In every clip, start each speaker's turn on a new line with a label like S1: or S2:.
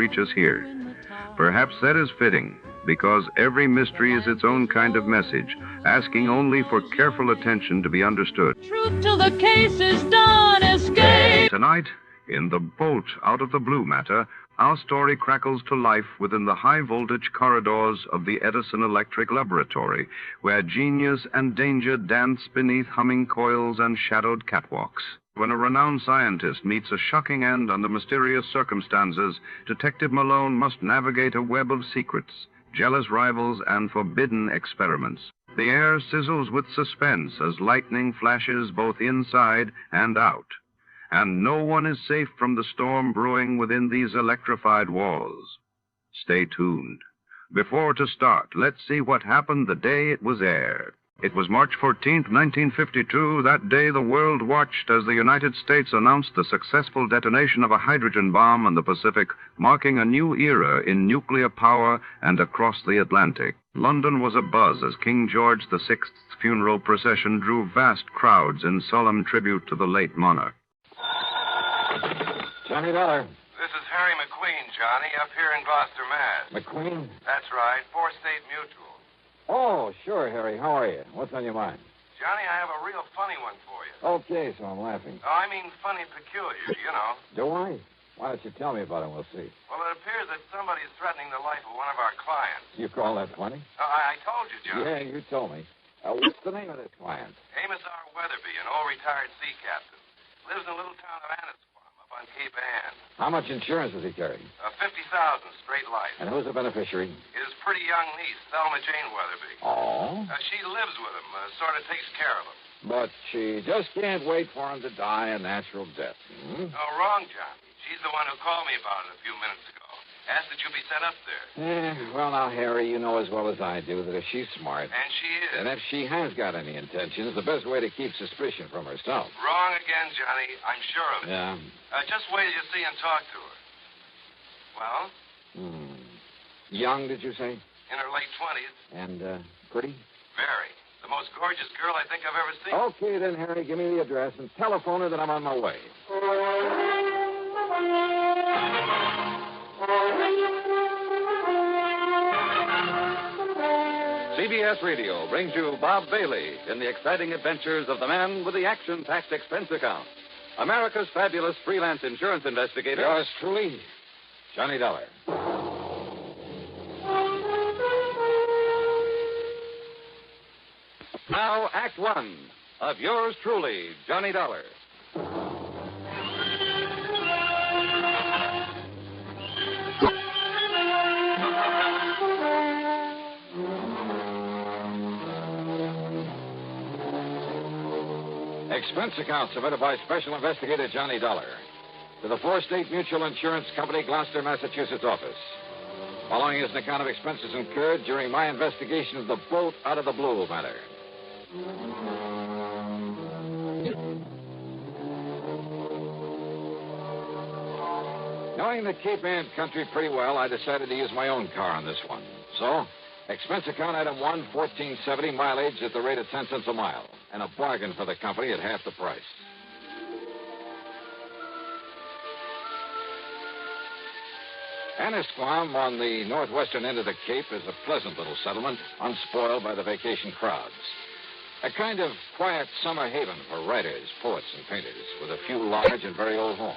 S1: reach us here. Perhaps that is fitting, because every mystery is its own kind of message, asking only for careful attention to be understood.
S2: Truth till the case is done, escape.
S1: Tonight, in the bolt out of the blue matter, our story crackles to life within the high-voltage corridors of the Edison Electric Laboratory, where genius and danger dance beneath humming coils and shadowed catwalks. When a renowned scientist meets a shocking end under mysterious circumstances, Detective Malone must navigate a web of secrets, jealous rivals, and forbidden experiments. The air sizzles with suspense as lightning flashes both inside and out. And no one is safe from the storm brewing within these electrified walls. Stay tuned. Before to start, let's see what happened the day it was aired. It was March 14th, 1952. That day, the world watched as the United States announced the successful detonation of a hydrogen bomb in the Pacific, marking a new era in nuclear power and across the Atlantic. London was abuzz as King George VI's funeral procession drew vast crowds in solemn tribute to the late monarch.
S3: Johnny Dollar.
S4: This is Harry McQueen, Johnny, up here in Gloucester, Mass.
S3: McQueen?
S4: That's right, 4-State Mutual.
S3: Oh, sure, Harry. How are you? What's on your mind?
S4: Johnny, I have a real funny one for you.
S3: Okay, so I'm laughing.
S4: Oh, I mean funny peculiar, you know.
S3: Do I? Why don't you tell me about it and we'll see.
S4: Well, it appears that somebody's threatening the life of one of our clients.
S3: You call that funny?
S4: I told you, Johnny.
S3: Yeah, you told me. What's the name of this client?
S4: Amos R. Weatherby, an old retired sea captain. Lives in a little town of Annisquam up on Cape Ann.
S3: How much insurance does he carry?
S4: 50,000 straight life.
S3: And who's the beneficiary?
S4: His pretty young niece, Thelma Jane Weatherby.
S3: Oh?
S4: She lives with him, sort of takes care of him.
S3: But she just can't wait for him to die a natural death.
S4: Oh, wrong, Johnny. She's the one who called me about it a few minutes ago. Asked that you be sent up there.
S3: Well, now, Harry, you know as well as I do that if she's smart...
S4: And she is.
S3: And if she has got any intentions, the best way to keep suspicion from herself.
S4: Wrong again, Johnny. I'm sure of it.
S3: Yeah.
S4: Just wait till you see and talk to her. Well?
S3: Young, did you say?
S4: In her late 20s.
S3: And, pretty?
S4: Very. The most gorgeous girl I think I've ever seen.
S3: Okay, then, Harry, give me the address and telephone her that I'm on my way.
S5: CBS Radio brings you Bob Bailey in the exciting adventures of the man with the action-packed expense account. America's fabulous freelance insurance investigator.
S3: Yours truly, Johnny Dollar.
S5: Now, Act One of yours truly, Johnny Dollar.
S3: Expense account submitted by Special Investigator Johnny Dollar to the 4-State Mutual Insurance Company, Gloucester, Massachusetts office. Following is an account of expenses incurred during my investigation of the boat out of the blue matter. Knowing the Cape Ann country pretty well, I decided to use my own car on this one. So, expense account item 1, $14.70, mileage at the rate of 10 cents a mile, and a bargain for the company at half the price. Annisquam, on the northwestern end of the Cape, is a pleasant little settlement, unspoiled by the vacation crowds. A kind of quiet summer haven for writers, poets, and painters, with a few large and very old homes.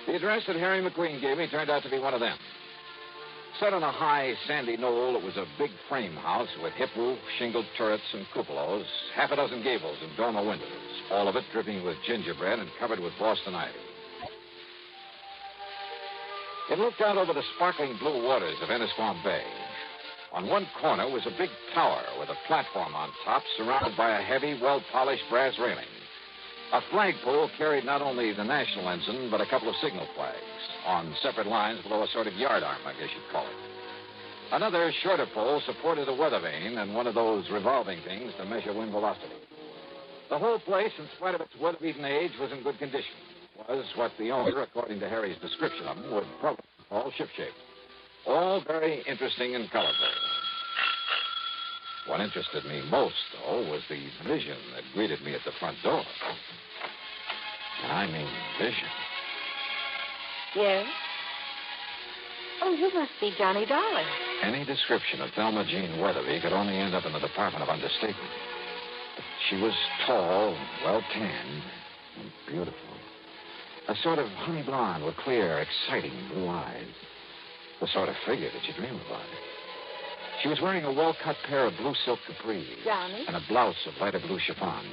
S3: The address that Harry McQueen gave me turned out to be one of them. Set on a high, sandy knoll, it was a big frame house with hip roof, shingled turrets, and cupolas, half a dozen gables and dormer windows, all of it dripping with gingerbread and covered with Boston ivy. It looked out over the sparkling blue waters of Annisquam Bay. On one corner was a big tower with a platform on top surrounded by a heavy, well-polished brass railing. A flagpole carried not only the national ensign, but a couple of signal flags on separate lines below a sort of yardarm, I guess you'd call it. Another shorter pole supported a weather vane and one of those revolving things to measure wind velocity. The whole place, in spite of its weather-beaten age, was in good condition. Was what the owner, according to Harry's description of them, would probably call shipshape. All very interesting and colorful. What interested me most, though, was the vision that greeted me at the front door. And I mean vision.
S6: Yes? Oh, you must be Johnny Dollar.
S3: Any description of Thelma Jean Weatherby could only end up in the Department of Understatement. She was tall, well-tanned, and beautiful. A sort of honey blonde with clear, exciting blue eyes. The sort of figure that you dream about. She was wearing a well-cut pair of blue silk capris.
S6: Johnny?
S3: And a blouse of lighter blue chiffon.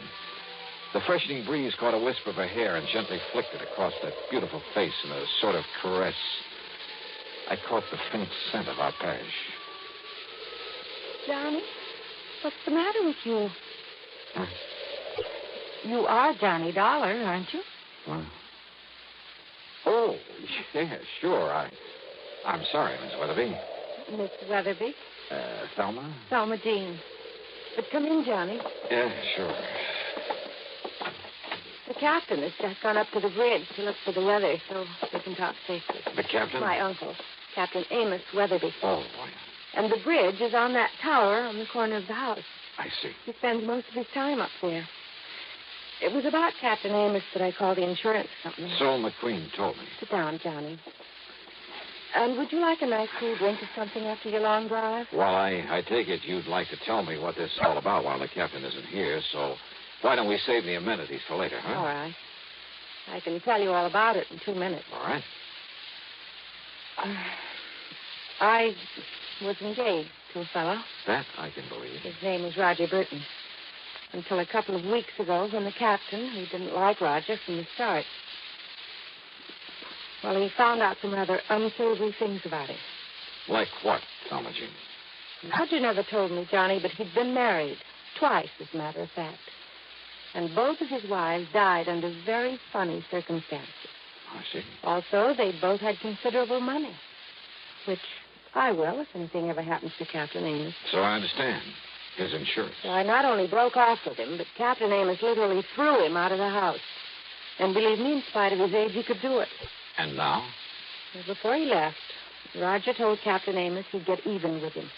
S3: The freshening breeze caught a wisp of her hair and gently flicked it across that beautiful face in a sort of caress. I caught the faint scent of arpege.
S6: Johnny, what's the matter with you?
S3: Huh?
S6: You are Johnny Dollar, aren't you?
S3: What? Oh, yeah, sure. I'm sorry, Miss Weatherby.
S6: Miss Weatherby?
S3: Thelma?
S6: Thelma Jean. But come in, Johnny.
S3: Yeah, sure.
S6: The captain has just gone up to the bridge to look for the weather so we can talk safely.
S3: The captain?
S6: My uncle, Captain Amos Weatherby.
S3: Oh, boy.
S6: And the bridge is on that tower on the corner of the house.
S3: I see.
S6: He spends most of his time up there. It was about Captain Amos that I called the insurance company.
S3: So McQueen told me.
S6: Sit down, Johnny. And would you like a nice cool drink or something after your long drive?
S3: Well, I take it you'd like to tell me what this is all about while the captain isn't here, so why don't we save the amenities for later, huh?
S6: All right. I can tell you all about it in 2 minutes.
S3: All right.
S6: I was engaged to a fellow.
S3: That I can believe.
S6: His name was Roger Burton. Until a couple of weeks ago when the captain, who didn't like Roger from the start, well, he found out some rather unsavory things about him.
S3: Like what, Thelma Jean?
S6: Roger never told me, Johnny, but he'd been married. Twice, as a matter of fact. And both of his wives died under very funny circumstances.
S3: I see.
S6: Also, they both had considerable money, which I will if anything ever happens to Captain Amos.
S3: So I understand. His insurance.
S6: So I not only broke off with him, but Captain Amos literally threw him out of the house. And believe me, in spite of his age, he could do it.
S3: And now?
S6: Well, before he left, Roger told Captain Amos he'd get even with him.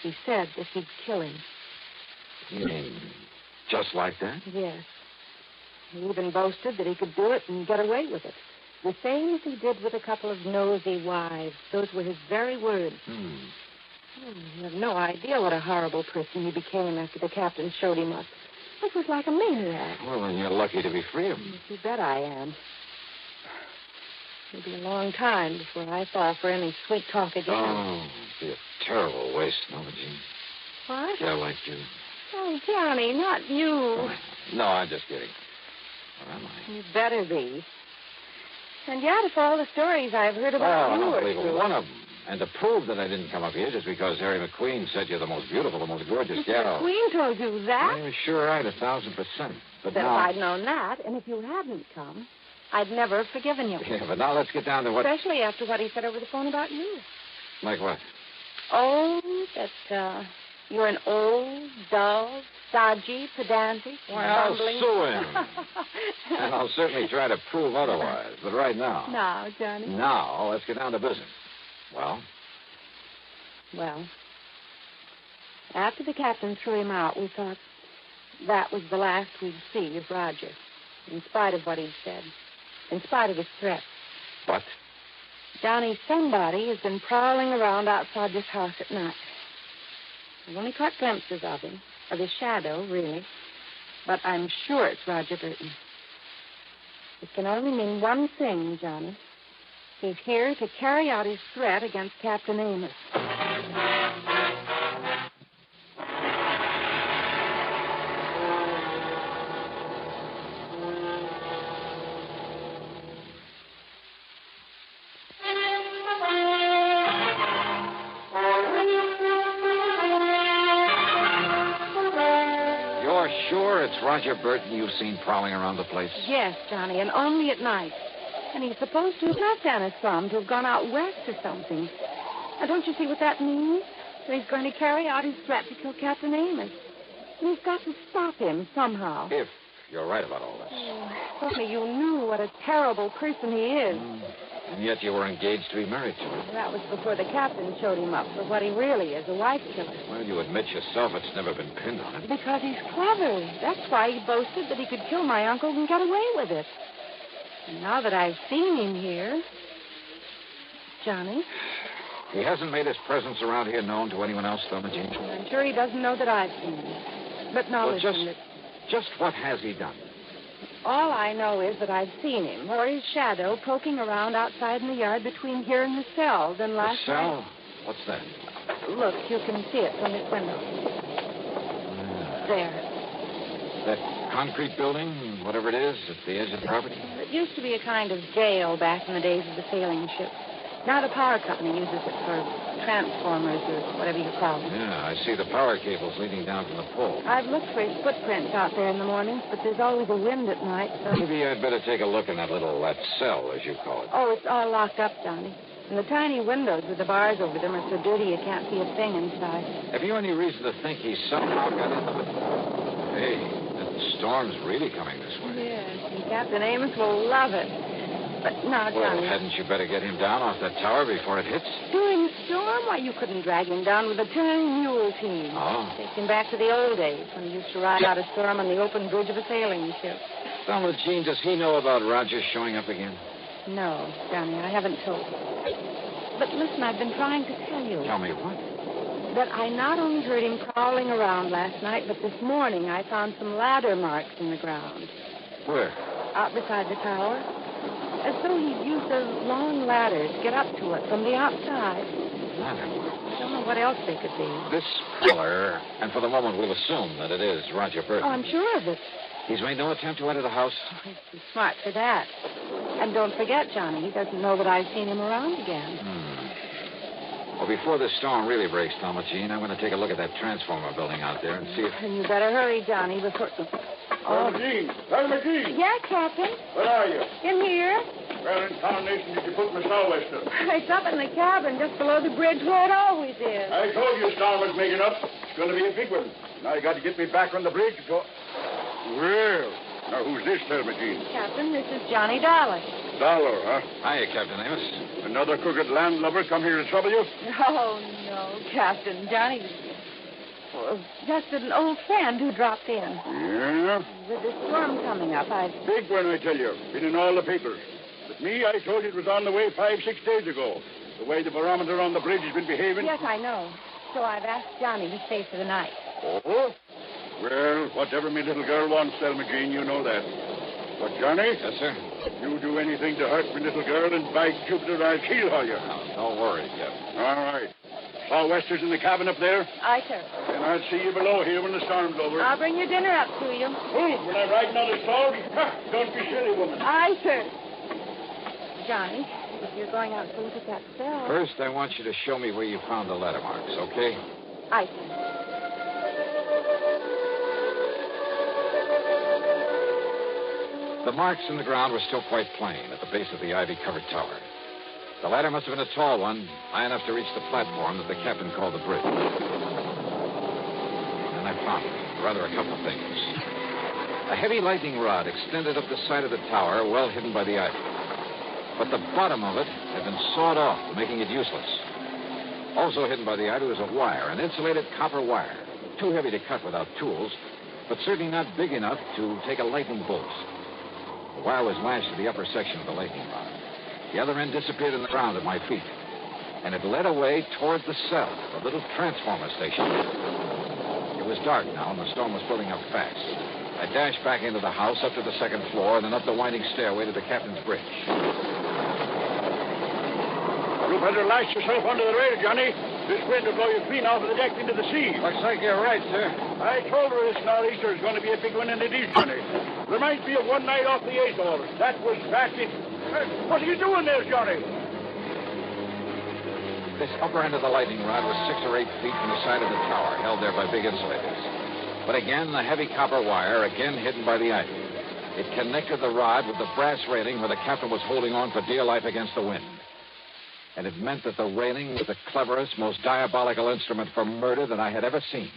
S6: He said that he'd kill him.
S3: You mean just like that?
S6: Yes. He even boasted that he could do it and get away with it. The same as he did with a couple of nosy wives. Those were his very words. You have no idea what a horrible person he became after the captain showed him up. It was like a maniac.
S3: Well, then you're lucky to be free of him.
S6: You bet I am. It'll be a long time before I fall for any sweet talk again.
S3: Oh, it'd be a terrible waste, Thelma Jean.
S6: What?
S3: Yeah, like you.
S6: Oh, Johnny, not you.
S3: Oh, no, I'm just kidding. Or am I?
S6: You better be. And yet, if all the stories I've heard about you
S3: I
S6: are
S3: don't believe
S6: true.
S3: one of them. And to prove that I didn't come up here just because Harry McQueen said you're the most beautiful, the most gorgeous gal.
S6: Queen told you that?
S3: You're sure right, 1,000%. But
S6: Then
S3: now...
S6: if I'd known that, and if you hadn't come, I'd never have forgiven you.
S3: Yeah, but now let's get down to what...
S6: Especially after what he said over the phone about you.
S3: Like what?
S6: Oh, that, you're an old, dull, stodgy, pedantic,
S3: Well, I'll
S6: bumbling...
S3: sue him. And I'll certainly try to prove otherwise. But right now...
S6: Now, Johnny.
S3: Now, let's get down to business.
S6: Well, after the captain threw him out, we thought that was the last we'd see of Roger, in spite of what he'd said, in spite of his threats.
S3: But?
S6: Johnny, somebody has been prowling around outside this house at night. I've only caught glimpses of him, of his shadow, really, but I'm sure it's Roger Burton. It can only mean one thing, Johnny. He's here to carry out his threat against Captain Amos.
S3: You're sure it's Roger Burton you've seen prowling around the place?
S6: Yes, Johnny, and only at night. And he's supposed to have left Anna's farm to have gone out west or something. Now, don't you see what that means? That he's going to carry out his threat to kill Captain Amos. And he's got to stop him somehow.
S3: If you're right about all this.
S6: Oh, if only you knew what a terrible person he is.
S3: And yet you were engaged to be married to him.
S6: That was before the captain showed him up for what he really is, a wife killer.
S3: Well, you admit yourself it's never been pinned on him.
S6: Because he's clever. That's why he boasted that he could kill my uncle and get away with it. And now that I've seen him here... Johnny?
S3: He hasn't made his presence around here known to anyone else, Thelma Jean?
S6: I'm sure he doesn't know that I've seen him. But now
S3: Well,
S6: listen,
S3: just what has he done?
S6: all I know is that I've seen him, or his shadow, poking around outside in the yard between here and the cell. Then last
S3: The cell?
S6: night...
S3: What's that?
S6: Look, you can see it from this window. There.
S3: That concrete building, whatever it is, at the edge of the property?
S6: It used to be a kind of jail back in the days of the sailing ships. Now the power company uses it for transformers or whatever you call them.
S3: Yeah, I see the power cables leading down from the pole.
S6: I've looked for his footprints out there in the mornings, but there's always a wind at night, so...
S3: Maybe I'd better take a look in that cell, as you call it.
S6: Oh, it's all locked up, Johnny. And the tiny windows with the bars over them are so dirty you can't see a thing inside.
S3: Have you any reason to think he somehow got into it? Hey, the storm's really coming this way.
S6: Yes, and Captain Amos will love it. But now,
S3: Well,
S6: Johnny...
S3: hadn't you better get him down off that tower before it hits?
S6: During the storm? Why, you couldn't drag him down with a tiny mule team.
S3: Oh.
S6: Take him back to the old days when he used to ride out a storm on the open bridge of a sailing ship.
S3: Thelma Jean, does he know about Roger showing up again?
S6: No, Johnny, I haven't told him. But listen, I've been trying to tell you.
S3: Tell me what?
S6: That I not only heard him prowling around last night, but this morning I found some ladder marks in the ground.
S3: Where?
S6: Out beside the tower. As though he'd used a long ladder to get up to it from the outside.
S3: Ladder.
S6: I don't know what else they could be.
S3: This feller, and for the moment we'll assume that it is Roger Burton.
S6: Oh, I'm sure of it.
S3: He's made no attempt to enter the house?
S6: Oh, he's too smart for that. And don't forget, Johnny, he doesn't know that I've seen him around again.
S3: Well, before this storm really breaks, Thelma Jean, I'm going to take a look at that transformer building out there and see if...
S6: And you better hurry, Johnny, before...
S7: Thelma Jean! Thelma Jean!
S6: Yeah, Captain?
S7: Where are you?
S6: In here?
S7: Where in tarnation did you put my sou'wester?
S6: It's up in the cabin just below the bridge where it always is.
S7: I told you storm was making up. It's going to be a big one. Now you got to get me back on the bridge. Well, now who's this, Thelma Jean?
S6: Captain, this is Johnny Dollar.
S7: Dollar, huh?
S3: Hiya, Captain Amos.
S7: Another crooked landlubber come here to trouble you?
S6: Oh, no, Captain. Johnny was just an old friend who dropped in.
S7: Yeah?
S6: With the storm coming up,
S7: Big one, I tell you. Been in all the papers. But me, I told you it was on the way 5-6 days ago. The way the barometer on the bridge has been behaving.
S6: Yes, I know. So I've asked Johnny to stay for the night.
S7: Oh? Well, whatever me little girl wants, Thelma Jean, you know that. But, Johnny?
S3: Yes, sir?
S7: You do anything to hurt me little girl, and by Jupiter, I'll keel haul you.
S3: Don't worry, Captain.
S7: All right. Sou'westers in the cabin up there?
S6: Aye, sir.
S7: Then I'll see you below here when the storm's over.
S6: I'll bring your dinner up to you.
S7: Oh, when I'm riding on the stall, don't be silly, woman.
S6: Aye, sir. Johnny, if you're going out to look at that cell...
S3: First, I want you to show me where you found the ladder marks, okay?
S6: Aye, sir.
S3: The marks in the ground were still quite plain at the base of the ivy-covered tower. The ladder must have been a tall one, high enough to reach the platform that the captain called the bridge. And I found, rather, a couple of things. A heavy lightning rod extended up the side of the tower, well hidden by the ivy. But the bottom of it had been sawed off, making it useless. Also hidden by the ivy was a wire, an insulated copper wire. Too heavy to cut without tools, but certainly not big enough to take a lightning bolt. The wire was lashed to the upper section of the lightning rod. The other end disappeared in the ground at my feet. And it led away toward the cell, the little transformer station. It was dark now, and the storm was building up fast. I dashed back into the house, up to the second floor, and then up the winding stairway to the captain's bridge.
S7: You better lash yourself under the rail, Johnny. This wind will blow you clean off of the deck into the sea.
S3: Looks like you're right, sir.
S7: I told her this nor'easter is going to be a big one, and it is, Johnny. Reminds me of one night off the Azores. That was fast. What are you doing there, Johnny?
S3: This upper end of the lightning rod was 6 or 8 feet from the side of the tower, held there by big insulators. But again, the heavy copper wire, again hidden by the ivy. It connected the rod with the brass railing where the captain was holding on for dear life against the wind. And it meant that the railing was the cleverest, most diabolical instrument for murder that I had ever seen.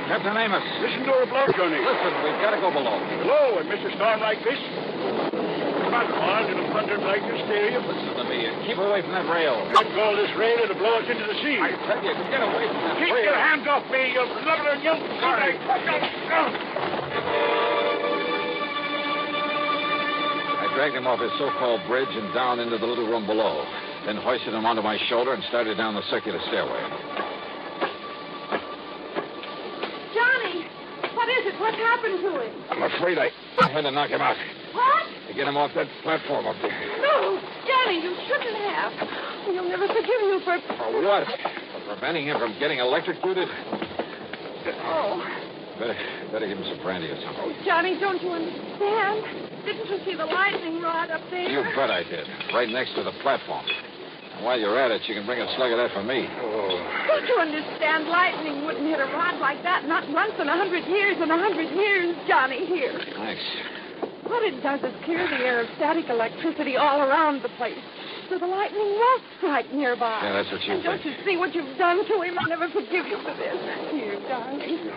S3: Captain Amos.
S7: Listen to her blow, Johnny.
S3: Listen, we've got to go below.
S7: Below, and Mr. Storm like this? flat one. It'll thunder like hysteria.
S5: Listen to me and keep away from that rail.
S7: Let go of this rail, it'll blow us into the sea.
S5: I tell you, get away from that
S7: Keep
S5: rail.
S7: your hands off me, you blubbering young... Sorry.
S5: I dragged him off his so-called bridge and down into the little room below. Then hoisted him onto my shoulder and started down the circular stairway.
S6: Johnny, what is it? What's happened to him?
S3: I'm afraid I had to knock him out.
S6: What?
S3: To get him off that platform up there.
S6: No, Johnny, you shouldn't have. You'll never forgive you for...
S5: For what? For preventing him from getting electrocuted?
S6: Oh.
S5: Better give him some brandy or something.
S6: Oh, Johnny, don't you understand? Didn't you see the lightning rod up there?
S5: You bet I did. Right next to the platform. And while you're at it, you can bring a slug of that for me.
S6: Don't you understand? Lightning wouldn't hit a rod like that, not once in 100 years. In 100 years, Johnny, here.
S5: Thanks.
S6: What it does is clear the air of static electricity all around the place, so the lightning won't strike nearby.
S5: Yeah, that's what you
S6: And don't you see what you've done to him? I'll never forgive you for this. Here, darling.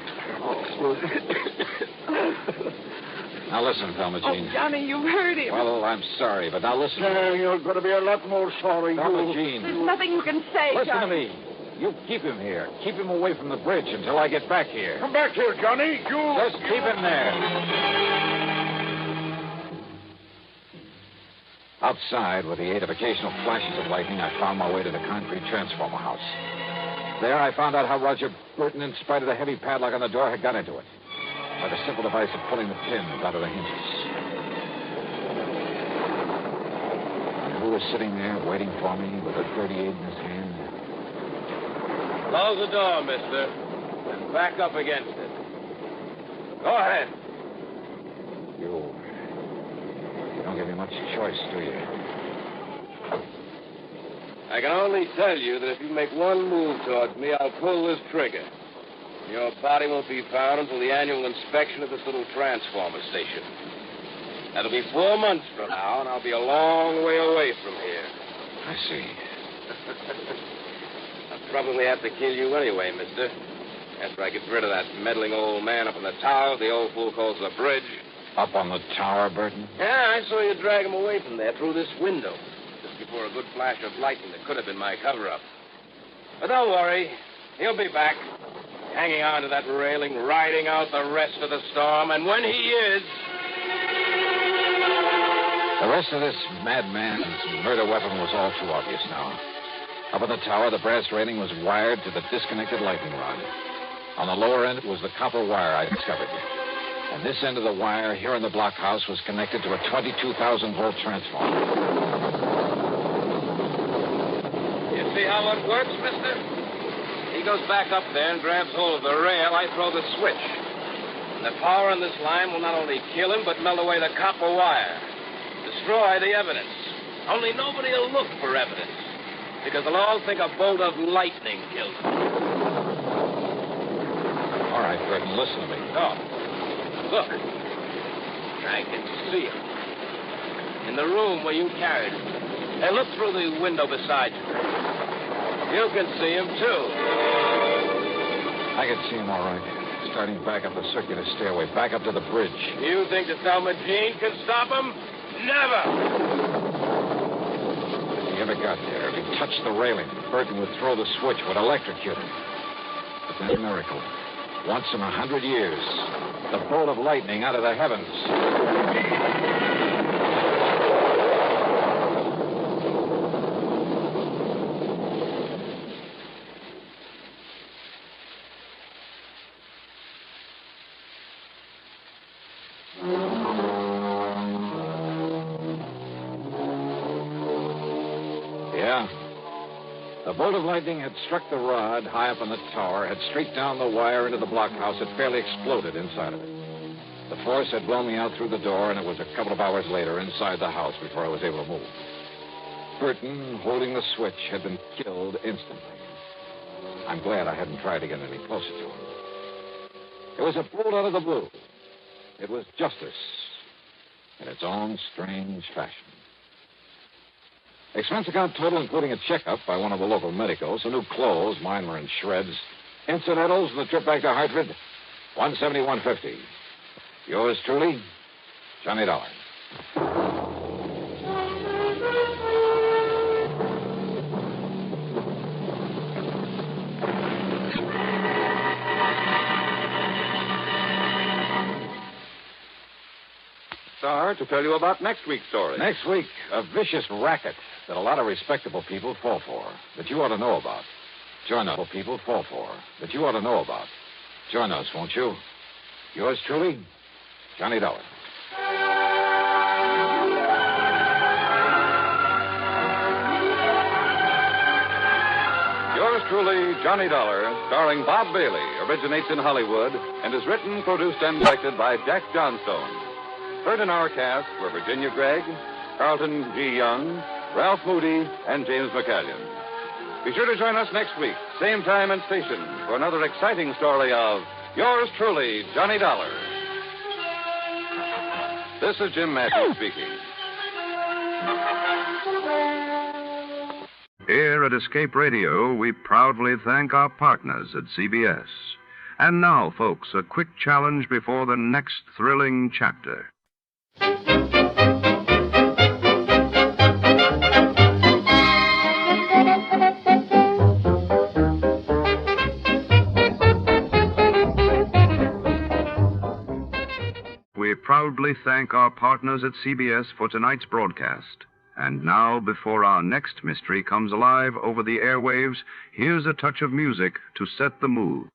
S5: Now listen, Thelma Jean.
S6: Oh, Johnny, you've hurt him.
S5: Well, I'm sorry, but now listen.
S7: You're going to be a lot more sorry.
S5: Thelma Jean.
S6: There's nothing you can say,
S5: Listen to
S6: Johnny.
S5: me. You keep him here. Keep him away from the bridge until I get back here.
S7: Come back here, Johnny.
S5: Just keep him there. Outside, with the aid of occasional flashes of lightning, I found my way to the concrete transformer house. There, I found out how Roger Burton, in spite of the heavy padlock on the door, had got into it. By the simple device of pulling the pins out of the hinges. And who was sitting there waiting for me with a .38 in his hand?
S4: Close the door, mister. And back up against it. Go ahead.
S5: You don't give me much choice, do you?
S4: I can only tell you that if you make one move towards me, I'll pull this trigger. Your body won't be found until the annual inspection of this little transformer station. That'll be 4 months from now, and I'll be a long way away from here.
S5: I see.
S4: I'll probably have to kill you anyway, mister. After I get rid of that meddling old man up in the tower the old fool calls the bridge.
S5: Up on the tower, Burton?
S4: Yeah, I saw you drag him away from there through this window. Just before a good flash of lightning that could have been my cover-up. But don't worry. He'll be back. Hanging on to that railing, riding out the rest of the storm. And when he is...
S5: The rest of this madman's murder weapon was all too obvious now. Up on the tower, the brass railing was wired to the disconnected lightning rod. On the lower end was the copper wire I discovered. And this end of the wire here in the blockhouse was connected to a 22,000-volt transformer.
S4: You see how it works, mister? He goes back up there and grabs hold of the rail. I throw the switch. And the power on this line will not only kill him, but melt away the copper wire. Destroy the evidence. Only nobody will look for evidence. Because they'll all think a bolt of lightning killed him.
S5: All right, Burton, listen to me.
S4: Oh. Look. I can see him. In the room where you carried him. Hey, look through the window beside you. You can see him, too.
S5: I can see him all right. Starting back up the circular stairway, back up to the bridge.
S4: You think that Thelma Jean can stop him? Never!
S5: If he ever got there, if he touched the railing, Burton would throw the switch, would electrocute him. But then a miracle. Once in 100 years, the bolt of lightning out of the heavens. Yeah. The bolt of lightning had struck the rod high up on the tower, had streaked down the wire into the blockhouse, had fairly exploded inside of it. The force had blown me out through the door, and it was a couple of hours later inside the house before I was able to move. Burton, holding the switch, had been killed instantly. I'm glad I hadn't tried to get any closer to him. It was a bolt out of the blue. It was justice in its own strange fashion. Expense account total, including a checkup by one of the local medicos, some new clothes, mine were in shreds, incidentals, and the trip back to Hartford, $171.50. Yours truly, Johnny Dollar.
S8: Sire, to tell you about next week's story.
S5: Next week, a vicious racket that a lot of respectable people fall for, that you ought to know about. Join us, people fall for, that you ought to know about. Join us, won't you? Yours truly, Johnny Dollar.
S8: Yours truly, Johnny Dollar, starring Bob Bailey, originates in Hollywood and is written, produced, and directed by Jack Johnstone. Heard in our cast were Virginia Gregg, Carlton G. Young, Ralph Moody, and James McCallion. Be sure to join us next week, same time and station, for another exciting story of Yours truly, Johnny Dollar. This is Jim Matthews speaking.
S1: Here at Escape Radio, we proudly thank our partners at CBS. And now, folks, a quick challenge before the next thrilling chapter. We proudly thank our partners at CBS for tonight's broadcast. And now, before our next mystery comes alive over the airwaves, here's a touch of music to set the mood.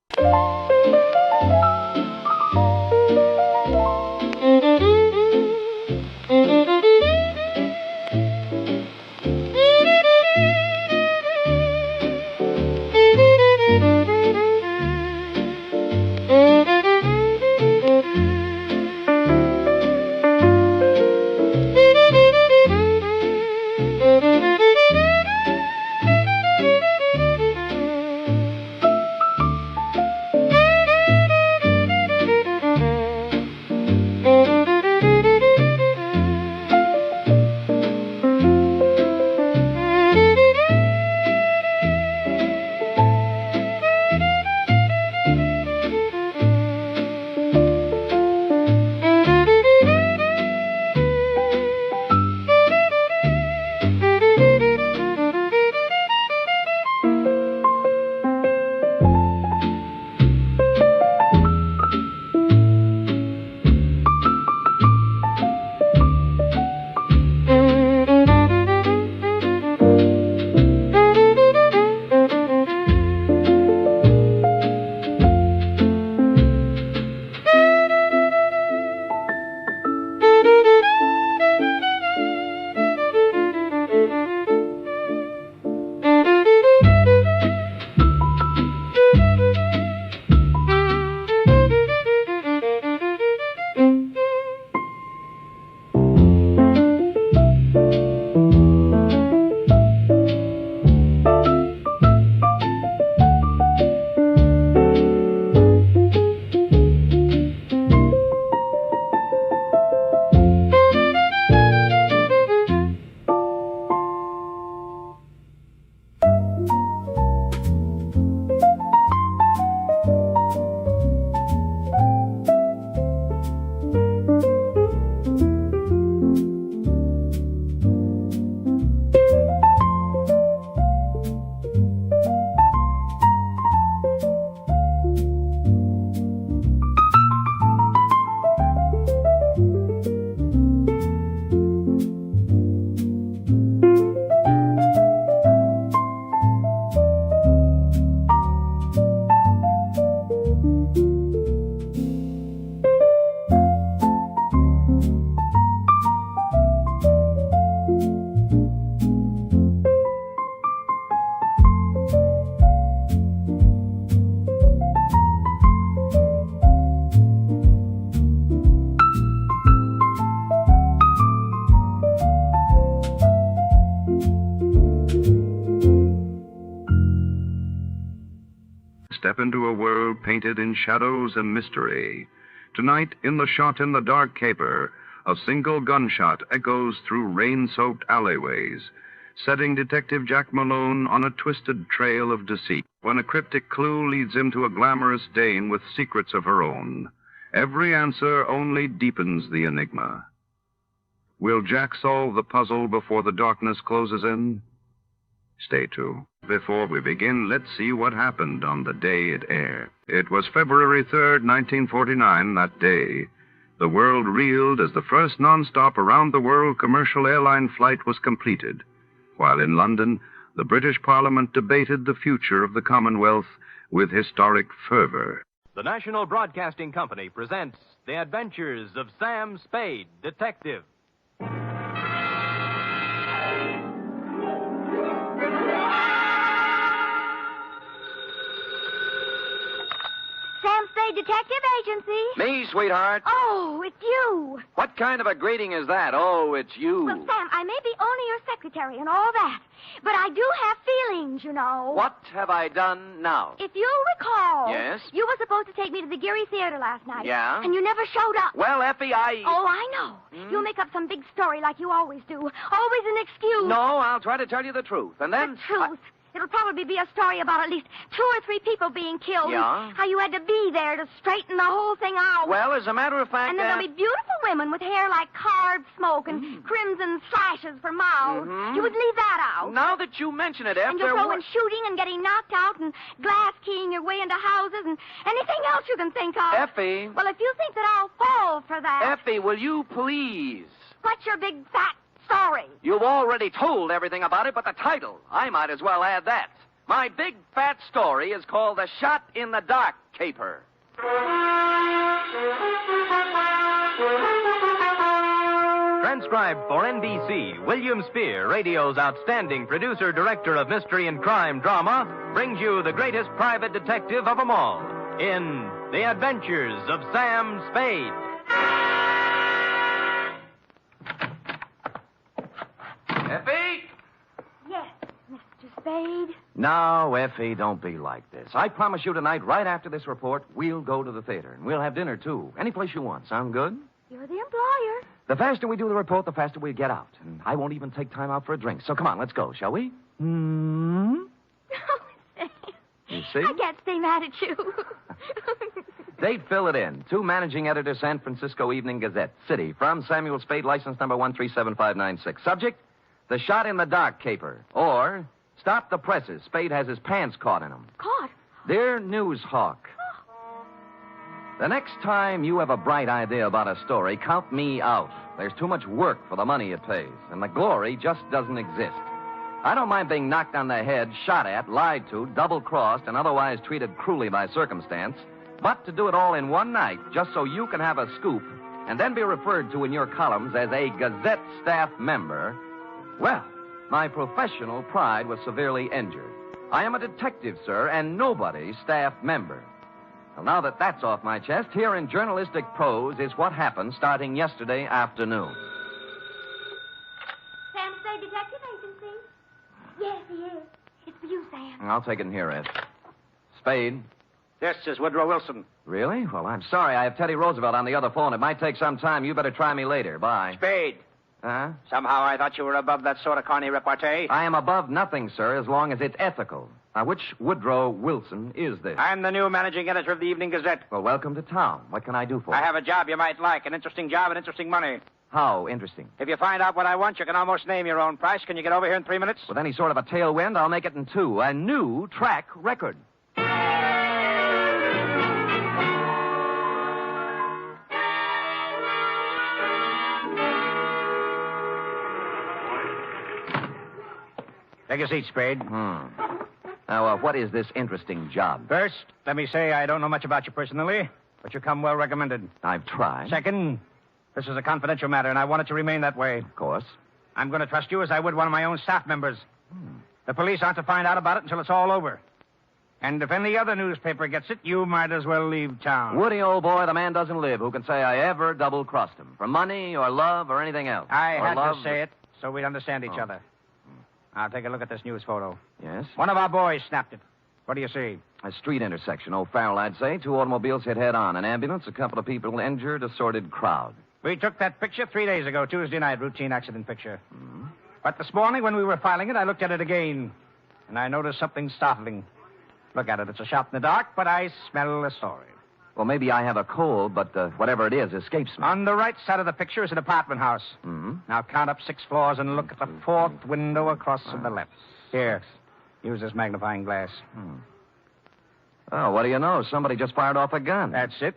S1: Step into a world painted in shadows and mystery. Tonight, in the shot in the dark caper, a single gunshot echoes through rain-soaked alleyways, setting Detective Jack Malone on a twisted trail of deceit when a cryptic clue leads him to a glamorous dame with secrets of her own. Every answer only deepens the enigma. Will Jack solve the puzzle before the darkness closes in? Stay tuned. Before we begin, let's see what happened on the day it aired. It was February 3rd, 1949, that day. The world reeled as the first non-stop around-the-world commercial airline flight was completed, while in London, the British Parliament debated the future of the Commonwealth with historic fervor.
S9: The National Broadcasting Company presents The Adventures of Sam Spade, Detective.
S10: Detective Agency.
S11: Me, sweetheart.
S10: Oh, it's you.
S11: What kind of a greeting is that? Oh, it's you.
S10: Well, Sam, I may be only your secretary and all that, but I do have feelings, you know.
S11: What have I done now?
S10: If you'll recall...
S11: Yes?
S10: You were supposed to take me to the Geary Theater last night.
S11: Yeah?
S10: And you never showed up.
S11: Well, Effie,
S10: Oh, I know. You'll make up some big story like you always do. Always an excuse.
S11: No, I'll try to tell you the truth. And then...
S10: The truth. It'll probably be a story about at least 2 or 3 people being killed.
S11: Yeah?
S10: How you had to be there to straighten the whole thing out.
S11: Well, as a matter of fact...
S10: And then there'll be beautiful women with hair like carved smoke and crimson slashes for mouths. You would leave that out.
S11: Now that you mention it, Effie...
S10: And you'll throw in shooting and getting knocked out and glass keying your way into houses and anything else you can think of.
S11: Effie...
S10: Well, if you think that I'll fall for that...
S11: Effie, will you please...
S10: What's your big fat story?
S11: You've already told everything about it, but the title, I might as well add that. My big fat story is called The Shot in the Dark Caper.
S9: Transcribed for NBC, William Spear, radio's outstanding producer-director of mystery and crime drama, brings you the greatest private detective of them all in The Adventures of Sam Spade.
S11: Effie?
S10: Yes, Mr. Spade.
S11: No, Effie, don't be like this. I promise you tonight, right after this report, we'll go to the theater. And we'll have dinner, too. Any place you want. Sound good?
S10: You're the employer.
S11: The faster we do the report, the faster we get out. And I won't even take time out for a drink. So come on, let's go, shall we?
S10: Oh, Sam.
S11: You see?
S10: I can't stay mad at you.
S11: Date, fill it in. To Managing Editor, San Francisco Evening Gazette. City. From Samuel Spade, license number 137596. Subject, The Shot in the Dark Caper. Or, Stop the Presses. Spade has his pants caught in them.
S10: Caught?
S11: Dear News Hawk. The next time you have a bright idea about a story, count me out. There's too much work for the money it pays, and the glory just doesn't exist. I don't mind being knocked on the head, shot at, lied to, double-crossed, and otherwise treated cruelly by circumstance, but to do it all in one night just so you can have a scoop and then be referred to in your columns as a Gazette staff member, well, my professional pride was severely injured. I am a detective, sir, and nobody's staff member. Well, now that that's off my chest, here in journalistic prose is what happened starting yesterday afternoon.
S10: Sam Spade, Detective Agency? Yes, he is. It's for you, Sam.
S11: I'll take it in here, Ed. Spade.
S12: This is Woodrow Wilson.
S11: Really? Well, I'm sorry. I have Teddy Roosevelt on the other phone. It might take some time. You better try me later. Bye.
S12: Spade.
S11: Huh?
S12: Somehow I thought you were above that sort of corny repartee.
S11: I am above nothing, sir, as long as it's ethical. Now, which Woodrow Wilson is this?
S12: I'm the new managing editor of the Evening Gazette.
S11: Well, welcome to town. What can I do for you?
S12: I have a job you might like, an interesting job and interesting money.
S11: How interesting?
S12: If you find out what I want, you can almost name your own price. Can you get over here in 3 minutes?
S11: With any sort of a tailwind, I'll make it in 2. A new track record.
S12: Take a seat, Spade.
S11: Now, what is this interesting job?
S12: First, let me say I don't know much about you personally, but you come well recommended.
S11: I've tried.
S12: Second, this is a confidential matter, and I want it to remain that way.
S11: Of course.
S12: I'm going to trust you as I would one of my own staff members. The police aren't to find out about it until it's all over. And if any other newspaper gets it, you might as well leave town.
S11: Woody, old boy, the man doesn't live who can say I ever double-crossed him. For money or love or anything else.
S12: I
S11: or
S12: had
S11: love...
S12: to say it so we'd understand each other. Now, take a look at this news photo.
S11: Yes?
S12: One of our boys snapped it. What do you see?
S11: A street intersection. O'Farrell, I'd say. 2 automobiles hit head-on. An ambulance, a couple of people injured, a sordid crowd.
S12: We took that picture 3 days ago, Tuesday night, routine accident picture. But this morning, when we were filing it, I looked at it again, and I noticed something startling. Look at it. It's a shot in the dark, but I smell a story.
S11: Well, maybe I have a cold, but whatever it is escapes me.
S12: On the right side of the picture is an apartment house. Now count up 6 floors and look at the 4th window across to the left. Here, use this magnifying glass.
S11: Oh, what do you know? Somebody just fired off a gun.
S12: That's it.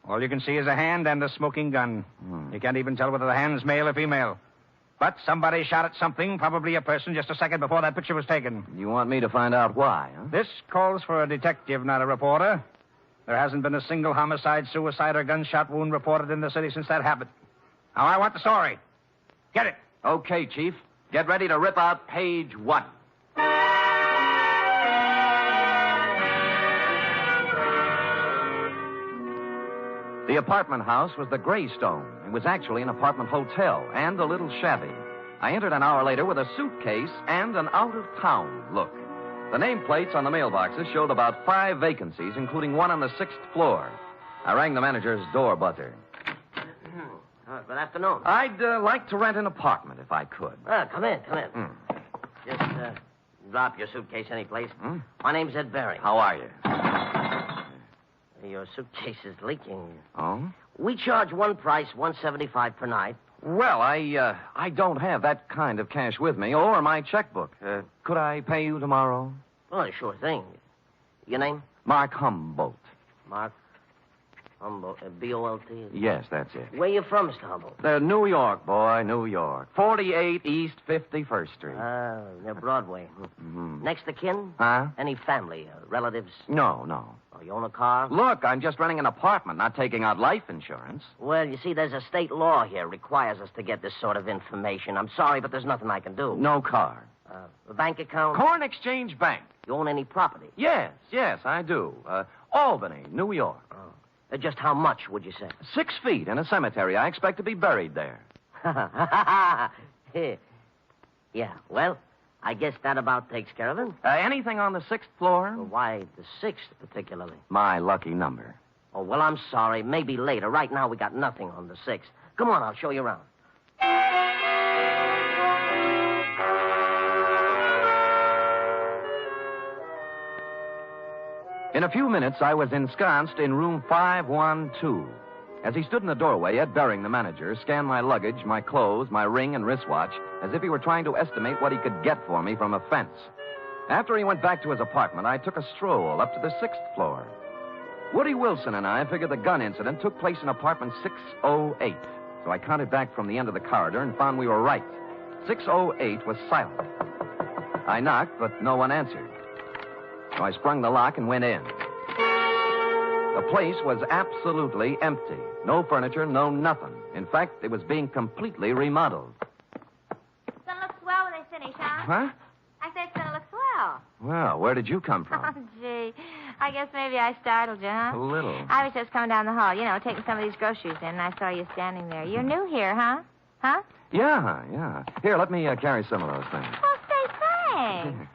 S12: All you can see is a hand and a smoking gun. You can't even tell whether the hand's male or female. But somebody shot at something, probably a person, just a second before that picture was taken.
S11: You want me to find out why, huh?
S12: This calls for a detective, not a reporter. There hasn't been a single homicide, suicide, or gunshot wound reported in the city since that happened. Now, I want the story. Get it.
S11: Okay, Chief. Get ready to rip out page 1. The apartment house was the Greystone. It was actually an apartment hotel and a little shabby. I entered an hour later with a suitcase and an out-of-town look. The nameplates on the mailboxes showed about 5 vacancies, including one on the 6th floor. I rang the manager's door buzzer.
S13: Good afternoon.
S11: I'd like to rent an apartment if I could.
S13: Come in. Just drop your suitcase anyplace. My name's Ed Barry.
S11: How are you?
S13: Your suitcase is leaking.
S11: Oh?
S13: We charge one price, $175 per night.
S11: Well, I don't have that kind of cash with me or my checkbook. Could I pay you tomorrow?
S13: Oh, sure thing. Your name?
S11: Mark Humboldt.
S13: Mark Humboldt. B-O-L-T?
S11: Yes, that's it.
S13: Where you from, Mr. Humboldt?
S11: New York, boy, New York. 48 East 51st Street.
S13: Near Broadway.
S11: Mm-hmm.
S13: Next to kin?
S11: Huh?
S13: Any family, relatives?
S11: No.
S13: Oh, you own a car?
S11: Look, I'm just renting an apartment, not taking out life insurance.
S13: Well, you see, there's a state law here requires us to get this sort of information. I'm sorry, but there's nothing I can do.
S11: No car.
S13: A bank account?
S11: Corn Exchange Bank.
S13: You own any property?
S11: Yes, I do. Albany, New York.
S13: Just how much, would you say?
S11: 6 feet in a cemetery. I expect to be buried there.
S13: Yeah, well, I guess that about takes care of it.
S11: Anything on the 6th floor?
S13: Well, why the 6th particularly?
S11: My lucky number.
S13: Oh, well, I'm sorry. Maybe later. Right now, we got nothing on the 6th. Come on, I'll show you around.
S11: In a few minutes, I was ensconced in room 512. As he stood in the doorway, Ed Baring, the manager, scanned my luggage, my clothes, my ring and wristwatch, as if he were trying to estimate what he could get for me from a fence. After he went back to his apartment, I took a stroll up to the 6th floor. Woody Wilson and I figured the gun incident took place in apartment 608. So I counted back from the end of the corridor and found we were right. 608 was silent. I knocked, but no one answered. So I sprung the lock and went in. The place was absolutely empty. No furniture, no nothing. In fact, it was being completely remodeled.
S10: It's gonna look swell when they finish, huh?
S11: Huh?
S10: I said it's gonna look swell.
S11: Well, where did you come from?
S10: Oh, gee. I guess maybe I startled you, huh?
S11: A little.
S10: I was just coming down the hall, taking some of these groceries in, and I saw you standing there. You're new here, huh? Huh?
S11: Yeah. Here, let me carry some of those things.
S10: Well, say thanks.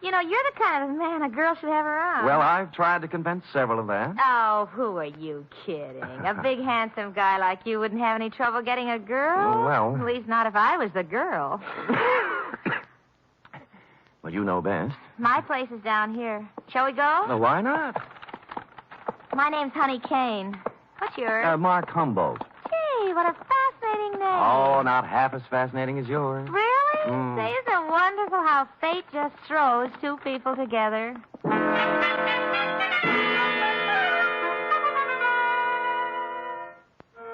S10: You're the kind of man a girl should have around.
S11: Well, I've tried to convince several of that.
S10: Oh, who are you kidding? A big, handsome guy like you wouldn't have any trouble getting a girl?
S11: Well...
S10: At least not if I was the girl.
S11: Well, you know best.
S10: My place is down here. Shall we go?
S11: Well, why not?
S10: My name's Honey Kane. What's yours?
S11: Mark Humboldt.
S10: Gee, what a fascinating name.
S11: Oh, not half as fascinating as yours.
S10: Really? Say, isn't it wonderful how fate just throws two people together?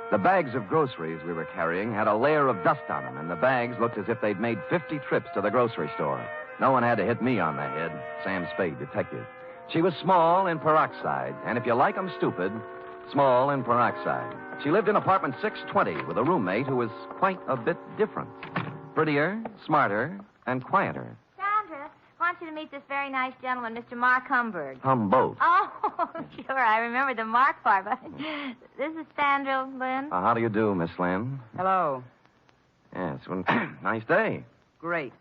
S11: The bags of groceries we were carrying had a layer of dust on them, and the bags looked as if they'd made 50 trips to the grocery store. No one had to hit me on the head. Sam Spade, detective. She was small in peroxide, and if you like 'em stupid, small in peroxide. She lived in apartment 620 with a roommate who was quite a bit different. Prettier, smarter, and quieter.
S10: Sandra, I want you to meet this very nice gentleman, Mr. Mark Humboldt.
S11: Humboldt.
S10: Oh, sure. I remember the Mark part, but this is Sandra Lynn.
S11: How do you do, Miss Lynn?
S14: Hello.
S11: Yes, well, nice day.
S14: Great.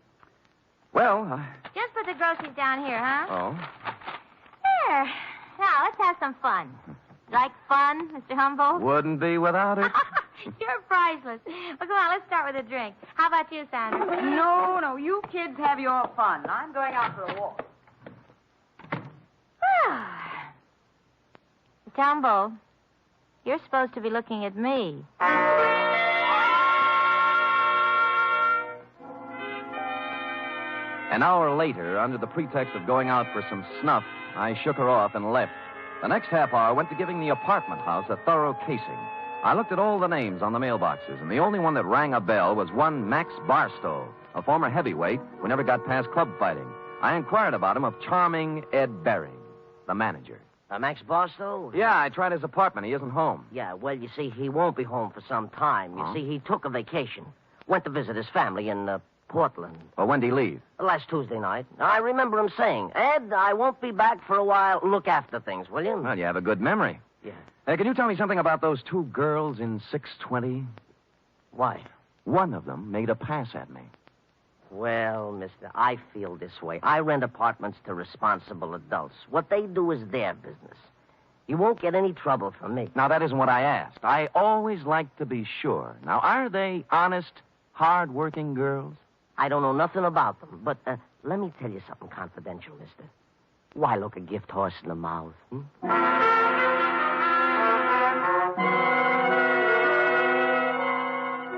S11: Well,
S10: Just put the groceries down here, huh?
S11: Oh?
S10: There. Now, let's have some fun. Like fun, Mr. Humboldt?
S11: Wouldn't be without it.
S10: You're priceless. Well, come on, let's start with a drink. How about you, Sandra?
S14: No, you kids have your fun. I'm going out for a walk.
S10: Mr. Humboldt, you're supposed to be looking at me.
S11: An hour later, under the pretext of going out for some snuff, I shook her off and left. The next half hour went to giving the apartment house a thorough casing. I looked at all the names on the mailboxes, and the only one that rang a bell was one Max Barstow, a former heavyweight who never got past club fighting. I inquired about him of charming Ed Bering, the manager.
S13: Max Barstow?
S11: Yeah, I tried his apartment. He isn't home.
S13: Yeah, well, you see, he won't be home for some time. You see, he took a vacation. Went to visit his family in Portland.
S11: Well, when did he leave?
S13: Last Tuesday night. I remember him saying, Ed, I won't be back for a while. Look after things, will you?
S11: Well, you have a good memory.
S13: Yeah.
S11: Hey, can you tell me something about those two girls in 620?
S13: Why?
S11: One of them made a pass at me.
S13: Well, mister, I feel this way. I rent apartments to responsible adults. What they do is their business. You won't get any trouble from me.
S11: Now, that isn't what I asked. I always like to be sure. Now, are they honest, hard-working girls?
S13: I don't know nothing about them, but let me tell you something confidential, mister. Why look a gift horse in the mouth?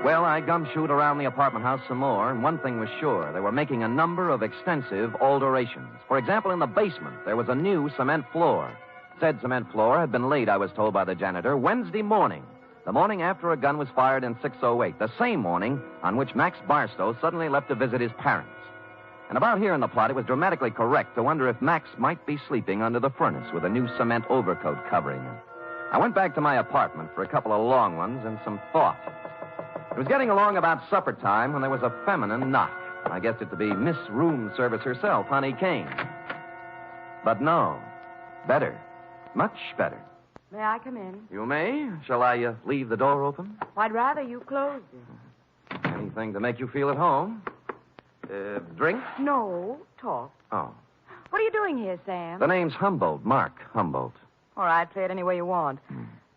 S11: Well, I gumshoed around the apartment house some more, and one thing was sure. They were making a number of extensive alterations. For example, in the basement, there was a new cement floor. Said cement floor had been laid, I was told by the janitor, Wednesday morning, the morning after a gun was fired in 608, the same morning on which Max Barstow suddenly left to visit his parents. And about here in the plot, it was dramatically correct to wonder if Max might be sleeping under the furnace with a new cement overcoat covering him. I went back to my apartment for a couple of long ones and some thought. It was getting along about supper time when there was a feminine knock. I guessed it to be Miss Room Service herself, Honey Kane. But no. Better. Much better.
S14: May I come in?
S11: You may. Shall I leave the door open?
S14: I'd rather you closed it.
S11: Anything to make you feel at home? Drink?
S14: No, talk.
S11: Oh.
S14: What are you doing here, Sam?
S11: The name's Humboldt. Mark Humboldt.
S14: All right, play it any way you want.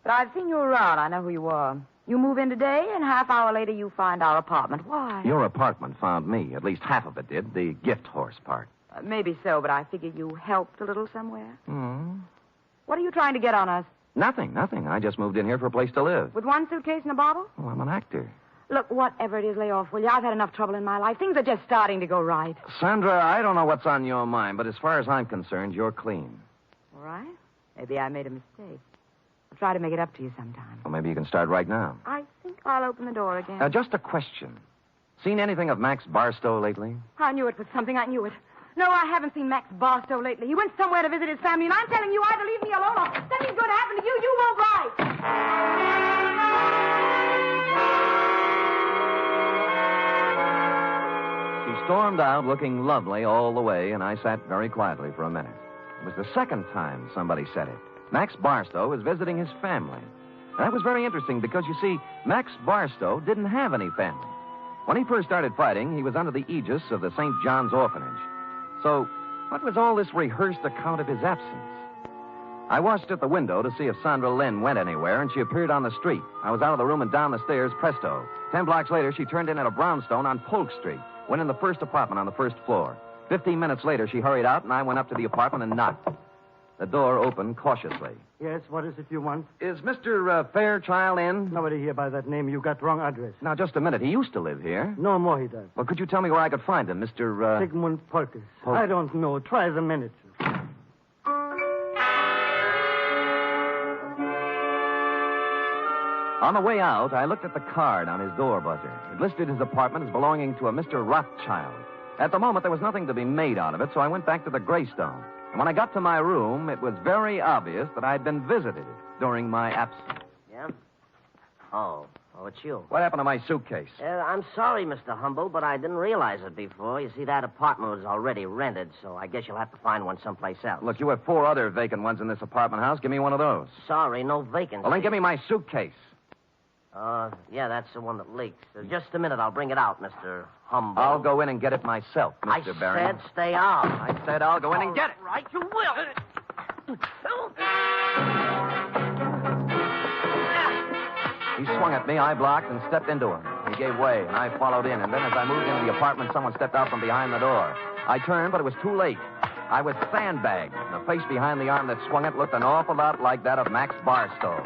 S14: But I've seen you around. I know who you are. You move in today, and half hour later you find our apartment. Why?
S11: Your apartment found me. At least half of it did. The gift horse part.
S14: Maybe so, but I figure you helped a little somewhere.
S11: Hmm.
S14: What are you trying to get on us?
S11: Nothing. I just moved in here for a place to live.
S14: With one suitcase and a bottle?
S11: Oh, I'm an actor.
S14: Look, whatever it is, lay off, will you? I've had enough trouble in my life. Things are just starting to go right.
S11: Sandra, I don't know what's on your mind, but as far as I'm concerned, you're clean.
S14: All right. Maybe I made a mistake. I'll try to make it up to you sometime.
S11: Well, maybe you can start right now.
S14: I think I'll open the door again.
S11: Just a question. Seen anything of Max Barstow lately?
S14: I knew it was something. I knew it. No, I haven't seen Max Barstow lately. He went somewhere to visit his family, and I'm telling you, either leave me alone or something's going to happen to you. You won't write.
S11: She stormed out looking lovely all the way, and I sat very quietly for a minute. It was the second time somebody said it. Max Barstow is visiting his family. And that was very interesting because, you see, Max Barstow didn't have any family. When he first started fighting, he was under the aegis of the St. John's Orphanage. So, what was all this rehearsed account of his absence? I watched at the window to see if Sandra Lynn went anywhere, and she appeared on the street. I was out of the room and down the stairs, presto. 10 blocks later, she turned in at a brownstone on Polk Street, went in the first apartment on the first floor. 15 minutes later, she hurried out, and I went up to the apartment and knocked. The door opened cautiously.
S15: Yes, what is it you want?
S11: Is Mr. Fairchild in?
S15: Nobody here by that name. You got wrong address.
S11: Now, just a minute. He used to live here.
S15: No more he does.
S11: Well, could you tell me where I could find him, Mr.
S15: Sigmund Polkus. I don't know. Try the manager.
S11: On the way out, I looked at the card on his door buzzer. It listed his apartment as belonging to a Mr. Rothschild. At the moment, there was nothing to be made out of it, so I went back to the Greystone. And when I got to my room, it was very obvious that I'd been visited during my absence.
S13: Yeah? Oh, it's you.
S11: What happened to my suitcase?
S13: I'm sorry, Mr. Humble, but I didn't realize it before. You see, that apartment was already rented, so I guess you'll have to find one someplace else.
S11: Look, you have 4 other vacant ones in this apartment house. Give me one of those.
S13: Sorry, no vacancy.
S11: Well, then give me my suitcase.
S13: Yeah, that's the one that leaks. Just a minute, I'll bring it out, Mr. Humble.
S11: I'll go in and get it myself, Mr. Barron.
S13: I said stay out.
S11: I said I'll go in and get it.
S13: Right, you will.
S11: He swung at me, I blocked, and stepped into him. He gave way, and I followed in. And then as I moved into the apartment, someone stepped out from behind the door. I turned, but it was too late. I was sandbagged, and the face behind the arm that swung it looked an awful lot like that of Max Barstow.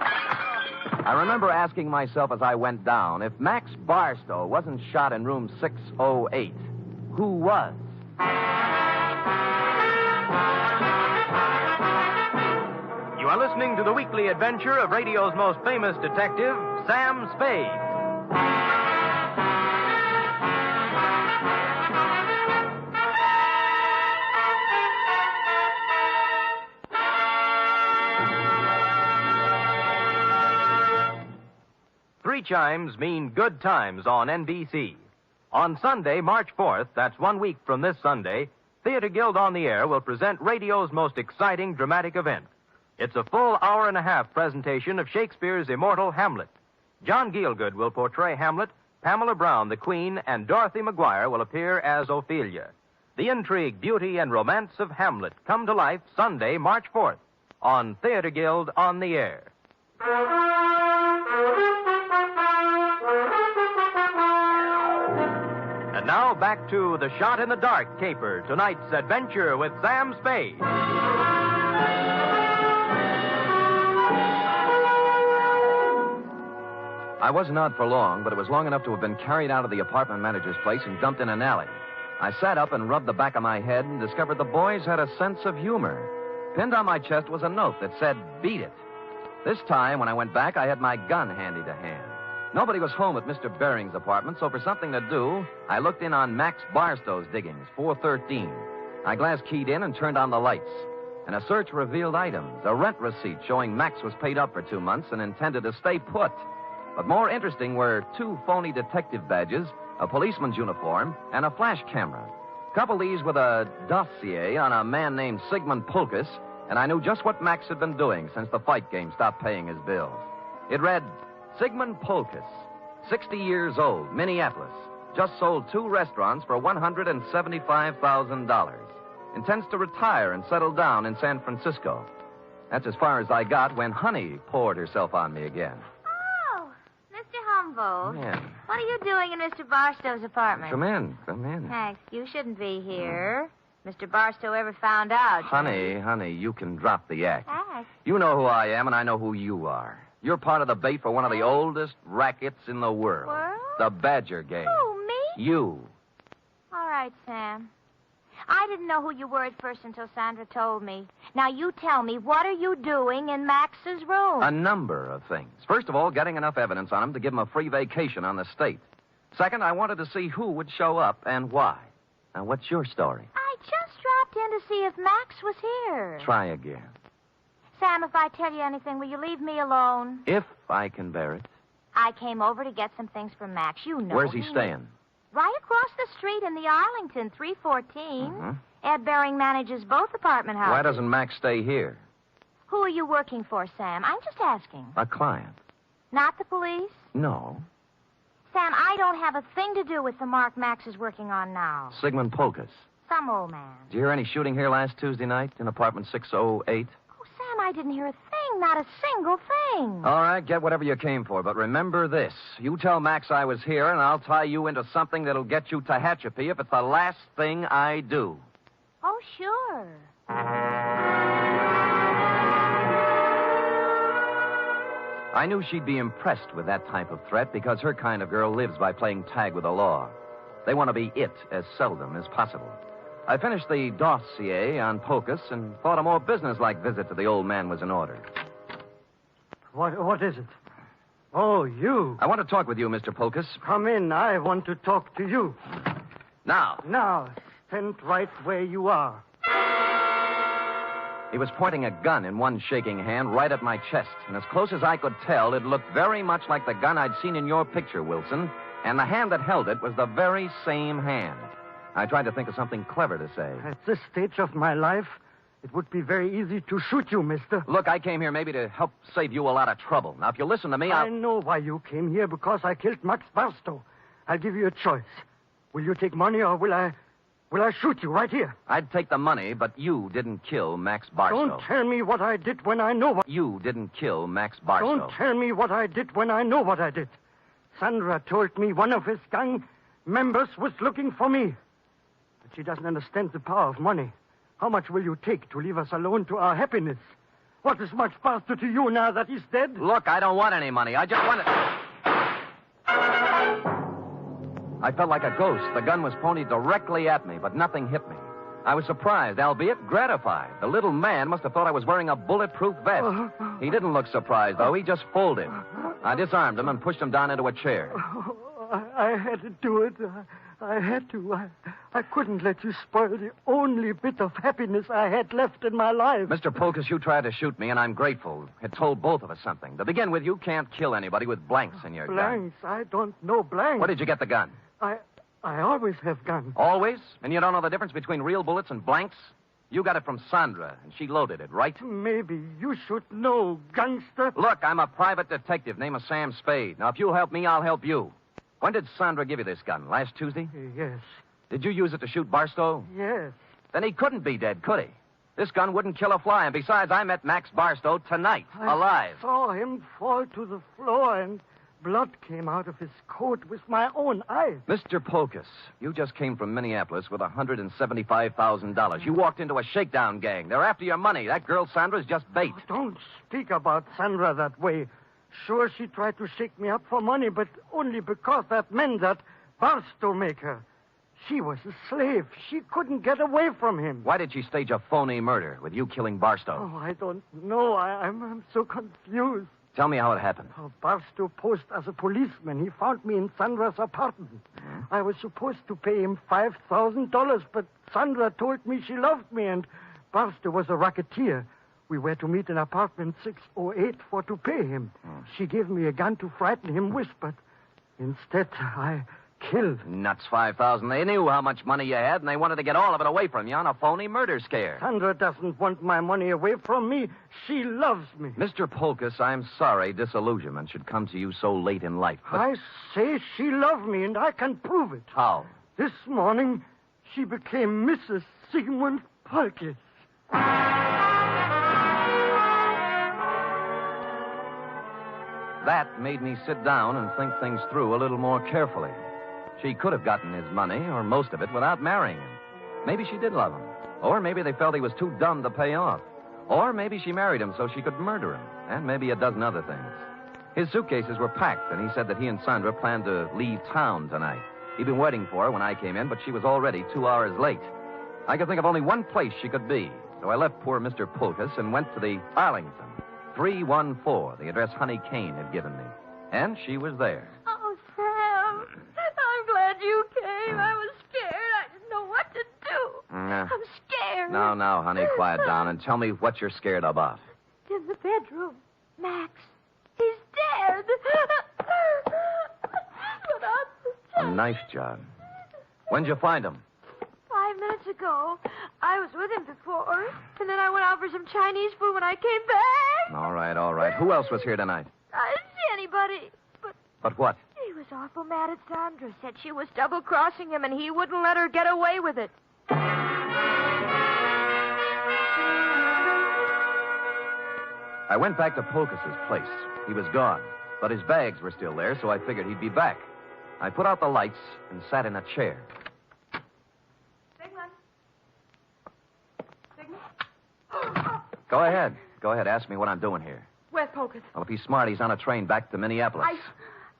S11: I remember asking myself as I went down, if Max Barstow wasn't shot in room 608, who was?
S9: You are listening to the weekly adventure of radio's most famous detective, Sam Spade. Three chimes mean good times on NBC. On Sunday, March 4th, that's 1 week from this Sunday, Theater Guild on the Air will present radio's most exciting dramatic event. It's a full hour-and-a-half presentation of Shakespeare's immortal Hamlet. John Gielgud will portray Hamlet, Pamela Brown, the Queen, and Dorothy McGuire will appear as Ophelia. The intrigue, beauty, and romance of Hamlet come to life Sunday, March 4th, on Theater Guild on the Air. And now back to The Shot in the Dark caper, tonight's adventure with Sam Spade.
S11: I wasn't out for long, but it was long enough to have been carried out of the apartment manager's place and dumped in an alley. I sat up and rubbed the back of my head and discovered the boys had a sense of humor. Pinned on my chest was a note that said, "Beat it." This time, when I went back, I had my gun handy to hand. Nobody was home at Mr. Bering's apartment, so for something to do, I looked in on Max Barstow's diggings, 413. I glass keyed in and turned on the lights. And a search revealed items, a rent receipt showing Max was paid up for 2 months and intended to stay put. But more interesting were 2 phony detective badges, a policeman's uniform, and a flash camera. Couple these with a dossier on a man named Sigmund Pulkus, and I knew just what Max had been doing since the fight game stopped paying his bills. It read, Sigmund Pulkus, 60 years old, Minneapolis. Just sold 2 restaurants for $175,000. Intends to retire and settle down in San Francisco. That's as far as I got when Honey poured herself on me again.
S16: Humboldt.
S11: Yeah.
S16: What are you doing in Mr. Barstow's apartment?
S11: Come in.
S16: Max, you shouldn't be here. Mr. Barstow ever found out.
S11: Honey, you can drop the act.
S16: Max.
S11: You know who I am, and I know who you are. You're part of the bait for one of the oldest rackets in the world. The Badger game.
S16: Who, me?
S11: You.
S16: All right, Sam. I didn't know who you were at first until Sandra told me. Now, you tell me, what are you doing in Max's room?
S11: A number of things. First of all, getting enough evidence on him to give him a free vacation on the state. Second, I wanted to see who would show up and why. Now, what's your story?
S16: I just dropped in to see if Max was here.
S11: Try again.
S16: Sam, if I tell you anything, will you leave me alone?
S11: If I can bear it.
S16: I came over to get some things from Max. You know.
S11: Where's he staying?
S16: Right across the street in the Arlington, 314.
S11: Mm-hmm.
S16: Ed Bering manages both apartment houses.
S11: Why doesn't Max stay here?
S16: Who are you working for, Sam? I'm just asking.
S11: A client.
S16: Not the police?
S11: No.
S16: Sam, I don't have a thing to do with the mark Max is working on now.
S11: Sigmund Pulkus.
S16: Some old man.
S11: Did you hear any shooting here last Tuesday night in apartment 608?
S16: Oh, Sam, I didn't hear a thing. Not a single thing.
S11: All right, get whatever you came for, but remember this. You tell Max I was here, and I'll tie you into something that'll get you Tehachapi if it's the last thing I do.
S16: Oh, sure.
S11: I knew she'd be impressed with that type of threat because her kind of girl lives by playing tag with the law. They want to be it as seldom as possible. I finished the dossier on Pulkus and thought a more businesslike visit to the old man was in order.
S15: What is it? Oh, you.
S11: I want to talk with you, Mr. Pulkus.
S15: Come in. I want to talk to you.
S11: Now.
S15: Now, stand right where you are.
S11: He was pointing a gun in one shaking hand right at my chest, and as close as I could tell, it looked very much like the gun I'd seen in your picture, Wilson, and the hand that held it was the very same hand. I tried to think of something clever to say.
S15: At this stage of my life, it would be very easy to shoot you, mister.
S11: Look, I came here maybe to help save you a lot of trouble. Now, if you listen to me,
S15: I know why you came here, because I killed Max Barstow. I'll give you a choice. Will you take money, or will I shoot you right here?
S11: I'd take the money, but you didn't kill Max Barstow.
S15: Don't tell me what I did when I know what...
S11: You didn't kill Max Barstow.
S15: Don't tell me what I did when I know what I did. Sandra told me one of his gang members was looking for me. But she doesn't understand the power of money. How much will you take to leave us alone to our happiness? What is Max Barstow to you now that he's dead?
S11: Look, I don't want any money. I just want it. I felt like a ghost. The gun was pointed directly at me, but nothing hit me. I was surprised, albeit gratified. The little man must have thought I was wearing a bulletproof vest. He didn't look surprised, though. He just folded. I disarmed him and pushed him down into a chair.
S15: I had to do it. I had to. I couldn't let you spoil the only bit of happiness I had left in my life.
S11: Mr. Polkus, you tried to shoot me, and I'm grateful. It told both of us something. To begin with, you can't kill anybody with blanks in your gun.
S15: Blanks? I don't know blanks.
S11: Where did you get the gun?
S15: I always have guns.
S11: Always? And you don't know the difference between real bullets and blanks? You got it from Sandra, and she loaded it, right?
S15: Maybe you should know, gangster.
S11: Look, I'm a private detective named Sam Spade. Now, if you'll help me, I'll help you. When did Sandra give you this gun? Last Tuesday?
S15: Yes.
S11: Did you use it to shoot Barstow?
S15: Yes.
S11: Then he couldn't be dead, could he? This gun wouldn't kill a fly, and besides, I met Max Barstow tonight, alive.
S15: I saw him fall to the floor, and blood came out of his coat with my own eyes.
S11: Mr. Polkus, you just came from Minneapolis with $175,000. You walked into a shakedown gang. They're after your money. That girl Sandra's just bait.
S15: Oh, don't speak about Sandra that way. Sure, she tried to shake me up for money, but only because that meant that Barstow make her. She was a slave. She couldn't get away from him.
S11: Why did she stage a phony murder with you killing Barstow?
S15: Oh, I don't know. I'm so confused.
S11: Tell me how it happened.
S15: Oh, Barstow posed as a policeman. He found me in Sandra's apartment. I was supposed to pay him $5,000, but Sandra told me she loved me, and Barstow was a racketeer. We were to meet in apartment 608 for to pay him. She gave me a gun to frighten him with, but instead I killed.
S11: Nuts, 5,000. They knew how much money you had, and they wanted to get all of it away from you on a phony murder scare.
S15: Sandra doesn't want my money away from me. She loves me.
S11: Mr. Polkus, I'm sorry disillusionment should come to you so late in life. But...
S15: I say she loved me, and I can prove it.
S11: How?
S15: This morning, she became Mrs. Sigmund Polkus.
S11: That made me sit down and think things through a little more carefully. She could have gotten his money, or most of it, without marrying him. Maybe she did love him. Or maybe they felt he was too dumb to pay off. Or maybe she married him so she could murder him. And maybe a dozen other things. His suitcases were packed, and he said that he and Sandra planned to leave town tonight. He'd been waiting for her when I came in, but she was already 2 hours late. I could think of only one place she could be. So I left poor Mr. Polkus and went to the Arlington. 314, the address Honey Kane had given me. And she was there.
S2: Oh, Sam, I'm glad you came. I was scared. I didn't know what to do. I'm scared.
S11: Now, honey, quiet down and tell me what you're scared about.
S2: In the bedroom, Max, he's dead. But
S11: A knife job. When'd you find him?
S16: 5 minutes ago. I was with him before, and then I went out for some Chinese food when I came back.
S11: All right. Who else was here tonight?
S16: I didn't see anybody,
S11: But what?
S16: he was awful mad at Sandra. Said she was double-crossing him, and he wouldn't let her get away with it.
S11: I went back to Polkus's place. He was gone, but his bags were still there, so I figured he'd be back. I put out the lights and sat in a chair. Go ahead. Ask me what I'm doing here.
S14: Where's Polkus?
S11: Well, if he's smart, he's on a train back to Minneapolis.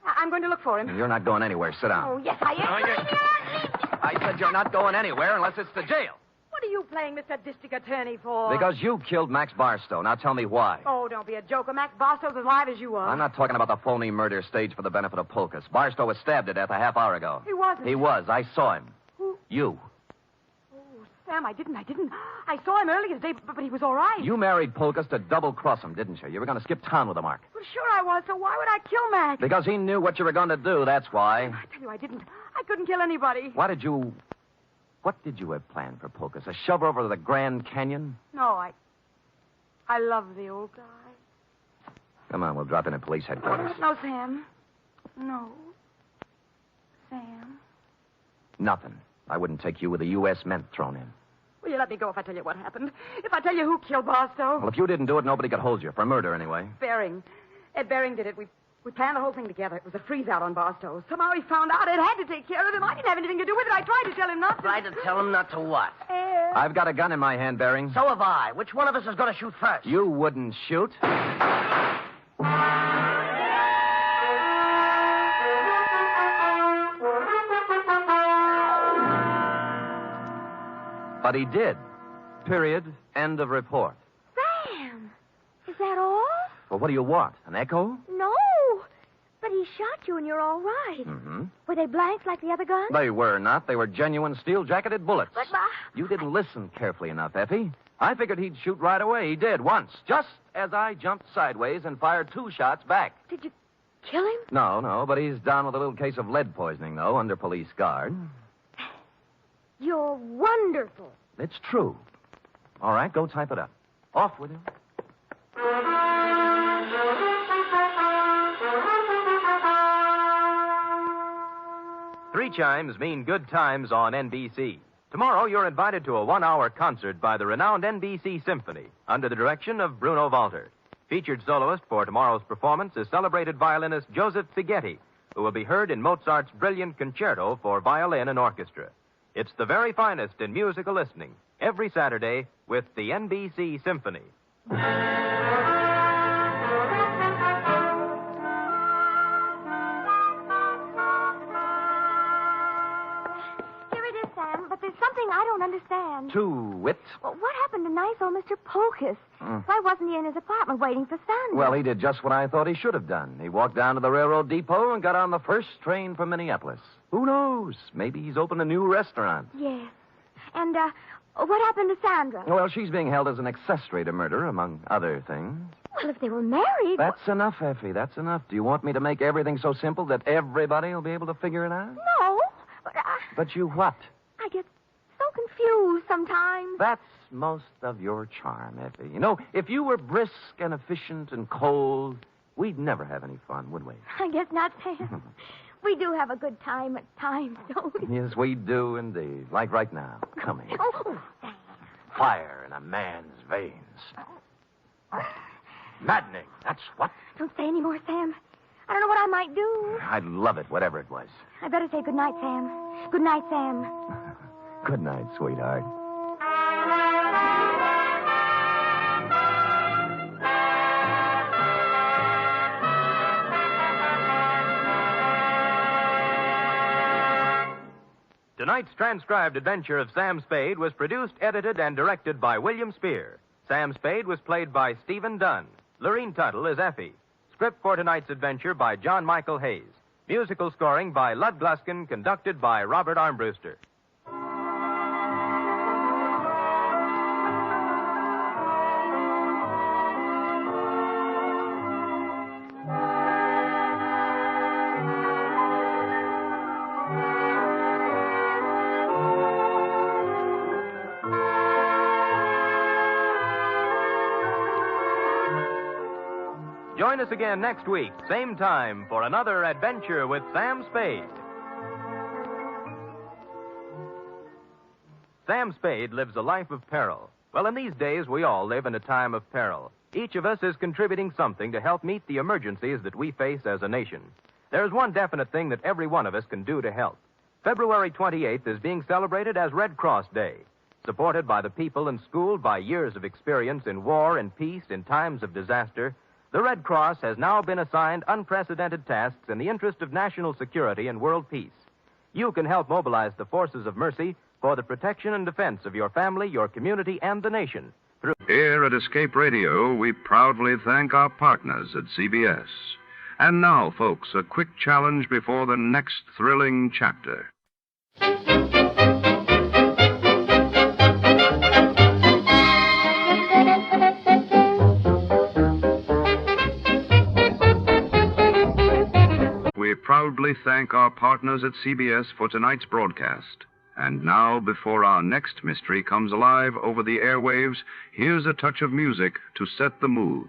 S14: I'm going to look for him.
S11: You're not going anywhere. Sit down.
S14: Oh, yes, I am.
S11: I said you're not going anywhere unless it's to jail.
S14: What are you playing Mr. District Attorney for?
S11: Because you killed Max Barstow. Now tell me why.
S14: Oh, don't be a joker. Max Barstow's as live as you are.
S11: I'm not talking about the phony murder staged for the benefit of Polkus. Barstow was stabbed to death a half hour ago.
S14: He wasn't.
S11: He was. I saw him.
S14: Who?
S11: You.
S14: Sam, I didn't. I saw him earlier today, but he was all right.
S11: You married Polkus to double-cross him, didn't you? You were going to skip town with him, Mark.
S14: Well, sure I was, so why would I kill Max?
S11: Because he knew what you were going to do, that's why.
S14: I tell you, I didn't. I couldn't kill anybody.
S11: What did you have planned for Polkus? A shove over to the Grand Canyon?
S14: No, I love the old guy.
S11: Come on, we'll drop in at police headquarters.
S14: No, Sam. No. Sam.
S11: Nothing. I wouldn't take you with a U.S. Mint thrown in.
S14: Will you let me go if I tell you what happened? If I tell you who killed Barstow?
S11: Well, if you didn't do it, nobody could hold you. For murder, anyway.
S14: Bering. Ed Bering did it. We planned the whole thing together. It was a freeze-out on Barstow. Somehow he found out Ed had to take care of him. I didn't have anything to do with it. I tried to tell him not to.
S13: Tried to tell him not to what?
S11: I've got a gun in my hand, Bering.
S13: So have I. Which one of us is going to shoot first?
S11: You wouldn't shoot. But he did. Period. End of report.
S10: Sam, is that all?
S11: Well, what do you want? An echo?
S10: No, but he shot you and you're all right.
S11: Mm-hmm.
S10: Were they blanks like the other guns?
S11: They were not. They were genuine steel-jacketed bullets.
S10: But,
S11: You didn't listen carefully enough, Effie. I figured he'd shoot right away. He did, once. Just as I jumped sideways and fired 2 shots back.
S10: Did you kill him?
S11: No, but he's down with a little case of lead poisoning, though, under police guard.
S10: You're wonderful.
S11: It's true. All right, go type it up. Off with him.
S9: Three chimes mean good times on NBC. Tomorrow, you're invited to a 1-hour concert by the renowned NBC Symphony under the direction of Bruno Walter. Featured soloist for tomorrow's performance is celebrated violinist Joseph Fighetti, who will be heard in Mozart's brilliant concerto for violin and orchestra. It's the very finest in musical listening, every Saturday with the NBC Symphony.
S10: Here it is, Sam, but there's something I don't understand.
S11: To wit.
S10: Well, what happened to nice old Mr. Pocus? Why wasn't he in his apartment waiting for Sandra?
S11: Well, he did just what I thought he should have done. He walked down to the railroad depot and got on the first train for Minneapolis. Who knows? Maybe he's opened a new restaurant.
S10: Yes. And, what happened to Sandra?
S11: Well, she's being held as an accessory to murder, among other things.
S10: Well, if they were married...
S11: That's enough, Effie. That's enough. Do you want me to make everything so simple that everybody will be able to figure it out?
S10: No, but
S11: But you what?
S10: I get so confused sometimes.
S11: That's most of your charm, Effie. You know, if you were brisk and efficient and cold, we'd never have any fun, would we?
S10: I guess not, Sam. We do have a good time at times, don't we?
S11: Yes, we do indeed. Like right now. Come here.
S10: Oh, Sam.
S11: Fire in a man's veins. Maddening, that's what.
S10: Don't say any more, Sam. I don't know what I might do.
S11: I'd love it, whatever it was.
S10: I better say good night, Sam. Good night, Sam.
S11: Good night, sweetheart.
S9: Tonight's transcribed adventure of Sam Spade was produced, edited, and directed by William Spear. Sam Spade was played by Stephen Dunn. Lorene Tuttle is Effie. Script for tonight's adventure by John Michael Hayes. Musical scoring by Lud Gluskin, conducted by Robert Armbruster. Join us again next week, same time, for another adventure with Sam Spade. Sam Spade lives a life of peril. Well, in these days, we all live in a time of peril. Each of us is contributing something to help meet the emergencies that we face as a nation. There's one definite thing that every one of us can do to help. February 28th is being celebrated as Red Cross Day. Supported by the people and schooled by years of experience in war and peace in times of disaster, the Red Cross has now been assigned unprecedented tasks in the interest of national security and world peace. You can help mobilize the forces of mercy for the protection and defense of your family, your community, and the nation.
S1: Here at Escape Radio, we proudly thank our partners at CBS. And now, folks, a quick challenge before the next thrilling chapter. We proudly thank our partners at CBS for tonight's broadcast. And now, before our next mystery comes alive over the airwaves, here's a touch of music to set the mood.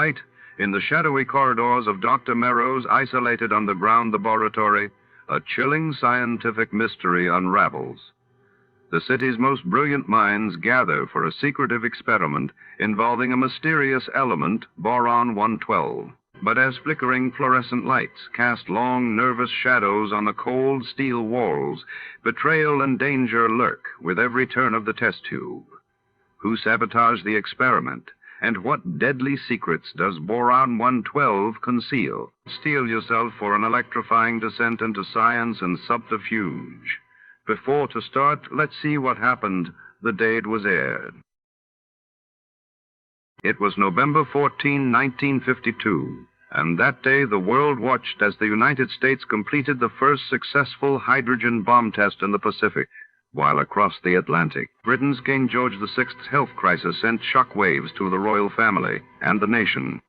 S1: night, in the shadowy corridors of Dr. Merrow's isolated underground laboratory, a chilling scientific mystery unravels. The city's most brilliant minds gather for a secretive experiment involving a mysterious element, Boron 112. But as flickering fluorescent lights cast long, nervous shadows on the cold steel walls, betrayal and danger lurk with every turn of the test tube. Who sabotaged the experiment? And what deadly secrets does Boron 112 conceal? Steel yourself for an electrifying descent into science and subterfuge. Before to start, let's see what happened the day it was aired. It was November 14, 1952, and that day the world watched as the United States completed the first successful hydrogen bomb test in the Pacific, while across the Atlantic, Britain's King George VI's health crisis sent shockwaves to the royal family and the nation.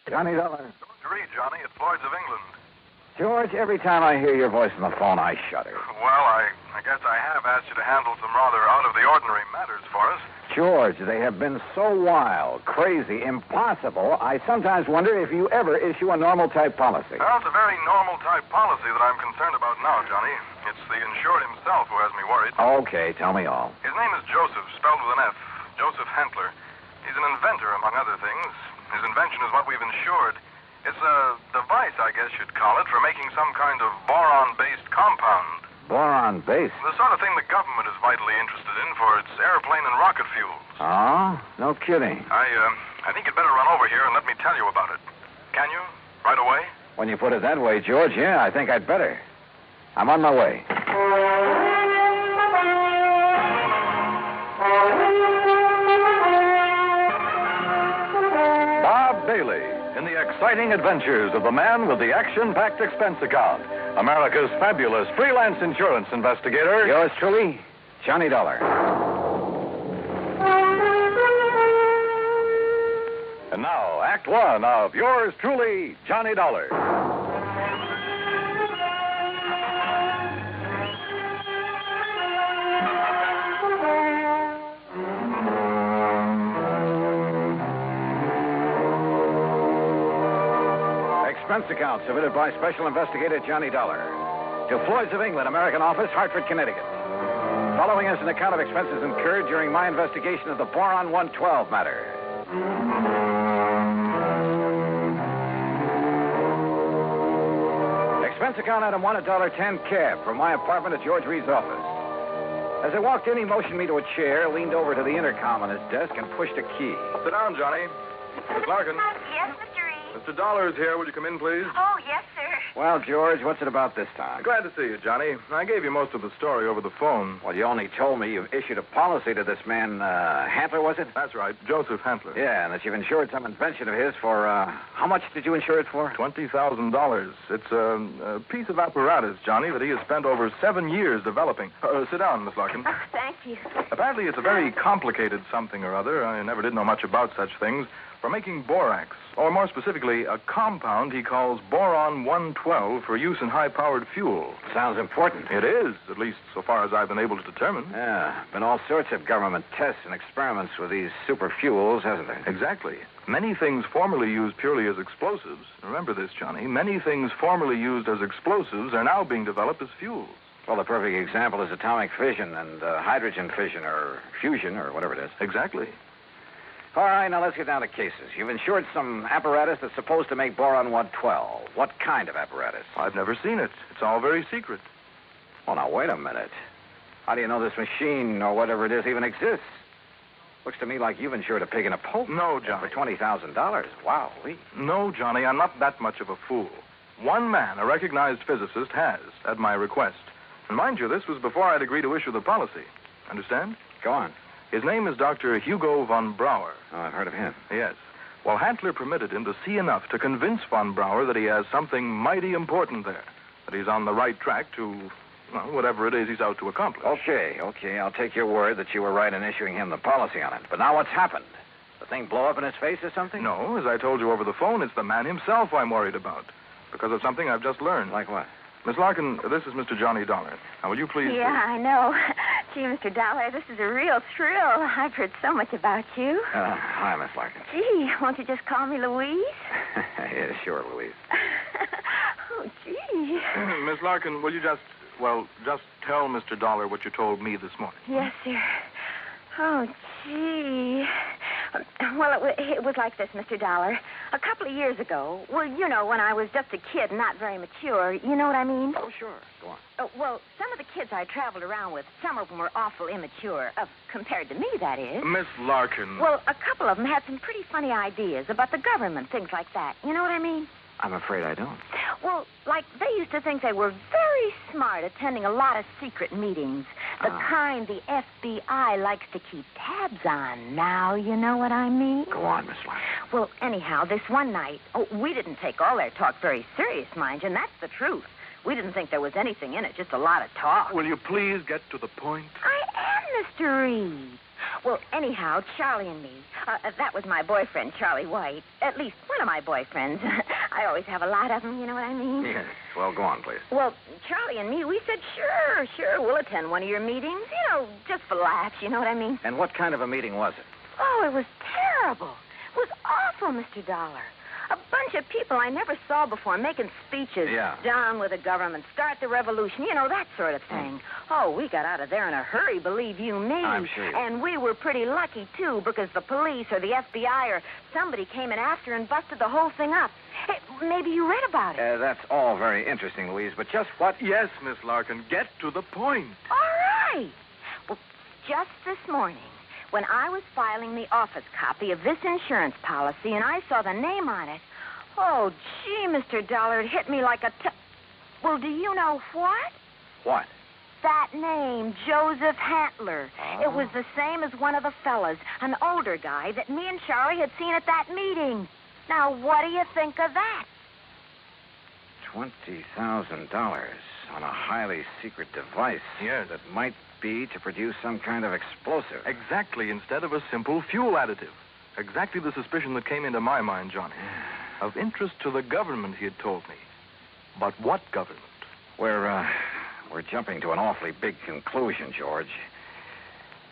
S5: Johnny Dollar.
S17: Don't read, Johnny. It's Lloyd's of England.
S5: George, every time I hear your voice on the phone, I shudder.
S17: Well, I guess I have asked you to handle some rather out-of-the-ordinary matters for us.
S5: George, they have been so wild, crazy, impossible, I sometimes wonder if you ever issue a normal-type policy.
S17: Well, it's a very normal-type policy that I'm concerned about now, Johnny. It's the insured himself who has me worried.
S5: Okay, tell me all.
S17: His name is Joseph, spelled with an F. Joseph Hantler. He's an inventor, among other things. His invention is what we've insured. It's a device, I guess you'd call it, for making some kind of boron-based compound.
S5: Boron-based?
S17: The sort of thing the government is vitally interested in for its airplane and rocket fuels.
S5: Oh? No kidding.
S17: I think you'd better run over here and let me tell you about it. Can you? Right away?
S5: When you put it that way, George, yeah, I think I'd better. I'm on my way.
S8: Bob Bailey in the exciting adventures of the man with the action-packed expense account, America's fabulous freelance insurance investigator.
S5: Yours truly, Johnny Dollar.
S8: And now, Act One of yours truly, Johnny Dollar.
S5: Expense account submitted by Special Investigator Johnny Dollar to Floyd's of England, American Office, Hartford, Connecticut. Following is an account of expenses incurred during my investigation of the Boron 112 matter. Expense account item 1, $1.10 cab from my apartment at George Reed's office. As I walked in, he motioned me to a chair, leaned over to the intercom on his desk, and pushed a key.
S17: Sit down, Johnny. Miss Larkin.
S2: Yes, Mr. Reed.
S17: Mr. Dollar is here. Will you come in, please?
S2: Oh, yes, sir.
S5: Well, George, what's it about this time?
S17: Glad to see you, Johnny. I gave you most of the story over the phone.
S5: Well, you only told me you've issued a policy to this man, Hantler, was it?
S17: That's right, Joseph Hantler.
S5: Yeah, and that you've insured some invention of his for, how much did you insure it for?
S17: $20,000. It's a piece of apparatus, Johnny, that he has spent over 7 years developing. Sit down, Miss Larkin.
S2: Oh, thank you.
S17: Apparently, it's a very complicated something or other. I never did know much about such things. For making borax, or more specifically, a compound he calls Boron 112 for use in high-powered fuel.
S5: Sounds important.
S17: It is, at least so far as I've been able to determine.
S5: Yeah, been all sorts of government tests and experiments with these super fuels, hasn't there?
S17: Exactly. Many things formerly used purely as explosives, remember this, Johnny, many things formerly used as explosives are now being developed as fuels.
S5: Well, the perfect example is atomic fission and hydrogen fission or fusion or whatever it is.
S17: Exactly.
S5: All right, now let's get down to cases. You've insured some apparatus that's supposed to make Boron 112. What kind of apparatus?
S17: I've never seen it. It's all very secret.
S5: Well, now, wait a minute. How do you know this machine or whatever it is even exists? Looks to me like you've insured a pig in a poke.
S17: No, Johnny.
S5: For $20,000. Wow.
S17: No, Johnny, I'm not that much of a fool. One man, a recognized physicist, has, at my request. And mind you, this was before I'd agree to issue the policy. Understand?
S5: Go on.
S17: His name is Dr. Hugo von Brauer.
S5: Oh, I've heard of him.
S17: Yes. Well, Hantler permitted him to see enough to convince von Brauer that he has something mighty important there, that he's on the right track to, well, whatever it is he's out to accomplish.
S5: Okay. I'll take your word that you were right in issuing him the policy on it. But now what's happened? The thing blow up in his face or something?
S17: No, as I told you over the phone, it's the man himself I'm worried about, because of something I've just learned.
S5: Like what?
S17: Miss Larkin, this is Mr. Johnny Dollar. Now, will you please...
S2: Yeah, I know.
S10: Gee, Mr. Dollar, this is a real thrill. I've heard so much about you.
S5: Hi, Miss Larkin.
S10: Gee, won't you just call me Louise?
S5: Yeah, sure, Louise.
S10: Oh, gee.
S17: Miss Larkin, will you just tell Mr. Dollar what you told me this morning?
S10: Yes, sir. Oh, gee. Well, it was like this, Mr. Dollar. A couple of years ago, when I was just a kid, not very mature, you know what I mean?
S5: Oh, sure. Go on.
S10: Well, some of the kids I traveled around with, some of them were awful immature, compared to me, that is.
S17: Miss Larkin.
S10: Well, a couple of them had some pretty funny ideas about the government, things like that. You know what I mean?
S5: I'm afraid I don't.
S10: Well, like, they used to think they were very smart, attending a lot of secret meetings. The kind the FBI likes to keep tabs on. Now, you know what I mean?
S5: Go on, Miss Larkin.
S10: Well, anyhow, this one night, we didn't take all their talk very serious, mind you, and that's the truth. We didn't think there was anything in it, just a lot of talk.
S17: Will you please get to the point?
S10: I am, Mr. Reed. Well, anyhow, Charlie and me, that was my boyfriend, Charlie White. At least one of my boyfriends. I always have a lot of them, you know what I mean?
S5: Yes. Well, go on, please.
S10: Well, Charlie and me, we said, sure, we'll attend one of your meetings, just for laughs, you know what I mean?
S5: And what kind of a meeting was it?
S10: Oh, it was terrible. It was awful, Mr. Dollar. A bunch of people I never saw before making speeches.
S5: Yeah.
S10: Down with the government, start the revolution, that sort of thing. Oh, we got out of there in a hurry, believe you me.
S5: I'm sure.
S10: And we were pretty lucky, too, because the police or the FBI or somebody came in after and busted the whole thing up. Hey, maybe you read about it.
S5: That's all very interesting, Louise, but just what...
S17: Yes, Miss Larkin, get to the point.
S10: All right. Well, just this morning, when I was filing the office copy of this insurance policy and I saw the name on it, oh, gee, Mr. Dollar, it hit me like a... Well, do you know what?
S5: What?
S10: That name, Joseph Hantler. It was the same as one of the fellas, an older guy that me and Charlie had seen at that meeting. Now, what do you think of that?
S5: $20,000 on a highly secret device.
S17: Yes.
S5: That might be to produce some kind of explosive.
S17: Exactly, instead of a simple fuel additive. Exactly the suspicion that came into my mind, Johnny. Of interest to the government, he had told me. But what government?
S5: We're jumping to an awfully big conclusion, George.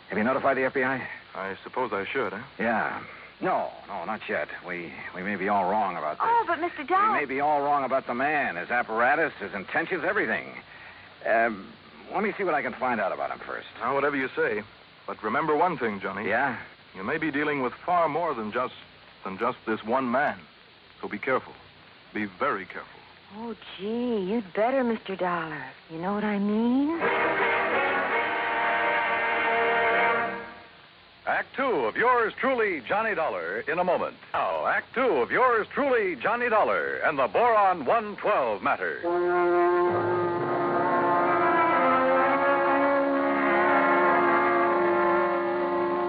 S5: Have you notified the FBI?
S17: I suppose I should, huh?
S5: Yeah. No, not yet. We may be all wrong about this.
S10: Oh, but Mr. Dollar...
S5: We may be all wrong about the man, his apparatus, his intentions, everything. Let me see what I can find out about him first.
S17: Now, whatever you say. But remember one thing, Johnny.
S5: Yeah?
S17: You may be dealing with far more than just this one man. So be careful. Be very careful.
S10: Oh, gee, you'd better, Mr. Dollar. You know what I mean?
S18: Act 2 of yours truly, Johnny Dollar, in a moment. Now, Act 2 of yours truly, Johnny Dollar, and the Boron 112 matter.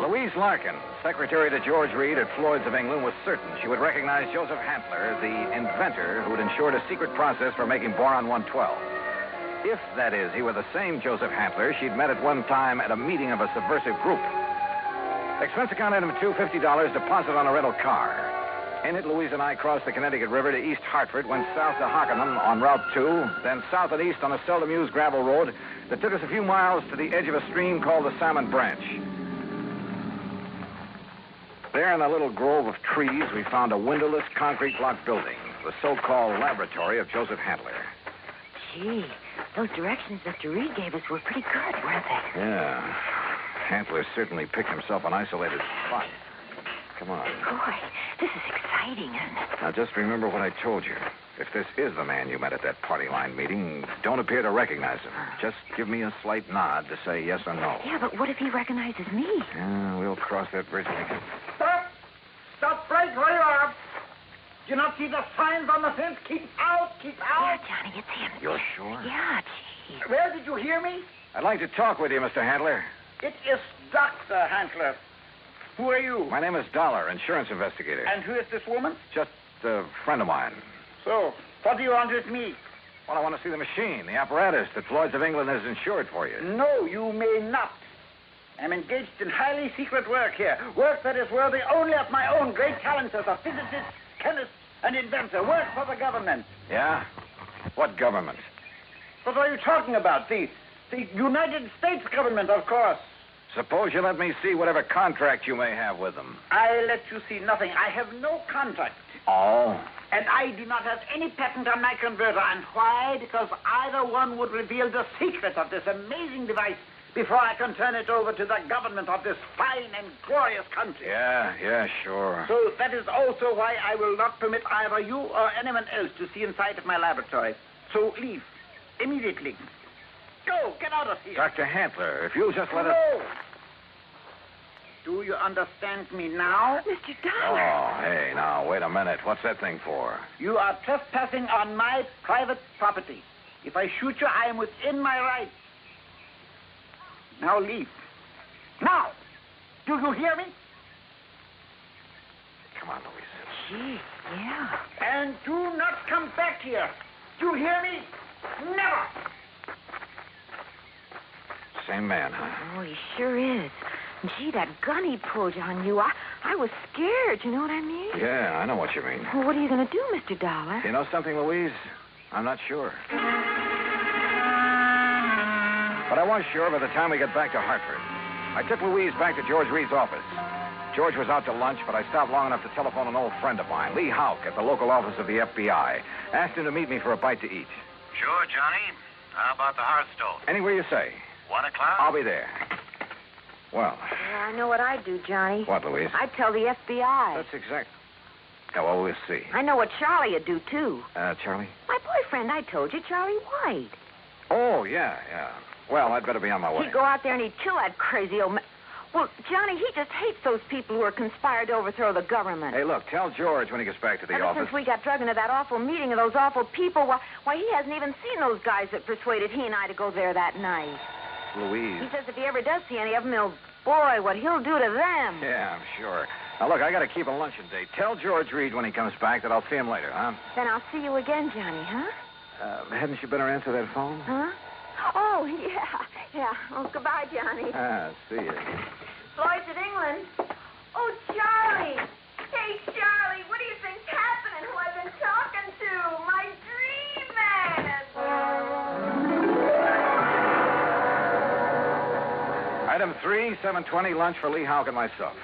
S5: Louise Larkin, secretary to George Reed at Floyd's of England, was certain she would recognize Joseph Hantler, the inventor who had ensured a secret process for making Boron 112. If, that is, he were the same Joseph Hantler she'd met at one time at a meeting of a subversive group. Expense account item 2, $50, deposit on a rental car. In it, Louise and I crossed the Connecticut River to East Hartford, went south to Hockenham on Route 2, then south and east on a seldom used gravel road that took us a few miles to the edge of a stream called the Salmon Branch. There in a little grove of trees, we found a windowless concrete block building, the so-called laboratory of Joseph Hantler.
S10: Gee, those directions Mr. Reed gave us were pretty good, weren't they?
S5: Yeah. Hantler certainly picked himself an isolated spot. Come on.
S10: Boy, this is exciting, isn't it?
S5: Now, just remember what I told you. If this is the man you met at that party line meeting, don't appear to recognize him. Just give me a slight nod to say yes or no.
S10: Yeah, but what if he recognizes me?
S5: Yeah, we'll cross that bridge when we get...
S7: Stop right where you are. Do you not see the signs on the fence? Keep out, keep out.
S10: Yeah, Johnny, it's him.
S5: You're sure?
S10: Yeah, gee.
S7: Where did you hear me?
S5: I'd like to talk with you, Mr. Hantler.
S7: It is Dr. Hantler. Who are you?
S5: My name is Dollar, insurance investigator.
S7: And who is this woman?
S5: Just a friend of mine.
S7: So, what do you want with me?
S5: Well, I want to see the machine, the apparatus that Floyd's of England has insured for you.
S7: No, you may not. I'm engaged in highly secret work here. Work that is worthy only of my own great talents as a physicist, chemist, and inventor. Work for the government.
S5: Yeah? What government?
S7: What are you talking about? The The United States government, of course.
S5: Suppose you let me see whatever contract you may have with them.
S7: I let you see nothing. I have no contract.
S5: Oh?
S7: And I do not have any patent on my converter. And why? Because either one would reveal the secret of this amazing device before I can turn it over to the government of this fine and glorious country.
S5: Yeah, sure.
S7: So that is also why I will not permit either you or anyone else to see inside of my laboratory. So leave. Immediately. Go, get out of here.
S5: Dr. Hantler, if you'll just let us...
S7: No. Do you understand me now?
S6: Mr. Dollar.
S5: Oh, hey, now, wait a minute. What's that thing for?
S7: You are trespassing on my private property. If I shoot you, I am within my rights. Now leave. Now! Do you hear me?
S5: Come on, Louise.
S10: Gee, yeah.
S7: And do not come back here. Do you hear me? Never!
S5: Same man, huh?
S10: Oh, he sure is. Gee, that gun he pulled on you, I was scared, you know what I mean?
S5: Yeah, I know what you mean.
S10: Well, what are you going to do, Mr. Dollar?
S5: You know something, Louise? I'm not sure. But I was sure by the time we get back to Hartford. I took Louise back to George Reed's office. George was out to lunch, but I stopped long enough to telephone an old friend of mine, Lee Houck, at the local office of the FBI. Asked him to meet me for a bite to eat.
S19: Sure, Johnny. How about the Hearthstone?
S5: Anywhere you say.
S19: 1 o'clock?
S5: I'll be there. Well.
S10: Yeah, I know what I'd do, Johnny.
S5: What, Louise?
S10: I'd tell the FBI.
S5: That's exact. Yeah, well, we'll see.
S10: I know what Charlie would do, too.
S5: Charlie?
S10: My boyfriend, I told you, Charlie White.
S5: Oh, yeah. Well, I'd better be on my way.
S10: He'd go out there and he'd kill that crazy old man. Well, Johnny, he just hates those people who are conspired to overthrow the government.
S5: Hey, look, tell George when he gets back to the
S10: Ever
S5: office.
S10: since we got drugged into that awful meeting of those awful people, why, he hasn't even seen those guys that persuaded he and I to go there that night.
S5: Louise.
S10: He says if he ever does see any of them, boy, what he'll do to them.
S5: Yeah, I'm sure. Now, look, I got to keep a luncheon date. Tell George Reed when he comes back that I'll see him later, huh?
S10: Then I'll see you again, Johnny, huh?
S5: Hadn't you better answer that phone?
S10: Huh? Oh, yeah. Oh, goodbye, Johnny.
S5: See you.
S10: Floyd's in England. Oh, Charlie. Hey, Charlie, what do you think's happening? Who I've been talking to? My dream man.
S5: Item 3, 7:20, lunch for Lee Houck and myself.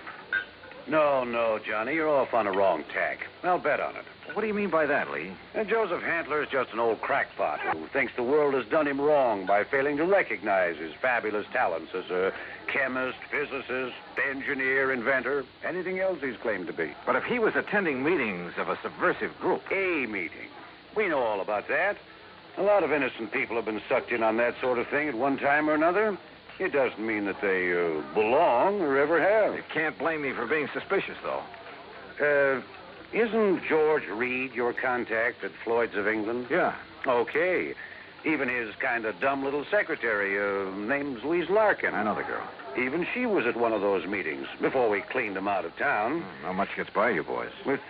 S19: No, Johnny. You're off on a wrong tack. I'll bet on it.
S5: What do you mean by that, Lee?
S19: And Joseph Hantler's just an old crackpot who thinks the world has done him wrong by failing to recognize his fabulous talents as a chemist, physicist, engineer, inventor, anything else he's claimed to be.
S5: But if he was attending meetings of a subversive group...
S19: A meeting. We know all about that. A lot of innocent people have been sucked in on that sort of thing at one time or another. It doesn't mean that they belong or ever have.
S5: You can't blame me for being suspicious, though.
S19: Isn't George Reed your contact at Floyd's of England?
S5: Yeah.
S19: Okay. Even his kind of dumb little secretary, name's Louise Larkin.
S5: I know the girl.
S19: Even she was at one of those meetings before we cleaned them out of town.
S5: Not much gets by you boys.
S19: With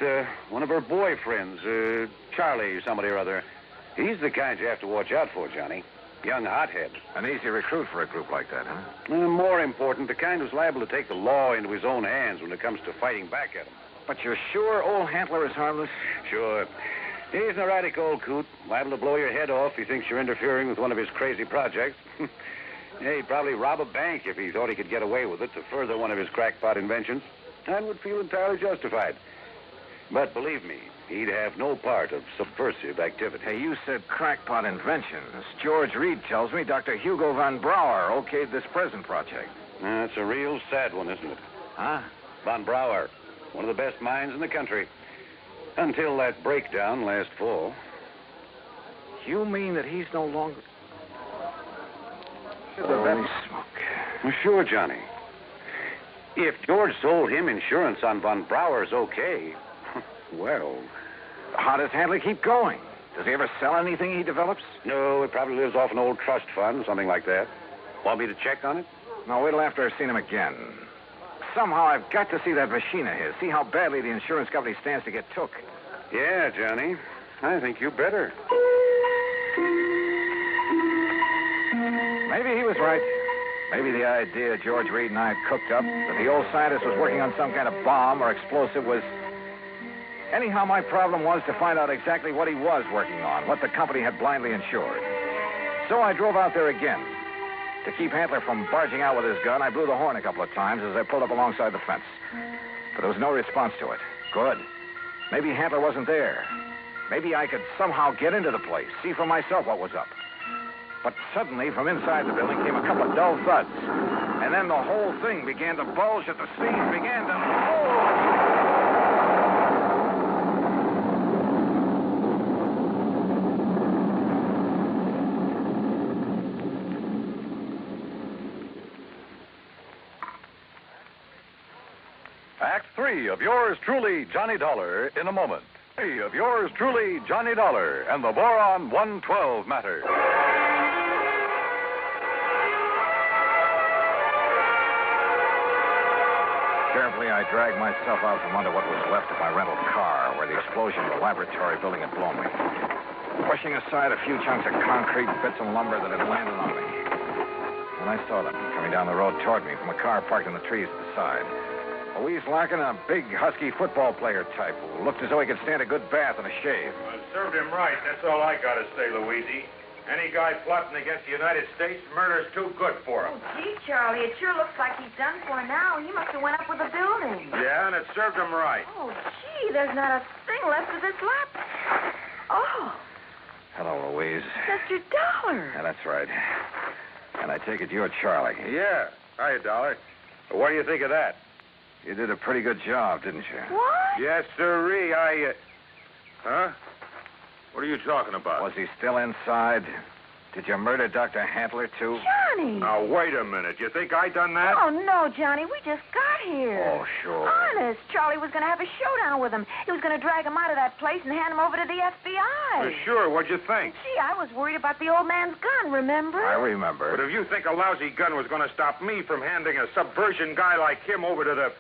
S19: one of her boyfriends, Charlie somebody or other. He's the kind you have to watch out for, Johnny. Young hothead.
S5: An easy recruit for a group like that, huh?
S19: More important, the kind who's liable to take the law into his own hands when it comes to fighting back at him.
S5: But you're sure old Hantler is harmless?
S19: Sure. He's an erratic old coot, liable to blow your head off if he thinks you're interfering with one of his crazy projects. Yeah, he'd probably rob a bank if he thought he could get away with it to further one of his crackpot inventions, and would feel entirely justified. But believe me, he'd have no part of subversive activity.
S5: Hey, you said crackpot inventions. George Reed tells me Dr. Hugo von Brauer okayed this present project.
S19: That's a real sad one, isn't it?
S5: Huh?
S19: Von Brauer, one of the best minds in the country. Until that breakdown last fall.
S5: You mean that he's no longer... Holy smoke.
S19: Well, sure, Johnny. If George sold him insurance on von Brauer's okay, well...
S5: How does Handley keep going? Does he ever sell anything he develops?
S19: No, he probably lives off an old trust fund, something like that. Want me to check on it?
S5: No, wait till after I've seen him again. Somehow I've got to see that machine of his, see how badly the insurance company stands to get took.
S19: Yeah, Johnny. I think you better.
S5: Maybe he was right. Maybe the idea George Reed and I had cooked up, that the old scientist was working on some kind of bomb or explosive, was... Anyhow, my problem was to find out exactly what he was working on, what the company had blindly insured. So I drove out there again.
S3: To keep Handler from barging out with his gun, I blew the horn a couple of times as I pulled up alongside the fence. But there was no response to it. Good. Maybe Handler wasn't there. Maybe I could somehow get into the place, see for myself what was up. But suddenly, from inside the building came a couple of dull thuds. And then the whole thing began to bulge at the seams, began to...
S18: Act 3 of yours truly, Johnny Dollar, in a moment. 3 of yours truly, Johnny Dollar, and the Boron 112 matter.
S3: Carefully, I dragged myself out from under what was left of my rental car, where the explosion of the laboratory building had blown me. Pushing aside a few chunks of concrete, bits of lumber that had landed on me. And I saw them coming down the road toward me from a car parked in the trees at the side. Louise Larkin, a big, husky football player type who looked as though he could stand a good bath and a shave.
S20: Well, served him right. That's all I got to say, Louise. Any guy plotting against the United States, murder's too good for him.
S10: Oh, gee, Charlie, it sure looks like he's done for now. He must have went up with the building.
S20: Yeah, and it served him right.
S10: Oh, gee, there's not a thing left of this laptop. Oh,
S3: Hello, Louise.
S10: Mr. Dollar.
S3: Yeah, that's right. And I take it you're Charlie.
S20: Yeah. Hiya, Dollar. What do you think of that?
S3: You did a pretty good job, didn't you?
S10: What?
S20: Yes, sirree. Huh? What are you talking about?
S3: Was he still inside? Did you murder Dr. Handler, too?
S10: Johnny.
S20: Now, wait a minute. You think I done that?
S10: Oh, no, Johnny. We just got here.
S3: Oh, sure.
S10: Honest. Charlie was going to have a showdown with him. He was going to drag him out of that place and hand him over to the FBI.
S20: Sure. What'd you think?
S10: Gee, I was worried about the old man's gun, remember?
S3: I remember.
S20: But if you think a lousy gun was going to stop me from handing a subversion guy like him over to the...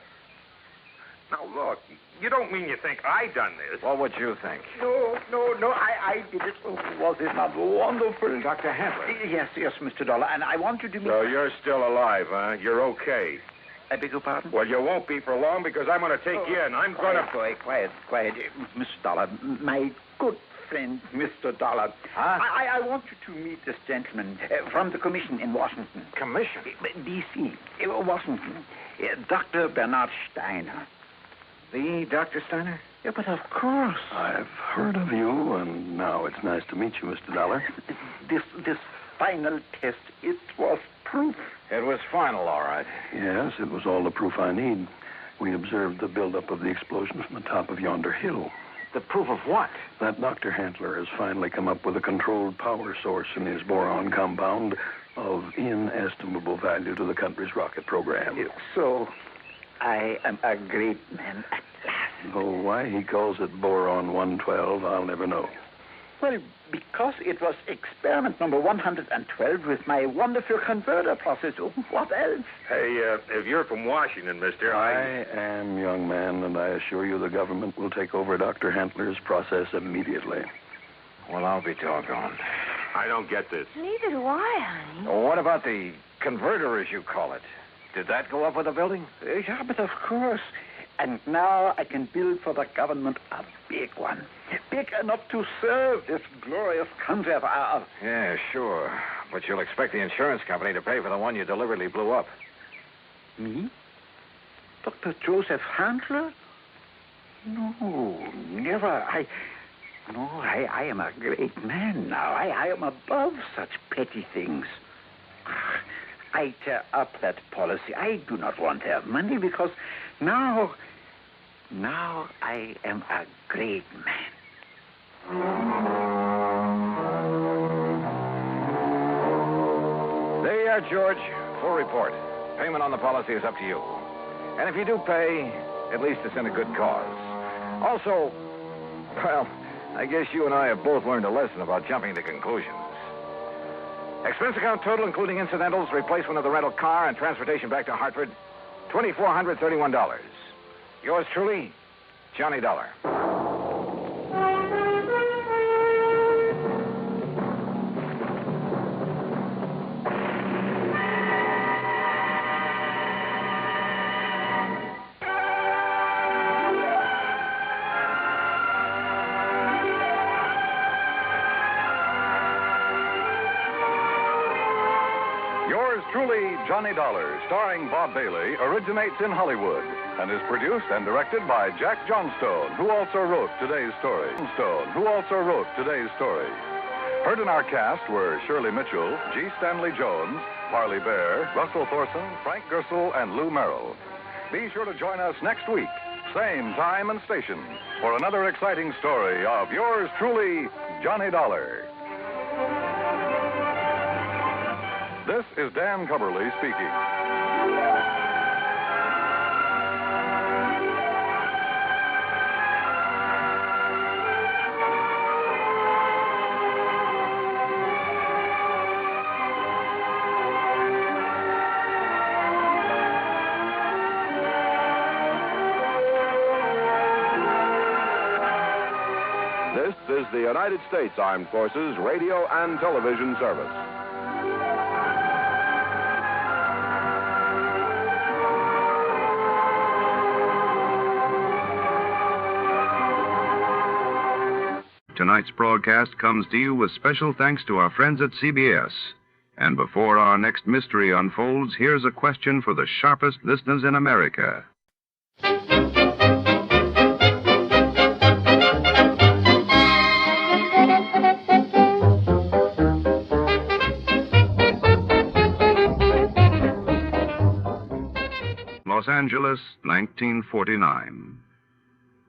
S20: Now, look, you don't mean you think I done this.
S3: What would you think?
S7: No, I did it. Oh, was it not wonderful?
S3: Dr. Handler.
S7: Yes, Mr. Dollar, and I want you to meet...
S20: So you're still alive, huh? You're okay.
S7: I beg your pardon?
S20: Well, you won't be for long because I'm going to take you in. I'm going to...
S7: Quiet. Mr. Dollar, my good friend, Mr. Dollar.
S3: Huh?
S7: I want you to meet this gentleman from the commission in Washington.
S3: Commission?
S7: D.C., Washington. Dr. Bernard Steiner.
S3: The Dr. Steiner?
S7: Yeah, but of course.
S21: I've heard of you, and now it's nice to meet you, Mr. Dollar.
S7: This final test, it was proof.
S3: It was final, all right.
S21: Yes, it was all the proof I need. We observed the buildup of the explosion from the top of yonder hill.
S3: The proof of what?
S21: That Dr. Handler has finally come up with a controlled power source in his boron compound of inestimable value to the country's rocket program.
S7: So, I am a great man at last.
S21: Oh, why he calls it Boron 112, I'll never know.
S7: Well, because it was experiment number 112 with my wonderful converter process. Oh, what else?
S20: Hey, if you're from Washington, mister,
S21: I am, young man, and I assure you the government will take over Dr. Handler's process immediately.
S3: Well, I'll be doggone.
S20: I don't get this.
S10: Neither do I, honey.
S3: Well, what about the converter, as you call it? Did that go up with the building?
S7: Yeah, but of course. And now I can build for the government a big one. Big enough to serve this glorious country of ours.
S3: Yeah, sure. But you'll expect the insurance company to pay for the one you deliberately blew up.
S7: Me? Dr. Joseph Handler? No, never. I am a great man now. I am above such petty things. I tear up that policy. I do not want their money because now I am a great man.
S3: There you are, George. Full report. Payment on the policy is up to you. And if you do pay, at least it's in a good cause. Also, well, I guess you and I have both learned a lesson about jumping to conclusions. Expense account total, including incidentals, replacement of the rental car, and transportation back to Hartford, $2,431. Yours truly, Johnny Dollar.
S18: Yours Truly, Johnny Dollar, starring Bob Bailey, originates in Hollywood and is produced and directed by Jack Johnstone, who also wrote today's story. Heard in our cast were Shirley Mitchell, G. Stanley Jones, Parley Bear, Russell Thorson, Frank Gersel, and Lou Merrill. Be sure to join us next week, same time and station, for another exciting story of yours truly, Johnny Dollar. This is Dan Kimberley speaking.
S4: This is the United States Armed Forces Radio and Television Service.
S1: Tonight's broadcast comes to you with special thanks to our friends at CBS. And before our next mystery unfolds, here's a question for the sharpest listeners in America. Los Angeles, 1949.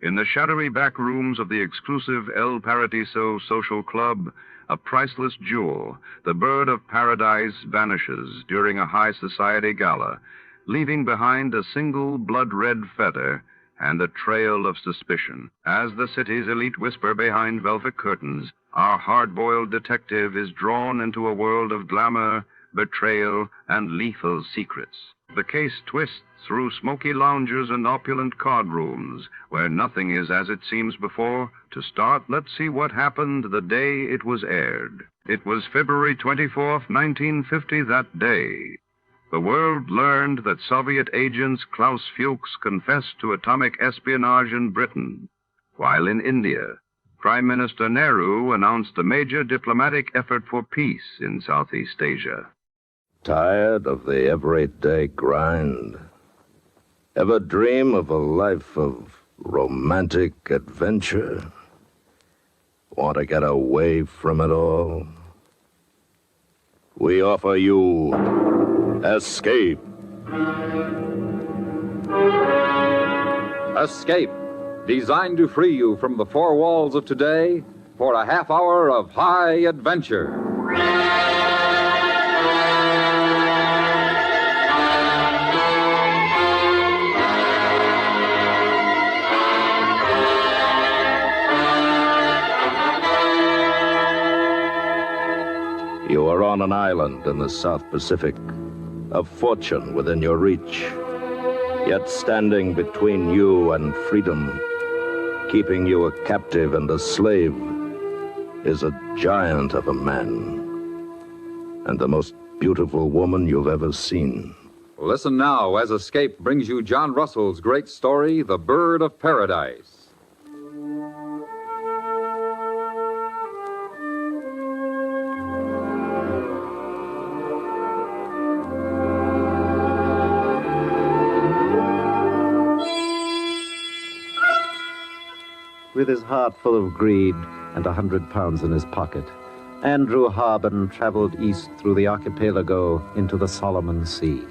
S1: In the shadowy back rooms of the exclusive El Paradiso Social Club, a priceless jewel, the bird of paradise, vanishes during a high society gala, leaving behind a single blood-red feather and a trail of suspicion. As the city's elite whisper behind velvet curtains, our hard-boiled detective is drawn into a world of glamour, betrayal, and lethal secrets. The case twists through smoky lounges and opulent card rooms, where nothing is as it seems before. To start, let's see what happened the day it was aired. It was February 24th, 1950, that day. The world learned that Soviet agents Klaus Fuchs confessed to atomic espionage in Britain, while in India, Prime Minister Nehru announced a major diplomatic effort for peace in Southeast Asia.
S22: Tired of the everyday grind? Ever dream of a life of romantic adventure? Want to get away from it all? We offer you Escape.
S23: Escape, designed to free you from the four walls of today for a half hour of high adventure.
S22: You are on an island in the South Pacific, of fortune within your reach, yet standing between you and freedom, keeping you a captive and a slave, is a giant of a man, and the most beautiful woman you've ever seen.
S23: Listen now as Escape brings you John Russell's great story, The Bird of Paradise.
S24: With his heart full of greed and 100 pounds in his pocket, Andrew Harben traveled east through the archipelago into the Solomon Sea.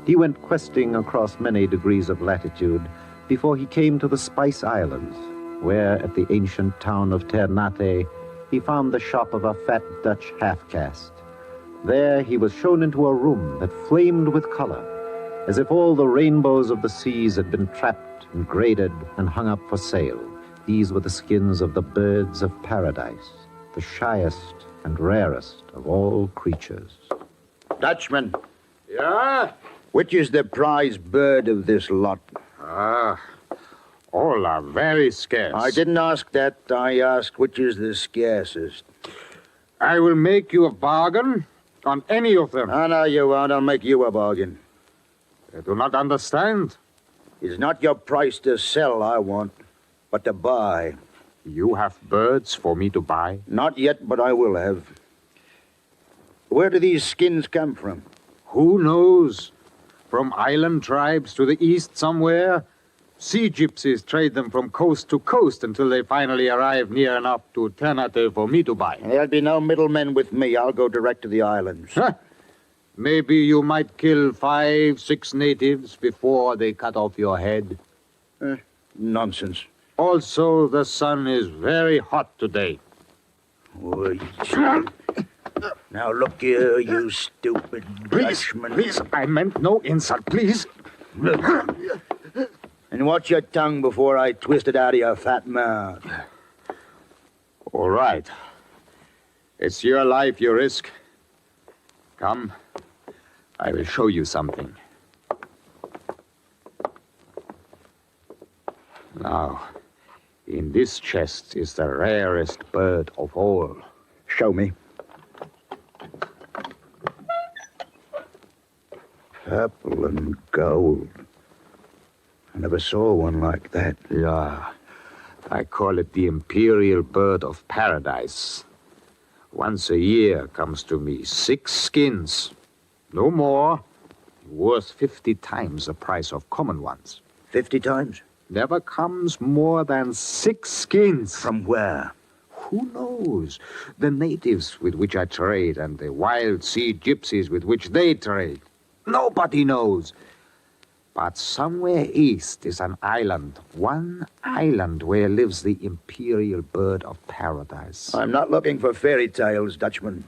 S24: He went questing across many degrees of latitude before he came to the Spice Islands, where at the ancient town of Ternate, he found the shop of a fat Dutch half-caste. There he was shown into a room that flamed with color, as if all the rainbows of the seas had been trapped and graded and hung up for sale. These were the skins of the birds of paradise, the shyest and rarest of all creatures.
S25: Dutchman. Yeah? Which is the prize bird of this lot?
S20: All are very scarce.
S25: I didn't ask that. I asked which is the scarcest.
S20: I will make you a bargain on any of them.
S25: No, you won't. I'll make you a bargain.
S20: I do not understand.
S25: It's not your price to sell I want, but to buy.
S20: You have birds for me to buy?
S25: Not yet, but I will have. Where do these skins come from?
S12: Who knows? From island tribes to the east somewhere, sea gypsies trade them from coast to coast until they finally arrive near enough to Ternate for me to buy.
S25: There'll be no middlemen with me. I'll go direct to the islands.
S12: Huh. Maybe you might kill 5, 6 natives before they cut off your head.
S25: Nonsense.
S12: Also, the sun is very hot today.
S25: Now look here, you stupid Dutchman.
S12: Please, I meant no insult, please.
S25: And watch your tongue before I twist it out of your fat mouth.
S12: All right. It's your life you risk. Come, I will show you something. Now, in this chest is the rarest bird of all.
S25: Show me. Purple and gold. I never saw one like that.
S12: Yeah, I call it the imperial bird of paradise. Once a year comes to me 6 skins. No more. Worth 50 times the price of common ones.
S25: 50 times?
S12: Never comes more than 6 skins.
S25: From where?
S12: Who knows? The natives with which I trade and the wild sea gypsies with which they trade. Nobody knows. But somewhere east is an island, one island where lives the imperial bird of paradise.
S25: I'm not looking for fairy tales, Dutchman.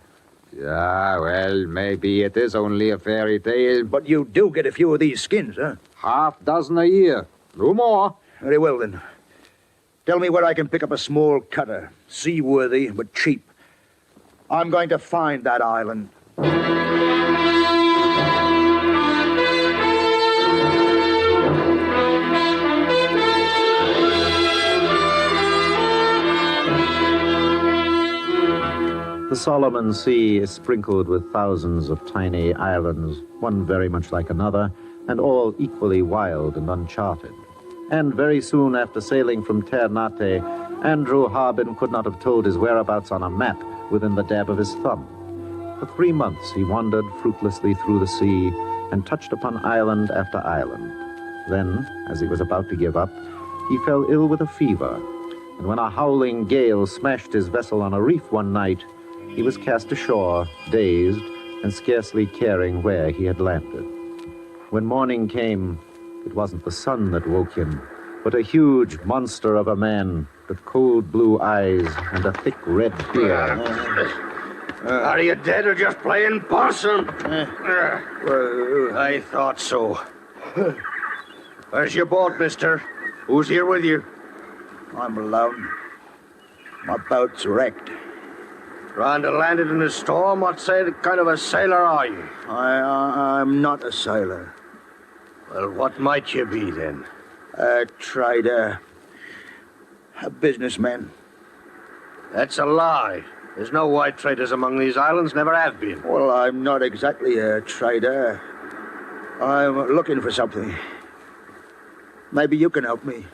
S12: Yeah, well, maybe it is only a fairy tale.
S25: But you do get a few of these skins, huh?
S12: 6 a year. No more.
S25: Very well, then. Tell me where I can pick up a small cutter. Seaworthy, but cheap. I'm going to find that island.
S24: The Solomon Sea is sprinkled with thousands of tiny islands, one very much like another, and all equally wild and uncharted. And very soon after sailing from Ternate, Andrew Harbin could not have told his whereabouts on a map within the dab of his thumb. For 3 months he wandered fruitlessly through the sea and touched upon island after island. Then, as he was about to give up, he fell ill with a fever, and when a howling gale smashed his vessel on a reef one night, he was cast ashore, dazed, and scarcely caring where he had landed. When morning came, it wasn't the sun that woke him, but a huge monster of a man with cold blue eyes and a thick red beard.
S19: Are you dead or just playing possum? I thought so. Where's your boat, mister? Who's here with you?
S25: I'm alone. My boat's wrecked.
S19: Rhonda landed in a storm? What kind of a sailor are you?
S25: I'm not a sailor.
S19: Well, what might you be, then?
S25: A trader. A businessman.
S19: That's a lie. There's no white traders among these islands, never have been.
S25: Well, I'm not exactly a trader. I'm looking for something. Maybe you can help me.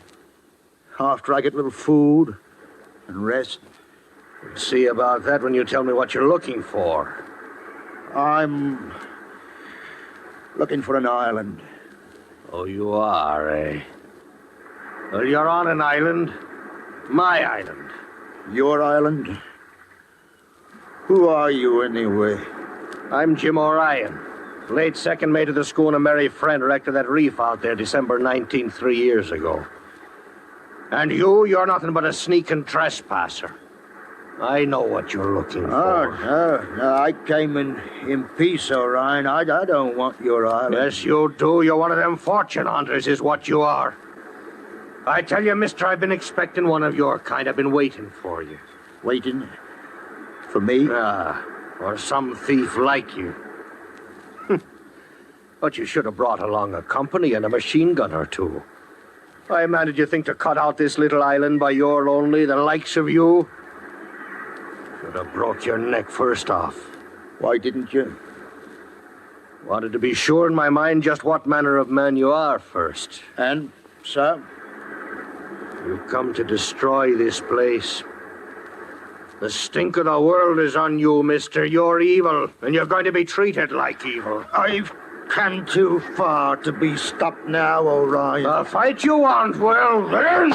S25: After I get a little food and rest.
S19: We'll see about that when you tell me what you're looking for.
S25: I'm looking for an island.
S19: Oh, you are, eh? Well, you're on an island. My island.
S25: Your island? Who are you, anyway?
S19: I'm Jim O'Ryan, late second mate of the schooner Mary Friend, wrecked at that reef out there December 19th, 3 years ago. And you're nothing but a sneaking trespasser. I know what you're looking for.
S25: No, I came in peace, O'Ryan. I don't want your island.
S19: Yes, you do. You're one of them fortune hunters, is what you are. I tell you, mister, I've been expecting one of your kind. I've been waiting for you.
S25: Waiting? For me?
S19: Or some thief like you. But you should have brought along a company and a machine gun or two. Why, man, did you think to cut out this little island by your lonely, the likes of you? Should have broke your neck first off.
S25: Why didn't you?
S19: Wanted to be sure in my mind just what manner of man you are first.
S25: And, sir?
S19: You've come to destroy this place.
S11: The stink of the world is on you, mister. You're evil, and you're going to be treated like evil.
S25: I've come too far to be stopped now, Orion.
S11: The fight you want, well, then.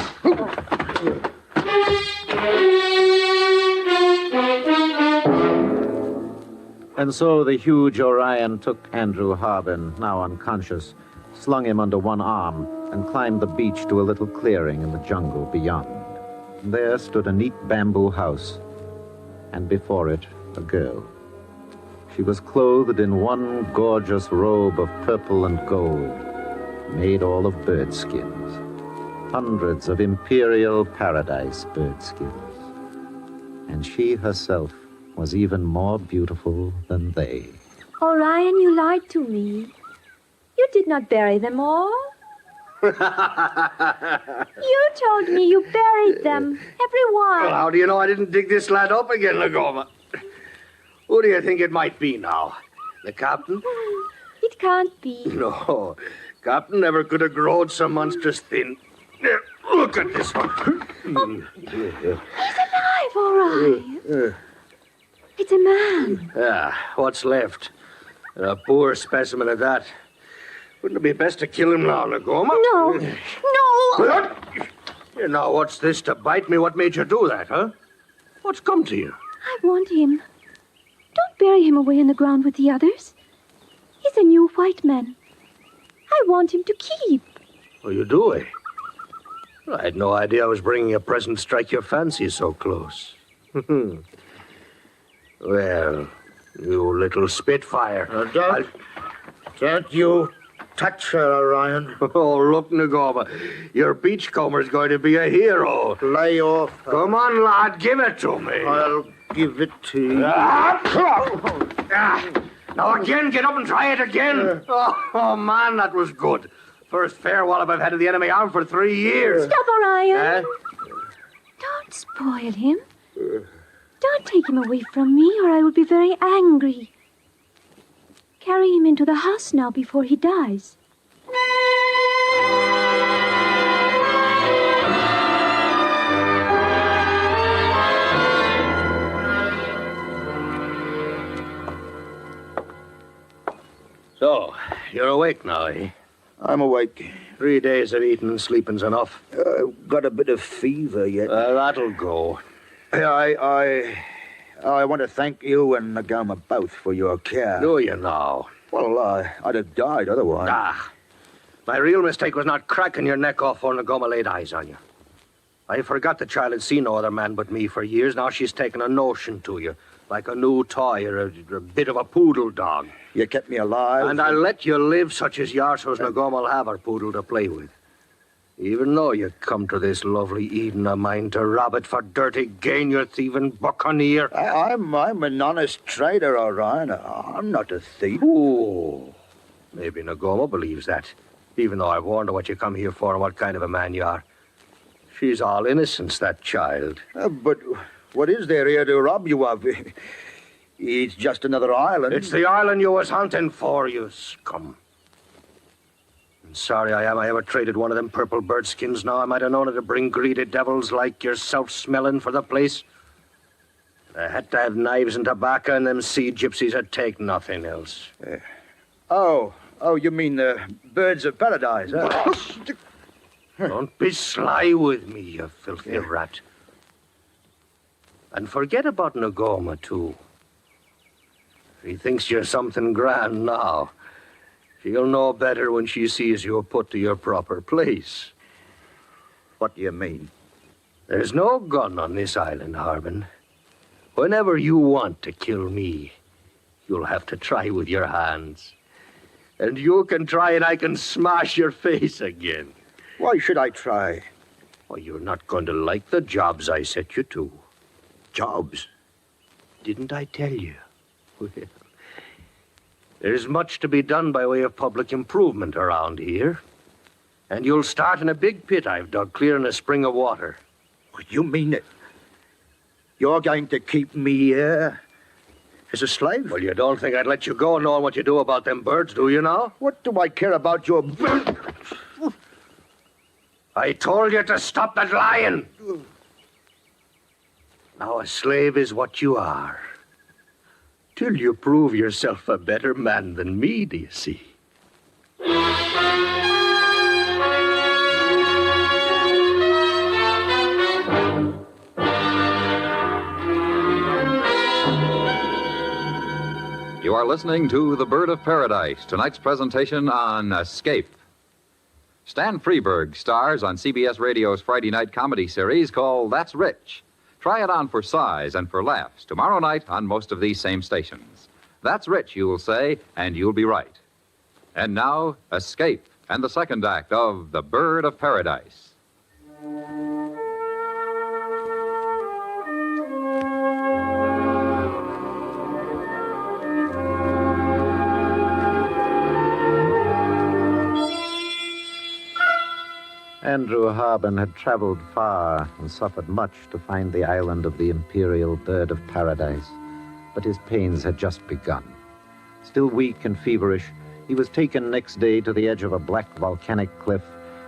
S24: And so the huge Orion took Andrew Harbin, now unconscious, slung him under one arm, and climbed the beach to a little clearing in the jungle beyond. There stood a neat bamboo house, and before it, a girl. She was clothed in one gorgeous robe of purple and gold, made all of bird skins. Hundreds of imperial paradise bird skins. And she herself was even more beautiful than they.
S2: Orion, you lied to me. You did not bury them all. You told me you buried them, every one.
S11: Well, how do you know I didn't dig this lad up again, Lagoma? Who do you think it might be now? The captain?
S2: It can't be.
S11: No, captain never could have grown so monstrous thin. There, look at this one.
S2: He's alive, Orion. It's a man.
S11: What's left? A poor specimen of that. Wouldn't it be best to kill him now, Lagoma?
S2: No. No.
S11: You know, what's this to bite me? What made you do that, huh? What's come to you?
S2: I want him. Don't bury him away in the ground with the others. He's a new white man. I want him to keep.
S11: Oh, you do, eh? Well, I had no idea I was bringing a present to strike your fancy so close. Well, you little spitfire.
S25: Don't you touch her, Orion.
S11: Oh, look, Nagoma. Your beachcomber's going to be a hero.
S25: Lay off.
S11: Come on, lad. Give it to me.
S25: I'll give it to you.
S11: Now again, get up and try it again. Oh, man, that was good. First fair wallop I've had of the enemy armed for 3 years.
S2: Stop, Orion. Don't spoil him. Don't take him away from me, or I will be very angry. Carry him into the house now before he dies.
S11: So, you're awake now, eh?
S25: I'm awake.
S11: 3 days of eating and sleeping's enough.
S25: Got a bit of fever yet.
S11: That'll go.
S25: I want to thank you and Nagoma both for your care.
S11: Do you now?
S25: Well, I'd have died otherwise.
S11: My real mistake was not cracking your neck off when Nagoma laid eyes on you. I forgot the child had seen no other man but me for years. Now she's taken a notion to you, like a new toy or a bit of a poodle dog.
S25: You kept me alive.
S11: And I'll let you live such as you are so's Nagoma will have her poodle to play with. Even though you come to this lovely Eden of mine to rob it for dirty gain, you thieving buccaneer.
S25: I'm an honest trader, Orion. I'm not a thief.
S11: Oh, maybe Nagoma believes that, even though I've warned her what you come here for and what kind of a man you are. She's all innocence, that child.
S25: But what is there here to rob you of? It's just another island.
S11: It's the island you was hunting for, you scum. Sorry I am I ever traded one of them purple bird skins now. I might have known it to bring greedy devils like yourself smelling for the place. They had to have knives and tobacco, and them sea gypsies would take nothing else.
S25: Oh, you mean the birds of paradise, huh?
S11: Don't be sly with me, you filthy rat. And forget about Nagoma, too. She thinks you're something grand now. She'll know better when she sees you're put to your proper place.
S25: What do you mean?
S11: There's no gun on this island, Harbin. Whenever you want to kill me, you'll have to try with your hands. And you can try and I can smash your face again.
S25: Why should I try?
S11: Well, you're not going to like the jobs I set you to.
S25: Jobs?
S11: Didn't I tell you? Well, there's much to be done by way of public improvement around here. And you'll start in a big pit I've dug clear in a spring of water.
S25: You mean it? You're going to keep me here as a slave?
S11: Well, you don't think I'd let you go knowing what you do about them birds, do you now?
S25: What do I care about your birds?
S11: I told you to stop that lying.
S25: Now a slave is what you are.
S11: Till you prove yourself a better man than me, do you see?
S23: You are listening to The Bird of Paradise, tonight's presentation on Escape. Stan Freberg stars on CBS Radio's Friday night comedy series called That's Rich. Try it on for size and for laughs tomorrow night on most of these same stations. That's Rich, you'll say, and you'll be right. And now, Escape and the second act of The Bird of Paradise.
S24: Andrew Harben had traveled far and suffered much to find the island of the imperial bird of paradise, but his pains had just begun. Still weak and feverish, he was taken next day to the edge of a black volcanic cliff,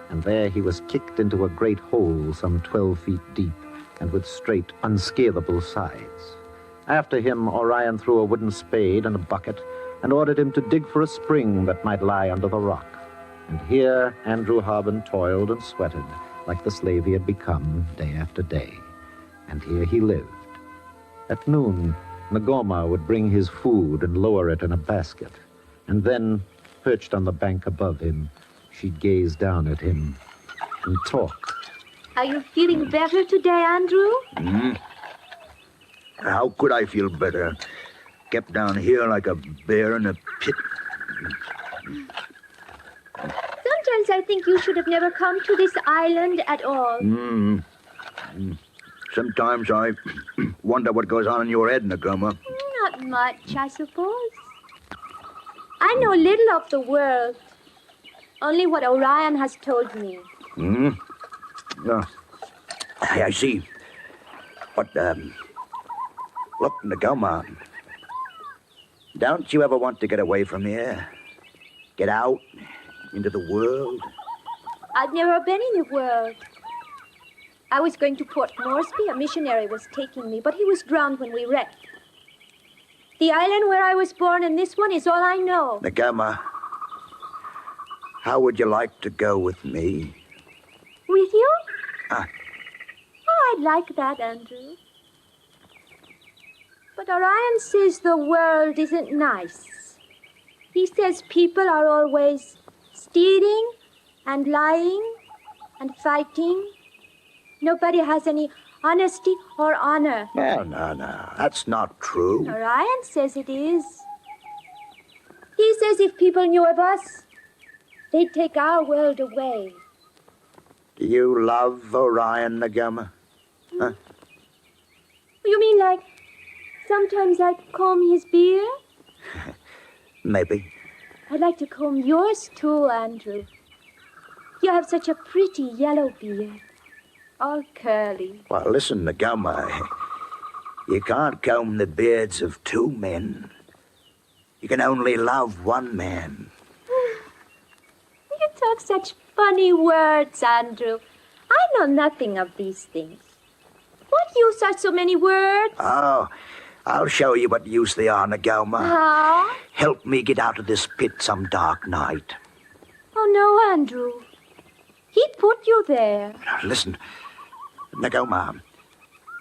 S24: and there he was kicked into a great hole some 12 feet deep and with straight, unscalable sides. After him, Orion threw a wooden spade and a bucket and ordered him to dig for a spring that might lie under the rock. And here Andrew Harben toiled and sweated like the slave he had become day after day. And here he lived. At noon, Ngoma would bring his food and lower it in a basket. And then, perched on the bank above him, she'd gaze down at him and talk.
S2: Are you feeling better today, Andrew?
S25: How could I feel better? Kept down here like a bear in a pit.
S2: Sometimes I think you should have never come to this island at all.
S25: Sometimes I wonder what goes on in your head, Ngoma.
S2: Not much, I suppose. I know little of the world. Only what Orion has told me.
S25: I see. But, look, Ngoma, don't you ever want to get away from here? Get out into the world?
S2: I've never been in the world. I was going to Port Moresby. A missionary was taking me, but he was drowned when we wrecked. The island where I was born and this one is all I know.
S25: Ngoma, how would you like to go with me?
S2: With you? Oh, I'd like that, Andrew. But Orion says the world isn't nice. He says people are always stealing and lying and fighting. Nobody has any honesty or honor.
S25: Well, no. That's not true.
S2: Orion says it is. He says if people knew of us, they'd take our world away.
S25: Do you love Orion, Ngoma? Huh?
S2: You mean like sometimes I comb his beard?
S25: Maybe.
S2: I'd like to comb yours too, Andrew. You have such a pretty yellow beard. All curly.
S25: Well, listen, Ngoma. You can't comb the beards of two men. You can only love one man.
S2: You talk such funny words, Andrew. I know nothing of these things. What use are so many words?
S25: Oh, I'll show you what use they are, Ngoma.
S2: How?
S25: Help me get out of this pit some dark night.
S2: Oh, no, Andrew. He put you there.
S25: Listen, Ngoma,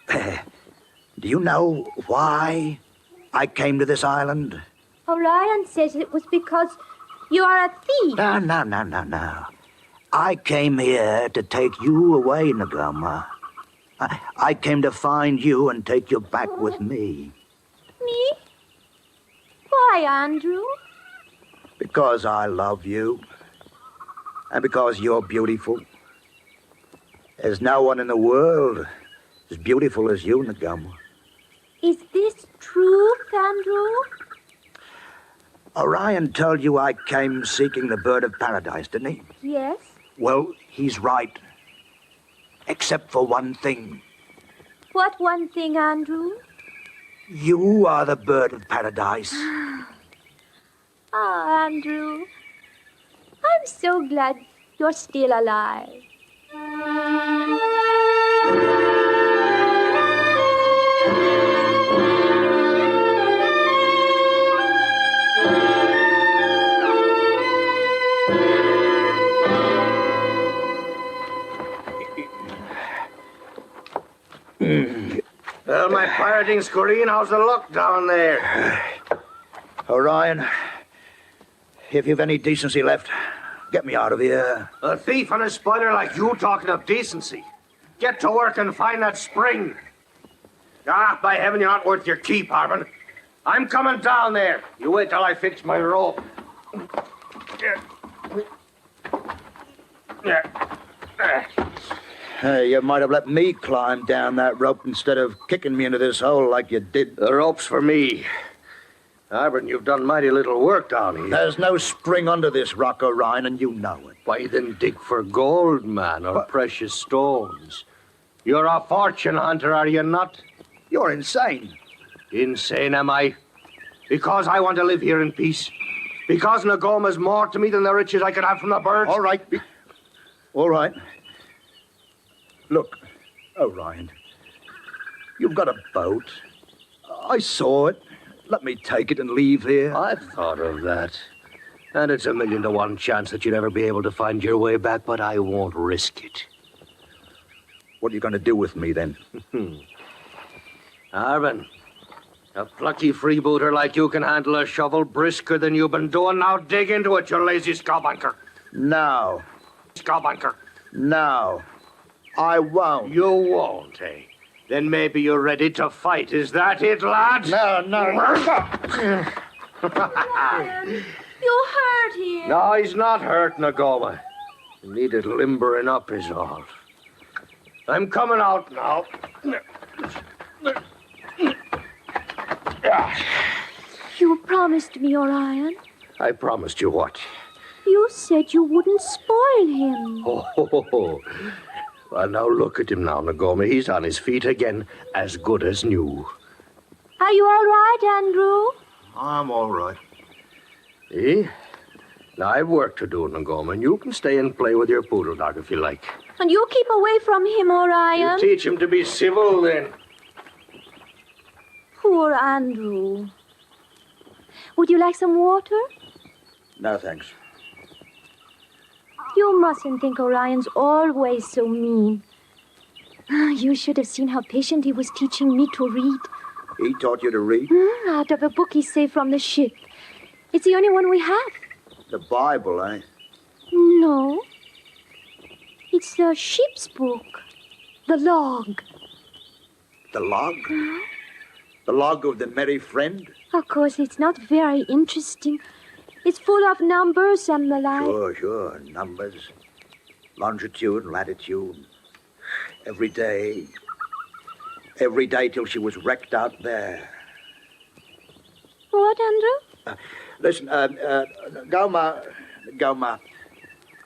S25: do you know why I came to this island?
S2: Orion says it was because you are a thief.
S25: No. I came here to take you away, Ngoma. I came to find you and take you back with me.
S2: Me? Why, Andrew?
S25: Because I love you. And because you're beautiful. There's no one in the world as beautiful as you, Ngoma.
S2: Is this truth, Andrew?
S25: Orion told you I came seeking the bird of paradise, didn't he?
S2: Yes.
S25: Well, he's right. Except for one thing.
S2: What one thing, Andrew?
S25: You are the bird of paradise.
S2: Oh, Andrew. I'm so glad you're still alive.
S11: Harding, Scoreen, how's the luck down there?
S25: Orion, if you've any decency left, get me out of here.
S11: A thief and a spoiler like you talking of decency. Get to work and find that spring. Ah, by heaven, you're not worth your keep, Harbin. I'm coming down there. You wait till I fix my rope.
S25: Hey, you might have let me climb down that rope instead of kicking me into this hole like you did.
S11: The rope's for me. Harbin, you've done mighty little work down here.
S25: There's no spring under this rock, Orion, and you know it.
S11: Why then dig for gold, man, or precious stones? You're a fortune hunter, are you not?
S25: You're insane.
S11: Insane, am I? Because I want to live here in peace. Because Nagoma's more to me than the riches I could have from the birds.
S25: All right. All right. Look, Orion, you've got a boat. I saw it. Let me take it and leave here.
S11: I've thought of that. And it's 1,000,000 to 1 chance that you'd ever be able to find your way back, but I won't risk it.
S25: What are you going to do with me, then?
S11: Harbin, a plucky freebooter like you can handle a shovel brisker than you've been doing. Now dig into it, you lazy scowbanker.
S25: No.
S11: Scowbanker.
S25: No. I won't.
S11: You won't, eh? Then maybe you're ready to fight. Is that it, lad?
S25: No.
S2: You hurt him.
S11: No, he's not hurt, Nagoma. He needed limbering up is all. I'm coming out now.
S2: You promised me, Orion.
S11: I promised you what?
S2: You said you wouldn't spoil him.
S11: Oh. Well, now look at him now, Nagoma. He's on his feet again, as good as new.
S2: Are you all right, Andrew?
S25: I'm all right.
S11: Eh? Now, I've work to do, Nagoma, and you can stay and play with your poodle dog if you like.
S2: And you keep away from him, Orion.
S11: You teach him to be civil, then.
S2: Poor Andrew. Would you like some water?
S25: No, thanks.
S2: You mustn't think Orion's always so mean. You should have seen how patient he was teaching me to read.
S25: He taught you to read?
S2: Out of a book he saved from the ship. It's the only one we have.
S25: The Bible, eh?
S2: No. It's the ship's book. The log.
S25: The log? The log of the Merry Friend?
S2: Of course, it's not very interesting. It's full of numbers and the like.
S25: Sure. Numbers. Longitude, latitude. Every day. Every day till she was wrecked out there.
S2: What, Andrew?
S25: Listen, Goma,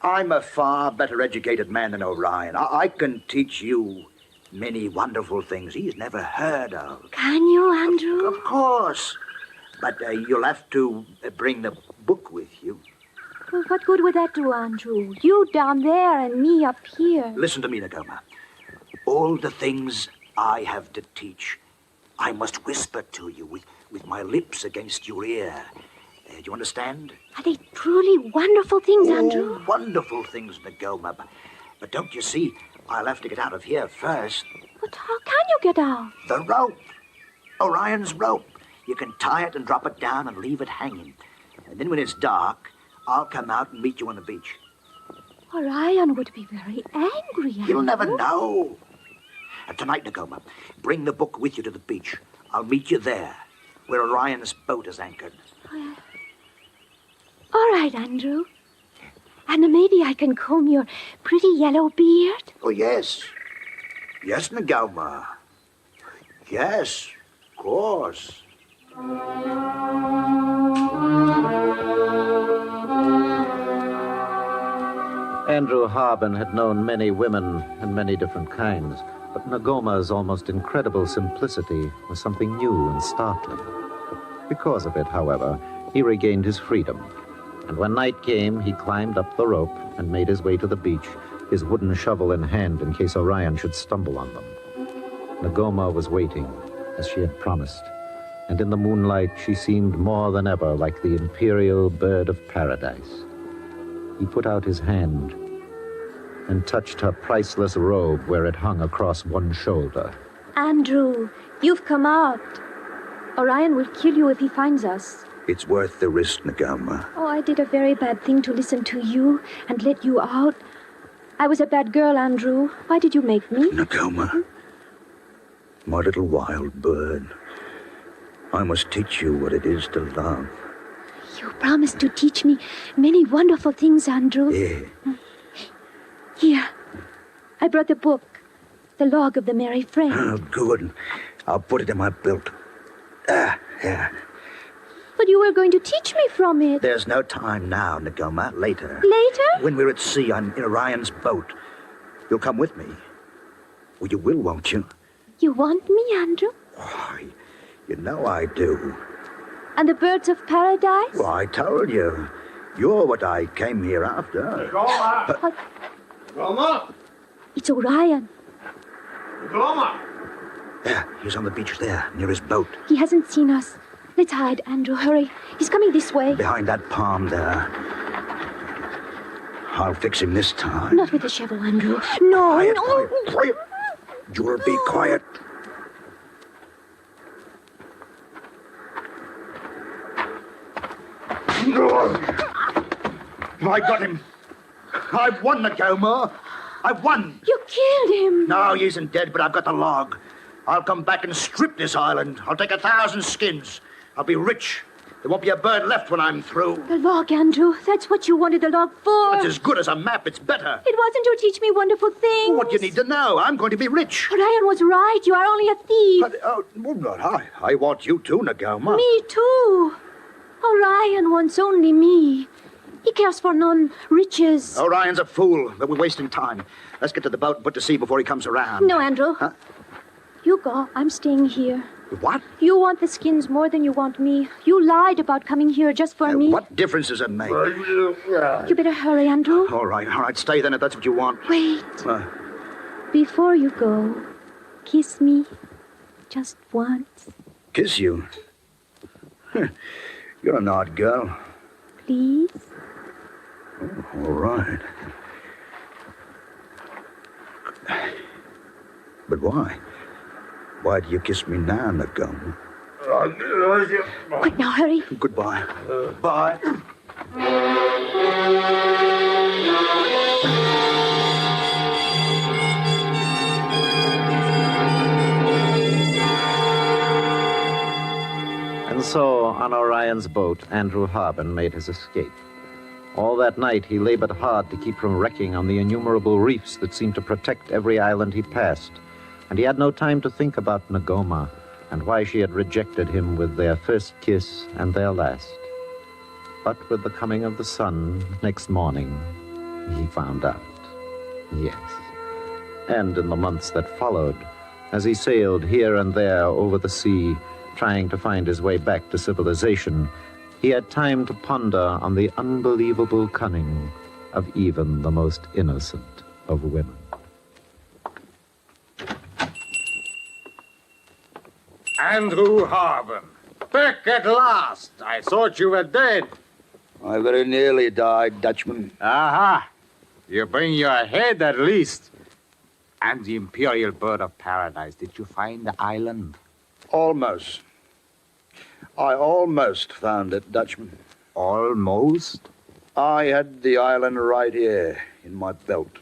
S25: I'm a far better educated man than Orion. I can teach you many wonderful things he's never heard of.
S2: Can you, Andrew?
S25: Of course. But you'll have to bring the book with you.
S2: Well, what good would that do, Andrew? You down there and me up here.
S25: Listen to me, Nagoma. All the things I have to teach, I must whisper to you with my lips against your ear. Do you understand?
S2: Are they truly wonderful things, Andrew?
S25: Wonderful things, Nagoma. But don't you see, I'll have to get out of here first.
S2: But how can you get out?
S25: The rope. Orion's rope. You can tie it and drop it down and leave it hanging. And then when it's dark, I'll come out and meet you on the beach.
S2: Orion would be very angry, Andrew.
S25: You'll never know. And tonight, Nagoma, bring the book with you to the beach. I'll meet you there, where Orion's boat is anchored.
S2: All right, Andrew. And maybe I can comb your pretty yellow beard.
S25: Oh, yes. Yes, Nagoma. Yes, of course.
S24: Andrew Harbin had known many women and many different kinds, but Nagoma's almost incredible simplicity was something new and startling. Because of it, however, he regained his freedom. And when night came, he climbed up the rope and made his way to the beach, his wooden shovel in hand in case Orion should stumble on them. Nagoma was waiting, as she had promised, and in the moonlight she seemed more than ever like the imperial bird of paradise. He put out his hand and touched her priceless robe where it hung across one shoulder.
S2: Andrew, You've come out. Orion will kill you if he finds us.
S25: It's worth the risk, Nagoma.
S2: Oh, I did a very bad thing to listen to you and let you out. I was a bad girl, Andrew. Why did you make me?
S25: Nagoma, my little wild bird, I must teach you what it is to love.
S2: You promised to teach me many wonderful things, Andrew.
S25: Yeah.
S2: Here, I brought the book, The Log of the Merry Friend.
S25: Oh, good. I'll put it in my belt. Yeah.
S2: But you were going to teach me from it.
S25: There's no time now, Nagoma. Later.
S2: Later?
S25: When we're at sea in Orion's boat. You'll come with me. Well, you will, won't you?
S2: You want me, Andrew?
S25: Why, you know I do.
S2: And the birds of paradise?
S25: Well, I told you. You're what I came here after.
S2: Nagoma!
S25: Nagoma?
S2: It's Orion.
S25: Nagoma! There, he's on the beach there, near his boat.
S2: He hasn't seen us. Let's hide, Andrew. Hurry. He's coming this way.
S25: Behind that palm there. I'll fix him this time.
S2: Not with the shovel, Andrew. No,
S25: Quiet,
S2: no.
S25: Quiet. You'll be quiet. I got him. I've won, Nagoma. I've won.
S2: You killed him.
S25: No, he isn't dead, but I've got the log. I'll come back and strip this island. I'll take 1,000 skins. I'll be rich. There won't be a bird left when I'm through.
S2: The log, Andrew. That's what you wanted the log for.
S25: It's as good as a map. It's better.
S2: It wasn't to teach me wonderful things.
S25: What do you need to know? I'm going to be rich.
S2: Orion was right. You are only a thief.
S25: But, not I. I want you too, Nagoma.
S2: Me too. Orion wants only me. He cares for none riches.
S25: Orion's a fool, but we're wasting time. Let's get to the boat and put to sea before he comes around.
S2: No, Andrew.
S25: Huh?
S2: You go. I'm staying here.
S25: What?
S2: You want the skins more than you want me. You lied about coming here just for me.
S25: What difference does it make?
S2: You better hurry, Andrew.
S25: All right. Stay then if that's what you want.
S2: Wait. Before you go, kiss me. Just once.
S25: Kiss you? You're an odd girl.
S2: Please?
S25: Oh, all right. But why? Why do you kiss me now, Nagoma?
S2: Quick now, hurry.
S25: Goodbye. Bye.
S24: And so, on Orion's boat, Andrew Harbin made his escape. All that night, he labored hard to keep from wrecking on the innumerable reefs that seemed to protect every island he passed. And he had no time to think about Nagoma and why she had rejected him with their first kiss and their last. But with the coming of the sun next morning, he found out. Yes. And in the months that followed, as he sailed here and there over the sea, trying to find his way back to civilization, he had time to ponder on the unbelievable cunning of even the most innocent of women.
S12: Andrew Harbin, back at last. I thought you were dead.
S25: I very nearly died, Dutchman.
S12: Aha. You bring your head at least. And the Imperial Bird of Paradise. Did you find the island?
S25: Almost. I almost found it, Dutchman.
S12: Almost?
S25: I had the island right here in my belt.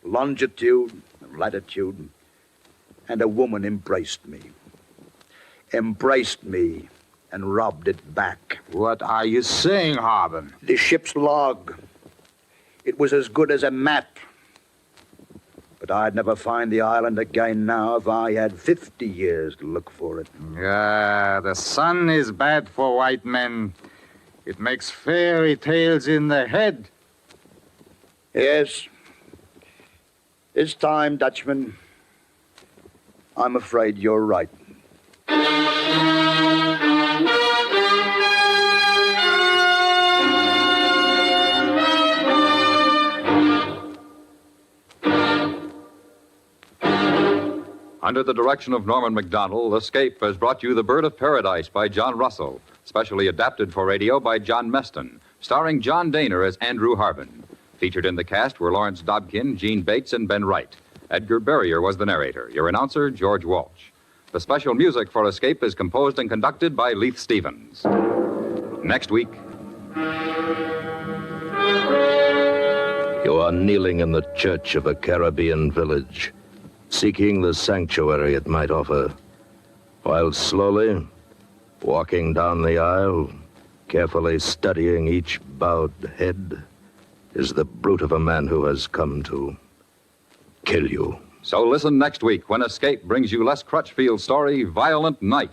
S25: Longitude, latitude, and a woman embraced me. Embraced me and robbed it back.
S12: What are you saying, Harbin?
S25: The ship's log. It was as good as a map. But I'd never find the island again now if I had 50 years to look for it.
S12: Yeah, the sun is bad for white men. It makes fairy tales in the head.
S25: Yes. It's time, Dutchman. I'm afraid you're right.
S23: Under the direction of Norman MacDonald, Escape has brought you The Bird of Paradise by John Russell, specially adapted for radio by John Meston, starring John Daner as Andrew Harbin. Featured in the cast were Lawrence Dobkin, Gene Bates, and Ben Wright. Edgar Barrier was the narrator. Your announcer, George Walsh. The special music for Escape is composed and conducted by Leith Stevens. Next week.
S22: You are kneeling in the church of a Caribbean village, seeking the sanctuary it might offer, while slowly, walking down the aisle, carefully studying each bowed head, is the brute of a man who has come to kill you.
S23: So listen next week when Escape brings you Les Crutchfield's story, Violent Night.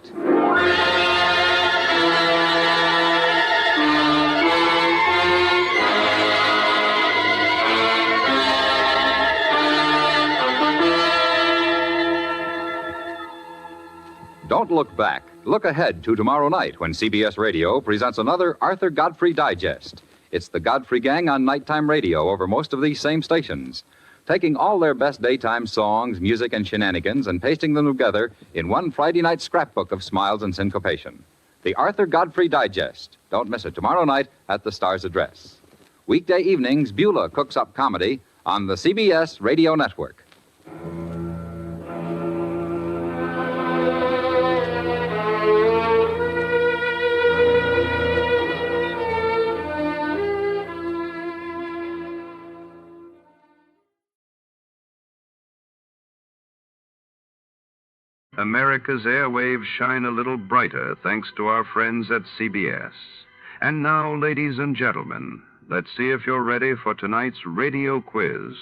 S23: Don't look back. Look ahead to tomorrow night when CBS Radio presents another Arthur Godfrey Digest. It's the Godfrey Gang on nighttime radio over most of these same stations, taking all their best daytime songs, music, and shenanigans and pasting them together in one Friday night scrapbook of smiles and syncopation. The Arthur Godfrey Digest. Don't miss it tomorrow night at the Star's Address. Weekday evenings, Beulah cooks up comedy on the CBS Radio Network.
S1: America's airwaves shine a little brighter thanks to our friends at CBS. And now, ladies and gentlemen, let's see if you're ready for tonight's radio quiz.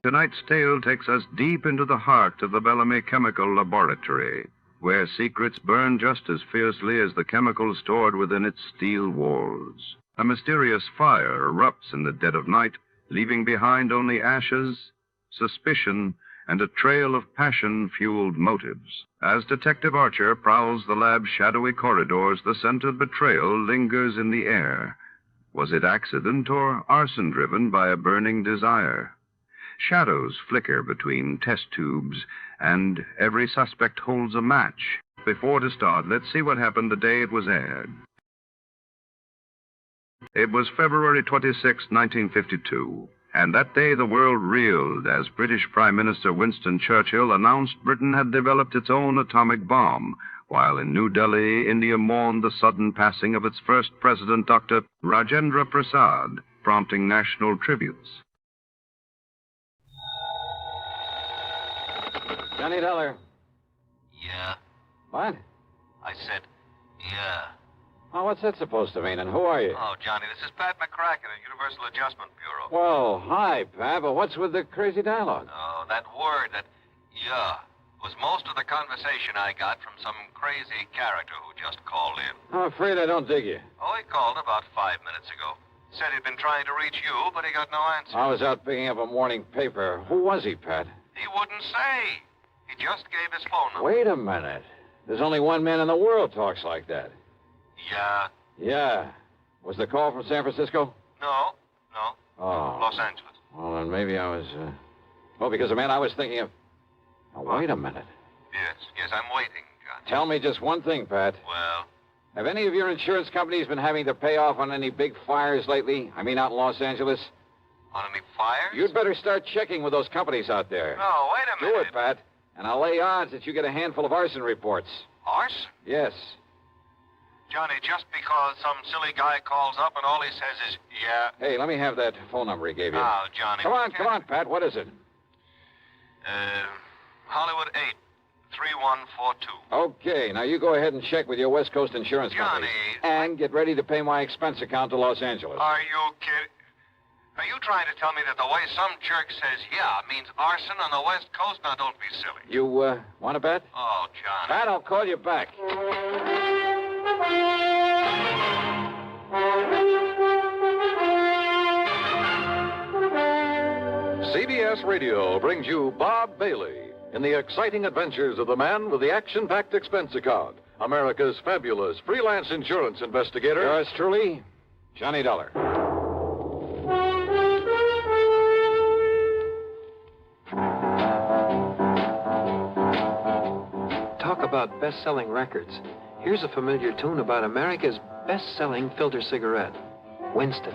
S1: Tonight's tale takes us deep into the heart of the Bellamy Chemical Laboratory, where secrets burn just as fiercely as the chemicals stored within its steel walls. A mysterious fire erupts in the dead of night, leaving behind only ashes, suspicion, and a trail of passion-fueled motives. As Detective Archer prowls the lab's shadowy corridors, the scent of betrayal lingers in the air. Was it accident or arson driven by a burning desire? Shadows flicker between test tubes, and every suspect holds a match. Before to start, let's see what happened the day it was aired. It was February 26, 1952, and that day the world reeled as British Prime Minister Winston Churchill announced Britain had developed its own atomic bomb, while in New Delhi, India mourned the sudden passing of its first president, Dr. Rajendra Prasad, prompting national tributes.
S5: Johnny Dollar.
S9: Yeah.
S5: What?
S9: I said, yeah.
S5: Oh, what's that supposed to mean, and who are you?
S9: Oh, Johnny, this is Pat McCracken at Universal Adjustment Bureau.
S5: Well, hi, Pat, but what's with the crazy dialogue?
S9: Oh, that word, that yeah, was most of the conversation I got from some crazy character who just called in.
S5: I'm afraid I don't dig you.
S9: Oh, he called about 5 minutes ago. Said he'd been trying to reach you, but he got no answer.
S5: I was out picking up a morning paper. Who was he, Pat?
S9: He wouldn't say. He just gave his phone number.
S5: Wait a minute. There's only one man in the world talks like that.
S9: Yeah.
S5: Yeah. Was the call from San Francisco?
S9: No.
S5: Oh.
S9: Los Angeles.
S5: Well, then maybe I was, because the man I was thinking of... Now, wait a minute.
S9: Yes, I'm waiting, John.
S5: Tell me just one thing, Pat.
S9: Well?
S5: Have any of your insurance companies been having to pay off on any big fires lately? I mean, out in Los Angeles?
S9: On any fires?
S5: You'd better start checking with those companies out there.
S9: No, wait a minute.
S5: Do it, Pat. And I'll lay odds that you get a handful of arson reports.
S9: Arson?
S5: Yes.
S9: Johnny, just because some silly guy calls up and all he says is, yeah.
S5: Hey, let me have that phone number he gave you.
S9: Now, Johnny.
S5: Come on, Pat. What is it?
S9: Hollywood 8, 3142.
S5: Okay, now you go ahead and check with your West Coast insurance company. And get ready to pay my expense account to Los Angeles.
S9: Are you kidding? Are you trying to tell me that the way some jerk says yeah means arson on the West Coast? Now, don't be silly.
S5: You, want to bet?
S9: Oh, Johnny.
S5: Pat, I'll call you back.
S18: CBS Radio brings you Bob Bailey in the exciting adventures of the man with the action-packed expense account, America's fabulous freelance insurance investigator.
S5: Yours truly, Johnny Dollar.
S13: Talk about best
S8: best-selling records. Here's a familiar tune about America's best-selling filter cigarette, Winston.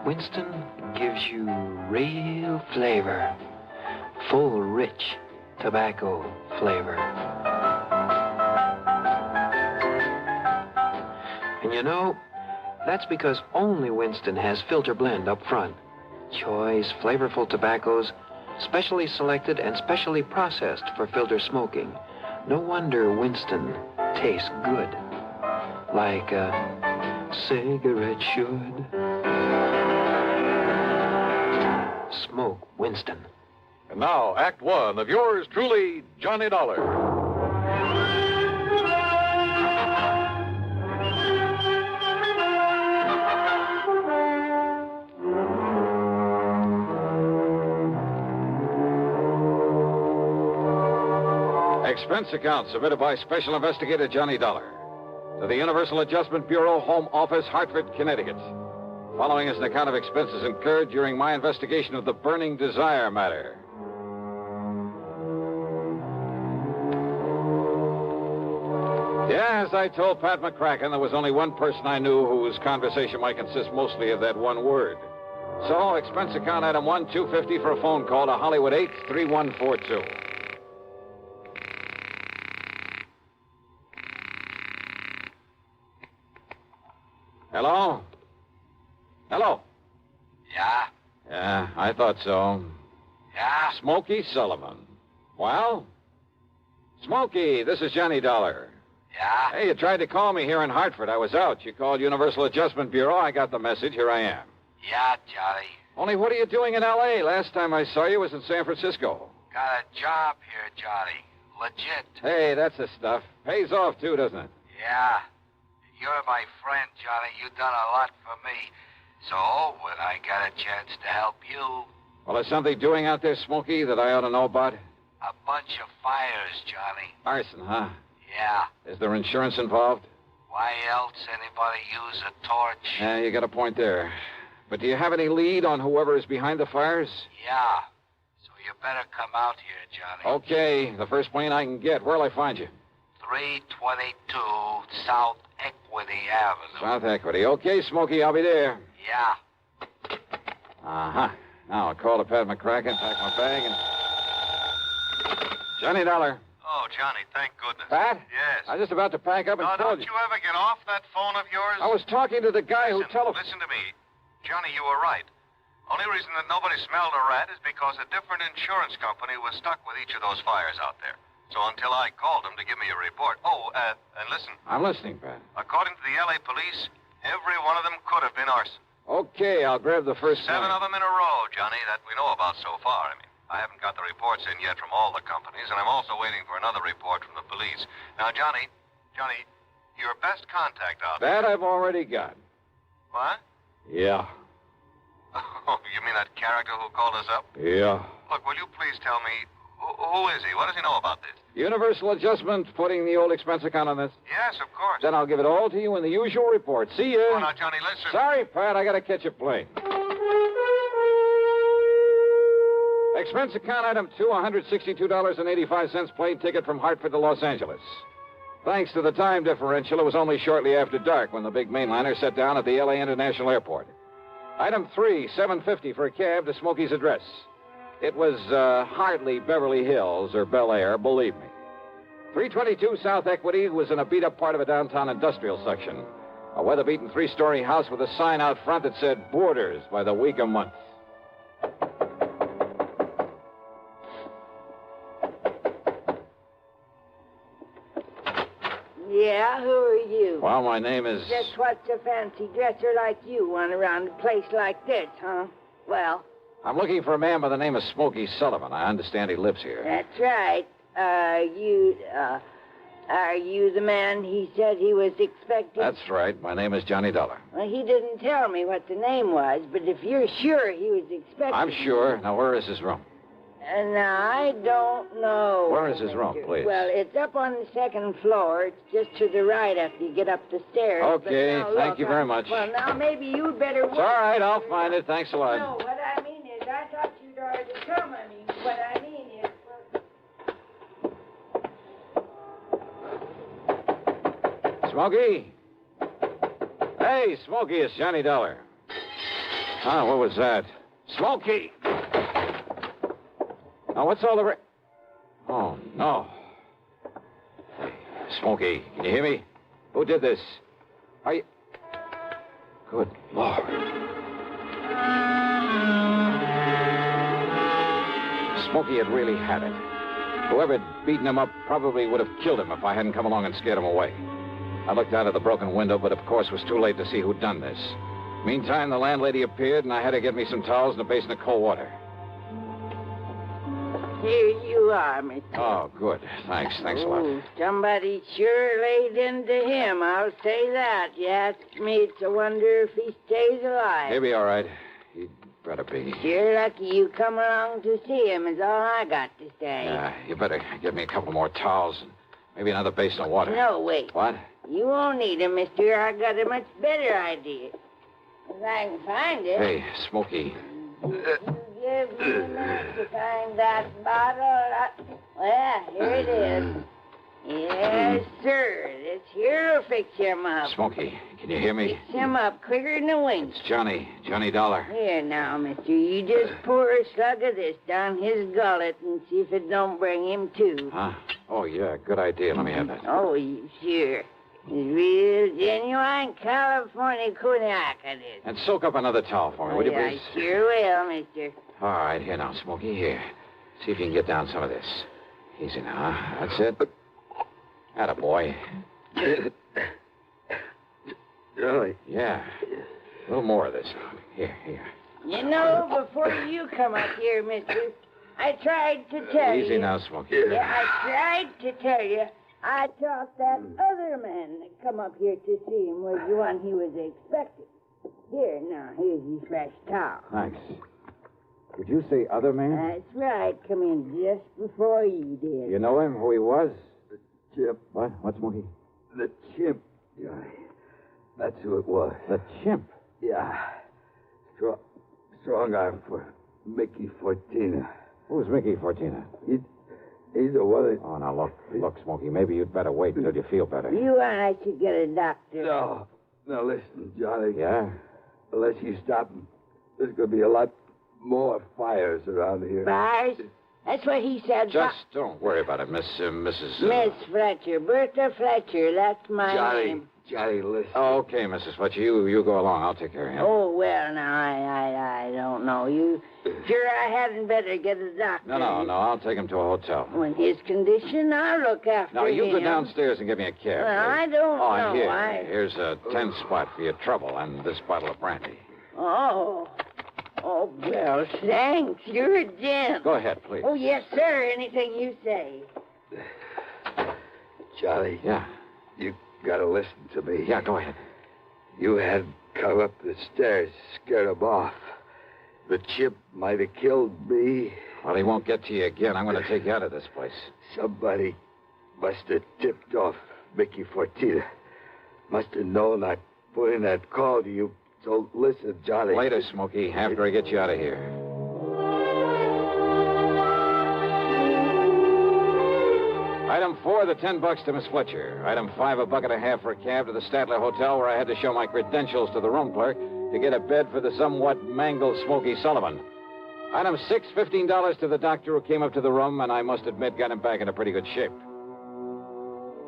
S8: Winston gives you real flavor, full, rich tobacco flavor. And you know, that's because only Winston has filter blend up front. Choice, flavorful tobaccos, specially selected and specially processed for filter smoking. No wonder Winston tastes good, like a cigarette should. Smoke Winston.
S13: And now, Act One of yours truly, Johnny Dollar. Expense account submitted by Special Investigator Johnny Dollar to the Universal Adjustment Bureau, Home Office, Hartford, Connecticut. Following is an account of expenses incurred during my investigation of the Burning Desire matter. Yeah, as I told Pat McCracken, there was only one person I knew whose conversation might consist mostly of that one word. So, expense account item 1, $250 for a phone call to Hollywood 8, 3142. Hello? Hello?
S9: Yeah?
S13: Yeah, I thought so.
S9: Yeah?
S13: Smokey Sullivan. Well? Smokey, this is Johnny Dollar.
S9: Yeah?
S13: Hey, you tried to call me here in Hartford. I was out. You called Universal Adjustment Bureau. I got the message. Here I am.
S9: Yeah, Johnny.
S13: Only what are you doing in L.A.? Last time I saw you was in San Francisco.
S9: Got a job here, Johnny. Legit.
S13: Hey, that's the stuff. Pays off, too, doesn't it?
S9: Yeah. You're my friend, Johnny. You've done a lot for me. So, when I got a chance to help you...
S13: Well, is something doing out there, Smokey, that I ought to know about?
S9: A bunch of fires, Johnny.
S13: Arson, huh?
S9: Yeah.
S13: Is there insurance involved?
S9: Why else anybody use a torch?
S13: Yeah, you got a point there. But do you have any lead on whoever is behind the fires?
S9: Yeah. So you better come out here, Johnny.
S13: Okay, the first plane I can get. Where'll I find you?
S9: 322 South Equity Avenue.
S13: South Equity. Okay, Smokey, I'll be there.
S9: Yeah.
S13: Uh-huh. Now I'll call to Pat McCracken, pack my bag, and... Johnny Dollar.
S9: Oh, Johnny, thank goodness.
S13: Pat?
S9: Yes.
S13: I'm just about to pack up and call
S9: don't you ever get off that phone of yours?
S13: I was talking to the guy who
S9: Listen to me. Johnny, you were right. Only reason that nobody smelled a rat is because a different insurance company was stuck with each of those fires out there. So until I called them to give me a report... Oh, and listen.
S13: I'm listening, Pat.
S9: According to the L.A. police, every one of them could have been arson.
S13: Okay, I'll grab the first
S9: 7
S13: one.
S9: of them in a row, Johnny, that we know about so far. I mean, I haven't got the reports in yet from all the companies, and I'm also waiting for another report from the police. Now, Johnny, your best contact out there...
S13: That I've already got.
S9: What?
S13: Yeah.
S9: Oh, you mean that character who called us up?
S13: Yeah.
S9: Look, will you please tell me, who is he? What does he know about this?
S13: Universal Adjustment putting the old expense account on this?
S9: Yes, of course.
S13: Then I'll give it all to you in the usual report. See ya.
S9: Oh, now, Johnny, listen.
S13: Sorry, Pat, I gotta catch a plane. Expense account item 2, $162.85 plane ticket from Hartford to Los Angeles. Thanks to the time differential, it was only shortly after dark when the big mainliner set down at the L.A. International Airport. Item 3, $750 for a cab to Smokey's address. It was hardly Beverly Hills or Bel Air, believe me. 322 South Equity was in a beat-up part of a downtown industrial section. A weather-beaten 3-story house with a sign out front that said Boarders by the week of month.
S14: Yeah, who are you?
S13: Well, my name is...
S14: Just what's a fancy dresser like you want around a place like this, huh? Well?
S13: I'm looking for a man by the name of Smokey Sullivan. I understand he lives here.
S14: That's right. Are you the man he said he was expecting?
S13: That's right. My name is Johnny Dollar.
S14: Well, he didn't tell me what the name was, but if you're sure he was expecting...
S13: I'm sure. Now, where is his room?
S14: Now, I don't know.
S13: Where is his room, please?
S14: Well, it's up on the second floor. It's just to the right after you get up the stairs.
S13: Okay,
S14: But now,
S13: thank
S14: look,
S13: you very much.
S14: Well, now, maybe you'd better...
S13: It's all right, I'll find it. Thanks a lot.
S14: No, what I mean is, I thought you'd already come. I mean, what I mean is...
S13: Smokey? Hey, Smokey, it's Johnny Dollar. Ah, what was that? Smokey! Now, what's all the... Oh, no. Hey, Smokey, can you hear me? Who did this? Are you... Good Lord. Smokey had really had it. Whoever had beaten him up probably would have killed him if I hadn't come along and scared him away. I looked out of the broken window, but of course it was too late to see who'd done this. Meantime, the landlady appeared, and I had to get me some towels and a basin of cold water.
S14: Here you are, Mr.
S13: Oh, good. Thanks a lot.
S14: Somebody sure laid into him, I'll say that. You ask me, it's a wonder if he stays alive.
S13: He'll be all right. He'd better be.
S14: Sure lucky you come along to see him is all I got to say.
S13: Yeah, you better get me a couple more towels and maybe another basin of water.
S14: No, wait.
S13: What?
S14: You won't need him, mister. I got a much better idea. If I can find it.
S13: Hey, Smokey.
S14: Give me a minute to find that bottle. Well, here it is. Yes, sir. This here'll fix him up.
S13: Smokey, can you hear me?
S14: Fix him up quicker than a wink.
S13: It's Johnny Dollar.
S14: Here now, mister. You just pour a slug of this down his gullet and see if it don't bring him to.
S13: Huh? Oh, yeah, good idea. Let me have that.
S14: Oh, sure. It's real genuine California cognac, it is.
S13: And soak up another towel for me, will you,
S14: I
S13: please?
S14: sure will, mister.
S13: All right, here now, Smokey, here. See if you can get down some of this. Easy now, huh? That's it. Attaboy.
S11: Really?
S13: Yeah. A little more of this. Here.
S14: You know, before you come up here, mister, I tried to tell you.
S13: Easy now, Smokey.
S14: Yeah, I tried to tell you. I thought that other man that come up here to see him was the one he was expecting. Here, now, here's your fresh towel.
S13: Thanks. Did you say other man?
S14: That's right. Come in just before you did.
S13: You know him, who he was?
S11: The chimp.
S13: What? What, Smokey?
S11: The chimp. Yeah, that's who it was.
S13: The chimp?
S11: Yeah. Strong arm for Mickey Fortina.
S13: Who's Mickey Fortina?
S11: He's the one that...
S13: Oh, now, look, Smokey, maybe you'd better wait until you feel better.
S14: You and I should get a doctor.
S11: No. Now, listen, Johnny.
S13: Yeah?
S11: Unless you stop him, there's going to be a lot more fires around here.
S14: Fires? That's what he said.
S13: Just don't worry about it, Mrs.
S14: Miss Fletcher. Bertha Fletcher. That's my name.
S11: Johnny, listen.
S13: Oh, okay, Mrs. Fletcher. You go along. I'll take care of him.
S14: Oh, well, now, I don't know. You sure I hadn't better get a doctor?
S13: No. I'll take him to a hotel.
S14: In his condition, I'll look after him.
S13: Now, you go downstairs and give me a cab.
S14: Well, I don't know.
S13: Here's a 10 spot for your trouble and this bottle of brandy.
S14: Oh, well, thanks. You're a gent.
S13: Go ahead, please.
S14: Oh, yes, sir. Anything you say.
S11: Johnny.
S13: Yeah?
S11: You gotta listen to me.
S13: Yeah, go ahead.
S11: You had come up the stairs, scared him off. The chimp might have killed me.
S13: Well, he won't get to you again. I'm going to take you out of this place.
S11: Somebody must have tipped off Mickey Fortina. Must have known I'd put in that call to you. So listen, Johnny.
S13: Later, Smokey, after I get you out of here. Item 4, the $10 to Miss Fletcher. Item 5, $1.50 for a cab to the Statler Hotel, where I had to show my credentials to the room clerk to get a bed for the somewhat mangled Smokey Sullivan. Item 6, $15 to the doctor who came up to the room, and I must admit got him back into pretty good shape.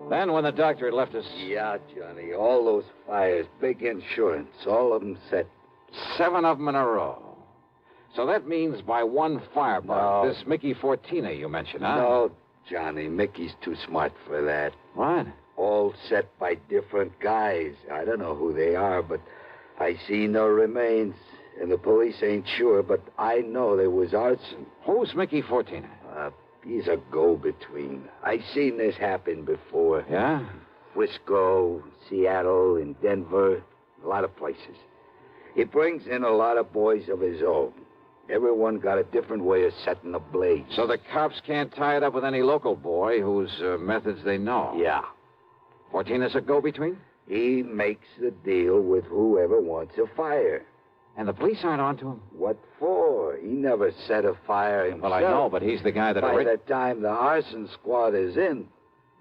S13: Then, when the doctor had left us...
S11: Yeah, Johnny, all those fires, big insurance, all of them set.
S13: 7 of them in a row. So that means by one firebug,
S11: No.
S13: this Mickey Fortina you mentioned, huh?
S11: No, Johnny, Mickey's too smart for that.
S13: What?
S11: All set by different guys. I don't know who they are, but I see no remains. And the police ain't sure, but I know there was arson.
S13: Who's Mickey Fortina?
S11: He's a go-between. I seen this happen before.
S13: Yeah?
S11: Frisco, Seattle, and Denver, a lot of places. He brings in a lot of boys of his own.
S6: Everyone got a different way of setting the blaze.
S5: So the cops can't tie it up with any local boy whose methods they know.
S6: Yeah.
S5: Fortina's a go-between?
S6: He makes the deal with whoever wants a fire.
S5: And the police aren't on to him?
S6: What for? He never set a fire himself.
S5: Well, I know, but he's the guy that...
S6: By the time the arson squad is in,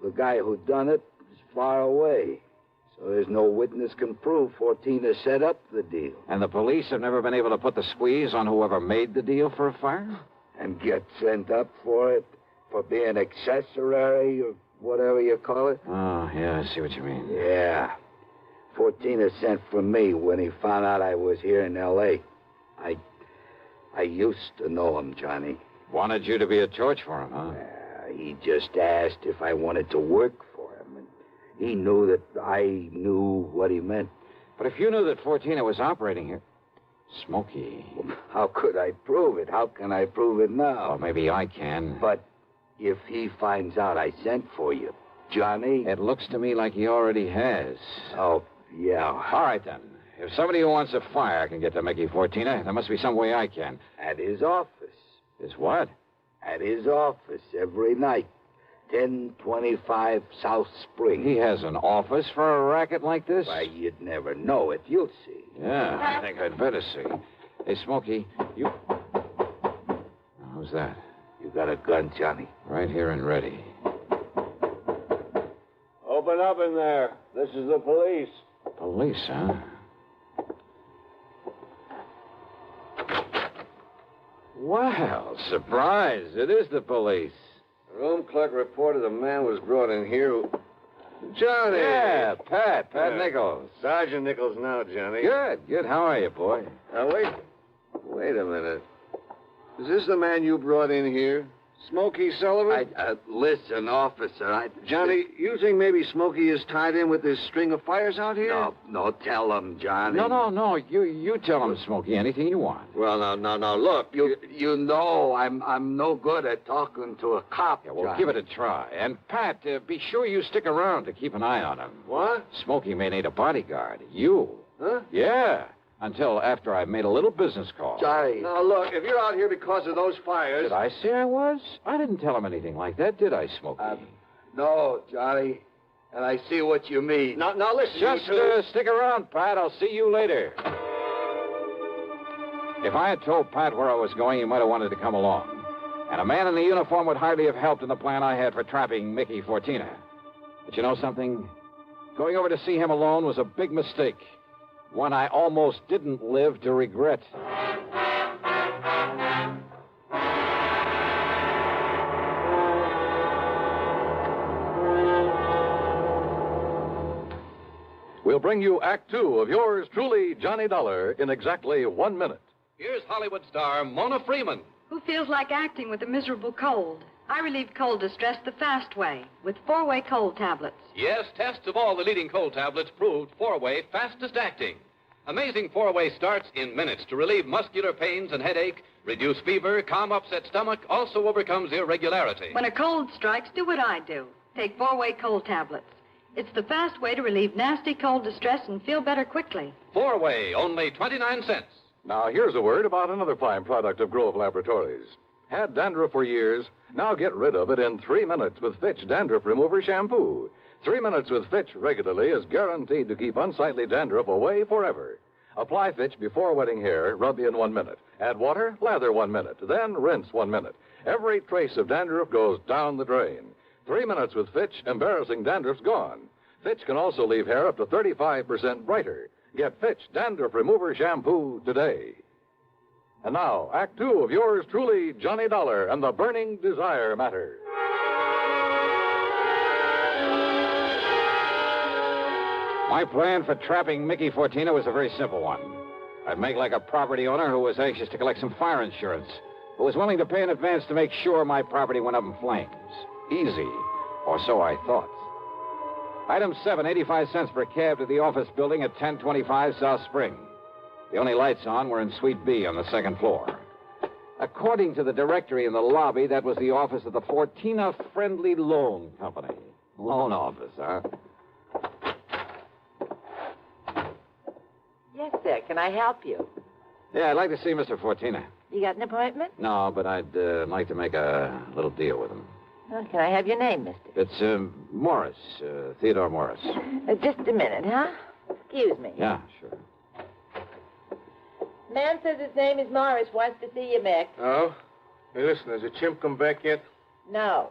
S6: the guy who done it is far away. So there's no witness can prove Fortina set up the deal.
S5: And the police have never been able to put the squeeze on whoever made the deal for a fire?
S6: And get sent up for it? For being accessory or whatever you call it?
S5: Oh, yeah, I see what you mean.
S6: Yeah. Fortina sent for me when he found out I was here in L.A. I used to know him, Johnny.
S5: Wanted you to be a torch for him, huh?
S6: He just asked if I wanted to work for him. And he knew that I knew what he meant.
S5: But if you knew that Fortina was operating here... Smokey.
S6: Well, how could I prove it? How can I prove it now?
S5: Well, maybe I can.
S6: But if he finds out I sent for you, Johnny...
S5: It looks to me like he already has.
S6: Oh, yeah.
S5: All right, then. If somebody who wants a fire can get to Mickey Fortina, there must be some way I can.
S6: At his office.
S5: His what?
S6: At his office every night. 1025 South Spring.
S5: He has an office for a racket like this?
S6: Why, you'd never know it. You'll see.
S5: Yeah, I think I'd better see. Hey, Smokey, you... Who's that?
S6: You got a gun, Johnny?
S5: Right here and ready.
S15: Open up in there. This is the police.
S5: Police, huh? Well, surprise. It is the police.
S15: The room clerk reported a man was brought in here who... Johnny!
S5: Yeah, Pat Nichols.
S15: Sergeant Nichols now, Johnny.
S5: Good. How are you, boy?
S15: Now, wait a minute. Is this the man you brought in here? Smokey Sullivan?
S6: Listen, officer,
S15: Johnny, you think maybe Smokey is tied in with this string of fires out here?
S6: No, tell him, Johnny.
S5: No. You tell him, Smokey, anything you want.
S6: Well, no, look, you know I'm no good at talking to a cop,
S5: Yeah, well,
S6: Johnny.
S5: give it a try. And, Pat, be sure you stick around to keep an eye on him.
S15: What?
S5: Smokey may need a bodyguard. You.
S15: Huh?
S5: Yeah. Until after I've made a little business call.
S6: Johnny.
S15: Now, look, if you're out here because of those fires...
S5: Did I say I was? I didn't tell him anything like that, did I, Smokey?
S6: No, Johnny. And I see what you mean.
S15: Now listen,
S5: Just stick around, Pat. I'll see you later. If I had told Pat where I was going, he might have wanted to come along. And a man in the uniform would hardly have helped in the plan I had for trapping Mickey Fortina. But you know something? Going over to see him alone was a big mistake. One I almost didn't live to regret.
S18: We'll bring you Act Two of yours truly, Johnny Dollar, in exactly 1 minute.
S16: Here's Hollywood star Mona Freeman.
S17: Who feels like acting with a miserable cold? I relieve cold distress the fast way with 4-way cold tablets.
S16: Yes, tests of all the leading cold tablets proved 4-way fastest acting. Amazing 4-way starts in minutes to relieve muscular pains and headache, reduce fever, calm upset stomach, also overcomes irregularity.
S17: When a cold strikes, do what I do. Take 4-way cold tablets. It's the fast way to relieve nasty cold distress and feel better quickly.
S16: 4-way, only 29 cents.
S18: Now, here's a word about another fine product of Grove Laboratories. Had dandruff for years? Now get rid of it in 3 minutes with Fitch Dandruff Remover Shampoo. 3 minutes with Fitch regularly is guaranteed to keep unsightly dandruff away forever. Apply Fitch before wetting hair, rub in 1 minute. Add water, lather 1 minute, then rinse 1 minute. Every trace of dandruff goes down the drain. 3 minutes with Fitch, embarrassing dandruff's gone. Fitch can also leave hair up to 35% brighter. Get Fitch Dandruff Remover Shampoo today. And now, Act Two of yours truly, Johnny Dollar and the Burning Desire Matter.
S5: My plan for trapping Mickey Fortina was a very simple one. I'd make like a property owner who was anxious to collect some fire insurance, who was willing to pay in advance to make sure my property went up in flames. Easy, or so I thought. Item 7, 85 cents per cab to the office building at 1025 South Spring. The only lights on were in Suite B on the second floor. According to the directory in the lobby, that was the office of the Fortina Friendly Loan Company. Loan office, huh?
S21: Yes, sir. Can I help you?
S5: Yeah, I'd like to see Mr. Fortina.
S14: You got an appointment?
S5: No, but I'd like to make a little deal with him.
S14: Oh, can I have your name, mister?
S5: It's Morris, Theodore Morris.
S14: Just a minute, huh? Excuse me.
S5: Yeah, sure.
S14: Man says his name is Morris, wants to see you, Mick.
S15: Oh? Hey, listen, has the chimp come back yet?
S14: No.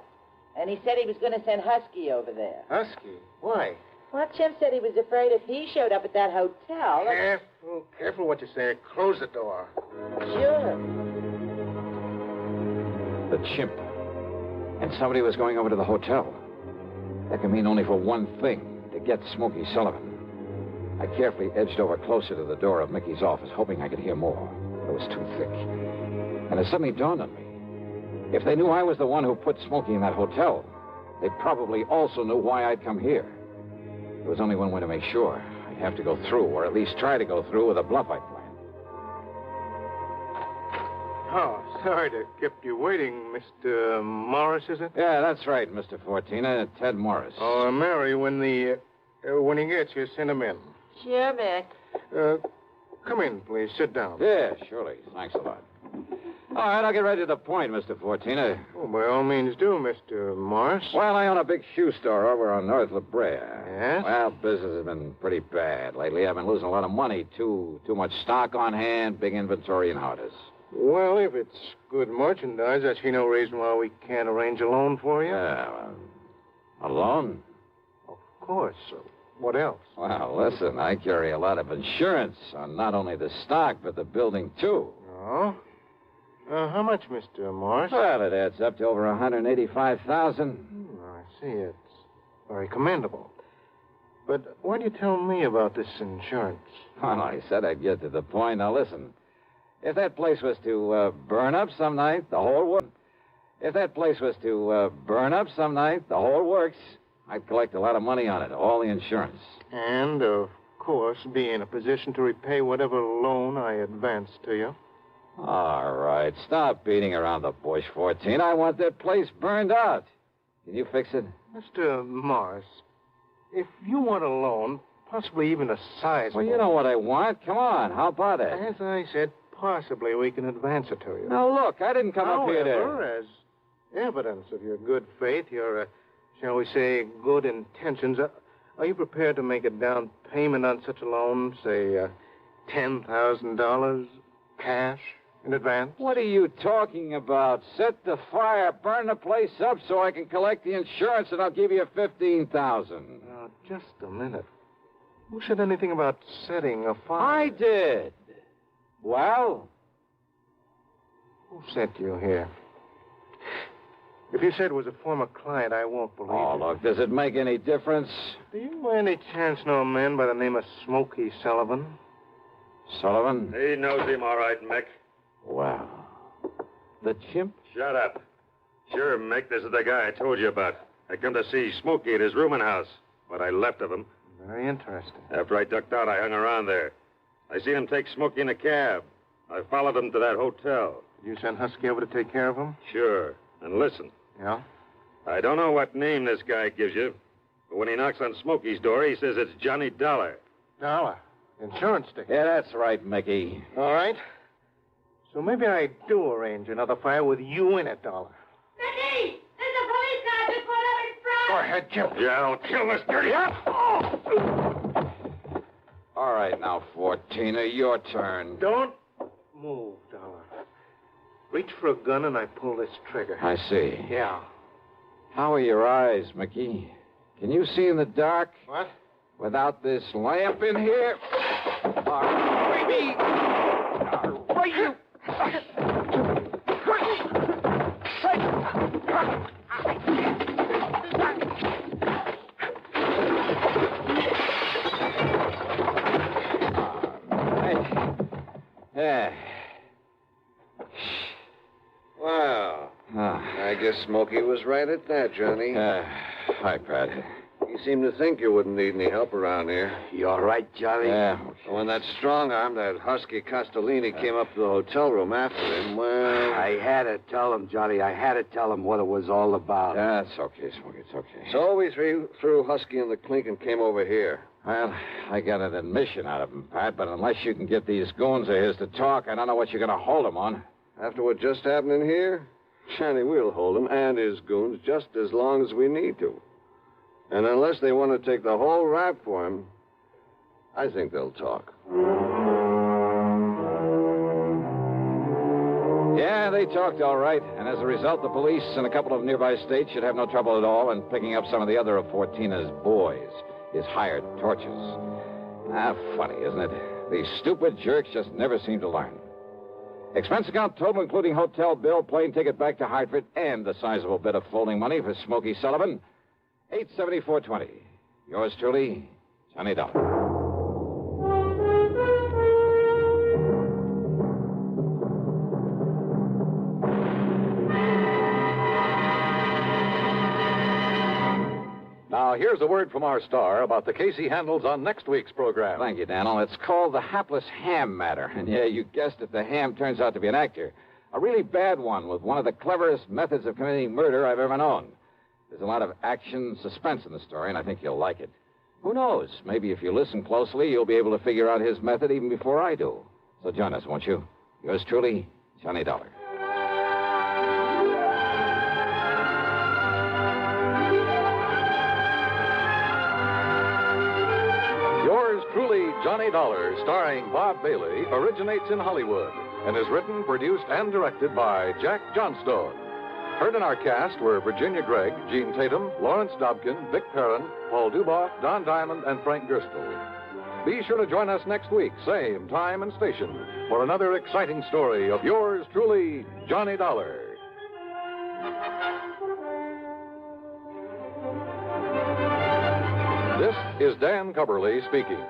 S14: And he said he was going to send Husky over there.
S15: Husky? Why?
S14: Well, Chimp said he was afraid if he showed up at that hotel...
S15: Careful what you say. Close the door.
S14: Sure.
S5: The chimp. And somebody was going over to the hotel. That can mean only for one thing, to get Smokey Sullivan. I carefully edged over closer to the door of Mickey's office, hoping I could hear more. But it was too thick. And it suddenly dawned on me. If they knew I was the one who put Smokey in that hotel, they probably also knew why I'd come here. There was only one way to make sure. I'd have to go through, or at least try to go through, with a bluff I planned.
S15: Oh, sorry to keep you waiting, Mr. Morris, is it?
S5: Yeah, that's right, Mr. Fortina. Ted Morris.
S15: Oh, Mary, when he gets here, send him in.
S14: Sure, Mick.
S15: Come in, please. Sit down.
S5: Yeah, surely. Thanks a lot. All right, I'll get right to the point, Mr. Fortina.
S15: Oh, by all means do, Mr. Morris.
S5: Well, I own a big shoe store over on North La Brea.
S15: Yes?
S5: Well, business has been pretty bad lately. I've been losing a lot of money. Too much stock on hand, big inventory, and how it is.
S15: Well, if it's good merchandise, I see no reason why we can't arrange a loan for you.
S5: Yeah, a loan?
S15: Of course. What else?
S5: Well, listen, I carry a lot of insurance on not only the stock, but the building, too.
S15: Oh? How much, Mr. Morris?
S5: Well, it adds up to over $185,000.
S15: I see. It's very commendable. But why do you tell me about this insurance?
S5: Well, I said I'd get to the point. Now, listen. If that place was to burn up some night, the whole works. If that place was to burn up some night, the whole works. I'd collect a lot of money on it, all the insurance.
S15: And, of course, be in a position to repay whatever loan I advance to you.
S5: All right, stop beating around the bush, 14. I want that place burned out. Can you fix it?
S15: Mr. Morris, if you want a loan, possibly even a sizable...
S5: Well, you know what I want. Come on, how about it?
S15: As I said, possibly we can advance it to you.
S5: Now, look, I didn't come up here to...
S15: However, as evidence of your good faith, your, shall we say, good intentions, are you prepared to make a down payment on such a loan, say, $10,000 cash in advance?
S5: What are you talking about? Set the fire, burn the place up so I can collect the insurance, and I'll give you $15,000.
S15: Now, just a minute. Who said anything about setting a fire?
S5: I did. Well?
S15: Who sent you here? If you said it was a former client, I won't believe
S5: Oh,
S15: it.
S5: look, does it make any difference?
S15: Do you by any chance know a man by the name of Smokey Sullivan?
S5: Sullivan?
S3: He knows him all right, Mick.
S5: Wow. The chimp?
S3: Shut up. Sure, Mick, this is the guy I told you about. I come to see Smokey at his rooming house. What I left of him.
S15: Very interesting.
S3: After I ducked out, I hung around there. I seen him take Smokey in a cab. I followed him to that hotel.
S15: Did you send Husky over to take care of him?
S3: Sure. And listen.
S15: Yeah?
S3: I don't know what name this guy gives you, but when he knocks on Smokey's door, he says it's Johnny Dollar.
S15: Dollar? Insurance ticket?
S5: Yeah, that's right, Mickey.
S15: All right. So maybe I do arrange another fire with you in it, Dollar.
S14: Mickey! There's a police car just pulled up in front!
S15: Go ahead, Chimp.
S3: Yeah, I'll kill this dirty...
S5: All right, now, 14, your turn.
S15: Don't move, Dollar. Reach for a gun and I pull this trigger.
S5: I see.
S15: Yeah.
S5: How are your eyes, Mickey? Can you see in the dark?
S15: What?
S5: Without this lamp in here? All right, baby! All right, you... Yeah.
S15: Well, I guess Smokey was right at that, Johnny.
S5: Hi, Pat.
S15: You seem to think you wouldn't need any help around here.
S6: You all right, Johnny?
S5: Yeah.
S15: When that strong arm, that husky Castellini, came up to the hotel room after him, well...
S6: I had to tell him, Johnny. I had to tell him what it was all about.
S5: That's okay, Smokey. It's okay.
S15: So we threw Husky in the clink and came over here.
S5: Well, I got an admission out of him, Pat, but unless you can get these goons of his to talk, I don't know what you're going to hold them on.
S13: After what just happened in here, Johnny, we'll hold him and his goons just as long as we need to. And unless they want to take the whole rap for him, I think they'll talk.
S8: Yeah, they talked all right. And as a result, the police in a couple of nearby states should have no trouble at all in picking up some of the other of Fortina's boys, his hired torches. Funny, isn't it? These stupid jerks just never seem to learn. Expense account total, including hotel bill, plane ticket back to Hartford, and the sizable bit of folding money for Smokey Sullivan, $874.20. Yours truly, Johnny Dollar.
S23: Now, here's a word from our star about the case he handles on next week's program.
S8: Thank you, Daniel. It's called the hapless ham matter. And yeah, you guessed it, the ham turns out to be an actor. A really bad one with one of the cleverest methods of committing murder I've ever known. There's a lot of action, suspense in the story, and I think you'll like it. Who knows? Maybe if you listen closely, you'll be able to figure out his method even before I do. So join us, won't you? Yours truly, Johnny Dollar.
S18: Yours truly, Johnny Dollar, starring Bob Bailey, originates in Hollywood and is written, produced, and directed by Jack Johnstone. Heard in our cast were Virginia Gregg, Gene Tatum, Lawrence Dobkin, Vic Perrin, Paul Duboff, Don Diamond, and Frank Gerstle. Be sure to join us next week, same time and station, for another exciting story of yours truly, Johnny Dollar. This is Dan Cubberly speaking.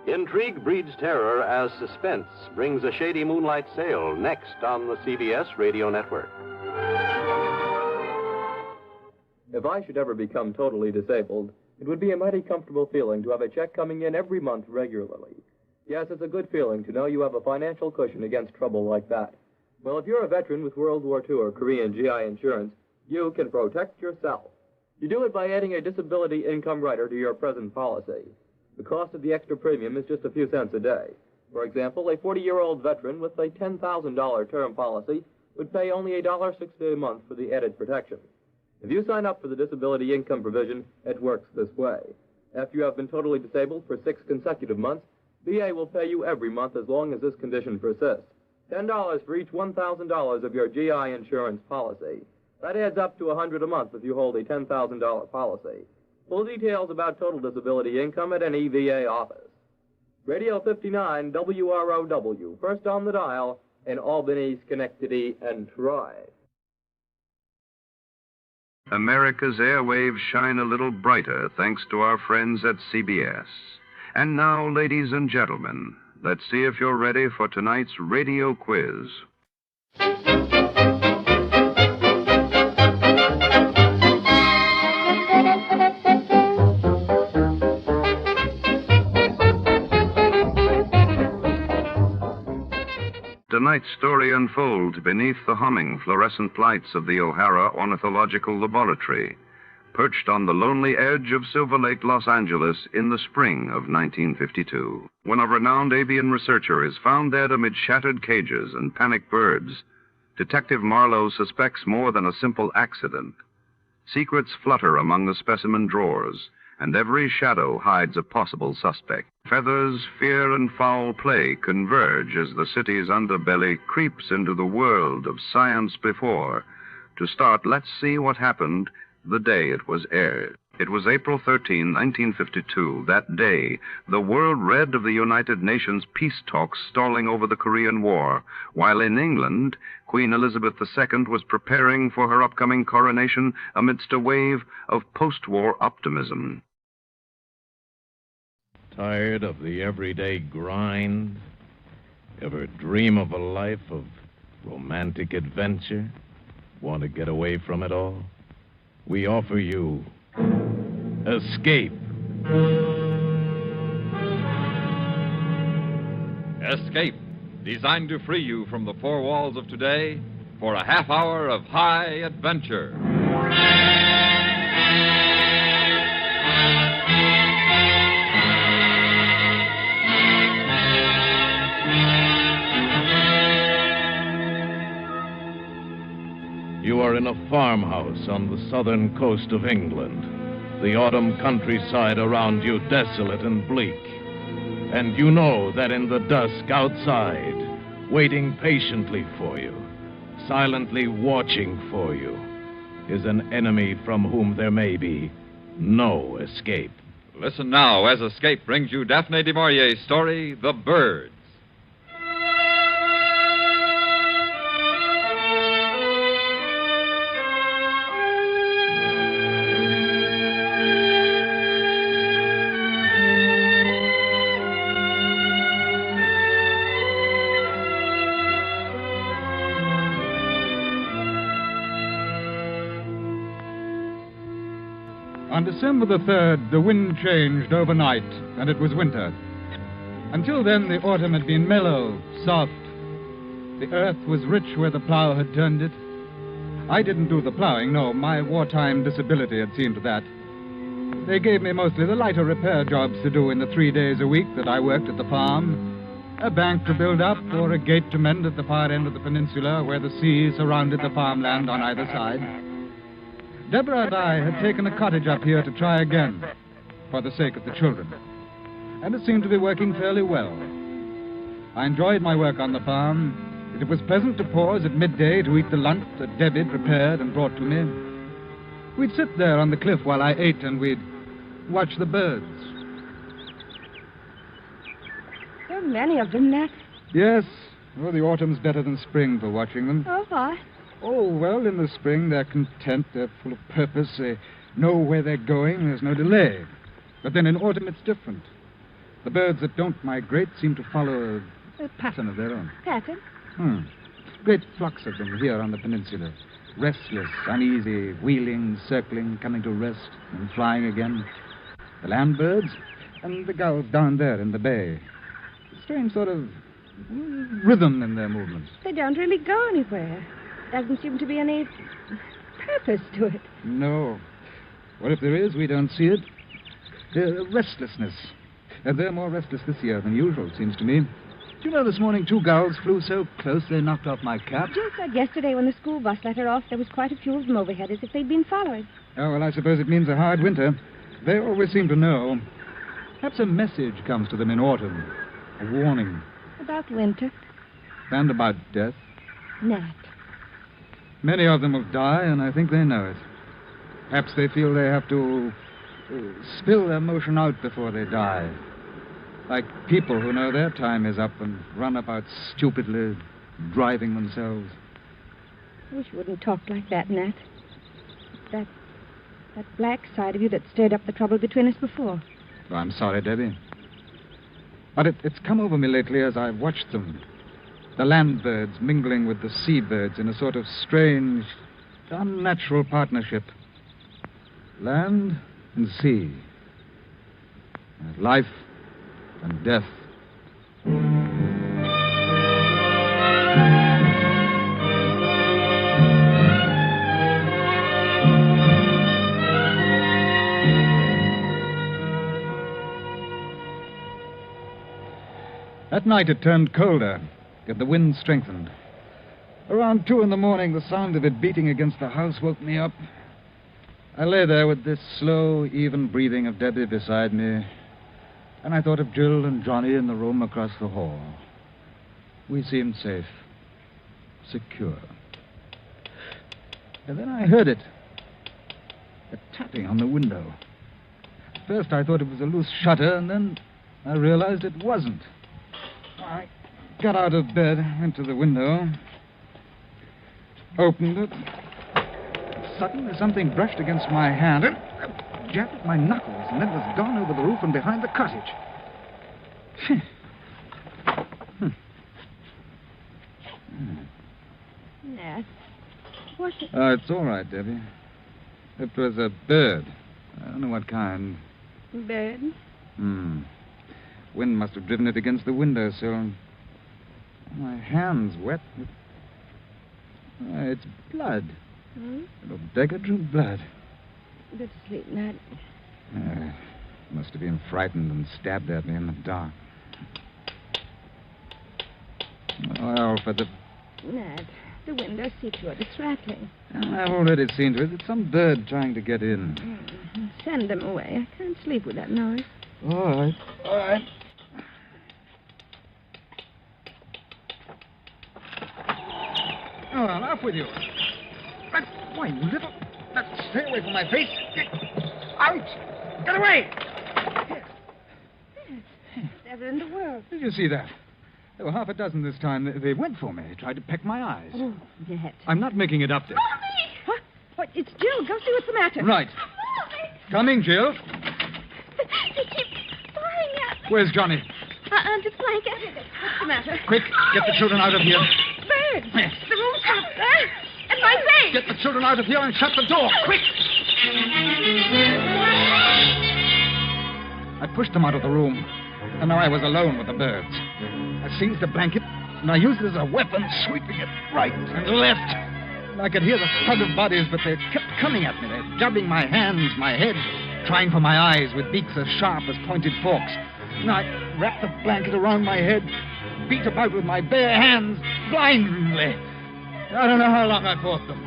S4: Intrigue breeds terror as suspense brings a shady moonlight sail next on the CBS radio network.
S7: If I should ever become totally disabled, it would be a mighty comfortable feeling to have a check coming in every month regularly. Yes, it's a good feeling to know you have a financial cushion against trouble like that. Well, if you're a veteran with World War II or Korean GI insurance, you can protect yourself. You do it by adding a disability income rider to your present policy. The cost of the extra premium is just a few cents a day. For example, a 40-year-old veteran with a $10,000 term policy would pay only $1.60 a month for the added protection. If you sign up for the disability income provision, it works this way. After you have been totally disabled for 6 consecutive months, VA will pay you every month as long as this condition persists. $10 for each $1,000 of your GI insurance policy. That adds up to $100 a month if you hold a $10,000 policy. Full details about total disability income at any VA office. Radio 59 WROW, first on the dial in Albany, Schenectady, and Troy.
S1: America's airwaves shine a little brighter thanks to our friends at CBS. And now, ladies and gentlemen, let's see if you're ready for tonight's radio quiz. Tonight's story unfolds beneath the humming fluorescent lights of the O'Hara Ornithological Laboratory, perched on the lonely edge of Silver Lake, Los Angeles, in the spring of 1952. When a renowned avian researcher is found dead amid shattered cages and panicked birds, Detective Marlowe suspects more than a simple accident. Secrets flutter among the specimen drawers, and every shadow hides a possible suspect. Feathers, fear, and foul play converge as the city's underbelly creeps into the world of science before. To start, let's see what happened the day it was aired. It was April 13, 1952. That day, the world read of the United Nations peace talks stalling over the Korean War, while in England, Queen Elizabeth II was preparing for her upcoming coronation amidst a wave of post-war optimism.
S10: Tired of the everyday grind? Ever dream of a life of romantic adventure? Want to get away from it all? We offer you Escape.
S23: Escape, designed to free you from the four walls of today for a half hour of high adventure.
S10: are in a farmhouse on the southern coast of England, the autumn countryside around you desolate and bleak. And you know that in the dusk outside, waiting patiently for you, silently watching for you, is an enemy from whom there may be no escape.
S23: Listen now as Escape brings you Daphne du Maurier's story, The Birds.
S2: On December the 3rd, the wind changed overnight, and it was winter. Until then, the autumn had been mellow, soft. The earth was rich where the plow had turned it. I didn't do the plowing, no. My wartime disability had seen to that. They gave me mostly the lighter repair jobs to do in the 3 days a week that I worked at the farm. A bank to build up or a gate to mend at the far end of the peninsula where the sea surrounded the farmland on either side. Deborah and I had taken a cottage up here to try again, for the sake of the children. And it seemed to be working fairly well. I enjoyed my work on the farm. It was pleasant to pause at midday to eat the lunch that Debbie prepared and brought to me. We'd sit there on the cliff while I ate, and we'd watch the birds.
S19: So many of them, Nat.
S2: Yes. Oh, the autumn's better than spring for watching them.
S19: Oh, why?
S2: Oh, well, in the spring, they're content, they're full of purpose, they know where they're going, there's no delay. But then in autumn, it's different. The birds that don't migrate seem to follow a pattern of their own.
S19: Pattern?
S2: Great flocks of them here on the peninsula. Restless, uneasy, wheeling, circling, coming to rest, and flying again. The land birds and the gulls down there in the bay. Strange sort of rhythm in their movements.
S19: They don't really go anywhere. Doesn't seem to be any purpose to it.
S2: No. What if there is? We don't see it. The restlessness. And they're more restless this year than usual, it seems to me. Do you know this morning 2 gulls flew so close they knocked off my cap?
S19: Jill said yesterday when the school bus let her off, there was quite a few of them overhead as if they'd been followed.
S2: Oh, well, I suppose it means a hard winter. They always seem to know. Perhaps a message comes to them in autumn. A warning.
S19: About winter.
S2: And about death.
S19: Nat.
S2: Many of them will die, and I think they know it. Perhaps they feel they have to spill their emotion out before they die. Like people who know their time is up and run about stupidly, driving themselves.
S19: I wish you wouldn't talk like that, Nat. That black side of you that stirred up the trouble between us before.
S2: Oh, I'm sorry, Debbie. But it's come over me lately as I've watched them. The land birds mingling with the sea birds in a sort of strange, unnatural partnership. Land and sea. Life and death. At night it turned colder, and the wind strengthened. Around 2 a.m, the sound of it beating against the house woke me up. I lay there with this slow, even breathing of Debbie beside me, and I thought of Jill and Johnny in the room across the hall. We seemed safe, secure. And then I heard it, a tapping on the window. At first I thought it was a loose shutter, and then I realized it wasn't. I got out of bed, went to the window, opened it. Suddenly something brushed against my hand and jabbed at my knuckles, and then was gone over the roof and behind the cottage.
S19: Nat, what's it?
S2: Oh, it's all right, Debbie. It was a bird. I don't know what kind.
S19: Bird?
S2: Wind must have driven it against the windowsill. My hand's wet. It's blood. Little beggar drew blood.
S19: Go to sleep, Nat.
S2: Must have been frightened and stabbed at me in the dark. Well, for the...
S19: Nat. The window seat door is rattling.
S2: I've already seen to it. It's some bird trying to get in.
S19: Send them away. I can't sleep with that noise.
S2: All right. All right. Oh, well, off with you. Why, little... Stay away from my face. Out! Get away!
S19: Never in the world.
S2: Did you see that? There were half a dozen this time. They went for me. They tried to peck my eyes.
S19: Oh, Ned.
S2: I'm not making it up there.
S19: Mommy! Huh? What? It's Jill. Go see what's the matter.
S2: Right.
S19: Mommy!
S2: Coming, Jill.
S19: They keep firing at me.
S2: Where's Johnny?
S19: Under the blanket. What's the matter?
S2: Quick, get the children out of here.
S19: Birds.
S2: Yes.
S19: The room's up there. And my face.
S2: Get the children out of here and shut the door. Quick! I pushed them out of the room, and now I was alone with the birds. I seized the blanket, and I used it as a weapon, sweeping it right and left. And I could hear the thud of bodies, but they kept coming at me. They were jabbing my hands, my head, trying for my eyes with beaks as sharp as pointed forks. And I wrapped the blanket around my head, beat about with my bare hands, blindly. I don't know how long I fought them.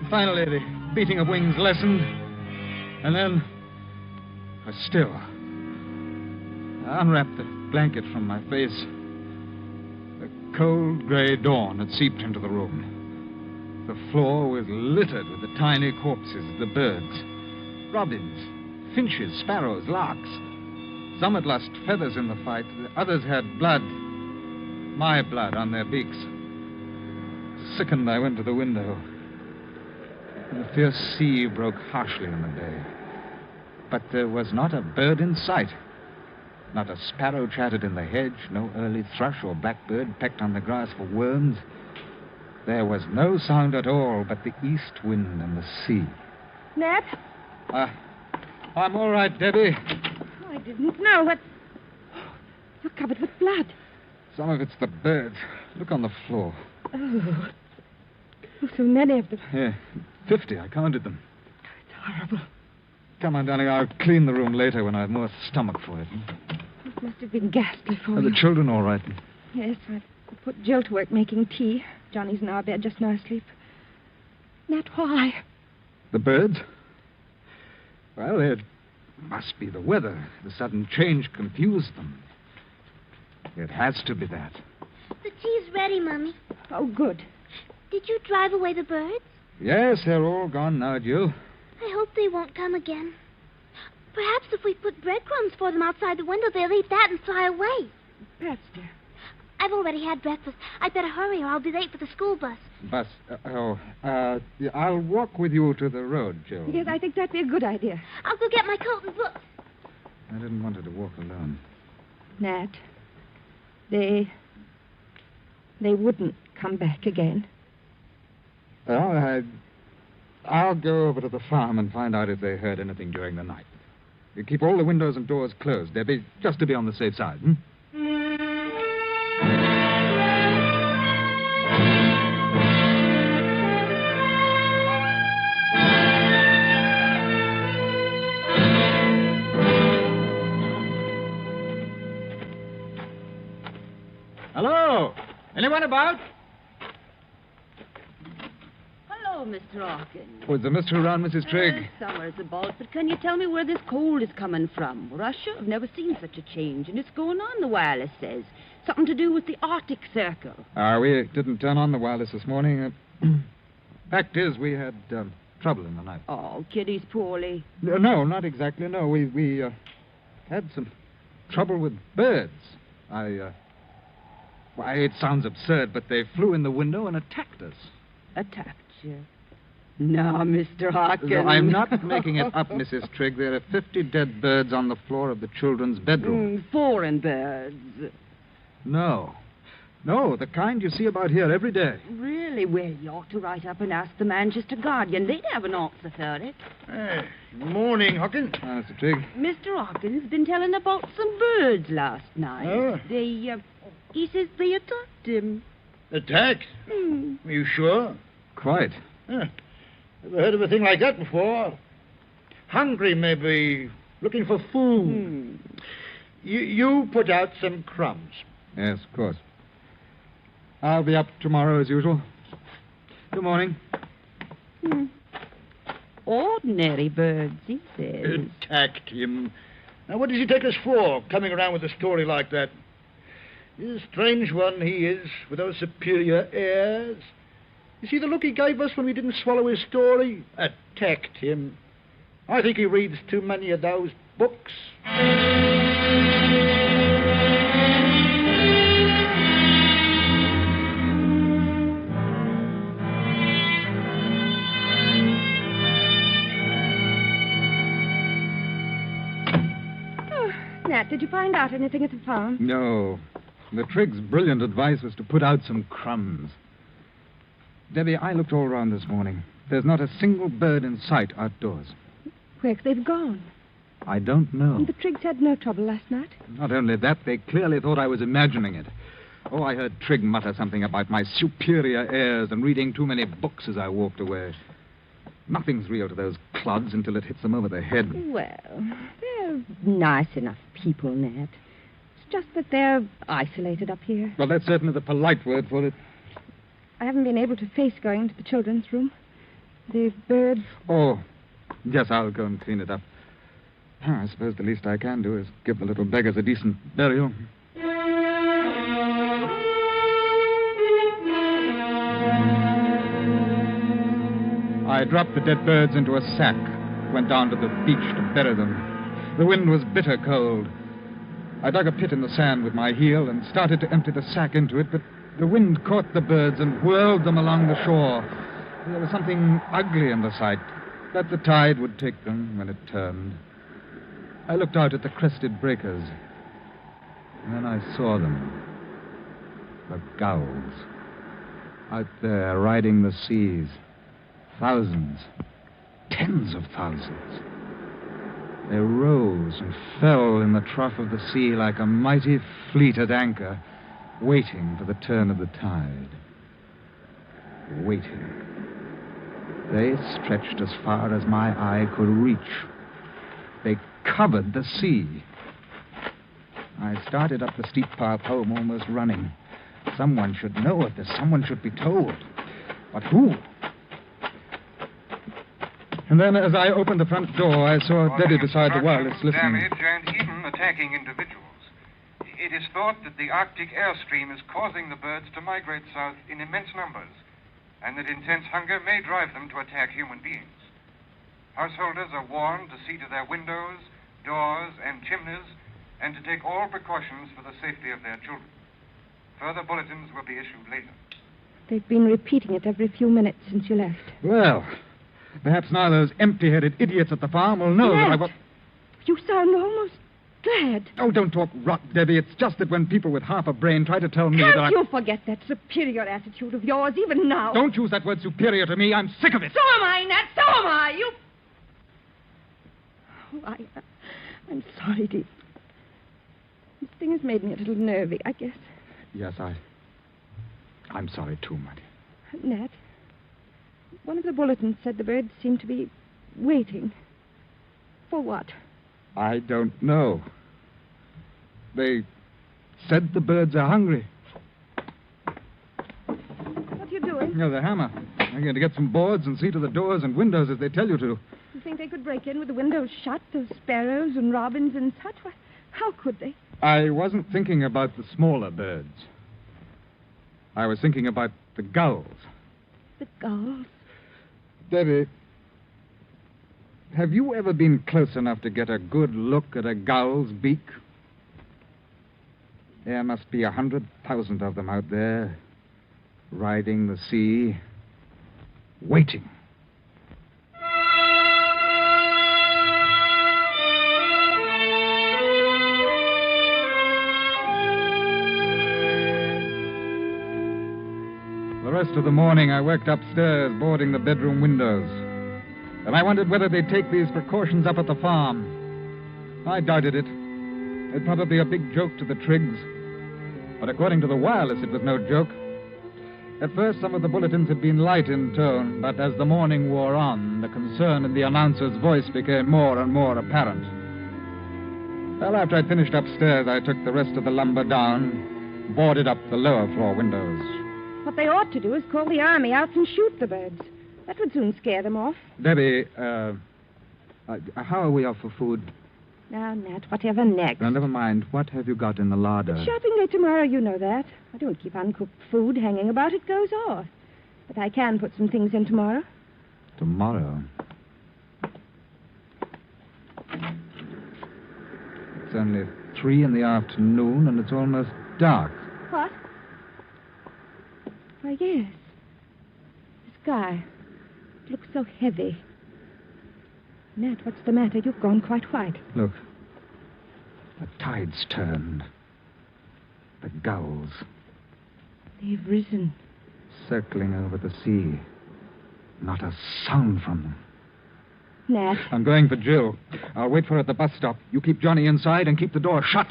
S2: Finally, the beating of wings lessened, and then I was still. I unwrapped the blanket from my face. The cold gray dawn had seeped into the room. The floor was littered with the tiny corpses of the birds. Robins, finches, sparrows, larks. Some had lost feathers in the fight. The others had blood, my blood, on their beaks. Sickened, I went to the window. And the fierce sea broke harshly in the bay. But there was not a bird in sight. Not a sparrow chattered in the hedge, no early thrush or blackbird pecked on the grass for worms. There was no sound at all but the east wind and the sea.
S19: Ned?
S2: I'm all right, Debbie.
S19: Oh, I didn't know what... You're covered with blood.
S2: Some of it's the birds. Look on the floor.
S19: Oh, so many of them.
S2: Yeah, 50. I counted them.
S19: It's horrible.
S2: Come on, darling. I'll clean the room later when I have more stomach for it.
S19: It must have been ghastly for
S2: Are
S19: you.
S2: the children all right?
S19: Yes, I put Jill to work making tea. Johnny's in our bed just now asleep. Nat, why?
S2: The birds? Well, it must be the weather. The sudden change confused them. It has to be that.
S12: The tea's ready, Mummy.
S19: Oh, good.
S12: Did you drive away the birds?
S2: Yes, they're all gone now, Jill.
S12: I hope they won't come again. Perhaps if we put breadcrumbs for them outside the window, they'll eat that and fly away.
S19: Perhaps, dear.
S12: I've already had breakfast. I'd better hurry or I'll be late for the school bus.
S2: Bus? I'll walk with you to the road, Jill.
S19: Yes, I think that'd be a good idea.
S12: I'll go get my coat and books.
S2: I didn't want her to walk alone.
S19: Nat, they wouldn't come back again.
S2: Well, I'll go over to the farm and find out if they heard anything during the night. You keep all the windows and doors closed, Debbie, just to be on the safe side, hmm? Hello? Anyone about?
S20: Hello, Mr. Hawkins.
S2: Was the mister around, Mrs. Trigg?
S20: Summer's about, but can you tell me where this cold is coming from? Russia? I've never seen such a change, and it's going on, the wireless says. Something to do with the Arctic Circle.
S2: We didn't turn on the wireless this morning. Fact is, we had trouble in the night.
S20: Oh, Kitty's poorly.
S2: No, not exactly, no. We had some trouble with birds. Why, it sounds absurd, but they flew in the window and attacked us.
S20: Attacked you? No, Mr. Hawkins.
S2: No, I'm not making it up, Mrs. Trigg. There are 50 dead birds on the floor of the children's bedroom.
S20: Foreign birds.
S2: No, the kind you see about here every day.
S20: Really? Well, you ought to write up and ask the Manchester Guardian. They'd have an answer for it.
S21: Good morning, Hawkins.
S2: Mr. Trigg.
S20: Mr. Hawkins been telling about some birds last night.
S21: Oh?
S20: He says they attacked him.
S21: Attacked? Are you sure?
S2: Quite.
S21: Never heard of a thing like that before. Hungry, maybe. Looking for food. You put out some crumbs.
S2: Yes, of course. I'll be up tomorrow as usual. Good morning.
S20: Ordinary birds, he says.
S21: Attacked him. Now, what does he take us for, coming around with a story like that? He's a strange one, he is, with those superior airs. You see the look he gave us when we didn't swallow his story? Attacked him. I think he reads too many of those books.
S19: Nat, did you find out anything at the farm?
S2: No. The Trig's brilliant advice was to put out some crumbs. Debbie, I looked all around this morning. There's not a single bird in sight outdoors.
S19: Where's they've gone?
S2: I don't know.
S19: And the Trigs had no trouble last night?
S2: Not only that, they clearly thought I was imagining it. Oh, I heard Trig mutter something about my superior airs and reading too many books as I walked away. Nothing's real to those clods until it hits them over the head.
S19: Well, they're nice enough people, Nat. It's just that they're isolated up here.
S2: Well, that's certainly the polite word for it.
S19: I haven't been able to face going into the children's room. The birds...
S2: Oh, yes, I'll go and clean it up. I suppose the least I can do is give the little beggars a decent burial. I dropped the dead birds into a sack, went down to the beach to bury them. The wind was bitter cold. I dug a pit in the sand with my heel and started to empty the sack into it, but the wind caught the birds and whirled them along the shore. There was something ugly in the sight, but the tide would take them when it turned. I looked out at the crested breakers, and then I saw them. The gulls. Out there, riding the seas. Thousands. Tens of thousands. They rose and fell in the trough of the sea like a mighty fleet at anchor, waiting for the turn of the tide. Waiting. They stretched as far as my eye could reach. They covered the sea. I started up the steep path home almost running. Someone should know of this. Someone should be told. But who? And then as I opened the front door, I saw Debbie beside the wireless listening.
S9: Damage and even attacking individuals. It is thought that the Arctic airstream is causing the birds to migrate south in immense numbers, and that intense hunger may drive them to attack human beings. Householders are warned to see to their windows, doors, and chimneys, and to take all precautions for the safety of their children. Further bulletins will be issued later.
S19: They've been repeating it every few minutes since you left.
S2: Well, perhaps now those empty-headed idiots at the farm will know that I was...
S19: You sound almost glad.
S2: Oh, don't talk rot, Debbie. It's just that when people with half a brain try to tell me that
S19: Can't you forget that superior attitude of yours, even now?
S2: Don't use that word superior to me. I'm sick of it.
S19: So am I, Nat. So am I. You... Oh, I'm sorry, dear. This thing has made me a little nervy, I guess.
S2: Yes, I'm sorry too, Marty.
S19: Nat, one of the bulletins said the birds seemed to be waiting. For what?
S2: I don't know. They said the birds are hungry.
S19: What are you doing?
S2: No, the hammer. I'm going to get some boards and see to the doors and windows as they tell you to.
S19: You think they could break in with the windows shut, those sparrows and robins and such? Why, how could they?
S2: I wasn't thinking about the smaller birds. I was thinking about the gulls.
S19: The gulls?
S2: Debbie, have you ever been close enough to get a good look at a gull's beak? There must be 100,000 of them out there, riding the sea, waiting. The rest of the morning, I worked upstairs, boarding the bedroom windows. And I wondered whether they'd take these precautions up at the farm. I doubted it. It'd probably be a big joke to the Trigs. But according to the wireless, it was no joke. At first, some of the bulletins had been light in tone, but as the morning wore on, the concern in the announcer's voice became more and more apparent. Well, after I'd finished upstairs, I took the rest of the lumber down, boarded up the lower floor windows.
S19: What they ought to do is call the army out and shoot the birds. That would soon scare them off.
S2: Debbie, how are we off for food?
S19: Now, Nat, whatever next.
S2: Now, never mind. What have you got in the larder?
S19: It's shopping day tomorrow, you know that. I don't keep uncooked food hanging about. It goes off. But I can put some things in tomorrow.
S2: Tomorrow? It's only 3 in the afternoon, and it's almost dark.
S19: What? Why, yes. The sky. It looks so heavy. Nat, what's the matter? You've gone quite white.
S2: Look. The tide's turned. The gulls.
S19: They've risen.
S2: Circling over the sea. Not a sound from them.
S19: Nat.
S2: I'm going for Jill. I'll wait for her at the bus stop. You keep Johnny inside and keep the door shut.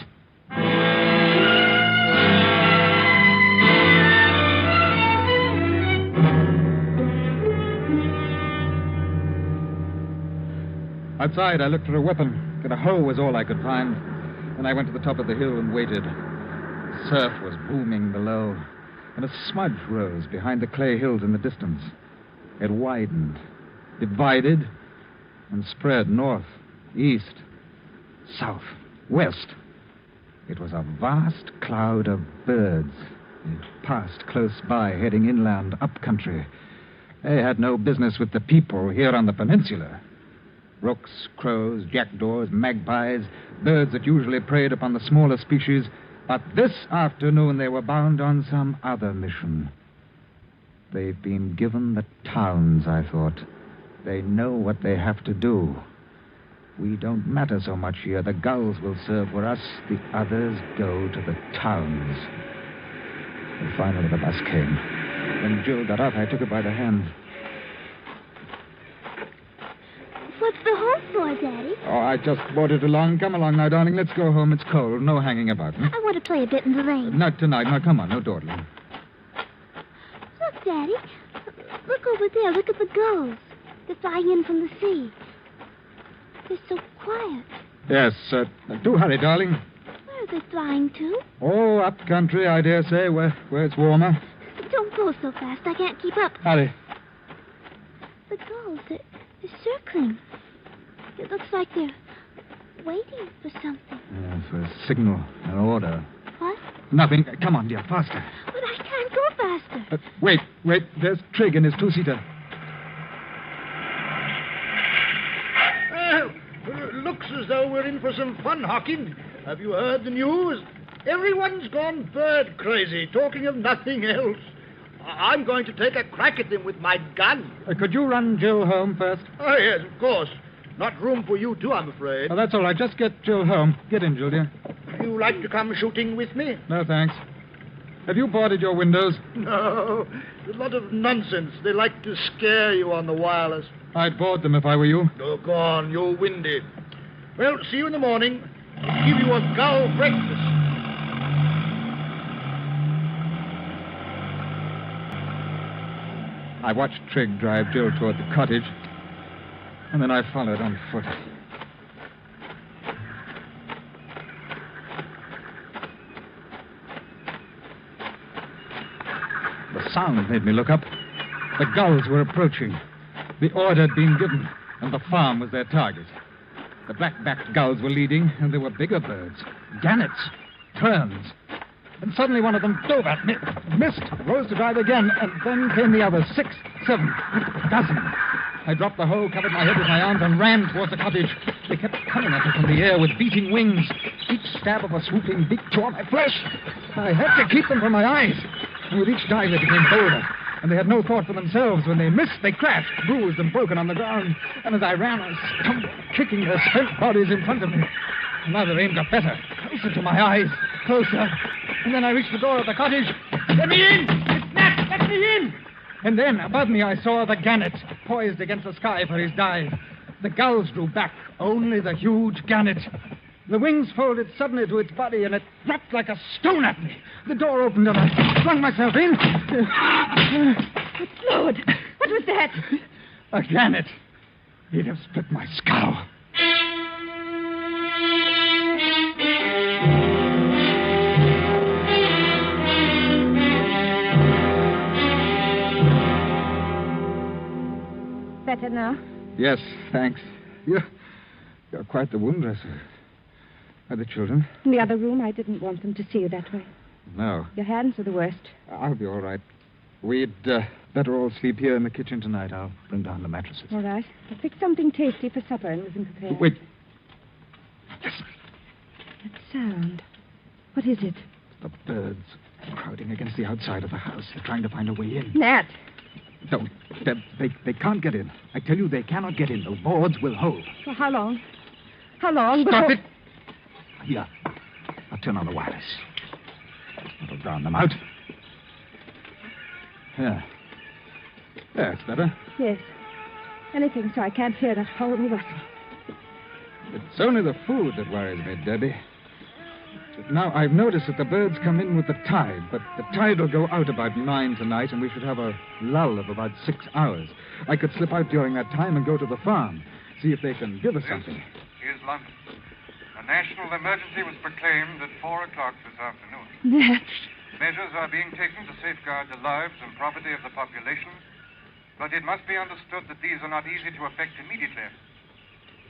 S2: Outside, I looked for a weapon, but a hoe was all I could find. Then I went to the top of the hill and waited. The surf was booming below, and a smudge rose behind the clay hills in the distance. It widened, divided, and spread north, east, south, west. It was a vast cloud of birds. It passed close by, heading inland, up country. They had no business with the people here on the peninsula. Rooks, crows, jackdaws, magpies, birds that usually preyed upon the smaller species. But this afternoon they were bound on some other mission. They've been given the towns, I thought. They know what they have to do. We don't matter so much here. The gulls will serve for us. The others go to the towns. And finally the bus came. When Jill got off, I took her by the hand.
S12: What's the home for, Daddy?
S2: Oh, I just brought it along. Come along now, darling. Let's go home. It's cold. No hanging about.
S12: I want to play a bit in the rain.
S2: Not tonight. Now, come on. No dawdling.
S12: Look, Daddy. Look over there. Look at the gulls. They're flying in from the sea. They're so quiet.
S2: Yes, do hurry, darling.
S12: Where are they flying to?
S2: Oh, up country, I dare say, where it's warmer.
S12: Don't go so fast. I can't keep up.
S2: Hurry.
S12: The gulls, they're circling. It looks like they're waiting for something.
S2: For a signal, an order.
S12: What?
S2: Nothing. Come on, dear, faster.
S12: But I can't go faster.
S2: Wait. There's Trig in his two-seater.
S21: Looks as though we're in for some fun, Hawking. Have you heard the news? Everyone's gone bird crazy, talking of nothing else. I'm going to take a crack at them with my gun.
S2: Could you run Jill home first?
S21: Oh, yes, of course. Not room for you two, I'm afraid.
S2: Oh, that's all right. Just get Jill home. Get in, Jill, dear.
S21: Would you like to come shooting with me?
S2: No, thanks. Have you boarded your windows?
S21: No. There's a lot of nonsense. They like to scare you on the wireless.
S2: I'd board them if I were you.
S21: Oh, go on. You're windy. Well, see you in the morning. I'll give you a gull breakfast.
S2: I watched Trig drive Jill toward the cottage, and then I followed on foot. The sound made me look up. The gulls were approaching. The order had been given, and the farm was their target. The black-backed gulls were leading, and there were bigger birds. Gannets, terns. And suddenly one of them dove at me, missed, rose to dive again, and then came the others, 6, 7, a dozen. I dropped the hoe, covered my head with my arms, and ran towards the cottage. They kept coming at me from the air with beating wings. Each stab of a swooping beak tore my flesh. I had to keep them from my eyes. And with each dive they became bolder. And they had no thought for themselves. When they missed, they crashed, bruised and broken on the ground. And as I ran, I stumbled, kicking their spent bodies in front of me. Another aimed up better, closer to my eyes, closer. And then I reached the door of the cottage. Let me in! It's Nat! Let me in! And then, above me, I saw the gannet, poised against the sky for his dive. The gulls drew back, only the huge gannet. The wings folded suddenly to its body, and it dropped like a stone at me. The door opened, and I flung myself in.
S19: Good Lord! What was that?
S2: A gannet. He'd have split my skull.
S19: better now?
S2: Yes, thanks. You're quite the wound dresser. Are the children?
S19: In the other room, I didn't want them to see you that way.
S2: No.
S19: Your hands are the worst.
S2: I'll be all right. We'd better all sleep here in the kitchen tonight. I'll bring down the mattresses.
S19: All right. I picked something tasty for supper and wasn't prepared.
S2: Wait.
S19: Listen. That sound. What is it?
S2: The birds crowding against the outside of the house. They're trying to find a way in.
S19: Nat.
S2: No, they can't get in. I tell you, they cannot get in. The boards will hold.
S19: For how long? How long?
S2: Stop it! Here. I'll turn on the wireless. That'll drown them out. Yeah. That's better.
S19: Yes. Anything so I can't hear that horrible rustle.
S2: It's only the food that worries me, Debbie. Now, I've noticed that the birds come in with the tide, but the tide will go out about 9 tonight, and we should have a lull of about 6 hours. I could slip out during that time and go to the farm, see if they can give us something.
S9: Here's London. A national emergency was proclaimed at 4 o'clock this afternoon.
S19: Nat.
S9: Measures are being taken to safeguard the lives and property of the population, but it must be understood that these are not easy to effect immediately,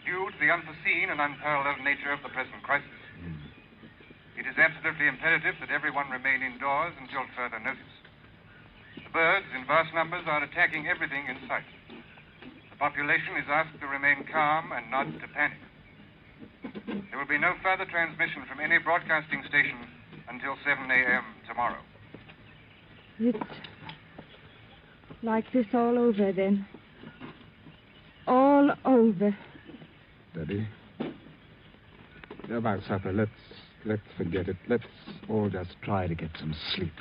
S9: due to the unforeseen and unparalleled nature of the present crisis. It is absolutely imperative that everyone remain indoors until further notice. The birds, in vast numbers, are attacking everything in sight. The population is asked to remain calm and not to panic. There will be no further transmission from any broadcasting station until 7 a.m. tomorrow.
S19: It's like this all over, then. All over.
S2: Debbie, about supper, let's forget it. Let's all just try to get some sleep.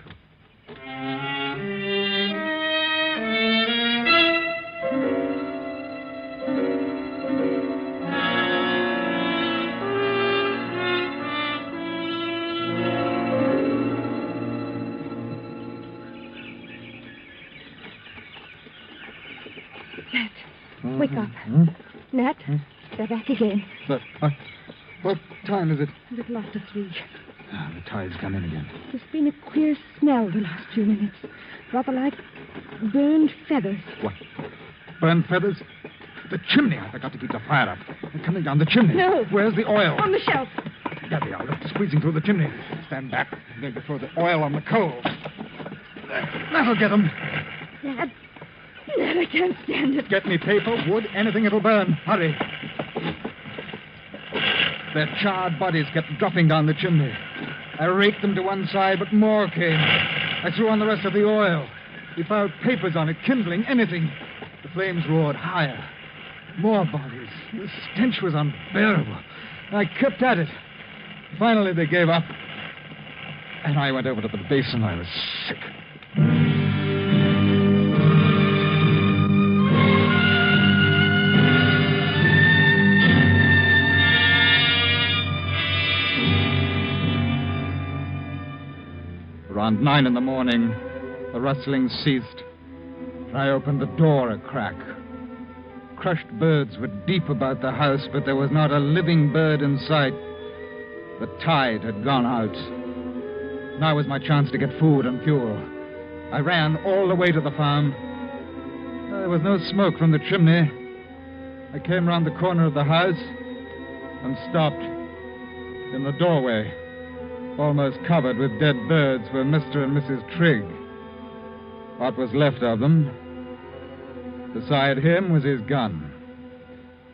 S19: Nat, wake up. Nat, they're back again.
S2: But what time is it?
S19: A little after 3.
S2: The tide's come in again.
S19: There's been a queer smell the last few minutes. Rather like burned feathers.
S2: What? Burned feathers? The chimney. I forgot to keep the fire up. They're coming down the chimney.
S19: No.
S2: Where's the oil?
S19: On the shelf.
S2: There they are. They're squeezing through the chimney. Stand back. They're going to throw the oil on the coals. That'll get them.
S19: Nat, I can't stand it.
S2: Get me paper, wood, anything that'll burn. Hurry. Their charred bodies kept dropping down the chimney. I raked them to one side, but more came. I threw on the rest of the oil. We piled papers on it, kindling, anything. The flames roared higher. More bodies. The stench was unbearable. I kept at it. Finally, they gave up. And I went over to the basin. I was sick. Around 9 in the morning, the rustling ceased. I opened the door a crack. Crushed birds were deep about the house, but there was not a living bird in sight. The tide had gone out. Now was my chance to get food and fuel. I ran all the way to the farm. There was no smoke from the chimney. I came round the corner of the house and stopped. In the doorway, almost covered with dead birds, were Mr. and Mrs. Trigg. What was left of them. Beside him was his gun.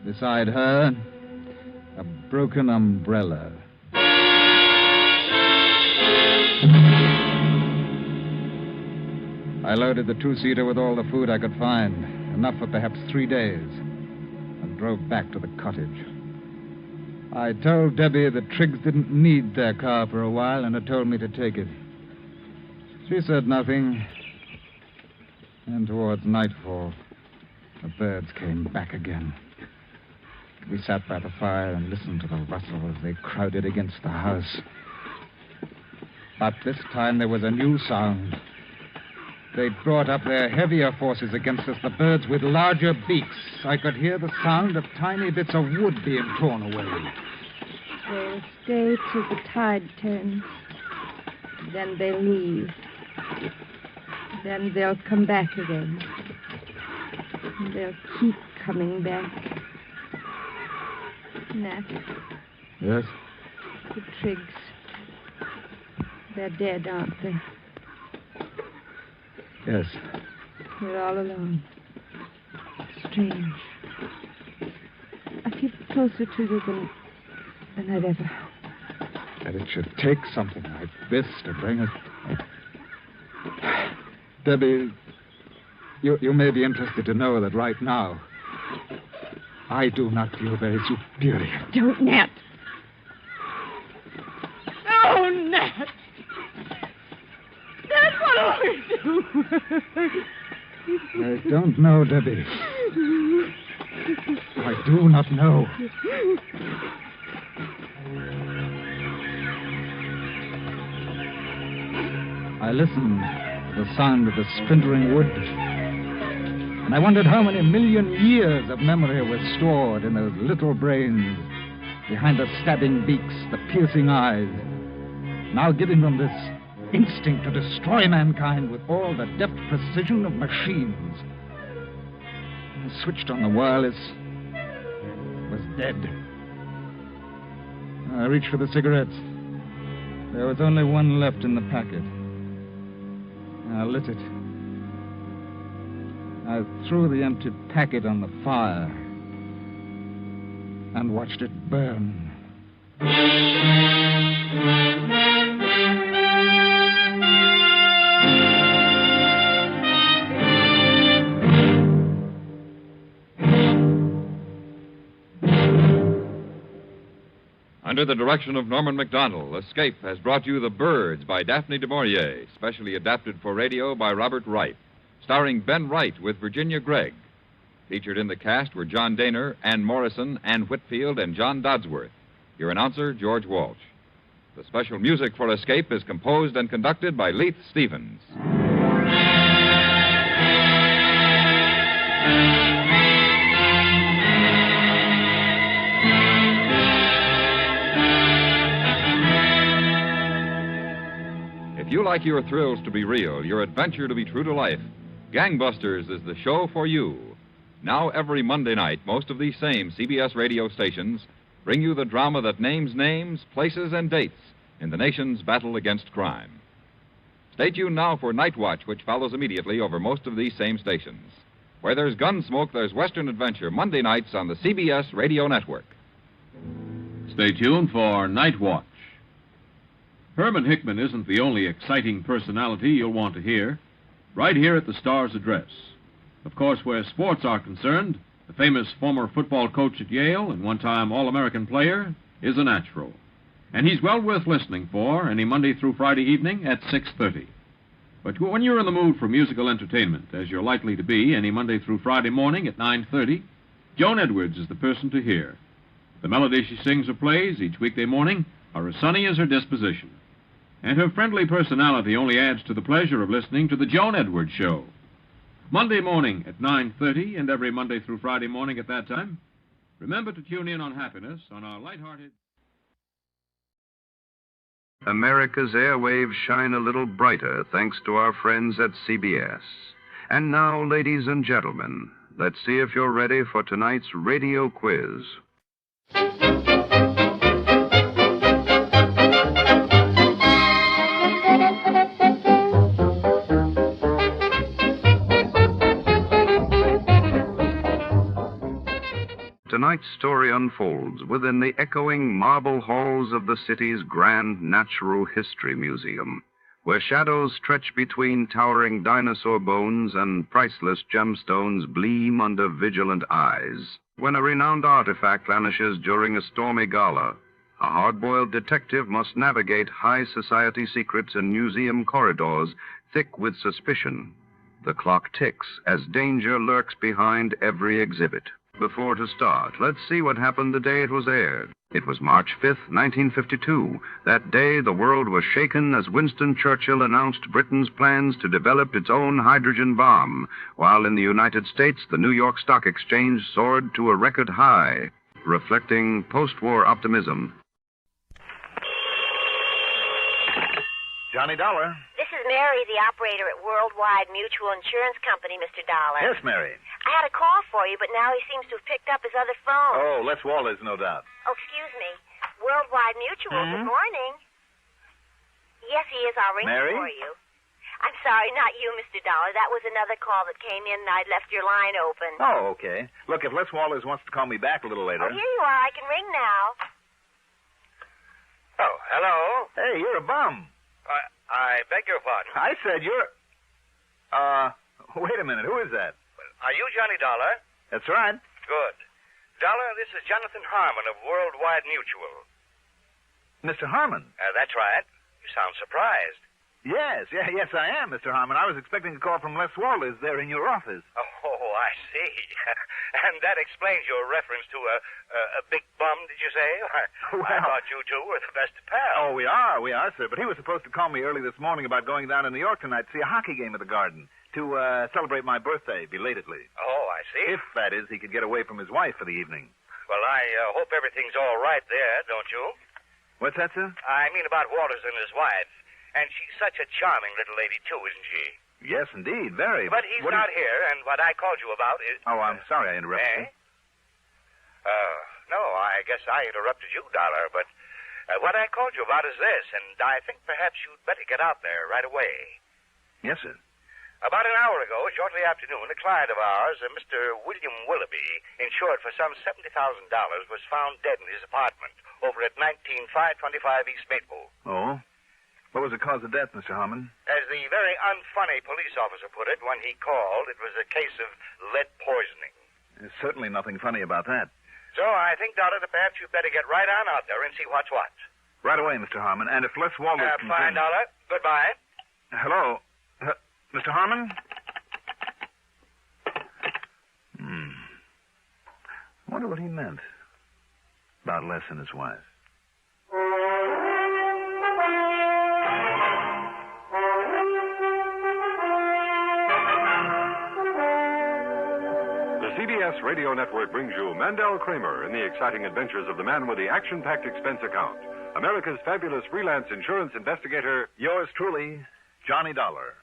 S2: Beside her, a broken umbrella. I loaded the 2-seater with all the food I could find, enough for perhaps 3 days, and drove back to the cottage. I told Debbie the Triggs didn't need their car for a while and had told me to take it. She said nothing. And towards nightfall, the birds came back again. We sat by the fire and listened to the rustle as they crowded against the house. But this time there was a new sound. They'd brought up their heavier forces against us, the birds with larger beaks. I could hear the sound of tiny bits of wood being torn away.
S19: They'll stay till the tide turns. Then they'll leave. Then they'll come back again. And they'll keep coming back. Nat.
S2: Yes?
S19: The Triggs. They're dead, aren't they?
S2: Yes.
S19: We're all alone. Strange. I feel closer to you than I've ever.
S2: That it should take something like this to bring us. Debbie, you may be interested to know that right now, I do not feel very superior.
S19: Don't, Nat. Oh, Nat. Nat, what do we do?
S2: I don't know, Debbie. I do not know. I listened to the sound of the splintering wood, and I wondered how many million years of memory were stored in those little brains, behind the stabbing beaks, the piercing eyes, now giving them this instinct to destroy mankind with all the deft precision of machines. I switched on the wireless. It was dead. I reached for the cigarettes. There was only one left in the packet. I lit it. I threw the empty packet on the fire and watched it burn.
S11: Under the direction of Norman MacDonald, Escape has brought you The Birds by Daphne du Maurier, specially adapted for radio by Robert Wright, starring Ben Wright with Virginia Gregg. Featured in the cast were John Daner, Ann Morrison, Ann Whitfield, and John Dodsworth. Your announcer, George Walsh. The special music for Escape is composed and conducted by Leith Stevens. If you like your thrills to be real, your adventure to be true to life, Gangbusters is the show for you. Now, every Monday night, most of these same CBS radio stations bring you the drama that names names, places, and dates in the nation's battle against crime. Stay tuned now for Night Watch, which follows immediately over most of these same stations. Where there's Gunsmoke, there's Western Adventure, Monday nights on the CBS Radio Network.
S17: Stay tuned for Night Watch. Herman Hickman isn't the only exciting personality you'll want to hear. Right here at the Star's Address. Of course, where sports are concerned, the famous former football coach at Yale and one-time All-American player is a natural. And he's well worth listening for any Monday through Friday evening at 6:30. But when you're in the mood for musical entertainment, as you're likely to be any Monday through Friday morning at 9:30, Joan Edwards is the person to hear. The melodies she sings or plays each weekday morning are as sunny as her disposition. And her friendly personality only adds to the pleasure of listening to the Joan Edwards Show. Monday morning at 9:30 and every Monday through Friday morning at that time. Remember to tune in on Happiness on our lighthearted...
S1: America's airwaves shine a little brighter thanks to our friends at CBS. And now, ladies and gentlemen, let's see if you're ready for tonight's radio quiz. Tonight's story unfolds within the echoing marble halls of the city's grand natural history museum, where shadows stretch between towering dinosaur bones and priceless gemstones gleam under vigilant eyes. When a renowned artifact vanishes during a stormy gala, a hard-boiled detective must navigate high society secrets in museum corridors thick with suspicion. The clock ticks as danger lurks behind every exhibit. Before to start, let's see what happened the day it was aired. It was March 5th, 1952. That day, the world was shaken as Winston Churchill announced Britain's plans to develop its own hydrogen bomb, while in the United States, the New York Stock Exchange soared to a record high, reflecting post-war optimism.
S22: Johnny Dollar.
S24: This
S14: This is Mary, the operator at Worldwide Mutual Insurance Company, Mr. Dollar.
S16: Yes, Mary.
S14: I had a call for you, but now he seems to have picked up his other phone.
S16: Oh, Les Wallace, no doubt.
S14: Oh, excuse me. Worldwide Mutual, Good morning. Yes, he is. I'll ring
S16: Mary?
S14: for you. I'm sorry, not you, Mr. Dollar. That was another call that came in, and I'd left your line open.
S16: Oh, okay. Look, if Les Wallace wants to call me back a little later...
S14: Oh, here you are. I can ring now.
S22: Oh, hello?
S16: Hey, you're a bum.
S22: I beg your pardon.
S16: I said you're... wait a minute. Who is that?
S22: Are you Johnny Dollar?
S16: That's right.
S22: Good. Dollar, this is Jonathan Harmon of Worldwide Mutual.
S16: Mr. Harmon?
S22: That's right. You sound surprised.
S16: Yes, I am, Mr. Harmon. I was expecting a call from Les Wallace there in your office.
S22: Oh, I see. And that explains your reference to a big bum, did you say? I thought you two were the best of pals.
S16: Oh, we are, sir. But he was supposed to call me early this morning about going down to New York tonight to see a hockey game at the Garden to celebrate my birthday belatedly.
S22: Oh, I see.
S16: If, that is, he could get away from his wife for the evening.
S22: Well, I hope everything's all right there, don't you?
S16: What's that, sir?
S22: I mean about Waters and his wife. And she's such a charming little lady, too, isn't she?
S16: Yes, indeed, very.
S22: But he's not here, and what I called you about is...
S16: Oh, I'm sorry I interrupted you.
S22: No, I guess I interrupted you, Dollar, but what I called you about is this, and I think perhaps you'd better get out there right away.
S16: Yes, sir.
S22: About an hour ago, shortly after noon, a client of ours, Mr. William Willoughby, insured for some $70,000, was found dead in his apartment over at 19525 East Maple.
S16: Oh? What was the cause of death, Mr. Harmon?
S22: As the very unfunny police officer put it when he called, it was a case of lead poisoning.
S16: There's certainly nothing funny about that.
S22: So I think, Dollar, that perhaps you'd better get right on out there and see what's what.
S16: Right away, Mr. Harmon. And if Les Wallace can...
S22: Fine, Dollar. Goodbye.
S16: Hello? Mr. Harmon? I wonder what he meant about Les and his wife.
S18: The CBS Radio Network brings you Mandel Kramer in the exciting adventures of the man with the action-packed expense account, America's fabulous freelance insurance investigator,
S16: yours truly, Johnny Dollar.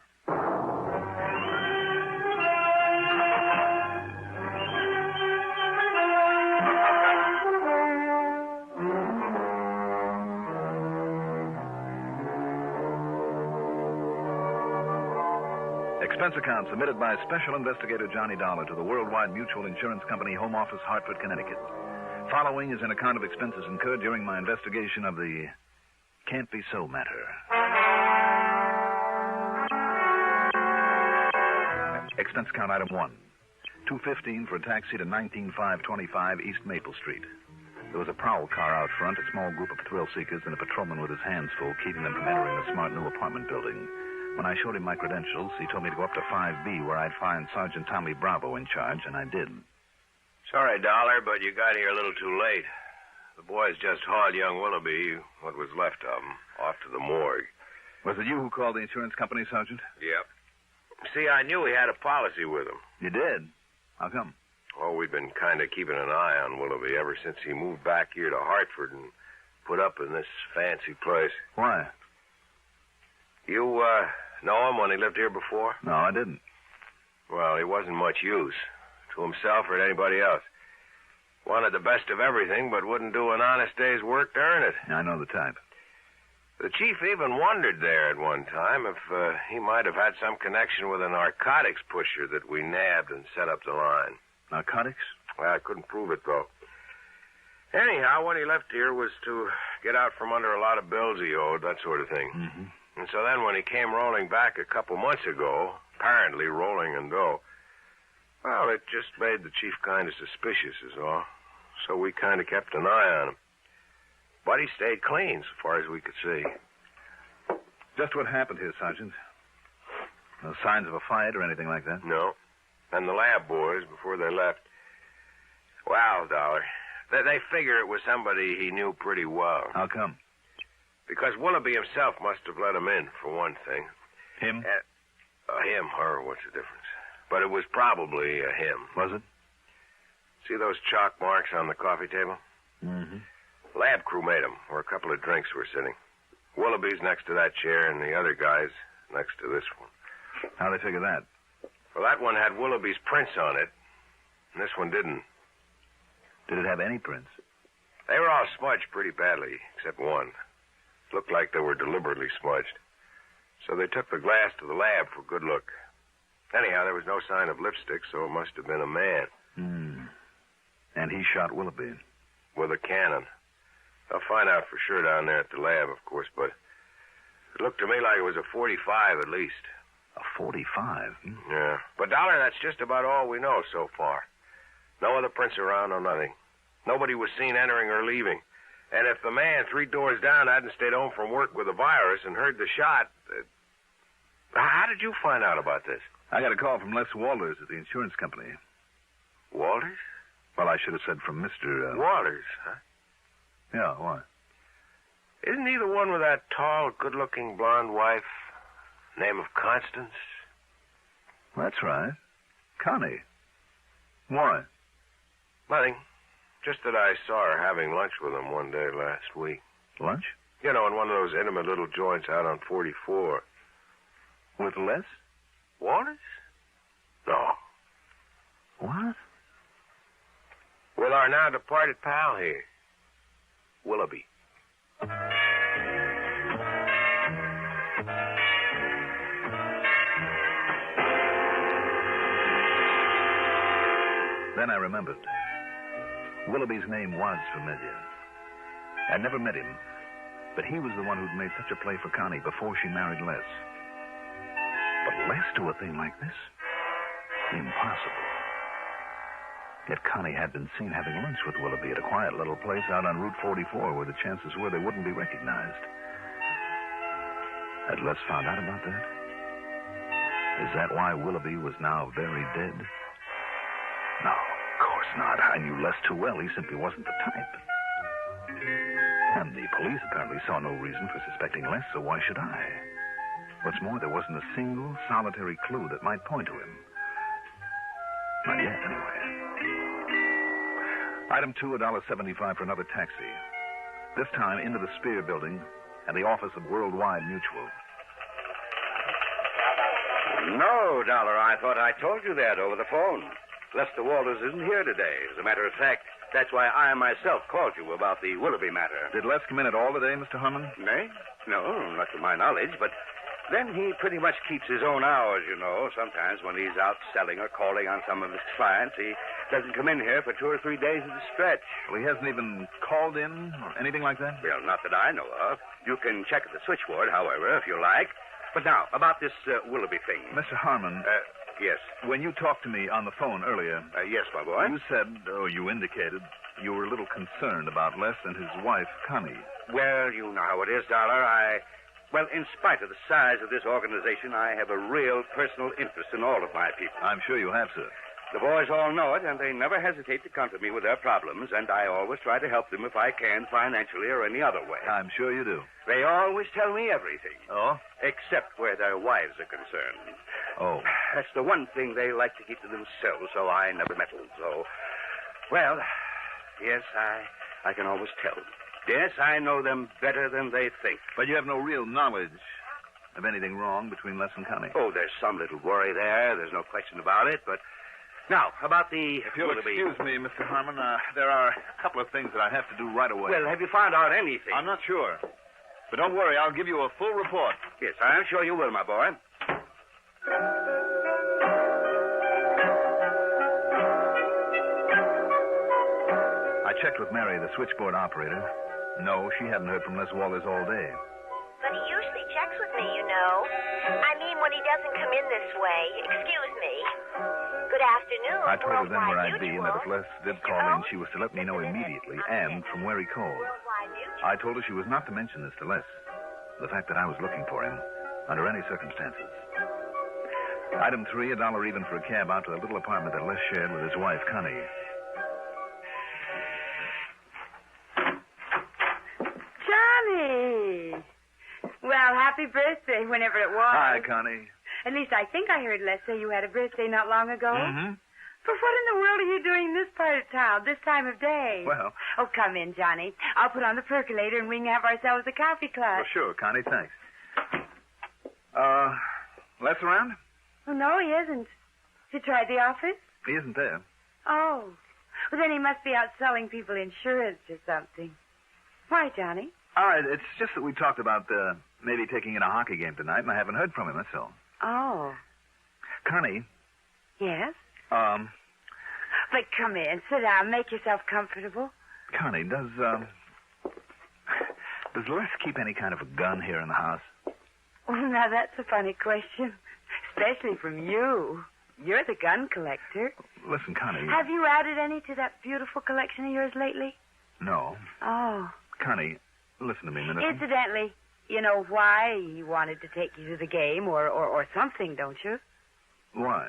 S16: Expense account submitted by Special Investigator Johnny Dollar to the Worldwide Mutual Insurance Company, Home Office, Hartford, Connecticut. Following is an account of expenses incurred during my investigation of the Can't Be So matter. Expense account item 1. $2.15 for a taxi to 19525 East Maple Street. There was a prowl car out front, a small group of thrill seekers, and a patrolman with his hands full, keeping them from entering the smart new apartment building. When I showed him my credentials, he told me to go up to 5B, where I'd find Sergeant Tommy Bravo in charge, and I did.
S24: Sorry, Dollar, but you got here a little too late. The boys just hauled young Willoughby, what was left of him, off to the morgue.
S16: Was it you who called the insurance company, Sergeant?
S24: Yep. See, I knew he had a policy with him.
S16: You did? How come?
S24: Oh, we've been kind of keeping an eye on Willoughby ever since he moved back here to Hartford and put up in this fancy place.
S16: Why?
S24: You, know him when he lived here before?
S16: No, I didn't.
S24: Well, he wasn't much use to himself or to anybody else. Wanted the best of everything, but wouldn't do an honest day's work to earn it.
S16: I know the type.
S24: The chief even wondered there at one time if he might have had some connection with a narcotics pusher that we nabbed and set up the line.
S16: Narcotics?
S24: Well, I couldn't prove it, though. Anyhow, what he left here was to get out from under a lot of bills he owed, that sort of thing.
S16: Mm-hmm.
S24: And so then when he came rolling back a couple months ago, apparently rolling in dough, well, it just made the chief kind of suspicious is all. So we kind of kept an eye on him. But he stayed clean, so far as we could see.
S16: Just what happened here, Sergeant? No signs of a fight or anything like that?
S24: No. And the lab boys, before they left, well, Dollar, they figure it was somebody he knew pretty well.
S16: How come?
S24: Because Willoughby himself must have let him in, for one thing.
S16: Him?
S24: Him, her, what's the difference? But it was probably him.
S16: Was it?
S24: See those chalk marks on the coffee table?
S16: Mm-hmm.
S24: Lab crew made them, where a couple of drinks were sitting. Willoughby's next to that chair, and the other guys next to this one.
S16: How'd they figure that?
S24: Well, that one had Willoughby's prints on it, and this one didn't.
S16: Did it have any prints?
S24: They were all smudged pretty badly, except one. Looked like they were deliberately smudged. So they took the glass to the lab for good look. Anyhow, there was no sign of lipstick, so it must have been a man.
S16: And he shot Willoughby.
S24: With a cannon. They'll find out for sure down there at the lab, of course, but it looked to me like it was a .45 at least.
S16: A .45?
S24: Yeah. But, Dollar, that's just about all we know so far. No other prints around, no nothing. Nobody was seen entering or leaving. And if the man 3 doors down hadn't stayed home from work with a virus and heard the shot... how did you find out about this?
S16: I got a call from Les Walters at the insurance company.
S24: Walters?
S16: Well, I should have said from Mr.
S24: Walters, huh?
S16: Yeah, why?
S24: Isn't he the one with that tall, good-looking blonde wife? Name of Constance?
S16: That's right. Connie. Why?
S24: Nothing. Just that I saw her having lunch with him one day last week.
S16: Lunch?
S24: You know, in one of those intimate little joints out on 44.
S16: With Les?
S24: Walters? No.
S16: What?
S24: With our now departed pal here, Willoughby.
S16: Then I remembered. Willoughby's name was familiar. I'd never met him, but he was the one who'd made such a play for Connie before she married Les. But Les do a thing like this? Impossible. Yet Connie had been seen having lunch with Willoughby at a quiet little place out on Route 44 where the chances were they wouldn't be recognized. Had Les found out about that? Is that why Willoughby was now very dead? No, of course not. I knew Les too well. He simply wasn't the type. And the police apparently saw no reason for suspecting Les, so why should I? What's more, there wasn't a single solitary clue that might point to him. Not yet, anyway. Item 2, $1.75 for another taxi. This time into the Spear Building and the office of Worldwide Mutual.
S3: No, Dollar, I thought I told you that over the phone. Lester Walters isn't here today. As a matter of fact, that's why I myself called you about the Willoughby matter.
S16: Did Les come in at all today, Mr. Harmon?
S3: Me? No, not to my knowledge, but then he pretty much keeps his own hours, you know. Sometimes when he's out selling or calling on some of his clients, he doesn't come in here for 2 or 3 days at a stretch.
S16: Well, he hasn't even called in or anything like that?
S3: Well, not that I know of. You can check at the switchboard, however, if you like. But now, about this Willoughby thing.
S16: Mr. Harmon.
S3: Yes.
S16: When you talked to me on the phone earlier.
S3: Yes, my boy.
S16: You said, you indicated, you were a little concerned about Les and his wife, Connie.
S3: Well, you know how it is, Dollar. Well, in spite of the size of this organization, I have a real personal interest in all of my people.
S16: I'm sure you have, sir.
S3: The boys all know it, and they never hesitate to come to me with their problems, and I always try to help them if I can, financially or any other way.
S16: I'm sure you do.
S3: They always tell me everything.
S16: Oh?
S3: Except where their wives are concerned.
S16: Oh.
S3: That's the one thing they like to keep to themselves, so I never meddle. So, well, yes, I can always tell. Yes, I know them better than they think.
S16: But you have no real knowledge of anything wrong between Les and Connie?
S3: Oh, there's some little worry there. There's no question about it, but... Now, about the...
S16: If you'll excuse me, Mr. Harmon, there are a couple of things that I have to do right away.
S3: Well, have you found out anything?
S16: I'm not sure. But don't worry, I'll give you a full report.
S3: Yes, I'm sure you will, my boy.
S16: I checked with Mary, the switchboard operator. No, she hadn't heard from Les Walters all day.
S14: But he usually checks with me, you know. I mean, when he doesn't come in this way. Excuse me. Good afternoon.
S16: I told her then where I'd be,
S14: Mutual.
S16: and that if Les did call in, she was to let me know immediately, and from where he called. I told her she was not to mention this to Les, the fact that I was looking for him, under any circumstances. Item 3, $1 even for a cab out to the little apartment that Les shared with his wife, Connie.
S5: Johnny! Well, happy birthday, whenever it was.
S16: Hi, Connie.
S5: At least I think I heard Les say you had a birthday not long ago.
S16: Mm-hmm.
S5: But what in the world are you doing in this part of town, this time of day?
S16: Well...
S5: Oh, come in, Johnny. I'll put on the percolator and we can have ourselves a coffee club.
S16: Well, sure, Connie, thanks. Les around?
S5: Oh, no, he isn't. Has he tried the office?
S16: He isn't there.
S5: Oh. Well, then he must be out selling people insurance or something. Why, Johnny?
S16: It's just that we talked about maybe taking in a hockey game tonight, and I haven't heard from him, that's all.
S5: Oh.
S16: Connie?
S5: Yes?
S16: But
S5: come in. Sit down. Make yourself comfortable.
S16: Connie, does Les keep any kind of a gun here in the house?
S5: Well, now, that's a funny question. Especially from you. You're the gun collector.
S16: Listen, Connie.
S5: Have you added any to that beautiful collection of yours lately?
S16: No.
S5: Oh.
S16: Connie, listen to me a minute.
S5: Incidentally, you know why he wanted to take you to the game or something, don't you?
S16: Why?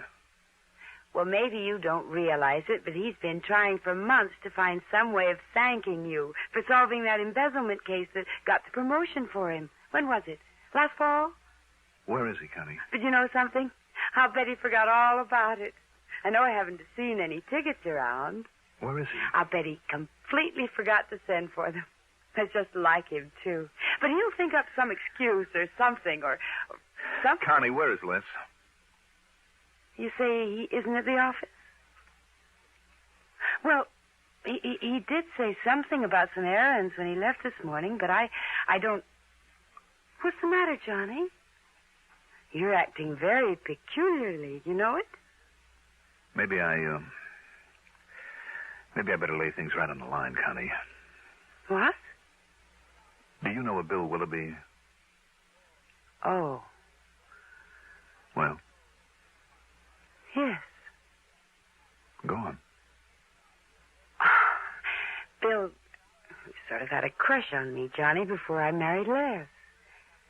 S5: Well, maybe you don't realize it, but he's been trying for months to find some way of thanking you for solving that embezzlement case that got the promotion for him. When was it? Last fall?
S16: Where is he, Connie?
S5: But you know something? I'll bet he forgot all about it. I know I haven't seen any tickets around.
S16: Where is he?
S5: I'll bet he completely forgot to send for them. That's just like him, too. But he'll think up some excuse or something or something.
S16: Connie, where is Les?
S5: You say he isn't at the office? Well, he did say something about some errands when he left this morning, but I don't... What's the matter, Johnny? You're acting very peculiarly. You know it?
S16: Maybe I better lay things right on the line, Connie.
S5: What?
S16: Do you know a Bill Willoughby?
S5: Oh.
S16: Well?
S5: Yes.
S16: Go on.
S5: Bill sort of had a crush on me, Johnny, before I married Les.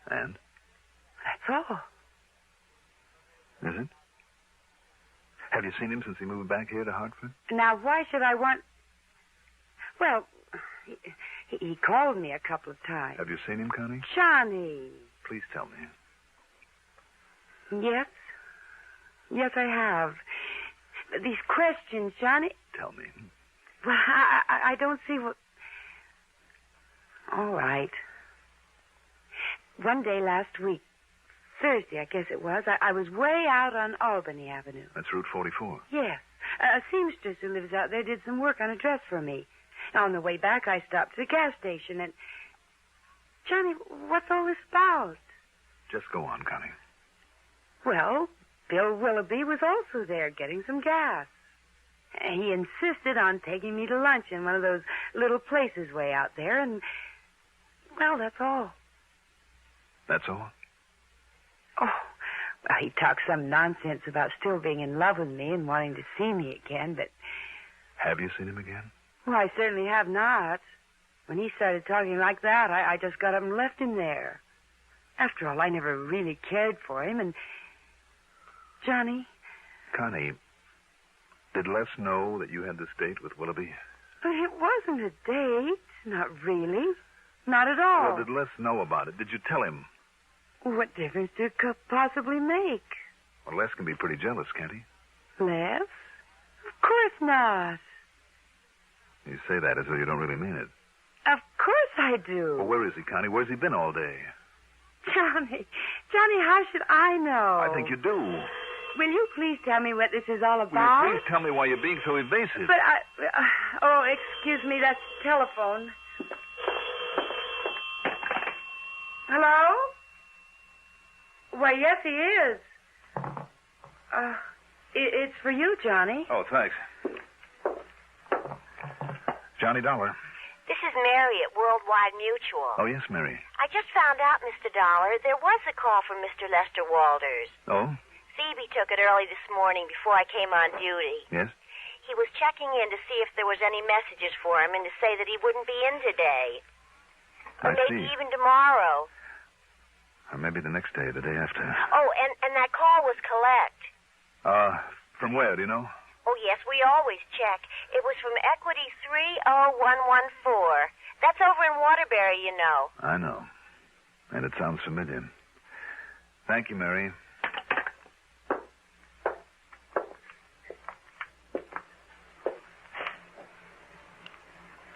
S16: And?
S5: That's all.
S16: Is it? Have you seen him since he moved back here to Hartford?
S5: Now, why should I want... Well, he called me a couple of times.
S16: Have you seen him, Connie?
S5: Johnny.
S16: Please tell me.
S5: Yes. Yes, I have. These questions, Johnny...
S16: Tell me.
S5: Well, I don't see what... All right. One day last week, Thursday, I guess it was, I was way out on Albany Avenue.
S16: That's Route 44.
S5: Yes. A seamstress who lives out there did some work on a dress for me. On the way back, I stopped at the gas station and... Johnny, what's all this about?
S16: Just go on, Connie.
S5: Well, Bill Willoughby was also there getting some gas. He insisted on taking me to lunch in one of those little places way out there, and... Well, that's all.
S16: That's all?
S5: Oh, well, he talked some nonsense about still being in love with me and wanting to see me again, but...
S16: Have you seen him again?
S5: Well, I certainly have not. When he started talking like that, I just got up and left him there. After all, I never really cared for him, and... Johnny?
S16: Connie, did Les know that you had this date with Willoughby?
S5: But it wasn't a date. Not really. Not at all.
S16: Well, did Les know about it? Did you tell him?
S5: What difference did it could possibly make?
S16: Well, Les can be pretty jealous, can't he?
S5: Les? Of course not.
S16: You say that as though you don't really mean it.
S5: Of course I do.
S16: Well, where is he, Connie? Where's he been all day?
S5: Johnny, how should I know?
S16: I think you do.
S5: Will you please tell me what this is all about?
S16: Will you please tell me why you're being so evasive?
S5: But oh, excuse me, that's the telephone. Hello? Why, yes, he is. It's for you, Johnny.
S16: Oh, thanks. Johnny Dollar.
S14: This is Mary at Worldwide Mutual.
S16: Oh, yes, Mary.
S14: I just found out, Mr. Dollar, there was a call from Mr. Lester Walters.
S16: Oh?
S14: Phoebe took it early this morning before I came on duty.
S16: Yes?
S14: He was checking in to see if there was any messages for him and to say that he wouldn't be in today. Or maybe even tomorrow.
S16: Or maybe the next day, the day after.
S14: Oh, and that call was collect.
S16: From where, do you know?
S14: Oh, yes, we always check. It was from Equity 30114. That's over in Waterbury, you know.
S16: I know. And it sounds familiar. Thank you, Mary.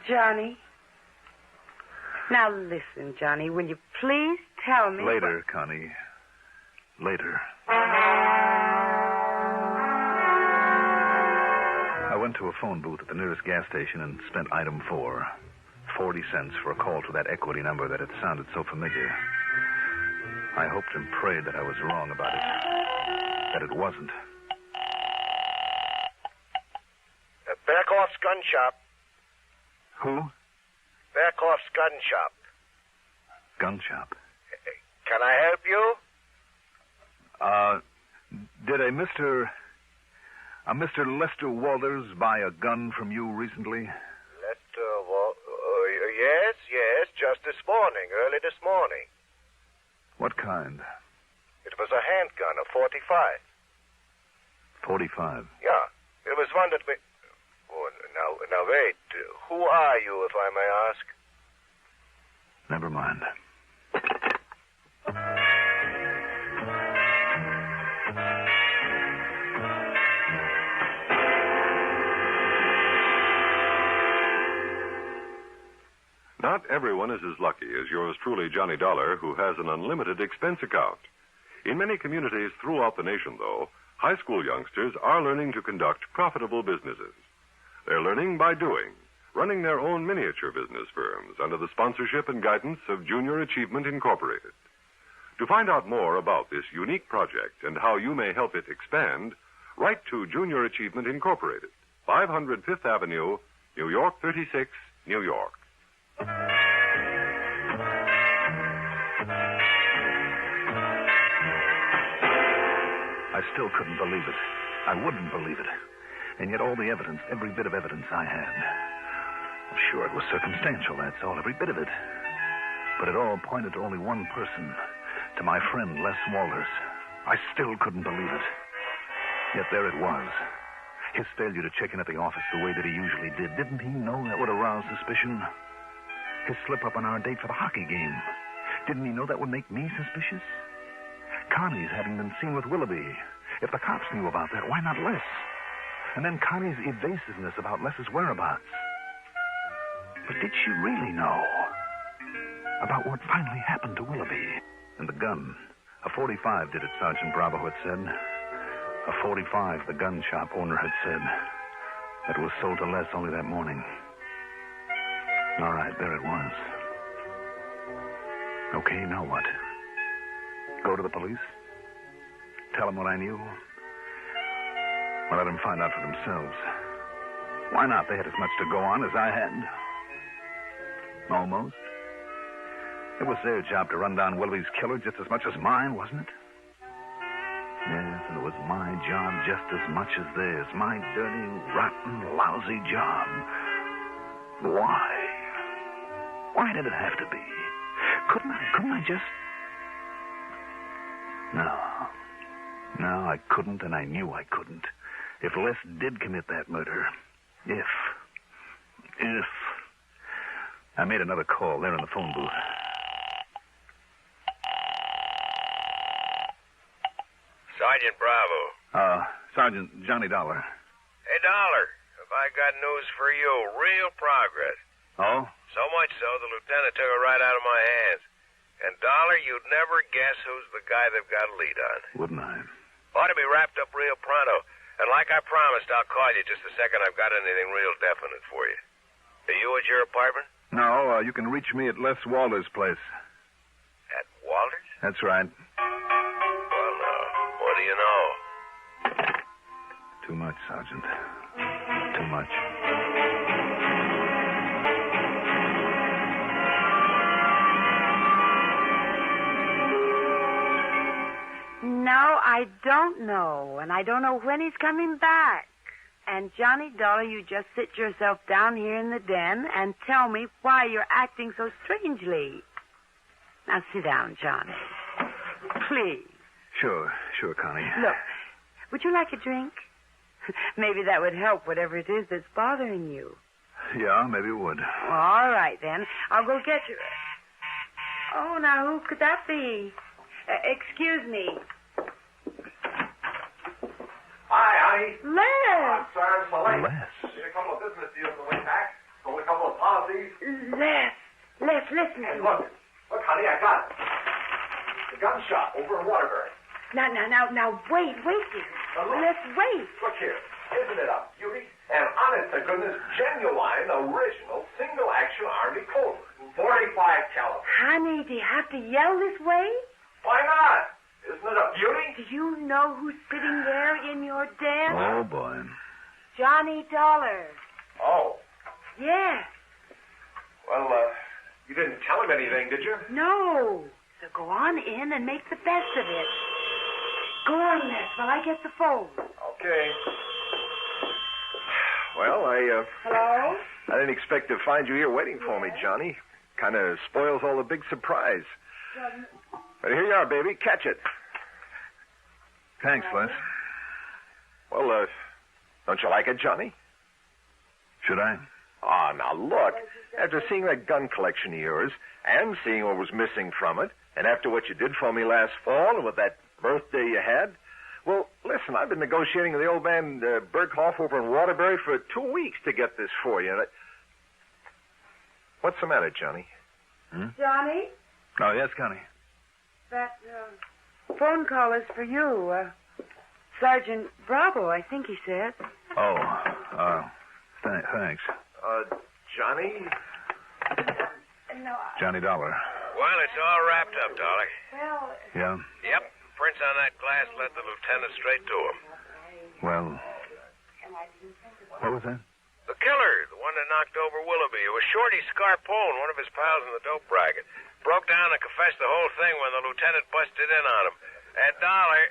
S5: Johnny. Now listen, Johnny, will you please tell me...
S16: Later, Connie. later. I went to a phone booth at the nearest gas station and spent item 4. 40 cents for a call to that equity number that had sounded so familiar. I hoped and prayed that I was wrong about it. That it wasn't.
S22: Bearcloth's Gun Shop.
S16: Who?
S22: Bearcloth's Gun Shop.
S16: Gun shop.
S22: Can I help you?
S16: Did a Mr. Lester Walters buy a gun from you recently?
S22: Yes, just this morning, early this morning.
S16: What kind?
S22: It was a handgun, a 45.
S16: 45.
S22: Yeah, it was one that we... Oh, now wait. Who are you, if I may ask?
S16: Never mind.
S1: Not everyone is as lucky as yours truly, Johnny Dollar, who has an unlimited expense account. In many communities throughout the nation, though, high school youngsters are learning to conduct profitable businesses. They're learning by doing, running their own miniature business firms under the sponsorship and guidance of Junior Achievement Incorporated. To find out more about this unique project and how you may help it expand, write to Junior Achievement Incorporated, 500 Fifth Avenue, New York 36, New York.
S16: I still couldn't believe it. I wouldn't believe it. And yet all the evidence, every bit of evidence I had. Well, sure, it was circumstantial, that's all, every bit of it. But it all pointed to only one person, to my friend Les Walters. I still couldn't believe it. Yet there it was. His failure to check in at the office the way that he usually did. Didn't he know that would arouse suspicion? His slip-up on our date for the hockey game. Didn't he know that would make me suspicious? Connie's having been seen with Willoughby. If the cops knew about that, why not Les? And then Connie's evasiveness about Les's whereabouts. But did she really know about what finally happened to Willoughby? And the gun. A 45 did it, Sergeant Bravo had said. A 45, the gun shop owner had said. That was sold to Les only that morning. All right, there it was. Okay, now what? Go to the police? Tell them what I knew? Or let them find out for themselves? Why not? They had as much to go on as I had. Almost. It was their job to run down Willoughby's killer just as much as mine, wasn't it? Yes, and it was my job just as much as theirs. My dirty, rotten, lousy job. Why? Why did it have to be? Couldn't I just... No, I couldn't, and I knew I couldn't. If Les did commit that murder, if... I made another call there in the phone booth.
S22: Sergeant Bravo.
S16: Sergeant Johnny Dollar.
S22: Hey, Dollar, have I got news for you? Real progress.
S16: Oh?
S22: So much so, the lieutenant took it right out of my hands. And, Dollar, you'd never guess who's the guy they've got a lead on.
S16: Wouldn't I?
S22: Ought to be wrapped up real pronto. And like I promised, I'll call you just the second I've got anything real definite for you. Are you at your apartment?
S16: No, you can reach me at Les Walters' place.
S22: At Walters?
S16: That's right.
S22: Well, now, what do you know?
S16: Too much, Sergeant. Too much.
S5: No, I don't know. And I don't know when he's coming back. And, Johnny Dollar, you just sit yourself down here in the den and tell me why you're acting so strangely. Now, sit down, Johnny. Please.
S16: Sure, Connie.
S5: Look, would you like a drink? Maybe that would help whatever it is that's bothering you.
S16: Yeah, maybe it would.
S5: Well, all right, then. I'll go get you. Oh, now, who could that be? Excuse me.
S6: Hi, honey.
S5: Les.
S6: Sorry I'm so late.
S16: Les.
S6: Did a couple of business deals on the way back. Sold a couple of policies.
S5: Les, listen.
S6: Hey, look, honey, I got it. The gun shop over in Waterbury.
S5: Now, wait, dear. Let's wait.
S24: Look here. Isn't it a beauty? An honest-to-goodness, genuine, original, single-action Army Cobra. 45 caliber.
S5: Honey, do you have to yell this way?
S24: Why not? Isn't it a beauty?
S5: Do you know who's sitting there in your den?
S16: Oh, boy.
S5: Johnny Dollar.
S24: Oh.
S5: Yes.
S24: Well, you didn't tell him anything, did you?
S5: No. So go on in and make the best of it. Go on, Ness, while I get the phone.
S24: Okay. Well,
S5: Hello?
S24: I didn't expect to find you here waiting for me, Johnny. Kind of spoils all the big surprise. But here you are, baby. Catch it.
S16: Thanks, Les.
S24: Well, don't you like it, Johnny?
S16: Should I?
S24: Oh, now look. After seeing that gun collection of yours, and seeing what was missing from it, and after what you did for me last fall, and with that birthday you had, well, listen, I've been negotiating with the old man Berghoff over in Waterbury for 2 weeks to get this for you. What's the matter, Johnny?
S5: Johnny?
S16: Oh, yes, Connie.
S5: That phone call is for you. Sergeant Bravo, I think he said.
S16: Oh, thanks.
S24: Johnny?
S5: No.
S16: Johnny Dollar.
S24: Well, it's all wrapped up, Dollar.
S5: Well...
S16: Yeah?
S24: Yep. Prints on that glass led the lieutenant straight to him.
S16: Well, what was that?
S24: The killer, the one that knocked over Willoughby. It was Shorty Scarpone, one of his pals in the dope racket. Broke down and confessed the whole thing when the lieutenant busted in on him. And Dollar...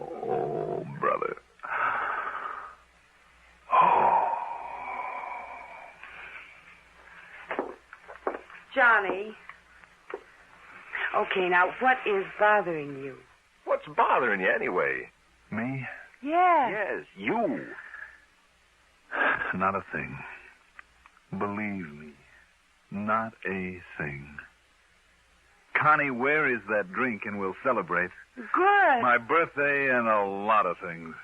S16: Oh, brother.
S5: Johnny. Okay, now, what is bothering you?
S24: What's bothering you anyway?
S16: Me?
S5: Yes.
S24: Yes, you.
S16: Not a thing. Believe me, not a thing. Connie, where is that drink and we'll celebrate?
S5: Good.
S16: My birthday and a lot of things.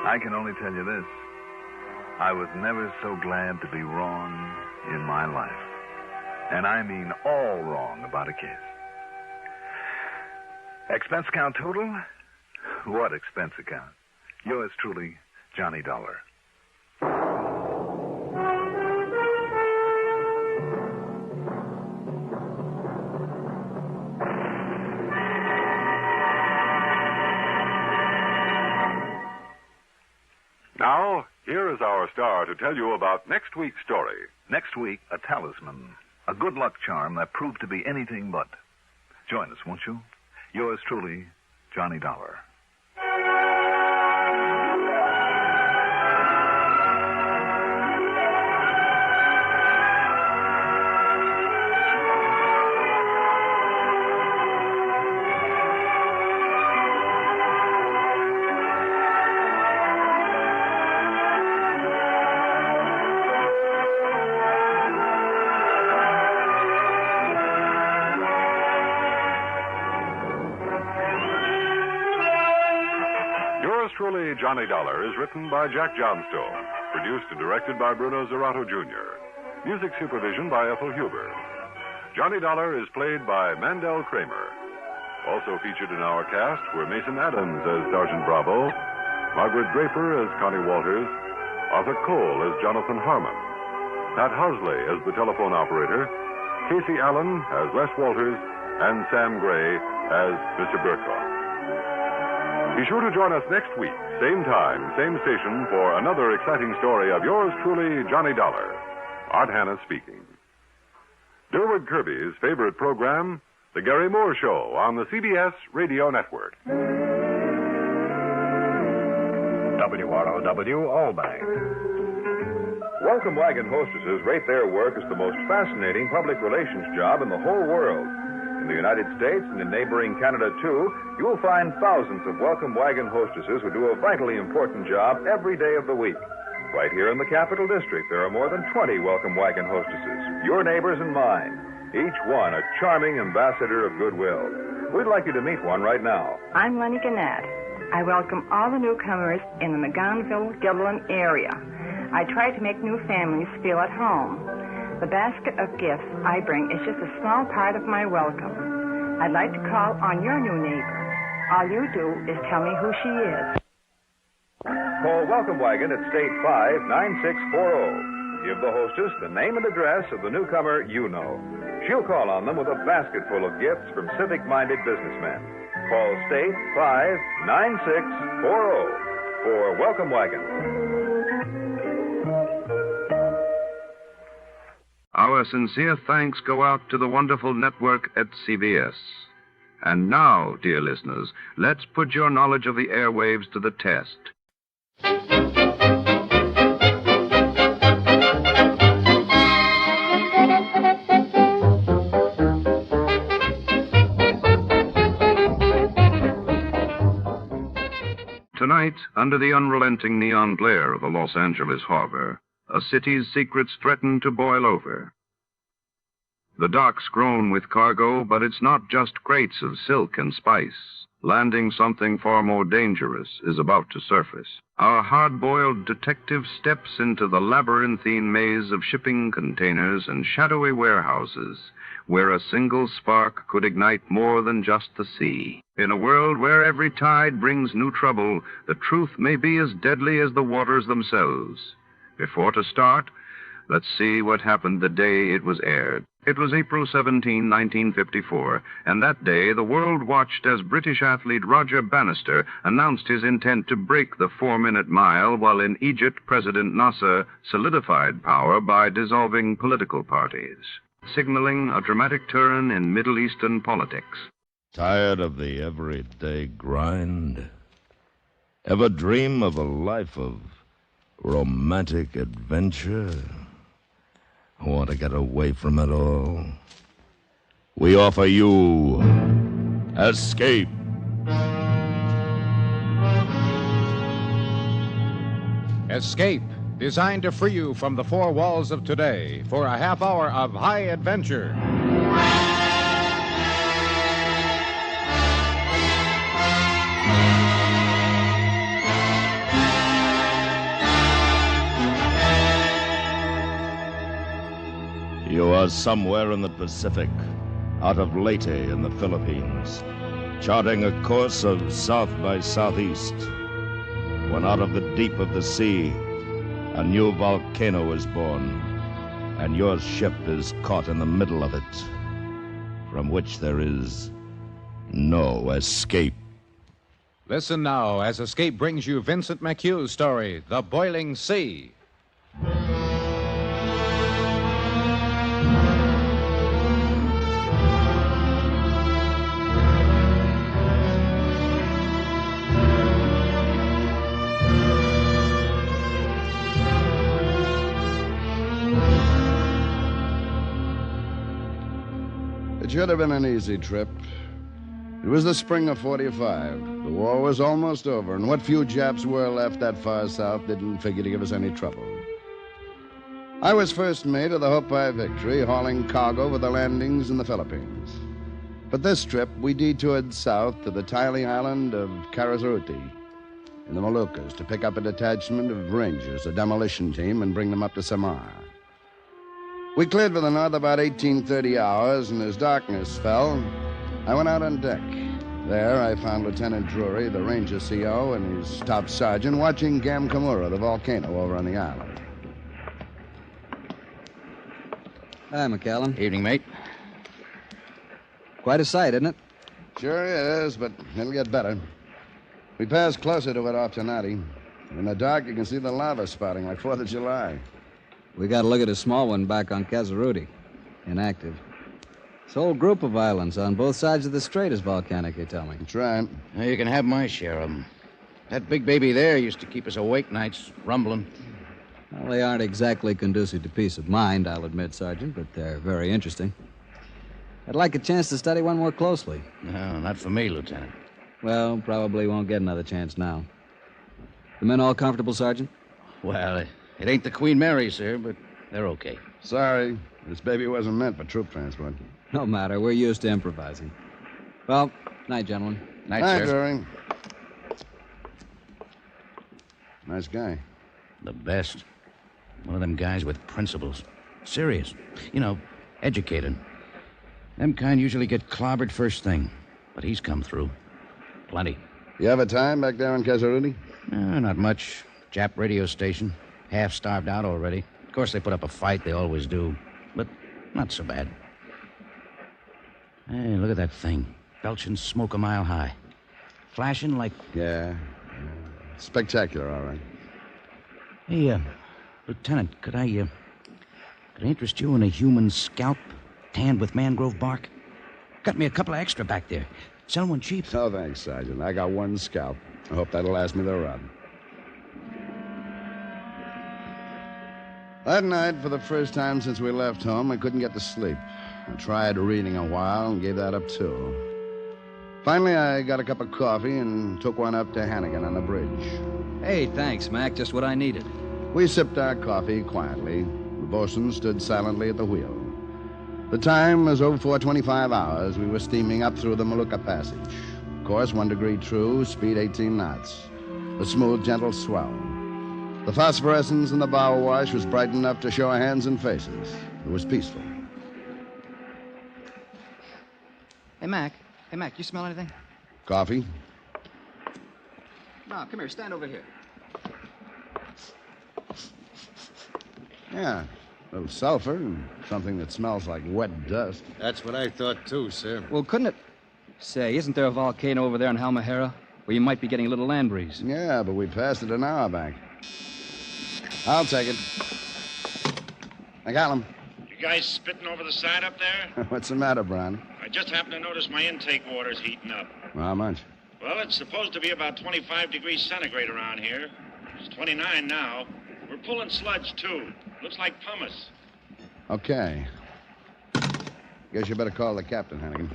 S16: I can only tell you this. I was never so glad to be wrong in my life. And I mean all wrong about a case. Expense account total? What expense account? Yours truly, Johnny Dollar.
S18: Now, here is our star to tell you about next week's story.
S16: Next week, a talisman. A good luck charm that proved to be anything but. Join us, won't you? Yours truly, Johnny Dollar.
S18: Truly, Johnny Dollar is written by Jack Johnstone, produced and directed by Bruno Zerato Jr., music supervision by Ethel Huber. Johnny Dollar is played by Mandel Kramer. Also featured in our cast were Mason Adams as Sergeant Bravo, Margaret Draper as Connie Walters, Arthur Cole as Jonathan Harmon, Pat Housley as the telephone operator, Casey Allen as Les Walters, and Sam Gray as Mr. Burkhoff. Be sure to join us next week, same time, same station, for another exciting story of yours truly, Johnny Dollar. Art Hanna speaking. Durward Kirby's favorite program, The Gary Moore Show, on the CBS Radio Network.
S4: WROW Albany.
S1: Welcome wagon hostesses rate their work as the most fascinating public relations job in the whole world. In the United States and in neighboring Canada, too, you will find thousands of welcome wagon hostesses who do a vitally important job every day of the week. Right here in the Capital District, there are more than 20 welcome wagon hostesses, your neighbors and mine, each one a charming ambassador of goodwill. We'd like you to meet one right now.
S8: I'm Lenny Gannett. I welcome all the newcomers in the McGonville-Giblin area.
S4: I try to make new families feel at home. The basket of gifts I bring is just a small part of my welcome. I'd like to call on your new neighbor. All you do is tell me who she is.
S18: Call Welcome Wagon at State 59640. Give the hostess the name and address of the newcomer you know. She'll call on them with a basket full of gifts from civic-minded businessmen. Call State 59640 for Welcome Wagon.
S1: Our sincere thanks go out to the wonderful network at CBS. And now, dear listeners, let's put your knowledge of the airwaves to the test. Tonight, under the unrelenting neon glare of the Los Angeles harbor, a city's secrets threaten to boil over. The docks groan with cargo, but it's not just crates of silk and spice. Landing something far more dangerous is about to surface. Our hard-boiled detective steps into the labyrinthine maze of shipping containers and shadowy warehouses, where a single spark could ignite more than just the sea. In a world where every tide brings new trouble, the truth may be as deadly as the waters themselves. Before to start, let's see what happened the day it was aired. It was April 17, 1954, and that day the world watched as British athlete Roger Bannister announced his intent to break the 4-minute mile, while in Egypt President Nasser solidified power by dissolving political parties, signaling a dramatic turn in Middle Eastern politics.
S10: Tired of the everyday grind? Ever dream of a life of romantic adventure? Want to get away from it all? We offer you Escape.
S8: Escape, designed to free you from the four walls of today for a half hour of high adventure.
S10: You are somewhere in the Pacific, out of Leyte in the Philippines, charting a course of south by southeast, when out of the deep of the sea, a new volcano is born, and your ship is caught in the middle of it, from which there is no escape.
S8: Listen now as Escape brings you Vincent McHugh's story, The Boiling Sea.
S13: It should have been an easy trip. It was the spring of '45. The war was almost over, and what few Japs were left that far south didn't figure to give us any trouble. I was first mate of the Hopi Victory, hauling cargo with the landings in the Philippines. But this trip, we detoured south to the tiny island of Carazuruti in the Moluccas to pick up a detachment of Rangers, a demolition team, and bring them up to Samar. We cleared for the north about 1830 hours, and as darkness fell, I went out on deck. There, I found Lieutenant Drury, the Ranger CO, and his top sergeant watching Gamkamura, the volcano, over on the island.
S15: Hi, McCallum.
S13: Evening, mate.
S15: Quite a sight, isn't it?
S13: Sure is, but it'll get better. We passed closer to it off Tonati. In the dark, you can see the lava spouting like 4th of July.
S15: We got a look at a small one back on Cazaruti. Inactive. This whole group of islands on both sides of the strait is volcanic, they tell me.
S13: That's right.
S25: Now, you can have my share of them. That big baby there used to keep us awake nights, rumbling.
S15: Well, they aren't exactly conducive to peace of mind, I'll admit, Sergeant, but they're very interesting. I'd like a chance to study one more closely.
S25: No, not for me, Lieutenant.
S15: Well, probably won't get another chance now. The men all comfortable, Sergeant?
S25: Well, it ain't the Queen Mary, sir, but they're okay.
S13: Sorry. This baby wasn't meant for troop transport.
S15: No matter. We're used to improvising. Well, night, gentlemen.
S25: Night, sir.
S13: Drury. Nice guy.
S25: The best. One of them guys with principles. Serious. You know, educated. Them kind usually get clobbered first thing. But he's come through. Plenty.
S13: You have a time back there in Casarudi?
S25: Not much. Jap radio station. Half starved out already. Of course, they put up a fight. They always do. But not so bad. Hey, look at that thing. Belching smoke a mile high. Flashing like...
S13: Yeah. Spectacular, all right.
S25: Hey, Lieutenant, could I interest you in a human scalp tanned with mangrove bark? Got me a couple of extra back there. Sell one cheap.
S13: Oh, thanks, Sergeant. I got one scalp. I hope that'll last me the run. That night, for the first time since we left home, I couldn't get to sleep. I tried reading a while and gave that up, too. Finally, I got a cup of coffee and took one up to Hannigan on the bridge.
S15: Hey, thanks, Mac. Just what I needed.
S13: We sipped our coffee quietly. The bosun stood silently at the wheel. The time was 04:25 hours. We were steaming up through the Molucca Passage. Course 1 degree true, speed 18 knots. A smooth, gentle swell. The phosphorescence in the bow wash was bright enough to show our hands and faces. It was peaceful.
S15: Hey, Mac, you smell anything?
S13: Coffee?
S15: No, come here, stand over here.
S13: Yeah, a little sulfur and something that smells like wet dust.
S7: That's what I thought, too, sir.
S15: Well, couldn't it... Say, isn't there a volcano over there in Halmahera where you might be getting a little land breeze?
S13: Yeah, but we passed it an hour back. I'll take it. I got him.
S12: You guys spitting over the side up there?
S13: What's the matter, Brown?
S12: I just happened to notice my intake water's heating up.
S13: How much?
S12: Well, it's supposed to be about 25 degrees centigrade around here. It's 29 now. We're pulling sludge, too. Looks like pumice.
S13: Okay. Guess you better call the captain, Hannigan.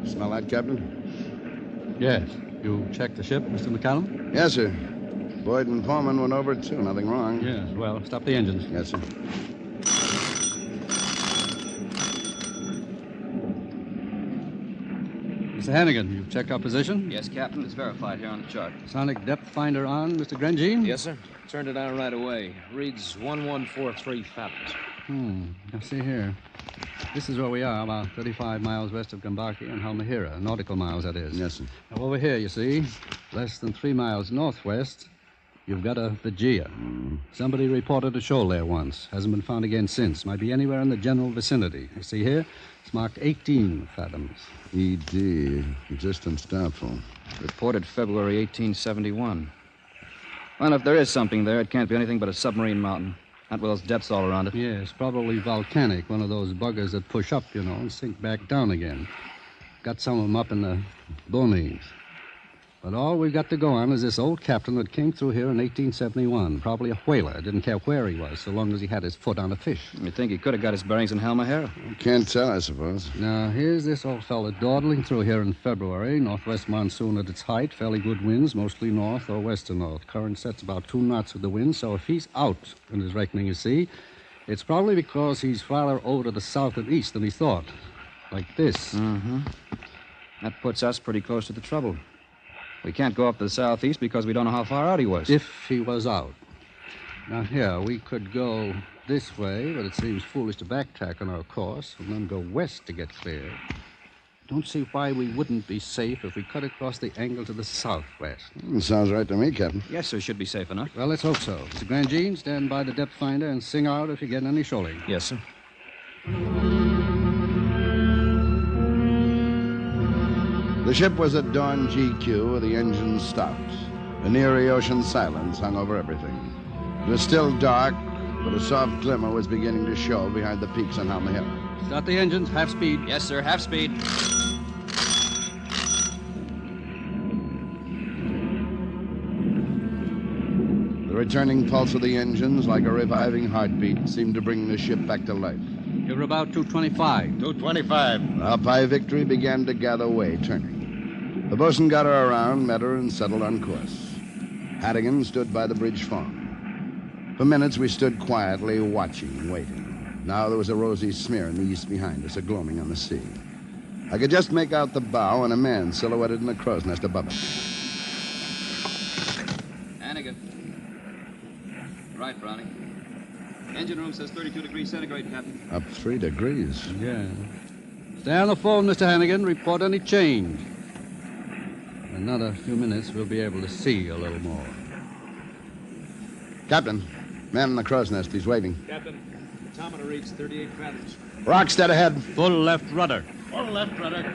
S13: Smell that, Captain?
S20: Yes. You checked the ship, Mr. McCallum?
S13: Yes, sir. Boyd and Foreman went over it, too. Nothing wrong.
S20: Yes. Well, stop the engines.
S13: Yes, sir.
S20: Mr. Hannigan, you've checked our position?
S15: Yes, Captain. It's verified here on the chart.
S20: Sonic depth finder on, Mr. Grangine?
S8: Yes, sir. Turned it on right away. Reads 1143 fathoms.
S20: Now, see here. This is where we are, about 35 miles west of Gambaki and Halmahera, nautical miles, that is.
S13: Yes, sir.
S20: Now, over here, you see, less than 3 miles northwest, you've got a Vigia. Somebody reported a shoal there once. Hasn't been found again since. Might be anywhere in the general vicinity. You see here? It's marked 18 fathoms.
S13: ED. Existence doubtful.
S15: Reported February 1871. Well, if there is something there, it can't be anything but a submarine mountain. Not with those depths all around it.
S20: Yes, probably volcanic. One of those buggers that push up, you know, and sink back down again. Got some of them up in the boonies. But all we've got to go on is this old captain that came through here in 1871. Probably a whaler. Didn't care where he was, so long as he had his foot on a fish.
S15: You think he could have got his bearings in Halmahera?
S13: Can't tell, I suppose.
S20: Now, here's this old fella dawdling through here in February. Northwest monsoon at its height. Fairly good winds, mostly north or west to north. Current sets about 2 knots with the wind, so if he's out in his reckoning, you see, it's probably because he's farther over to the south and east than he thought. Like this.
S15: Mm-hmm. That puts us pretty close to the trouble. We can't go up to the southeast because we don't know how far out he was.
S20: If he was out. Now, here, we could go this way, but it seems foolish to backtrack on our course and then go west to get clear. Don't see why we wouldn't be safe if we cut across the angle to the southwest.
S13: Sounds right to me, Captain.
S15: Yes, sir, should be safe enough.
S20: Well, let's hope so. Mr. Grangine, stand by the depth finder and sing out if you get any shoaling.
S15: Yes, sir.
S13: The ship was at dawn GQ. The engines stopped. An eerie ocean silence hung over everything. It was still dark, but a soft glimmer was beginning to show behind the peaks on Halmahera.
S20: Start the engines, half speed.
S15: Yes, sir, half speed.
S13: The returning pulse of the engines, like a reviving heartbeat, seemed to bring the ship back to life.
S20: You're about 225.
S7: 225.
S13: Up high Victory began to gather way, turning. The bosun got her around, met her, and settled on course. Hannigan stood by the bridge form. For minutes, we stood quietly, watching, waiting. Now there was a rosy smear in the east behind us, a gloaming on the sea. I could just make out the bow and a man silhouetted in the crow's nest above it.
S2: Hannigan. Right, Brownie. Engine room says 32 degrees centigrade, Captain.
S13: Up 3 degrees.
S20: Yeah. Stay on the phone, Mr. Hannigan. Report any change. In another few minutes, we'll be able to see a little more.
S13: Captain, man in the crow's nest. He's waving.
S9: Captain, the thermometer reads 38 fathoms.
S13: Rock dead ahead.
S20: Full left rudder.
S9: Full left rudder.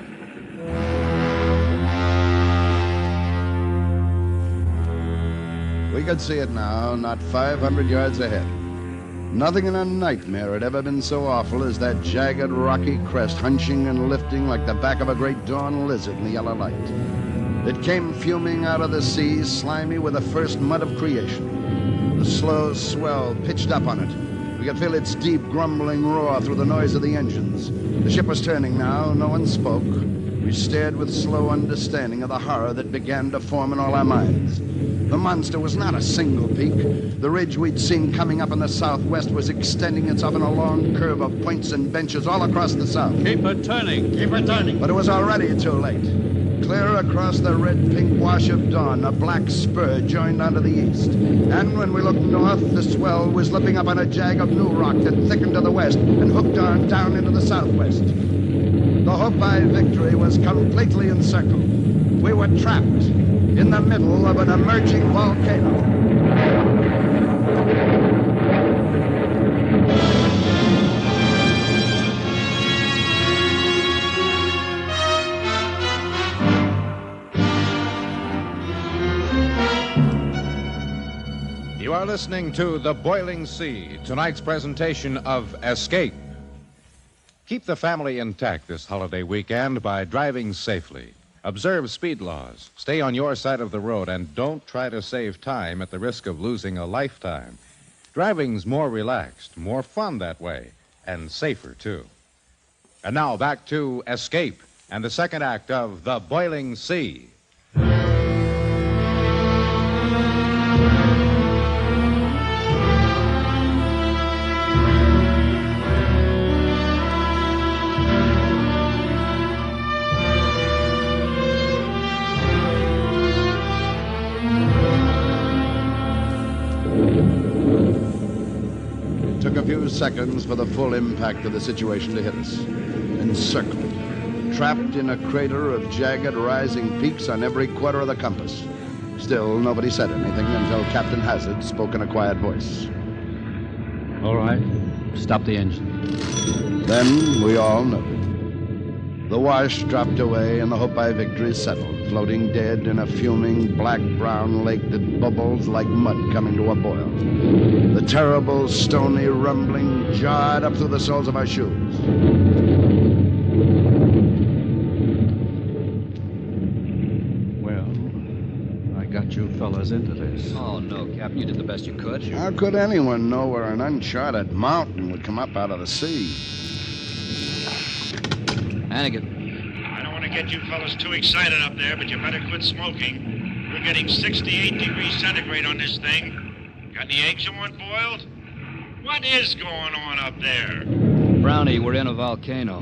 S13: We could see it now, not 500 yards ahead. Nothing in a nightmare had ever been so awful as that jagged, rocky crest hunching and lifting like the back of a great dawn lizard in the yellow light. It came fuming out of the sea, slimy with the first mud of creation. The slow swell pitched up on it. We could feel its deep, grumbling roar through the noise of the engines. The ship was turning now. No one spoke. We stared with slow understanding of the horror that began to form in all our minds. The monster was not a single peak. The ridge we'd seen coming up in the southwest was extending itself in a long curve of points and benches all across the south.
S20: Keep her turning.
S9: Keep her turning.
S13: But it was already too late. Clear across the red-pink wash of dawn, a black spur joined onto the east. And when we looked north, the swell was lipping up on a jag of new rock that thickened to the west and hooked on down into the southwest. The Hopi Victory was completely encircled. We were trapped in the middle of an emerging volcano.
S8: You are listening to The Boiling Sea, tonight's presentation of Escape. Keep the family intact this holiday weekend by driving safely. Observe speed laws, stay on your side of the road, and don't try to save time at the risk of losing a lifetime. Driving's more relaxed, more fun that way, and safer, too. And now back to Escape and the second act of The Boiling Sea.
S13: Seconds for the full impact of the situation to hit us. Encircled, trapped in a crater of jagged rising peaks on every quarter of the compass. Still, nobody said anything until Captain Hazard spoke in a quiet voice.
S20: All right. Stop the engine.
S13: Then we all noted. The wash dropped away and the Hopi Victory settled, floating dead in a fuming black-brown lake that bubbled like mud coming to a boil. The terrible, stony rumbling jarred up through the soles of our shoes.
S20: Well, I got you fellas into this.
S2: Oh, no, Captain. You did the best you could.
S13: How could anyone know where an uncharted mountain would come up out of the sea?
S2: Hannigan.
S12: I don't want to get you fellas too excited up there, but you better quit smoking. We're getting 68 degrees centigrade on this thing. Got any eggs you want boiled? What is going on up there?
S2: Brownie, we're in a volcano.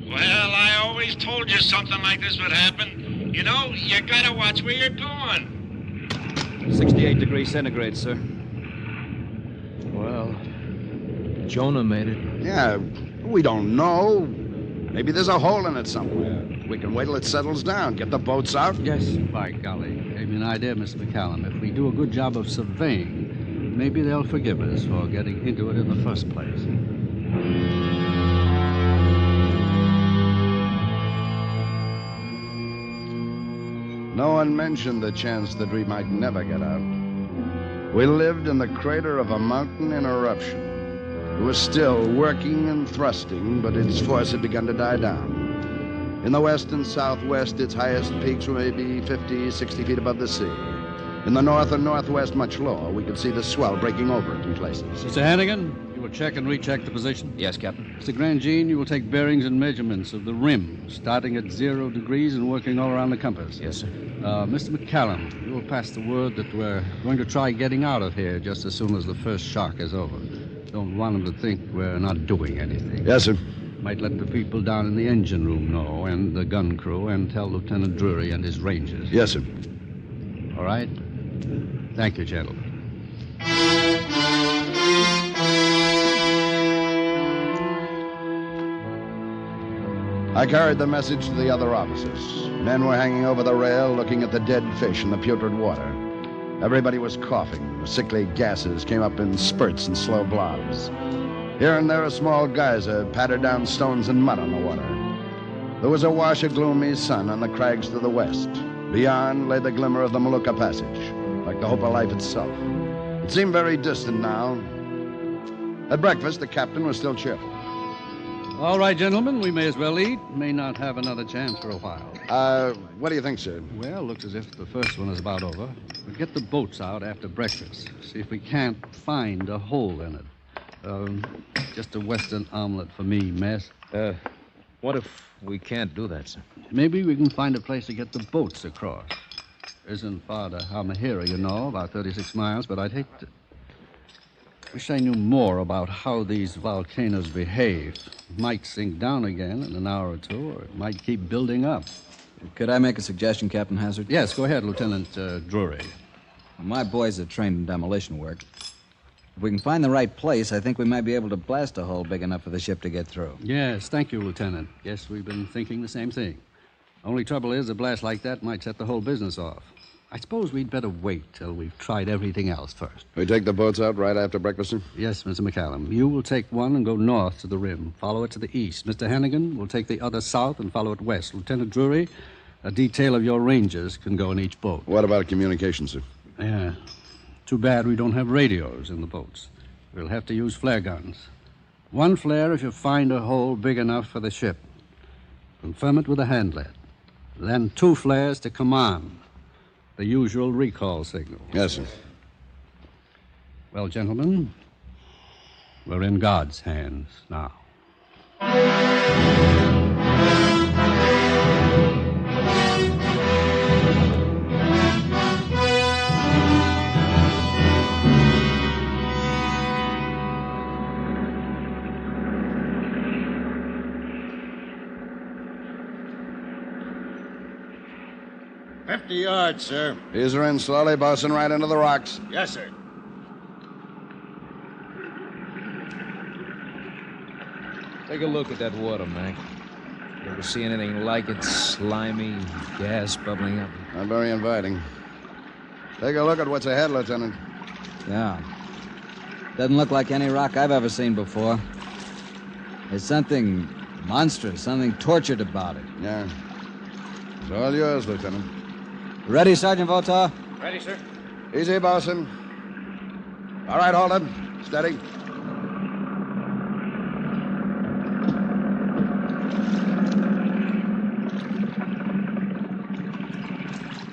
S12: Well, I always told you something like this would happen. You know, you gotta watch where you're going.
S2: 68 degrees centigrade, sir.
S20: Well, Jonah made it.
S13: Yeah, we don't know. Maybe there's a hole in it somewhere. We can wait till it settles down. Get the boats out.
S20: Yes, by golly. Gave me an idea, Mr. McCallum. If we do a good job of surveying, maybe they'll forgive us for getting into it in the first place.
S13: No one mentioned the chance that we might never get out. We lived in the crater of a mountain in eruption. It was still working and thrusting, but its force had begun to die down. In the west and southwest, its highest peaks were maybe 50, 60 feet above the sea. In the north and northwest, much lower, we could see the swell breaking over it in places.
S20: Mr. Hannigan, you will check and recheck the position?
S2: Yes, Captain.
S20: Mr. Grandjean, you will take bearings and measurements of the rim, starting at 0 degrees and working all around the compass.
S2: Yes, sir.
S20: Mr. McCallum, you will pass the word that we're going to try getting out of here just as soon as the first shock is over. Don't want them to think we're not doing anything.
S13: Yes, sir.
S20: Might let the people down in the engine room know, and the gun crew, and tell Lieutenant Drury and his rangers.
S13: Yes, sir.
S20: All right? Thank you, gentlemen.
S13: I carried the message to the other officers. Men were hanging over the rail looking at the dead fish in the putrid water. Everybody was coughing. The sickly gases came up in spurts and slow blobs. Here and there, a small geyser pattered down stones and mud on the water. There was a wash of gloomy sun on the crags to the west. Beyond lay the glimmer of the Molucca Passage, like the hope of life itself. It seemed very distant now. At breakfast, the captain was still cheerful.
S20: All right, gentlemen, we may as well eat. May not have another chance for a while.
S13: What do you think, sir?
S20: Well, looks as if the first one is about over. We'll get the boats out after breakfast. See if we can't find a hole in it. Just a Western omelet for me, mess.
S11: What if we can't do that, sir?
S20: Maybe we can find a place to get the boats across. Isn't far to Halmahera, you know, about 36 miles, but I'd hate to... Wish I knew more about how these volcanoes behave. It might sink down again in an hour or two, or it might keep building up.
S15: Could I make a suggestion, Captain Hazard?
S20: Yes, go ahead, Lieutenant Drury.
S15: My boys are trained in demolition work. If we can find the right place, I think we might be able to blast a hole big enough for the ship to get through.
S20: Yes, thank you, Lieutenant. Guess we've been thinking the same thing. Only trouble is, a blast like that might set the whole business off. I suppose we'd better wait till we've tried everything else first.
S13: We take the boats out right after breakfast, sir?
S20: Yes, Mr. McCallum. You will take one and go north to the rim. Follow it to the east. Mr. Hannigan will take the other south and follow it west. Lieutenant Drury, a detail of your rangers can go in each boat.
S13: What about communication, sir?
S20: Yeah. Too bad we don't have radios in the boats. We'll have to use flare guns. One flare if you find a hole big enough for the ship. Confirm it with a hand lead. Then 2 flares to command. The usual recall signal.
S13: Yes, sir.
S20: Well, gentlemen, we're in God's hands now.
S7: $50, sir.
S13: Ease her in slowly, bosun, right into the rocks.
S7: Yes, sir.
S11: Take a look at that water, Mac. You ever see anything like it? Slimy, gas bubbling up.
S13: Not very inviting. Take a look at what's ahead, Lieutenant.
S15: Yeah. Doesn't look like any rock I've ever seen before. There's something monstrous, something tortured about it.
S13: Yeah. It's all yours, Lieutenant.
S15: Ready, Sergeant Votar?
S11: Ready, sir.
S13: Easy, bosun. All right, hold it. Steady.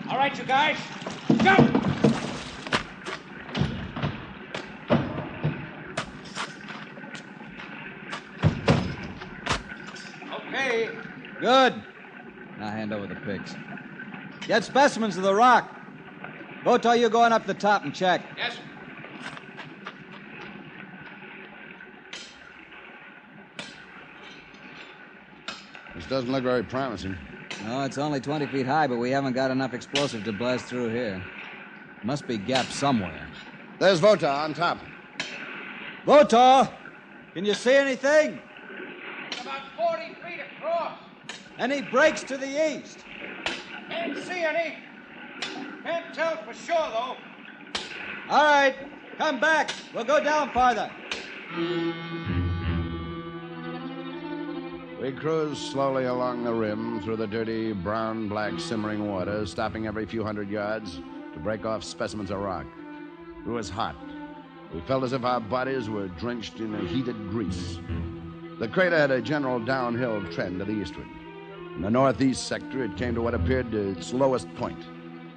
S11: All right, you guys. Go!
S15: Okay. Good. Now hand over the picks. Get specimens of the rock. Votar, you going up the top and check.
S11: Yes, sir.
S13: This doesn't look very promising.
S15: No, it's only 20 feet high, but we haven't got enough explosive to blast through here. Must be gaps somewhere.
S13: There's Votar on top.
S15: Votar! Can you see anything?
S11: It's about 40 feet across.
S15: Any breaks to the east?
S11: Can't see any. Can't tell for sure, though.
S15: All right. Come back. We'll go down farther.
S13: We cruised slowly along the rim through the dirty, brown-black simmering water, stopping every few hundred yards to break off specimens of rock. It was hot. We felt as if our bodies were drenched in a heated grease. The crater had a general downhill trend to the eastward. In the northeast sector, it came to what appeared to its lowest point.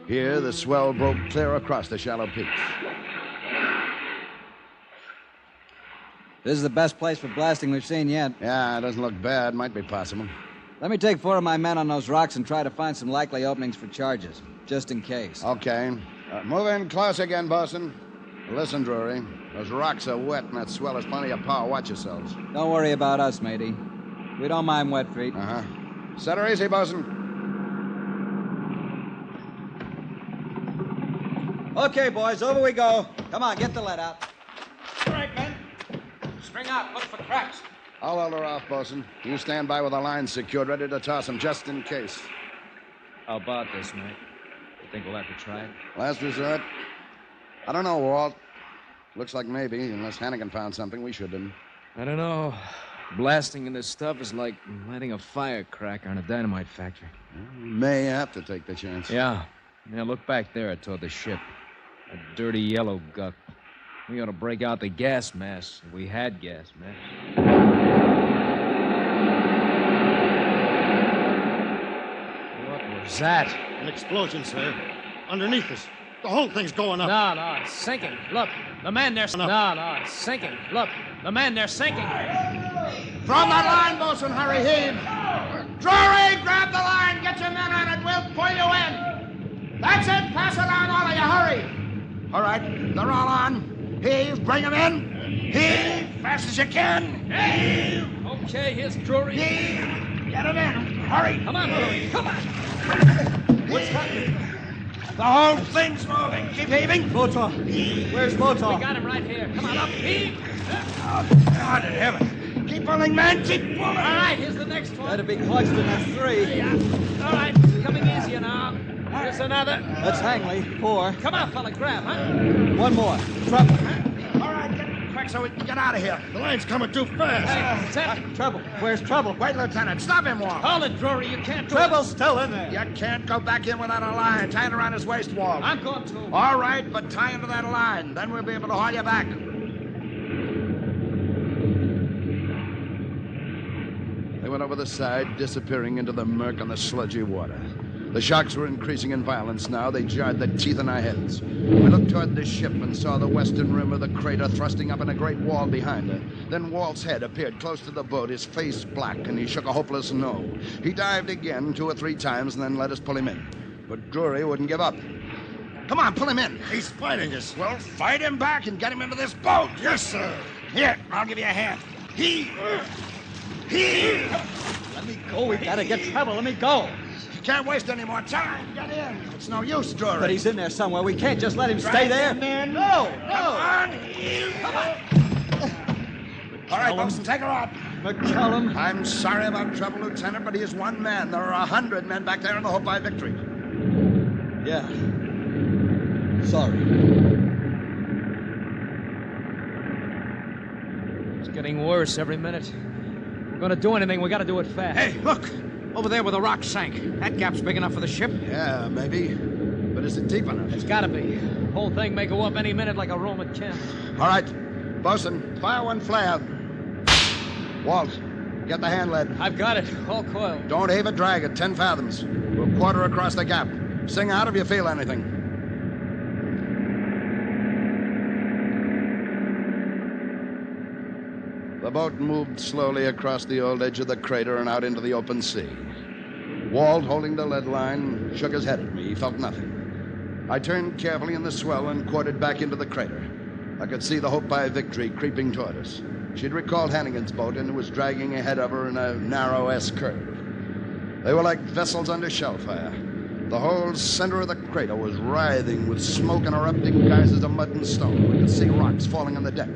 S13: Here, the swell broke clear across the shallow peaks.
S15: This is the best place for blasting we've seen yet.
S13: Yeah, it doesn't look bad. Might be possible.
S15: Let me take 4 of my men on those rocks and try to find some likely openings for charges, just in case.
S13: Okay. Move in close again, bosun. Listen, Drury. Those rocks are wet, and that swell has plenty of power. Watch yourselves.
S15: Don't worry about us, matey. We don't mind wet feet.
S13: Uh-huh. Set her easy, bosun.
S15: Okay, boys, over we go. Come on, get the lead out.
S25: All right, men. String out. Look for cracks.
S13: I'll hold her off, bosun. You stand by with the line secured, ready to toss them just in case.
S11: How about this, mate? You think we'll have to try it?
S13: Last resort? I don't know, Walt. Looks like maybe, unless Hannigan found something we shouldn't.
S11: I don't know. Blasting in this stuff is like lighting a firecracker in a dynamite factory.
S13: We may have to take the chance.
S11: Yeah, look back there toward the ship. A dirty yellow guck. We ought to break out the gas masks if we had gas masks. What was that?
S9: An explosion, sir. Underneath us. The whole thing's going up.
S25: No, it's sinking. Look, the men, they're... No, it's sinking. Look, the men, they're sinking.
S6: From that line, bosun, hurry, heave. Drury, grab the line, get your men on it, we'll pull you in. That's it, pass it on, all of you, hurry. All right, they're all on. Heave, bring them in. Heave, fast as you can. Heave.
S25: Okay, here's Drury.
S6: Heave, get them in, hurry.
S25: Come on, Drury, come on.
S6: What's happening? The whole thing's moving. Keep heaving.
S15: Motor. Where's Motor?
S25: We got him right here. Come on, up, heave.
S6: Oh, God in heaven. Keep pulling, man. Keep pulling.
S25: All right, here's the next one.
S15: That'll be Clugston. That's 3.
S25: Yeah. All right, coming easier now. Here's another.
S15: That's Hangley. 4.
S25: Come on, fella, grab, huh?
S15: One more. Trouble.
S6: All right, get quick so we can get out of here. The line's coming too fast.
S25: Hey, it's empty.
S15: Trouble. Where's Trouble?
S6: Wait, Lieutenant. Stop him, Walt.
S25: Hold it, Drury. You can't do
S15: Trouble's still in there.
S6: You can't go back in without a line. Tie it around his waist, Walt.
S25: I'm going to.
S6: All right, but tie into that line. Then we'll be able to haul you back.
S13: They went over the side, disappearing into the murk and the sludgy water. The shocks were increasing in violence now. They jarred the teeth in our heads. We looked toward the ship and saw the western rim of the crater thrusting up in a great wall behind her. Then Walt's head appeared close to the boat, his face black, and he shook a hopeless no. He dived again 2 or 3 times and then let us pull him in. But Drury wouldn't give up.
S6: Come on, pull him in. He's fighting us. Well, fight him back and get him into this boat. Yes, sir. Here, I'll give you a hand. Heave.
S15: Let me go. We gotta get Trouble. Let me go.
S6: You can't waste any more time. Get in. It's no use, Drury.
S15: But he's in there somewhere. We can't just let him stay there.
S6: No. Come on. All right, Bosun, take her out.
S15: McCallum.
S6: I'm sorry about Trouble, Lieutenant, but he is one man. There are 100 men back there in the Hope by Victory.
S15: Yeah. Sorry.
S25: It's getting worse every minute. We're going to do anything, we got to do it fast.
S6: Hey, look. Over there where the rock sank. That gap's big enough for the ship?
S13: Yeah, maybe. But is it deep enough?
S25: It's got to be. The whole thing may go up any minute like a Roman cannon.
S13: All right. Bosun, fire one flare. Walt, get the hand lead.
S25: I've got it. All coiled.
S13: Don't heave a drag at 10 fathoms. We'll quarter across the gap. Sing out if you feel anything. The boat moved slowly across the old edge of the crater and out into the open sea. Walt, holding the lead line, shook his head at me. He felt nothing. I turned carefully in the swell and quartered back into the crater. I could see the Hope by Victory creeping toward us. She'd recalled Hannigan's boat and was dragging ahead of her in a narrow S-curve. They were like vessels under shell fire. The whole center of the crater was writhing with smoke and erupting geysers of mud and stone. We could see rocks falling on the deck.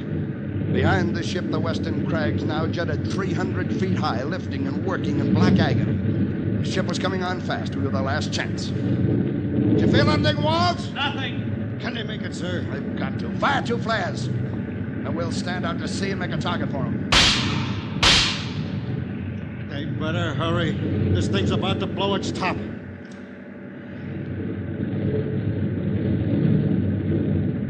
S13: Behind the ship, the western crags now jutted 300 feet high, lifting and working in black agony. The ship was coming on fast. We were the last chance. You feel anything, Walt?
S9: Nothing. Can they make it, sir?
S13: They've got to. Fire 2 flares. And we'll stand out to sea and make a target for them.
S9: They better hurry. This thing's about to blow its top.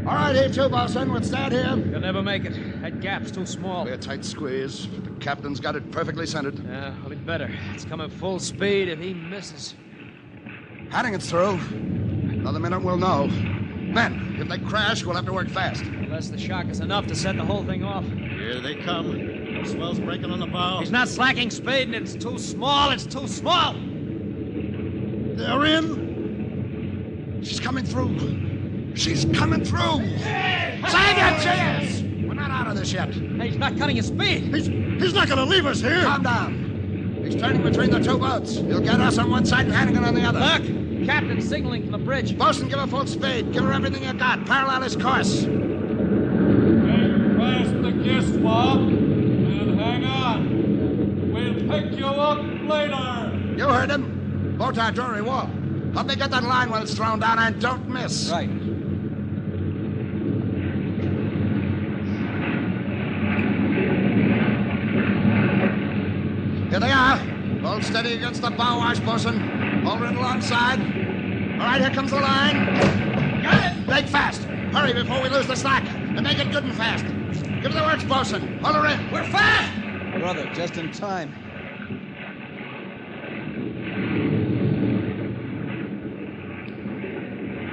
S6: All right, here too, Bosun. We'll stand here.
S25: You'll never make it. That gap's too small.
S13: It'll be a tight squeeze. The captain's got it perfectly centered.
S25: Yeah, well, he'd better. It's coming full speed if he misses.
S13: Hannigan's through. Another minute, we'll know. Men, if they crash, we'll have to work fast.
S25: Unless the shock is enough to set the whole thing off.
S9: Here they come. The swell's breaking on the bow.
S25: He's not slacking, Spade, and it's too small. It's too small.
S9: They're in.
S6: She's coming through. She's coming through. Save your chairs! We're not out of this yet.
S11: Hey, he's not cutting his speed.
S6: He's not going to leave us here. Calm down. He's turning between the two boats. He'll get us on one side and Hannigan on the other.
S11: Look! Captain signaling from the bridge.
S6: Bosun, give her full speed. Give her everything you got. Parallel his course.
S3: Past the guest walk and hang on. We'll pick you up later.
S6: You heard him. Boat our dory wall. Help me get that line when it's thrown down and don't miss.
S15: Right.
S6: Here they are. Hold steady against the bow wash, Bosun. Hold her in alongside. All right, here comes the line. Got it! Break fast. Hurry before we lose the slack. And make it good and fast. Give the works, Bosun. Hold her in. We're fast!
S15: Brother, just in time.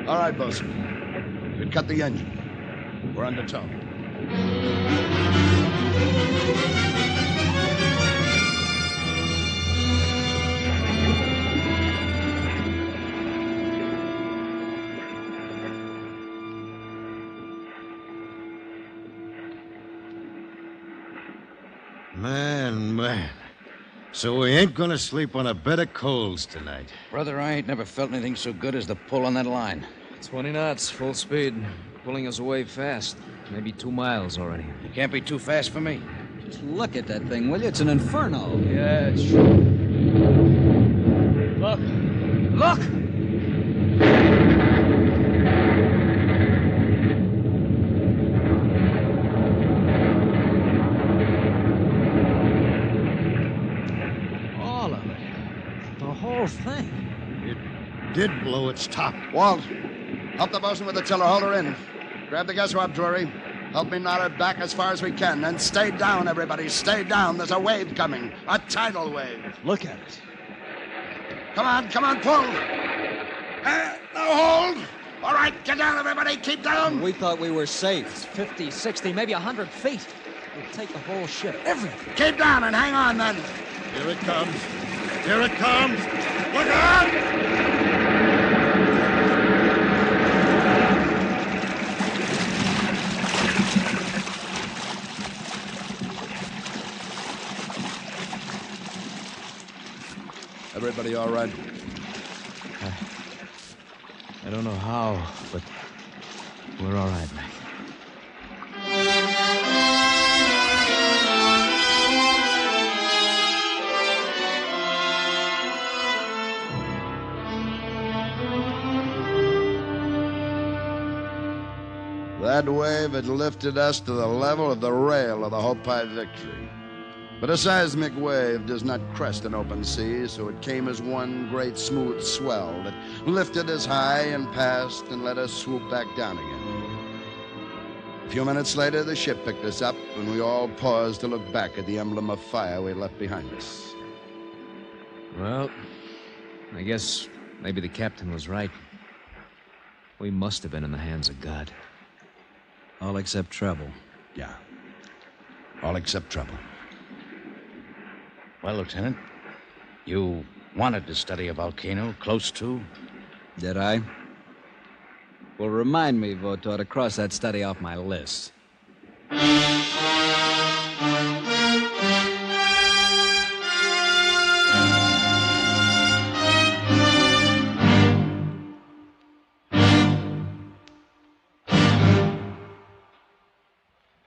S13: All right, Bosun. You can cut the engine. We're under tow.
S7: Man. So we ain't gonna sleep on a bed of coals tonight.
S25: Brother, I ain't never felt anything so good as the pull on that line.
S11: 20 knots, full speed. Pulling us away fast. Maybe 2 miles already.
S25: You can't be too fast for me.
S15: Just look at that thing, will you? It's an inferno.
S11: Yeah, it's true. Look! Look! All of it. The whole thing.
S7: It did blow its top.
S13: Walt, help the bosun with the tiller. Hold her in. Grab the gas rope, Drury. Help me knot her back as far as we can. And stay down, everybody. Stay down. There's a wave coming. A tidal wave.
S15: Look at it.
S13: Come on, pull. Now hold. All right, get down, everybody. Keep down.
S15: We thought we were safe. 50, 60, maybe 100 feet. We'll take the whole ship. Everything.
S13: Keep down and hang on, then.
S7: Here it comes. Here it comes. Look out!
S13: Everybody all right?
S11: I don't know how, but we're all right, Mac.
S13: That wave had lifted us to the level of the rail of the Hopi Victory. But a seismic wave does not crest an open sea, so it came as one great smooth swell that lifted us high and passed and let us swoop back down again. A few minutes later, the ship picked us up, and we all paused to look back at the emblem of fire we left behind us.
S11: Well, I guess maybe the captain was right. We must have been in the hands of God.
S15: All except trouble.
S13: Yeah. All except trouble.
S25: Well, Lieutenant, you wanted to study a volcano close to?
S15: Did I? Well, remind me, Votor, to cross that study off my list.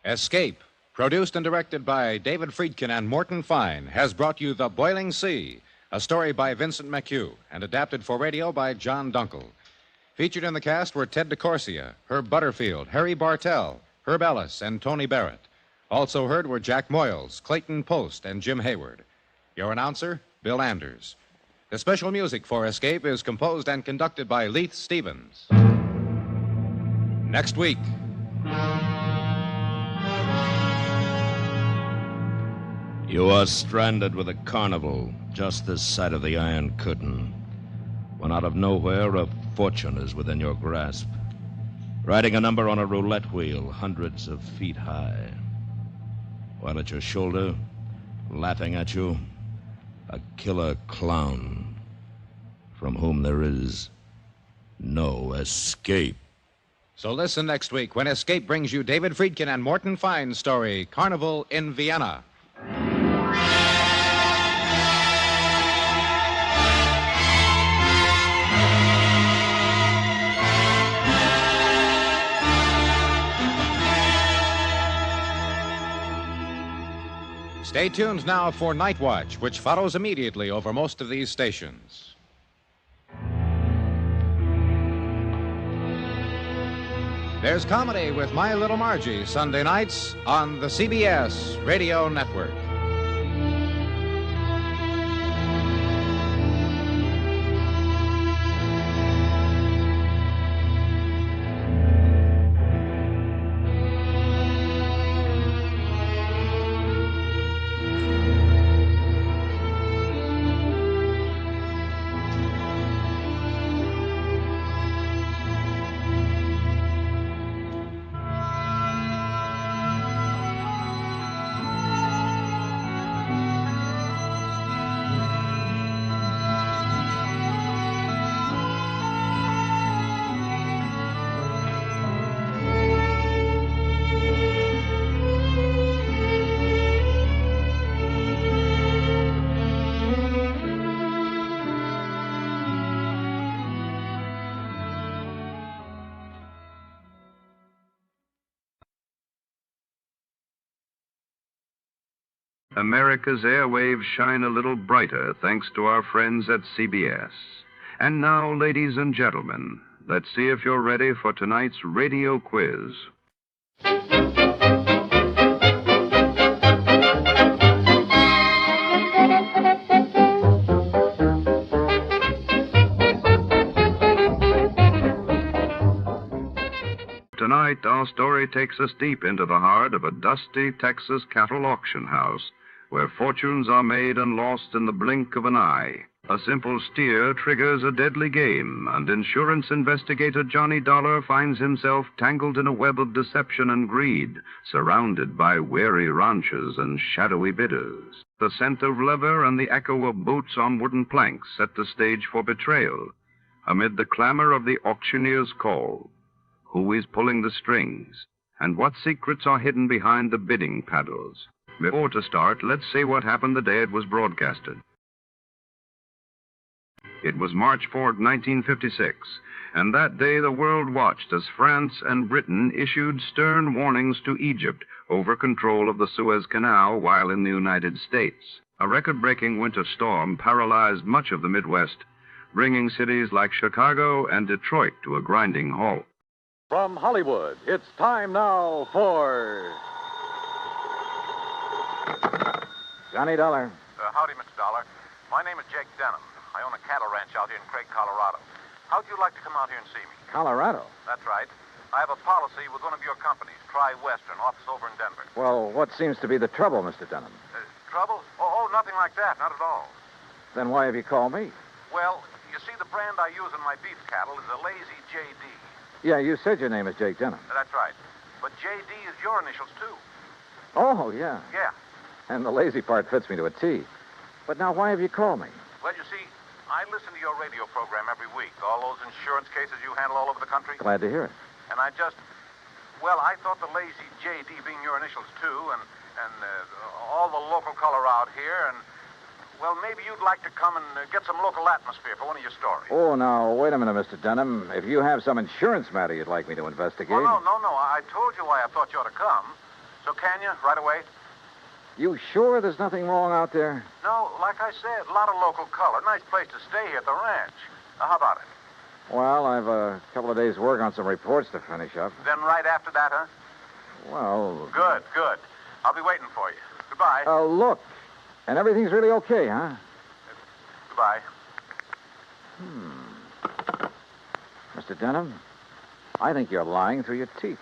S8: Escape, produced and directed by David Friedkin and Morton Fine, has brought you The Boiling Sea, a story by Vincent McHugh and adapted for radio by John Dunkel. Featured in the cast were Ted DeCorsia, Herb Butterfield, Harry Bartell, Herb Ellis, and Tony Barrett. Also heard were Jack Moyles, Clayton Post, and Jim Hayward. Your announcer, Bill Anders. The special music for Escape is composed and conducted by Leith Stevens. Next week.
S10: You are stranded with a carnival just this side of the Iron Curtain, when out of nowhere a fortune is within your grasp, riding a number on a roulette wheel hundreds of feet high, while at your shoulder, laughing at you, a killer clown from whom there is no escape.
S8: So listen next week when Escape brings you David Friedkin and Morton Fine's story, Carnival in Vienna. Stay tuned now for Night Watch, which follows immediately over most of these stations. There's comedy with My Little Margie, Sunday nights on the CBS Radio Network.
S1: America's airwaves shine a little brighter thanks to our friends at CBS. And now, ladies and gentlemen, let's see if you're ready for tonight's radio quiz. Tonight, our story takes us deep into the heart of a dusty Texas cattle auction house, where fortunes are made and lost in the blink of an eye. A simple steer triggers a deadly game, and insurance investigator Johnny Dollar finds himself tangled in a web of deception and greed, surrounded by wary ranchers and shadowy bidders. The scent of leather and the echo of boots on wooden planks set the stage for betrayal. Amid the clamor of the auctioneer's call, who is pulling the strings, and what secrets are hidden behind the bidding paddles? Before to start, let's see what happened the day it was broadcasted. It was March 4, 1956, and that day the world watched as France and Britain issued stern warnings to Egypt over control of the Suez Canal while in the United States. A record-breaking winter storm paralyzed much of the Midwest, bringing cities like Chicago and Detroit to a grinding halt.
S14: From Hollywood, it's time now for...
S17: Johnny Dollar.
S16: Howdy, Mr. Dollar. My name is Jake Denham. I own a cattle ranch out here in Craig, Colorado. How'd you like to come out here and see me?
S17: Colorado?
S16: That's right. I have a policy with one of your companies, Tri-Western, office over in Denver.
S17: Well, what seems to be the trouble, Mr. Denham?
S16: Trouble? Oh, nothing like that. Not at all.
S17: Then why have you called me?
S16: Well, you see, the brand I use in my beef cattle is a Lazy JD.
S17: Yeah, you said your name is Jake Denham.
S16: That's right. But JD is your initials, too.
S17: Oh, yeah.
S16: Yeah.
S17: And the lazy part fits me to a T. But now, why have you called me?
S16: Well, you see, I listen to your radio program every week. All those insurance cases you handle all over the country.
S17: Glad to hear it.
S16: And I thought the Lazy JD being your initials, too, and all the local color out here, and, well, maybe you'd like to come and get some local atmosphere for one of your stories.
S17: Oh, now, wait a minute, Mr. Denham. If you have some insurance matter you'd like me to investigate...
S16: Oh, no. I told you why I thought you ought to come. So can you, right away?
S17: You sure there's nothing wrong out there?
S16: No, like I said, a lot of local color. Nice place to stay here at the ranch. How about it?
S17: Well, I've a couple of days' work on some reports to finish up.
S16: Then right after that, huh?
S17: Well...
S16: Good. I'll be waiting for you. Goodbye.
S17: Look. And everything's really okay, huh?
S16: Goodbye.
S17: Mr. Denham, I think you're lying through your teeth.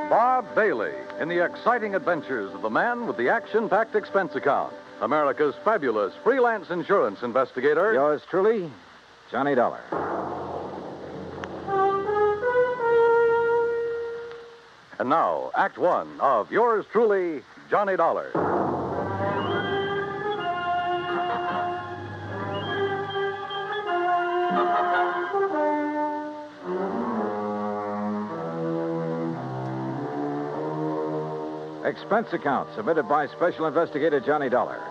S14: Bob Bailey in the exciting adventures of the man with the action-packed expense account. America's fabulous freelance insurance investigator.
S17: Yours truly, Johnny Dollar.
S14: And now, Act One of yours truly, Johnny Dollar. Expense account submitted by Special Investigator Johnny Dollar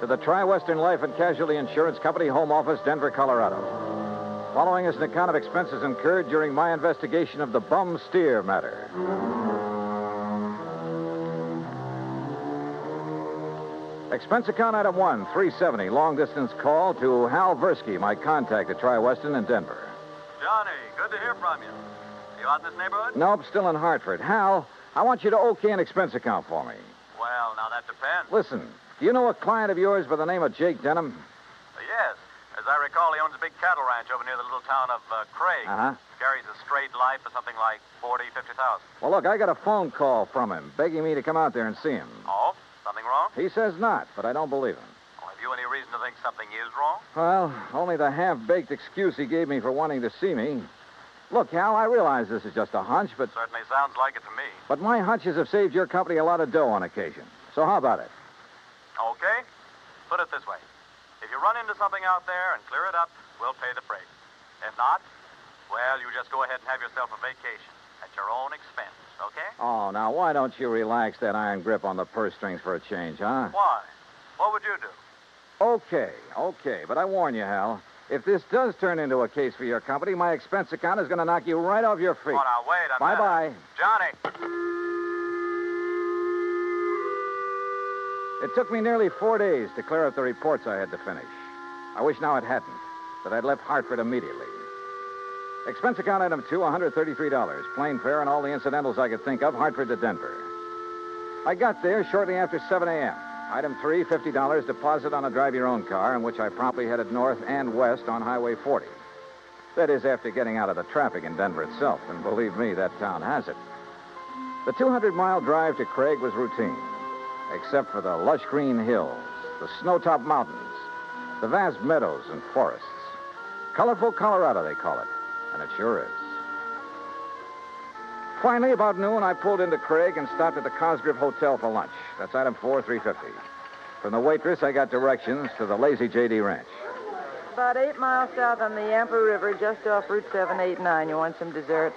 S14: to the Tri-Western Life and Casualty Insurance Company, Home Office, Denver, Colorado. Following is an account of expenses incurred during my investigation of the bum steer matter. Expense account item 1, 370, long-distance call to Hal Versky, my contact at Tri-Western in Denver.
S19: Johnny, good to hear from you. You out in this neighborhood?
S14: Nope, still in Hartford. Hal, I want you to okay an expense account for me.
S19: Well, now that depends.
S14: Listen, do you know a client of yours by the name of Jake Denham?
S19: Yes. As I recall, he owns a big cattle ranch over near the little town of Craig.
S14: Uh-huh.
S19: Carries a straight life for something like 40,000, 50,000.
S14: Well, look, I got a phone call from him begging me to come out there and see him.
S19: Oh? Something wrong?
S14: He says not, but I don't believe him.
S19: Well, have you any reason to think something is wrong?
S14: Well, only the half-baked excuse he gave me for wanting to see me. Look, Hal, I realize this is just a hunch, but...
S19: Certainly sounds like it to me.
S14: But my hunches have saved your company a lot of dough on occasion. So how about it?
S19: Okay. Put it this way. If you run into something out there and clear it up, we'll pay the freight. If not, well, you just go ahead and have yourself a vacation at your own expense, okay?
S14: Oh, now, why don't you relax that iron grip on the purse strings for a change, huh?
S19: Why? What would you do?
S14: Okay. But I warn you, Hal, if this does turn into a case for your company, my expense account is going to knock you right off your feet.
S19: Oh, now, wait a minute.
S14: Bye-bye.
S19: Johnny!
S14: It took me nearly 4 days to clear up the reports I had to finish. I wish now it hadn't, that I'd left Hartford immediately. Expense account item 2, $133. Plane fare and all the incidentals I could think of, Hartford to Denver. I got there shortly after 7 a.m. Item 3, $50 deposit on a drive-your-own car, in which I promptly headed north and west on Highway 40. That is, after getting out of the traffic in Denver itself, and believe me, that town has it. The 200-mile drive to Craig was routine, except for the lush green hills, the snow-topped mountains, the vast meadows and forests. Colorful Colorado, they call it, and it sure is. Finally, about noon, I pulled into Craig and stopped at the Cosgrove Hotel for lunch. That's item 4, $350. From the waitress, I got directions to the Lazy J.D. Ranch.
S21: About 8 miles south on the Yampa River, just off Route 789. You want some dessert?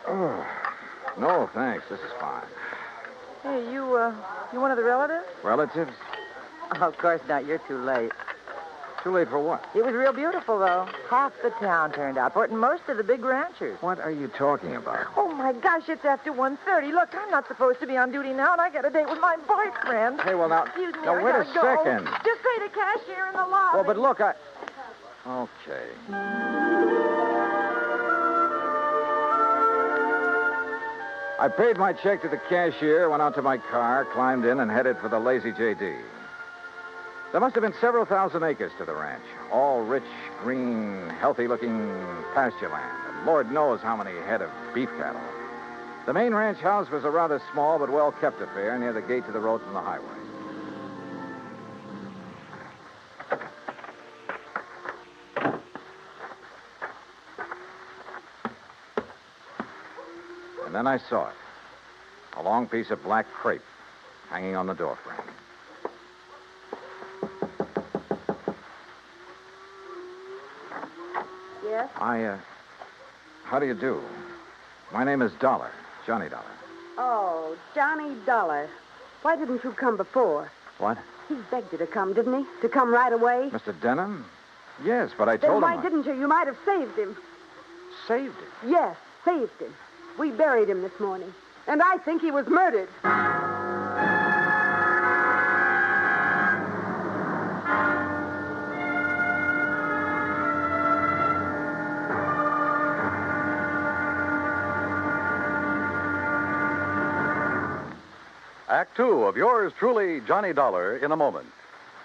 S14: Oh, no, thanks. This is fine.
S21: Hey, you one of the relatives?
S14: Relatives?
S21: Oh, of course not. You're too late.
S14: Too late for what?
S21: It was real beautiful, though. Half the town turned out for it, and most of the big ranchers.
S14: What are you talking about?
S21: Oh, my gosh, it's after 1:30. Look, I'm not supposed to be on duty now, and I got a date with my boyfriend.
S14: Hey, well, now...
S21: Excuse me,
S14: now,
S21: I
S14: wait a
S21: gotta go.
S14: second.
S21: Just say the cashier in the lobby.
S14: Well, but look, Okay. I paid my check to the cashier, went out to my car, climbed in, and headed for the Lazy J.D. There must have been several thousand acres to the ranch, all rich, green, healthy-looking pasture land, and Lord knows how many head of beef cattle. The main ranch house was a rather small but well-kept affair near the gate to the road from the highway. And then I saw it. A long piece of black crepe hanging on the doorframe.
S21: Yes?
S14: How do you do? My name is Dollar, Johnny Dollar.
S22: Oh, Johnny Dollar. Why didn't you come before?
S14: What?
S22: He begged you to come, didn't he? To come right away?
S14: Mr. Denham? Yes, but I
S22: Then
S14: told
S22: why
S14: him...
S22: didn't you? You might have saved him.
S14: Saved him?
S22: Yes, saved him. We buried him this morning. And I think he was murdered.
S18: Act 2 of yours truly, Johnny Dollar, in a moment.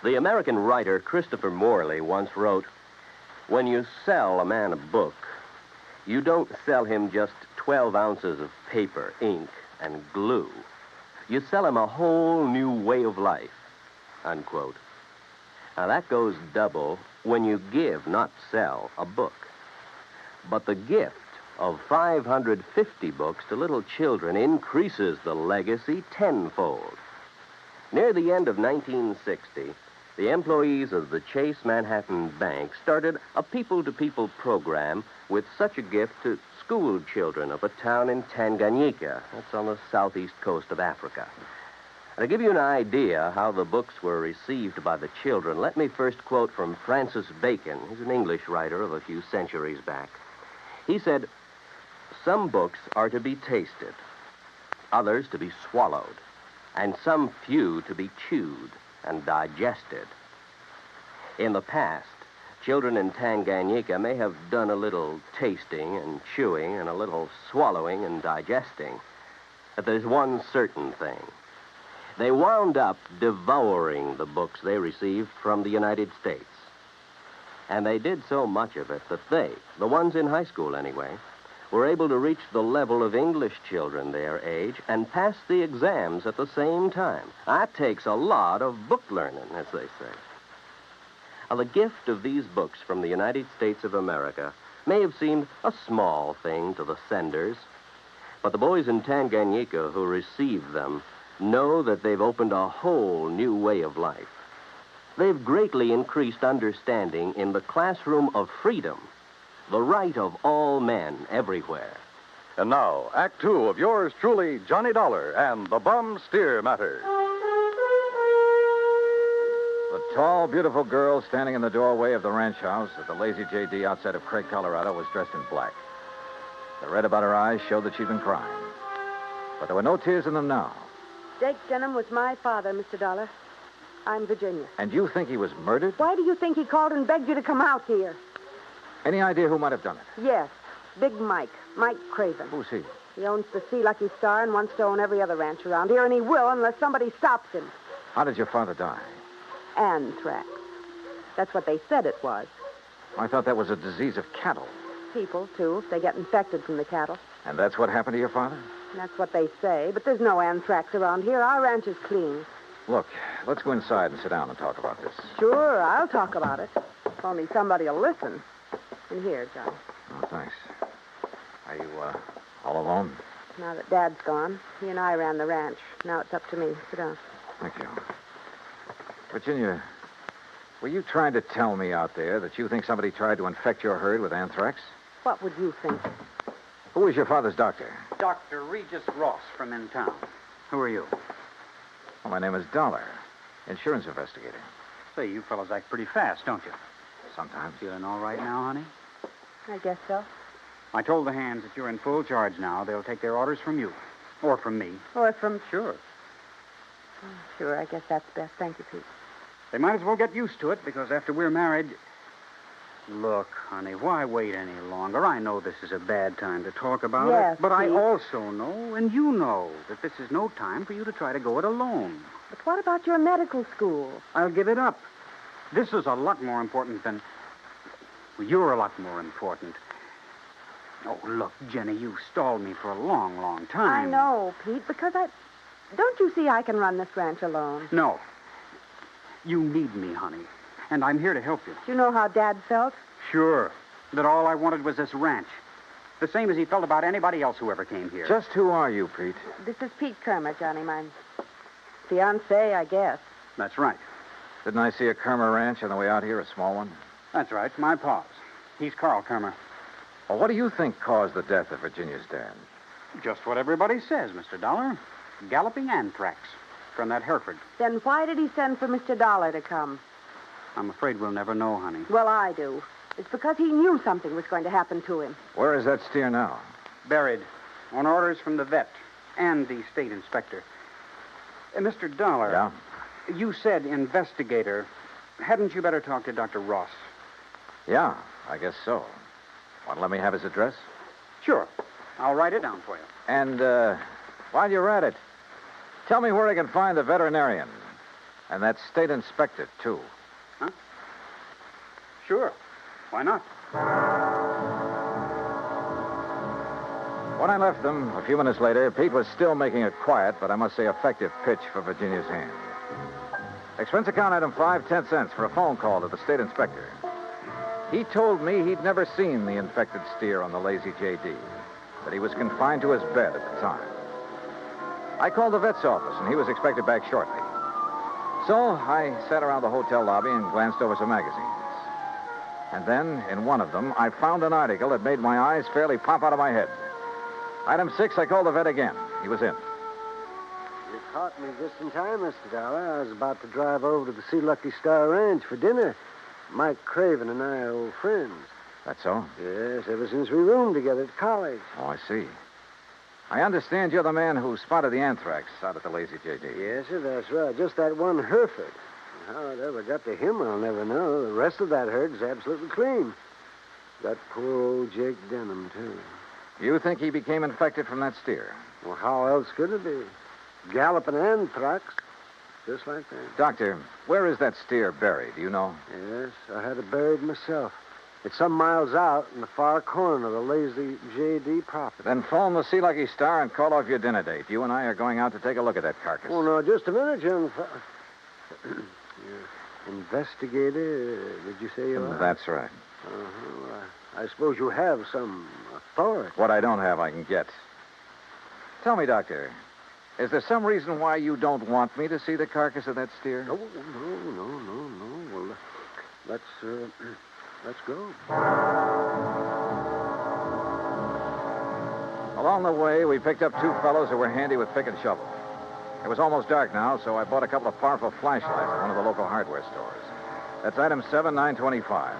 S23: The American writer Christopher Morley once wrote, "When you sell a man a book, you don't sell him just 12 ounces of paper, ink, and glue. You sell him a whole new way of life," unquote. Now, that goes double when you give, not sell, a book. But the gift of 550 books to little children increases the legacy tenfold. Near the end of 1960, the employees of the Chase Manhattan Bank started a people-to-people program with such a gift to school children of a town in Tanganyika. That's on the southeast coast of Africa. To give you an idea how the books were received by the children, let me first quote from Francis Bacon. He's an English writer of a few centuries back. He said, "Some books are to be tasted, others to be swallowed, and some few to be chewed and digested. In the past, children in Tanganyika may have done a little tasting and chewing and a little swallowing and digesting. But there's one certain thing. They wound up devouring the books they received from the United States. And they did so much of it that they, the ones in high school anyway, were able to reach the level of English children their age and pass the exams at the same time. That takes a lot of book learning, as they say." Now, the gift of these books from the United States of America may have seemed a small thing to the senders, but the boys in Tanganyika who received them know that they've opened a whole new way of life. They've greatly increased understanding in the classroom of freedom, the right of all men everywhere.
S18: And now, Act Two of yours truly, Johnny Dollar and the Bum Steer Matter.
S14: The tall, beautiful girl standing in the doorway of the ranch house at the Lazy J.D. outside of Craig, Colorado, was dressed in black. The red about her eyes showed that she'd been crying. But there were no tears in them now.
S22: Jake Denham was my father, Mr. Dollar. I'm Virginia.
S14: And you think he was murdered?
S22: Why do you think he called and begged you to come out here?
S14: Any idea who might have done it?
S22: Yes, Big Mike Craven.
S14: Who's he?
S22: He owns the Sea Lucky Star and wants to own every other ranch around here, and he will unless somebody stops him.
S14: How did your father die?
S22: Anthrax. That's what they said it was.
S14: I thought that was a disease of cattle.
S22: People, too, if they get infected from the cattle.
S14: And that's what happened to your father?
S22: That's what they say, but there's no anthrax around here. Our ranch is clean.
S14: Look, let's go inside and sit down and talk about this.
S22: Sure, I'll talk about it. If only somebody will listen. And here, John.
S14: Oh, thanks. Are you, all alone?
S22: Now that Dad's gone, he and I ran the ranch. Now it's up to me. Sit down.
S14: Thank you. Virginia, were you trying to tell me out there that you think somebody tried to infect your herd with anthrax?
S22: What would you think?
S14: Who was your father's doctor?
S2: Dr. Regis Ross from in town. Who are you?
S14: Well, my name is Dollar, insurance investigator.
S2: Say, you fellas act pretty fast, don't you?
S14: Sometimes.
S2: Feeling all right now, honey?
S22: I guess so.
S2: I told the hands that you're in full charge now. They'll take their orders from you. Or from me.
S22: Or from...
S2: Sure.
S22: Sure, I guess that's best. Thank you, Pete.
S2: They might as well get used to it, because after we're married... Look, honey, why wait any longer? I know this is a bad time to talk about
S22: Yes,
S2: it, but I
S22: Pete.
S2: also know, and you know, that this is no time for you to try to go it alone.
S22: But what about your medical school?
S2: I'll give it up. This is a lot more important than... Well, you're a lot more important. Oh, look, Jenny, you've stalled me for a long, long time.
S22: I know, Pete, because I... Don't you see I can run this ranch alone?
S2: No. You need me, honey. And I'm here to help you.
S22: Do you know how Dad felt?
S2: Sure. That all I wanted was this ranch. The same as he felt about anybody else who ever came here.
S14: Just who are you, Pete?
S22: This is Pete Kermer, Johnny, my fiancé, I guess.
S2: That's right.
S14: Didn't I see a Kermer ranch on the way out here, a small one?
S2: That's right. My pa's. He's Carl Kermer.
S14: Well, what do you think caused the death of Virginia's dad?
S2: Just what everybody says, Mr. Dollar. Galloping anthrax from that Hereford.
S22: Then why did he send for Mr. Dollar to come?
S2: I'm afraid we'll never know, honey.
S22: Well, I do. It's because he knew something was going to happen to him.
S14: Where is that steer now?
S2: Buried. On orders from the vet and the state inspector. Mr. Dollar.
S14: Yeah?
S2: You said investigator. Hadn't you better talk to Dr. Ross?
S14: Yeah, I guess so. Want to let me have his address?
S2: Sure. I'll write it down for you.
S14: And, while you're at it, tell me where I can find the veterinarian. And that state inspector, too.
S2: Huh? Sure. Why not?
S14: When I left them, a few minutes later, Pete was still making a quiet, but I must say effective pitch for Virginia's hand. Expense account item 5 cents for a phone call to the state inspector. He told me he'd never seen the infected steer on the Lazy J.D., that he was confined to his bed at the time. I called the vet's office, and he was expected back shortly. So I sat around the hotel lobby and glanced over some magazines. And then, in one of them, I found an article that made my eyes fairly pop out of my head. Item 6, I called the vet again. He was in.
S4: You caught me just in time, Mr. Dollar. I was about to drive over to the Sea Lucky Star Ranch for dinner. Mike Craven and I are old friends.
S14: That's so?
S4: Yes, ever since we roomed together at college.
S14: Oh, I see. I understand you're the man who spotted the anthrax out at the Lazy J.D.
S4: Yes, sir, that's right. Just that one Hereford. How it ever got to him, I'll never know. The rest of that herd's absolutely clean. That poor old Jake Denham, too.
S14: You think he became infected from that steer?
S4: Well, how else could it be? Galloping anthrax. Just like that.
S14: Doctor, where is that steer buried? Do you know?
S4: Yes, I had it buried myself. It's some miles out in the far corner of the Lazy J.D. property.
S14: Then phone the Sea Lucky Star and call off your dinner date. You and I are going out to take a look at that carcass.
S4: Oh, no, just a minute, young Investigator, did you say you are?
S14: That's right.
S4: Uh-huh. I suppose you have some authority.
S14: What I don't have, I can get. Tell me, Doctor, is there some reason why you don't want me to see the carcass of that steer?
S4: No. Well, let's go.
S14: Along the way, we picked up two fellows who were handy with pick and shovel. It was almost dark now, so I bought a couple of powerful flashlights at one of the local hardware stores. That's item 7925.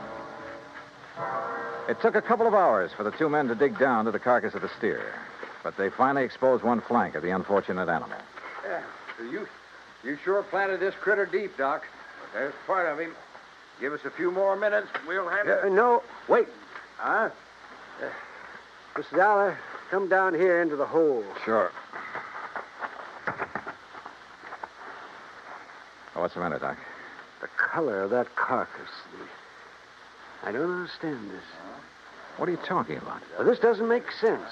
S14: It took a couple of hours for the two men to dig down to the carcass of the steer, but they finally exposed one flank of the unfortunate animal.
S5: Yeah, so you sure planted this critter deep, Doc. But there's part of him. Give us a few more minutes, we'll have it.
S4: No, wait. Huh? Mr. Dollar, come down here into the hole.
S14: Sure. Oh, what's the matter, Doc?
S4: The color of that carcass. I don't understand this.
S14: What are you talking about?
S4: Well, this doesn't make sense.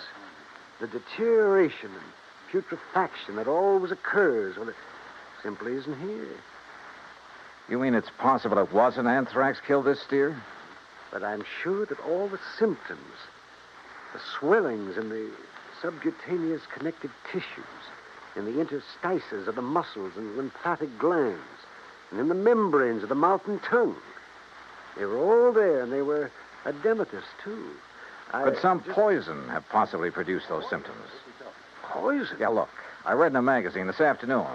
S4: The deterioration and putrefaction that always occurs, well, it simply isn't here.
S14: You mean it's possible it wasn't anthrax killed this steer?
S4: But I'm sure that all the symptoms, the swellings in the subcutaneous connective tissues, in the interstices of the muscles and lymphatic glands, and in the membranes of the mouth and tongue, they were all there, and they were edematous, too.
S14: Could some poison have possibly produced those symptoms?
S4: Poison?
S14: Yeah, look. I read in a magazine this afternoon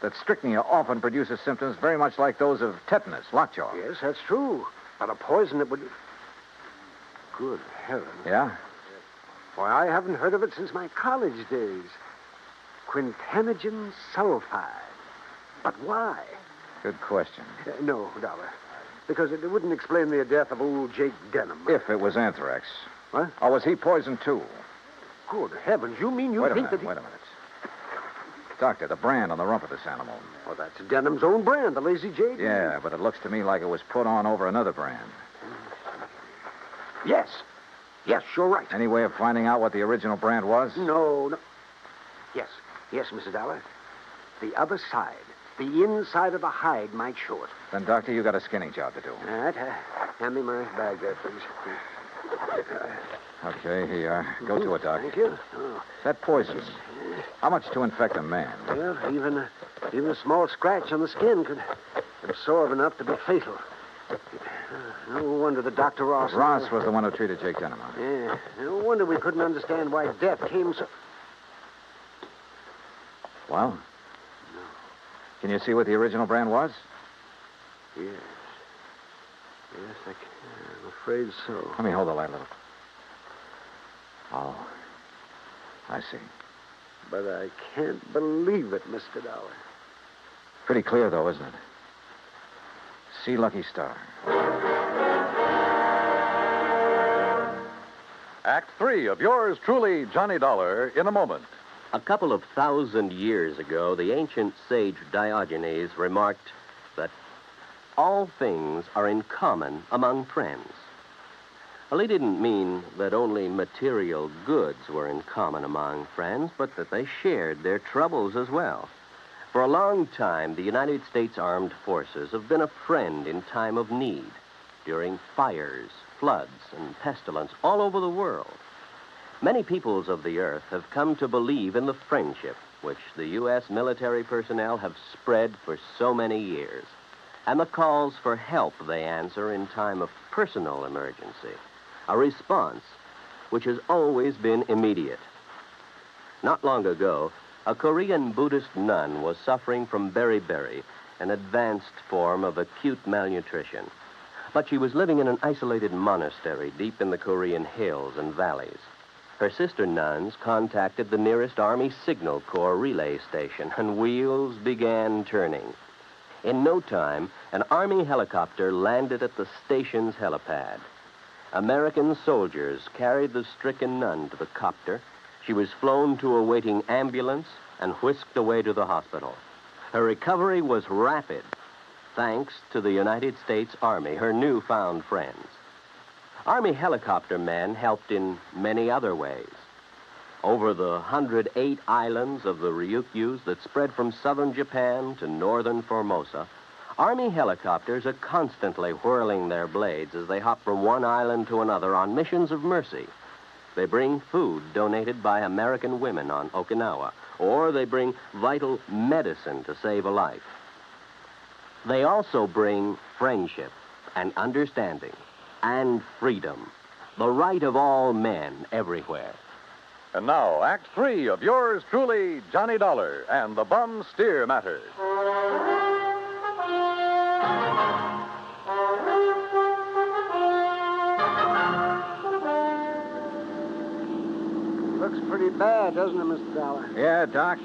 S14: that strychnia often produces symptoms very much like those of tetanus, lockjaw.
S4: Yes, that's true. But a poison that would... Good heavens.
S14: Yeah?
S4: Why, I haven't heard of it since my college days. Quintanogen sulfide. But why?
S14: Good question.
S4: No, Dollar. Because it wouldn't explain the death of old Jake Denham.
S14: If it was anthrax.
S4: What?
S14: Or was he poisoned, too?
S4: Good heavens, you mean you think that he...
S14: Wait a minute. Doctor, the brand on the rump of this animal.
S4: Well, that's Denham's own brand, the Lazy J.D.
S14: Yeah, but it looks to me like it was put on over another brand.
S4: Yes, you're right.
S14: Any way of finding out what the original brand was?
S4: No. Yes, Mr. Dollar. The other side, the inside of the hide might show it.
S14: Then, Doctor, you got a skinning job to do.
S4: All right, hand me my bag there, please.
S14: Okay, here you are. Go to it, Doc.
S4: Thank you. Oh.
S14: That poison, how much to infect a man?
S4: Well, even a small scratch on the skin could absorb enough to be fatal. No wonder the Dr. Ross...
S14: Ross was the one who treated Jake Denham.
S4: Yeah, no wonder we couldn't understand why death came so...
S14: Well? No. Can you see what the original brand was?
S4: Yes, I can. I'm afraid so.
S14: Let me hold the light a little. Oh, I see.
S4: But I can't believe it, Mr. Dollar.
S14: Pretty clear, though, isn't it? Sea Lucky Star.
S18: Act 3 of yours truly, Johnny Dollar, in a moment.
S23: A couple of 1,000 years ago, the ancient sage Diogenes remarked that all things are in common among friends. Well, he didn't mean that only material goods were in common among friends, but that they shared their troubles as well. For a long time, the United States Armed Forces have been a friend in time of need, during fires, floods, and pestilence all over the world. Many peoples of the earth have come to believe in the friendship which the U.S. military personnel have spread for so many years, and the calls for help they answer in time of personal emergency, a response which has always been immediate. Not long ago, a Korean Buddhist nun was suffering from beriberi, an advanced form of acute malnutrition. But she was living in an isolated monastery deep in the Korean hills and valleys. Her sister nuns contacted the nearest Army Signal Corps relay station, and wheels began turning. In no time, an Army helicopter landed at the station's helipad. American soldiers carried the stricken nun to the copter. She was flown to a waiting ambulance and whisked away to the hospital. Her recovery was rapid, thanks to the United States Army, her newfound friends. Army helicopter men helped in many other ways. Over the 108 islands of the Ryukyus that spread from southern Japan to northern Formosa, Army helicopters are constantly whirling their blades as they hop from one island to another on missions of mercy. They bring food donated by American women on Okinawa, or they bring vital medicine to save a life. They also bring friendship and understanding and freedom, the right of all men everywhere.
S18: And now, Act 3 of yours truly, Johnny Dollar and the Bum Steer Matter.
S4: Looks pretty bad, doesn't it, Mr. Dollar?
S14: Yeah, Doc.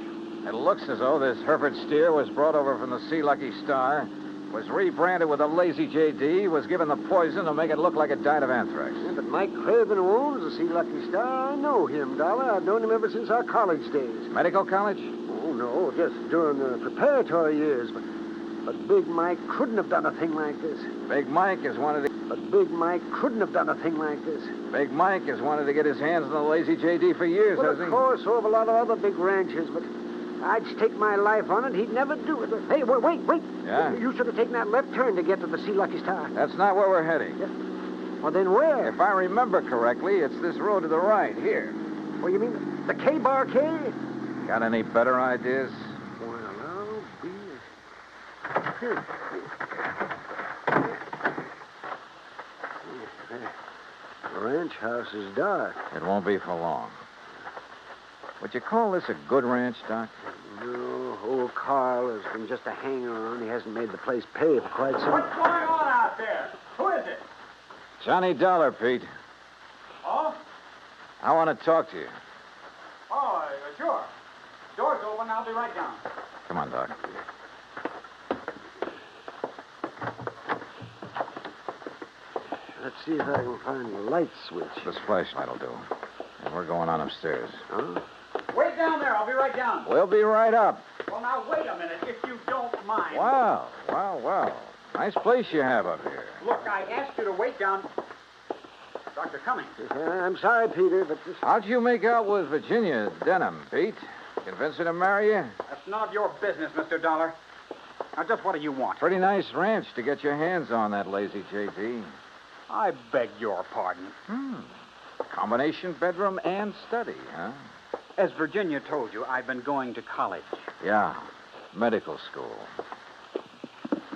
S14: It looks as though this Hereford steer was brought over from the Sea Lucky Star, was rebranded with a Lazy JD, was given the poison to make it look like it died of anthrax.
S4: Yeah, but Mike Craven, who owns the Sea Lucky Star, I know him, Dollar. I've known him ever since our college days.
S14: Medical college?
S4: Oh, no, just during the preparatory years. But Big Mike couldn't have done a thing like this.
S14: Big Mike has wanted to...
S4: But Big Mike couldn't have done a thing like this.
S14: Big Mike has wanted to get his hands on the Lazy JD for years,
S4: Well,
S14: hasn't he?
S4: of course, so have a lot of other big ranchers, but I'd stake my life on it. He'd never do it. Hey, wait.
S14: Yeah?
S4: You should have taken that left turn to get to the Sea Lucky Star.
S14: That's not where we're heading.
S4: Yeah. Well, then where?
S14: If I remember correctly, it's this road to the right, here.
S4: Well, you mean the K-Bar K?
S14: Got any better ideas?
S4: Well, I'll be... The ranch house is dark.
S14: It won't be for long. Would you call this a good ranch, Doc?
S4: No, old Carl has been just a hanger-on. He hasn't made the place pay for quite some...
S2: What's going on out there? Who is it?
S14: Johnny Dollar, Pete.
S2: Oh?
S14: I want to talk to you.
S2: Oh, sure. Door's open. I'll be right down.
S14: Come on, Doc.
S4: Let's see if I can find the light switch.
S14: This flashlight will do. And we're going on upstairs.
S4: Huh?
S2: Wait down there. I'll be right down.
S14: We'll be right up.
S2: Well, now, wait a minute, if you don't mind.
S14: Wow. Nice place you have up here.
S2: Look, I asked you to wait down. Dr. Cummings.
S4: I'm sorry, Peter, but this...
S14: How'd you make out with Virginia Denham, Pete? Convince her to marry you?
S2: That's none of your business, Mr. Dollar. Now, just what do you want?
S14: Pretty nice ranch to get your hands on, that Lazy JD.
S2: I beg your pardon.
S14: Combination bedroom and study, huh?
S2: As Virginia told you, I've been going to college.
S14: Yeah, medical school.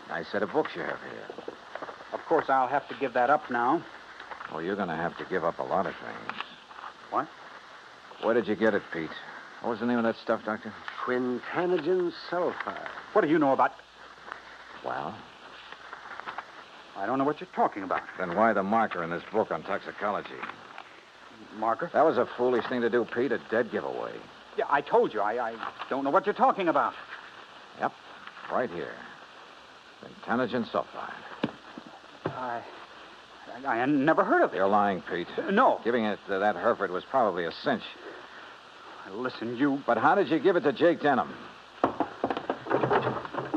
S14: Nice set of books you have here.
S2: Of course, I'll have to give that up now.
S14: Well, you're going to have to give up a lot of things.
S2: What?
S14: Where did you get it, Pete? What was the name of that stuff, Doctor?
S4: Quintanogen sulfide.
S2: What do you know about...
S14: Well?
S2: I don't know what you're talking about.
S14: Then why the marker in this book on toxicology?
S2: Marker?
S14: That was a foolish thing to do, Pete. A dead giveaway.
S2: Yeah, I told you. I don't know what you're talking about.
S14: Yep, right here. Quintanogen sulfide.
S2: I never heard of it.
S14: You're lying, Pete.
S2: No.
S14: Giving it to that Hereford was probably a cinch.
S2: Listen, you...
S14: But how did you give it to Jake Denham?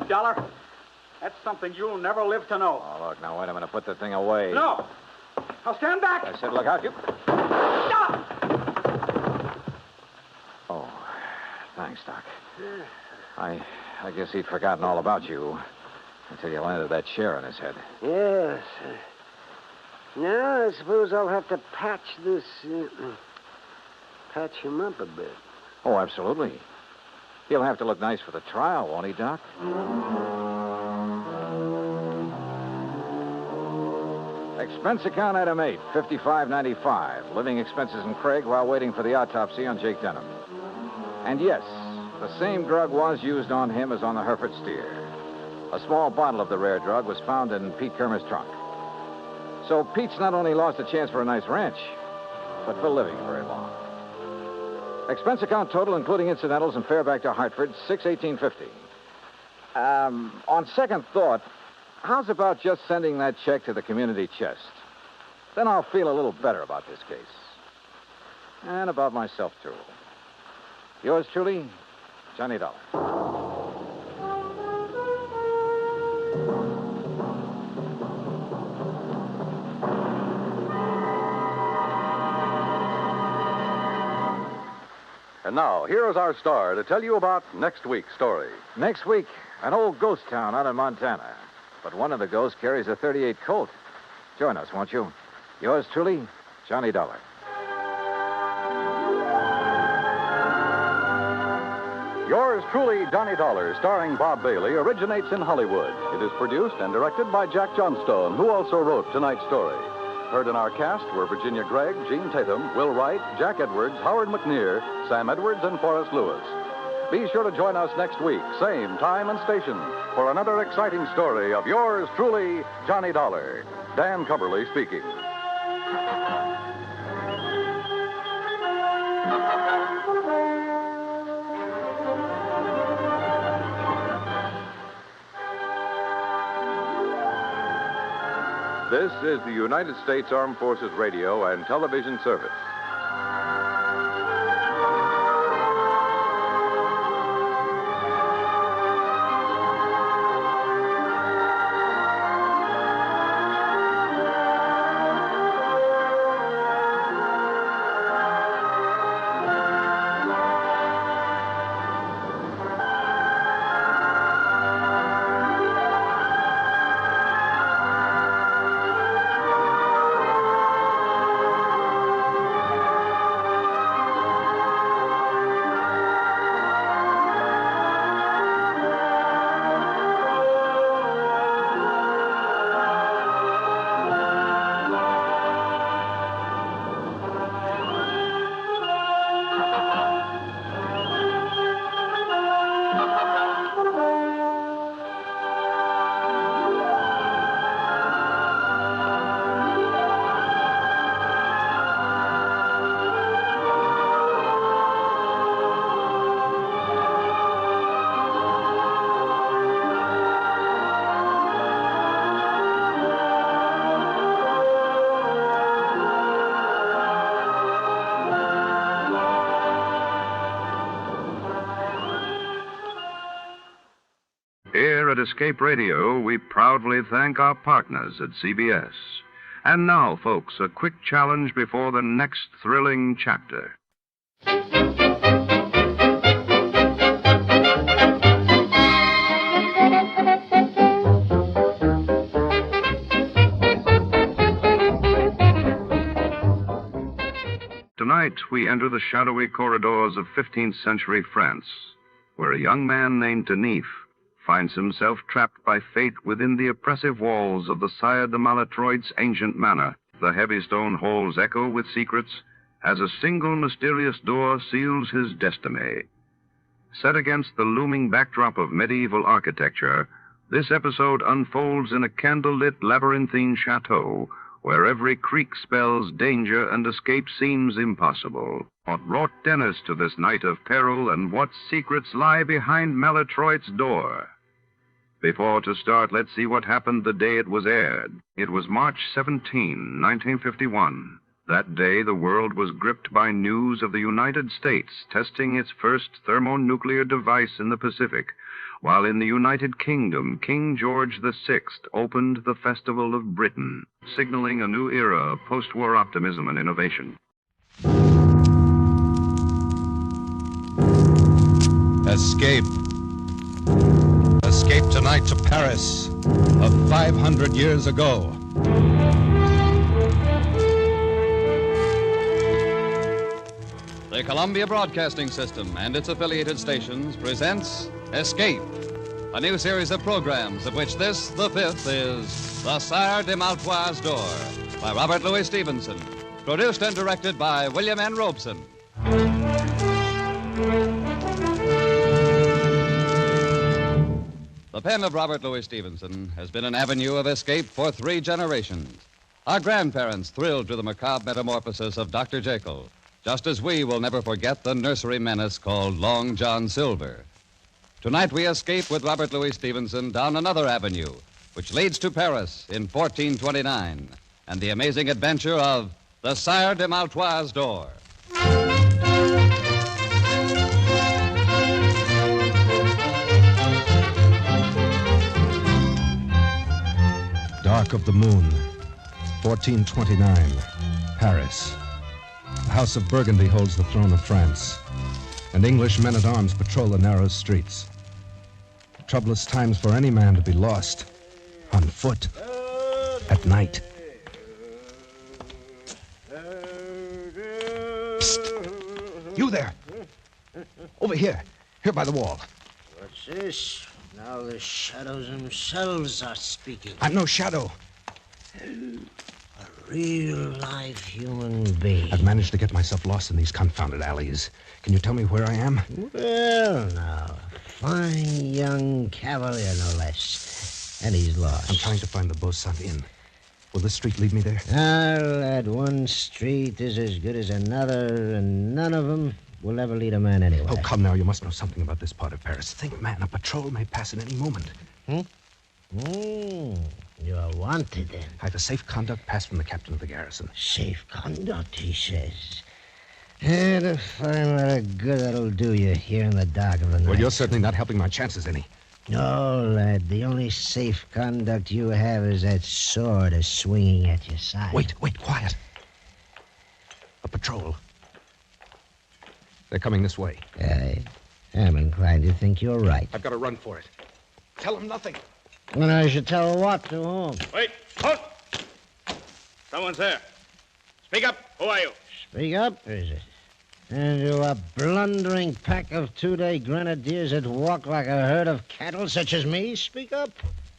S2: Dollar, that's something you'll never live to know.
S14: Oh, look, now, wait a minute. Put the thing away.
S2: No. Now, stand back.
S14: I said, look out, you...
S2: Stop!
S14: Oh, thanks, Doc. I guess he'd forgotten all about you until you landed that chair on his head.
S4: Yes. Now, I suppose I'll have to patch this... patch him up a bit.
S14: Oh, absolutely. He'll have to look nice for the trial, won't he, Doc? Expense account item 8, $55.95. Living expenses in Craig while waiting for the autopsy on Jake Denham. And yes, the same drug was used on him as on the Hereford steer. A small bottle of the rare drug was found in Pete Kermer's trunk. So Pete's not only lost a chance for a nice ranch, but for living very long. Expense account total, including incidentals and fare back to Hartford, $618.50. On second thought, how's about just sending that check to the community chest? Then I'll feel a little better about this case. And about myself, too. Yours truly, Johnny Dollar.
S18: And now, here is our star to tell you about next week's story.
S14: Next week, an old ghost town out in Montana. But one of the ghosts carries a .38 Colt. Join us, won't you? Yours truly, Johnny Dollar.
S18: Yours truly, Johnny Dollar, starring Bob Bailey, originates in Hollywood. It is produced and directed by Jack Johnstone, who also wrote tonight's story. Heard in our cast were Virginia Gregg, Gene Tatum, Will Wright, Jack Edwards, Howard McNear, Sam Edwards, and Forrest Lewis. Be sure to join us next week, same time and station, for another exciting story of yours truly, Johnny Dollar. Dan Kimberley speaking.
S3: This is the United States Armed Forces Radio and Television Service.
S1: Here at Escape Radio, we proudly thank our partners at CBS. And now, folks, a quick challenge before the next thrilling chapter. Tonight, we enter the shadowy corridors of 15th century France, where a young man named Denis finds himself trapped by fate within the oppressive walls of the Sire de Maletroits' ancient manor. The heavy stone halls echo with secrets as a single mysterious door seals his destiny. Set against the looming backdrop of medieval architecture, this episode unfolds in a candlelit labyrinthine chateau where every creak spells danger and escape seems impossible. What brought Dennis to this night of peril, and what secrets lie behind Maletroit's door? Before to start, let's see what happened the day it was aired. It was March 17, 1951. That day, the world was gripped by news of the United States testing its first thermonuclear device in the Pacific, while in the United Kingdom, King George VI opened the Festival of Britain, signaling a new era of post-war optimism and innovation.
S8: Escape. Escape tonight to Paris of 500 years ago.
S9: The
S6: The Columbia Broadcasting System and its affiliated stations presents Escape, a new series of programs of which this, the fifth, is The Sire de Maletroits Door by Robert Louis Stevenson, produced and directed by William N. Robeson. The pen of Robert Louis Stevenson has been an avenue of escape for 3 generations. Our grandparents thrilled to the macabre metamorphosis of Dr. Jekyll, just as we will never forget the nursery menace called Long John Silver. Tonight we escape with Robert Louis Stevenson down another avenue, which leads to Paris in 1429, and the amazing adventure of the Sire de Maletroits Door.
S9: Dark of the Moon, 1429, Paris. The House of Burgundy holds the throne of France, and English men-at-arms patrol the narrow streets. Troublous times for any man to be lost, on foot, at night. Psst! You there! Over here by the wall.
S12: What's this? Now the shadows themselves are speaking.
S9: I'm no shadow.
S12: A real live human being.
S9: I've managed to get myself lost in these confounded alleys. Can you tell me where I am?
S12: Well, now, a fine young cavalier, no less. And he's lost.
S9: I'm trying to find the Beaucent Inn. Will this street lead me there?
S12: Lad, one street is as good as another, and none of them will ever lead a man anywhere.
S9: Oh, come now. You must know something about this part of Paris. Think, man, a patrol may pass at any moment.
S12: You're wanted, then.
S9: I have a safe conduct pass from the captain of the garrison.
S12: Safe conduct, he says. And to find what a good that'll do you here in the dark of the night.
S9: Well, you're certainly not helping my chances any.
S12: No, lad. The only safe conduct you have is that sword swinging at your side.
S9: Wait, quiet. A patrol. They're coming this way.
S12: I'm inclined to think you're right.
S9: I've got to run for it. Tell them nothing.
S12: When I should tell what to whom?
S20: Wait, halt! Someone's there. Speak up. Who are you?
S12: Speak up, is it? And you a blundering pack of 2-day grenadiers that walk like a herd of cattle, such as me? Speak up.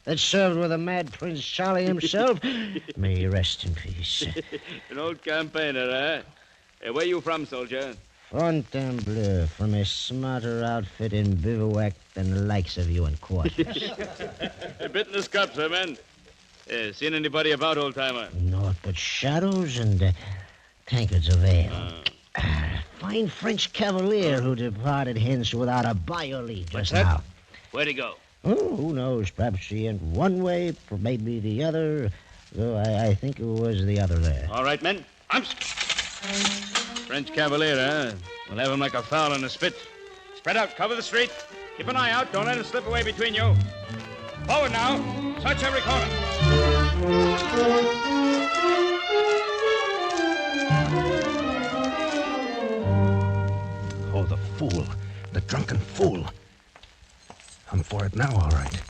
S12: That served with the mad Prince Charlie himself. May he rest in peace.
S20: An old campaigner, eh? Where you from, soldier?
S12: Fontainebleau, from a smarter outfit in bivouac than the likes of you in quarters.
S20: A bit in the scups, eh, man? Seen anybody about, old-timer?
S12: Naught but shadows and tankards of ale. Fine French cavalier who departed hence without a by your leave just now.
S20: Where'd he go?
S12: Oh, who knows? Perhaps he went one way, maybe the other. Though I think it was the other there.
S20: All right, men. French cavalier, eh? We'll have him like a fowl in a spit. Spread out, cover the street. Keep an eye out. Don't let him slip away between you. Forward now. Search every corner.
S9: Oh, the fool. The drunken fool. I'm for it now, all right.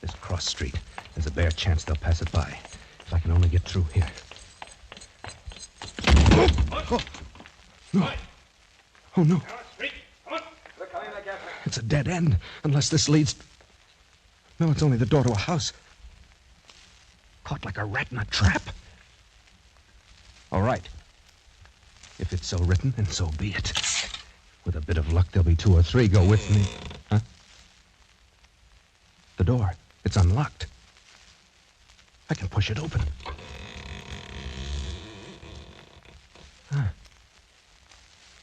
S9: This cross street. There's a bare chance they'll pass it by. If I can only get through here. Oh, no. Oh, no. It's a dead end, unless this leads... No, it's only the door to a house. Caught like a rat in a trap. All right. If it's so written, then so be it. With a bit of luck, there'll be 2 or 3 go with me. Huh? The door. It's unlocked. I can push it open.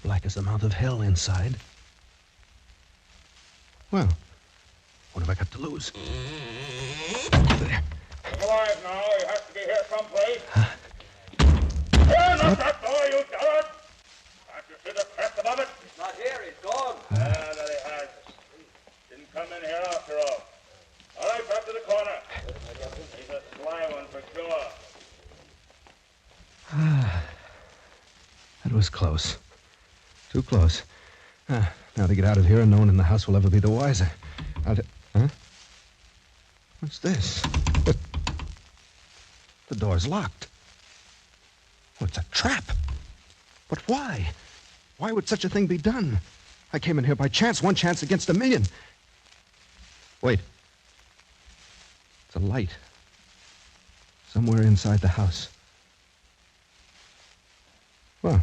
S9: Black as the mouth of hell inside. Well, what have I got to lose? There.
S20: Come alive now. You have to be here someplace. Turn up that door, you dullard! Can't you see the crest above it?
S23: He's not here. He's gone.
S20: That he has. Didn't come in here after all. All right, back to the corner. He's a sly one for sure.
S9: That was close. Too close. Now to get out of here, and no one in the house will ever be the wiser. Huh? What's this? The door's locked. Oh, it's a trap. But why? Why would such a thing be done? I came in here by chance, one chance against a million. Wait. It's a light. Somewhere inside the house. Well,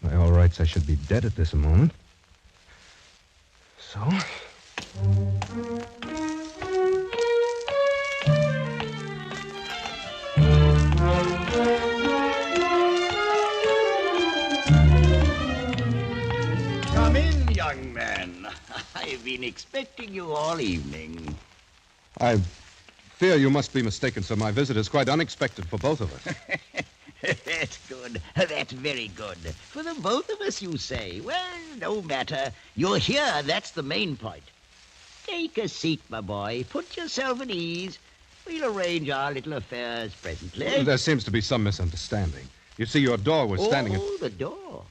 S9: by all rights, I should be dead at this moment. So...
S7: Come in, young man. I've been expecting you all evening.
S9: I fear you must be mistaken, sir. My visit is quite unexpected for both of us.
S7: That's good. That's very good. For the both of us, you say. Well, no matter. You're here. That's the main point. Take a seat, my boy. Put yourself at ease. We'll arrange our little affairs presently.
S9: There seems to be some misunderstanding. You see, your door was standing...
S7: Oh, the door.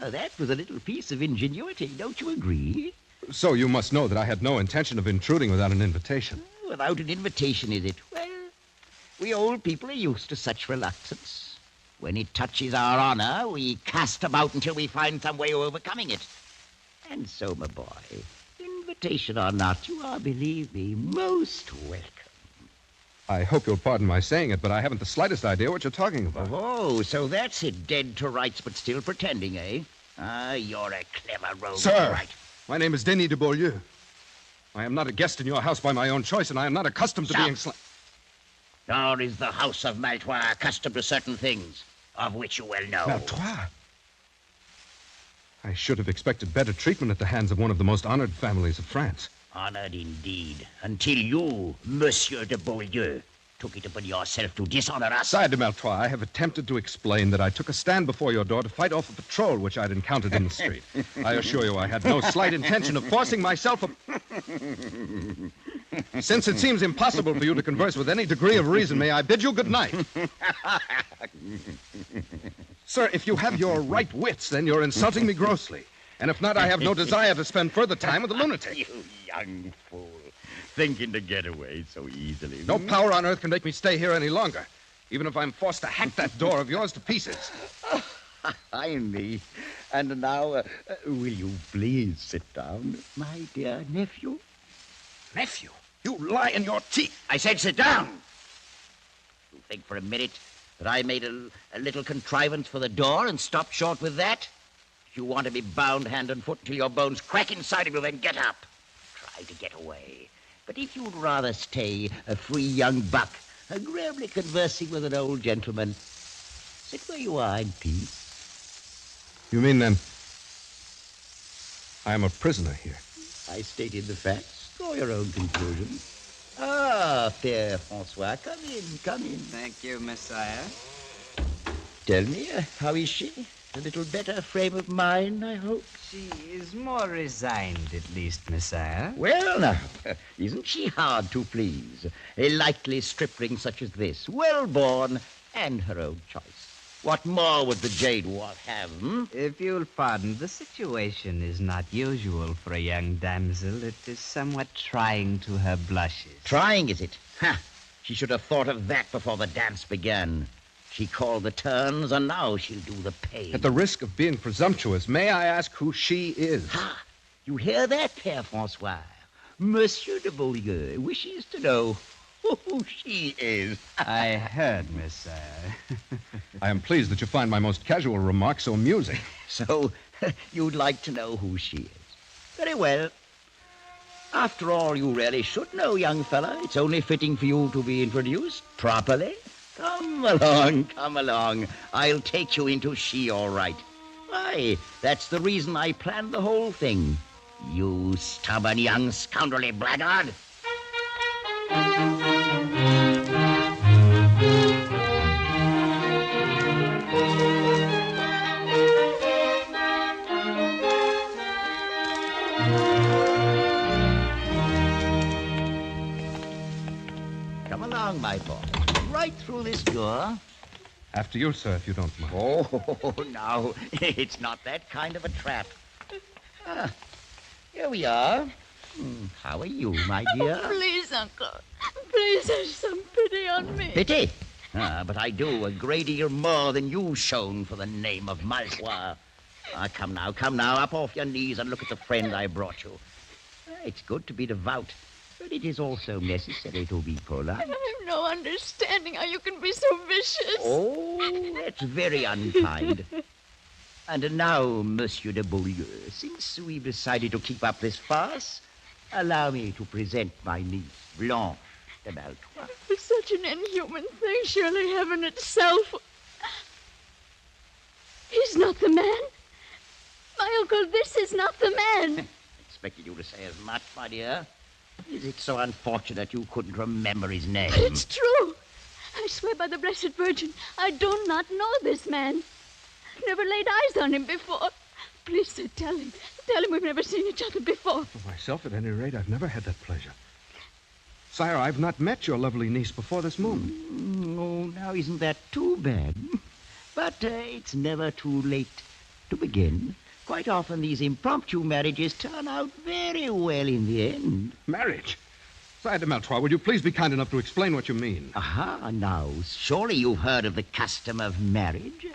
S7: That was a little piece of ingenuity. Don't you agree?
S9: So you must know that I had no intention of intruding without an invitation.
S7: Without an invitation, is it? Well, we old people are used to such reluctance. When it touches our honor, we cast about until we find some way of overcoming it. And so, my boy, invitation or not, you are, believe me, most welcome.
S9: I hope you'll pardon my saying it, but I haven't the slightest idea what you're talking about.
S7: Oh, so that's it. Dead to rights, but still pretending, eh? Ah, you're a clever rogue.
S9: Sir,
S7: right.
S9: My name is Denis de Beaulieu. I am not a guest in your house by my own choice, and I am not accustomed to being...
S7: Nor is the house of Maletroits accustomed to certain things, of which you well know.
S9: Maletroits? I should have expected better treatment at the hands of one of the most honored families of France.
S7: Honored indeed, until you, Monsieur de Beaulieu, took it upon yourself to dishonor us.
S9: Sire de Maletroits, I have attempted to explain that I took a stand before your door to fight off a patrol which I'd encountered in the street. I assure you I had no slight intention of forcing myself Since it seems impossible for you to converse with any degree of reason, may I bid you good night? Sir, if you have your right wits, then you're insulting me grossly. And if not, I have no desire to spend further time with a lunatic.
S7: You young fool. Thinking to get away so easily.
S9: No power on earth can make me stay here any longer, even if I'm forced to hack that door of yours to pieces.
S7: I me. And now, will you please sit down, my dear nephew?
S9: Nephew? You lie in your teeth.
S7: I said sit down. You think for a minute that I made a little contrivance for the door and stopped short with that? If you want to be bound hand and foot until your bones crack inside of you, then get up. Try to get away. But if you'd rather stay a free young buck, agreeably conversing with an old gentleman, sit where you are in peace.
S9: You mean, then, I am a prisoner here?
S7: I stated the facts. Draw your own conclusions. Ah, Père Francois, come in, come in.
S11: Thank you, Messiah.
S7: Tell me, how is she? A little better frame of mind, I hope?
S11: She is more resigned, at least, Messiah.
S7: Well, now, isn't she hard to please? A likely stripling such as this, well-born, and her own choice. What more would the jade wart have, hmm?
S11: If you'll pardon, the situation is not usual for a young damsel. It is somewhat trying to her blushes.
S7: Trying, is it? Ha! She should have thought of that before the dance began. She called the turns, and now she'll do the pay.
S9: At the risk of being presumptuous, may I ask who she is?
S7: Ha! You hear that, Père Francois? Monsieur de Beaulieu wishes to know who she is.
S11: I heard, Messiah.
S9: I am pleased that you find my most casual remark so amusing.
S7: So, you'd like to know who she is. Very well. After all, you really should know, young fella. It's only fitting for you to be introduced properly. Come along, come along. I'll take you into she, all right. Why, that's the reason I planned the whole thing. You stubborn young scoundrelly blackguard. Come along, my boy. Right through this door.
S9: After you, sir, if you don't mind.
S7: Oh, no. It's not that kind of a trap. Here we are. How are you, my dear?
S13: Oh, please, Uncle. Please have some pity on me.
S7: Pity? But I do a great deal more than you've shown for the name of Maletroits. Come now, up off your knees and look at the friend I brought you. It's good to be devout, but it is also necessary to be polite.
S10: I have no understanding how you can be so vicious.
S7: Oh, that's very unkind. And now, Monsieur de Beaulieu, since we've decided to keep up this farce, allow me to present my niece, Blanche de Maletroits.
S10: It's such an inhuman thing, surely heaven itself. He's not the man. My uncle, this is not the man.
S7: Expected you to say as much, my dear. Is it so unfortunate you couldn't remember his name?
S10: But it's true. I swear by the Blessed Virgin, I do not know this man. I've never laid eyes on him before. Please, sir, tell him. Tell him we've never seen each other before.
S9: For myself, at any rate, I've never had that pleasure. Sire, I've not met your lovely niece before this moment.
S7: Oh, now isn't that too bad? But it's never too late to begin. Quite often these impromptu marriages turn out very well in the end.
S9: Marriage? Sire de Maletroits, would you please be kind enough to explain what you mean?
S7: Aha, now, surely you've heard of the custom of marriage.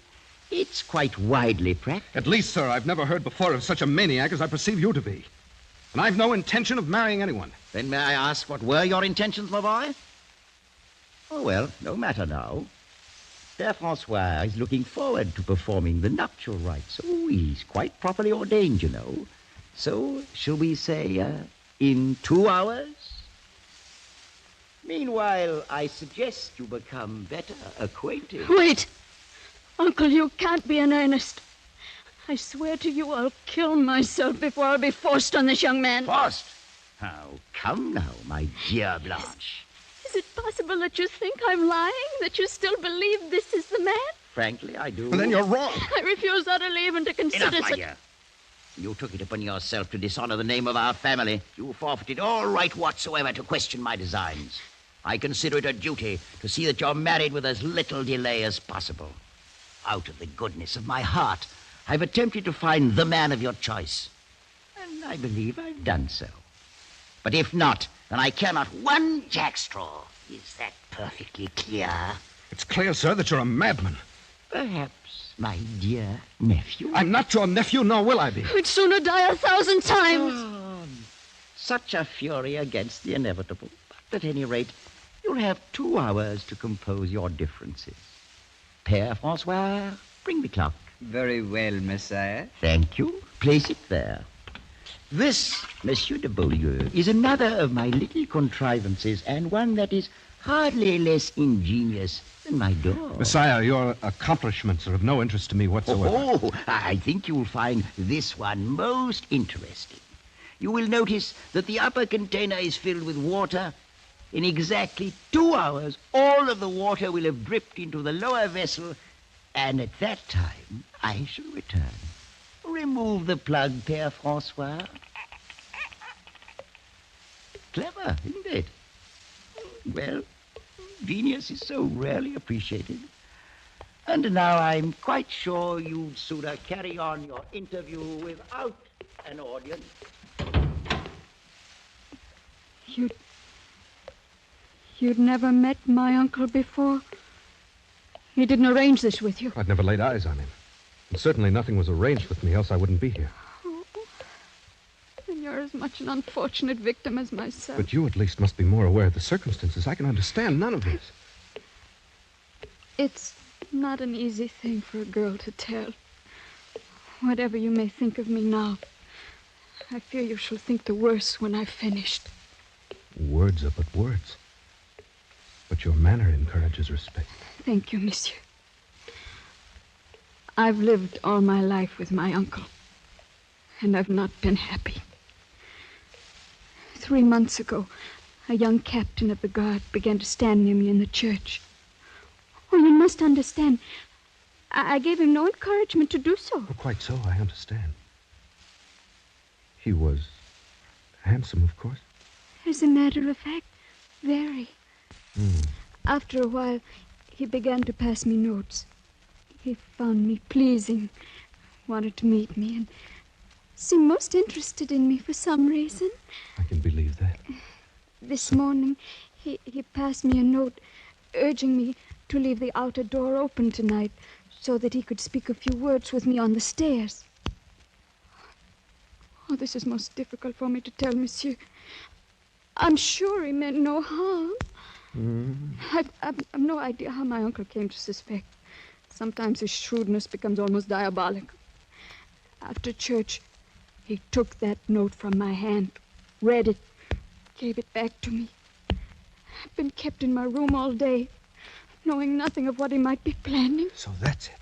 S7: It's quite widely practiced.
S9: At least, sir, I've never heard before of such a maniac as I perceive you to be. And I've no intention of marrying anyone.
S7: Then may I ask what were your intentions, my boy? Oh, well, no matter now. Père Francois is looking forward to performing the nuptial rites. Oh, he's quite properly ordained, you know. So, shall we say, in 2 hours? Meanwhile, I suggest you become better acquainted.
S10: Wait! Uncle, you can't be in earnest. I swear to you I'll kill myself before I'll be forced on this young man.
S7: Forced? Oh, come now, my dear Blanche.
S10: Is it possible that you think I'm lying? That you still believe this is the man?
S7: Frankly, I do.
S9: Well, then you're wrong.
S10: I refuse utterly even to consider
S7: Enough, my dear. You took it upon yourself to dishonor the name of our family. You forfeited all right whatsoever to question my designs. I consider it a duty to see that you're married with as little delay as possible. Out of the goodness of my heart, I've attempted to find the man of your choice. And I believe I've done so. But if not, then I care not one jackstraw. Is that perfectly clear?
S9: It's clear, sir, that you're a madman.
S7: Perhaps, my dear nephew.
S9: I'm not your nephew, nor will I be.
S10: I'd sooner die 1,000 times.
S7: Such a fury against the inevitable. But at any rate, you'll have 2 hours to compose your differences. Père Francois, bring the clock.
S11: Very well, Messiah.
S7: Thank you. Place it there. This, Monsieur de Beaulieu, is another of my little contrivances, and one that is hardly less ingenious than my door.
S9: Messiah, your accomplishments are of no interest to me whatsoever.
S7: Oh, I think you'll find this one most interesting. You will notice that the upper container is filled with water. In exactly 2 hours, all of the water will have dripped into the lower vessel, and at that time, I shall return. Remove the plug, Père Francois. Clever, isn't it? Well, genius is so rarely appreciated. And now I'm quite sure you'd sooner carry on your interview without an audience.
S10: You'd never met my uncle before? He didn't arrange this with you?
S9: I'd never laid eyes on him. And certainly nothing was arranged with me, else I wouldn't be here.
S10: Oh, then you're as much an unfortunate victim as myself.
S9: But you at least must be more aware of the circumstances. I can understand none of this.
S10: It's not an easy thing for a girl to tell. Whatever you may think of me now, I fear you shall think the worse when I've finished.
S9: Words are but words. But your manner encourages respect.
S10: Thank you, monsieur. I've lived all my life with my uncle, and I've not been happy. 3 months ago, a young captain of the guard began to stand near me in the church. Oh, you must understand, I gave him no encouragement to do so.
S9: Oh, quite so, I understand. He was handsome, of course.
S10: As a matter of fact, very. After a while, he began to pass me notes. He found me pleasing, wanted to meet me, and seemed most interested in me for some reason.
S9: I can believe that.
S10: This morning, he passed me a note urging me to leave the outer door open tonight so that he could speak a few words with me on the stairs. Oh, this is most difficult for me to tell, monsieur. I'm sure he meant no harm. I've no idea how my uncle came to suspect. Sometimes his shrewdness becomes almost diabolical. After church, he took that note from my hand, read it, gave it back to me. I've been kept in my room all day, knowing nothing of what he might be planning.
S9: So that's it.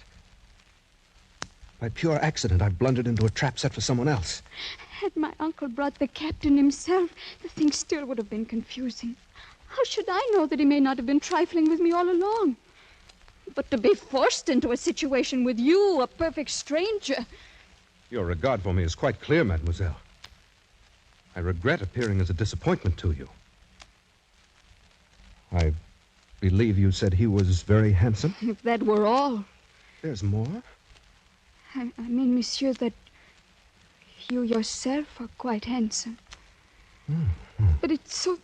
S9: By pure accident, I blundered into a trap set for someone else.
S10: Had my uncle brought the captain himself, the thing still would have been confusing. How should I know that he may not have been trifling with me all along? But to be forced into a situation with you, a perfect stranger...
S9: Your regard for me is quite clear, mademoiselle. I regret appearing as a disappointment to you. I believe you said he was very handsome?
S10: If that were all.
S9: There's more?
S10: I mean, monsieur, that you yourself are quite handsome. But it's so...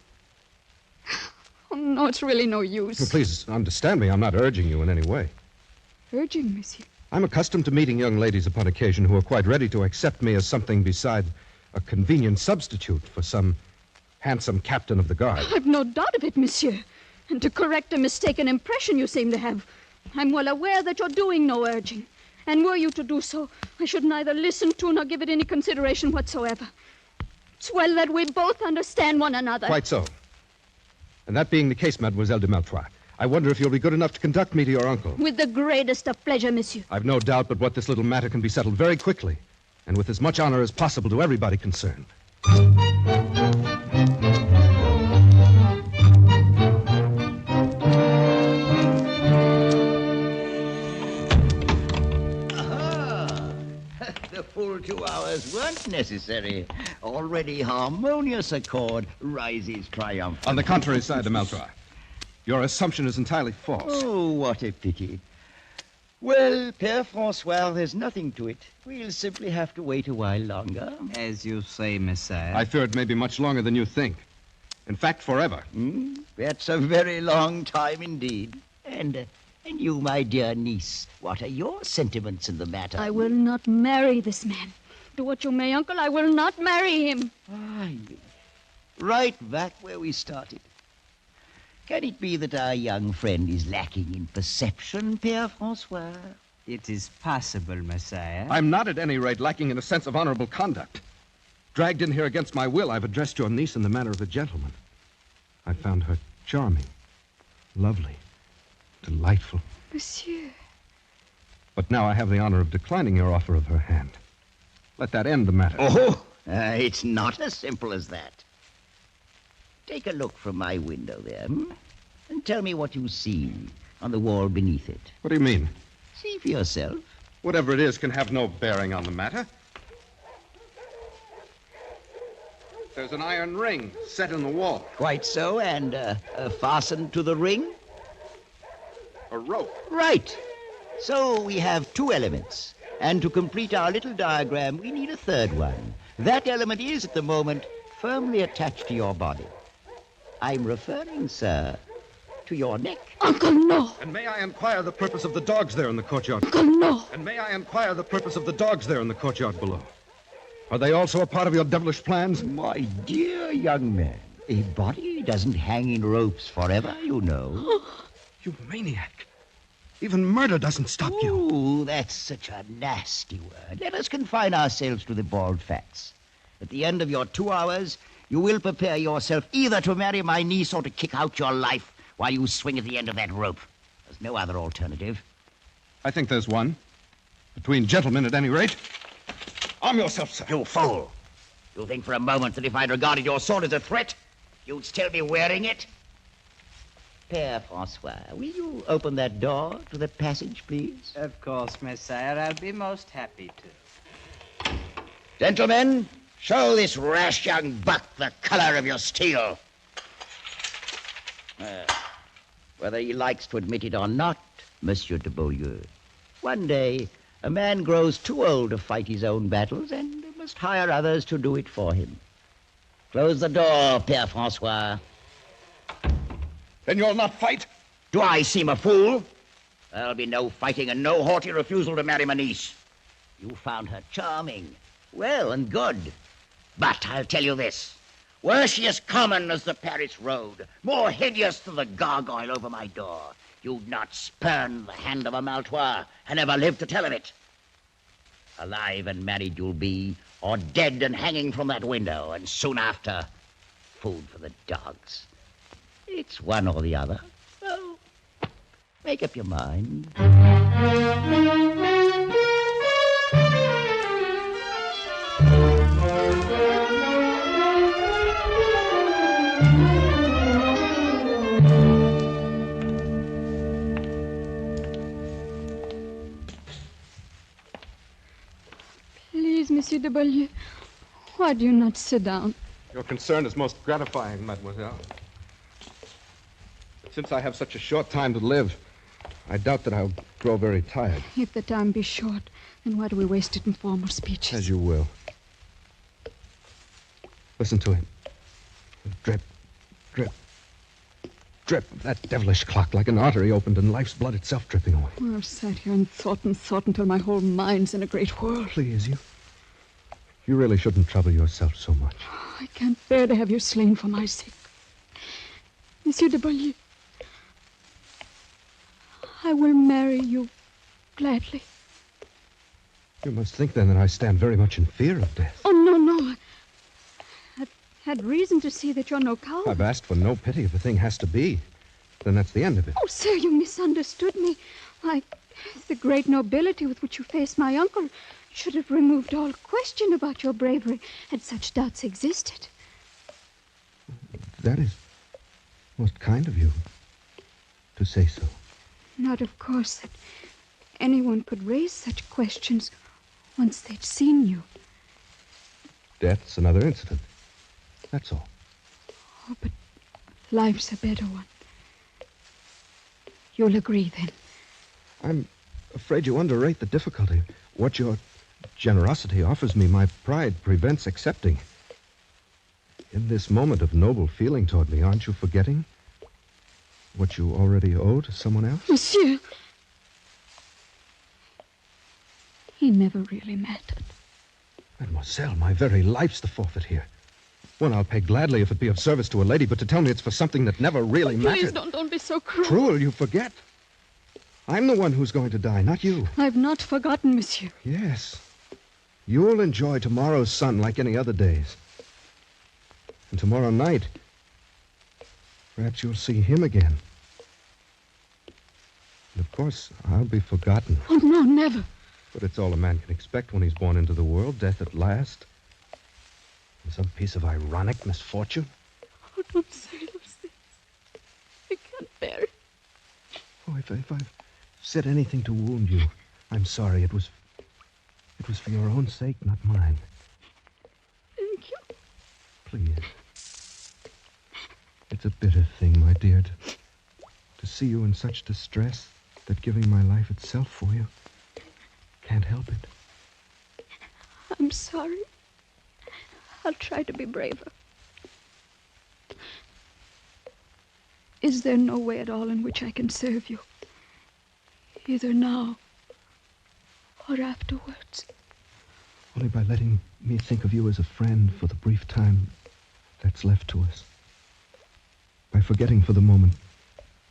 S10: Oh, no, it's really no use.
S9: Well, please understand me. I'm not urging you in any way.
S10: Urging, monsieur?
S9: I'm accustomed to meeting young ladies upon occasion who are quite ready to accept me as something beside a convenient substitute for some handsome captain of the guard.
S10: I've no doubt of it, monsieur. And to correct a mistaken impression you seem to have, I'm well aware that you're doing no urging. And were you to do so, I should neither listen to nor give it any consideration whatsoever. It's well that we both understand one another.
S9: Quite so. And that being the case, Mademoiselle de Maletroits, I wonder if you'll be good enough to conduct me to your uncle.
S10: With the greatest of pleasure, monsieur.
S9: I've no doubt but what this little matter can be settled very quickly, and with as much honor as possible to everybody concerned.
S7: The full 2 hours weren't necessary. Already harmonious accord rises triumphant.
S9: On the contrary side, de Maletroits, your assumption is entirely false.
S7: Oh, what a pity. Well, Père François, there's nothing to it. We'll simply have to wait a while longer.
S11: As you say, Messiah.
S9: I fear it may be much longer than you think. In fact, forever.
S7: That's a very long time indeed. And you, my dear niece, what are your sentiments in the matter?
S10: I will not marry this man. Do what you may, uncle, I will not marry him.
S7: Right back where we started. Can it be that our young friend is lacking in perception, Père François?
S11: It is possible, Messiah.
S9: I'm not, at any rate, lacking in a sense of honorable conduct. Dragged in here against my will, I've addressed your niece in the manner of a gentleman. I found her charming, lovely, delightful.
S10: Monsieur.
S9: But now I have the honor of declining your offer of her hand. Let that end the matter.
S7: It's not as simple as that. Take a look from my window there, and tell me what you see on the wall beneath it.
S9: What do you mean?
S7: See for yourself.
S9: Whatever it is can have no bearing on the matter. There's an iron ring set in the wall.
S7: Quite so, and fastened to the ring?
S9: A rope.
S7: Right. So we have two elements, and to complete our little diagram, we need a third one. That element is, at the moment, firmly attached to your body. I'm referring, sir, to your neck.
S10: Uncle, no.
S9: And may I inquire the purpose of the dogs there in the courtyard?
S10: Uncle, no.
S9: And may I inquire the purpose of the dogs there in the courtyard below? Are they also a part of your devilish plans?
S7: My dear young man, a body doesn't hang in ropes forever, you know.
S9: You maniac. Even murder doesn't stop you.
S7: Ooh, that's such a nasty word. Let us confine ourselves to the bald facts. At the end of your 2 hours, you will prepare yourself either to marry my niece or to kick out your life while you swing at the end of that rope. There's no other alternative.
S9: I think there's one. Between gentlemen, at any rate. Arm yourself, sir.
S7: You fool. You think for a moment that if I'd regarded your sword as a threat, you'd still be wearing it? Père François, will you open that door to the passage, please?
S11: Of course, Messiah. I'll be most happy to.
S7: Gentlemen, show this rash young buck the color of your steel. Whether he likes to admit it or not, Monsieur de Beaulieu, one day a man grows too old to fight his own battles and must hire others to do it for him. Close the door, Père François.
S9: Then you'll not fight?
S7: Do I seem a fool? There'll be no fighting and no haughty refusal to marry my niece. You found her charming, well and good. But I'll tell you this. Were she as common as the Paris road, more hideous than the gargoyle over my door, you'd not spurn the hand of a Maletroit and never live to tell of it. Alive and married you'll be, or dead and hanging from that window, and soon after, food for the dogs. It's one or the other. So, make up your mind.
S10: Please, Monsieur de Beaulieu, why do you not sit down?
S9: Your concern is most gratifying, mademoiselle. Since I have such a short time to live, I doubt that I'll grow very tired.
S10: If the time be short, then why do we waste it in formal speeches?
S9: As you will. Listen to him. Drip, drip, drip. That devilish clock like an artery opened and life's blood itself dripping away.
S10: Well, I've sat here and thought until my whole mind's in a great whirl.
S9: Please, you really shouldn't trouble yourself so much.
S10: I can't bear to have you slain for my sake. Monsieur de Beaulieu, I will marry you gladly.
S9: You must think, then, that I stand very much in fear of death.
S10: Oh, no. I've had reason to see that you're no coward.
S9: I've asked for no pity. If a thing has to be, then that's the end of it.
S10: Oh, sir, you misunderstood me. Why, the great nobility with which you faced my uncle should have removed all question about your bravery had such doubts existed.
S9: That is most kind of you to say so.
S10: Not, of course, that anyone could raise such questions once they'd seen you.
S9: Death's another incident. That's all.
S10: Oh, but life's a better one. You'll agree, then?
S9: I'm afraid you underrate the difficulty. What your generosity offers me, my pride prevents accepting. In this moment of noble feeling toward me, aren't you forgetting what you already owe to someone else?
S10: Monsieur! He never really mattered.
S9: Mademoiselle, my very life's the forfeit here. One I'll pay gladly if it be of service to a lady, but to tell me it's for something that never really mattered.
S10: Please don't be so cruel.
S9: Cruel, you forget. I'm the one who's going to die, not you.
S10: I've not forgotten, monsieur.
S9: Yes. You'll enjoy tomorrow's sun like any other days. And tomorrow night, perhaps you'll see him again. And of course, I'll be forgotten.
S10: Oh, no, never.
S9: But it's all a man can expect when he's born into the world, death at last. And some piece of ironic misfortune.
S10: Oh, don't say those things. I can't bear it.
S9: Oh, if I've said anything to wound you, I'm sorry. It was for your own sake, not mine.
S10: Thank you.
S9: Please. It's a bitter thing, my dear, to see you in such distress that giving my life itself for you can't help it.
S10: I'm sorry. I'll try to be braver. Is there no way at all in which I can serve you? Either now or afterwards?
S9: Only by letting me think of you as a friend for the brief time that's left to us. By forgetting for the moment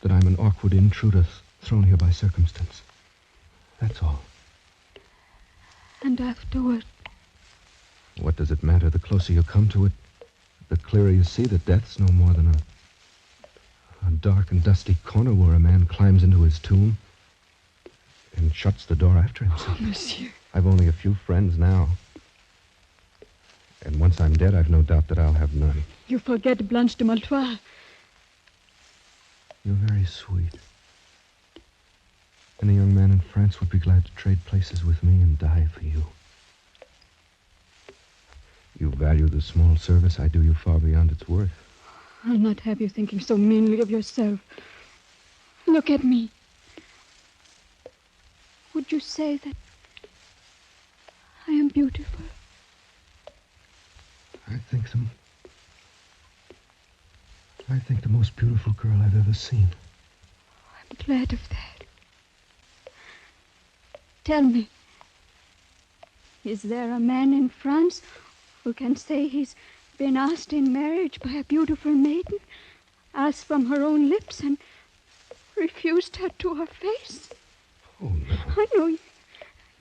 S9: that I'm an awkward intruder thrown here by circumstance. That's all.
S10: And afterward?
S9: What does it matter? The closer you come to it, the clearer you see that death's no more than a dark and dusty corner where a man climbs into his tomb and shuts the door after himself.
S10: Oh, monsieur.
S9: I've only a few friends now. And once I'm dead, I've no doubt that I'll have none.
S10: You forget Blanche de Maletroits.
S9: You're very sweet. Any young man in France would be glad to trade places with me and die for you. You value the small service I do you far beyond its worth.
S10: I'll not have you thinking so meanly of yourself. Look at me. Would you say that I am beautiful?
S9: I think the most beautiful girl I've ever seen.
S10: I'm glad of that. Tell me, is there a man in France who can say he's been asked in marriage by a beautiful maiden, asked from her own lips, and refused her to her face?
S9: Oh, no.
S10: I know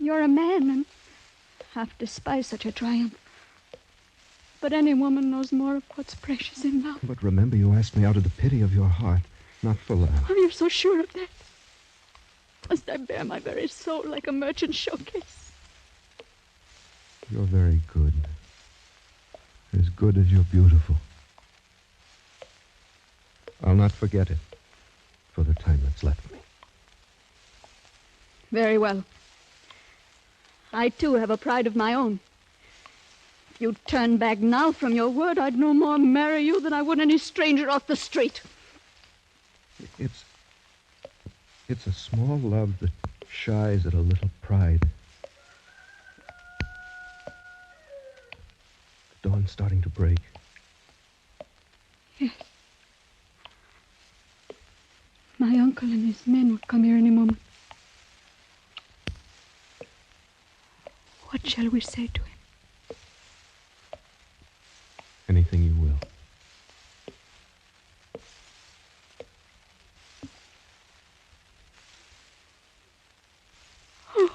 S10: you're a man and half despise such a triumph. But any woman knows more of what's precious in love.
S9: But remember, you asked me out of the pity of your heart, not for love.
S10: Oh, you're so sure of that? Must I bear my very soul like a merchant showcase?
S9: You're very good. As good as you're beautiful. I'll not forget it for the time that's left me.
S10: Very well. I, too, have a pride of my own. If you'd turn back now from your word, I'd no more marry you than I would any stranger off the street.
S9: It's a small love that shies at a little pride. The dawn's starting to break.
S10: Yes. My uncle and his men will come here any moment. What shall we say to him?
S9: Anything you will.
S10: Oh.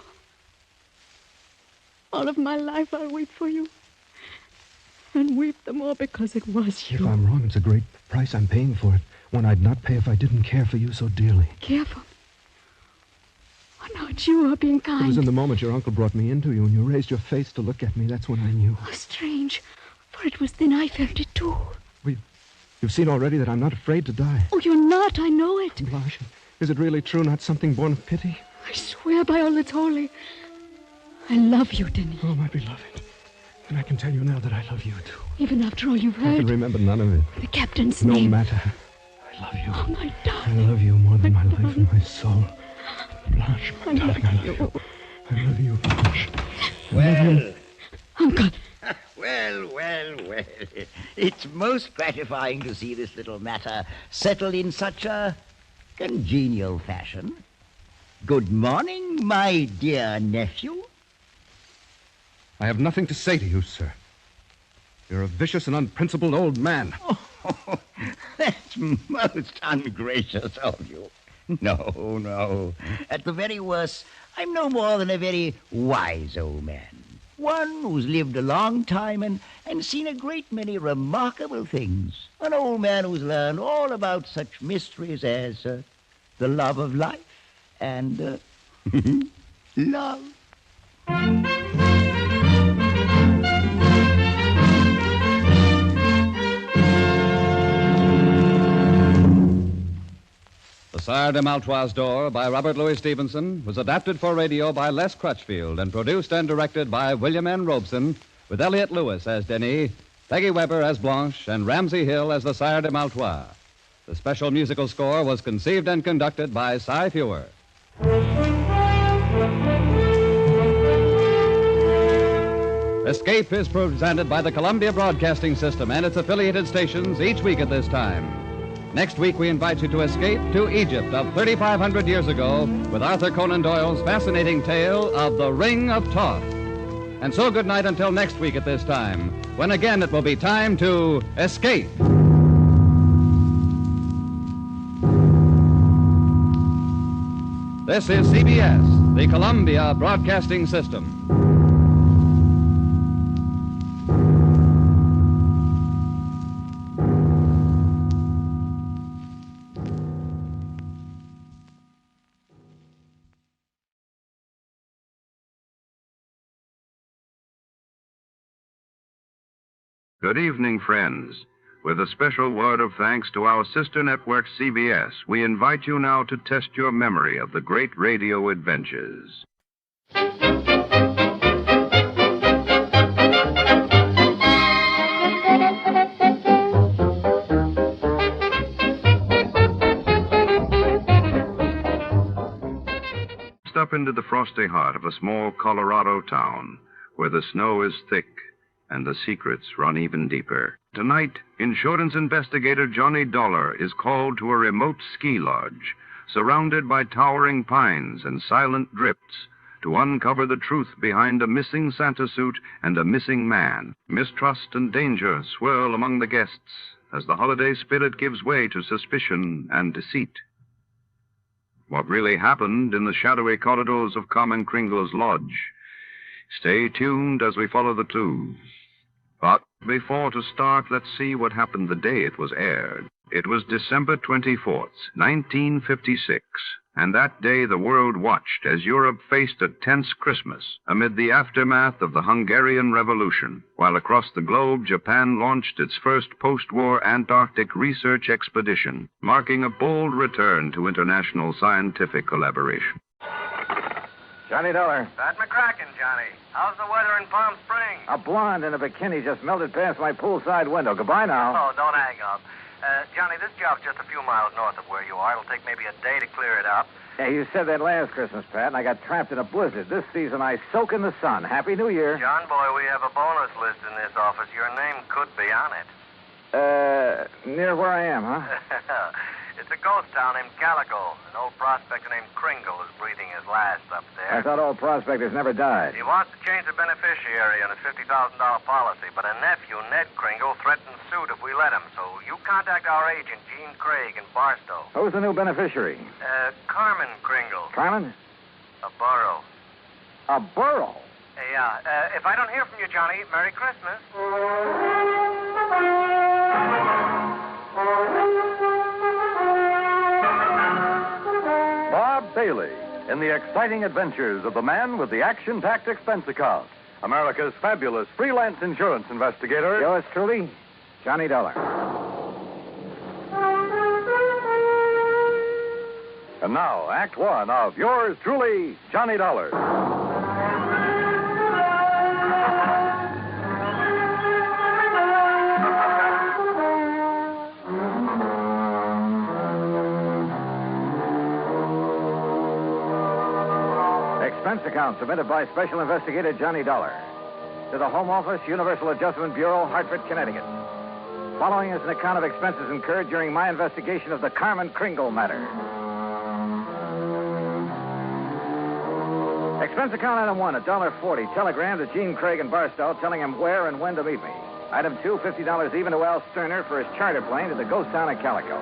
S10: All of my life I'll weep for you. And weep the more because it was you.
S9: If I'm wrong, it's a great price I'm paying for it. One I'd not pay if I didn't care for you so dearly.
S10: Care for me? Oh, no, it's you who are being kind.
S9: It was in the moment your uncle brought me into you and you raised your face to look at me. That's when I knew.
S10: Oh, strange. For it was then I felt it, too.
S9: Well, you've seen already that I'm not afraid to die.
S10: Oh, you're not. I know it.
S9: Blanche, is it really true, not something born of pity?
S10: I swear by all that's holy. I love you, Denis.
S9: Oh, my beloved. And I can tell you now that I love you, too.
S10: Even after all you've heard.
S9: I can remember none of it.
S10: The captain's
S9: no
S10: name.
S9: No matter. I love you.
S10: Oh, my darling.
S9: I love you more than my life and my soul. Blanche, my darling, I love you. I love you, Blanche.
S7: Well.
S10: Uncle.
S7: Well. It's most gratifying to see this little matter settle in such a congenial fashion. Good morning, my dear nephew.
S9: I have nothing to say to you, sir. You're a vicious and unprincipled old man.
S7: Oh, that's most ungracious of you. No. At the very worst, I'm no more than a very wise old man. One who's lived a long time and seen a great many remarkable things. An old man who's learned all about such mysteries as the love of life and love.
S6: The Sire de Maletroits door by Robert Louis Stevenson was adapted for radio by Les Crutchfield and produced and directed by William N. Robeson, with Elliot Lewis as Denis, Peggy Weber as Blanche, and Ramsey Hill as the Sire de Maletroits. The special musical score was conceived and conducted by Cy Fewer. Escape is presented by the Columbia Broadcasting System and its affiliated stations each week at this time. Next week, we invite you to escape to Egypt of 3,500 years ago with Arthur Conan Doyle's fascinating tale of the Ring of Thoth. And so good night until next week at this time, when again it will be time to escape. This is CBS, the Columbia Broadcasting System.
S1: Good evening, friends. With a special word of thanks to our sister network, CBS, we invite you now to test your memory of the great radio adventures. Step into the frosty heart of a small Colorado town where the snow is thick and the secrets run even deeper. Tonight, insurance investigator Johnny Dolar is called to a remote ski lodge surrounded by towering pines and silent drifts, to uncover the truth behind a missing Santa suit and a missing man. Mistrust and danger swirl among the guests as the holiday spirit gives way to suspicion and deceit. What really happened in the shadowy corridors of Carmen Kringle's lodge? Stay tuned as we follow the clues. But before to start, let's see what happened the day it was aired. It was December 24th, 1956, and that day the world watched as Europe faced a tense Christmas amid the aftermath of the Hungarian Revolution, while across the globe Japan launched its first post-war Antarctic research expedition, marking a bold return to international scientific collaboration.
S14: Johnny Dollar.
S13: Pat McCracken, Johnny. How's the weather in Palm Springs?
S14: A blonde in a bikini just melted past my poolside window. Goodbye now.
S13: Oh, don't hang up. Johnny, this job's just a few miles north of where you are. It'll take maybe a day to clear it up.
S14: Yeah, you said that last Christmas, Pat, and I got trapped in a blizzard. This season, I soak in the sun. Happy New Year.
S13: John, boy, we have a bonus list in this office. Your name could be on it.
S14: Near where I am, huh?
S13: It's a ghost town named Calico. An old prospector named Kringle is breathing his last up there.
S14: I thought old prospectors never died.
S13: He wants to change the beneficiary on his $50,000 policy, but a nephew, Ned Kringle, threatens suit if we let him. So you contact our agent, Gene Craig, in Barstow.
S14: Who's the new beneficiary?
S13: Carmen Kringle.
S14: Carmen?
S13: A burro.
S14: A burro?
S13: Yeah. If I don't hear from you, Johnny, Merry Christmas.
S18: Bob Bailey in the exciting adventures of the man with the action-packed expense account, America's fabulous freelance insurance investigator.
S14: Yours truly, Johnny Dollar.
S18: And now, Act One of yours truly, Johnny Dollar.
S14: Expense account submitted by Special Investigator Johnny Dollar to the Home Office, Universal Adjustment Bureau, Hartford, Connecticut. Following is an account of expenses incurred during my investigation of the Carmen Kringle matter. Expense account item 1, $1.40. Telegram to Gene Craig in Barstow telling him where and when to meet me. Item 2, $50 even to Al Sterner for his charter plane to the ghost town of Calico.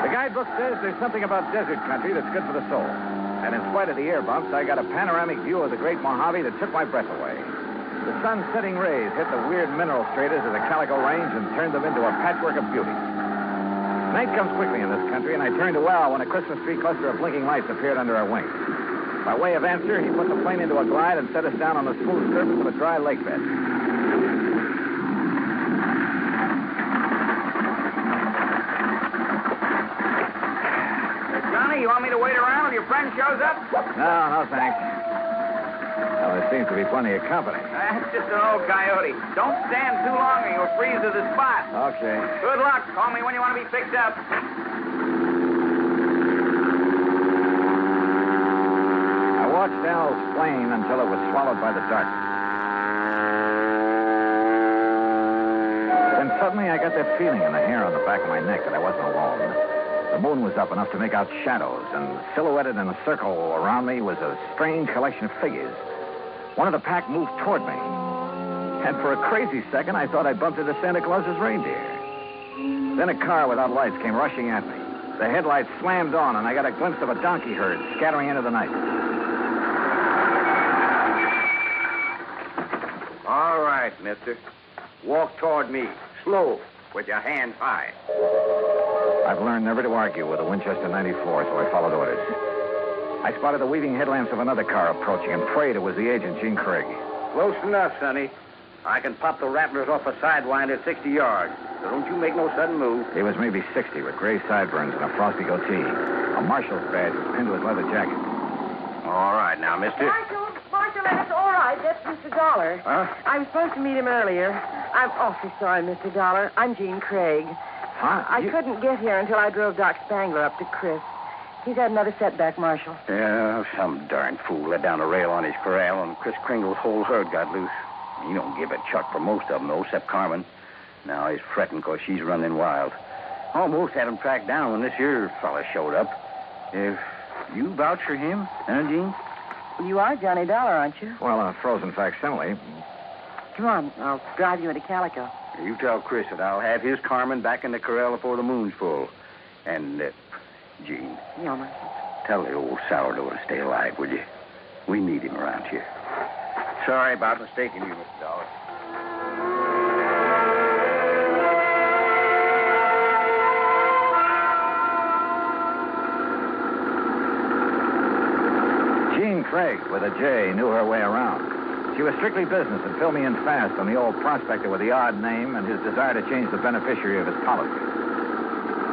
S14: The guidebook says there's something about desert country that's good for the soul. And in spite of the air bumps, I got a panoramic view of the great Mojave that took my breath away. The sun's setting rays hit the weird mineral stratas of the Calico Range and turned them into a patchwork of beauty. Night comes quickly in this country, and I turned to Al when a Christmas tree cluster of blinking lights appeared under our wings. By way of answer, he put the plane into a glide and set us down on the smooth surface of a dry lake bed.
S13: You want me to wait around till your friend shows up?
S14: No, thanks. Well, there seems to be plenty of company.
S13: That's just an old coyote. Don't stand too long or you'll freeze to the spot.
S14: Okay.
S13: Good luck. Call me when you want to be picked up.
S14: I watched Al's plane until it was swallowed by the darkness. Then suddenly I got that feeling in the hair on the back of my neck that I wasn't alone. The moon was up enough to make out shadows, and silhouetted in a circle around me was a strange collection of figures. One of the pack moved toward me. And for a crazy second, I thought I'd bumped into Santa Claus's reindeer. Then a car without lights came rushing at me. The headlights slammed on, and I got a glimpse of a donkey herd scattering into the night.
S13: All right, mister. Walk toward me. Slow, with your hands high.
S14: I've learned never to argue with a Winchester 94, so I followed orders. I spotted the weaving headlamps of another car approaching and prayed it was the agent, Gene Craig.
S13: Close enough, Sonny. I can pop the rattlers off a sidewind at 60 yards, so don't you make no sudden move.
S14: He was maybe 60 with gray sideburns and a frosty goatee. A marshal's badge was pinned to his leather jacket.
S13: All right, now, mister.
S21: Marshal, that's all right. That's Mr. Dollar.
S13: Huh?
S21: I was supposed to meet him earlier. I'm awfully sorry, Mr. Dollar. I'm Gene Craig.
S14: Huh?
S21: I couldn't get here until I drove Doc Spangler up to Chris. He's had another setback, Marshal.
S13: Yeah, some darn fool let down a rail on his corral, and Chris Kringle's whole herd got loose. He don't give a chuck for most of them, though, except Carmen. Now he's fretting because she's running wild.
S15: Almost had him tracked down when this here fella showed up. If you vouch for him, huh, Gene?
S21: Well, you are Johnny Dollar, aren't you?
S14: Well, a frozen facsimile.
S21: Come on, I'll drive you into Calico.
S15: You tell Chris that I'll have his Carmen back in the corral before the moon's full. And, Gene,
S21: Yeah, man.
S15: tell the old sourdough to stay alive, will you? We need him around here. Sorry about mistaking you, Mr. Dollar.
S14: Jean Craig, with a J, knew her way around. She was strictly business and filled me in fast on the old prospector with the odd name and his desire to change the beneficiary of his policy.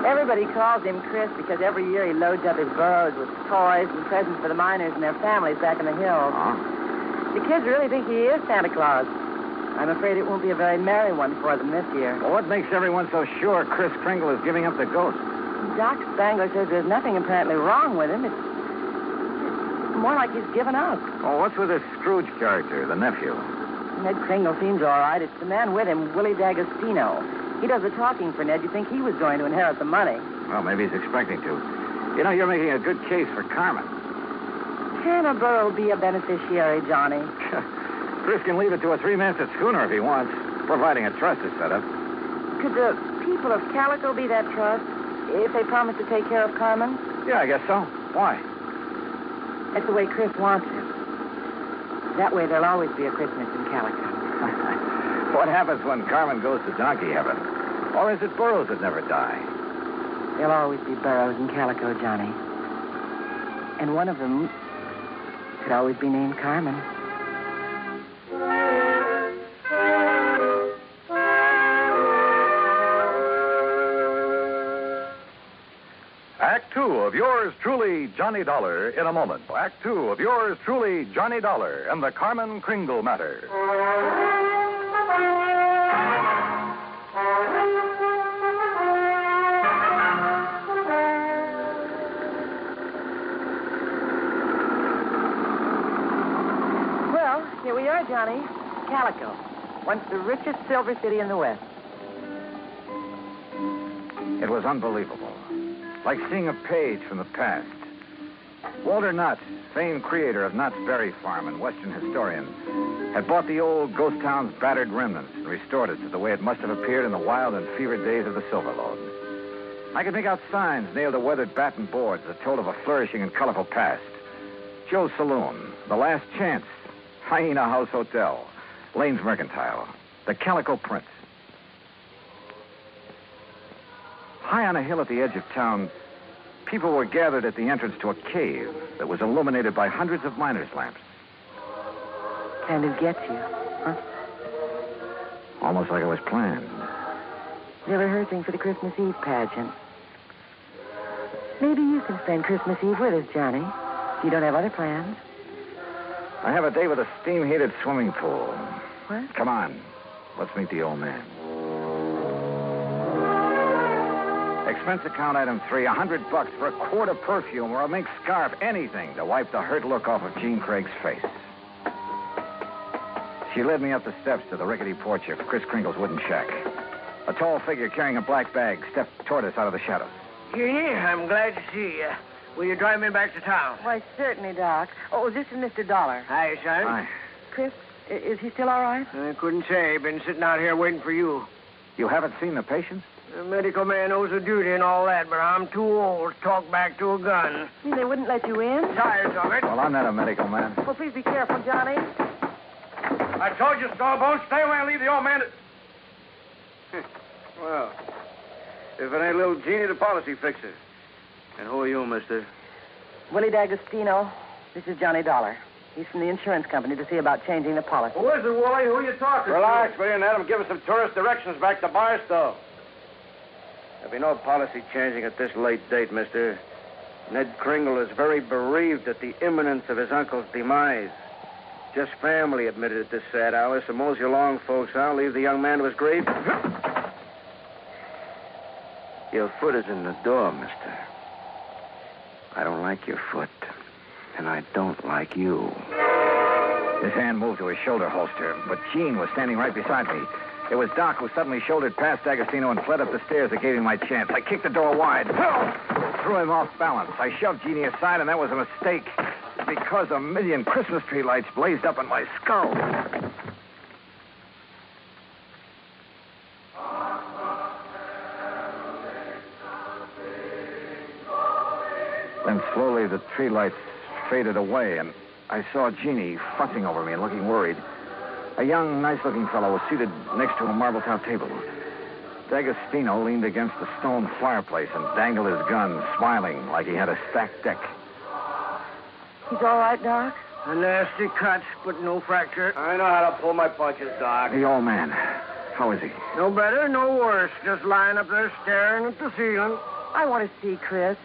S21: Everybody calls him Chris because every year he loads up his burros with toys and presents for the miners and their families back in the hills. The kids really think he is Santa Claus. I'm afraid it won't be a very merry one for them this year.
S14: Well, what makes everyone so sure Chris Kringle is giving up the ghost?
S21: Doc Spangler says there's nothing apparently wrong with him. It's more like he's given up.
S14: Oh, what's with this Scrooge character, the nephew?
S21: Ned Kringle seems all right. It's the man with him, Willie D'Agostino. He does the talking for Ned. You'd think he was going to inherit the money.
S14: Well, maybe he's expecting to. You know, you're making a good case for Carmen.
S21: Can a burro be a beneficiary, Johnny?
S14: Chris can leave it to a three-masted schooner if he wants, providing a trust is set up.
S21: Could the people of Calico be that trust if they promise to take care of Carmen?
S14: Yeah, I guess so. Why?
S21: That's the way Chris wants it. That way there'll always be a Christmas in Calico.
S14: What happens when Carmen goes to donkey heaven? Or is it burros that never die?
S21: There'll always be burros in Calico, Johnny. And one of them could always be named Carmen.
S18: Act two of yours truly, Johnny Dollar, in a moment. Act two of yours truly, Johnny Dollar, and the Carmen Kringle matter.
S21: Well, here we are, Johnny. Calico, once the richest silver city in the West.
S14: It was unbelievable. Like seeing a page from the past. Walter Knott, famed creator of Knott's Berry Farm and Western historian, had bought the old ghost town's battered remnants and restored it to the way it must have appeared in the wild and fevered days of the Silver Lode. I could make out signs nailed to weathered batten boards that told of a flourishing and colorful past. Joe's Saloon, The Last Chance, Hyena House Hotel, Lane's Mercantile, the Calico Prince. High on a hill at the edge of town, people were gathered at the entrance to a cave that was illuminated by hundreds of miners' lamps.
S21: Kind of gets you, huh?
S14: Almost like it was planned.
S21: They're rehearsing for the Christmas Eve pageant. Maybe you can spend Christmas Eve with us, Johnny, if you don't have other plans.
S14: I have a day with a steam-heated swimming pool.
S21: What?
S14: Come on. Let's meet the old man. Expense account item 3, $100 for a quart of perfume or a mink scarf, anything to wipe the hurt look off of Jean Craig's face. She led me up the steps to the rickety porch of Chris Kringle's wooden shack. A tall figure carrying a black bag stepped toward us out of the shadows.
S16: Yeah, I'm glad to see you. Will you drive me back to town?
S21: Why, certainly, Doc. Oh, this is Mr. Dollar.
S16: Hi, son.
S14: Hi.
S21: Chris, is he still all right?
S16: I couldn't say. Been sitting out here waiting for you.
S14: You haven't seen the patient?
S16: The medical man owes a duty and all that, but I'm too old to talk back to a gun.
S21: They wouldn't let you in?
S16: Tired of it.
S14: Well, I'm not a medical man.
S21: Well, please be careful, Johnny.
S5: I told you, Stallbone, stay away and leave the old man to...
S15: Well, if it ain't little Jeannie, the policy fixer. And who are you, mister?
S21: Willie D'Agostino. This is Johnny Dollar. He's from the insurance company to see about changing the policy.
S5: Who is it, Wooly? Who are you talking
S15: Relax, will you, and let him give us some tourist directions back to Barstow. There'll be no policy changing at this late date, mister. Ned Kringle is very bereaved at the imminence of his uncle's demise. Just family admitted at this sad hour, so mosey along, folks. I'll leave the young man to his grief. Your foot is in the door, mister. I don't like your foot, and I don't like you.
S14: His hand moved to his shoulder holster, but Jean was standing right beside me. It was Doc who suddenly shouldered past D'Agostino and fled up the stairs that gave him my chance. I kicked the door wide. Threw him off balance. I shoved Jeannie aside, and that was a mistake. Because a million Christmas tree lights blazed up in my skull. Then slowly the tree lights faded away, and I saw Jeannie fussing over me and looking worried. A young, nice-looking fellow was seated next to a marble-top table. D'Agostino leaned against the stone fireplace and dangled his gun, smiling like he had a stacked deck.
S21: He's all right, Doc?
S16: A nasty cut, but no fracture.
S15: I know how to pull my punches, Doc.
S14: The old man. How is he?
S16: No better, no worse. Just lying up there staring at the ceiling.
S21: I want to see Chris.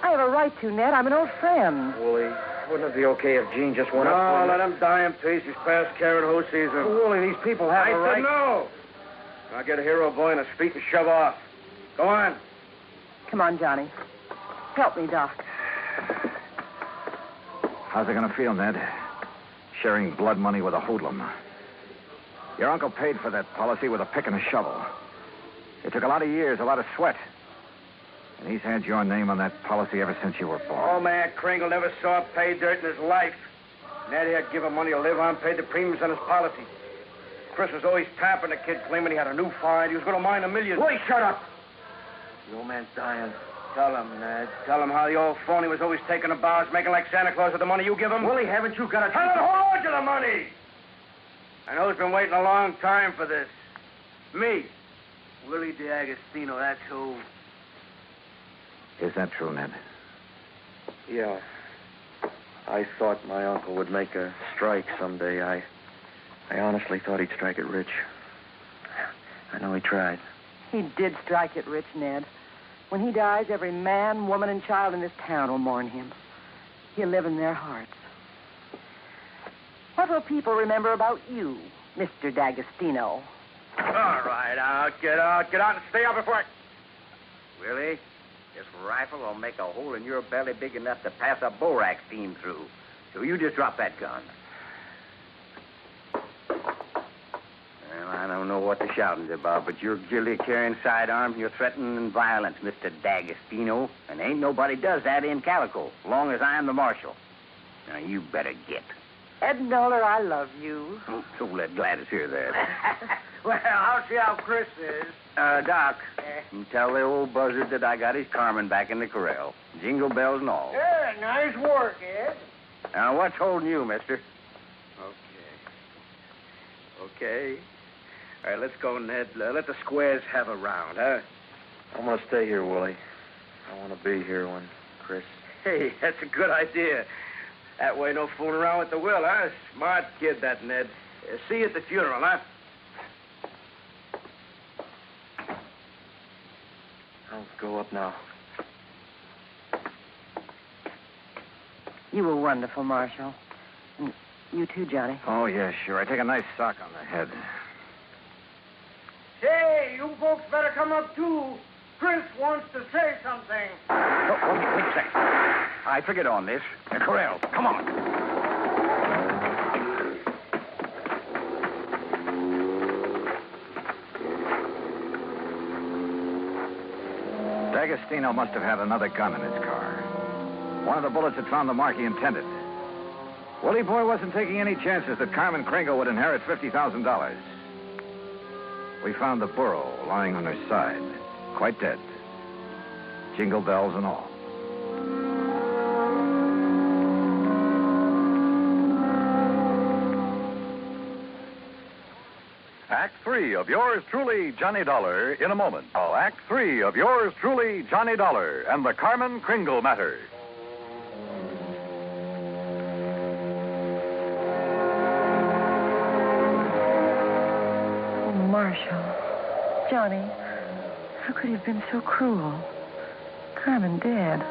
S21: I have a right to, Ned. I'm an old friend.
S15: Wooly, wouldn't it be okay if Gene just went up?
S16: No, let him die in peace. He's past care and who sees him.
S15: Wooly, these people have a right.
S16: I said no.
S15: I'll get a hero boy on his feet and shove off. Go on.
S21: Come on, Johnny. Help me, Doc.
S14: How's it going to feel, Ned? Sharing blood money with a hoodlum. Your uncle paid for that policy with a pick and a shovel. It took a lot of years, a lot of sweat. And he's had your name on that policy ever since you were born.
S15: Old man Kringle never saw pay dirt in his life. Ned had given money to live on, paid the premiums on his policy. Chris was always tapping the kid, claiming he had a new find. He was going to mine $1 million.
S16: Boy, shut up.
S15: The old man's dying. Tell him, Ned. Tell him how the old phony was always taking the bows, making like Santa Claus with the money you give him.
S16: Willie, haven't you got a...
S15: Tell him to hold on to the money. I know he's been waiting a long time for this. Me, Willie D'Agostino, that's who.
S14: Is that true, Ned?
S15: Yeah. I thought my uncle would make a strike someday. I honestly thought he'd strike it rich. I know he tried.
S21: He did strike it rich, Ned. When he dies, every man, woman, and child in this town will mourn him. He'll live in their hearts. What will people remember about you, Mr. D'Agostino?
S15: All right, get out, and stay out before I...
S7: Willie, this rifle will make a hole in your belly big enough to pass a borax beam through. So you just drop that gun. Well, I don't know what the shouting's about, but you're guilty of carrying sidearms and you're threatening violence, Mr. D'Agostino. And ain't nobody does that in Calico, as long as I'm the marshal. Now, you better get.
S21: Ed Dolar, I love you.
S7: Oh, so let Gladys hear that.
S16: Well, I'll see how Chris is.
S7: Doc, you tell the old buzzard that I got his Carmen back in the corral. Jingle bells and all.
S16: Yeah, nice work, Ed.
S7: Now, what's holding you, mister?
S15: Okay. All right, let's go, Ned. Let the squares have a round, huh?
S17: I'm going to stay here, Willie. I want to be here when Chris...
S15: Hey, that's a good idea. That way, no fooling around with the will, huh? Smart kid, that Ned. See you at the funeral, huh?
S17: I'll go up now.
S21: You were wonderful, Marshal. And you too, Johnny.
S14: Oh, yeah, sure. I take a nice sock on the head.
S16: Say, you folks better come up, too. Chris wants to say something.
S7: Oh, wait a second. I figured on this. The corral. Come on.
S14: D'Agostino must have had another gun in his car. One of the bullets had found the mark he intended. Willie Boy wasn't taking any chances that Carmen Kringle would inherit $50,000. We found the burro lying on her side, quite dead. Jingle bells and all.
S18: Act 3 of yours truly, Johnny Dollar, in a moment. Oh, Act 3 of yours truly, Johnny Dollar, and the Carmen Kringle matter.
S21: Oh, Marshal. Johnny, how could he have been so cruel? Carmen dead.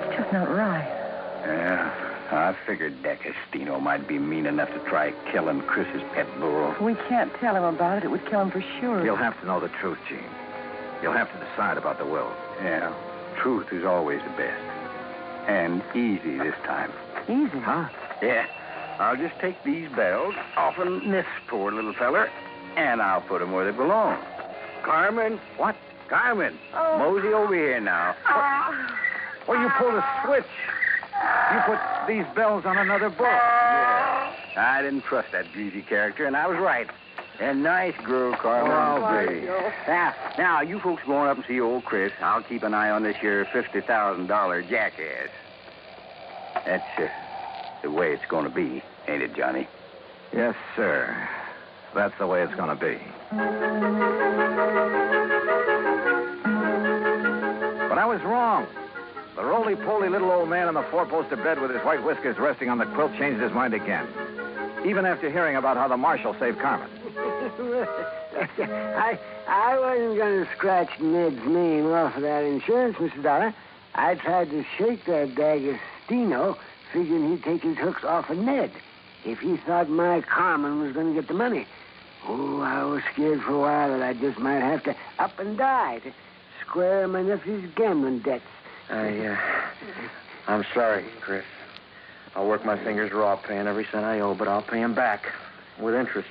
S21: It's just not right.
S7: Yeah, I figured D'Agostino might be mean enough to try killing Chris's pet burro.
S21: We can't tell him about it. It would kill him for sure.
S14: You'll have to know the truth, Gene. You'll have to decide about the will.
S7: Yeah, truth is always the best. And easy this time.
S21: Easy?
S14: Huh?
S7: Yeah. I'll just take these bells off of this poor little feller.
S5: And I'll put them where they belong. Carmen? What? Carmen.
S21: Oh.
S5: Mosey over here now.
S14: Well, you pulled a switch. You put these bells on another book.
S5: Yeah. I didn't trust that greasy character, and I was right. And nice girl, Carmen.
S14: I'll be.
S5: Now, you folks going up and see old Chris. I'll keep an eye on this here $50,000 jackass. That's the way it's going to be, ain't it, Johnny?
S14: Yes, sir. That's the way it's going to be. But I was wrong. The roly-poly little old man on the four-poster bed with his white whiskers resting on the quilt changed his mind again. Even after hearing about how the marshal saved Carmen.
S4: I wasn't going to scratch Ned's name off of that insurance, Mr. Dollar. I tried to shake that D'Agostino, figuring he'd take his hooks off of Ned if he thought my Carmen was going to get the money. Oh, I was scared for a while that I just might have to up and die to square my nephew's gambling debts.
S17: I'm sorry, Chris. I'll work my fingers raw paying every cent I owe, but I'll pay him back with interest.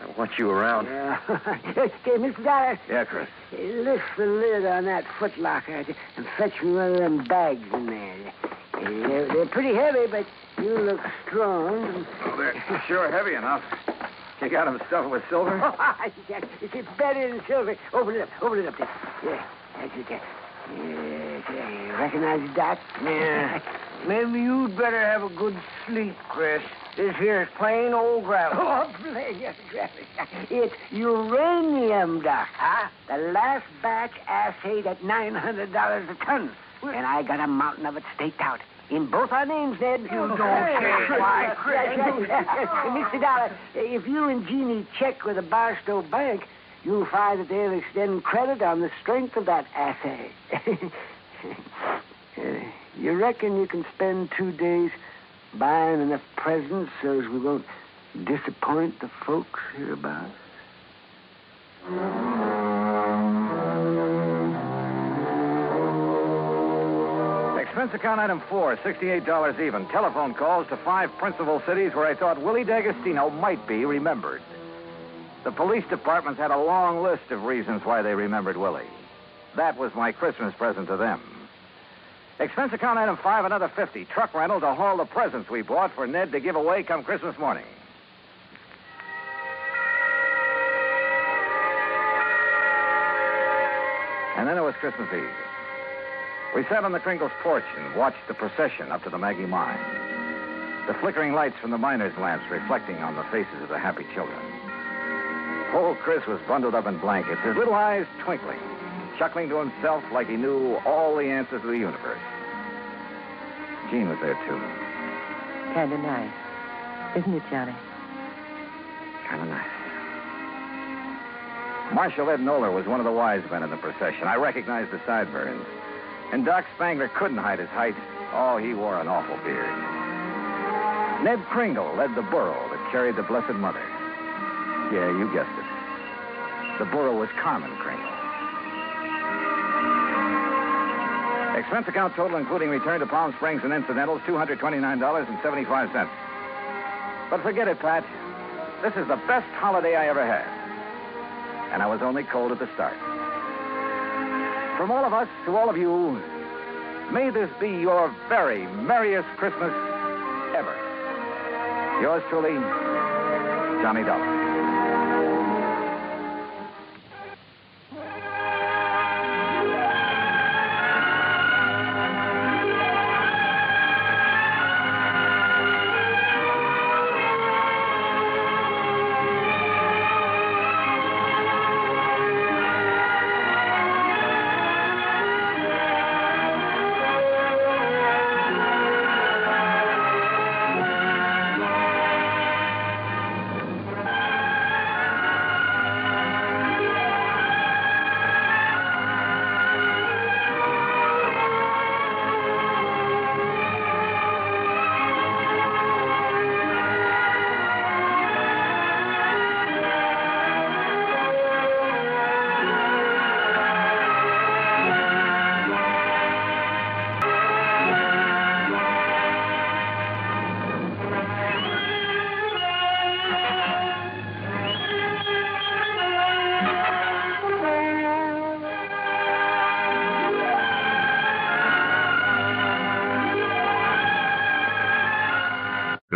S17: I want you around.
S4: Okay, Mr. Dollar.
S14: Yeah, Chris.
S4: Lift the lid on that footlocker and fetch me one of them bags in there. They're pretty heavy, but you look strong.
S14: Oh, they're sure heavy enough. You got them stuffed with silver?
S4: It's better than silver. Open it up there. Yeah, that's it there. Yeah, recognize the dot?
S16: Yeah. Maybe you'd better have a good sleep, Chris. This here's plain old gravel.
S4: Oh, plain gravel. It's uranium, Doc. Huh? The last batch assayed at $900 a ton. And I got a mountain of it staked out. In both our names, Ned.
S16: You don't say why, Chris.
S4: Mr. Dollar, if you and Jeannie check with the Barstow Bank, you'll find that they'll extend credit on the strength of that assay. You reckon you can spend 2 days buying enough presents so as we won't disappoint the folks hereabouts?
S14: Expense account item 4, $68 even. Telephone calls to 5 principal cities where I thought Willie D'Agostino might be remembered. The police departments had a long list of reasons why they remembered Willie. That was my Christmas present to them. Expense account item 5, another $50. Truck rental to haul the presents we bought for Ned to give away come Christmas morning. And then it was Christmas Eve. We sat on the Kringle's porch and watched the procession up to the Maggie mine. The flickering lights from the miners' lamps reflecting on the faces of the happy children. Old Chris was bundled up in blankets, his little eyes twinkling, chuckling to himself like he knew all the answers to the universe. Jean was there, too.
S21: Kind of nice. Isn't it, Johnny?
S14: Kind of nice. Marshal Ed Nolar was one of the wise men in the procession. I recognized the sideburns. And Doc Spangler couldn't hide his height. Oh, he wore an awful beard. Ned Kringle led the burro that carried the Blessed Mother. Yeah, you guessed it. The burro was Carmen Kringle. Expense account total, including return to Palm Springs and incidentals, $229.75. But forget it, Pat. This is the best holiday I ever had. And I was only cold at the start. From all of us to all of you, may this be your very merriest Christmas ever. Yours truly, Johnny Dollar.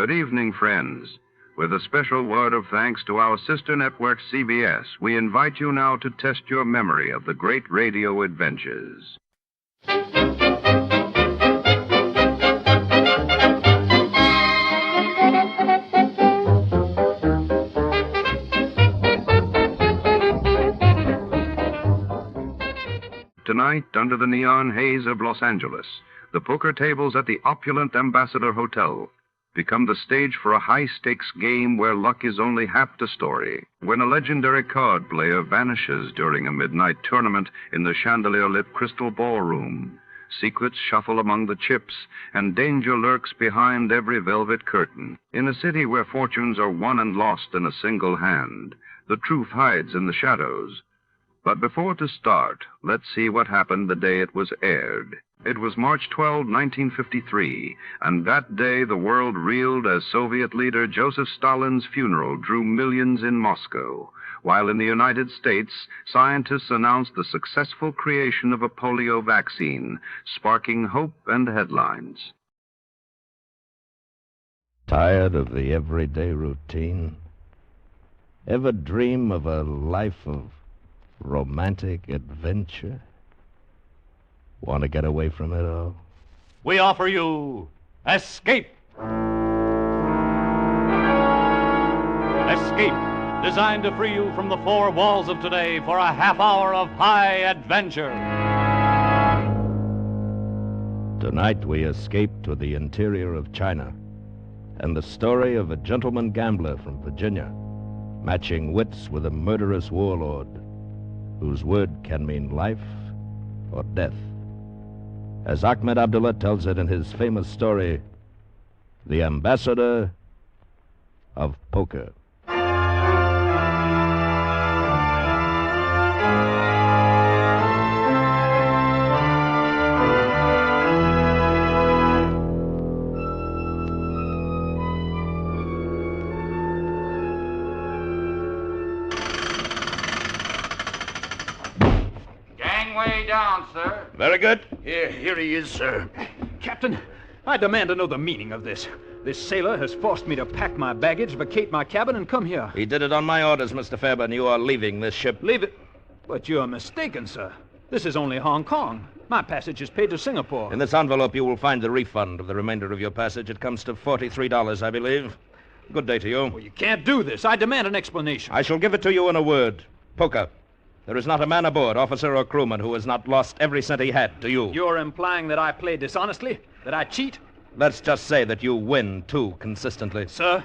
S1: Good evening, friends. With a special word of thanks to our sister network, CBS, we invite you now to test your memory of the great radio adventures. Tonight, under the neon haze of Los Angeles, the poker tables at the opulent Ambassador Hotel become the stage for a high-stakes game where luck is only half the story. When a legendary card player vanishes during a midnight tournament in the chandelier-lit Crystal Ballroom, secrets shuffle among the chips, and danger lurks behind every velvet curtain. In a city where fortunes are won and lost in a single hand, the truth hides in the shadows. But before to start, let's see what happened the day it was aired. It was March 12, 1953, and that day the world reeled as Soviet leader Joseph Stalin's funeral drew millions in Moscow, while in the United States, scientists announced the successful creation of a polio vaccine, sparking hope and headlines.
S2: Tired of the everyday routine? Ever dream of a life of romantic adventure? Want to get away from it all?
S19: We offer you Escape. Escape, designed to free you from the four walls of today for a half hour of high adventure.
S2: Tonight we escape to the interior of China and the story of a gentleman gambler from Virginia, matching wits with a murderous warlord whose word can mean life or death. As Ahmed Abdullah tells it in his famous story, The Ambassador of Poker.
S19: Gangway down, sir.
S20: Very good.
S19: Here he is, sir. Captain, I demand to know the meaning of this. This sailor has forced me to pack my baggage, vacate my cabin, and come here.
S20: He did it on my orders, Mr. Fairbairn. You are leaving this ship.
S19: Leave it? But you're mistaken, sir. This is only Hong Kong. My passage is paid to Singapore.
S20: In this envelope, you will find the refund of the remainder of your passage. It comes to $43, I believe. Good day to you.
S19: Well, you can't do this. I demand an explanation.
S20: I shall give it to you in a word. Poker. There is not a man aboard, officer or crewman, who has not lost every cent he had to you.
S19: You're implying that I play dishonestly? That I cheat?
S20: Let's just say that you win, too, consistently.
S19: Sir,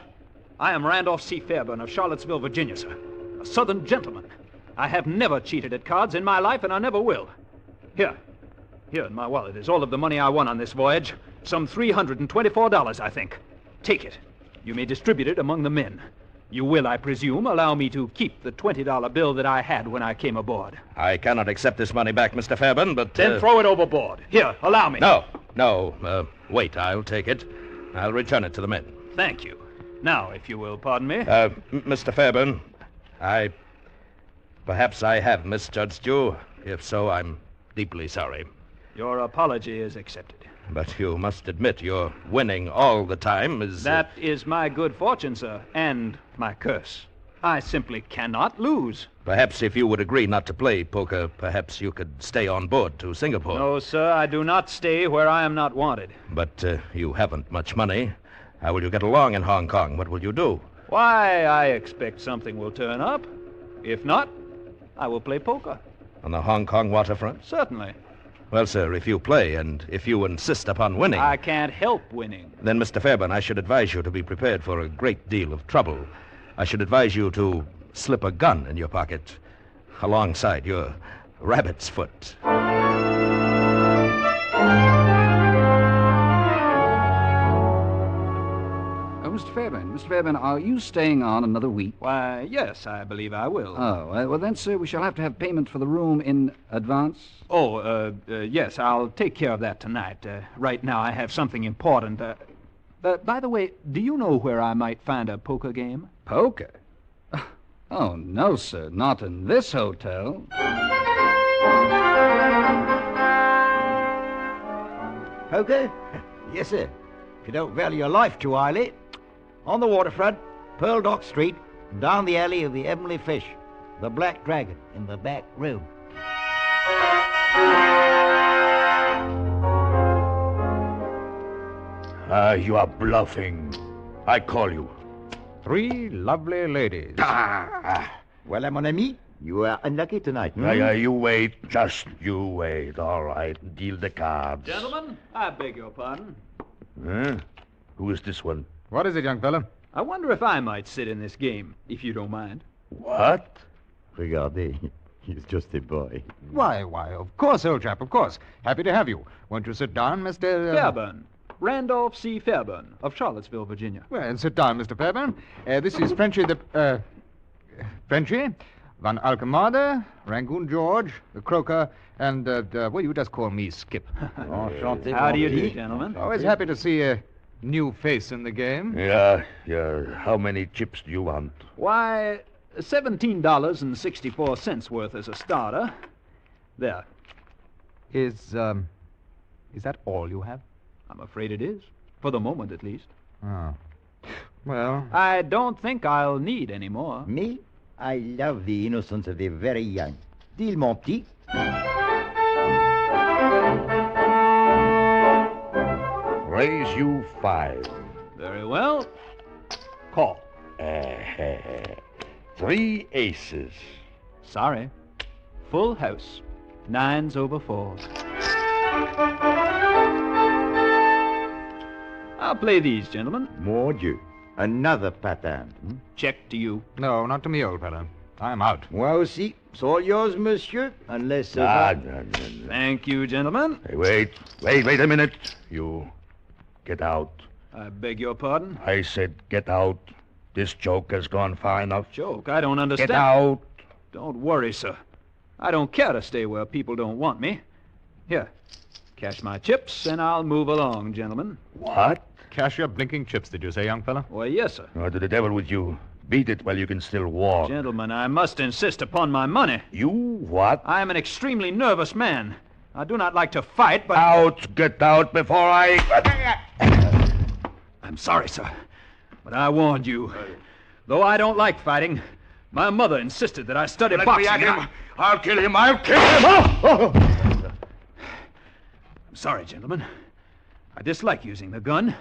S19: I am Randolph C. Fairbairn of Charlottesville, Virginia, sir. A Southern gentleman. I have never cheated at cards in my life, and I never will. Here in my wallet is all of the money I won on this voyage. Some $324, I think. Take it. You may distribute it among the men. You will, I presume, allow me to keep the $20 bill that I had when I came aboard.
S20: I cannot accept this money back, Mr. Fairbairn, but...
S19: Then throw it overboard. Here, allow me.
S20: No. Wait, I'll take it. I'll return it to the men.
S19: Thank you. Now, if you will, pardon me.
S20: Mr. Fairbairn, perhaps I have misjudged you. If so, I'm deeply sorry.
S19: Your apology is accepted.
S20: But you must admit your winning all the time is...
S19: That is my good fortune, sir, and my curse. I simply cannot lose.
S20: Perhaps if you would agree not to play poker, perhaps you could stay on board to Singapore.
S19: No, sir, I do not stay where I am not wanted.
S20: But you haven't much money. How will you get along in Hong Kong? What will you do?
S19: Why, I expect something will turn up. If not, I will play poker.
S20: On the Hong Kong waterfront?
S19: Certainly.
S20: Well, sir, if you play and if you insist upon winning...
S19: I can't help winning.
S20: Then, Mr. Fairbairn, I should advise you to be prepared for a great deal of trouble. I should advise you to slip a gun in your pocket alongside your rabbit's foot.
S22: Mr. Fairbairn, are you staying on another week?
S19: Why, yes, I believe I will.
S22: Oh, well then, sir, we shall have to have payment for the room in advance.
S19: Oh, yes, I'll take care of that tonight. Right now I have something important. By the way, do you know where I might find a poker game?
S22: Poker? Oh, no, sir, not in this hotel.
S24: Poker? Yes, sir. If you don't value your life too highly.
S3: On the waterfront, Pearl Dock Street, down the alley of the Heavenly Fish. The Black Dragon in the back room.
S8: You are bluffing. I call you.
S12: 3 lovely ladies.
S3: Well, mon ami, you are unlucky tonight.
S8: You wait. Just you wait. All right. Deal the cards.
S19: Gentlemen, I beg your pardon.
S8: Huh? Who is this one?
S12: What is it, young fella?
S19: I wonder if I might sit in this game, if you don't mind.
S8: What?
S3: Regardez, he's just a boy.
S12: Why, of course, old chap, of course. Happy to have you. Won't you sit down, Mr.
S19: Fairburn. Randolph C. Fairburn of Charlottesville, Virginia.
S12: Well, sit down, Mr. Fairburn. This is Frenchy Frenchy, Van Alkemade, Rangoon George, the Croaker, and, well, you just call me Skip.
S3: Enchanté.
S19: How do you do, gentlemen?
S12: Always happy to see a new face in the game.
S8: Yeah. How many chips do you want?
S19: Why, $17.64 worth as a starter. There.
S12: Is that all you have?
S19: I'm afraid it is. For the moment, at least.
S12: Oh. Well...
S19: I don't think I'll need any more.
S3: Me? I love the innocence of the very young. Deal, mon petit.
S8: Raise you 5.
S19: Very well. Call.
S8: 3 aces.
S19: Sorry. Full house. 9s over 4s. I'll play these, gentlemen.
S3: Mon Dieu. Another pattern.
S19: Check to you.
S12: No, not to me, old fellow. I'm out.
S3: Moi aussi. It's all yours, monsieur. Unless...
S8: No.
S19: Thank you, gentlemen.
S8: Hey, wait a minute. You get out.
S19: I beg your pardon?
S8: I said get out. This joke has gone far enough.
S19: Joke? I don't understand.
S8: Get out.
S19: Don't worry, sir. I don't care to stay where people don't want me. Here, cash my chips, and I'll move along, gentlemen.
S8: What?
S12: Cash your blinking chips, did you say, young fella?
S19: Why, yes, sir.
S8: To the devil with you. Beat it while you can still walk.
S19: Gentlemen, I must insist upon my money.
S8: You what?
S19: I am an extremely nervous man. I do not like to fight, but...
S8: Out! Get out before I...
S19: I'm sorry, sir, but I warned you. Though I don't like fighting, my mother insisted that I study boxing.
S8: Let me at him. I'll kill him. I'll kill him.
S19: I'm sorry, gentlemen. I dislike using the gun,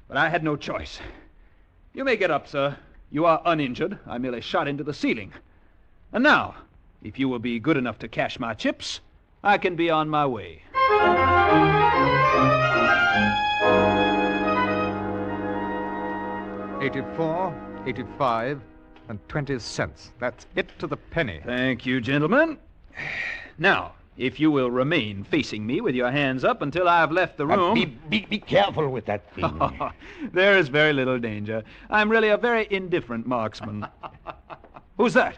S19: but I had no choice. You may get up, sir. You are uninjured. I merely shot into the ceiling. And now, if you will be good enough to cash my chips, I can be on my way.
S12: 84, 85, and 20 cents. That's it to the penny.
S19: Thank you, gentlemen. Now, if you will remain facing me with your hands up until I've left the room...
S8: Be careful with that thing.
S19: There is very little danger. I'm really a very indifferent marksman. Who's that?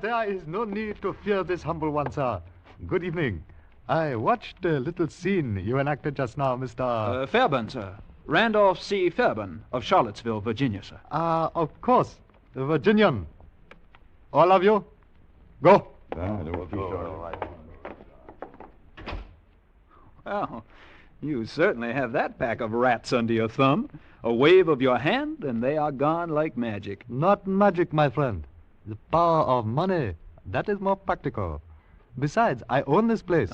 S12: There is no need to fear this humble one, sir. Good evening. I watched a little scene you enacted just now, Mr...
S19: Fairburn, sir. Randolph C. Fairburn of Charlottesville, Virginia, sir.
S12: Of course. The Virginian. All of you, go.
S19: Well, you certainly have that pack of rats under your thumb. A wave of your hand, and they are gone like magic.
S12: Not magic, my friend. The power of money. That is more practical. Besides, I own this place.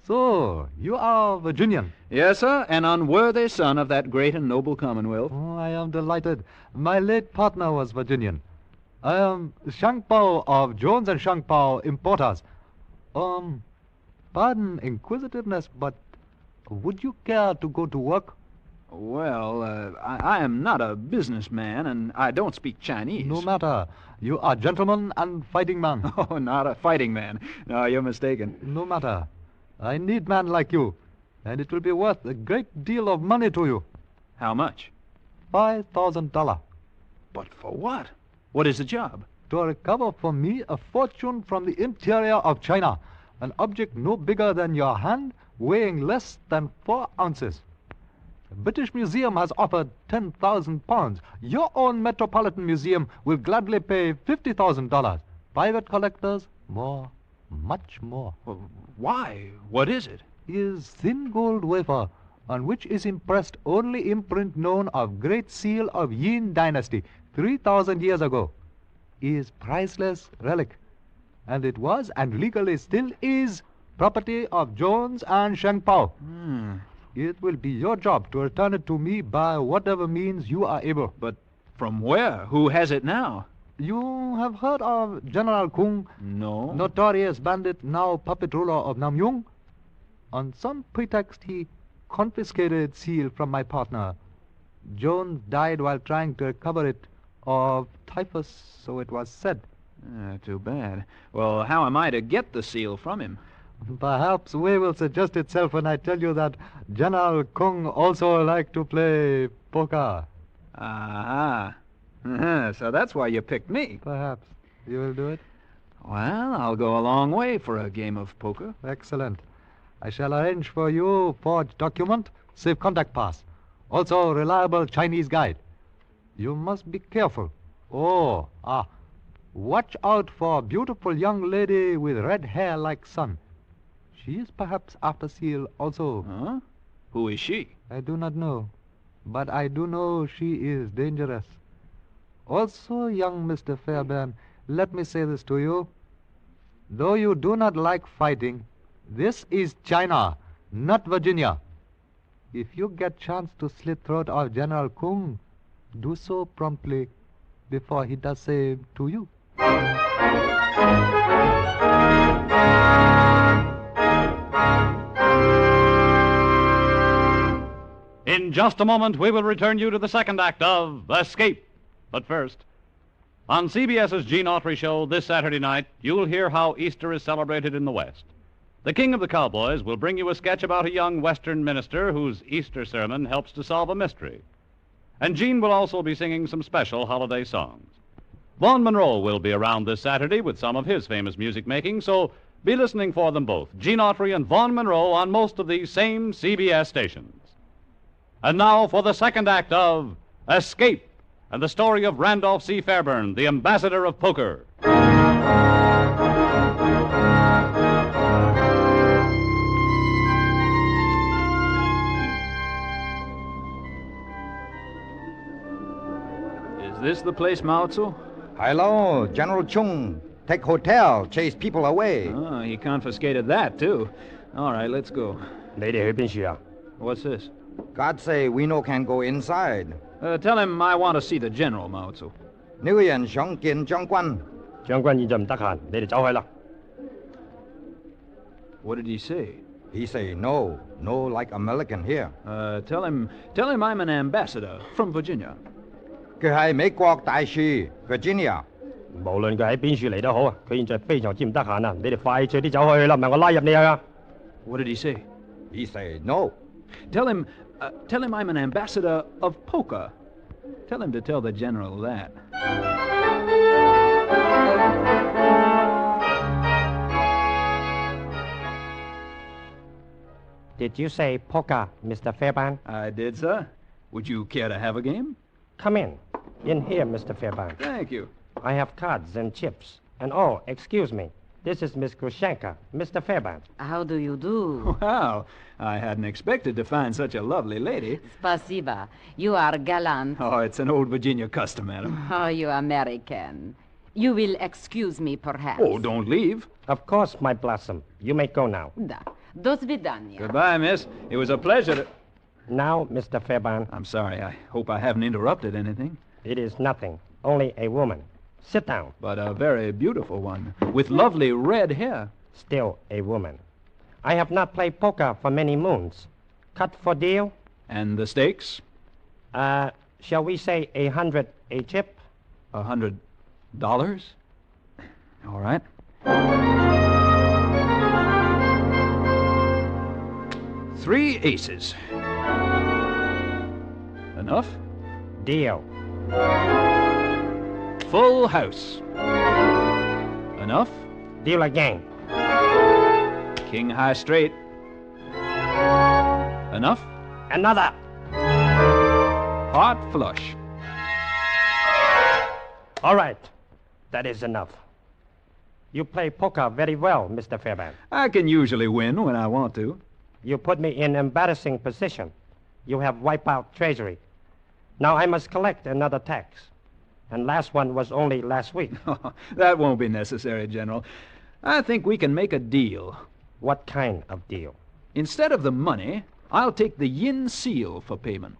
S12: So, you are Virginian?
S19: Yes, sir, an unworthy son of that great and noble Commonwealth.
S12: Oh, I am delighted. My late partner was Virginian. I am Shangpao of Jones and Shangpao Importers. Pardon inquisitiveness, but would you care to go to work?
S19: Well, I am not a businessman, and I don't speak Chinese.
S12: No matter. You are gentleman and fighting man.
S19: Oh, not a fighting man. No, you're mistaken.
S12: No matter. I need man like you, and it will be worth a great deal of money to you.
S19: How much?
S12: $5,000.
S19: But for what? What is the job?
S12: To recover for me a fortune from the interior of China, an object no bigger than your hand, weighing less than 4 ounces. The British Museum has offered £10,000. Your own Metropolitan Museum will gladly pay $50,000. Private collectors, more, much more.
S19: Well, why? What is it?
S12: Is thin gold wafer, on which is impressed only imprint known of Great Seal of Yin Dynasty, 3,000 years ago, is priceless relic, and it was, and legally still is, property of Jones and Sheng Pao. It will be your job to return it to me by whatever means you are able.
S19: But from where? Who has it now?
S12: You have heard of General Kung?
S19: No.
S12: Notorious bandit, now puppet ruler of Namyung? On some pretext, he confiscated seal from my partner. Jones died while trying to recover it of typhus, so it was said.
S19: Too bad. Well, how am I to get the seal from him?
S12: Perhaps way will suggest itself when I tell you that General Kung also liked to play poker.
S19: Aha. So that's why you picked me.
S12: Perhaps. You will do it?
S19: Well, I'll go a long way for a game of poker.
S12: Excellent. I shall arrange for you forged document, safe contact pass. Also reliable Chinese guide. You must be careful. Watch out for beautiful young lady with red hair like sun. She is perhaps after seal also.
S19: Huh? Who is she?
S12: I do not know, but I do know she is dangerous. Also, young Mr. Fairbairn, let me say this to you. Though you do not like fighting, this is China, not Virginia. If you get chance to slit throat of General Kung, do so promptly before he does same to you.
S6: In just a moment, we will return you to the second act of Escape. But first, on CBS's Gene Autry show this Saturday night, you'll hear how Easter is celebrated in the West. The King of the Cowboys will bring you a sketch about a young Western minister whose Easter sermon helps to solve a mystery. And Gene will also be singing some special holiday songs. Vaughn Monroe will be around this Saturday with some of his famous music making, so be listening for them both, Gene Autry and Vaughn Monroe, on most of these same CBS stations. And now for the second act of Escape, and the story of Randolph C. Fairburn, the ambassador of poker.
S19: Is this the place, Mao Tzu?
S3: Hello, General Chung. Take hotel, chase people away.
S19: Oh, he confiscated that, too. All right, let's go. What's this?
S3: God say we no can go inside.
S19: Tell him I want to see the general, Mao Tzu.
S3: 呢個人想見將軍。
S10: 將軍現在唔得閒，你哋走去啦。
S19: What did he say?
S3: He say no like American here.
S19: Tell him I'm an ambassador from Virginia.
S3: 佢係美國大使 Virginia。
S10: 無論佢喺邊處嚟都好啊，佢現在非常之唔得閒啊！你哋快脆啲走去啦，唔係我拉入你去啊！
S19: What did he say?
S3: He say no.
S19: Tell him I'm an ambassador of poker. Tell him to tell the general that.
S10: Did you say poker, Mr. Fairbairn?
S19: I did, sir. Would you care to have a game?
S10: Come in. In here, Mr. Fairbairn.
S19: Thank you.
S10: I have cards and chips. And oh, excuse me. This is Miss Grushenka, Mr. Fairbairn.
S21: How do you do?
S19: Wow. I hadn't expected to find such a lovely lady.
S21: Spasiba. You are gallant.
S19: Oh, it's an old Virginia custom, madam.
S21: Oh, you American. You will excuse me, perhaps.
S19: Oh, don't leave.
S10: Of course, my blossom. You may go now.
S21: Da. Do svidania.
S19: Goodbye, miss. It was a pleasure to...
S10: Now, Mr. Fairbairn.
S19: I'm sorry. I hope I haven't interrupted anything.
S10: It is nothing. Only a woman. Sit down.
S19: But a very beautiful one, with lovely red hair.
S10: Still a woman. I have not played poker for many moons. Cut for deal?
S19: And the stakes?
S10: Shall we say 100 a chip?
S19: $100? All right. Three aces. Enough?
S10: Deal.
S19: Full house. Enough?
S10: Deal again.
S19: King high straight. Enough?
S10: Another.
S19: Heart flush.
S10: All right. That is enough. You play poker very well, Mr. Fairbairn.
S19: I can usually win when I want to.
S10: You put me in embarrassing position. you have wiped out Treasury. Now I must collect another tax. And last one was only last week.
S19: That won't be necessary, General. I think we can make a deal.
S10: What kind of deal?
S19: Instead of the money, I'll take the yin seal for payment.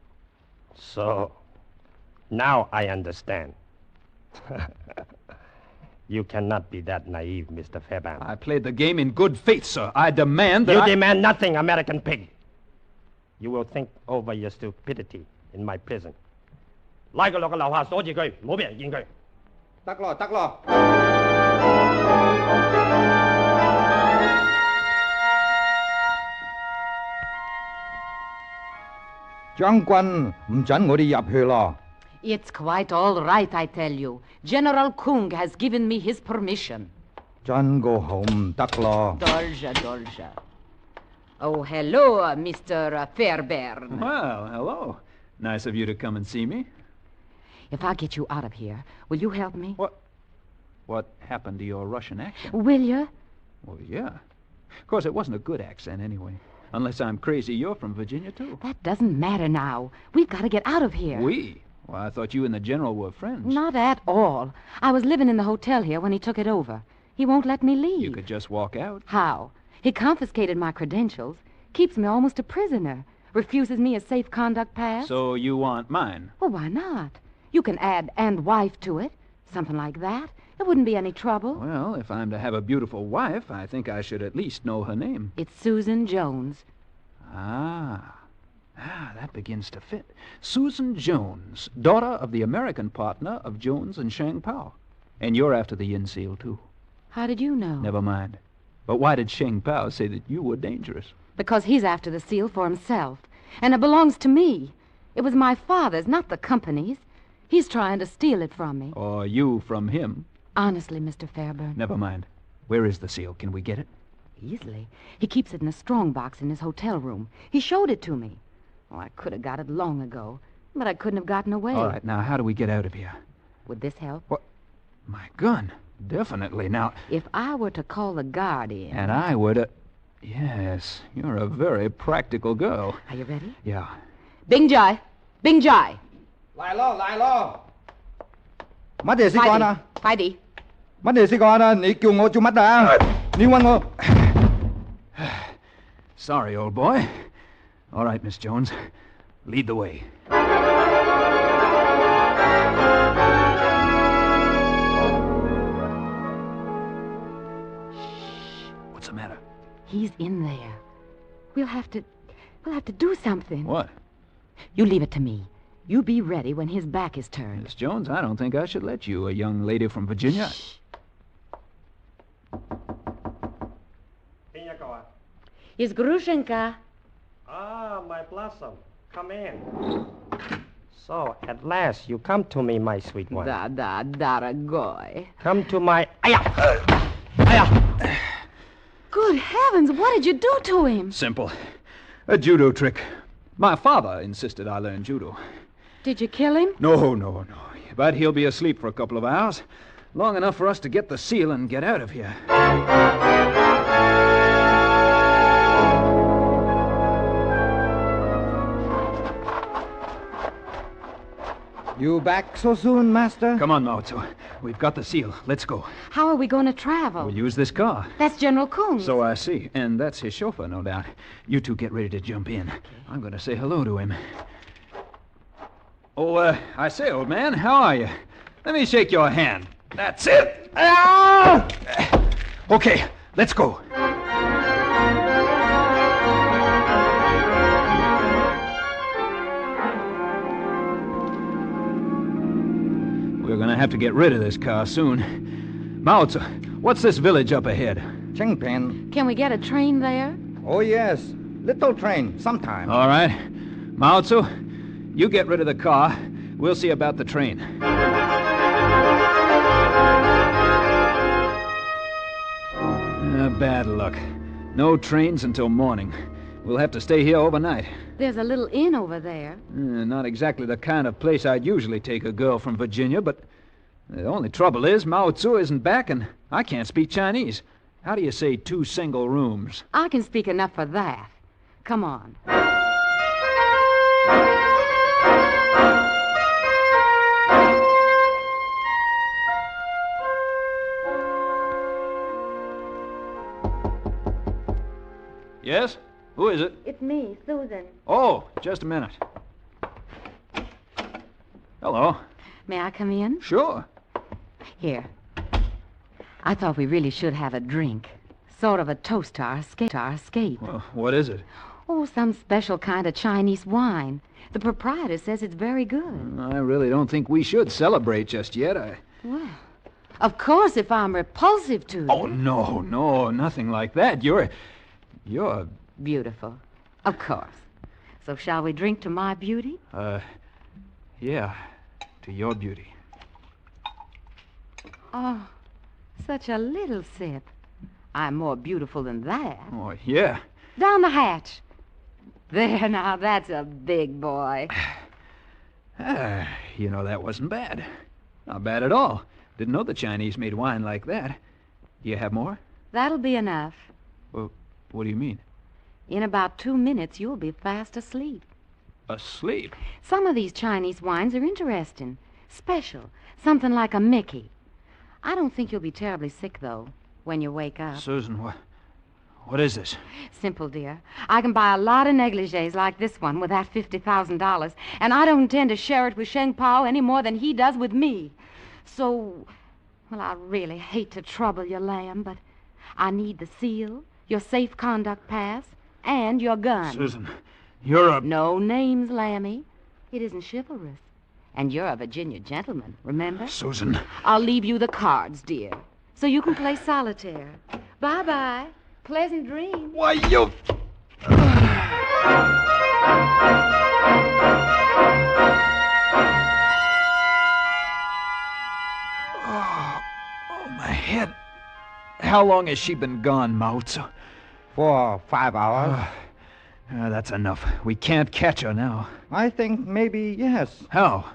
S10: So, now I understand. You cannot be that naive, Mr. Fairbairn.
S19: I played the game in good faith, sir. I demand that
S10: You demand nothing, American pig. You will think over your stupidity in my prison. 拉佢落個樓下鎖住佢，唔好俾人見佢。
S9: 得咯，得咯。將軍唔准我哋入去咯。
S11: It's quite all right, I tell you. General Kung has given me his permission.
S9: 真個好唔得咯。
S11: Dolja, Dolja. Oh, hello, Mr. Fairbairn.
S19: Well, hello. Nice of you to come and see me.
S11: If I get you out of here, will you help me?
S19: What happened to your Russian accent?
S11: Will you?
S19: Well, yeah. Of course, it wasn't a good accent anyway. Unless I'm crazy, you're from Virginia, too.
S11: That doesn't matter now. We've got to get out of here.
S19: We? Well, I thought you and the General were friends.
S11: Not at all. I was living in the hotel here when he took it over. He won't let me leave.
S19: You could just walk out.
S11: How? He confiscated my credentials, keeps me almost a prisoner, refuses me a safe conduct pass.
S19: So you want mine?
S11: Well, why not? You can add "and wife" to it. Something like that. It wouldn't be any trouble.
S19: Well, if I'm to have a beautiful wife, I think I should at least know her name.
S11: It's Susan Jones.
S19: That begins to fit. Susan Jones, daughter of the American partner of Jones and Shang Pao. And you're after the yin seal, too.
S11: How did you know?
S19: Never mind. But why did Shang Pao say that you were dangerous?
S11: Because he's after the seal for himself. And it belongs to me. It was my father's, not the company's. He's trying to steal it from me.
S19: Or you from him.
S11: Honestly, Mr. Fairbairn.
S19: Never mind. Where is the seal? Can we get it?
S11: Easily. He keeps it in a strong box in his hotel room. He showed it to me. Oh, I could have got it long ago, but I couldn't have gotten away.
S19: All right, now how do we get out of here?
S11: Would this help?
S19: What? My gun. Definitely. Now...
S11: If I were to call the guard in...
S19: And I were to... Yes, you're a very practical girl.
S11: Are you ready?
S19: Yeah.
S11: Bing Jai! Bing Jai!
S9: 嚟咯，嚟咯！乜嘢先講啊？
S11: 快啲！
S9: 乜嘢先講啊？你叫我做乜啊？你揾我。
S19: Sorry, old boy. All right, Miss Jones. Lead the way. What's the matter?
S11: He's in there. We'll have to do something.
S19: What?
S11: You leave it to me. You be ready when his back is turned.
S19: Miss Jones, I don't think I should let you, a young lady from Virginia.
S11: Shh. Is Grushenka?
S10: Ah, my blossom. Come in. So, at last, you come to me, my sweet one.
S11: Da, daragoy.
S10: Come to my...
S11: Good heavens, what did you do to him?
S19: Simple. A judo trick. My father insisted I learn judo.
S11: Did you kill him?
S19: No. But he'll be asleep for a couple of hours. Long enough for us to get the seal and get out of here.
S9: You back so soon, Master?
S19: Come on, Mao Tzu. We've got the seal. Let's go.
S11: How are we going to travel?
S19: We'll use this car.
S11: That's General Kung.
S19: So I see. And that's his chauffeur, no doubt. You two get ready to jump in. Okay. I'm going to say hello to him. Oh, I say, old man, how are you? Let me shake your hand. That's it. Okay, let's go. We're going to have to get rid of this car soon. Mao Tzu, what's this village up ahead?
S9: Chengpen.
S11: Can we get a train there?
S9: Oh, yes. Little train, sometime.
S19: All right. Mao Tzu, you get rid of the car. We'll see about the train. Bad luck. No trains until morning. We'll have to stay here overnight.
S11: There's a little inn over there.
S19: Not exactly the kind of place I'd usually take a girl from Virginia, but the only trouble is Mao Tzu isn't back and I can't speak Chinese. How do you say 2 single rooms?
S11: I can speak enough for that. Come on.
S19: Yes? Who is it?
S11: It's me, Susan.
S19: Oh, just a minute. Hello.
S11: May I come in?
S19: Sure.
S11: Here. I thought we really should have a drink. Sort of a toast to our escape.
S19: Well, what is it?
S11: Oh, some special kind of Chinese wine. The proprietor says it's very good.
S19: I really don't think we should celebrate just yet.
S11: Well, of course, if I'm repulsive to you.
S19: Oh, no, nothing like that. You're...
S11: Beautiful. Of course. So shall we drink to my beauty?
S19: Yeah. To your beauty.
S11: Oh, such a little sip. I'm more beautiful than that.
S19: Oh, yeah.
S11: Down the hatch. There, now, that's a big boy.
S19: That wasn't bad. Not bad at all. Didn't know the Chinese made wine like that. Do you have more?
S11: That'll be enough.
S19: Well, what do you mean?
S11: In about 2 minutes, you'll be fast asleep.
S19: Asleep?
S11: Some of these Chinese wines are interesting. Special. Something like a Mickey. I don't think you'll be terribly sick, though, when you wake up.
S19: Susan, what is this?
S11: Simple, dear. I can buy a lot of negligees like this one with that $50,000, and I don't intend to share it with Sheng Pao any more than he does with me. So, well, I really hate to trouble you, lamb, but I need the seal, your safe conduct pass, and your gun.
S19: Susan, you're a...
S11: No names, Lammy. It isn't chivalrous. And you're a Virginia gentleman, remember?
S19: Susan.
S11: I'll leave you the cards, dear, so you can play solitaire. Bye-bye. Pleasant dreams.
S19: Why, you... Oh, my head. How long has she been gone, Mao Tzu?
S9: For 5 hours.
S19: That's enough. We can't catch her now.
S9: I think maybe yes.
S19: How?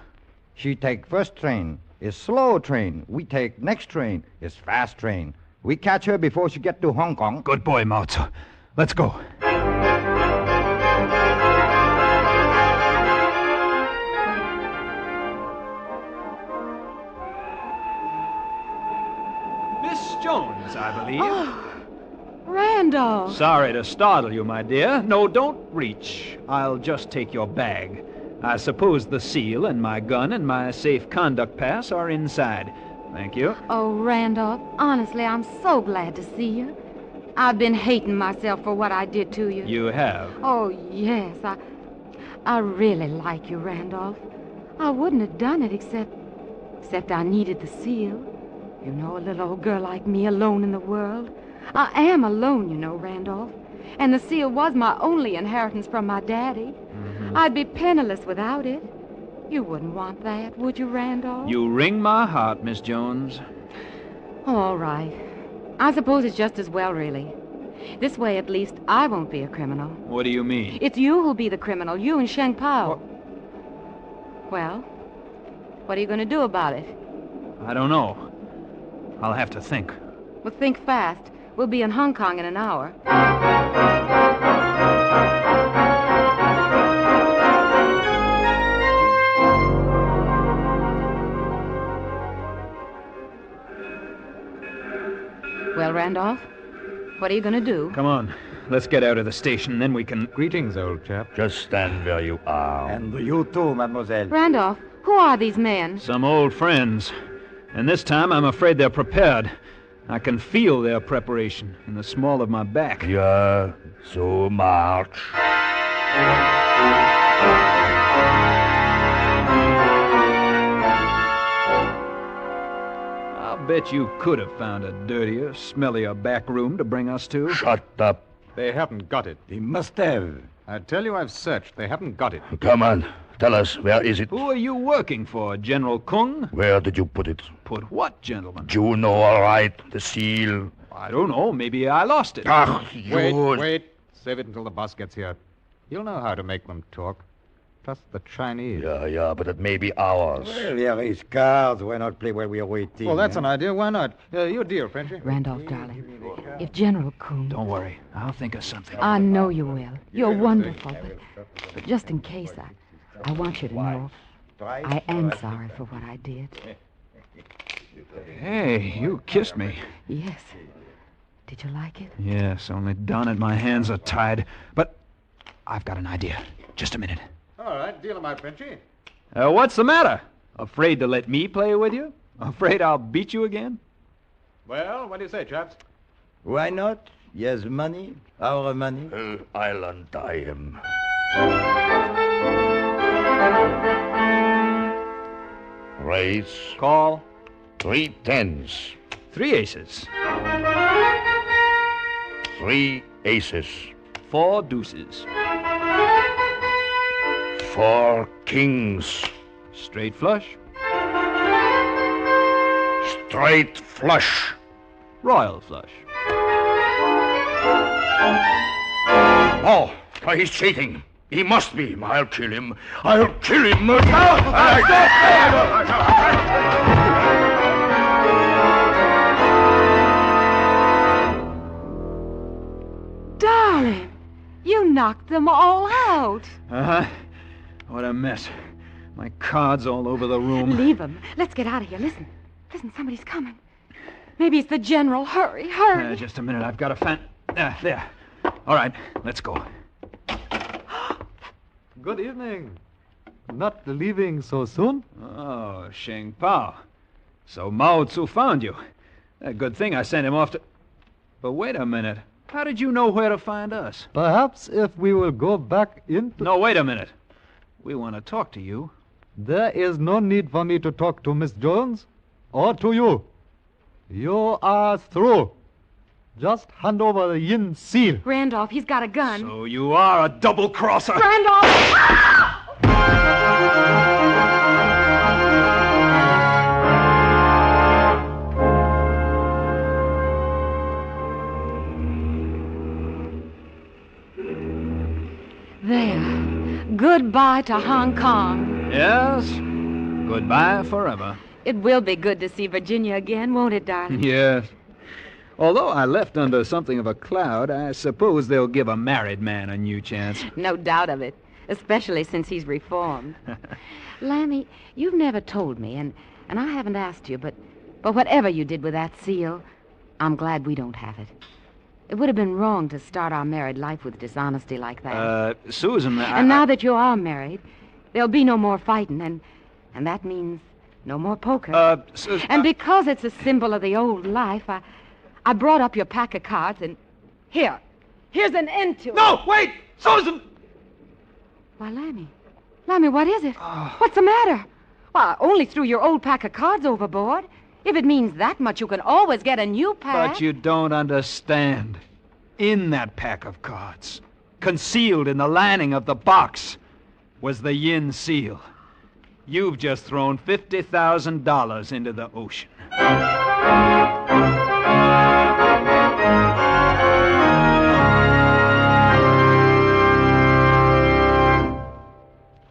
S9: She take first train. Is slow train. We take next train. Is fast train. We catch her before she get to Hong Kong.
S19: Good boy, Mao Tzu. Let's go. Miss Jones, I believe.
S11: Oh, Randolph.
S19: Sorry to startle you, my dear. No, don't reach. I'll just take your bag. I suppose the seal and my gun and my safe conduct pass are inside. Thank you.
S11: Oh, Randolph, honestly, I'm so glad to see you. I've been hating myself for what I did to you.
S19: You have?
S11: Oh, yes. I really like you, Randolph. I wouldn't have done it except I needed the seal. You know, a little old girl like me alone in the world. I am alone, you know, Randolph. And the seal was my only inheritance from my daddy. Mm-hmm. I'd be penniless without it. You wouldn't want that, would you, Randolph?
S19: You wring my heart, Miss Jones.
S11: All right. I suppose it's just as well, really. This way, at least, I won't be a criminal.
S19: What do you mean?
S11: It's you who'll be the criminal, you and Sheng Pao. Well, what are you going to do about it?
S19: I don't know. I'll have to think.
S11: Well, think fast. We'll be in Hong Kong in an hour. Well, Randolph, what are you going to do?
S19: Come on. Let's get out of the station, then we can...
S12: Greetings, old chap.
S8: Just stand where you are.
S9: And you too, mademoiselle.
S11: Randolph, who are these men?
S19: Some old friends. And this time I'm afraid they're prepared. I can feel their preparation in the small of my back.
S8: Yeah, so march.
S19: I'll bet you could have found a dirtier, smellier back room to bring us to.
S8: Shut up.
S12: They haven't got it.
S9: They must have.
S12: I tell you, I've searched. They haven't got it.
S8: Come on. Tell us, where is it?
S19: Who are you working for, General Kung?
S8: Where did you put it?
S19: Put what, gentlemen?
S8: You know, all right. The seal.
S19: I don't know. Maybe I lost it.
S8: Ah, you...
S12: Wait. Save it until the boss gets here. He'll know how to make them talk. Plus the Chinese.
S8: Yeah, but it may be ours.
S9: Well, there is cards. Why not play while we are waiting?
S12: Well, that's an idea. Why not? Your deal, Frenchy.
S11: Randolph, darling, if General Kung...
S19: Don't worry. I'll think of something.
S11: I know you will. You're wonderful. But just in case, I want you to know I am sorry for what I did.
S19: Hey, you kissed me.
S11: Yes. Did you like it?
S19: Yes, only darn it, my hands are tied. But I've got an idea. Just a minute.
S12: All right, deal, my Frenchy.
S19: What's the matter? Afraid to let me play with you? Afraid I'll beat you again?
S12: Well, what do you say, chaps?
S3: Why not? Yes, money. Our money.
S8: I'll untie him. Raise.
S19: Call.
S8: 3 tens.
S19: 3 aces.
S8: 3 aces.
S19: 4 deuces.
S8: 4 kings.
S19: Straight flush.
S8: Straight flush.
S19: Royal flush.
S8: Oh, he's cheating. He must be. I'll kill him. I'll kill him.
S11: Darling, you knocked them all out.
S19: Uh-huh. What a mess. My cards all over the room.
S11: Leave them. Let's get out of here. Listen, somebody's coming. Maybe it's the general. Hurry, hurry.
S19: Just a minute. I've got a there. All right, let's go.
S12: Good evening. Not leaving so soon?
S19: Oh, Sheng Pao. So Mao Tzu found you. A good thing I sent him off to... But wait a minute. How did you know where to find us?
S12: Perhaps if we will go back into...
S19: No, wait a minute. We want to talk to you.
S12: There is no need for me to talk to Miss Jones or to you. You are through. Just hand over the yin seal.
S11: Randolph, he's got a gun.
S19: So you are a double-crosser.
S11: Randolph! There. Goodbye to Hong Kong.
S19: Yes. Goodbye forever.
S11: It will be good to see Virginia again, won't it, darling?
S19: Yes. Although I left under something of a cloud, I suppose they'll give a married man a new chance.
S11: No doubt of it, especially since he's reformed. Lammy, you've never told me, and I haven't asked you, but whatever you did with that seal, I'm glad we don't have it. It would have been wrong to start our married life with dishonesty like that.
S19: Susan,
S11: And now that you are married, there'll be no more fighting, and that means no more poker.
S19: Susan...
S11: And because it's a symbol of the old life, I brought up your pack of cards, and here's an end to it.
S19: No, wait! Susan!
S11: Why, Lammy, what is it? What's the matter? Well, I only threw your old pack of cards overboard. If it means that much, you can always get a new pack.
S19: But you don't understand. In that pack of cards, concealed in the lining of the box, was the yin seal. You've just thrown $50,000 into the ocean.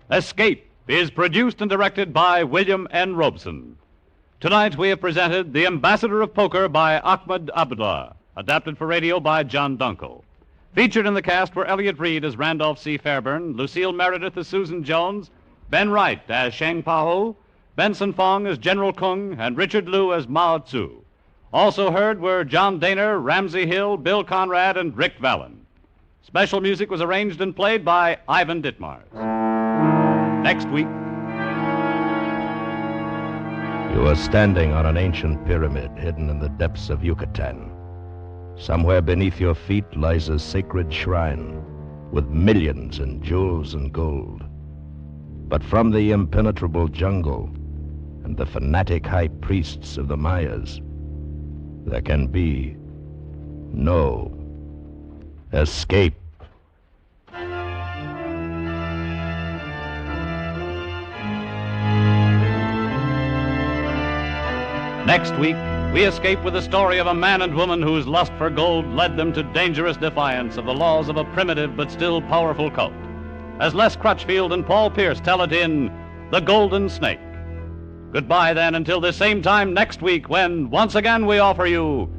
S6: Escape is produced and directed by William N. Robeson. Tonight we have presented The Ambassador of Poker by Ahmed Abdullah, adapted for radio by John Dunkel. Featured in the cast were Elliot Reed as Randolph C. Fairburn, Lucille Meredith as Susan Jones, Ben Wright as Sheng Pao, Benson Fong as General Kung, and Richard Liu as Mao Tzu. Also heard were John Daner, Ramsey Hill, Bill Conrad, and Rick Vallon. Special music was arranged and played by Ivan Ditmars. Next week...
S2: You are standing on an ancient pyramid hidden in the depths of Yucatan. Somewhere beneath your feet lies a sacred shrine with millions in jewels and gold. But from the impenetrable jungle and the fanatic high priests of the Mayas, there can be no escape.
S6: Next week, we escape with the story of a man and woman whose lust for gold led them to dangerous defiance of the laws of a primitive but still powerful cult. As Les Crutchfield and Paul Pierce tell it in The Golden Snake. Goodbye, then, until this same time next week when, once again, we offer you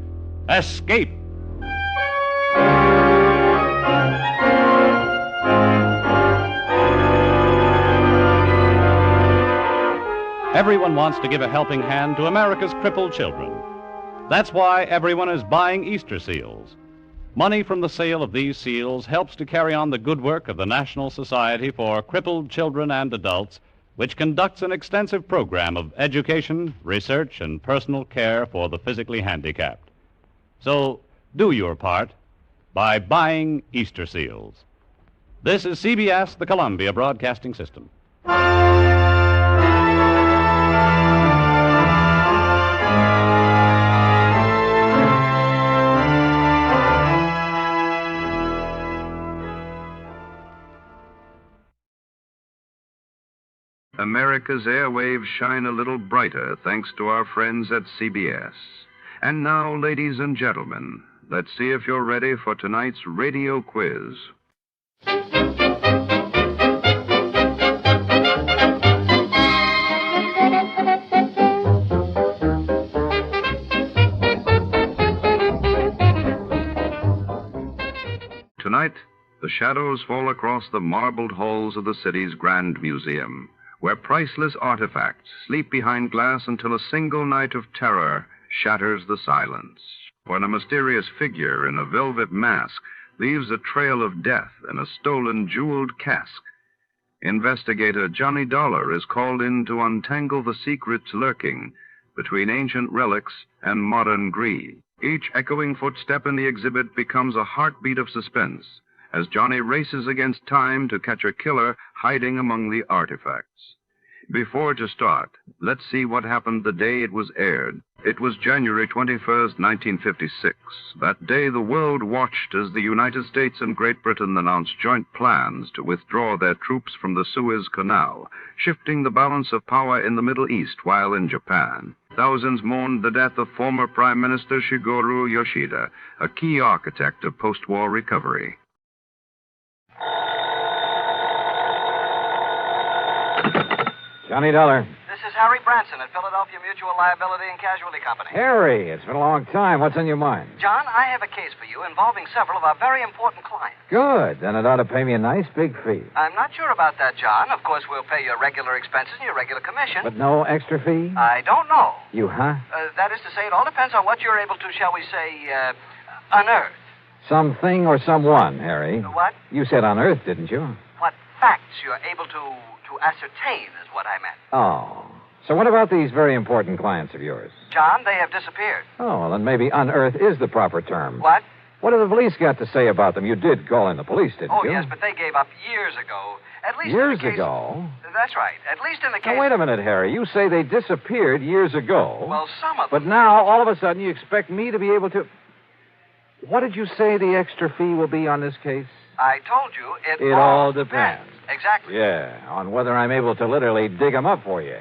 S6: Escape. Everyone wants to give a helping hand to America's crippled children.
S13: That's why everyone is buying Easter seals. Money from the sale of these seals helps to carry on the good work of the National Society for Crippled Children and Adults, which conducts an extensive program of education, research, and personal care for the physically handicapped. So, do your part by buying Easter seals. This is CBS, the Columbia Broadcasting System.
S1: America's airwaves shine a little brighter thanks to our friends at CBS. And now, ladies and gentlemen, let's see if you're ready for tonight's radio quiz. Tonight, the shadows fall across the marbled halls of the city's Grand Museum, where priceless artifacts sleep behind glass until a single night of terror shatters the silence. When a mysterious figure in a velvet mask leaves a trail of death in a stolen jeweled casque, investigator Johnny Dollar is called in to untangle the secrets lurking between ancient relics and modern greed. Each echoing footstep in the exhibit becomes a heartbeat of suspense as Johnny races against time to catch a killer hiding among the artifacts. Before to start, let's see what happened the day it was aired. It was January 21st, 1956. That day, the world watched as the United States and Great Britain announced joint plans to withdraw their troops from the Suez Canal, shifting the balance of power in the Middle East while in Japan. Thousands mourned the death of former Prime Minister Shigeru Yoshida, a key architect of post-war recovery.
S14: Johnny Dollar.
S15: This is Harry Branson at Philadelphia Mutual Liability and Casualty Company.
S14: Harry, it's been a long time. What's on your mind?
S15: John, I have a case for you involving several of our very important clients.
S14: Good. Then it ought to pay me a nice big fee.
S15: I'm not sure about that, John. Of course, we'll pay your regular expenses and your regular commission.
S14: But no extra fee?
S15: I don't know.
S14: You, huh?
S15: That is to say, it all depends on what you're able to, shall we say, unearth.
S14: Something or someone, Harry.
S15: What?
S14: You said unearth, didn't you?
S15: What facts you're able to ascertain is what I meant.
S14: Oh. So what about these very important clients of yours?
S15: John, they have disappeared.
S14: Oh, well, then maybe unearth is the proper term.
S15: What?
S14: What have the police got to say about them? You did call in the police, didn't you?
S15: Oh, yes, but they gave up years ago. At least
S14: years
S15: in the case...
S14: ago?
S15: That's right. At least in the case...
S14: Now, wait a minute, Harry. You say they disappeared years ago.
S15: Well, some of them...
S14: But now, all of a sudden, you expect me to be able to... What did you say the extra fee will be on this case?
S15: I told you
S14: it all depends.
S15: Exactly.
S14: Yeah, on whether I'm able to literally dig them up for you.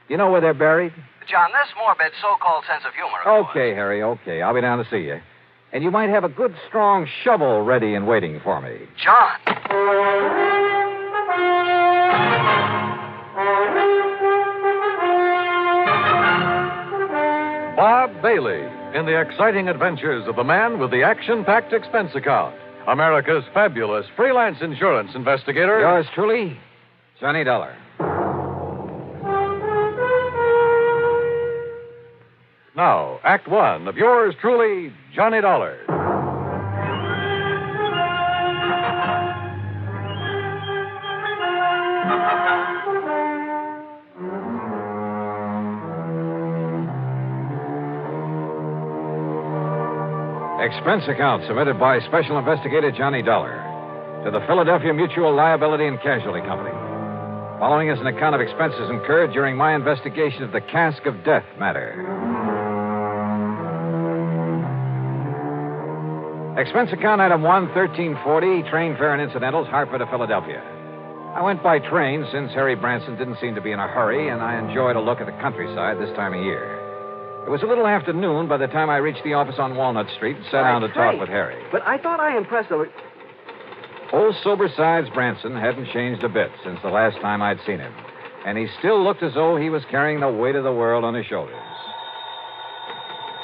S14: You know where they're buried?
S15: John, this morbid so-called sense of humor.
S14: Okay, Harry, okay. I'll be down to see you. And you might have a good, strong shovel ready and waiting for me.
S15: John!
S18: Bob Bailey in the exciting adventures of the man with the action-packed expense account. America's fabulous freelance insurance investigator.
S14: Yours truly, Johnny Dollar.
S18: Now, Act One of yours truly, Johnny Dollar.
S14: Expense account submitted by Special Investigator Johnny Dollar to the Philadelphia Mutual Liability and Casualty Company. Following is an account of expenses incurred during my investigation of the Casque of Death matter. Expense account item 1, 1340, train fare and incidentals, Hartford to Philadelphia. I went by train since Harry Branson didn't seem to be in a hurry, and I enjoyed a look at the countryside this time of year. It was a little after noon by the time I reached the office on Walnut Street and sat down to talk with Harry.
S4: But I thought I impressed the...
S14: Old sober-sides Branson hadn't changed a bit since the last time I'd seen him, and he still looked as though he was carrying the weight of the world on his shoulders.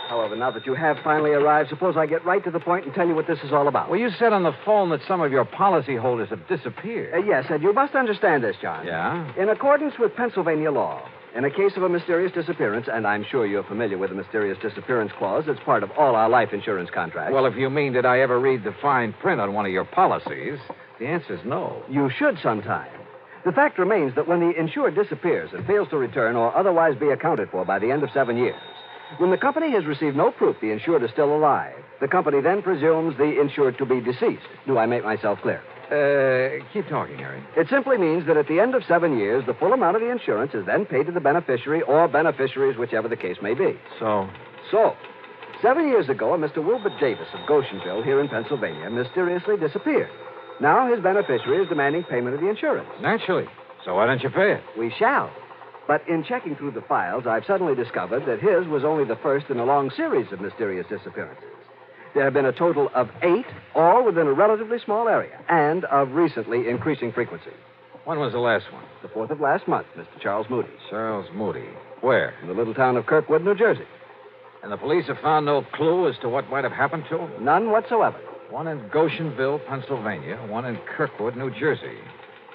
S4: However, now that you have finally arrived, suppose I get right to the point and tell you what this is all about.
S14: Well, you said on the phone that some of your policyholders have disappeared.
S4: Yes, and you must understand this, John.
S14: Yeah?
S4: In accordance with Pennsylvania law,
S5: In a case of a mysterious disappearance, and I'm sure you're familiar with the mysterious disappearance clause, it's part of all our life insurance contracts.
S14: Well, if you mean, did I ever read the fine print on one of your policies, the answer's no.
S5: You should sometime. The fact remains that when the insured disappears and fails to return or otherwise be accounted for by the end of 7 years, when the company has received no proof the insured is still alive, the company then presumes the insured to be deceased. Do I make myself clear?
S14: Keep talking, Harry.
S5: It simply means that at the end of 7 years, the full amount of the insurance is then paid to the beneficiary or beneficiaries, whichever the case may be.
S14: So,
S5: 7 years ago, a Mr. Wilbur Davis of Goshenville here in Pennsylvania mysteriously disappeared. Now his beneficiary is demanding payment of the insurance.
S14: Naturally. So why don't you pay it?
S5: We shall. But in checking through the files, I've suddenly discovered that his was only the first in a long series of mysterious disappearances. There have been a total of 8, all within a relatively small area, and of recently increasing frequency.
S14: When was the last one?
S5: The 4th of last month, Mr. Charles Moody.
S14: Charles Moody. Where?
S5: In the little town of Kirkwood, New Jersey.
S14: And the police have found no clue as to what might have happened to him?
S5: None whatsoever.
S14: One in Goshenville, Pennsylvania, one in Kirkwood, New Jersey.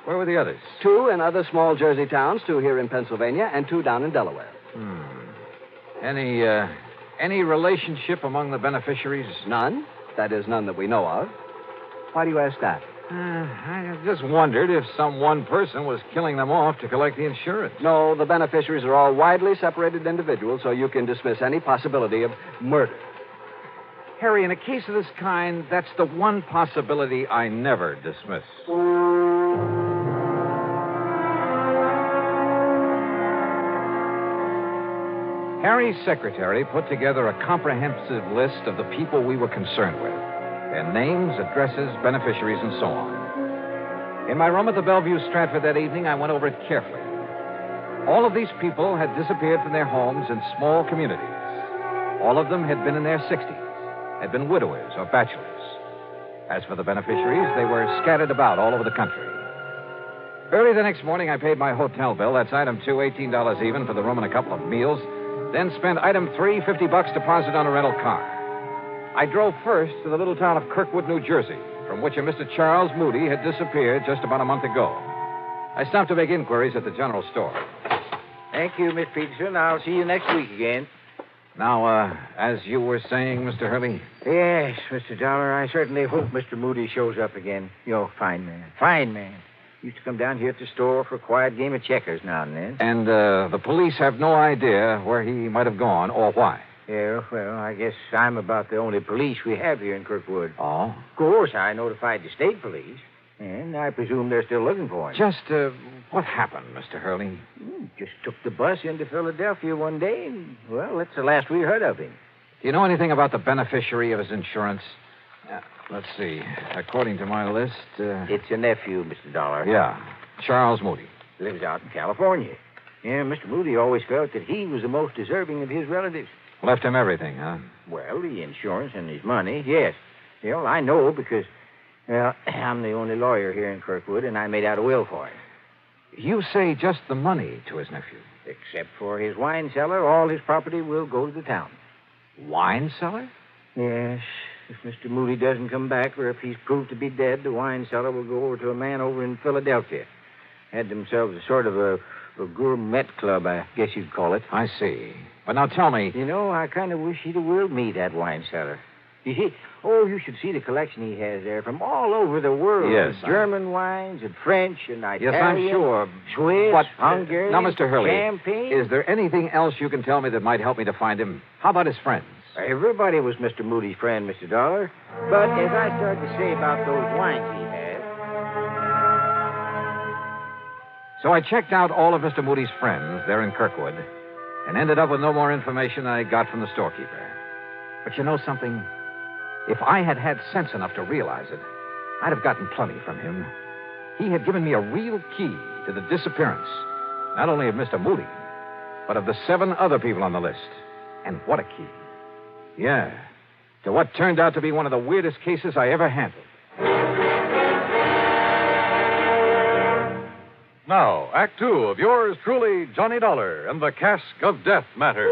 S14: Where were the others?
S5: 2 in other small Jersey towns, 2 here in Pennsylvania, and 2 down in Delaware.
S14: Any relationship among the beneficiaries?
S5: None. That is, none that we know of. Why do you ask that?
S14: I just wondered if some one person was killing them off to collect the insurance.
S5: No, the beneficiaries are all widely separated individuals, so you can dismiss any possibility of murder.
S14: Harry, in a case of this kind, that's the one possibility I never dismiss. Harry's secretary put together a comprehensive list of the people we were concerned with. Their names, addresses, beneficiaries, and so on. In my room at the Bellevue Stratford that evening, I went over it carefully. All of these people had disappeared from their homes in small communities. All of them had been in their 60s, had been widowers or bachelors. As for the beneficiaries, they were scattered about all over the country. Early the next morning, I paid my hotel bill. That's item 2, $18 even for the room and a couple of meals. Then spent item 3, $50 deposit on a rental car. I drove first to the little town of Kirkwood, New Jersey, from which a Mr. Charles Moody had disappeared just about a month ago. I stopped to make inquiries at the general store.
S3: Thank you, Miss Peterson. I'll see you next week again.
S14: Now, as you were saying, Mr. Hurley?
S3: Yes, Mr. Dollar, I certainly hope Mr. Moody shows up again. You're a fine man. Fine man. Used to come down here at the store for a quiet game of checkers now and then.
S14: And the police have no idea where he might have gone or why?
S3: Yeah, well, I guess I'm about the only police we have here in Kirkwood.
S14: Oh?
S3: Of course, I notified the state police, and I presume they're still looking for him.
S14: Just, what happened, Mr. Hurley?
S3: Just took the bus into Philadelphia one day, and, well, that's the last we heard of him.
S14: Do you know anything about the beneficiary of his insurance? Let's see. According to my list,
S3: It's a nephew, Mr. Dollar.
S14: Yeah, Charles Moody.
S3: Lives out in California. Yeah, Mr. Moody always felt that he was the most deserving of his relatives.
S14: Left him everything, huh?
S3: Well, the insurance and his money, yes. Well, I know because, well, I'm the only lawyer here in Kirkwood, and I made out a will for him.
S14: You say just the money to his nephew?
S3: Except for his wine cellar, all his property will go to the town.
S14: Wine cellar?
S3: Yes. If Mr. Moody doesn't come back, or if he's proved to be dead, the wine cellar will go over to a man over in Philadelphia. Had themselves a sort of a gourmet club, I guess you'd call it.
S14: I see. But now tell me...
S3: You know, I kind of wish he'd will me, that wine cellar. You see, you should see the collection he has there from all over the world.
S14: Yes.
S3: German wines and French and Italian.
S14: Yes, I'm sure.
S3: Swiss,
S14: But,
S3: Hungarian,
S14: now, Mr. Hurley,
S3: champagne.
S14: is there anything else you can tell me that might help me to find him? How about his friends?
S3: Everybody was Mr. Moody's friend, Mr. Dollar. But as I started to say about those wines he had...
S14: So I checked out all of Mr. Moody's friends there in Kirkwood and ended up with no more information than I got from the storekeeper. But you know something? If I had had sense enough to realize it, I'd have gotten plenty from him. He had given me a real key to the disappearance, not only of Mr. Moody, but of the 7 other people on the list. And what a key. Yeah, to what turned out to be one of the weirdest cases I ever handled.
S18: Now, Act 2 of yours truly, Johnny Dollar and the Casque of Death matter.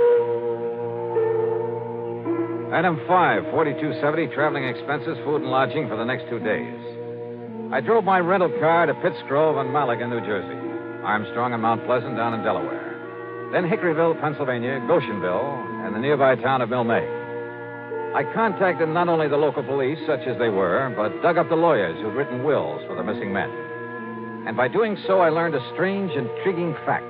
S14: Item 5, $42.70, traveling expenses, food and lodging for the next 2 days. I drove my rental car to Pittsgrove and Malaga, New Jersey. Armstrong and Mount Pleasant down in Delaware. then Hickoryville, Pennsylvania, Goshenville, and the nearby town of Milne. I contacted not only the local police, such as they were, but dug up the lawyers who'd written wills for the missing men. And by doing so, I learned a strange, intriguing fact.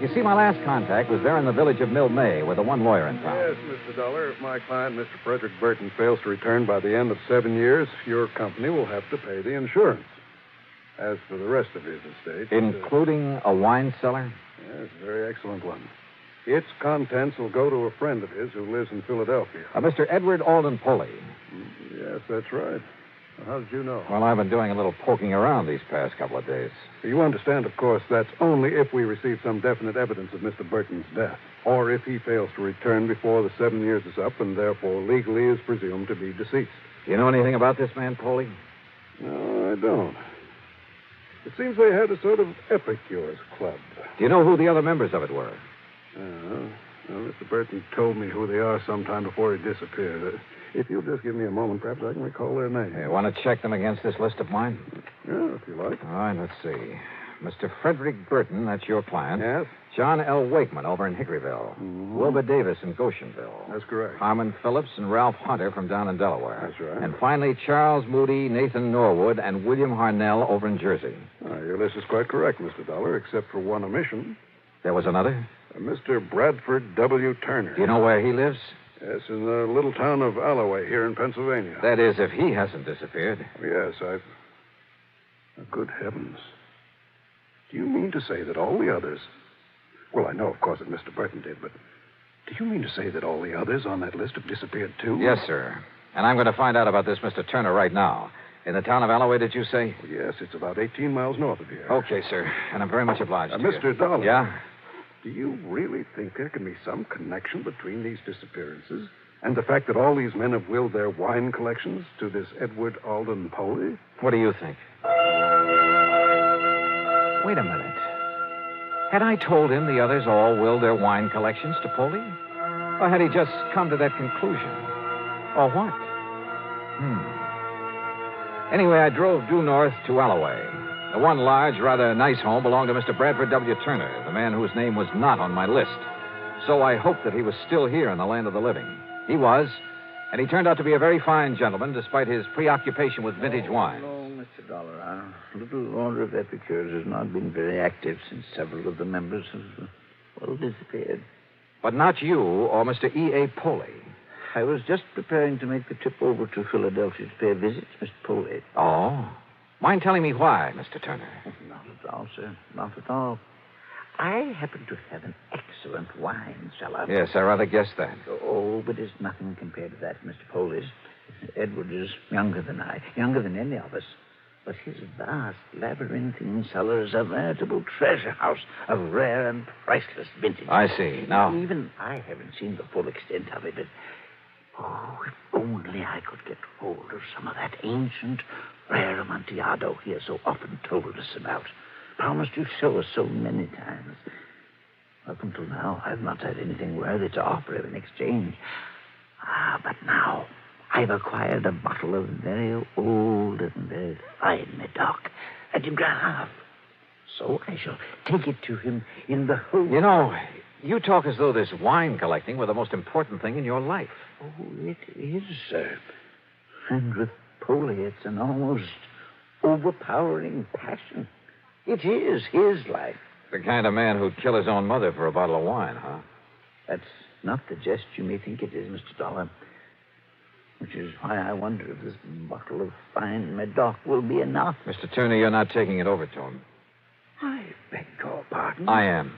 S14: You see, my last contact was there in the village of Milne with the one lawyer in town.
S7: Yes, Mr. Dollar. If my client, Mr. Frederick Burton, fails to return by the end of 7 years, your company will have to pay the insurance. As for the rest of his estate...
S14: Including a wine cellar?
S7: Yes, a very excellent one. Its contents will go to a friend of his who lives in Philadelphia.
S14: Mr. Edward Alden Poley.
S7: Yes, that's right. How did you know?
S14: Well, I've been doing a little poking around these past couple of days.
S7: You understand, of course, that's only if we receive some definite evidence of Mr. Burton's death, or if he fails to return before the 7 years is up and therefore legally is presumed to be deceased.
S14: Do you know anything about this man, Poley?
S7: No, I don't. It seems they had a sort of epicures club.
S14: Do you know who the other members of it were?
S7: Well, Mr. Burton told me who they are sometime before he disappeared. If you'll just give me a moment, perhaps I can recall their names.
S14: You want to check them against this list of mine?
S7: Yeah, if you like.
S14: All right, let's see. Mr. Frederick Burton, that's your client.
S7: Yes?
S14: John L. Wakeman over in Hickoryville.
S7: Mm-hmm.
S14: Wilbur Davis in Goshenville.
S7: That's correct.
S14: Carmen Phillips and Ralph Hunter from down in Delaware.
S7: That's right.
S14: And finally, Charles Moody, Nathan Norwood, and William Harnell over in Jersey.
S7: Your list is quite correct, Mr. Dollar, except for one omission.
S14: There was another?
S7: Mr. Bradford W. Turner.
S14: Do you know where he lives?
S7: Yes, in the little town of Alloway here in Pennsylvania.
S14: That is, if he hasn't disappeared.
S7: Yes, I've... Oh, good heavens. Do you mean to say that all the others... Well, I know, of course, that Mr. Burton did, but do you mean to say that all the others on that list have disappeared, too?
S14: Yes, sir. And I'm going to find out about this Mr. Turner right now. In the town of Alloway, did you say?
S7: Yes, it's about 18 miles north of here.
S14: Okay, sir. And I'm very much obliged to
S7: Mr.
S14: you.
S7: Dollar.
S14: Yeah?
S7: Do you really think there can be some connection between these disappearances and the fact that all these men have willed their wine collections to this Edward Alden Poley?
S14: What do you think? Wait a minute. Had I told him the others all willed their wine collections to Poley? Or had he just come to that conclusion? Or what? Anyway, I drove due north to Alloway. The one large, rather nice home belonged to Mr. Bradford W. Turner, the man whose name was not on my list. So I hoped that he was still here in the land of the living. He was, and he turned out to be a very fine gentleman, despite his preoccupation with vintage wine.
S17: No, Mr. Dollar. Our little order of epicures has not been very active since several of the members have, well, disappeared.
S14: But not you or Mr. E.A. Poley.
S17: I was just preparing to make the trip over to Philadelphia to pay a visit to Mr. Poley.
S14: Oh? Mind telling me why, Mr. Turner?
S17: Not at all, sir. Not at all. I happen to have an excellent wine cellar.
S14: Yes, I rather guessed that.
S17: Oh, but it's nothing compared to that, Mr. Poley's. Edward is younger than I, younger than any of us. But his vast, labyrinthine cellar is a veritable treasure house of rare and priceless vintage.
S14: I see. Now...
S17: Even I haven't seen the full extent of it, but... Oh, if only I could get hold of some of that ancient, rare Amontillado he has so often told us about. Promised to show us so many times. Up until now, I've not had anything worthy to offer him in exchange. But now I've acquired a bottle of very old and very fine Medoc, a de Grave. So I shall take it to him in the hope...
S14: You know, you talk as though this wine collecting were the most important thing in your life.
S17: Oh, it is, sir. And with Poley, it's an almost overpowering passion. It is his life.
S14: The kind of man who'd kill his own mother for a bottle of wine, huh?
S17: That's not the jest you may think it is, Mr. Dollar. Which is why I wonder if this bottle of fine Medoc will be enough.
S14: Mr. Turner, you're not taking it over to him.
S17: I beg your pardon.
S14: I am.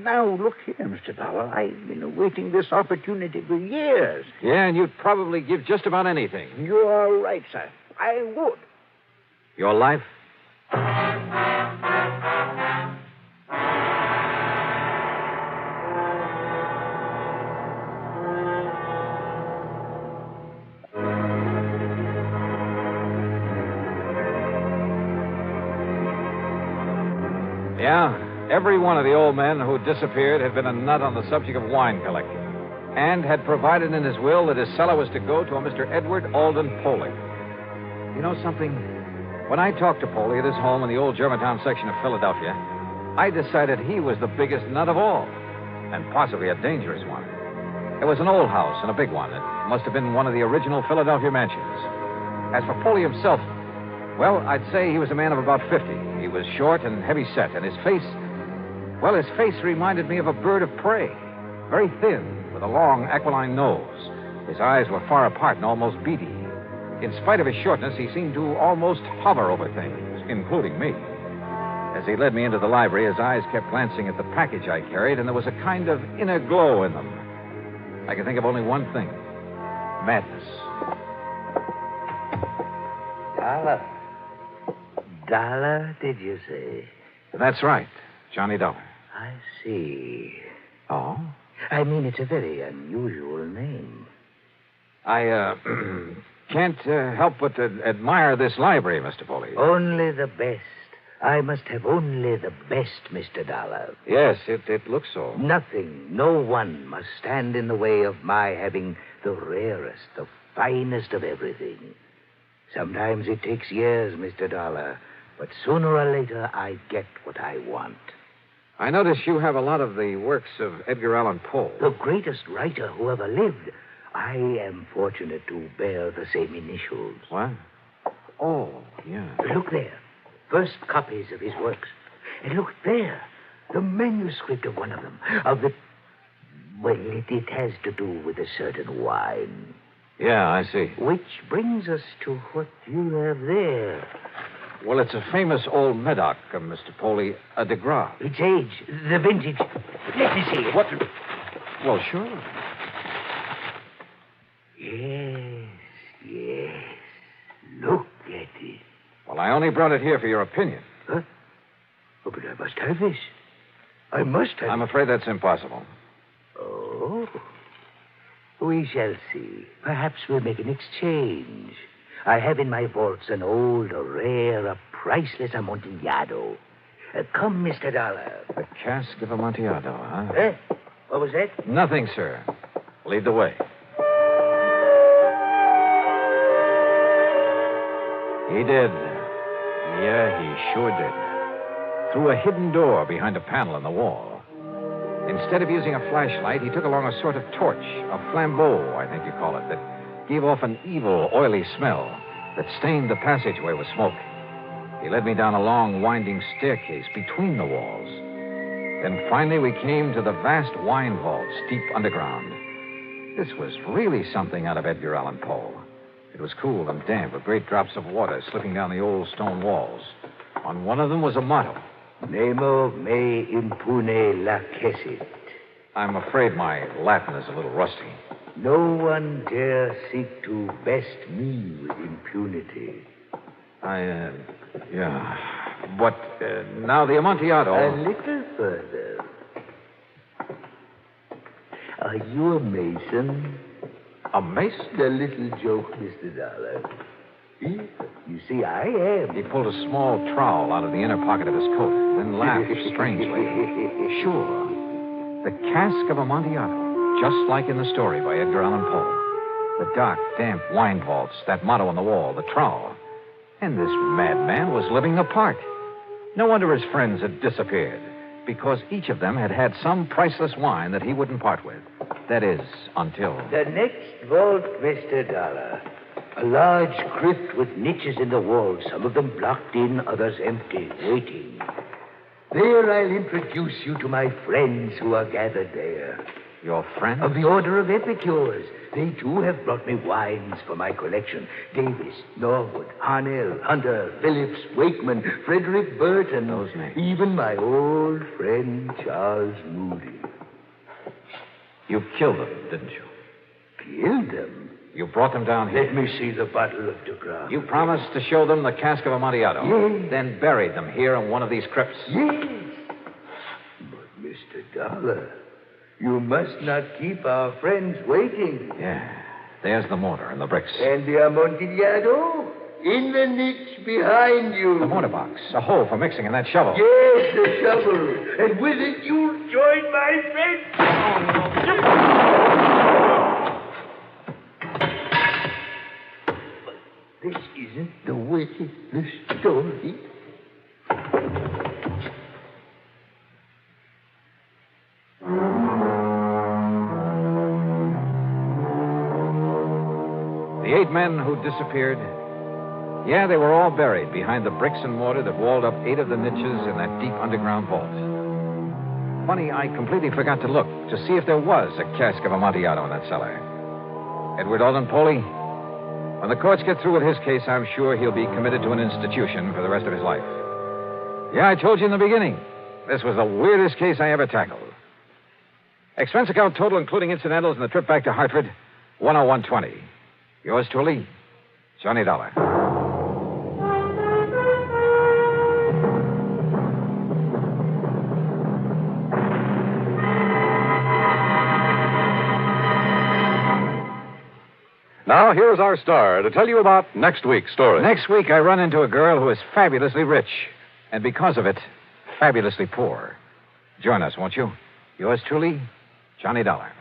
S17: Now, look here, Mr. Dollar. I've been awaiting this opportunity for years.
S14: Yeah, and you'd probably give just about anything.
S17: You are right, sir. I would.
S14: Your life? Yeah, every one of the old men who disappeared had been a nut on the subject of wine collecting, and had provided in his will that his cellar was to go to a Mr. Edward Alden Poley. You know something? When I talked to Poley at his home in the old Germantown section of Philadelphia, I decided he was the biggest nut of all. and possibly a dangerous one. It was an old house and a big one. It must have been one of the original Philadelphia mansions. As for Poley himself, well, I'd say he was a man of about 50. He was short and heavy-set, and his face reminded me of a bird of prey. Very thin, with a long, aquiline nose. His eyes were far apart and almost beady. In spite of his shortness, he seemed to almost hover over things, including me. As he led me into the library, his eyes kept glancing at the package I carried, and there was a kind of inner glow in them. I could think of only one thing. Madness.
S17: Dollar. Dollar, did you say?
S14: That's right. Johnny Dollar.
S17: I see.
S14: Oh?
S17: I mean, it's a very unusual name.
S14: I, can't help but admire this library, Mr. Foley.
S17: Only the best. I must have only the best, Mr. Dollar.
S14: Yes, it looks so.
S17: Nothing, no one must stand in the way of my having the rarest, the finest of everything. Sometimes it takes years, Mr. Dollar, but sooner or later I get what I want.
S14: I notice you have a lot of the works of Edgar Allan Poe.
S17: The greatest writer who ever lived. I am fortunate to bear the same initials.
S14: What? Oh, yeah.
S17: Look there. First copies of his works. And look there. The manuscript of one of them. Well, it has to do with a certain wine.
S14: Yeah, I see.
S17: Which brings us to what you have there.
S14: Well, it's a famous old Medoc, Mr. Poley, a de Gras.
S17: Its age, the vintage. Let me see it.
S14: What? Well, sure.
S17: Yes. Look at it.
S14: Well, I only brought it here for your opinion.
S17: Huh? Oh, but I must have this. I must have
S14: I'm afraid that's impossible.
S17: Oh. We shall see. Perhaps we'll make an exchange. I have in my vaults an old, a rare, a priceless Amontillado. Come, Mr. Dollar.
S14: The Casque of Amontillado, huh?
S17: Eh? What was that?
S14: Nothing, sir. Lead the way. He did. Yeah, he sure did. Through a hidden door behind a panel in the wall. Instead of using a flashlight, he took along a sort of torch, a flambeau, I think you call it, that gave off an evil, oily smell that stained the passageway with smoke. He led me down a long, winding staircase between the walls. Then finally we came to the vast wine vaults deep underground. This was really something out of Edgar Allan Poe. It was cool and damp with great drops of water slipping down the old stone walls. On one of them was a motto.
S17: Nemo me impune lacessit.
S14: I'm afraid my Latin is a little rusty.
S17: No one dare seek to best me with impunity.
S14: Yeah. But now the Amontillado...
S17: A little further. Are you a mason?
S14: A mason?
S17: A little joke, Mr. Dollar. You see, I am.
S14: He pulled a small trowel out of the inner pocket of his coat, then laughed strangely. Sure. The Casque of Amontillado, just like in the story by Edgar Allan Poe. The dark, damp wine vaults, that motto on the wall, the trowel. And this madman was living apart. No wonder his friends had disappeared, because each of them had had some priceless wine that he wouldn't part with. That is, until...
S17: The next vault, Mr. Dollar. A large crypt with niches in the wall, some of them blocked in, others empty, waiting. There I'll introduce you to my friends who are gathered there.
S14: Your friends?
S17: Of the Order of Epicures. They, too, have brought me wines for my collection. Davis, Norwood, Harnell, Hunter, Phillips, Wakeman, Frederick Burton.
S14: Those names.
S17: Even my old friend Charles Moody.
S14: You killed them, didn't you?
S17: Killed them?
S14: You brought them down here.
S17: Let me see the bottle of de Gras.
S14: You promised to show them the Casque of Amontillado.
S17: Yes.
S14: Then buried them here in one of these crypts.
S17: Yes. But, Mr. Dollar, you must not keep our friends waiting.
S14: Yeah. There's the mortar and the bricks.
S17: And the Amontillado? In the niche behind you.
S14: The mortar box. A hole for mixing in that shovel.
S17: Yes, the shovel. And with it, you'll join my friends. This isn't the way the story.
S14: The 8 men who disappeared, yeah, they were all buried behind the bricks and mortar that walled up 8 of the niches in that deep underground vault. Funny, I completely forgot to look to see if there was a cask of Amontillado in that cellar. Edward Alden Poley, when the courts get through with his case, I'm sure he'll be committed to an institution for the rest of his life. Yeah, I told you in the beginning, this was the weirdest case I ever tackled. Expense account total, including incidentals and the trip back to Hartford, $101.20. Yours truly, Johnny Dollar.
S18: Now, here's our star to tell you about next week's story.
S14: Next week, I run into a girl who is fabulously rich, and because of it, fabulously poor. Join us, won't you? Yours truly, Johnny Dollar.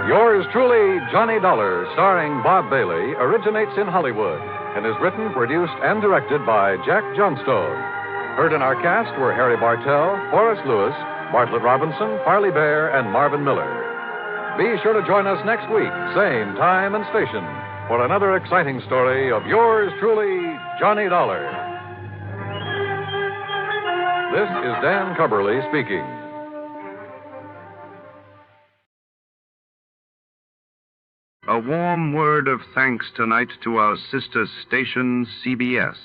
S18: Yours truly, Johnny Dollar, starring Bob Bailey, originates in Hollywood and is written, produced, and directed by Jack Johnstone. Heard in our cast were Harry Bartell, Forrest Lewis, Bartlett Robinson, Farley Bear, and Marvin Miller. Be sure to join us next week, same time and station, for another exciting story of yours truly, Johnny Dollar. This is Dan Cubberly speaking.
S1: A warm word of thanks tonight to our sister station, CBS.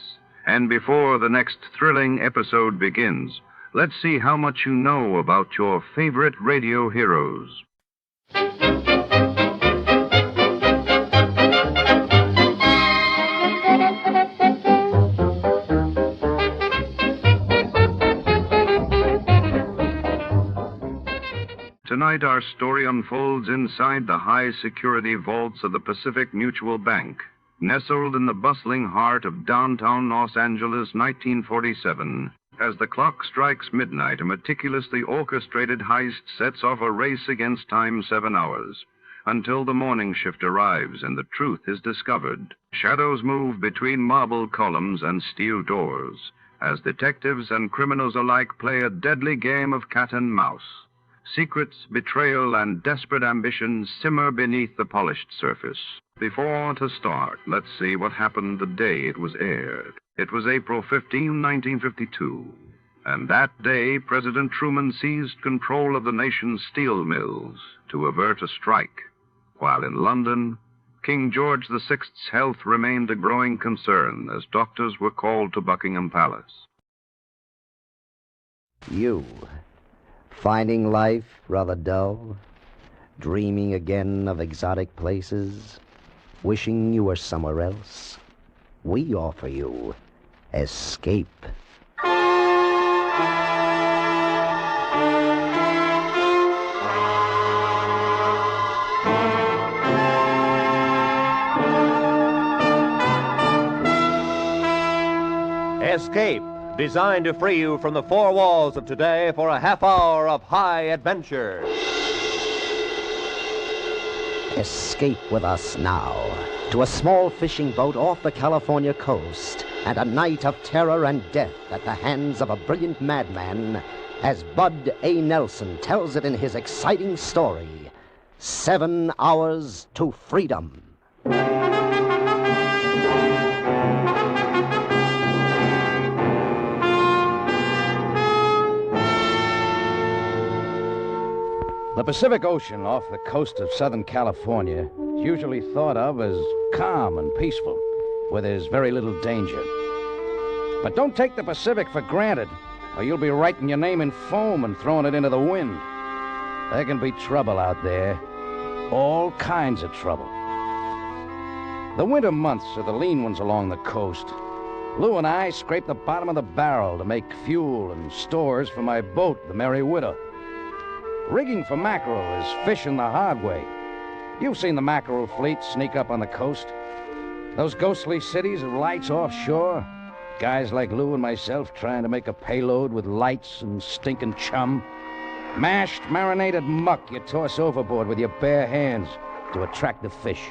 S1: And before the next thrilling episode begins, let's see how much you know about your favorite radio heroes. Tonight, our story unfolds inside the high-security vaults of the Pacific Mutual Bank. Nestled in the bustling heart of downtown Los Angeles, 1947, as the clock strikes midnight, a meticulously orchestrated heist sets off a race against time 7 hours, until the morning shift arrives and the truth is discovered. Shadows move between marble columns and steel doors, as detectives and criminals alike play a deadly game of cat and mouse. Secrets, betrayal, and desperate ambition simmer beneath the polished surface. Before to start, let's see what happened the day it was aired. It was April 15, 1952. And that day, President Truman seized control of the nation's steel mills to avert a strike. While in London, King George VI's health remained a growing concern as doctors were called to Buckingham Palace.
S16: You, finding life rather dull? Dreaming again of exotic places? Wishing you were somewhere else? We offer you escape.
S20: Escape, designed to free you from the four walls of today for a half hour of high adventure.
S16: Escape with us now to a small fishing boat off the California coast and a night of terror and death at the hands of a brilliant madman, as Bud A. Nelson tells it in his exciting story, 7 Hours to Freedom.
S2: The Pacific Ocean off the coast of Southern California is usually thought of as calm and peaceful, where there's very little danger. But don't take the Pacific for granted, or you'll be writing your name in foam and throwing it into the wind. There can be trouble out there, all kinds of trouble. The winter months are the lean ones along the coast. Lou and I scrape the bottom of the barrel to make fuel and stores for my boat, the Merry Widow. Rigging for mackerel is fishing the hard way. You've seen the mackerel fleet sneak up on the coast. Those ghostly cities of lights offshore. Guys like Lou and myself trying to make a payload with lights and stinking chum. Mashed, marinated muck you toss overboard with your bare hands to attract the fish.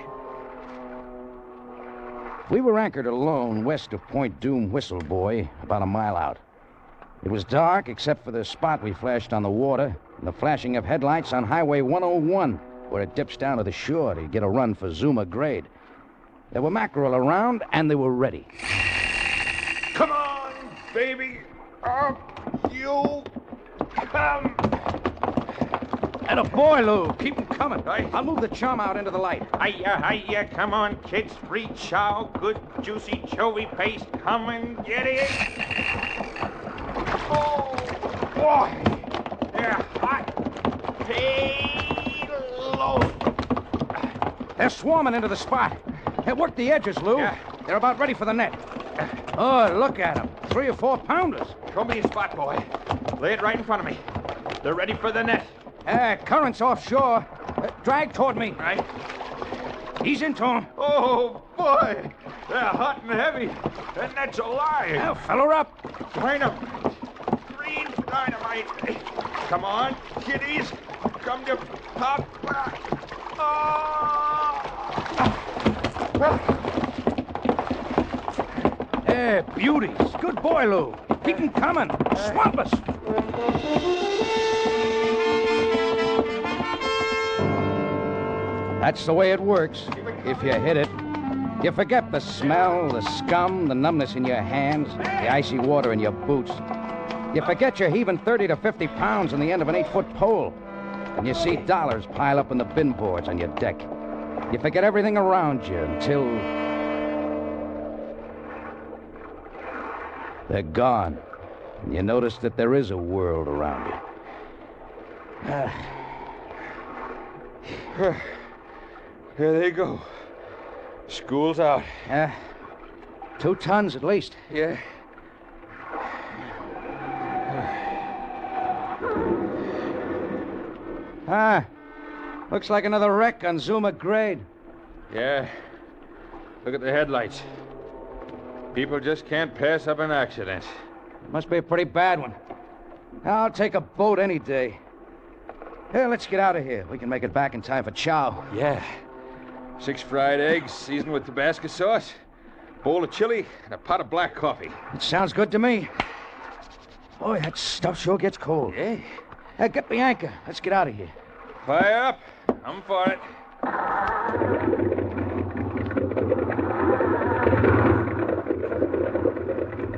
S2: We were anchored alone west of Point Doom Whistle Boy, about a mile out.
S21: It was dark except for the spot we flashed on the water and the flashing of headlights on Highway 101, where it dips down to the shore to get a run for Zuma Grade. There were mackerel around, and they were ready.
S8: Come on, baby. Up you come.
S21: And a boy, Lou. Keep him coming. I'll move the chum out into the light.
S8: Hiya, come on, kids. Free chow, good juicy chovy paste. Come and get it. Oh, boy. They're hot. Hey, low.
S21: They're swarming into the spot. Hey, work the edges, Lou.
S8: Yeah.
S21: They're about ready for the net. Oh, look at them. 3 or 4 pounders.
S8: Show me a spot, boy. Lay it right in front of me. They're ready for the net.
S21: Current's offshore. Drag toward me.
S8: Right.
S21: Ease into him.
S8: Oh, boy. They're hot and heavy. That net's alive.
S21: Now, fill her up.
S8: Dynamite. Green dynamite. Come on, kiddies. Come to pop.
S21: Hey, beauties. Good boy, Lou. Keep him coming. Swamp us. That's the way it works, if you hit it. You forget the smell, the scum, the numbness in your hands, the icy water in your boots. You forget you're heaving 30 to 50 pounds on the end of an 8-foot pole. And you see dollars pile up in the bin boards on your deck. You forget everything around you until they're gone. And you notice that there is a world around you.
S8: Here they go. School's out.
S21: 2 tons at least.
S8: Yeah.
S21: Looks like another wreck on Zuma Grade.
S8: Yeah. Look at the headlights. People just can't pass up an accident.
S21: Must be a pretty bad one. I'll take a boat any day. Hey, let's get out of here. We can make it back in time for chow.
S8: Yeah. 6 fried eggs seasoned with Tabasco sauce, bowl of chili, and a pot of black coffee.
S21: It sounds good to me. Boy, that stuff sure gets cold.
S8: Yeah.
S21: Hey, get the anchor. Let's get out of here.
S8: Fire up. I'm for it.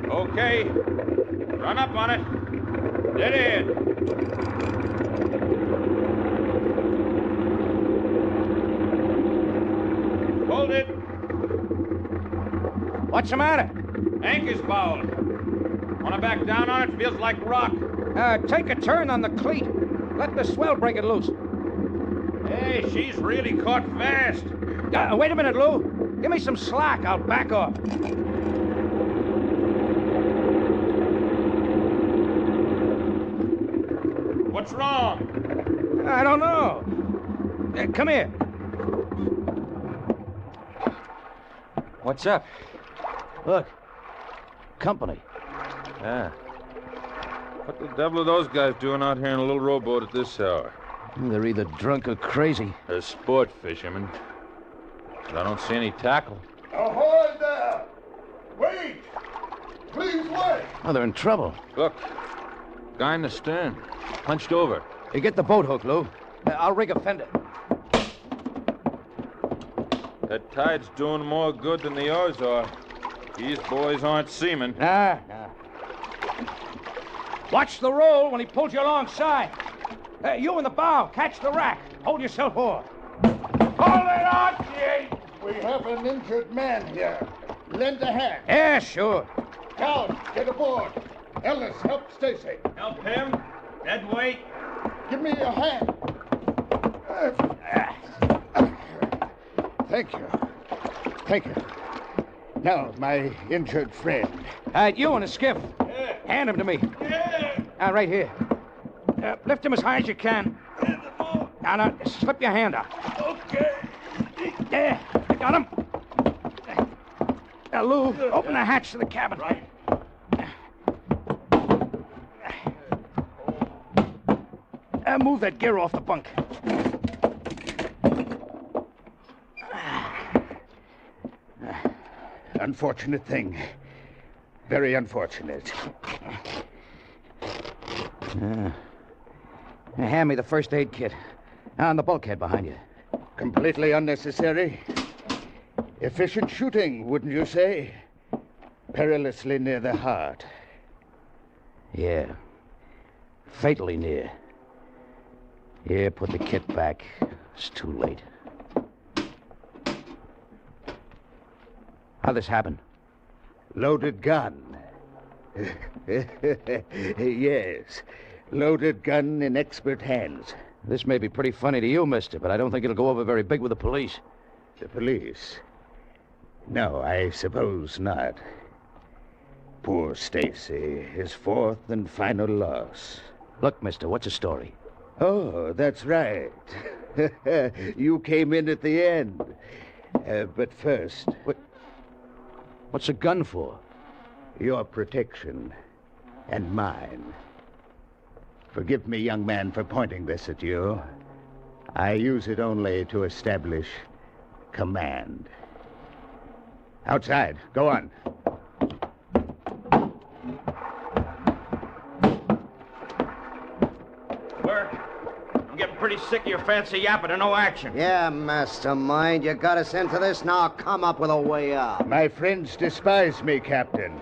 S8: Okay. Run up on it. Dead ahead. Hold it.
S21: What's the matter?
S8: Anchor's fouled. Want to back down on it? Feels like rock.
S21: Take a turn on the cleat. Let the swell break it loose.
S8: Hey, she's really caught fast.
S21: Wait a minute, Lou. Give me some slack. I'll back off.
S8: What's wrong?
S21: I don't know. Come here.
S8: What's up?
S21: Look. Company.
S8: Yeah. What the devil are those guys doing out here in a little rowboat at this hour?
S21: They're either drunk or crazy.
S8: They're sport fishermen. But I don't see any tackle.
S22: Ahoy there! Wait! Please wait!
S21: Oh, they're in trouble.
S8: Look. Guy in the stern. Hunched over.
S21: You get the boat hook, Lou. I'll rig a fender.
S8: That tide's doing more good than the oars are. These boys aren't seamen.
S21: Nah. Watch the roll when he pulls you alongside. You in the bow, catch the rack. Hold yourself oar.
S22: Hold it on, Jay! We have an injured man here. Lend a hand.
S21: Yeah, sure.
S22: Cal, get aboard. Ellis, help Stacy.
S8: Help him? Dead weight.
S22: Give me your hand. Thank you. Thank you. Now, my injured friend.
S21: You in a skiff.
S8: Yeah.
S21: Hand him to me.
S8: Yeah.
S21: Right here. Lift him as high as you can. Now, slip your hand out.
S8: Okay.
S21: There. I got him. Now, Lou, open the hatch to the cabin.
S8: Right.
S21: Move that gear off the bunk.
S22: Unfortunate thing. Very unfortunate.
S21: Hand me the first aid kit. On the bulkhead behind you.
S8: Completely unnecessary. Efficient shooting, wouldn't you say? Perilously near the heart.
S21: Yeah. Fatally near. Here, put the kit back. It's too late. How'd this happen?
S8: Loaded gun. Yes. Loaded gun in expert hands.
S21: This may be pretty funny to you, mister, but I don't think it'll go over very big with the police.
S8: The police? No, I suppose not. Poor Stacy, his fourth and final loss.
S21: Look, mister, what's the story?
S8: Oh, that's right. You came in at the end. But first...
S21: What's the gun for?
S8: Your protection. And mine. Forgive me, young man, for pointing this at you. I use it only to establish command. Outside. Go on.
S9: Burke, I'm getting pretty sick of your fancy yapping and no action.
S16: Yeah, mastermind. You got us into this. Now come up with a way out.
S8: My friends despise me, Captain.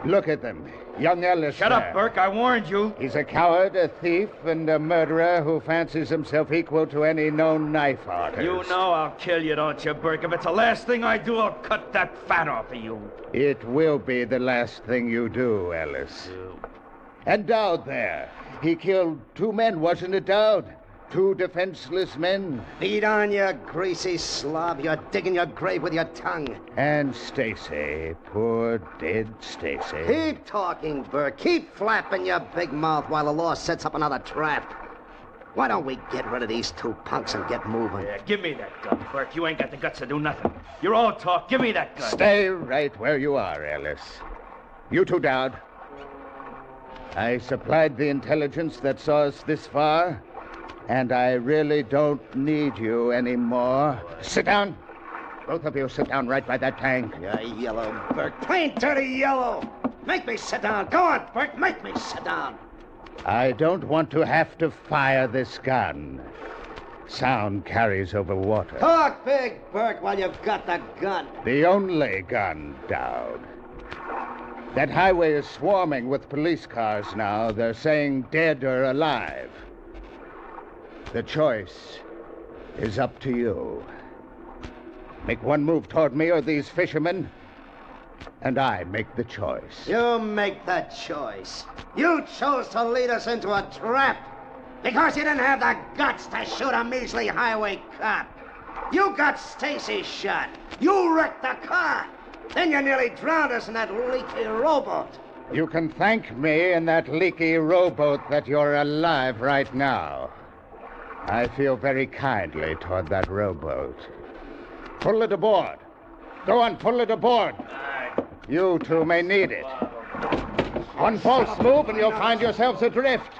S8: Look at them. Young Ellis.
S9: Shut up, Burke. I warned you.
S8: He's a coward, a thief, and a murderer who fancies himself equal to any known knife artist.
S9: You know I'll kill you, don't you, Burke? If it's the last thing I do, I'll cut that fat off of you.
S8: It will be the last thing you do, Ellis. And Dowd there. He killed 2 men, wasn't it, Dowd? 2 defenseless men.
S16: Feed on, you greasy slob. You're digging your grave with your tongue.
S8: And Stacy, poor dead Stacy.
S16: Keep talking, Burke. Keep flapping your big mouth while the law sets up another trap. Why don't we get rid of these 2 punks and get moving?
S9: Yeah, give me that gun, Burke. You ain't got the guts to do nothing. You're all talk. Give me that gun.
S8: Stay right where you are, Ellis. You too, Dowd. I supplied the intelligence that saw us this far, and I really don't need you anymore. Sit down. Both of you sit down right by that tank.
S16: Yeah, yellow, Burke. Plain dirty yellow. Make me sit down. Go on, Burke. Make me sit down.
S8: I don't want to have to fire this gun. Sound carries over water.
S16: Talk big, Burke, while you've got the gun.
S8: The only gun, Dowd. That highway is swarming with police cars now. They're saying dead or alive. The choice is up to you. Make one move toward me or these fishermen, and I make the choice.
S16: You make the choice. You chose to lead us into a trap because you didn't have the guts to shoot a measly highway cop. You got Stacy shot. You wrecked the car. Then you nearly drowned us in that leaky rowboat.
S8: You can thank me in that leaky rowboat that you're alive right now. I feel very kindly toward that rowboat. Pull it aboard. Go on, pull it aboard. You two may need it. One false move and you'll find yourselves adrift.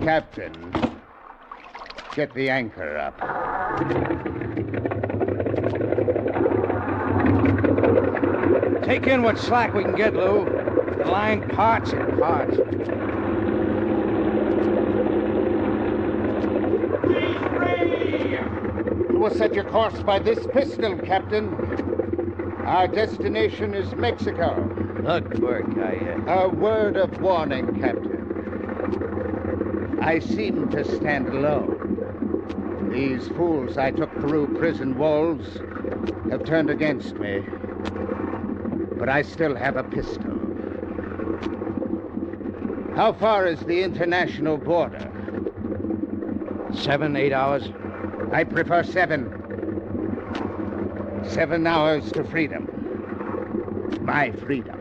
S8: Captain, get the anchor up.
S21: Take in what slack we can get, Lou. The line parts and parts.
S8: You will set your course by this pistol, Captain. Our destination is Mexico.
S21: Look, Burke,
S8: A word of warning, Captain. I seem to stand alone. These fools I took through prison walls have turned against me. But I still have a pistol. How far is the international border?
S21: 7, 8 hours.
S8: I prefer 7. 7 hours to freedom. My freedom.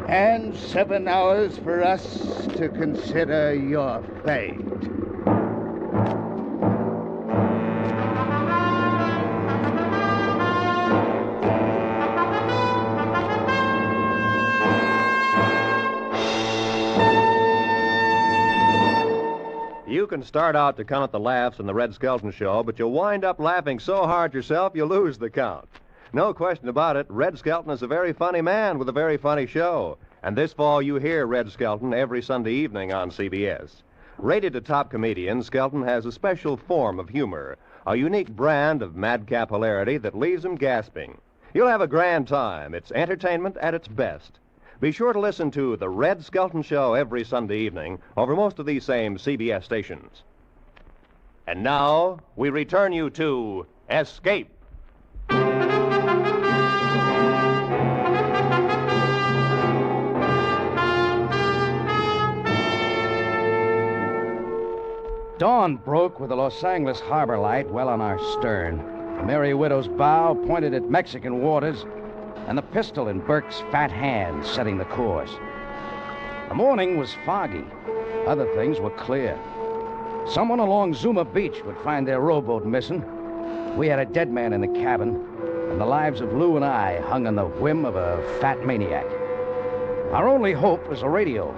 S8: And 7 hours for us to consider your fate.
S20: You can start out to count the laughs in the Red Skelton show, but you'll wind up laughing so hard yourself you lose the count. No question about it, Red Skelton is a very funny man with a very funny show. And this fall, you hear Red Skelton every Sunday evening on CBS. Rated a top comedian, Skelton has a special form of humor, a unique brand of madcap hilarity that leaves him gasping. You'll have a grand time. It's entertainment at its best. Be sure to listen to The Red Skelton Show every Sunday evening over most of these same CBS stations. And now, we return you to Escape.
S21: Dawn broke with the Los Angeles harbor light well on our stern. The Merry Widow's bow pointed at Mexican waters, and the pistol in Burke's fat hand setting the course. The morning was foggy. Other things were clear. Someone along Zuma Beach would find their rowboat missing. We had a dead man in the cabin, and the lives of Lou and I hung on the whim of a fat maniac. Our only hope was a radio.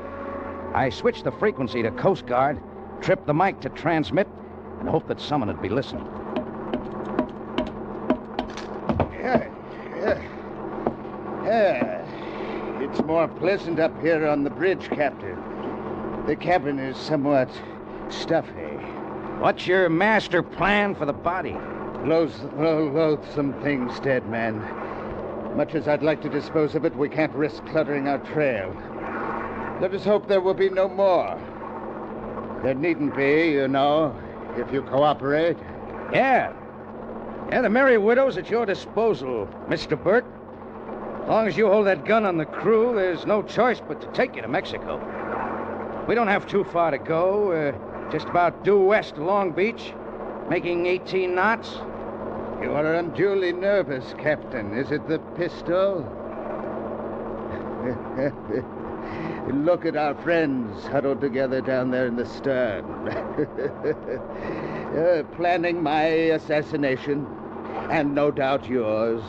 S21: I switched the frequency to Coast Guard, tripped the mic to transmit, and hoped that someone would be listening.
S8: It's more pleasant up here on the bridge, Captain. The cabin is somewhat stuffy.
S21: What's your master plan for the body?
S8: Loathsome things, dead man. Much as I'd like to dispose of it, we can't risk cluttering our trail. Let us hope there will be no more. There needn't be, you know, if you cooperate.
S21: Yeah, the Merry Widow's at your disposal, Mr. Burke. As long as you hold that gun on the crew, there's no choice but to take you to Mexico. We don't have too far to go. Just about due west of Long Beach, making 18 knots.
S8: You are unduly nervous, Captain. Is it the pistol? Look at our friends huddled together down there in the stern. Planning my assassination, and no doubt yours.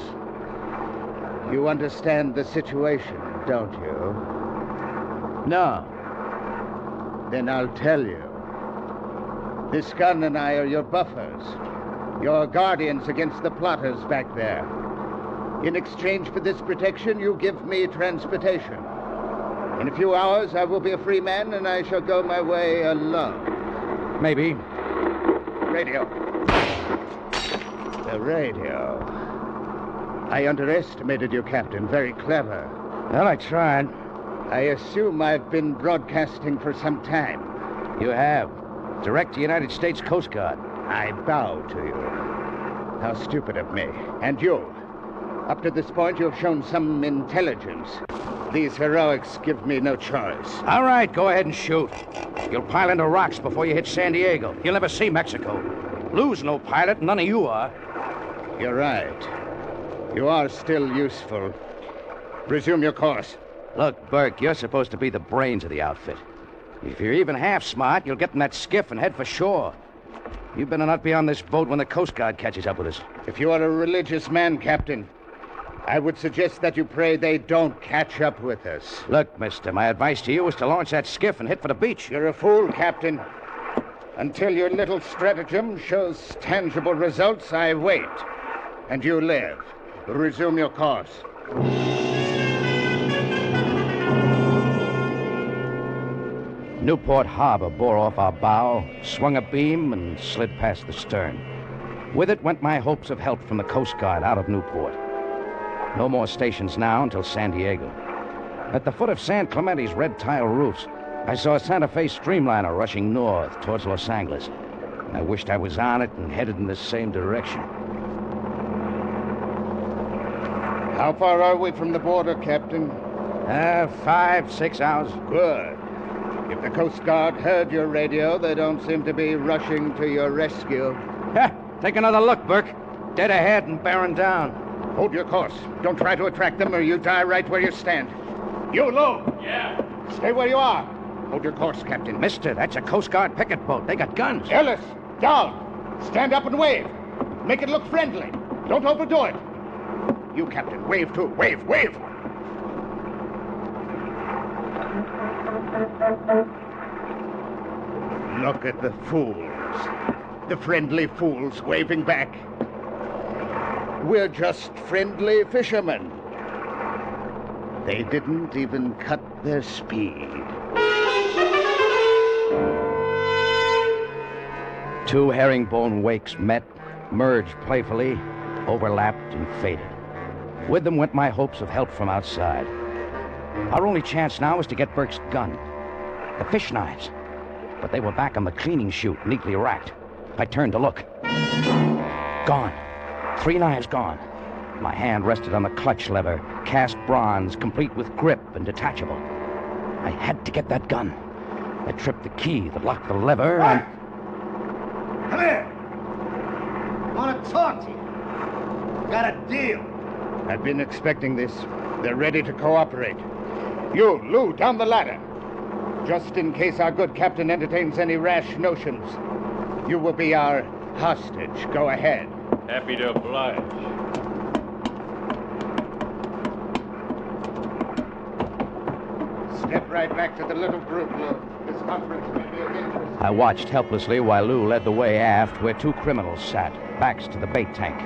S8: You understand the situation, don't you?
S21: No.
S8: Then I'll tell you. This gun and I are your buffers, your guardians against the plotters back there. In exchange for this protection, you give me transportation. In a few hours, I will be a free man, and I shall go my way alone.
S21: Maybe.
S8: Radio. The radio. I underestimated you, Captain. Very clever.
S21: Well, I tried.
S8: I assume I've been broadcasting for some time.
S21: You have. Direct to United States Coast Guard.
S8: I bow to you. How stupid of me. And you. Up to this point, you've shown some intelligence. These heroics give me no choice.
S21: All right, go ahead and shoot. You'll pile into rocks before you hit San Diego. You'll never see Mexico. Lou's no pilot, none of you are.
S8: You're right. You are still useful. Resume your course.
S21: Look, Burke, you're supposed to be the brains of the outfit. If you're even half smart, you'll get in that skiff and head for shore. You better not be on this boat when the Coast Guard catches up with us.
S8: If you are a religious man, Captain, I would suggest that you pray they don't catch up with us.
S21: Look, mister, my advice to you is to launch that skiff and hit for the beach.
S8: You're a fool, Captain. Until your little stratagem shows tangible results, I wait. And you live. Resume your course.
S21: Newport Harbor bore off our bow, swung a beam, and slid past the stern. With it went my hopes of help from the Coast Guard out of Newport. No more stations now until San Diego. At the foot of San Clemente's red tile roofs, I saw a Santa Fe streamliner rushing north towards Los Angeles. I wished I was on it and headed in the same direction.
S8: How far are we from the border, Captain?
S21: 5, 6 hours.
S8: Good. If the Coast Guard heard your radio, they don't seem to be rushing to your rescue.
S21: Take another look, Burke. Dead ahead and bearing down.
S8: Hold your course. Don't try to attract them or you die right where you stand. You, Lou!
S9: Yeah?
S8: Stay where you are. Hold your course, Captain.
S21: Mister, that's a Coast Guard picket boat. They got guns.
S8: Ellis, down. Stand up and wave. Make it look friendly. Don't overdo it. You, Captain, wave too. Wave, wave! Look at the fools. The friendly fools waving back. We're just friendly fishermen. They didn't even cut their speed.
S21: Two herringbone wakes met, merged playfully, overlapped, and faded. With them went my hopes of help from outside. Our only chance now was to get Burke's gun. The fish knives. But they were back on the cleaning chute, neatly racked. I turned to look. Gone. 3 knives gone. My hand rested on the clutch lever, cast bronze, complete with grip and detachable. I had to get that gun. I tripped the key that locked the lever and...
S8: Come here. I want to talk to you. Got a deal. I've been expecting this. They're ready to cooperate. You, Lou, down the ladder. Just in case our good captain entertains any rash notions. You will be our hostage. Go ahead.
S10: Happy to oblige.
S8: Step right back to the little group, Lou. This conference may be of interest.
S21: I watched helplessly while Lou led the way aft where 2 criminals sat, backs to the bait tank.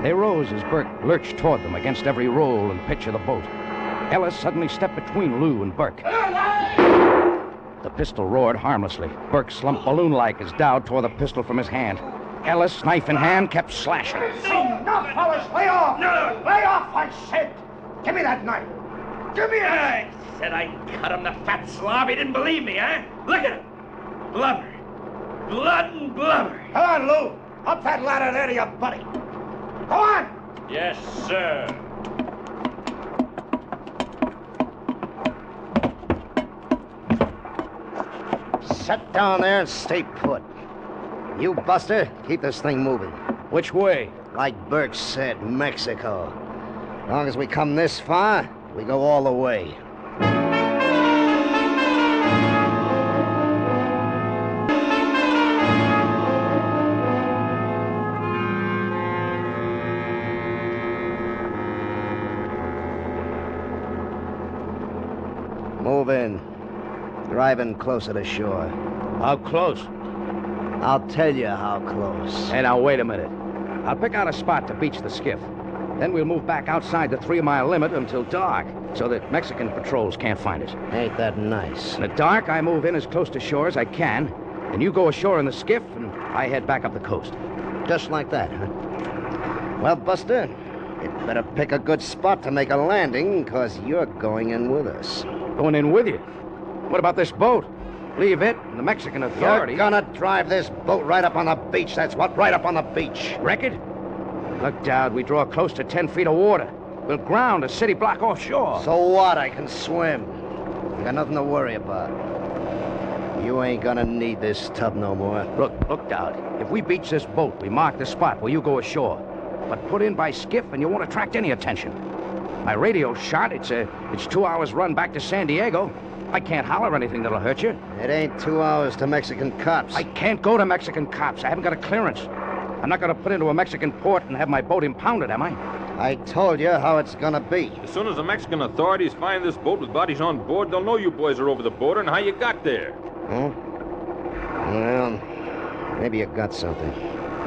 S21: They rose as Burke lurched toward them against every roll and pitch of the boat. Ellis suddenly stepped between Lou and Burke. The pistol roared harmlessly. Burke slumped balloon-like as Dowd tore the pistol from his hand. Ellis, knife in hand, kept slashing.
S22: Enough, fellas! Lay off! No! Lay off, I said! Give me that knife! Give me it!
S9: I said I'd cut him, the fat slob. He didn't believe me, huh? Look at him. Blubber. Blood and blubber.
S22: Come on, Lou. Up that ladder there to your buddy. Go on!
S10: Yes, sir.
S16: Sit down there and stay put. You, Buster, keep this thing moving.
S21: Which way?
S16: Like Burke said, Mexico. As long as we come this far, we go all the way. Move in. Drive in closer to shore.
S21: How close?
S16: I'll tell you how close.
S21: Hey, now, wait a minute. I'll pick out a spot to beach the skiff. Then we'll move back outside the 3-mile limit until dark, so that Mexican patrols can't find us.
S16: Ain't that nice?
S21: In the dark, I move in as close to shore as I can, and you go ashore in the skiff, and I head back up the coast.
S16: Just like that, huh? Well, Buster, you'd better pick a good spot to make a landing, because you're going in with us.
S21: Going in with you? What about this boat? Leave it and the Mexican authorities...
S16: You're gonna drive this boat right up on the beach, that's what, right up on the beach.
S21: Wreck it? Look, Dowd, we draw close to 10 feet of water. We'll ground a city block offshore.
S16: So what? I can swim. I got nothing to worry about. You ain't gonna need this tub no more.
S21: Look, Dowd. If we beach this boat, we mark the spot where you go ashore. But put in by skiff and you won't attract any attention. My radio's shot. It's 2 hours run back to San Diego. I can't holler anything that'll hurt you.
S16: It ain't 2 hours to Mexican cops.
S21: I can't go to Mexican cops. I haven't got a clearance. I'm not going to put into a Mexican port and have my boat impounded, am I?
S16: I told you how it's going to be.
S10: As soon as the Mexican authorities find this boat with bodies on board, they'll know you boys are over the border and how you got there.
S16: Huh? Well, maybe you got something.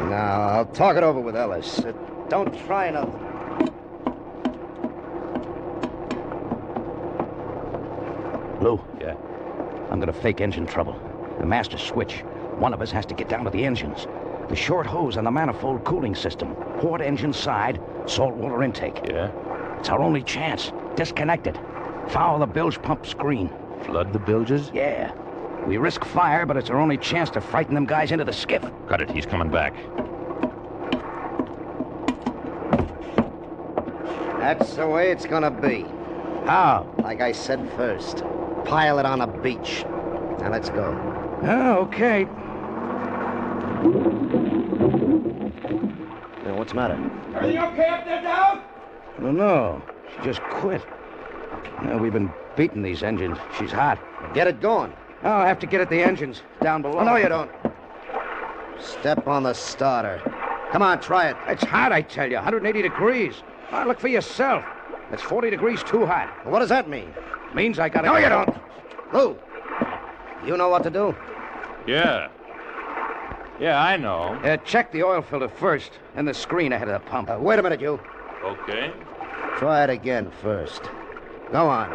S16: Now, I'll talk it over with Ellis. Don't try nothing.
S21: Lou?
S10: Yeah?
S21: I'm going to fake engine trouble. The master switch. One of us has to get down to the engines. The short hose on the manifold cooling system. Port engine side, saltwater intake.
S10: Yeah?
S21: It's our only chance. Disconnect it. Foul the bilge pump screen.
S10: Flood the bilges?
S21: Yeah. We risk fire, but it's our only chance to frighten them guys into the skiff.
S10: Cut it. He's coming back.
S16: That's the way it's gonna be.
S21: How?
S16: Like I said first. Pile it on a beach. Now let's go.
S21: Oh, okay.
S16: Now, what's the matter?
S22: Everything okay up there, Dowd?
S21: I don't know. She just quit. We've been beating these engines. She's hot.
S16: Get it going.
S21: Oh, I'll have to get at the engines down below.
S16: Oh, no, you don't. Step on the starter. Come on, try it.
S21: It's hot, I tell you. 180 degrees. Oh, look for yourself. It's 40 degrees too hot.
S16: What does that mean?
S21: Means I gotta...
S16: No, you don't. Lou, you know what to do?
S10: Yeah. Yeah, I know.
S21: Check the oil filter first, and the screen ahead of the pump.
S16: Wait a minute, you.
S10: Okay.
S16: Try it again first.
S21: Go on.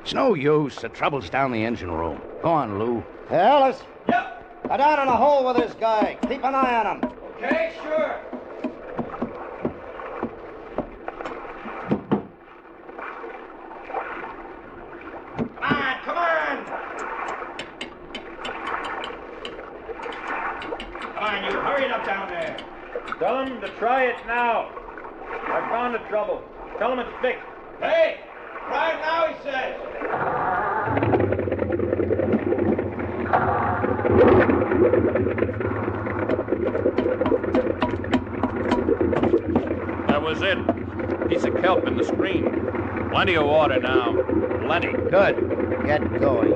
S21: It's no use. The trouble's down the engine room. Go on, Lou.
S11: Hey, Ellis. Yep. Go down in the hole with this guy. Keep an eye on him.
S9: Okay, sure. Come on, you. Hurry it up down there.
S10: Tell him to try it now. I found the trouble. Tell him it's fixed.
S9: Hey, try it now, he says.
S10: That was it. Piece of kelp in the screen. Plenty of water now. Plenty.
S21: Good. Get going.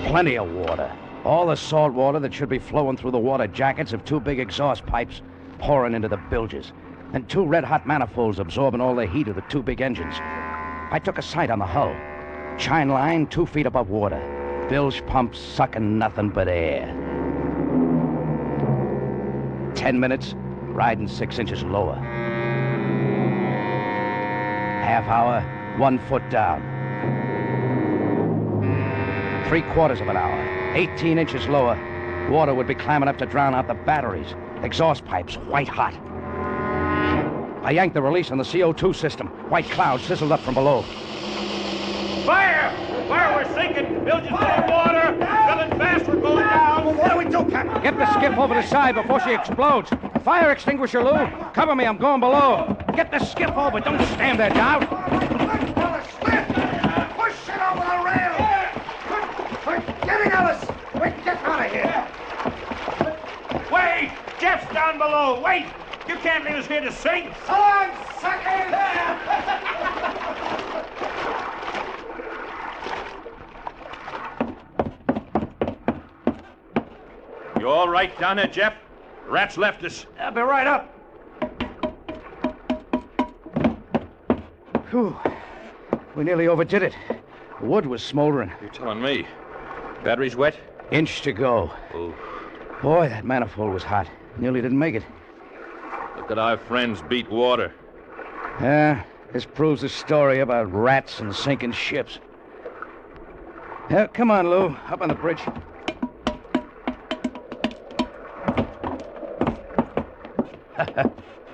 S21: Plenty of water. All the salt water that should be flowing through the water jackets of 2 big exhaust pipes pouring into the bilges. And 2 red-hot manifolds absorbing all the heat of the 2 big engines. I took a sight on the hull. Chine line 2 feet above water. Bilge pumps sucking nothing but air. 10 minutes, riding 6 inches lower. Half hour, 1 foot down. 3/4 of an hour, 18 inches lower. Water would be climbing up to drown out the batteries. Exhaust pipes, white hot. I yanked the release on the CO2 system. White clouds sizzled up from below.
S9: Fire! Fire, we're sinking! Bilges full of water! Filling fast, we're going down!
S11: Well, what do we do, Captain?
S21: Get the skiff over the side before she explodes. Fire extinguisher, Lou. Cover me, I'm going below. Get the skiff over, don't stand there, Dowd.
S11: Push it over the rail! We're getting Ellis! We get out of here!
S9: Wait! Jeff's down below! Wait! You can't leave us here to sink!
S11: So long, suckers!
S10: You all right down there, Jeff? Rats left us.
S9: I'll be right up.
S21: Whew. We nearly overdid it. The wood was smoldering.
S10: You're telling me. Battery's wet?
S21: Inch to go.
S10: Ooh.
S21: Boy, that manifold was hot. Nearly didn't make it.
S10: Look at our friends beat water.
S21: Yeah, this proves the story about rats and sinking ships. Yeah, come on, Lou. Up on the bridge.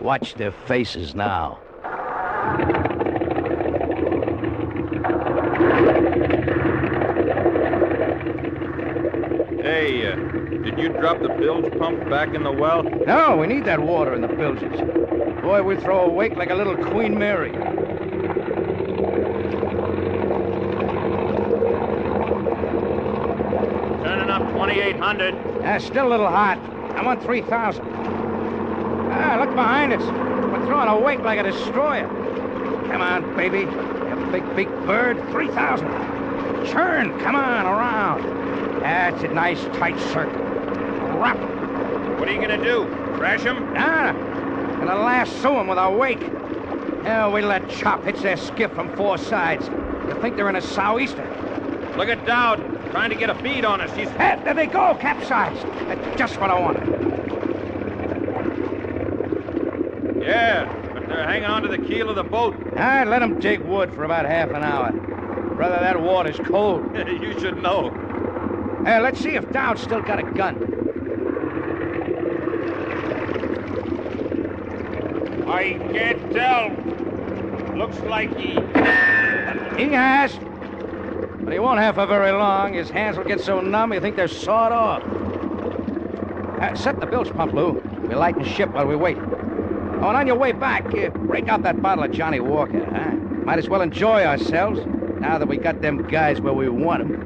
S21: Watch their faces now.
S10: Hey, did you drop the bilge pump back in the well?
S21: No, we need that water in the bilges. Boy, we throw a wake like a little Queen Mary.
S10: Turning up 2,800.
S21: Still a little hot. I want 3,000. Look behind us. We're throwing a wake like a destroyer. Come on, baby. You big, big bird. 3,000. Churn. Come on, around. That's a nice, tight circle. Wrap.
S10: What are you going to do? Crash him?
S21: Nah. Gonna lasso him with a wake. Yeah, we let chop hits their skiff from 4 sides. You think they're in a sou'easter?
S10: Look at Dowd. Trying to get a bead on us. He's...
S21: Hey, there they go. Capsized. That's just what I wanted.
S10: Yeah, but they're hanging onto the keel of the boat.
S21: All right, let them dig wood for about half an hour. Brother, that water's cold.
S10: You should know.
S21: Hey, let's see if Dowd's still got a gun.
S10: I can't tell. Looks like he...
S21: He has. But he won't have for very long. His hands will get so numb you think they're sawed off. Set the bilge pump, Lou. We'll lighten ship while we wait. Oh, and on your way back, break out that bottle of Johnny Walker, huh? Might as well enjoy ourselves now that we got them guys where we want them.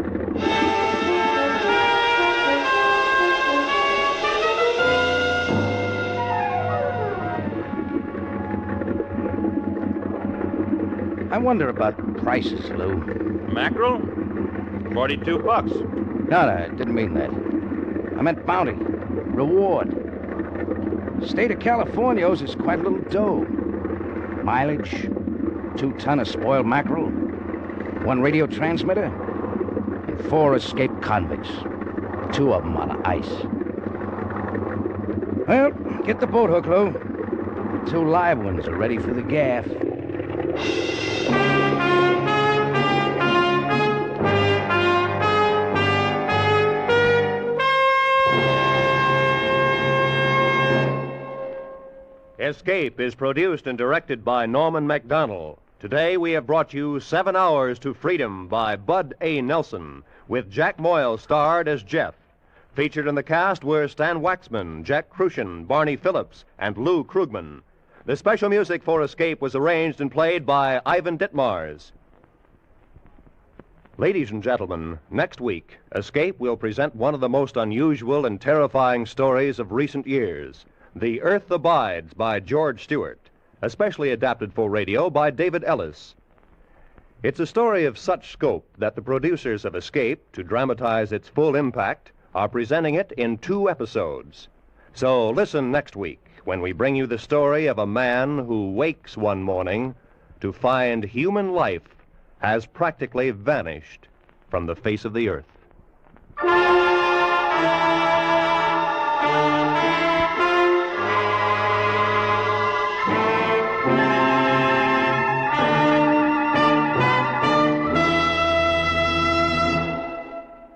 S21: I wonder about prices, Lou.
S10: Mackerel? $42.
S21: No, I didn't mean that. I meant bounty. Reward. The state of California owes us quite a little dough. Mileage, 2 ton of spoiled mackerel, 1 radio transmitter, and 4 escaped convicts. 2 of them on ice. Well, get the boat hook, Lou. 2 live ones are ready for the gaff.
S20: Escape is produced and directed by Norman MacDonald. Today we have brought you 7 Hours to Freedom by Bud A. Nelson, with Jack Moyle starred as Jeff. Featured in the cast were Stan Waxman, Jack Crucian, Barney Phillips, and Lou Krugman. The special music for Escape was arranged and played by Ivan Ditmars. Ladies and gentlemen, next week, Escape will present one of the most unusual and terrifying stories of recent years. The Earth Abides by George Stewart, especially adapted for radio by David Ellis. It's a story of such scope that the producers of Escape, to dramatize its full impact, are presenting it in 2 episodes. So listen next week when we bring you the story of a man who wakes one morning to find human life has practically vanished from the face of the earth.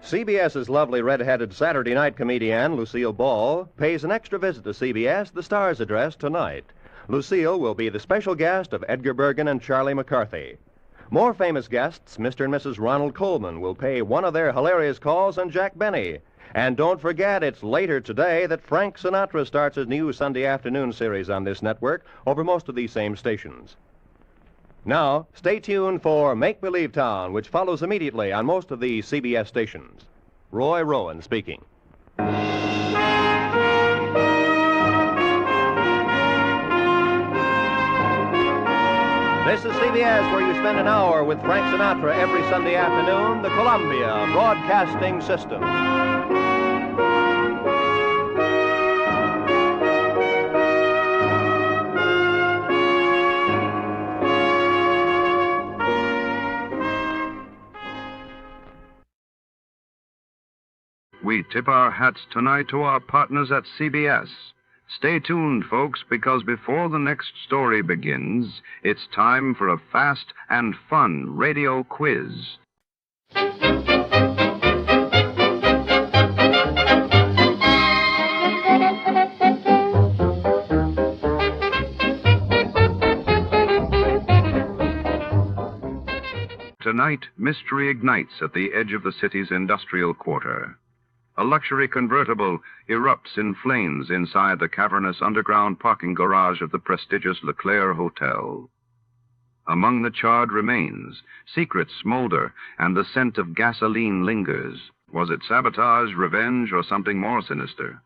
S20: CBS's lovely red-headed Saturday night comedienne, Lucille Ball, pays an extra visit to CBS, the Star's address, tonight. Lucille will be the special guest of Edgar Bergen and Charlie McCarthy. More famous guests, Mr. and Mrs. Ronald Coleman, will pay one of their hilarious calls on Jack Benny. And don't forget, it's later today that Frank Sinatra starts his new Sunday afternoon series on this network over most of these same stations. Now, stay tuned for Make Believe Town, which follows immediately on most of the CBS stations. Roy Rowan speaking. This is CBS, where you spend an hour with Frank Sinatra every Sunday afternoon, the Columbia Broadcasting System.
S1: We tip our hats tonight to our partners at CBS. Stay tuned, folks, because before the next story begins, it's time for a fast and fun radio quiz. Tonight, mystery ignites at the edge of the city's industrial quarter. A luxury convertible erupts in flames inside the cavernous underground parking garage of the prestigious Leclerc Hotel. Among the charred remains, secrets smolder and the scent of gasoline lingers. Was it sabotage, revenge, or something more sinister?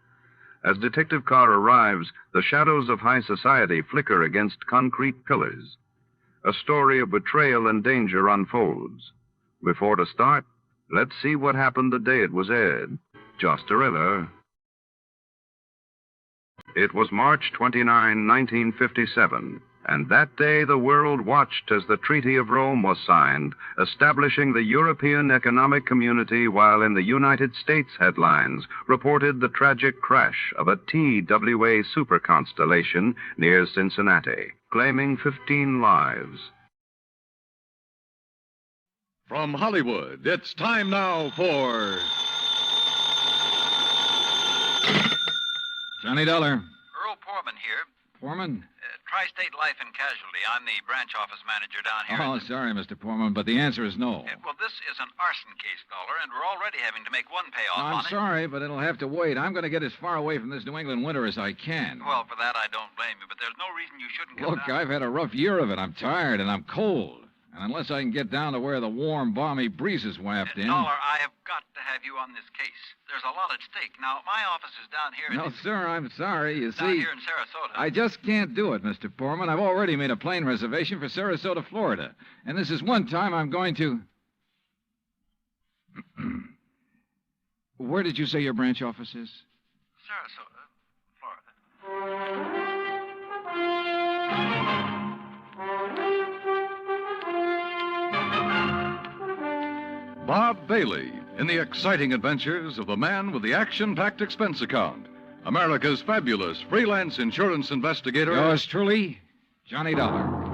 S1: As Detective Carr arrives, the shadows of high society flicker against concrete pillars. A story of betrayal and danger unfolds. Before to start, let's see what happened the day it was aired. Just a thriller. It was March 29, 1957, and that day the world watched as the Treaty of Rome was signed, establishing the European Economic Community, while in the United States headlines reported the tragic crash of a TWA superconstellation near Cincinnati, claiming 15 lives.
S12: From Hollywood, it's time now for Johnny Dollar.
S19: Earl Poorman here.
S12: Poorman?
S19: Tri-State Life and Casualty. I'm the branch office manager down here.
S12: Oh, sorry, Mr. Poorman, but the answer is no.
S19: Well, this is an arson case, Dollar, and we're already having to make one payoff on
S12: I'm sorry, but it'll have to wait. I'm going to get as far away from this New England winter as I can.
S19: Well, for that, I don't blame you, but there's no reason you shouldn't come
S12: Look,
S19: down.
S12: I've had a rough year of it. I'm tired, and I'm cold. And unless I can get down to where the warm, balmy breezes waft in...
S19: Dollar, I have got to have you on this case. There's a lot at stake. Now, my office is down here...
S12: No, sir, I'm sorry. You
S19: down
S12: see...
S19: here in Sarasota.
S12: I just can't do it, Mr. Poorman. I've already made a plane reservation for Sarasota, Florida. And this is one time I'm going to... Where did you say your branch office is?
S19: Sarasota, Florida.
S18: Bob Bailey in the exciting adventures of the man with the action-packed expense account, America's fabulous freelance insurance investigator.
S12: Yours truly, Johnny Dollar.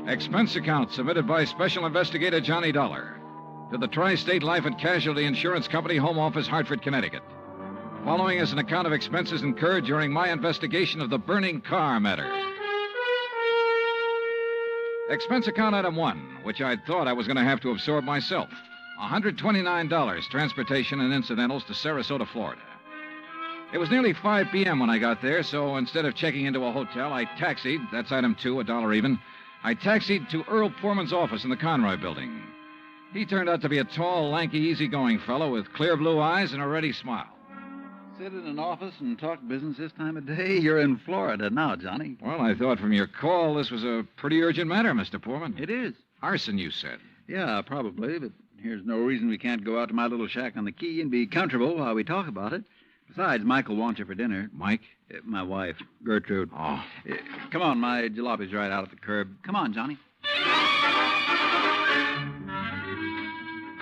S12: Expense account submitted by Special Investigator Johnny Dollar to the Tri-State Life and Casualty Insurance Company, Home Office, Hartford, Connecticut. Following is an account of expenses incurred during my investigation of the burning Carr matter. Expense account item 1, which I thought I was going to have to absorb myself. $129, transportation and incidentals to Sarasota, Florida. It was nearly 5 p.m. when I got there, so instead of checking into a hotel, I taxied, that's item 2, $1 even. I taxied to Earl Poorman's office in the Conroy building. He turned out to be a tall, lanky, easygoing fellow with clear blue eyes and a ready smile.
S6: Sit in an office and talk business this time of day? You're in Florida now, Johnny.
S12: Well, I thought from your call this was a pretty urgent matter, Mr. Poorman.
S6: It is.
S12: Arson, you said.
S6: Yeah, probably, but here's no reason we can't go out to my little shack on the quay and be comfortable while we talk about it. Besides, Michael wants you for dinner.
S12: Mike?
S6: My wife, Gertrude.
S12: Oh.
S6: Come on, my jalopy's right out at the curb. Come on, Johnny.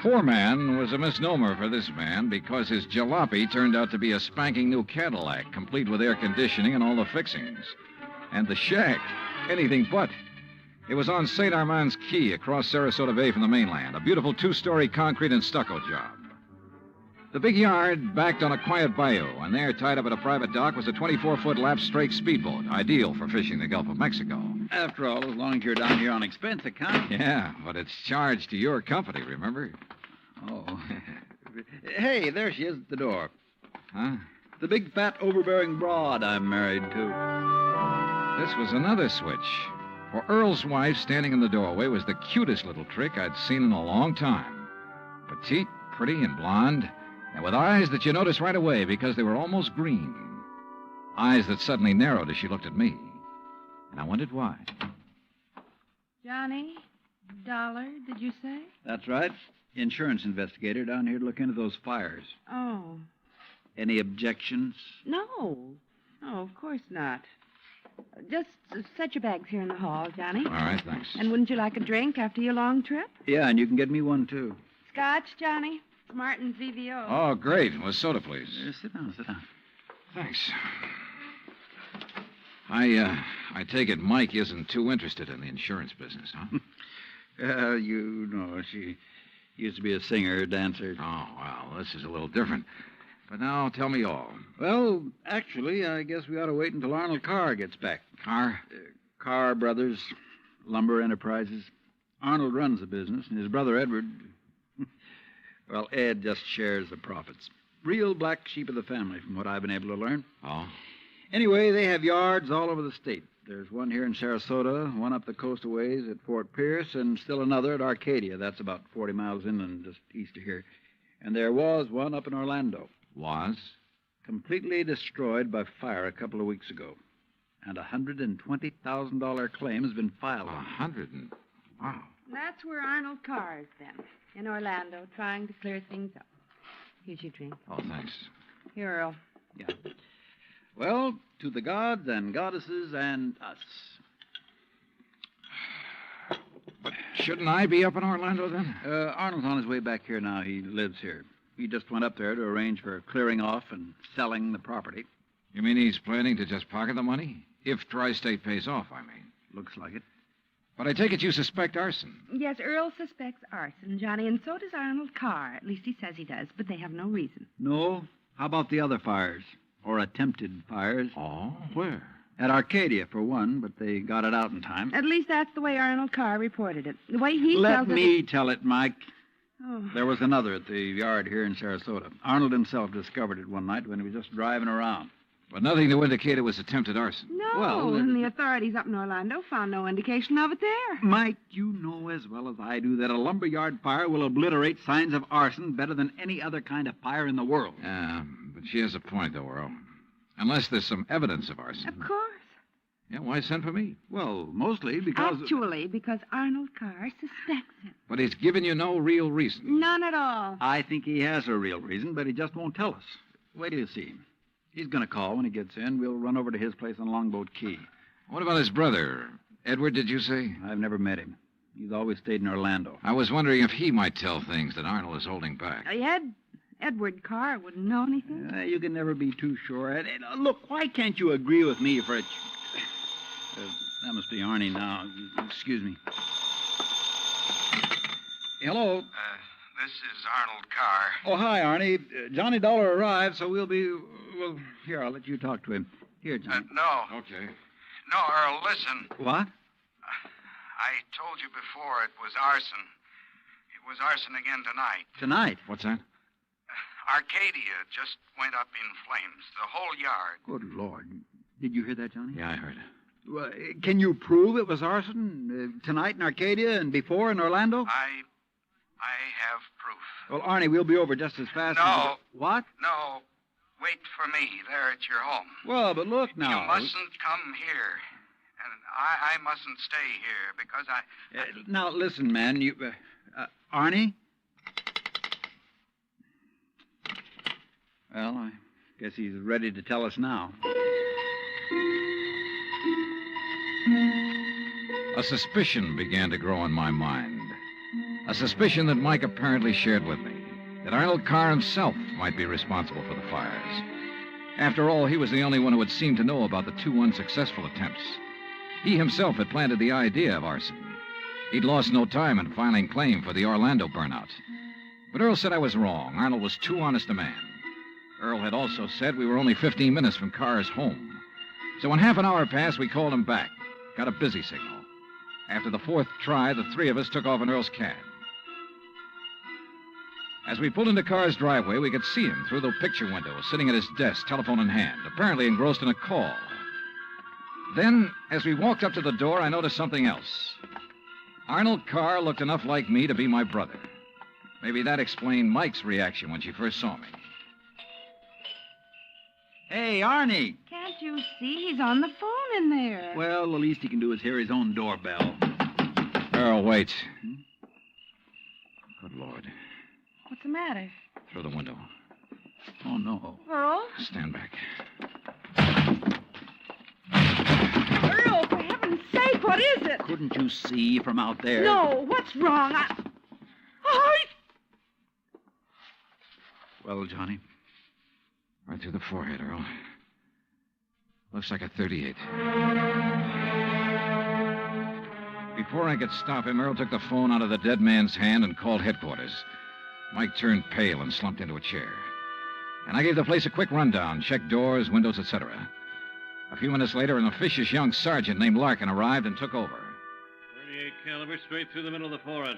S12: Poor man was a misnomer for this man because his jalopy turned out to be a spanking new Cadillac, complete with air conditioning and all the fixings. And the shack, anything but. It was on St. Armand's Key across Sarasota Bay from the mainland, a beautiful 2-story concrete and stucco job. The big yard backed on a quiet bayou, and there, tied up at a private dock, was a 24-foot lap-strake speedboat, ideal for fishing the Gulf of Mexico.
S6: After all, as long as you're down here on expense account.
S12: Yeah, but it's charged to your company, remember?
S6: Oh. Hey, there she is at the door.
S12: Huh?
S6: The big, fat, overbearing broad I'm married to.
S12: This was another switch. For Earl's wife, standing in the doorway, was the cutest little trick I'd seen in a long time. Petite, pretty, and blonde, and with eyes that you noticed right away because they were almost green. Eyes that suddenly narrowed as she looked at me. And I wondered why.
S13: Johnny? Dollar, did you say?
S6: That's right. Insurance investigator down here to look into those fires.
S13: Oh.
S6: Any objections?
S13: No. No, of course not. Just set your bags here in the hall, Johnny.
S12: All right, thanks.
S13: And wouldn't you like a drink after your long trip?
S6: Yeah, and you can get me one, too.
S13: Scotch, Johnny? Martin's VVO.
S12: Oh, great. With soda, please.
S6: Sit down, sit down.
S12: Thanks. I take it Mike isn't too interested in the insurance business, huh?
S6: You know, she used to be a singer, dancer.
S12: Oh, well, this is a little different. But now, tell me all.
S6: Well, actually, I guess we ought to wait until Arnold Carr gets back.
S12: Carr?
S6: Carr Brothers, Lumber Enterprises. Arnold runs the business, and his brother Edward... Well, Ed just shares the profits. Real black sheep of the family, from what I've been able to learn.
S12: Oh?
S6: Anyway, they have yards all over the state. There's one here in Sarasota, one up the coast a ways at Fort Pierce, and still another at Arcadia. That's about 40 miles inland, just east of here. And there was one up in Orlando.
S12: Was?
S6: Completely destroyed by fire a couple of weeks ago. And a $120,000 claim has been filed.
S12: Wow.
S13: That's where Arnold Carr is then, in Orlando, trying to clear things up. Here's your drink.
S12: Oh, thanks.
S13: Here, Earl.
S6: Yeah. Well, to the gods and goddesses and us.
S12: But shouldn't I be up in Orlando then?
S6: Arnold's on his way back here now. He lives here. He just went up there to arrange for clearing off and selling the property.
S12: You mean he's planning to just pocket the money? If Tri-State pays off, I mean.
S6: Looks like it.
S12: But I take it you suspect arson.
S13: Yes, Earl suspects arson, Johnny, and so does Arnold Carr. At least he says he does, but they have no reason.
S6: No? How about the other fires? Or attempted fires?
S12: Oh, where?
S6: At Arcadia, for one, but they got it out in time.
S13: At least that's the way Arnold Carr reported it. The way he
S6: Let
S13: tells
S6: me tell it, Mike.
S13: Oh.
S6: There was another at the yard here in Sarasota. Arnold himself discovered it one night when he was just driving around.
S12: But nothing to indicate it was attempted arson.
S13: No,
S6: Well,
S13: and the authorities up in Orlando found no indication of it there.
S6: Mike, you know as well as I do that a lumberyard fire will obliterate signs of arson better than any other kind of fire in the world.
S12: Yeah, but she has a point, though, Earl. Unless there's some evidence of arson.
S13: Of course.
S12: Yeah, why send for me?
S6: Well, mostly because...
S13: Actually, because Arnold Carr suspects him.
S12: But he's given you no real reason.
S13: None at all.
S6: I think he has a real reason, but he just won't tell us. Wait till you see him. He's going to call when he gets in. We'll run over to his place on Longboat Key.
S12: What about his brother? Edward, did you say?
S6: I've never met him. He's always stayed in Orlando.
S12: I was wondering if he might tell things that Arnold is holding back.
S13: Edward Carr wouldn't know anything.
S6: You can never be too sure. Look, why can't you agree with me for a... that must be Arnie now. Excuse me. Hello?
S4: This is Arnold Carr.
S6: Oh, hi, Arnie. Johnny Dollar arrived, so we'll be... Well, here, I'll let you talk to him. Here, Johnny.
S4: No.
S12: Okay.
S4: No, Earl, listen.
S6: What?
S4: I told you before it was arson. It was arson again tonight.
S6: Tonight?
S12: What's that?
S4: Arcadia just went up in flames. The whole yard.
S6: Good Lord. Did you hear that, Johnny?
S12: Yeah, I heard it.
S6: Well, can you prove it was arson tonight in Arcadia and before in Orlando?
S4: I have proof.
S6: Well, Arnie, we'll be over just as fast as...
S4: No.
S6: What?
S4: No. Wait for me there at your home.
S6: Well, but look now.
S4: You mustn't come here. And I mustn't stay here because I...
S6: Now, listen, man. You... Arnie? Well, I guess he's ready to tell us now.
S12: A suspicion began to grow in my mind. A suspicion that Mike apparently shared with me. That Arnold Carr himself might be responsible for the fires. After all, he was the only one who had seemed to know about the 2 unsuccessful attempts. He himself had planted the idea of arson. He'd lost no time in filing claim for the Orlando burnout. But Earl said I was wrong. Arnold was too honest a man. Earl had also said we were only 15 minutes from Carr's home. So when half an hour passed, we called him back. Got a busy signal. After the 4th try, the 3 of us took off in Earl's cab. As we pulled into Carr's driveway, we could see him through the picture window, sitting at his desk, telephone in hand, apparently engrossed in a call. Then, as we walked up to the door, I noticed something else. Arnold Carr looked enough like me to be my brother. Maybe that explained Mike's reaction when she first saw me.
S6: Hey, Arnie.
S13: Can't you see? He's on the phone in there.
S6: Well, the least he can do is hear his own doorbell.
S12: Earl, wait. Good Lord.
S13: What's the matter?
S12: Through the window.
S6: Oh, no.
S13: Earl?
S12: Stand back.
S13: Earl, for heaven's sake, what is it?
S6: Couldn't you see from out there?
S13: No, what's wrong? Oh!
S6: Well, Johnny?
S12: Right through the forehead, Earl. Looks like a .38. Before I could stop him, Earl took the phone out of the dead man's hand and called headquarters. Mike turned pale and slumped into a chair. And I gave the place a quick rundown, checked doors, windows, etc. A few minutes later, an officious young sergeant named Larkin arrived and took over.
S15: 38 caliber straight through the middle of the forehead.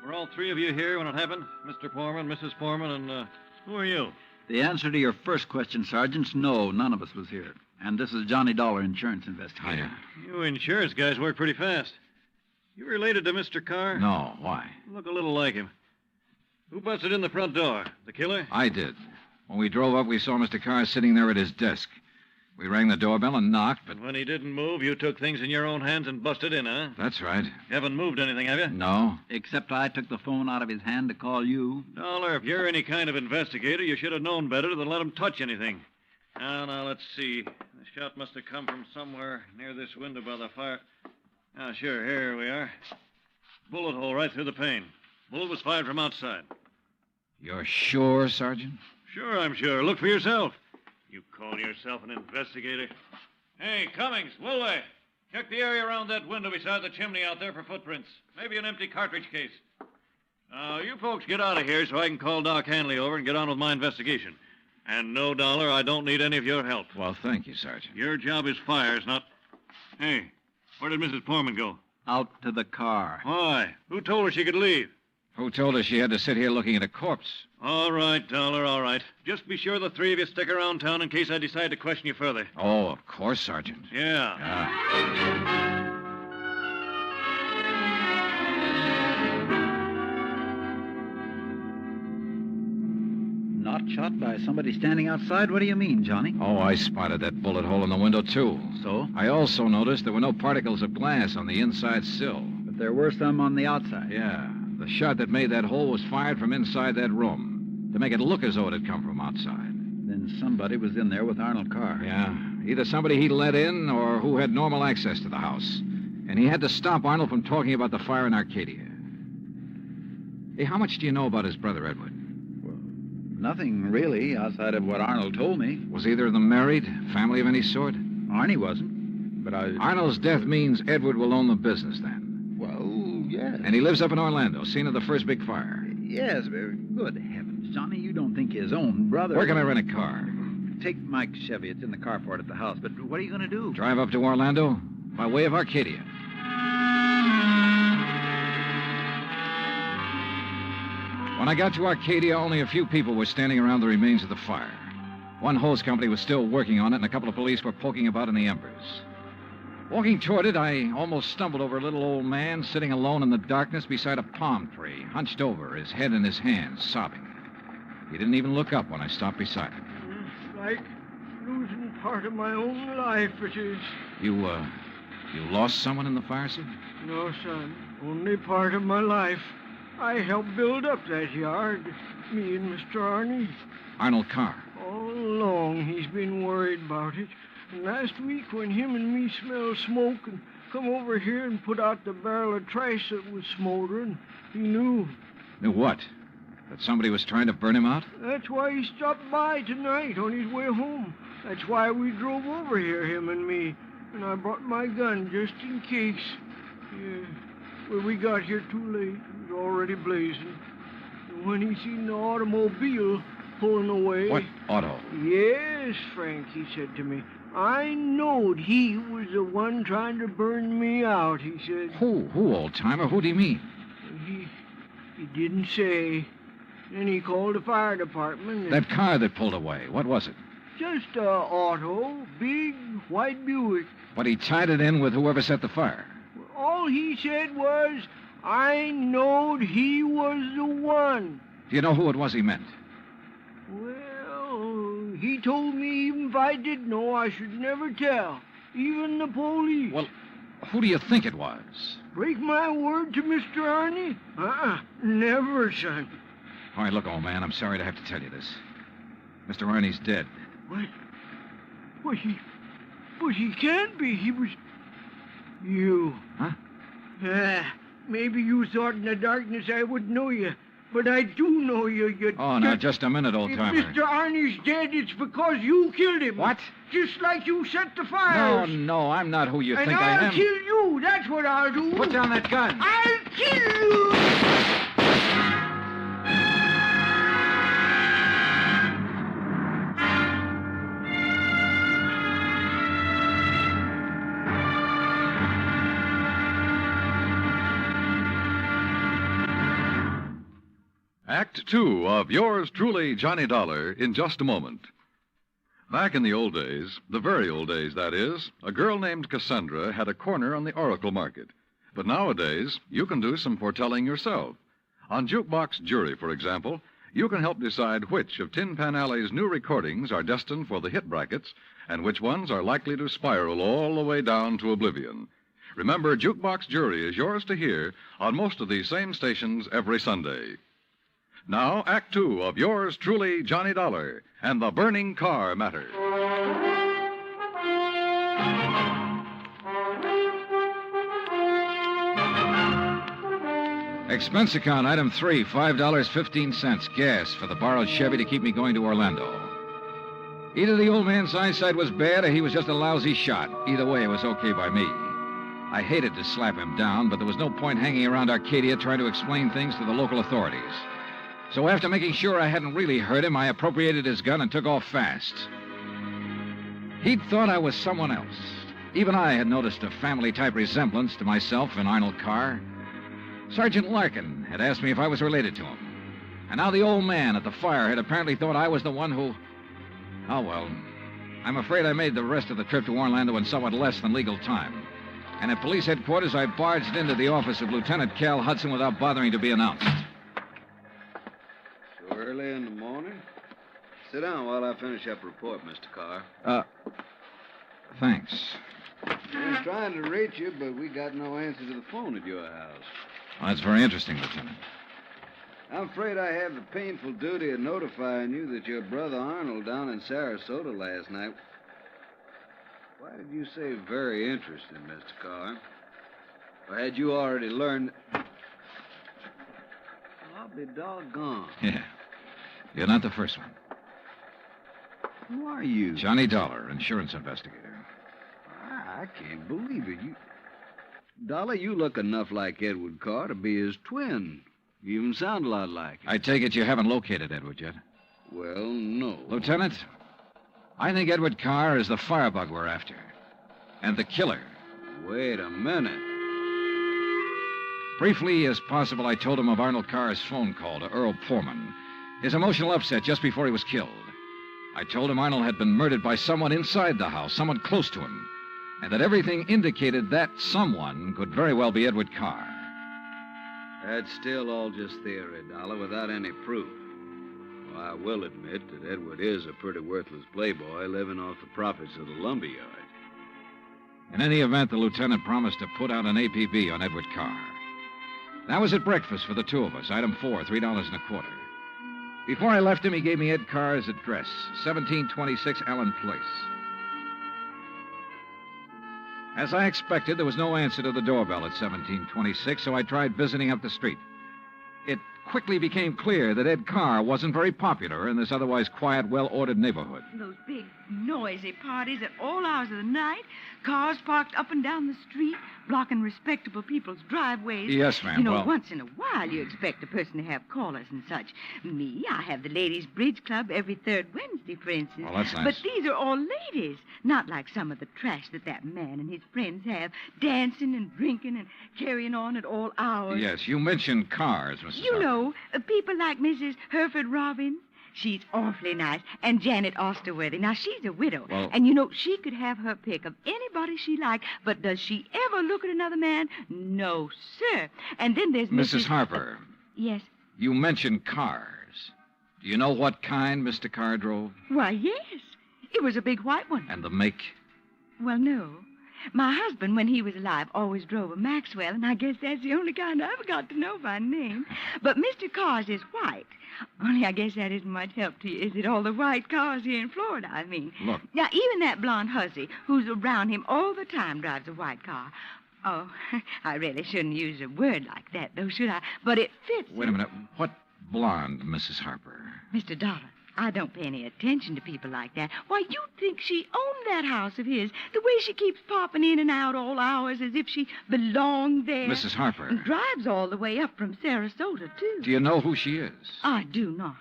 S15: Were all 3 of you here when it happened? Mr. Foreman, Mrs. Foreman, and who are you?
S6: The answer to your first question, Sergeant, no, none of us was here. And this is Johnny Dollar, insurance investigator.
S12: Hiya.
S15: You insurance guys work pretty fast. You related to Mr. Carr?
S12: No, why?
S15: Look a little like him. Who busted in the front door? The killer?
S12: I did. When we drove up, we saw Mr. Carr sitting there at his desk. We rang the doorbell and knocked, but...
S15: And when he didn't move, you took things in your own hands and busted in, huh?
S12: That's right.
S15: You haven't moved anything, have you?
S12: No.
S6: Except I took the phone out of his hand to call you.
S15: Dollar, if you're any kind of investigator, you should have known better than let him touch anything. Now, let's see. The shot must have come from somewhere near this window by the fire. Ah, sure, here we are. Bullet hole right through the pane. Bullet was fired from outside.
S12: You're sure, Sergeant?
S15: Sure, I'm sure. Look for yourself. You call yourself an investigator? Hey, Cummings, Woolway, check the area around that window beside the chimney out there for footprints. Maybe an empty cartridge case. Now, you folks get out of here so I can call Doc Hanley over and get on with my investigation. And no, Dollar, I don't need any of your help.
S12: Well, thank you, Sergeant.
S15: Your job is fires, not... Hey, where did Mrs. Foreman go?
S6: Out to the car.
S15: Why? Who told her she could leave?
S12: Who told her she had to sit here looking at a corpse?
S15: All right, Dollar, all right. Just be sure the 3 of you stick around town in case I decide to question you further.
S12: Oh, of course, Sergeant.
S15: Yeah.
S6: Not shot by somebody standing outside? What do you mean, Johnny?
S12: Oh, I spotted that bullet hole in the window, too.
S6: So?
S12: I also noticed there were no particles of glass on the inside sill.
S6: But there were some on the outside.
S12: Yeah. The shot that made that hole was fired from inside that room to make it look as though it had come from outside.
S6: Then somebody was in there with Arnold Carr.
S12: Yeah. Either somebody he let in or who had normal access to the house. And he had to stop Arnold from talking about the fire in Arcadia. Hey, how much do you know about his brother, Edward?
S6: Nothing, really, outside of what Arnold told me.
S12: Was either of them married? Family of any sort?
S6: Arnie wasn't, but
S12: Arnold's death means Edward will own the business, then.
S6: Well, yes.
S12: And he lives up in Orlando, scene of the first big fire.
S6: Yes, good heavens. Johnny, you don't think his own brother...
S12: Where can I rent a car?
S6: Take Mike's Chevy. It's in the carport at the house. But what are you going to do?
S12: Drive up to Orlando by way of Arcadia. When I got to Arcadia, only a few people were standing around the remains of the fire. One hose company was still working on it, and a couple of police were poking about in the embers. Walking toward it, I almost stumbled over a little old man sitting alone in the darkness beside a palm tree, hunched over, his head in his hands, sobbing. He didn't even look up when I stopped beside him.
S3: It's like losing part of my own life, it is.
S12: You lost someone in the fire, sir?
S3: No, son. Only part of my life. I helped build up that yard. Me and Mr. Arnie.
S12: Arnold Carr.
S3: All along, he's been worried about it. And last week, when him and me smelled smoke and come over here and put out the barrel of trash that was smoldering, he knew.
S12: Knew what? That somebody was trying to burn him out?
S3: That's why he stopped by tonight on his way home. That's why we drove over here, him and me. And I brought my gun just in case. Yeah. Well, we got here too late. It was already blazing. And when he seen the automobile pulling away...
S12: What auto?
S3: Yes, Frank, he said to me. I knowed he was the one trying to burn me out, he said.
S12: Who, old-timer? Who do you mean?
S3: He didn't say. Then he called the fire department.
S12: That car that pulled away, what was it?
S3: Just a auto, big white Buick.
S12: But he tied it in with whoever set the fire.
S3: All he said was, I knowed he was the one.
S12: Do you know who it was he meant?
S3: Well, he told me even if I did know, I should never tell. Even the police.
S12: Well, who do you think it was?
S3: Break my word to Mr. Arnie? Never, son.
S12: All right, look, old man, I'm sorry to have to tell you this. Mr. Arnie's dead.
S3: What? But he can't be. He was... You.
S12: Huh?
S3: Maybe you thought in the darkness I wouldn't know you. But I do know you.
S12: Oh, now, just a minute, old-timer.
S3: If Mr. Arnie's dead, it's because you killed him.
S12: What?
S3: Just like you set the fires.
S12: No, I'm not who you think I am.
S3: And I'll kill you. That's what I'll do.
S12: Put down that gun.
S3: I'll kill you.
S5: Act 2 of yours truly, Johnny Dollar, in just a moment. Back in the old days, the very old days, that is, a girl named Cassandra had a corner on the oracle market. But nowadays, you can do some foretelling yourself. On Jukebox Jury, for example, you can help decide which of Tin Pan Alley's new recordings are destined for the hit brackets and which ones are likely to spiral all the way down to oblivion. Remember, Jukebox Jury is yours to hear on most of these same stations every Sunday. Now, Act 2 of yours truly, Johnny Dollar, and the burning car matter.
S12: Expense account, item 3, $5.15, gas for the borrowed Chevy to keep me going to Orlando. Either the old man's eyesight was bad or he was just a lousy shot. Either way, it was okay by me. I hated to slap him down, but there was no point hanging around Arcadia trying to explain things to the local authorities. So after making sure I hadn't really hurt him, I appropriated his gun and took off fast. He'd thought I was someone else. Even I had noticed a family-type resemblance to myself and Arnold Carr. Sergeant Larkin had asked me if I was related to him. And now the old man at the fire had apparently thought I was the one who... Oh, well, I'm afraid I made the rest of the trip to Orlando in somewhat less than legal time. And at police headquarters, I barged into the office of Lieutenant Cal Hudson without bothering to be announced.
S23: Early in the morning?
S6: Sit down while I finish up a report, Mr. Carr.
S12: Thanks.
S6: I was trying to reach you, but we got no answer to the phone at your house.
S12: Well, that's very interesting, Lieutenant.
S6: I'm afraid I have the painful duty of notifying you that your brother Arnold down in Sarasota last night... Why did you say very interesting, Mr. Carr? Or had you already learned... I'll be doggone.
S12: Yeah. You're not the first one.
S6: Who are you?
S12: Johnny Dollar, insurance investigator.
S6: I can't believe it. Dollar, you look enough like Edward Carr to be his twin. You even sound a lot like him.
S12: I take it you haven't located Edward yet?
S6: Well, no.
S12: Lieutenant, I think Edward Carr is the firebug we're after. And the killer.
S6: Wait a minute.
S12: Briefly as possible, I told him of Arnold Carr's phone call to Earl Poorman. His emotional upset just before he was killed. I told him Arnold had been murdered by someone inside the house, someone close to him. And that everything indicated that someone could very well be Edward Carr.
S6: That's still all just theory, Dollar, without any proof. Well, I will admit that Edward is a pretty worthless playboy living off the profits of the lumberyard.
S12: In any event, the lieutenant promised to put out an APB on Edward Carr. That was at breakfast for the two of us. Item 4, $3.25. Before I left him, he gave me Ed Carr's address, 1726 Allen Place. As I expected, there was no answer to the doorbell at 1726, so I tried visiting up the street. It quickly became clear that Ed Carr wasn't very popular in this otherwise quiet, well-ordered neighborhood.
S7: Those big, noisy parties at all hours of the night, cars parked up and down the street, blocking respectable people's driveways.
S12: Yes, ma'am.
S7: You know, once in a while you expect a person to have callers and such. Me, I have the ladies' bridge club every third Wednesday, for instance.
S12: Well, that's nice.
S7: But these are all ladies, not like some of the trash that man and his friends have, dancing and drinking and carrying on at all hours.
S12: Yes, you mentioned cars, Mrs.
S7: You
S12: Harper.
S7: know, people like Mrs. Hereford Robbins. She's awfully nice. And Janet Osterworthy. Now, she's a widow.
S12: Well-
S7: And, you know, she could have her pick of anybody she liked. But does she ever look at another man? No, sir. And then there's
S12: Mrs. Harper,
S7: Yes.
S12: you mentioned cars. Do you know what kind Mr. Carr drove?
S7: Why, yes. It was a big white one.
S12: And the make?
S7: Well, no. My husband, when he was alive, always drove a Maxwell, and I guess that's the only kind I ever got to know by name. But Mr. Carr's is white. Only I guess that isn't much help to you, is it? All the white cars here in Florida, I mean.
S12: Look.
S7: Now, even that blonde hussy who's around him all the time drives a white car. Oh, I really shouldn't use a word like that, though, should I? But it fits.
S12: Wait a minute. What blonde, Mrs. Harper?
S7: Mr. Dollar, I don't pay any attention to people like that. Why, you'd think she owned that house of his, the way she keeps popping in and out all hours as if she belonged there.
S12: Mrs. Harper.
S7: And drives all the way up from Sarasota, too.
S12: Do you know who she is?
S7: I do not.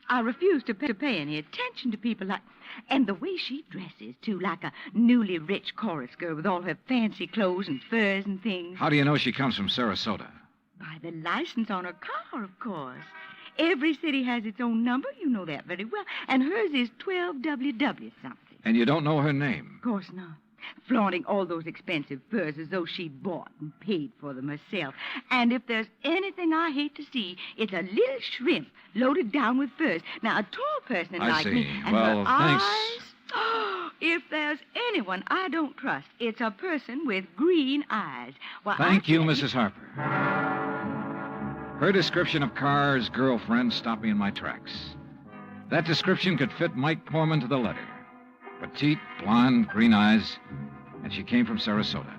S7: I refuse to pay any attention to people like... And the way she dresses, too, like a newly rich chorus girl with all her fancy clothes and furs and things.
S12: How do you know she comes from Sarasota?
S7: By the license on her car, of course. Every city has its own number. You know that very well. And hers is 12WW something.
S12: And you don't know her name?
S7: Of course not. Flaunting all those expensive furs as though she bought and paid for them herself. And if there's anything I hate to see, it's a little shrimp loaded down with furs. Now, a tall person
S12: I
S7: like
S12: see.
S7: me... And
S12: Well,
S7: her
S12: thanks.
S7: Eyes, if there's anyone I don't trust, it's a person with green eyes. Well,
S12: Thank you, Mrs. Harper. Her description of Carr's girlfriend stopped me in my tracks. That description could fit Mike Poorman to the letter. Petite, blonde, green eyes, and she came from Sarasota.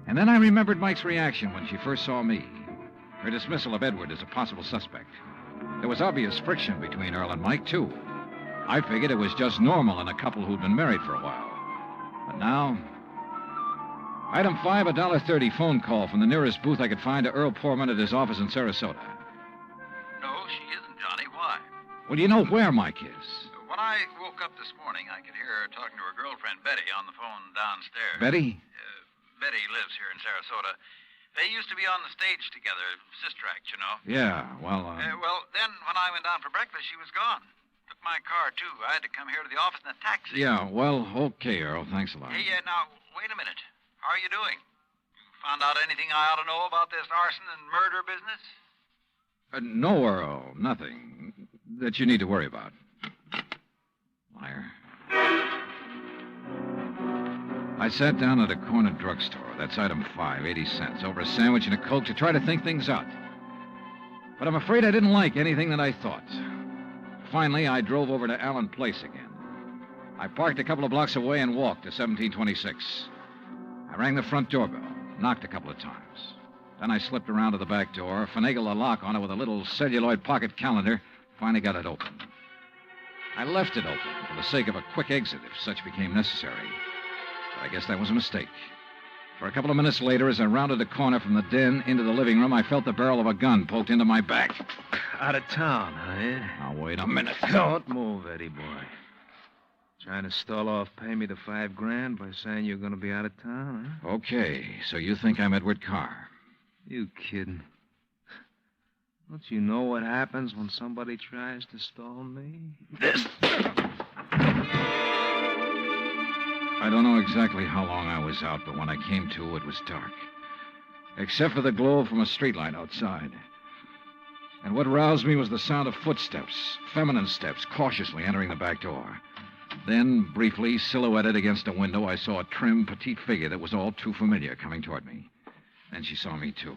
S12: And then I remembered Mike's reaction when she first saw me. Her dismissal of Edward as a possible suspect. There was obvious friction between Earl and Mike, too. I figured it was just normal in a couple who'd been married for a while. But now... Item 5, a $1.30 phone call from the nearest booth I could find to Earl Poorman at his office in Sarasota.
S19: No, she isn't, Johnny. Why?
S12: Well, do you know where Mike is?
S19: When I woke up this morning, I could hear her talking to her girlfriend, Betty, on the phone downstairs.
S12: Betty?
S19: Betty lives here in Sarasota. They used to be on the stage together, sister act, you know.
S12: Yeah, well,
S19: Well, then when I went down for breakfast, she was gone. Took my car, too. I had to come here to the office in a taxi.
S12: Yeah, well, okay, Earl. Thanks a lot.
S19: Hey, now, wait a minute. How are you doing? You found out anything I ought to know about this arson and murder business?
S12: No, Earl, nothing that you need to worry about. I sat down at a corner drugstore. That's item 5, 80 cents, over a sandwich and a Coke to try to think things out. But I'm afraid I didn't like anything that I thought. Finally, I drove over to Allen Place again. I parked a couple of blocks away and walked to 1726. I rang the front doorbell, knocked a couple of times. Then I slipped around to the back door, finagled a lock on it with a little celluloid pocket calendar, finally got it open. I left it open for the sake of a quick exit if such became necessary. But I guess that was a mistake. For a couple of minutes later, as I rounded the corner from the den into the living room, I felt the barrel of a gun poked into my back.
S14: Out of town, huh?
S12: Now, wait a minute.
S14: Don't move, Eddie boy. Trying to stall off pay me the $5,000 by saying you're going to be out of town, huh?
S12: Okay, so you think I'm Edward Carr?
S14: You kidding? Don't you know what happens when somebody tries to stall me?
S12: This... I don't know exactly how long I was out, but when I came to, it was dark. Except for the glow from a streetlight outside. And what roused me was the sound of footsteps, feminine steps, cautiously entering the back door. Then, briefly, silhouetted against a window, I saw a trim, petite figure that was all too familiar coming toward me. Then she saw me, too.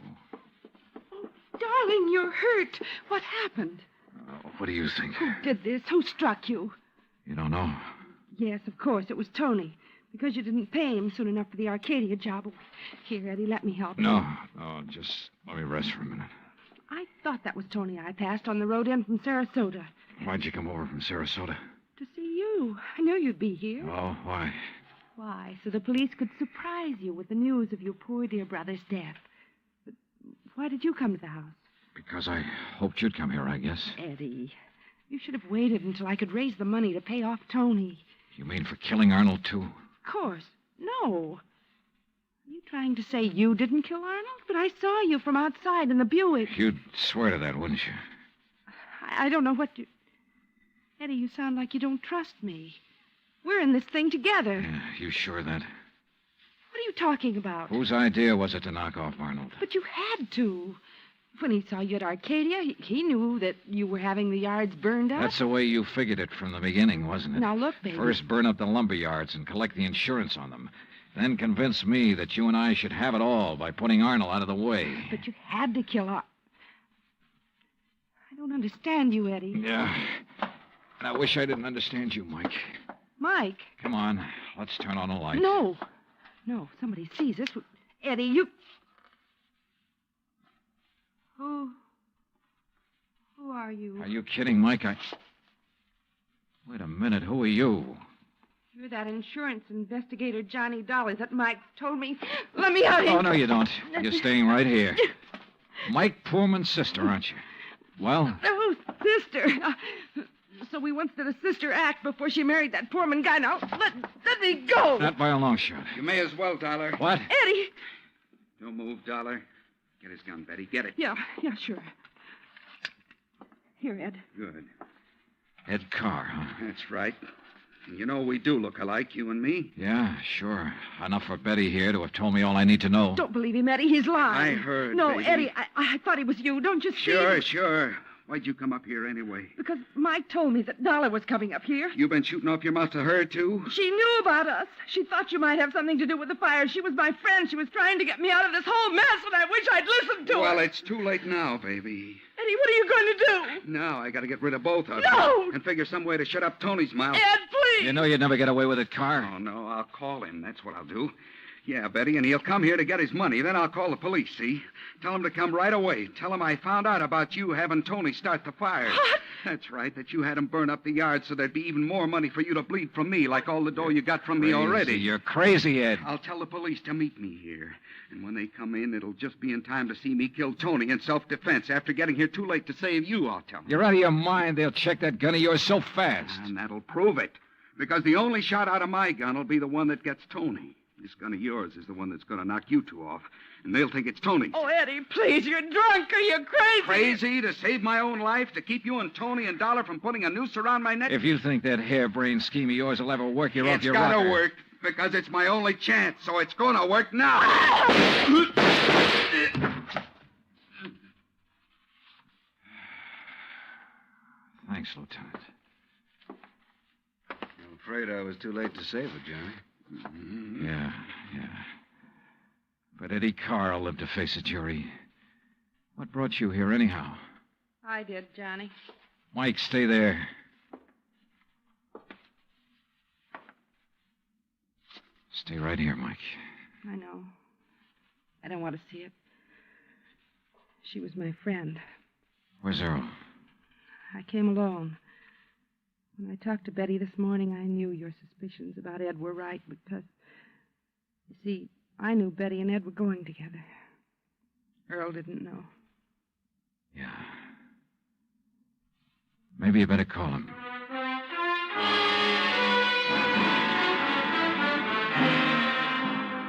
S13: Oh, darling, you're hurt. What happened?
S12: What do you think?
S13: Who did this? Who struck you?
S12: You don't know?
S13: Yes, of course, it was Tony. Because you didn't pay him soon enough for the Arcadia job. Here, Eddie, let me help you.
S12: No, just let me rest for a minute.
S13: I thought that was Tony I passed on the road in from Sarasota.
S12: Why'd you come over from Sarasota?
S13: To see you. I knew you'd be here.
S12: Oh, why?
S13: Why, so the police could surprise you with the news of your poor dear brother's death. But why did you come to the house?
S12: Because I hoped you'd come here, I guess.
S13: Eddie, you should have waited until I could raise the money to pay off Tony.
S12: You mean for killing Arnold, too?
S13: Of course. No. Are you trying to say you didn't kill Arnold? But I saw you from outside in the Buick.
S12: You'd swear to that, wouldn't you?
S13: I don't know what to... Eddie, you sound like you don't trust me. We're in this thing together.
S12: Yeah, you sure of that?
S13: What are you talking about?
S12: Whose idea was it to knock off Arnold?
S13: But you had to. When he saw you at Arcadia, he knew that you were having the yards burned up.
S12: That's the way you figured it from the beginning, wasn't it?
S13: Now, look, baby.
S12: First burn up the lumber yards and collect the insurance on them. Then convince me that you and I should have it all by putting Arnold out of the way.
S13: But you had to kill Arnold. I don't understand you, Eddie.
S12: Yeah. And I wish I didn't understand you, Mike.
S13: Mike?
S12: Come on. Let's turn on the light.
S13: No. No, somebody sees us. Eddie, you... Who are you?
S12: Are you kidding, Mike? Wait a minute. Who are you?
S13: You're that insurance investigator, Johnny Dollar, that Mike told me. Let me out of here.
S12: Oh, no, you don't. You're staying right here. Mike Poorman's sister, aren't you? Well?
S13: Oh, sister. So we once did a sister act before she married that Poorman guy. Now, let me go.
S12: Not by a long shot.
S6: You may as well, Dollar.
S12: What?
S13: Eddie.
S6: Don't move, Dollar. Get his gun, Betty. Get it.
S13: Yeah, sure. Here, Ed.
S6: Good.
S12: Ed Carr, huh?
S6: That's right. And you know we do look alike, you and me.
S12: Yeah, sure. Enough for Betty here to have told me all I need to know.
S13: Don't believe him, Eddie. He's lying.
S6: I heard,
S13: No,
S6: baby.
S13: Eddie, I thought it was you. Don't you see?
S6: Sure. Why'd you come up here anyway?
S13: Because Mike told me that Dollar was coming up here.
S6: You been shooting off your mouth to her, too?
S13: She knew about us. She thought you might have something to do with the fire. She was my friend. She was trying to get me out of this whole mess, and I wish I'd listened to her.
S6: Well, it's too late now, baby.
S13: Eddie, what are you going to do?
S6: Now I gotta get rid of both of
S13: No!
S6: them. And figure some way to shut up Tony's mouth.
S13: Ed, please!
S12: You know you'd never get away with it, Carr.
S6: Oh, no, I'll call him. That's what I'll do. Yeah, Betty, and he'll come here to get his money. Then I'll call the police, see? Tell him to come right away. Tell him I found out about you having Tony start the fire.
S13: What?
S6: That's right, that you had him burn up the yard so there'd be even more money for you to bleed from me, like all the dough you got from me already.
S12: You're crazy, Ed.
S6: I'll tell the police to meet me here. And when they come in, it'll just be in time to see me kill Tony in self-defense. After getting here too late to save you, I'll tell them.
S12: You're out of your mind. They'll check that gun of yours so fast.
S6: And that'll prove it. Because the only shot out of my gun will be the one that gets Tony. This gun of yours is the one that's going to knock you two off. And they'll think it's Tony's.
S13: Oh, Eddie, please, you're drunk. Are you crazy?
S6: Crazy to save my own life, to keep you and Tony and Dollar from putting a noose around my neck?
S12: If you think that harebrained scheme of yours will ever work, you're off your rocker.
S6: It's got to work, because it's my only chance, so it's going to work now.
S12: Thanks, Lieutenant.
S6: I'm afraid I was too late to save her, Johnny.
S12: Yeah. But Eddie Carr will live to face a jury. What brought you here, anyhow?
S13: I did, Johnny.
S12: Mike, stay there. Stay right here, Mike.
S13: I know. I don't want to see it. She was my friend.
S12: Where's Earl?
S13: I came alone. When I talked to Betty this morning, I knew your suspicions about Ed were right because, you see, I knew Betty and Ed were going together. Earl didn't know.
S12: Yeah. Maybe you better call him.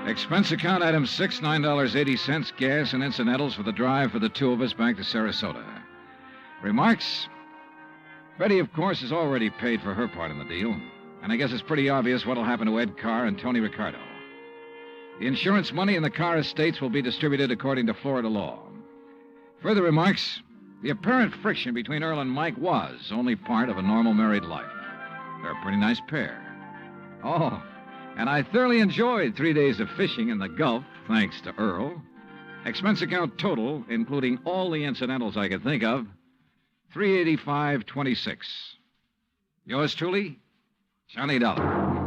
S12: Expense account item 6, $9.80, gas and incidentals for the drive for the two of us back to Sarasota. Remarks? Betty, of course, has already paid for her part in the deal, and I guess it's pretty obvious what'll happen to Ed Carr and Tony Ricardo. The insurance money in the Carr estates will be distributed according to Florida law. Further remarks? The apparent friction between Earl and Mike was only part of a normal married life. They're a pretty nice pair. Oh, and I thoroughly enjoyed 3 days of fishing in the Gulf, thanks to Earl. Expense account total, including all the incidentals I could think of, $385.26. Yours truly, Johnny Dollar.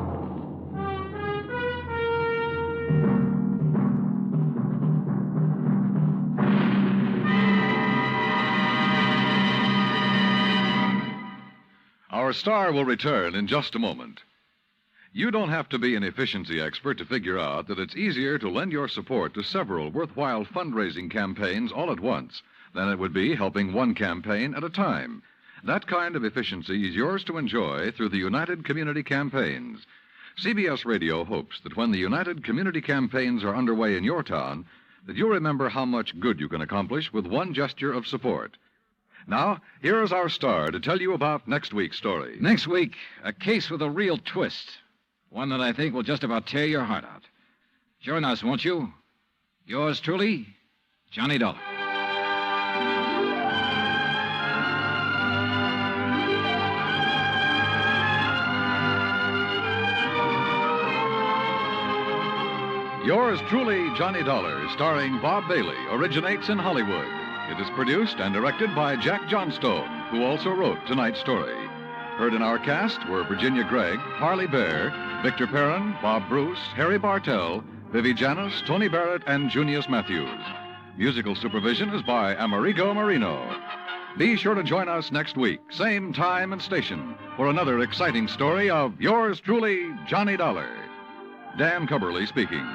S5: Our star will return in just a moment. You don't have to be an efficiency expert to figure out that it's easier to lend your support to several worthwhile fundraising campaigns all at once than it would be helping one campaign at a time. That kind of efficiency is yours to enjoy through the United Community Campaigns. CBS Radio hopes that when the United Community Campaigns are underway in your town, that you'll remember how much good you can accomplish with one gesture of support. Now, here is our star to tell you about next week's story.
S12: Next week, a case with a real twist. One that I think will just about tear your heart out. Join us, won't you? Yours truly, Johnny Dollar.
S5: Yours truly, Johnny Dollar, starring Bob Bailey, originates in Hollywood. It is produced and directed by Jack Johnstone, who also wrote tonight's story. Heard in our cast were Virginia Gregg, Parley Bear, Victor Perrin, Bob Bruce, Harry Bartell, Vivi Janis, Tony Barrett, and Junius Matthews. Musical supervision is by Amerigo Marino. Be sure to join us next week, same time and station, for another exciting story of yours truly, Johnny Dollar. Dan Kimberley speaking.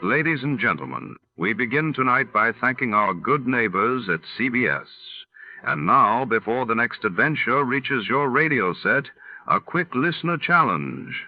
S1: Ladies and gentlemen, we begin tonight by thanking our good neighbors at CBS. And now, before the next adventure reaches your radio set, a quick listener challenge.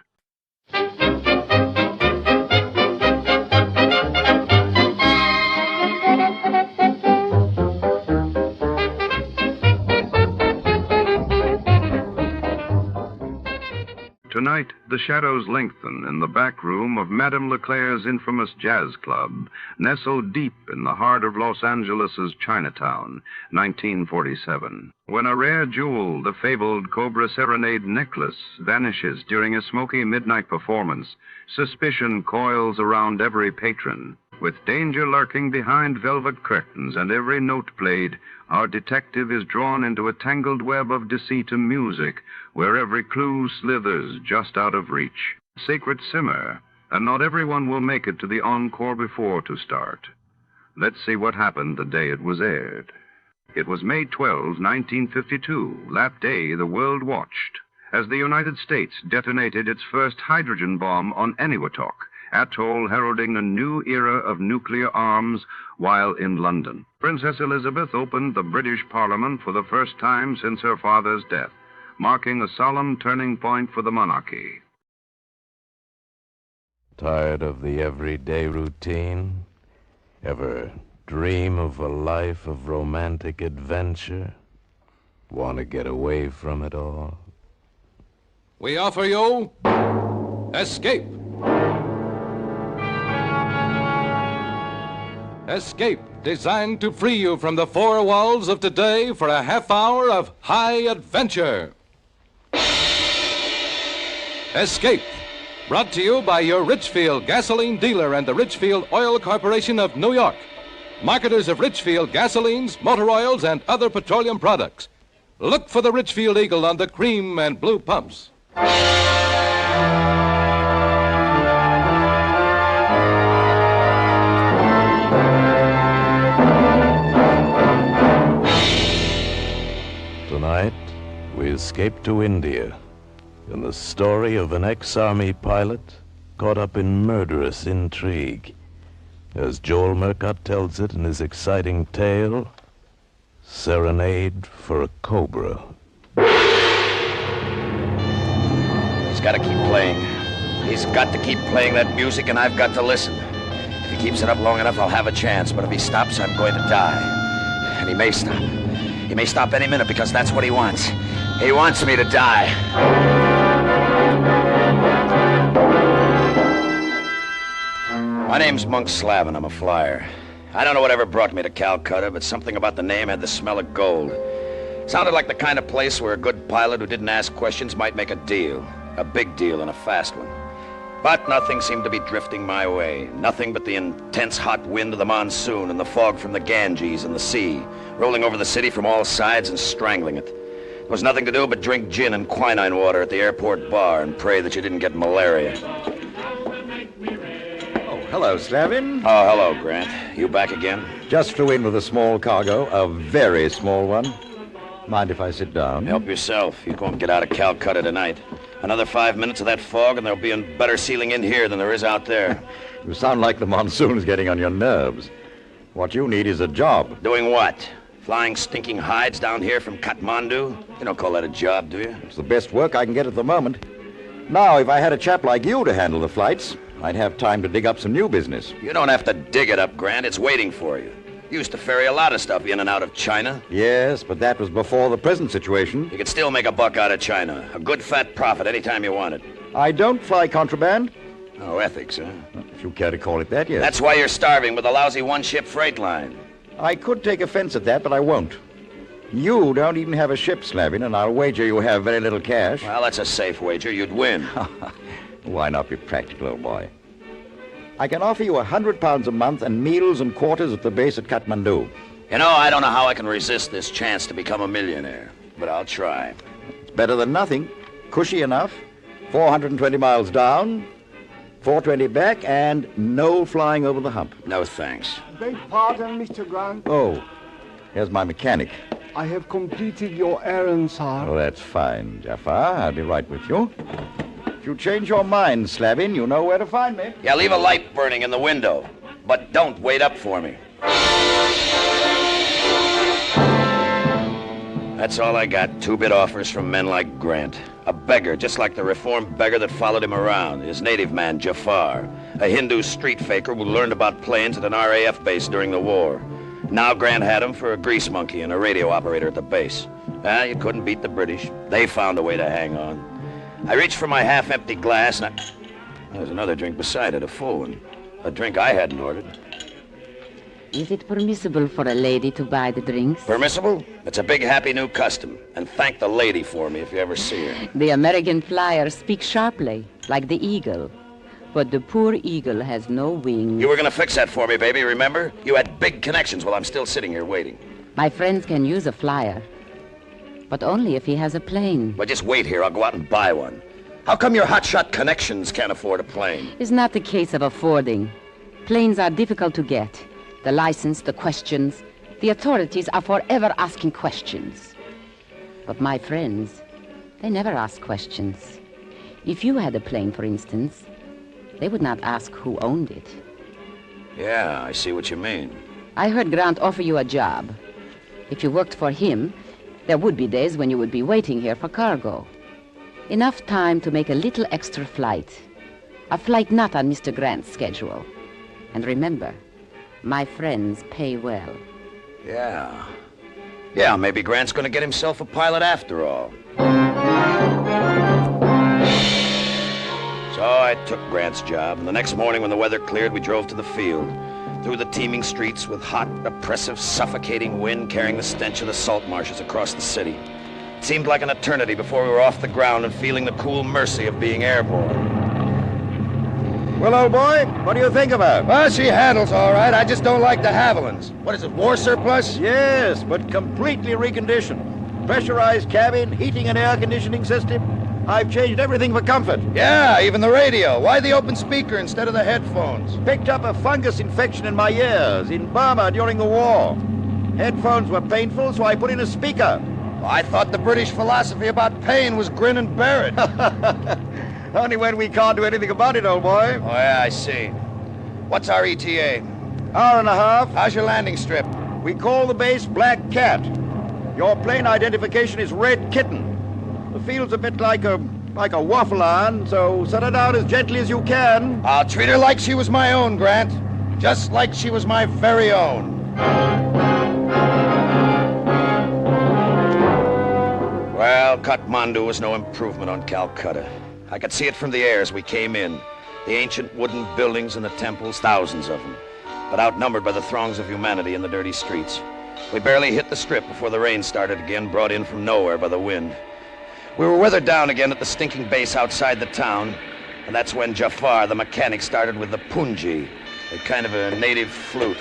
S1: Tonight, the shadows lengthen in the back room of Madame Leclerc's infamous jazz club, nestled deep in the heart of Los Angeles' Chinatown, 1947. When a rare jewel, the fabled Cobra Serenade necklace, vanishes during a smoky midnight performance, suspicion coils around every patron. With danger lurking behind velvet curtains and every note played, our detective is drawn into a tangled web of deceit and music, where every clue slithers just out of reach. Secrets simmer, and not everyone will make it to the encore before to start. Let's see what happened the day it was aired. It was May 12, 1952, that day the world watched, as the United States detonated its first hydrogen bomb on Eniwetok, atoll heralding a new era of nuclear arms, while in London, Princess Elizabeth opened the British Parliament for the first time since her father's death, marking a solemn turning point for the monarchy.
S2: Tired of the everyday routine? Ever dream of a life of romantic adventure? Want to get away from it all?
S17: We offer you Escape. Escape, designed to free you from the four walls of today for a half hour of high adventure. Escape, brought to you by your Richfield gasoline dealer and the Richfield Oil Corporation of New York, marketers of Richfield gasolines, motor oils, and other petroleum products. Look for the Richfield Eagle on the cream and blue pumps.
S2: Tonight, we escape to India in the story of an ex-army pilot caught up in murderous intrigue. As Joel Murcott tells it in his exciting tale, Serenade for a Cobra.
S21: He's got to keep playing. He's got to keep playing that music, and I've got to listen. If he keeps it up long enough, I'll have a chance, but if he stops, I'm going to die. And he may stop. He may stop any minute because that's what he wants. He wants me to die. My name's Monk Slavin. I'm a flyer. I don't know whatever brought me to Calcutta, but something about the name had the smell of gold. Sounded like the kind of place where a good pilot who didn't ask questions might make a deal. A big deal and a fast one. But nothing seemed to be drifting my way. Nothing but the intense hot wind of the monsoon and the fog from the Ganges and the sea, rolling over the city from all sides and strangling it. There was nothing to do but drink gin and quinine water at the airport bar and pray that you didn't get malaria.
S23: Hello, Slavin.
S21: Oh, hello, Grant. You back again?
S23: Just flew in with a small cargo, a very small one. Mind if I sit down?
S21: Help yourself. You won't get out of Calcutta tonight. Another 5 minutes of that fog, and there'll be a better ceiling in here than there is out there.
S23: You sound like the monsoon's getting on your nerves. What you need is a job.
S21: Doing what? Flying stinking hides down here from Kathmandu? You don't call that a job, do you?
S23: It's the best work I can get at the moment. Now, if I had a chap like you to handle the flights, I'd have time to dig up some new business.
S21: You don't have to dig it up, Grant. It's waiting for you. You used to ferry a lot of stuff in and out of China.
S23: Yes, but that was before the present situation.
S21: You could still make a buck out of China. A good fat profit anytime you wanted.
S23: I don't fly contraband.
S21: Oh, ethics, huh?
S23: If you care to call it that, yes.
S21: That's why you're starving with a lousy one-ship freight line.
S23: I could take offense at that, but I won't. You don't even have a ship, Slavin, and I'll wager you have very little cash.
S21: Well, that's a safe wager. You'd win.
S23: Why not be practical, old boy? I can offer you £100 a month and meals and quarters at the base at Kathmandu.
S21: You know, I don't know how I can resist this chance to become a millionaire, but I'll try.
S23: It's better than nothing. Cushy enough. 420 miles down, 420 back, and no flying over the hump.
S21: No thanks.
S3: Beg pardon, Mr. Grant.
S23: Oh, here's my mechanic.
S3: I have completed your errand, sir.
S23: Oh, that's fine, Jafar. I'll be right with you. If you change your mind, Slavin, you know where to find me.
S21: Yeah, leave a light burning in the window, but don't wait up for me. That's all I got. 2-bit offers from men like Grant. A beggar, just like the reformed beggar that followed him around. His native man, Jafar. A Hindu street faker who learned about planes at an RAF base during the war. Now Grant had him for a grease monkey and a radio operator at the base. You couldn't beat the British. They found a way to hang on. I reached for my half-empty glass, and there's another drink beside it, a full one. A drink I hadn't ordered.
S24: Is it permissible for a lady to buy the drinks?
S21: Permissible? It's a big, happy new custom. And thank the lady for me if you ever see her.
S24: The American flyers speak sharply, like the eagle. But the poor eagle has no wings.
S23: You were going to fix that for me, baby, remember? You had big connections while I'm still sitting here waiting.
S24: My friends can use a flyer, but only if he has a plane.
S23: But just wait here. I'll go out and buy one. How come your hotshot connections can't afford a plane?
S24: It's not the case of affording. Planes are difficult to get. The license, the questions. The authorities are forever asking questions. But my friends, they never ask questions. If you had a plane, for instance, they would not ask who owned it.
S23: Yeah, I see what you mean.
S24: I heard Grant offer you a job. If you worked for him, there would be days when you would be waiting here for cargo. Enough time to make a little extra flight. A flight not on Mr. Grant's schedule. And remember, my friends pay well.
S23: Yeah. Yeah, maybe Grant's gonna get himself a pilot after all. So I took Grant's job, and the next morning when the weather cleared, we drove to the field. Through the teeming streets with hot, oppressive, suffocating wind carrying the stench of the salt marshes across the city. It seemed like an eternity before we were off the ground and feeling the cool mercy of being airborne. Well, old boy, what do you think of her? Well, she handles all right. I just don't like the Havilands. What is it, war surplus? Yes, but completely reconditioned. Pressurized cabin, heating and air conditioning system. I've changed everything for comfort. Yeah, even the radio. Why the open speaker instead of the headphones? Picked up a fungus infection in my ears in Burma during the war. Headphones were painful, so I put in a speaker. Well, I thought the British philosophy about pain was grin and bear it. Only when we can't do anything about it, old boy. Oh, yeah, I see. What's our ETA? Hour and a half. How's your landing strip? We call the base Black Cat. Your plane identification is Red Kitten. The field's a bit like a waffle iron, so set her down as gently as you can. I'll treat her like she was my own, Grant. Just like she was my very own. Well, Kathmandu was no improvement on Calcutta. I could see it from the air as we came in. The ancient wooden buildings and the temples, thousands of them, but outnumbered by the throngs of humanity in the dirty streets. We barely hit the strip before the rain started again, brought in from nowhere by the wind. We were weathered down again at the stinking base outside the town, and that's when Jafar, the mechanic, started with the punji, a kind of a native flute.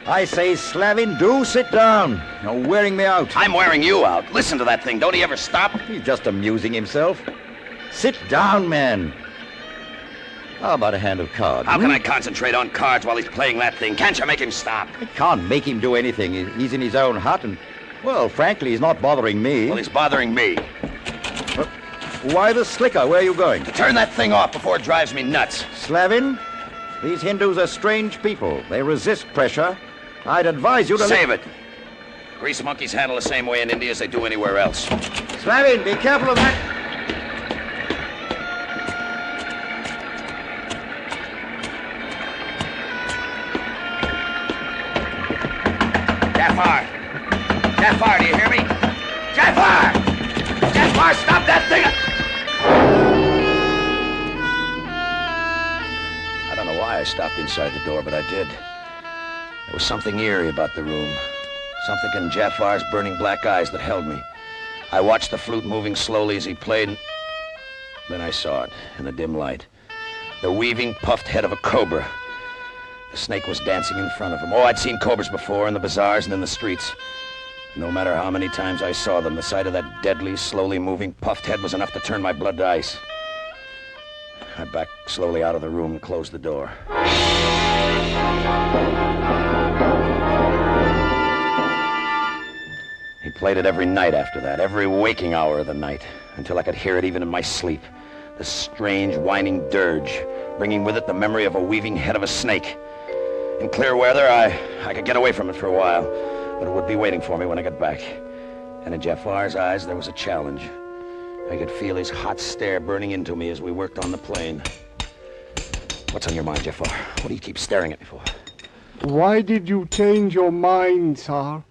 S23: I say, Slavin, do sit down. You're wearing me out. I'm wearing you out. Listen to that thing. Don't he ever stop? He's just amusing himself. Sit down, man. How about a hand of cards? How can I concentrate on cards while he's playing that thing? Can't you make him stop? I can't make him do anything. He's in his own hut, and, well, frankly, he's not bothering me. Well, he's bothering me. Why the slicker? Where are you going? To turn that thing off before it drives me nuts. Slavin, these Hindus are strange people. They resist pressure. I'd advise you to... Save it. Grease monkeys handle the same way in India as they do anywhere else. Slavin, be careful of that. Jafar, do you hear me? Jafar! Jafar, stop that thing! I don't know why I stopped inside the door, but I did. There was something eerie about the room. Something in Jafar's burning black eyes that held me. I watched the flute moving slowly as he played, and then I saw it in the dim light. The weaving, puffed head of a cobra. The snake was dancing in front of him. Oh, I'd seen cobras before in the bazaars and in the streets. No matter how many times I saw them, the sight of that deadly, slowly moving, puffed head was enough to turn my blood to ice. I backed slowly out of the room and closed the door. He played it every night after that, every waking hour of the night, until I could hear it even in my sleep. The strange, whining dirge, bringing with it the memory of a weaving head of a snake. In clear weather, I could get away from it for a while, but it would be waiting for me when I got back. And in Jafar's eyes, there was a challenge. I could feel his hot stare burning into me as we worked on the plane. What's on your mind, Jafar? What do you keep staring at me for?
S3: Why did you change your mind, sir?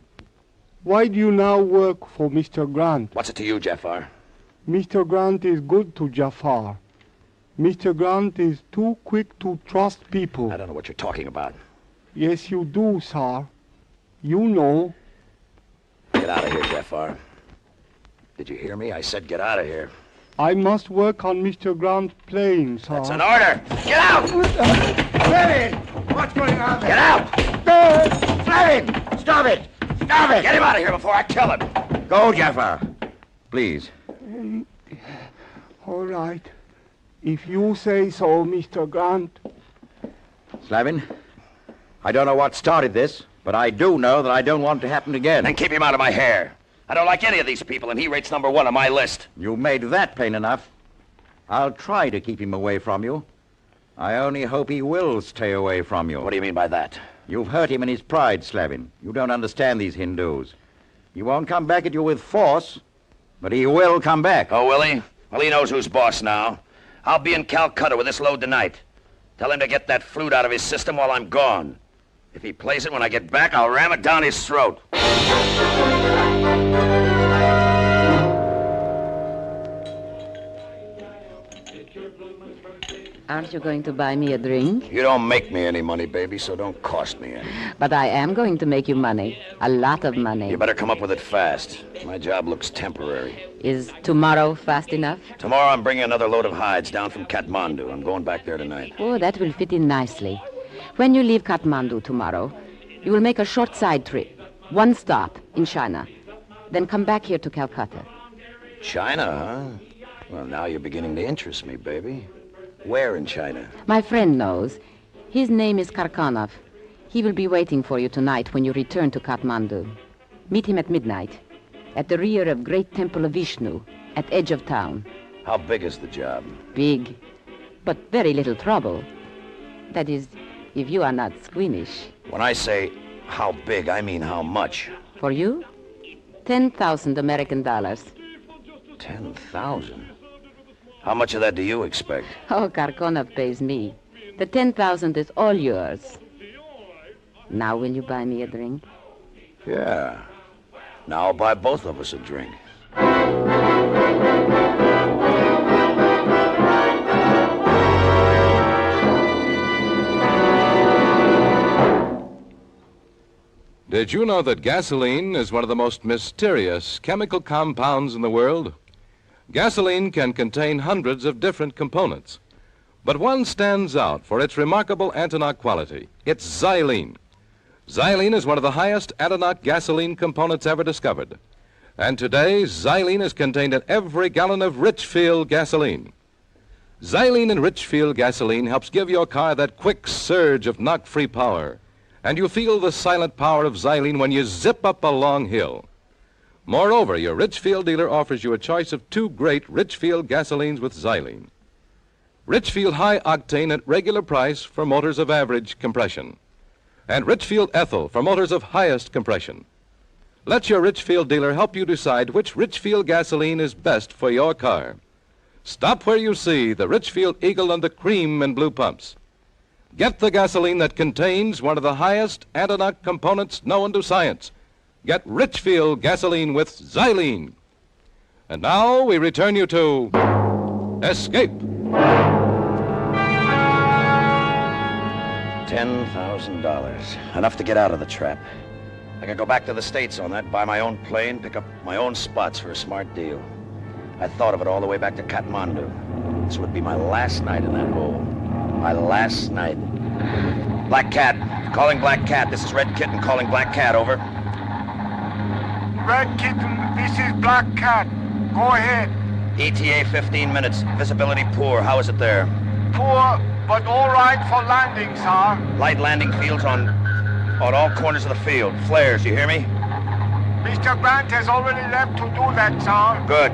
S3: Why do you now work for Mr. Grant?
S23: What's it to you, Jafar?
S3: Mr. Grant is good to Jafar. Mr. Grant is too quick to trust people.
S23: I don't know what you're talking about.
S3: Yes, you do, sir. You know.
S23: Get out of here, Jafar. Did you hear me? I said get out of here.
S8: I must work on Mr. Grant's plane, sir.
S23: That's an order. Get out!
S8: Fleming! What's going on there?
S23: Get out!
S8: Fleming! Stop it! Stop it!
S23: Get him out of here before I kill him.
S8: Go, Jaffa. Please. All right. If you say so, Mr. Grant.
S11: Slavin, I don't know what started this, but I do know that I don't want it to happen again.
S23: Then keep him out of my hair. I don't like any of these people, and he rates number 1 on my list.
S11: You made that plain enough. I'll try to keep him away from you. I only hope he will stay away from you.
S23: What do you mean by that?
S11: You've hurt him in his pride, Slavin. You don't understand these Hindus. He won't come back at you with force, but he will come back.
S23: Oh, will he? Well, he knows who's boss now. I'll be in Calcutta with this load tonight. Tell him to get that flute out of his system while I'm gone. If he plays it when I get back, I'll ram it down his throat.
S24: Aren't you going to buy me a drink?
S23: You don't make me any money, baby, so don't cost me any.
S24: But I am going to make you money. A lot of money.
S23: You better come up with it fast. My job looks temporary.
S24: Is tomorrow fast enough?
S23: Tomorrow I'm bringing another load of hides down from Kathmandu. I'm going back there tonight.
S24: Oh, that will fit in nicely. When you leave Kathmandu tomorrow, you will make a short side trip. 1 stop in China. Then come back here to Calcutta.
S23: China, huh? Well, now you're beginning to interest me, baby. Where in China?
S24: My friend knows. His name is Karkanov. He will be waiting for you tonight when you return to Kathmandu. Meet him at midnight, at the rear of Great Temple of Vishnu, at edge of town.
S23: How big is the job?
S24: Big, but very little trouble. That is, if you are not squeamish.
S23: When I say how big, I mean how much.
S24: For you? 10,000 American dollars.
S23: 10,000? How much of that do you expect?
S24: Oh, Karkanov pays me. The 10,000 is all yours. Now will you buy me a drink?
S23: Yeah. Now I'll buy both of us a drink.
S17: Did you know that gasoline is one of the most mysterious chemical compounds in the world? Gasoline can contain hundreds of different components, but one stands out for its remarkable anti-knock quality. It's xylene. Xylene is one of the highest anti-knock gasoline components ever discovered. And today, xylene is contained in every gallon of Richfield gasoline. Xylene in Richfield gasoline helps give your car that quick surge of knock-free power, and you feel the silent power of xylene when you zip up a long hill. Moreover, your Richfield dealer offers you a choice of 2 great Richfield gasolines with xylene. Richfield High Octane at regular price for motors of average compression, and Richfield Ethyl for motors of highest compression. Let your Richfield dealer help you decide which Richfield gasoline is best for your car. Stop where you see the Richfield Eagle and the cream and blue pumps. Get the gasoline that contains one of the highest anti-knock components known to science. Get Richfield gasoline with xylene. And now we return you to Escape.
S23: $10,000. Enough to get out of the trap. I can go back to the States on that, buy my own plane, pick up my own spots for a smart deal. I thought of it all the way back to Kathmandu. This would be my last night in that hole. My last night. Black Cat. Calling Black Cat. This is Red Kitten calling Black Cat, over.
S16: Red Kitten, this is Black Cat. Go ahead.
S23: ETA 15 minutes. Visibility poor. How is it there?
S16: Poor, but all right for landing, sir.
S23: Light landing fields on all corners of the field. Flares, you hear me?
S16: Mr. Grant has already left to do that, sir.
S23: Good.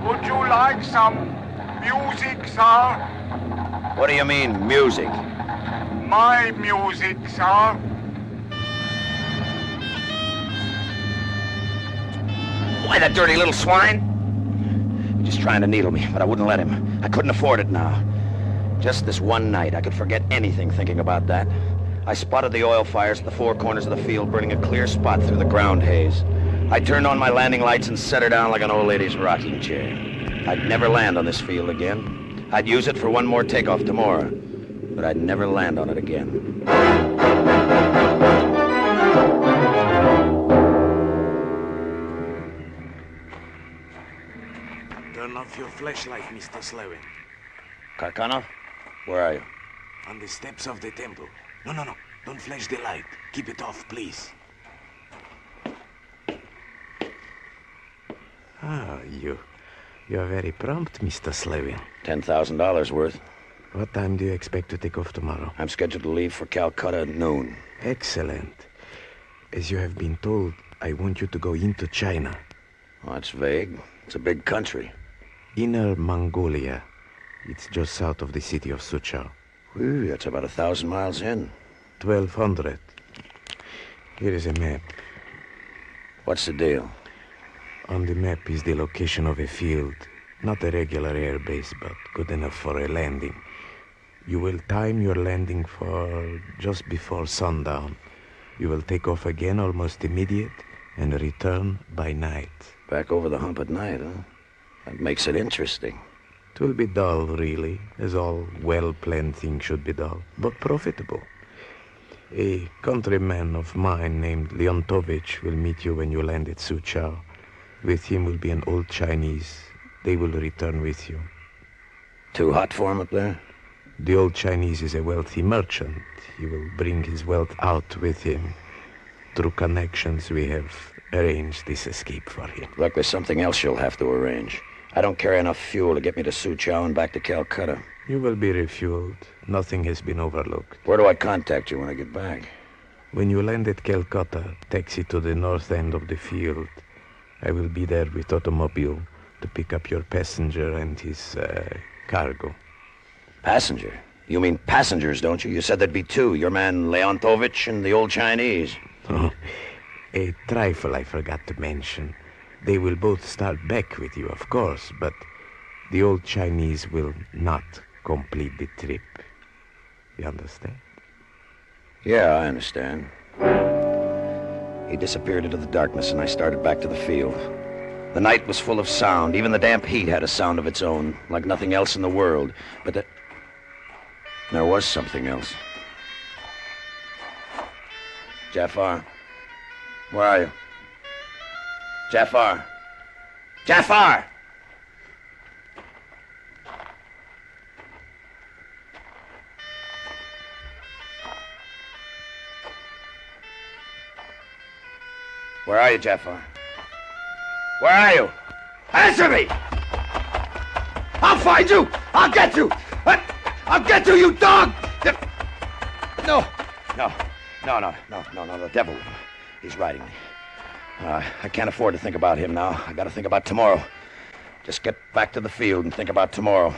S16: Would you like some music, sir?
S23: What do you mean, music?
S16: My music, sir.
S23: Why, that dirty little swine? Just trying to needle me, but I wouldn't let him. I couldn't afford it now. Just this one night, I could forget anything thinking about that. I spotted the oil fires at the 4 corners of the field, burning a clear spot through the ground haze. I turned on my landing lights and set her down like an old lady's rocking chair. I'd never land on this field again. I'd use it for one more takeoff tomorrow, but I'd never land on it again.
S2: off your flashlight, Mr. Slevin.
S23: Karkanov? Where are you?
S2: On the steps of the temple. No. Don't flash the light. Keep it off, please. You're very prompt, Mr. Slevin.
S23: $10,000 worth.
S2: What time do you expect to take off tomorrow?
S23: I'm scheduled to leave for Calcutta at noon.
S2: Excellent. As you have been told, I want you to go into China.
S23: Oh, that's vague. It's a big country.
S2: Inner Mongolia. It's just south of the city of Suchao.
S23: Whew, that's about 1,000 miles in.
S2: 1,200. Here is a map.
S23: What's the deal?
S2: On the map is the location of a field. Not a regular air base, but good enough for a landing. You will time your landing for just before sundown. You will take off again almost immediate and return by night.
S23: Back over the hump at night, huh? That makes it interesting.
S2: It will be dull, really, as all well-planned things should be dull, but profitable. A countryman of mine named Leontovich will meet you when you land at Suchao. With him will be an old Chinese. They will return with you.
S23: Too hot for him up there?
S2: The old Chinese is a wealthy merchant. He will bring his wealth out with him. Through connections, we have arranged this escape for him.
S23: Look, there's something else you'll have to arrange. I don't carry enough fuel to get me to Suchao and back to Calcutta.
S2: You will be refueled. Nothing has been overlooked.
S23: Where do I contact you when I get back?
S2: When you land at Calcutta, taxi to the north end of the field. I will be there with automobile to pick up your passenger and his cargo.
S23: Passenger? You mean passengers, don't you? You said there'd be two. Your man Leontovich and the old Chinese.
S2: Oh, a trifle I forgot to mention. They will both start back with you, of course, but the old Chinese will not complete the trip. You understand?
S23: Yeah, I understand. He disappeared into the darkness, and I started back to the field. The night was full of sound. Even the damp heat had a sound of its own, like nothing else in the world. But there was something else. Jafar, where are you? Jafar! Jafar! Where are you, Jafar? Where are you? Answer me! I'll find you! I'll get you! I'll get you, you dog! No, the devil. He's riding me. I can't afford to think about him now. I gotta think about tomorrow. Just get back to the field and think about tomorrow.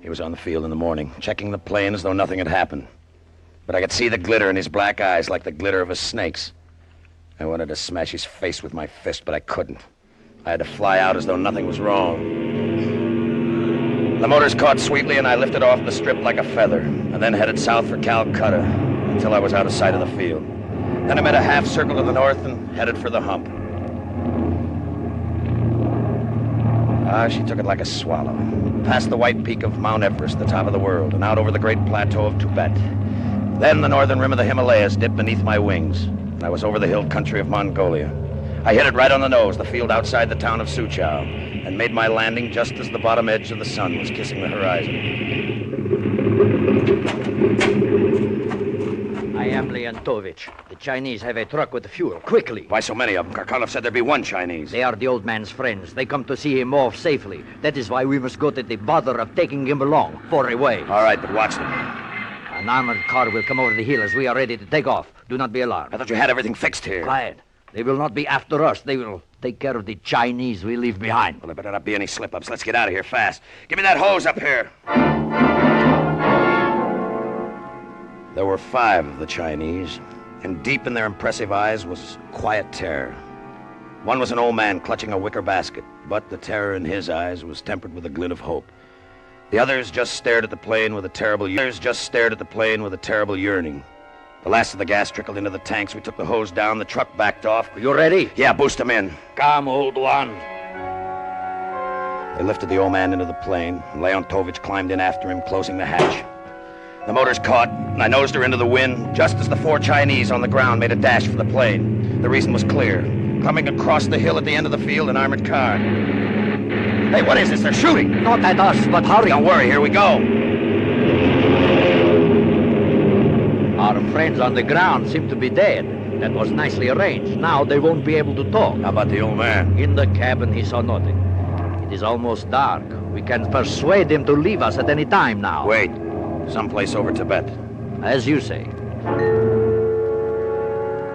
S23: He was on the field in the morning, checking the plane as though nothing had happened. But I could see the glitter in his black eyes like the glitter of a snake's. I wanted to smash his face with my fist, but I couldn't. I had to fly out as though nothing was wrong. The motors caught sweetly, and I lifted off the strip like a feather, and then headed south for Calcutta until I was out of sight of the field. Then I made a half circle to the north and headed for the hump. She took it like a swallow. Past the white peak of Mount Everest, the top of the world, and out over the great plateau of Tibet. Then the northern rim of the Himalayas dipped beneath my wings, and I was over the hill country of Mongolia. I hit it right on the nose, the field outside the town of Suchao, and made my landing just as the bottom edge of the sun was kissing the horizon.
S9: I am Leontovich. The Chinese have a truck with fuel. Quickly.
S23: Why so many of them? Karkanov said there'd be one Chinese.
S9: They are the old man's friends. They come to see him off safely. That is why we must go to the bother of taking him along, far away.
S23: All right, but watch them.
S9: An armored car will come over the hill as we are ready to take off. Do not be alarmed.
S23: I thought you had everything fixed here.
S9: Quiet. They will not be after us. They will take care of the Chinese we leave behind.
S23: Well, there better not be any slip-ups. Let's get out of here fast. Give me that hose up here. There were 5 of the Chinese, and deep in their impressive eyes was quiet terror. One was an old man clutching a wicker basket, but the terror in his eyes was tempered with a glint of hope. The others just stared at the plane with a terrible yearning. The last of the gas trickled into the tanks. We took the hose down. The truck backed off.
S9: Are you ready?
S23: Yeah, boost them in.
S9: Come, old one.
S23: They lifted the old man into the plane, and Leontovich climbed in after him, closing the hatch. The motor's caught, and I nosed her into the wind just as the 4 Chinese on the ground made a dash for the plane. The reason was clear. Coming across the hill at the end of the field, an armored car. Hey, what is this? They're shooting!
S9: Not at us, but hurry.
S23: Don't worry, here we go.
S9: Our friends on the ground seem to be dead. That was nicely arranged. Now they won't be able to talk.
S23: How about the old man?
S9: In the cabin, he saw nothing. It is almost dark. We can persuade him to leave us at any time now.
S23: Wait. Someplace over Tibet.
S9: As you say.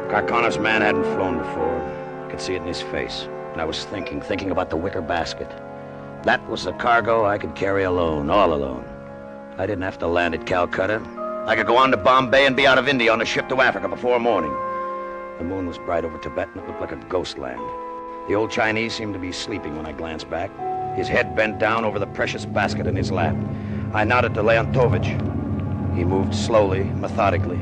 S23: Karkonov's man hadn't flown before. I could see it in his face. And I was thinking about the wicker basket. That was the cargo I could carry alone, all alone. I didn't have to land at Calcutta. I could go on to Bombay and be out of India on a ship to Africa before morning. The moon was bright over Tibet and it looked like a ghost land. The old Chinese seemed to be sleeping when I glanced back, his head bent down over the precious basket in his lap. I nodded to Leontovich. He moved slowly, methodically.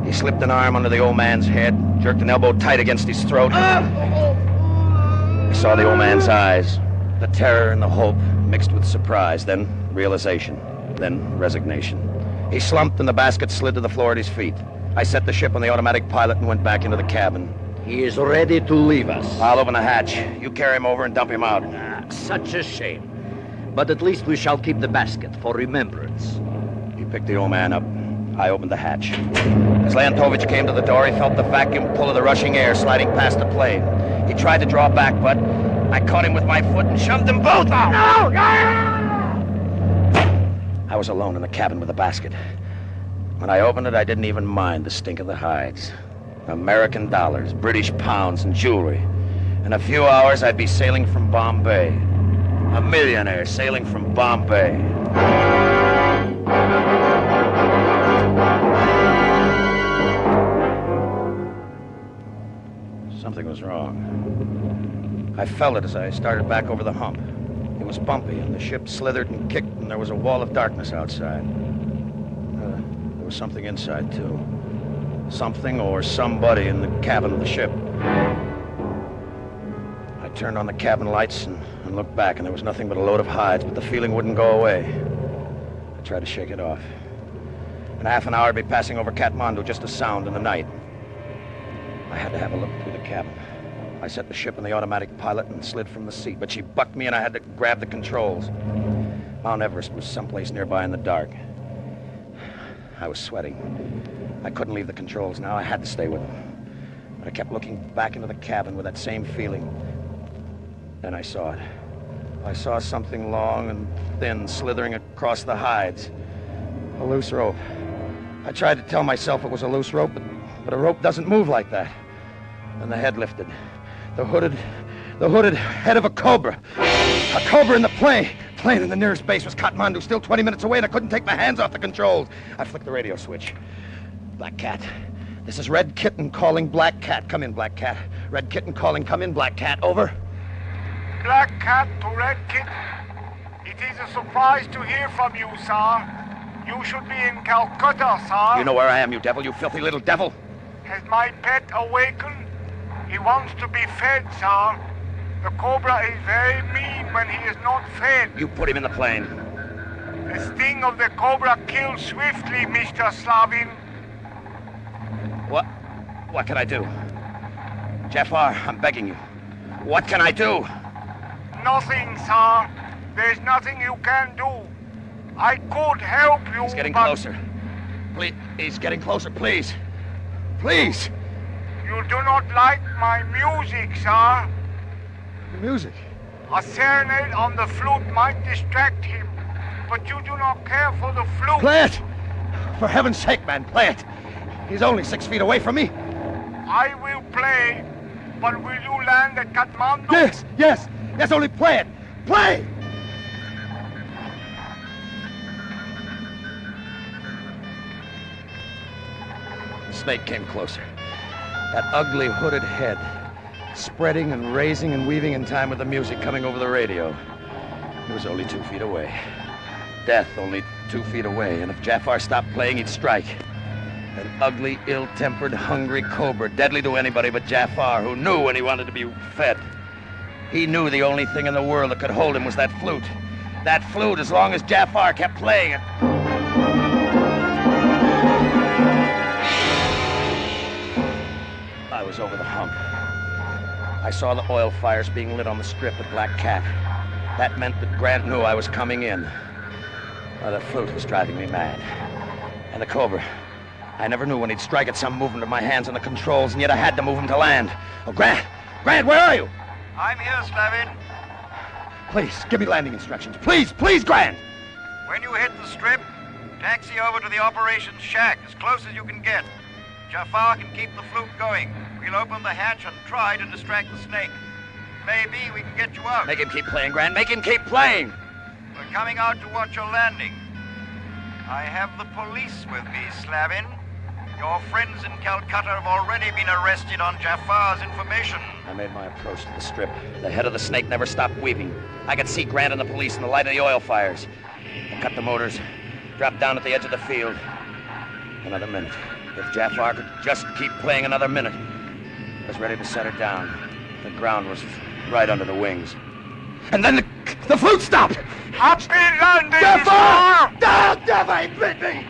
S23: He slipped an arm under the old man's head, jerked an elbow tight against his throat. I saw the old man's eyes, the terror and the hope mixed with surprise, then realization, then resignation. He slumped and the basket slid to the floor at his feet. I set the ship on the automatic pilot and went back into the cabin.
S9: He is ready to leave us.
S23: I'll open the hatch. You carry him over and dump him out.
S9: Such a shame. But at least we shall keep the basket for remembrance.
S23: He picked the old man up. I opened the hatch. As Leontovich came to the door, he felt the vacuum pull of the rushing air sliding past the plane. He tried to draw back, but I caught him with my foot and shoved them both out. No! I was alone in the cabin with the basket. When I opened it, I didn't even mind the stink of the hides. American dollars, British pounds, and jewelry. In a few hours, I'd be sailing from Bombay. A millionaire sailing from Bombay. Something was wrong. I felt it as I started back over the hump. It was bumpy, and the ship slithered and kicked, and there was a wall of darkness outside. There was something inside, too. Something or somebody in the cabin of the ship. I turned on the cabin lights and looked back, and there was nothing but a load of hides, but the feeling wouldn't go away. I tried to shake it off. In half an hour, I'd be passing over Kathmandu, just a sound in the night. I had to have a look through the cabin. I set the ship on the automatic pilot and slid from the seat, but she bucked me and I had to grab the controls. Mount Everest was someplace nearby in the dark. I was sweating. I couldn't leave the controls now. I had to stay with them. But I kept looking back into the cabin with that same feeling. Then I saw it. I saw something long and thin slithering across the hides. A loose rope. I tried to tell myself it was a loose rope, but a rope doesn't move like that. Then the head lifted. The hooded head of a Cobra. A Cobra in the plane. Plane in the nearest base was Kathmandu, still 20 minutes away, and I couldn't take my hands off the controls. I flicked the radio switch. Black Cat. This is Red Kitten calling Black Cat. Come in, Black Cat. Red Kitten calling. Come in, Black Cat. Over.
S16: Black Cat to Red Kitten. It is a surprise to hear from you, sir. You should be in Calcutta, sir.
S23: You know where I am, you devil, you filthy little devil.
S16: Has my pet awakened? He wants to be fed, sir. The Cobra is very mean when he is not fed.
S23: You put him in the plane.
S16: The sting of the Cobra kills swiftly, Mr. Slavin.
S23: What can I do? Jafar, I'm begging you. What can I do?
S16: Nothing, sir. There's nothing you can do. I could help you,
S23: He's getting closer. Please, he's getting closer, please. Please!
S16: You do not like my music, sir.
S23: Music?
S16: A serenade on the flute might distract him, but you do not care for the flute.
S23: Play it! For heaven's sake, man, play it! He's only 6 feet away from me.
S16: I will play, but will you land at Kathmandu?
S23: Yes, only play it! Play! The snake came closer. That ugly hooded head, spreading and raising and weaving in time with the music coming over the radio. It was only 2 feet away. Death only 2 feet away, and if Jafar stopped playing, he'd strike. An ugly, ill-tempered, hungry Cobra, deadly to anybody but Jafar, who knew when he wanted to be fed. He knew the only thing in the world that could hold him was that flute. That flute, as long as Jafar kept playing it. I was over the hump. I saw the oil fires being lit on the strip at Black Cat. That meant that Grant knew I was coming in. Well, the flute was driving me mad. And the Cobra. I never knew when he'd strike at some movement of my hands on the controls, and yet I had to move him to land. Oh, Grant! Grant, where are you?
S19: I'm here, Slavin.
S23: Please, give me landing instructions. Please, please, Grant!
S19: When you hit the strip, taxi over to the operations shack, as close as you can get. Jafar can keep the flute going. We'll open the hatch and try to distract the snake. Maybe we can get you out.
S23: Make him keep playing, Grant. Make him keep playing!
S19: We're coming out to watch your landing. I have the police with me, Slavin. Your friends in Calcutta have already been arrested on Jafar's information.
S23: I made my approach to the strip. The head of the snake never stopped weeping. I could see Grant and the police in the light of the oil fires. I cut the motors, dropped down at the edge of the field. Another minute. If Jafar could just keep playing another minute. I was ready to set her down. The ground was right under the wings. And then the flute stopped!
S16: Happy landing,
S23: Jafar! Ah, Jafar, he bit me!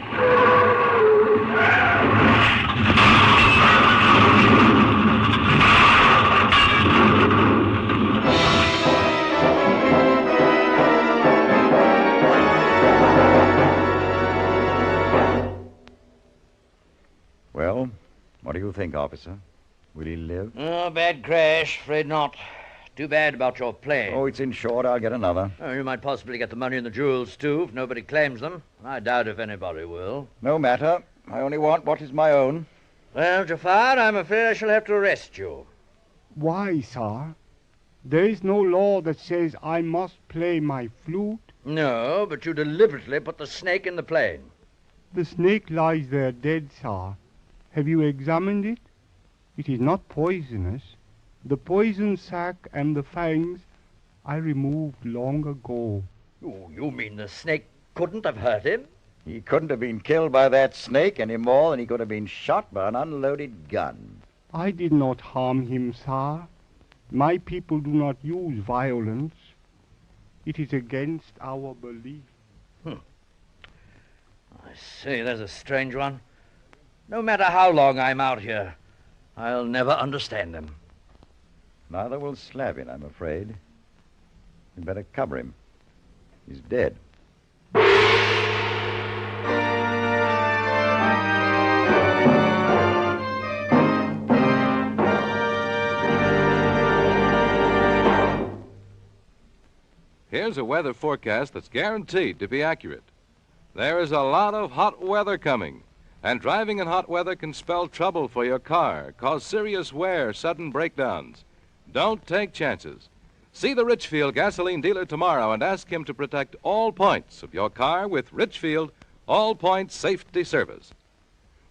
S11: Well, what do you think, officer? Will he live?
S9: Oh, bad crash. Afraid not. Too bad about your plane.
S11: Oh, it's insured. I'll get another.
S9: Oh, you might possibly get the money and the jewels, too, if nobody claims them. I doubt if anybody will.
S11: No matter. I only want what is my own.
S9: Well, Jafar, I'm afraid I shall have to arrest you.
S8: Why, sir? There is no law that says I must play my flute.
S9: No, but you deliberately put the snake in the plane.
S8: The snake lies there dead, sir. Have you examined it? It is not poisonous. The poison sac and the fangs I removed long ago.
S9: Oh, you mean the snake couldn't have hurt him?
S11: He couldn't have been killed by that snake any more than he could have been shot by an unloaded gun.
S8: I did not harm him, sir. My people do not use violence. It is against our belief.
S9: I see, there's a strange one. No matter how long I'm out here, I'll never understand him.
S11: Neither will Slavin, I'm afraid. You'd better cover him. He's dead.
S17: Here's a weather forecast that's guaranteed to be accurate. There is a lot of hot weather coming, and driving in hot weather can spell trouble for your car, cause serious wear, sudden breakdowns. Don't take chances. See the Richfield gasoline dealer tomorrow and ask him to protect all points of your car with Richfield All Points Safety Service.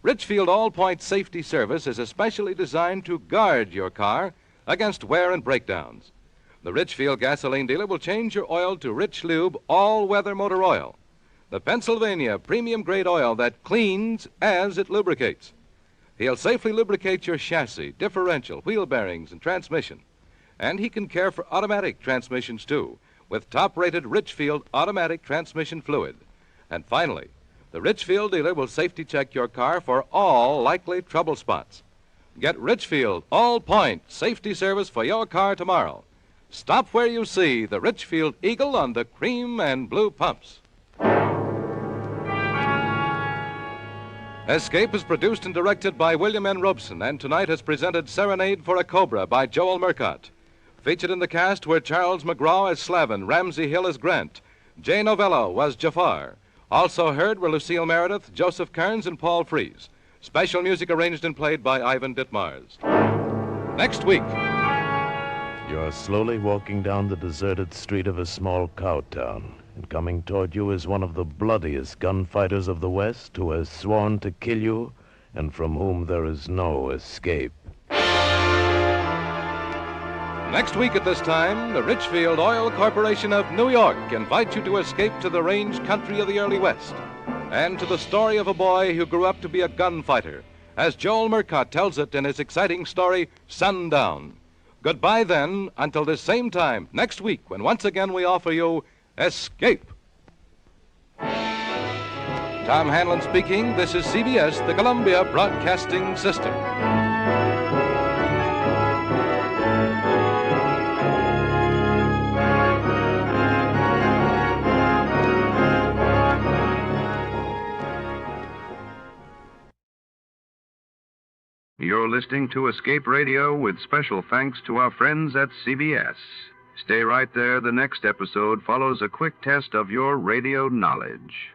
S17: Richfield All Points Safety Service is especially designed to guard your car against wear and breakdowns. The Richfield gasoline dealer will change your oil to Rich Lube all-weather motor oil, the Pennsylvania premium-grade oil that cleans as it lubricates. He'll safely lubricate your chassis, differential, wheel bearings, and transmission. And he can care for automatic transmissions, too, with top-rated Richfield automatic transmission fluid. And finally, the Richfield dealer will safety check your car for all likely trouble spots. Get Richfield all-point safety service for your car tomorrow. Stop where you see the Richfield Eagle on the cream and blue pumps. Escape is produced and directed by William N. Robeson, and tonight has presented Serenade for a Cobra by Joel Murcott. Featured in the cast were Charles McGraw as Slavin, Ramsey Hill as Grant, Jay Novello was Jafar. Also heard were Lucille Meredith, Joseph Kearns, and Paul Frees. Special music arranged and played by Ivan Ditmars. Next week.
S2: You're slowly walking down the deserted street of a small cow town, and coming toward you is one of the bloodiest gunfighters of the West who has sworn to kill you and from whom there is no escape.
S17: Next week at this time, the Richfield Oil Corporation of New York invites you to escape to the range country of the early West and to the story of a boy who grew up to be a gunfighter, as Joel Murcott tells it in his exciting story, Sundown. Goodbye, then, until this same time next week, when once again we offer you Escape. Tom Hanlon speaking. This is CBS, the Columbia Broadcasting System.
S1: listening to Escape Radio with special thanks to our friends at CBS. Stay right there. The next episode follows a quick test of your radio knowledge.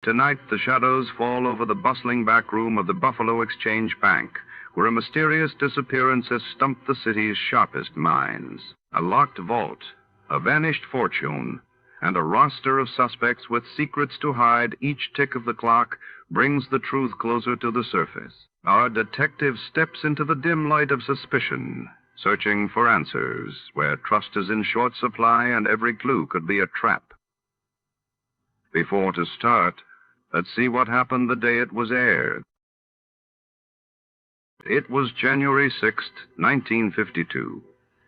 S1: Tonight, the shadows fall over the bustling back room of the Buffalo Exchange Bank, where a mysterious disappearance has stumped the city's sharpest minds. A locked vault, a vanished fortune, and a roster of suspects with secrets to hide each tick of the clock brings the truth closer to the surface. Our detective steps into the dim light of suspicion, searching for answers where trust is in short supply and every clue could be a trap. Before to start, let's see what happened the day it was aired. It was January 6th, 1952,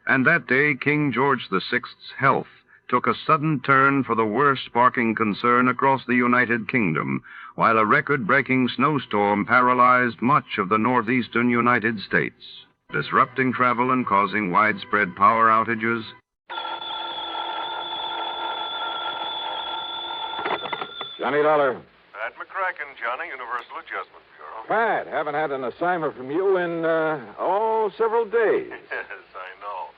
S1: and that day King George VI's health took a sudden turn for the worst, sparking concern across the United Kingdom, while a record-breaking snowstorm paralyzed much of the northeastern United States, disrupting travel and causing widespread power outages.
S10: Johnny Dollar.
S18: Pat McCracken, Johnny, Universal Adjustment Bureau.
S10: Pat, haven't had an assignment from you in, several days.
S18: Yes, I know.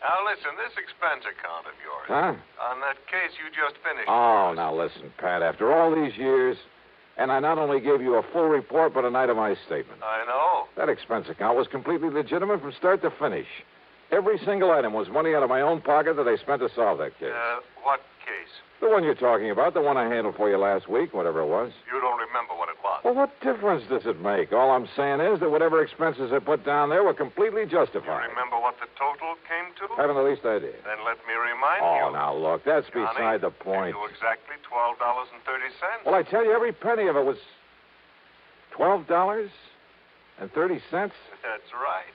S18: Now, listen, this expense account of yours.
S10: Huh?
S18: On that case you just finished.
S10: Oh, now listen, Pat, after all these years, and I not only gave you a full report, but an itemized statement.
S18: I know.
S10: That expense account was completely legitimate from start to finish. Every single item was money out of my own pocket that I spent to solve that case.
S18: What case?
S10: The one you're talking about, the one I handled for you last week, whatever it was.
S18: You don't remember what it was.
S10: Well, what difference does it make? All I'm saying is that whatever expenses I put down there were completely justified.
S18: You remember what the total came to?
S10: Haven't the least idea.
S18: Then let me remind you.
S10: Oh, now, look, that's
S18: Johnny,
S10: beside the point.
S18: To exactly $12.30.
S10: Well, I tell you, every penny of it was $12.30.
S18: That's right.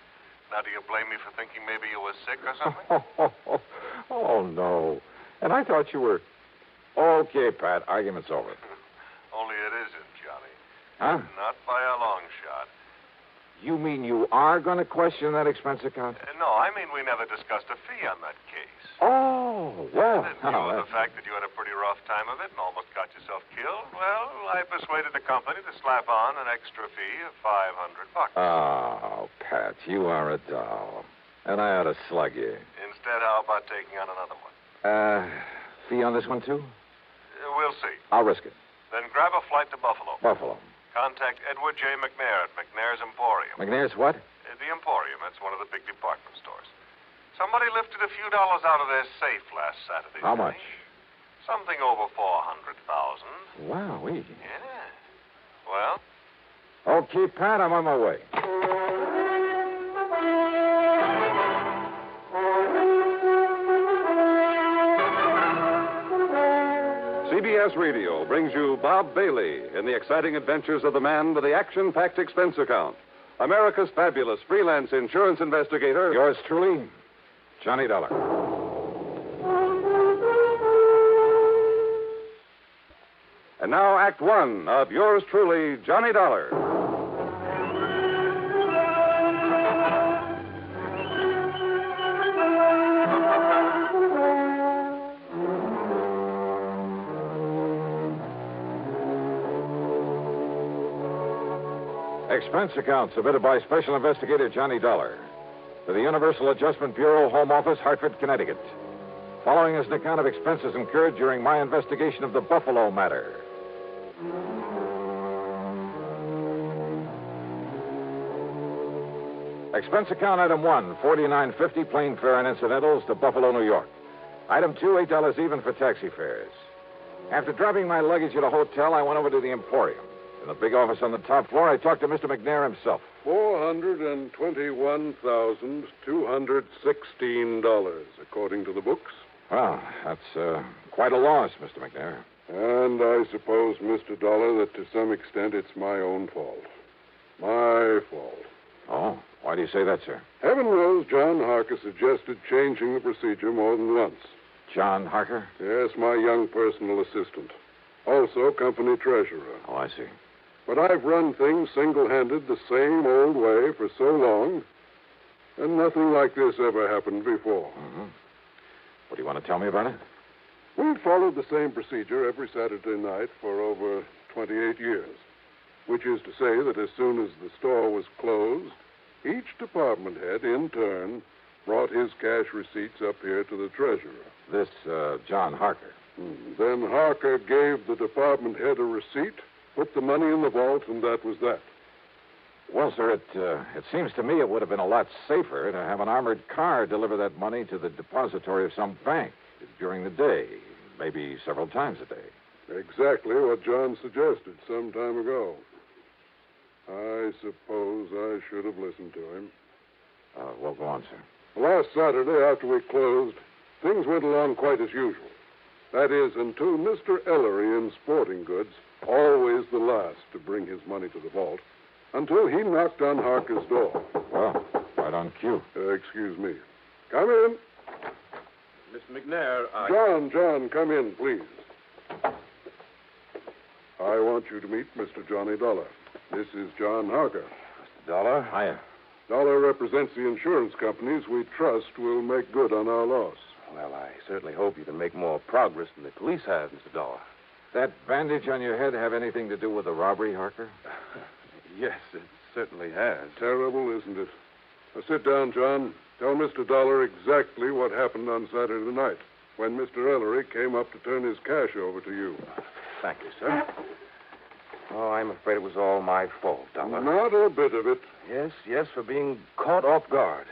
S18: Now, do you blame me for thinking maybe you were sick or something?
S10: Oh, no. And I thought you were... Okay, Pat, argument's over.
S18: Only it isn't, Johnny.
S10: Huh?
S18: Not by a long shot.
S10: You mean you are going to question that expense account?
S18: No, I mean we never discussed a fee on that case.
S10: Oh, well...
S18: And in view of the fact that you had a pretty rough time of it and almost got yourself killed, well, I persuaded the company to slap on an extra fee of $500.
S10: Oh, Pat, you are a doll. And I ought to slug you.
S18: Instead, how about taking on another one?
S10: Fee on this one, too?
S18: We'll see.
S10: I'll risk it.
S18: Then grab a flight to Buffalo.
S10: Buffalo.
S18: Contact Edward J. McNair at McNair's Emporium.
S10: McNair's what?
S18: The Emporium. That's one of the big department stores. Somebody lifted a few dollars out of their safe last Saturday.
S10: How much?
S18: Something over $400,000.
S10: Wowee.
S18: Yeah. Well?
S10: Okay, Pat, I'm on my way.
S20: CBS Radio brings you Bob Bailey in the exciting adventures of the man with the action-packed expense account. America's fabulous freelance insurance investigator.
S10: Yours truly, Johnny Dollar.
S20: And now, Act One of yours truly, Johnny Dollar.
S10: Expense account submitted by Special Investigator Johnny Dollar to the Universal Adjustment Bureau, Home Office, Hartford, Connecticut. Following is an account of expenses incurred during my investigation of the Buffalo matter. Expense account item 1, $49.50 plane fare and incidentals to Buffalo, New York. Item 2, $8 even for taxi fares. After dropping my luggage at a hotel, I went over to the Emporium. In the big office on the top floor, I talked to Mr. McNair himself.
S20: $421,216, according to the books.
S10: Well, that's quite a loss, Mr. McNair.
S20: And I suppose, Mr. Dollar, that to some extent it's my own fault. My fault.
S10: Oh, why do you say that, sir?
S20: Heaven knows John Harker suggested changing the procedure more than once.
S10: John Harker?
S20: Yes, my young personal assistant. Also company treasurer.
S10: Oh, I see.
S20: But I've run things single-handed the same old way for so long
S4: And nothing like this ever happened before.
S10: Mm-hmm. What do you want to tell me about it?
S4: We followed the same procedure every Saturday night for over 28 years, which is to say that as soon as the store was closed, each department head, in turn, brought his cash receipts up here to the treasurer.
S10: This, John Harker.
S4: Then Harker gave the department head a receipt, put the money in the vault, and that was that.
S10: Well, sir, it seems to me it would have been a lot safer to have an armored car deliver that money to the depository of some bank during the day, maybe several times a day.
S4: Exactly what John suggested some time ago. I suppose I should have listened to him.
S10: Well, go on, sir.
S4: Last Saturday, after we closed, things went along quite as usual. That is, until Mr. Ellery in sporting goods, always the last to bring his money to the vault, until he knocked on Harker's door.
S10: Well, right on cue.
S4: Excuse me. Come in.
S7: Mr. McNair,
S4: John, come in, please. I want you to meet Mr. Johnny Dollar. This is John Harker.
S7: Mr. Dollar.
S10: Hiya.
S4: Dollar represents the insurance companies we trust will make good on our loss.
S7: Well, I certainly hope you can make more progress than the police have, Mr. Dollar.
S10: That bandage on your head have anything to do with the robbery, Harker?
S7: Yes, it certainly has.
S4: Terrible, isn't it? Now, sit down, John. Tell Mr. Dollar exactly what happened on Saturday night when Mr. Ellery came up to turn his cash over to you.
S7: Thank you, sir. Oh, I'm afraid it was all my fault, Dollar.
S4: Not a bit of it.
S7: Yes, for being caught off guard.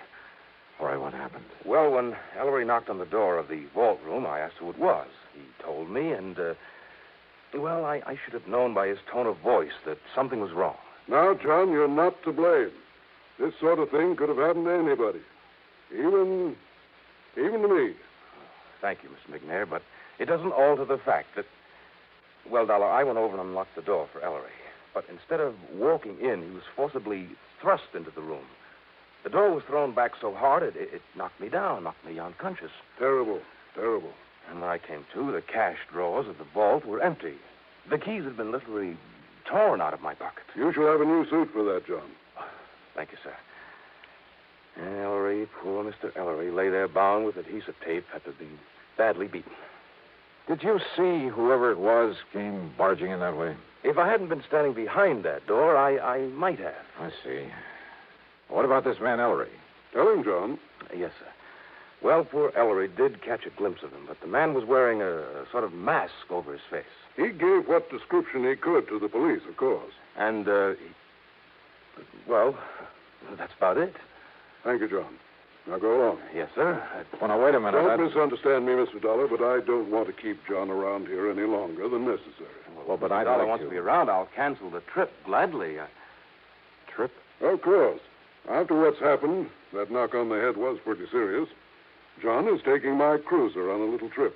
S10: All right, what happened?
S7: Well, when Ellery knocked on the door of the vault room, I asked who it was. He told me, and, well, I should have known by his tone of voice that something was wrong.
S4: Now, John, you're not to blame. This sort of thing could have happened to anybody. Even to me.
S7: Thank you, Mr. McNair, but it doesn't alter the fact that... Well, Dollar, I went over and unlocked the door for Ellery. But instead of walking in, he was forcibly thrust into the room. The door was thrown back so hard, it knocked me down, knocked me unconscious.
S4: Terrible.
S7: And when I came to, the cash drawers of the vault were empty. The keys had been literally torn out of my pocket.
S4: You shall have a new suit for that, John.
S7: Thank you, sir. Ellery, poor Mr. Ellery, lay there bound with adhesive tape after being badly beaten.
S10: Did you see whoever it was came barging in that way?
S7: If I hadn't been standing behind that door, I might have.
S10: I see. What about this man Ellery?
S4: Tell him, John.
S7: Yes, sir. Well, poor Ellery did catch a glimpse of him, but the man was wearing a sort of mask over his face.
S4: He gave what description he could to the police, of course.
S7: And, well, that's about it.
S4: Thank you, John. Now go along.
S7: Yes, sir.
S10: Well, now, wait a minute.
S4: Don't misunderstand me, Mr. Dollar, but I don't want to keep John around here any longer than necessary.
S7: Well, but I'd like wants to be around. I'll cancel the trip gladly.
S10: Trip?
S4: Of course. After what's happened, that knock on the head was pretty serious. John is taking my cruiser on a little trip.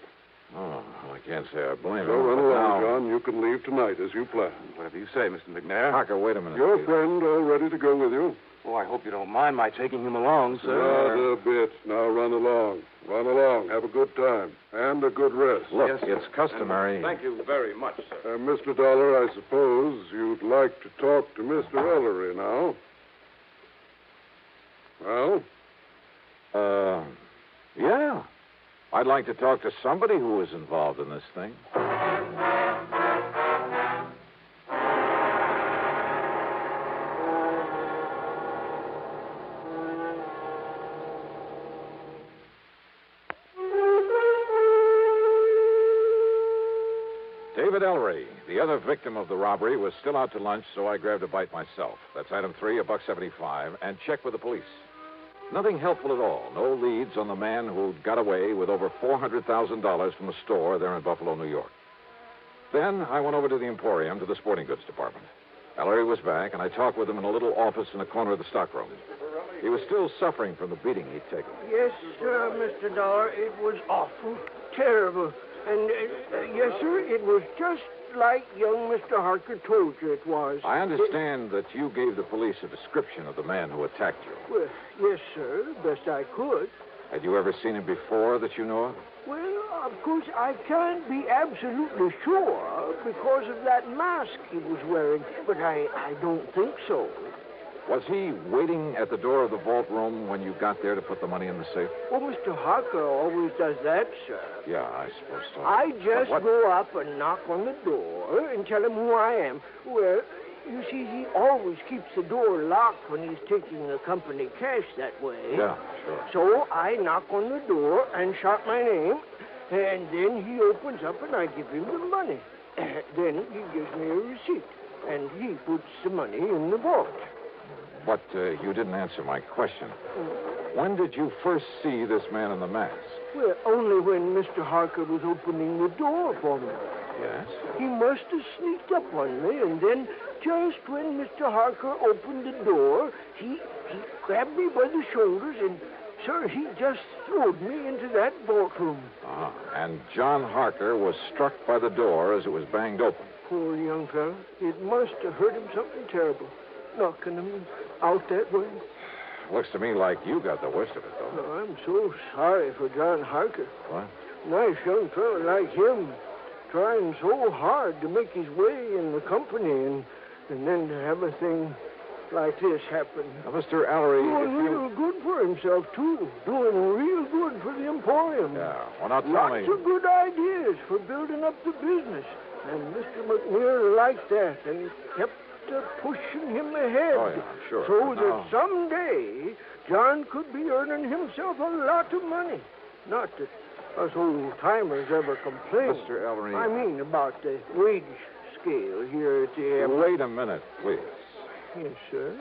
S10: Oh, I can't say I blame him.
S4: So run along,
S10: now...
S4: John. You can leave tonight as you planned.
S7: Whatever you say, Mr. McNair.
S10: Harker, wait a minute.
S4: Your
S10: please.
S4: friend all ready to go with you?
S7: Oh, I hope you don't mind my taking him along, sir.
S4: Not a bit. Now run along. Run along. Have a good time. And a good rest.
S10: Look,
S7: Yes,
S10: it's customary.
S7: Thank you very much, sir.
S4: Mr. Dollar, I suppose you'd like to talk to Mr. Ellery now. Well?
S10: Yeah. I'd like to talk to somebody who was involved in this thing. David Ellery, the other victim of the robbery, was still out to lunch, so I grabbed a bite myself. That's item 3, $1.75, and checked with the police. Nothing helpful at all. No leads on the man who'd got away with over $400,000 from a store there in Buffalo, New York. Then I went over to the Emporium to the sporting goods department. Ellery was back, and I talked with him in a little office in the corner of the stockroom. He was still suffering from the beating he'd taken.
S3: Yes, sir, Mr. Dollar. It was awful, terrible. And, yes, sir, it was just like young Mr. Harker told you it was.
S10: I understand that you gave the police a description of the man who attacked you.
S3: Well, yes, sir, best I could.
S10: Had you ever seen him before that you know of?
S3: Well, of course, I can't be absolutely sure because of that mask he was wearing, but I don't think so.
S10: Was he waiting at the door of the vault room when you got there to put the money in the safe?
S3: Well, Mr. Harker always does that, sir.
S10: Yeah, I suppose so.
S3: I just
S10: But what-
S3: go up and knock on the door and tell him who I am. Well, you see, he always keeps the door locked when he's taking the company cash that way.
S10: Yeah, sure.
S3: So I knock on the door and shout my name, and then he opens up and I give him the money. Then he gives me a receipt, and he puts the money in the vault.
S10: But you didn't answer my question. When did you first see this man in the mask?
S3: Well, only when Mr. Harker was opening the door for me.
S10: Yes?
S3: He must have sneaked up on me, and then just when Mr. Harker opened the door, he grabbed me by the shoulders, and, sir, he just throwed me into that vault room.
S10: Ah, and John Harker was struck by the door as it was banged open.
S3: Poor young fellow. It must have hurt him something terrible, knocking him out that way.
S10: Looks to me like you got the worst of it, though.
S3: Oh, I'm so sorry for John Harker.
S10: What?
S3: Nice young fellow like him, trying so hard to make his way in the company, and then to have a thing like this happen.
S10: Now, Mr. Ellery,
S3: Doing real good for himself, too. Doing real good for the Emporium.
S10: Yeah, well, now tell
S3: Lots
S10: me.
S3: of good ideas for building up the business. And Mr. McNair liked that and kept pushing him ahead.
S10: Oh, yeah, sure.
S3: So
S10: Now-
S3: that someday John could be earning himself a lot of money. Not that us old-timers ever complain.
S10: Mr. Ellery.
S3: I mean about the wage scale here at the airport.
S10: Wait a minute, please.
S3: Yes, sir.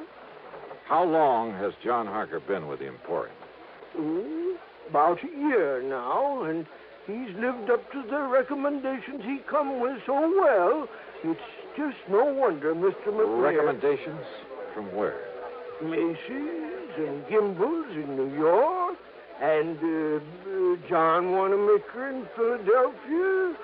S10: How long has John Harker been with the Emporium?
S3: About a year now, and he's lived up to the recommendations he come with so well. It's just no wonder Mr. McNair...
S10: Recommendations? From where?
S3: Macy's and Gimbel's in New York, and John Wanamaker in Philadelphia.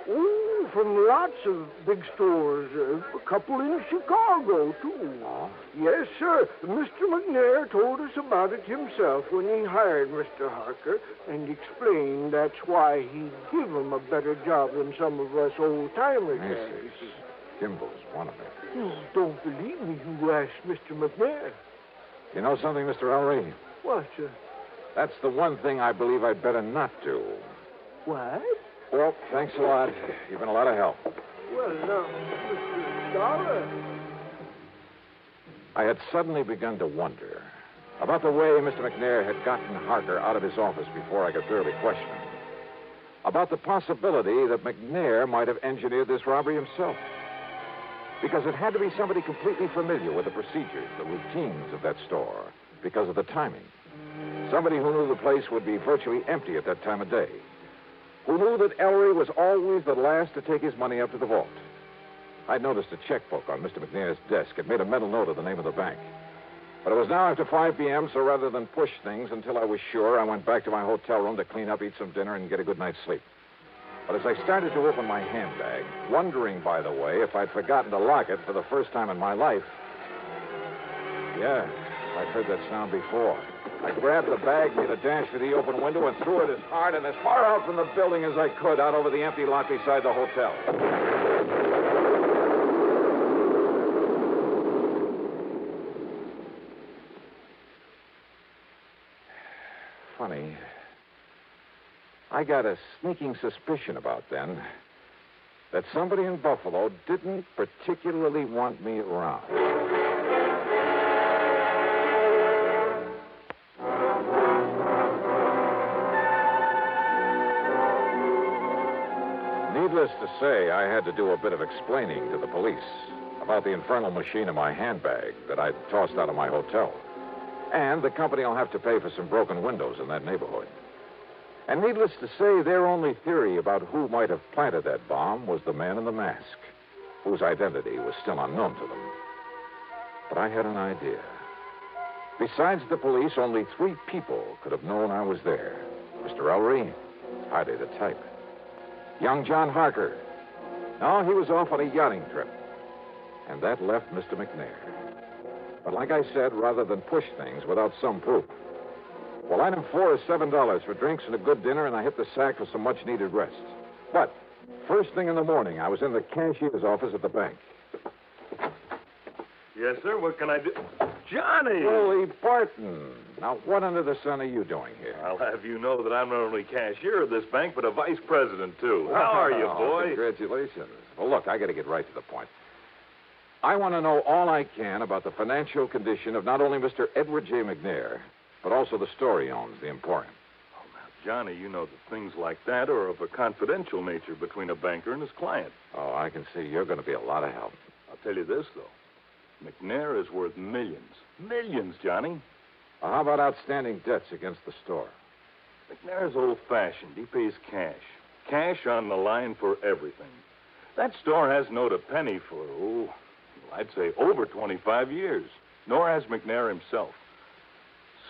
S3: Oh, from lots of big stores. A couple in Chicago, too.
S10: Oh?
S3: Yes, sir. Mr. McNair told us about it himself when he hired Mr. Harker and explained that's why he'd give him a better job than some of us old-timers had.
S10: Macy's. Gimbel's, Wanamaker.
S3: You don't believe me, you asked Mr. McNair.
S10: You know something, Mr. Ellery?
S3: What, sir?
S10: That's the one thing I believe I'd better not do.
S3: What?
S10: Well, thanks a lot. You've been a lot of help.
S3: Well, now, Mr. Dollar.
S10: I had suddenly begun to wonder about the way Mr. McNair had gotten Harker out of his office before I could thoroughly question him. About the possibility that McNair might have engineered this robbery himself. Because it had to be somebody completely familiar with the procedures, the routines of that store, because of the timing. Somebody who knew the place would be virtually empty at that time of day. Who knew that Ellery was always the last to take his money up to the vault. I'd noticed a checkbook on Mr. McNair's desk. It made a mental note of the name of the bank. But it was now after 5 p.m., so rather than push things until I was sure, I went back to my hotel room to clean up, eat some dinner, and get a good night's sleep. But as I started to open my handbag, wondering, by the way, if I'd forgotten to lock it for the first time in my life. Yeah, I'd heard that sound before. I grabbed the bag, made a dash for the open window, and threw it as hard and as far out from the building as I could, out over the empty lot beside the hotel. Funny. I got a sneaking suspicion about then that somebody in Buffalo didn't particularly want me around. Needless to say, I had to do a bit of explaining to the police about the infernal machine in my handbag that I'd tossed out of my hotel. And the company will have to pay for some broken windows in that neighborhood. And needless to say, their only theory about who might have planted that bomb was the man in the mask, whose identity was still unknown to them. But I had an idea. Besides the police, only 3 people could have known I was there. Mr. Ellery, hardly the type. Young John Harker. No, he was off on a yachting trip. And that left Mr. McNair. But like I said, rather than push things without some proof. Well, item 4 is $7 for drinks and a good dinner, and I hit the sack for some much-needed rest. But first thing in the morning, I was in the cashier's office at the bank.
S6: Yes, sir. What can I do? Johnny!
S10: Willie Barton. Now, what under the sun are you doing here?
S6: I'll have you know that I'm not only cashier of this bank, but a vice president, too. How are you, boy?
S10: Congratulations. Well, look, I got to get right to the point. I want to know all I can about the financial condition of not only Mr. Edward J. McNair, but also the store he owns, the Emporium.
S6: Oh, now, Johnny, you know that things like that are of a confidential nature between a banker and his client.
S10: Oh, I can see you're going to be a lot of help.
S6: I'll tell you this, though. McNair is worth millions. Millions, Johnny.
S10: Well, how about outstanding debts against the store?
S6: McNair's old-fashioned. He pays cash. Cash on the line for everything. That store hasn't owed a penny for, I'd say over 25 years. Nor has McNair himself.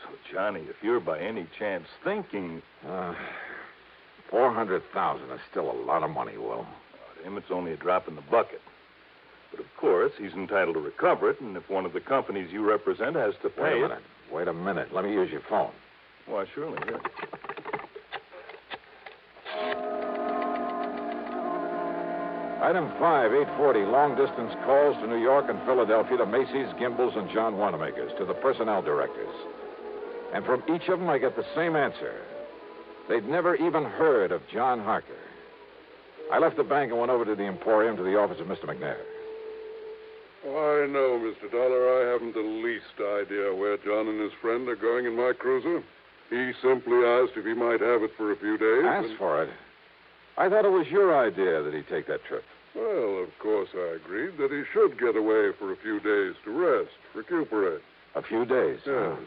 S6: So, Johnny, if you're by any chance thinking...
S10: $400,000 is still a lot of money, Will.
S6: To him, it's only a drop in the bucket. But, of course, he's entitled to recover it, and if one of the companies you represent has to pay it...
S10: Wait a minute. Let me use your phone.
S6: Why, surely, here.
S10: Item 5, 840, long-distance calls to New York and Philadelphia to Macy's, Gimbel's, and John Wanamaker's, to the personnel directors. And from each of them, I get the same answer. They'd never even heard of John Harker. I left the bank and went over to the Emporium to the office of Mr. McNair.
S4: I know, Mr. Dollar. I haven't the least idea where John and his friend are going in my cruiser. He simply asked if he might have it for a few days.
S10: Asked for it? I thought it was your idea that he take that trip.
S4: Well, of course I agreed that he should get away for a few days to rest, recuperate.
S10: A few days?
S4: Yes.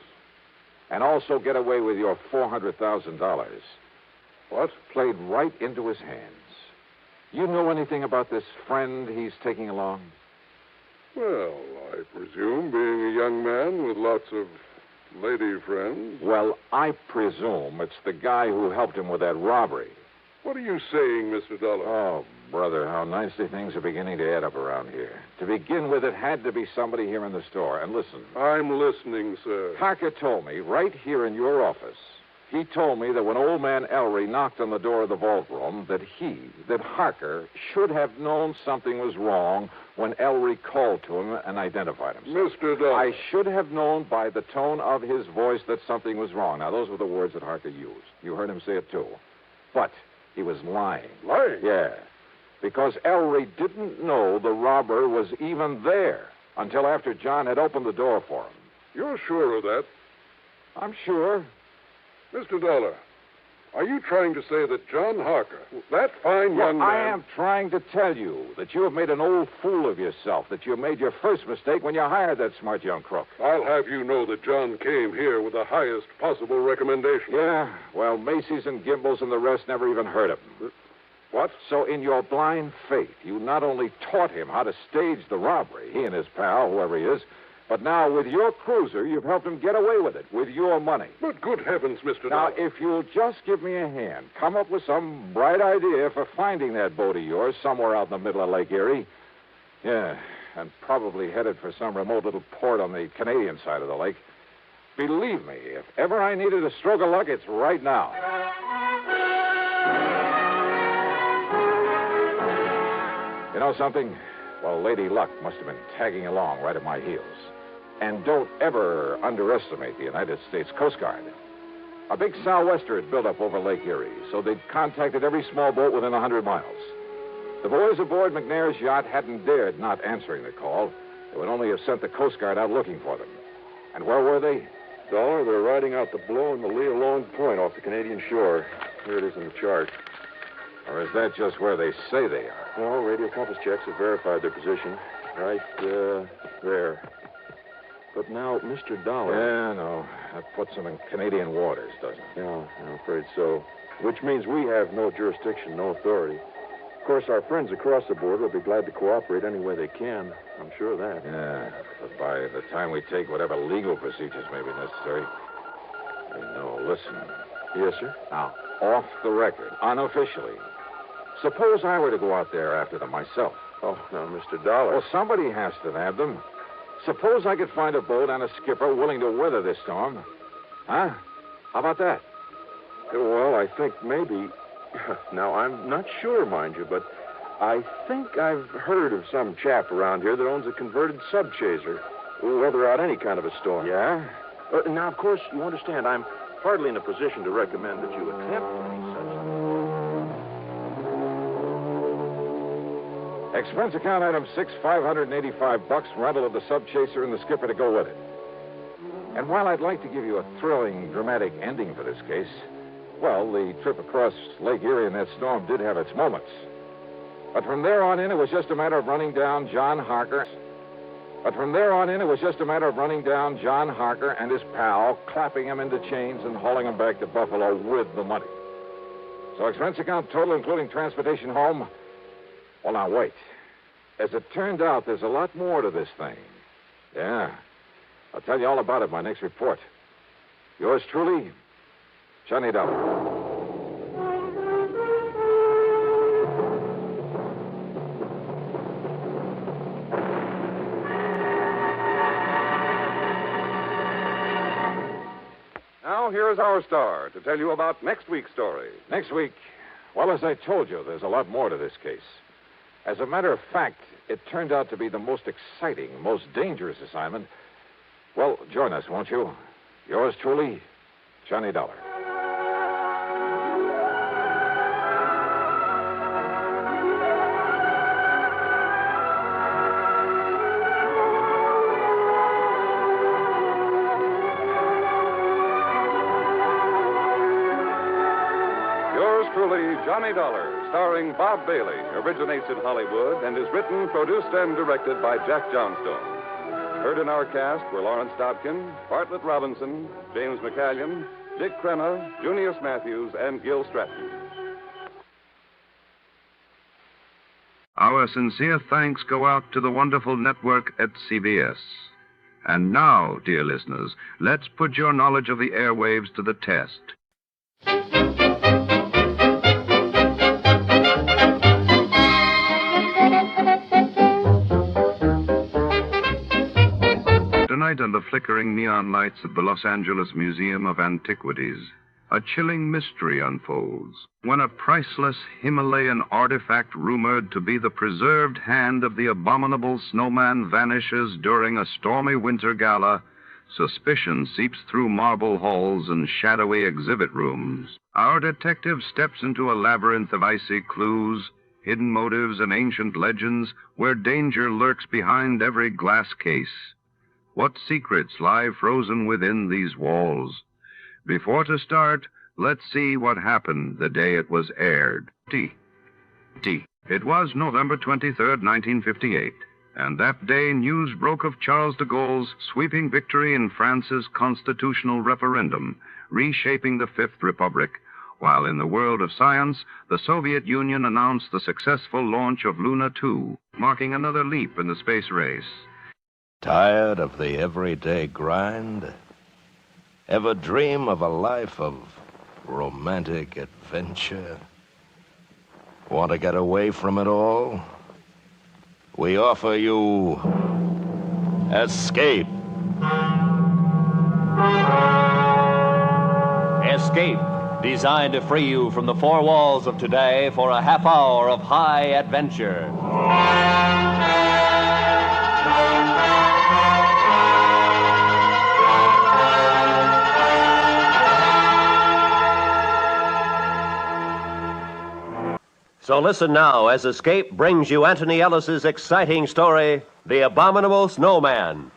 S10: And also get away with your $400,000.
S4: What?
S10: Played right into his hands. You know anything about this friend he's taking along?
S4: Well, I presume, being a young man with lots of lady friends.
S10: Well, I presume it's the guy who helped him with that robbery.
S4: What are you saying, Mr. Dollar?
S10: Oh, brother, how nicely things are beginning to add up around here. To begin with, it had to be somebody here in the store. And listen.
S4: I'm listening, sir.
S10: Harker told me, right here in your office, he told me that when old man Ellery knocked on the door of the vault room, that Harker should have known something was wrong when Ellery called to him and identified himself.
S4: Mr. Dollar.
S10: I should have known by the tone of his voice that something was wrong. Now, those were the words that Harker used. You heard him say it, too. But he was lying.
S4: Lying?
S10: Yeah. Because Ellery didn't know the robber was even there until after John had opened the door for him.
S4: You're sure of that?
S10: I'm sure.
S4: Mr. Dollar, are you trying to say that John Harker, that fine young man...
S10: I am trying to tell you that you have made an old fool of yourself, that you made your first mistake when you hired that smart young crook.
S4: I'll have you know that John came here with the highest possible recommendation.
S10: Yeah? Well, Macy's and Gimbel's and the rest never even heard of him.
S4: What?
S10: So in your blind faith, you not only taught him how to stage the robbery, he and his pal, whoever he is, but now, with your cruiser, you've helped him get away with it, with your money.
S4: But good heavens, Mr.
S10: Now,
S4: Dollar.
S10: if you'll just give me a hand, come up with some bright idea for finding that boat of yours somewhere out in the middle of Lake Erie. Yeah, and probably headed for some remote little port on the Canadian side of the lake. Believe me, if ever I needed a stroke of luck, it's right now. You know something? Well, Lady Luck must have been tagging along right at my heels. And don't ever underestimate the United States Coast Guard. A big sou'wester had built up over Lake Erie, so they'd contacted every small boat within 100 miles. The boys aboard McNair's yacht hadn't dared not answering the call. They would only have sent the Coast Guard out looking for them. And where were they?
S14: Dollar, they're riding out the blow in the lee of Long Point off the Canadian shore. Here it is in the chart.
S10: Or is that just where they say they are?
S14: No, radio compass checks have verified their position. Right there. But now, Mr. Dollar...
S10: Yeah, no. That puts them in Canadian waters, doesn't it?
S14: Yeah, I'm afraid so. Which means we have no jurisdiction, no authority. Of course, our friends across the border will be glad to cooperate any way they can. I'm sure of that.
S10: Yeah, but by the time we take whatever legal procedures may be necessary... No, listen.
S14: Yes, sir?
S10: Now, off the record, unofficially... Suppose I were to go out there after them myself.
S14: Oh, now, Mr. Dollar...
S10: Well, somebody has to nab them. Suppose I could find a boat and a skipper willing to weather this storm. Huh? How about that?
S14: Well, I think maybe... Now, I'm not sure, mind you, but I think I've heard of some chap around here that owns a converted subchaser. weather out any kind of a storm.
S10: Yeah?
S14: Now, of course, you understand, I'm hardly in a position to recommend that you attempt any such thing.
S10: Expense account item 6, $585, rental of the sub-chaser and the skipper to go with it. And while I'd like to give you a thrilling, dramatic ending for this case, well, the trip across Lake Erie in that storm did have its moments. But from there on in, it was just a matter of running down John Harker. And his pal, clapping him into chains and hauling him back to Buffalo with the money. So expense account total, including transportation home. Well, now, wait. As it turned out, there's a lot more to this thing. Yeah. I'll tell you all about it in my next report. Yours truly, Johnny Dollar.
S20: Now, here's our star to tell you about next week's story.
S10: Next week, well, as I told you, there's a lot more to this case. As a matter of fact, it turned out to be the most exciting, most dangerous assignment. Well, join us, won't you? Yours truly, Johnny Dollar.
S20: Johnny Dollar, starring Bob Bailey, originates in Hollywood and is written, produced, and directed by Jack Johnstone. Heard in our cast were Lawrence Dobkin, Bartlett Robinson, James McCallion, Dick Crenna, Junius Matthews, and Gil Stratton.
S1: Our sincere thanks go out to the wonderful network at CBS. And now, dear listeners, let's put your knowledge of the airwaves to the test. Tonight, under flickering neon lights of the Los Angeles Museum of Antiquities, a chilling mystery unfolds when a priceless Himalayan artifact rumored to be the preserved hand of the abominable Snowman vanishes during a stormy winter gala. Suspicion seeps through marble halls and shadowy exhibit rooms. Our detective steps into a labyrinth of icy clues, hidden motives, and ancient legends where danger lurks behind every glass case. What secrets lie frozen within these walls? Before to start, let's see what happened the day it was aired. It was November 23rd, 1958, and that day news broke of Charles de Gaulle's sweeping victory in France's constitutional referendum, reshaping the Fifth Republic, while in the world of science, the Soviet Union announced the successful launch of Luna 2, marking another leap in the space race.
S2: Tired of the everyday grind? Ever dream of a life of romantic adventure? Want to get away from it all? We offer you Escape.
S12: Escape, designed to free you from the four walls of today for a half hour of high adventure. So listen now as Escape brings you Anthony Ellis's exciting story, The Abominable Snowman.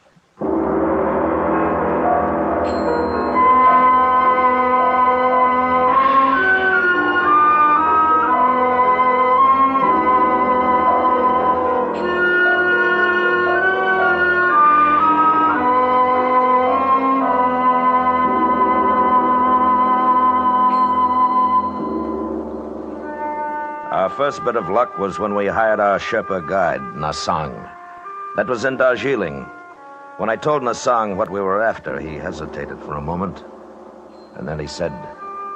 S23: Our first bit of luck was when we hired our Sherpa guide, Nasang. That was in Darjeeling. When I told Nasang what we were after, he hesitated for a moment. And then he said,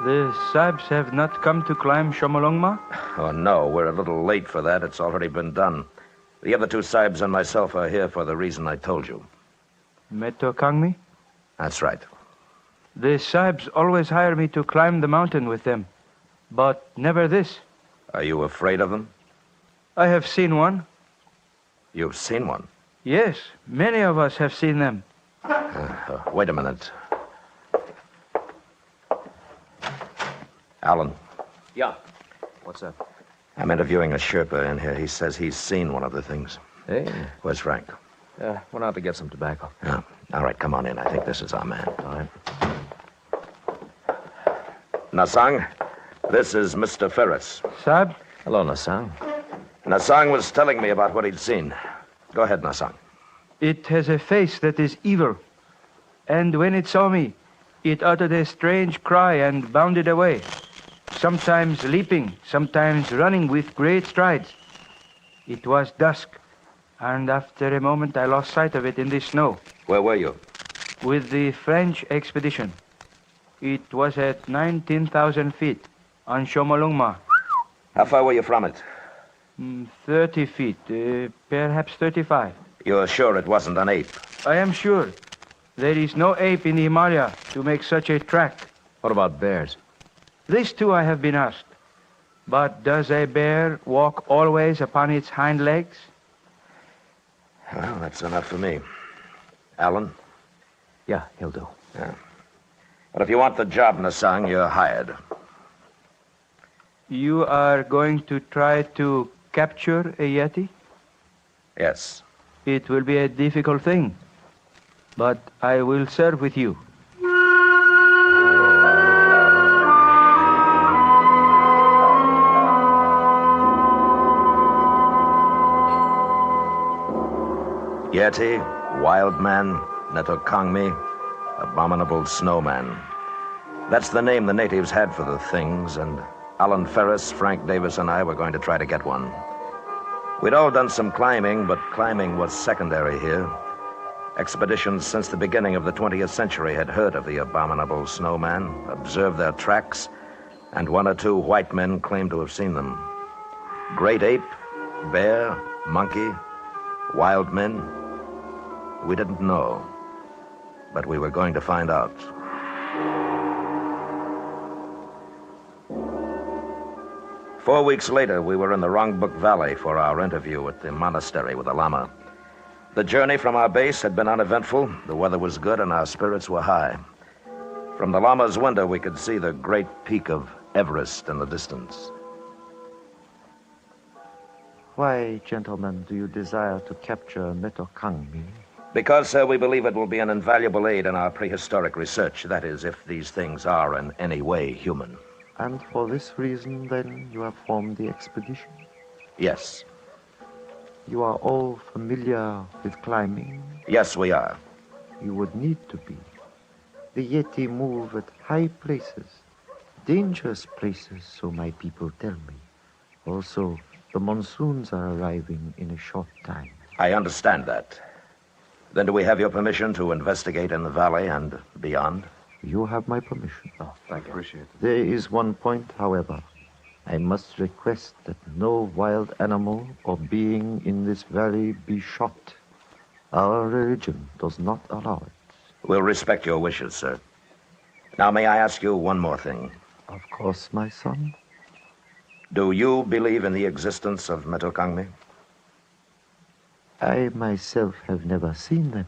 S13: "The Sahibs have not come to climb Shomolungma?"
S23: "Oh, no, we're a little late for that. It's already been done. The other two Sahibs and myself are here for the reason I told you."
S13: Meto Kangmi?
S23: That's right.
S13: The Sahibs always hire me to climb the mountain with them, but never this.
S23: Are you afraid of them?
S13: I have seen one.
S23: You've seen one?
S13: Yes, many of us have seen them.
S23: Wait a minute. Alan.
S5: Yeah. What's up?
S23: I'm interviewing a Sherpa in here. He says he's seen one of the things.
S5: Hey.
S23: Where's Frank?
S5: Went out to get some tobacco.
S23: Yeah. All right, come on in. I think this is our man.
S5: All right.
S23: Nasang, this is Mr. Ferris.
S13: Sab?
S5: Hello, Nasang.
S23: Nasang was telling me about what he'd seen. Go ahead, Nasang.
S13: It has a face that is evil. And when it saw me, it uttered a strange cry and bounded away. Sometimes leaping, sometimes running with great strides. It was dusk, and after a moment I lost sight of it in the snow.
S23: Where were you?
S13: With the French expedition. It was at 19,000 feet on Shomolungma.
S23: How far were you from it?
S13: 30 feet, perhaps 35.
S23: You're sure it wasn't an ape?
S13: I am sure. There is no ape in the Himalaya to make such a track.
S5: What about bears?
S13: This too I have been asked. But does a bear walk always upon its hind legs?
S23: Well, that's enough for me. Alan?
S5: Yeah, he'll do.
S23: Yeah. But if you want the job, Nasang, you're hired.
S13: You are going to try to capture a Yeti?
S23: Yes.
S13: It will be a difficult thing. But I will serve with you.
S23: Yeti, Wild Man, Netokangmi, Abominable Snowman. That's the name the natives had for the things, and Alan Ferris, Frank Davis, and I were going to try to get one. We'd all done some climbing, but climbing was secondary here. Expeditions since the beginning of the 20th century had heard of the Abominable Snowman, observed their tracks, and one or two white men claimed to have seen them. Great ape, bear, monkey, wild men. We didn't know, but we were going to find out. Four weeks later, we were in the Rongbuk Valley for our interview at the monastery with the Lama. The journey from our base had been uneventful, the weather was good, and our spirits were high. From the Lama's window, we could see the great peak of Everest in the distance.
S15: Why, gentlemen, do you desire to capture Netokangmi?
S23: Because, sir, we believe it will be an invaluable aid in our prehistoric research. That is, if these things are in any way human.
S15: And for this reason, then, you have formed the expedition?
S23: Yes.
S15: You are all familiar with climbing?
S23: Yes, we are.
S15: You would need to be. The Yeti move at high places, dangerous places, so my people tell me. Also, the monsoons are arriving in a short time.
S23: I understand that. Then do we have your permission to investigate in the valley and beyond?
S15: You have my permission.
S5: Oh, thank you. Appreciate it.
S15: There is one point, however. I must request that no wild animal or being in this valley be shot. Our religion does not allow it.
S23: We'll respect your wishes, sir. Now, may I ask you one more thing?
S15: Of course, my son.
S23: Do you believe in the existence of Netokangmi?
S15: I myself have never seen them,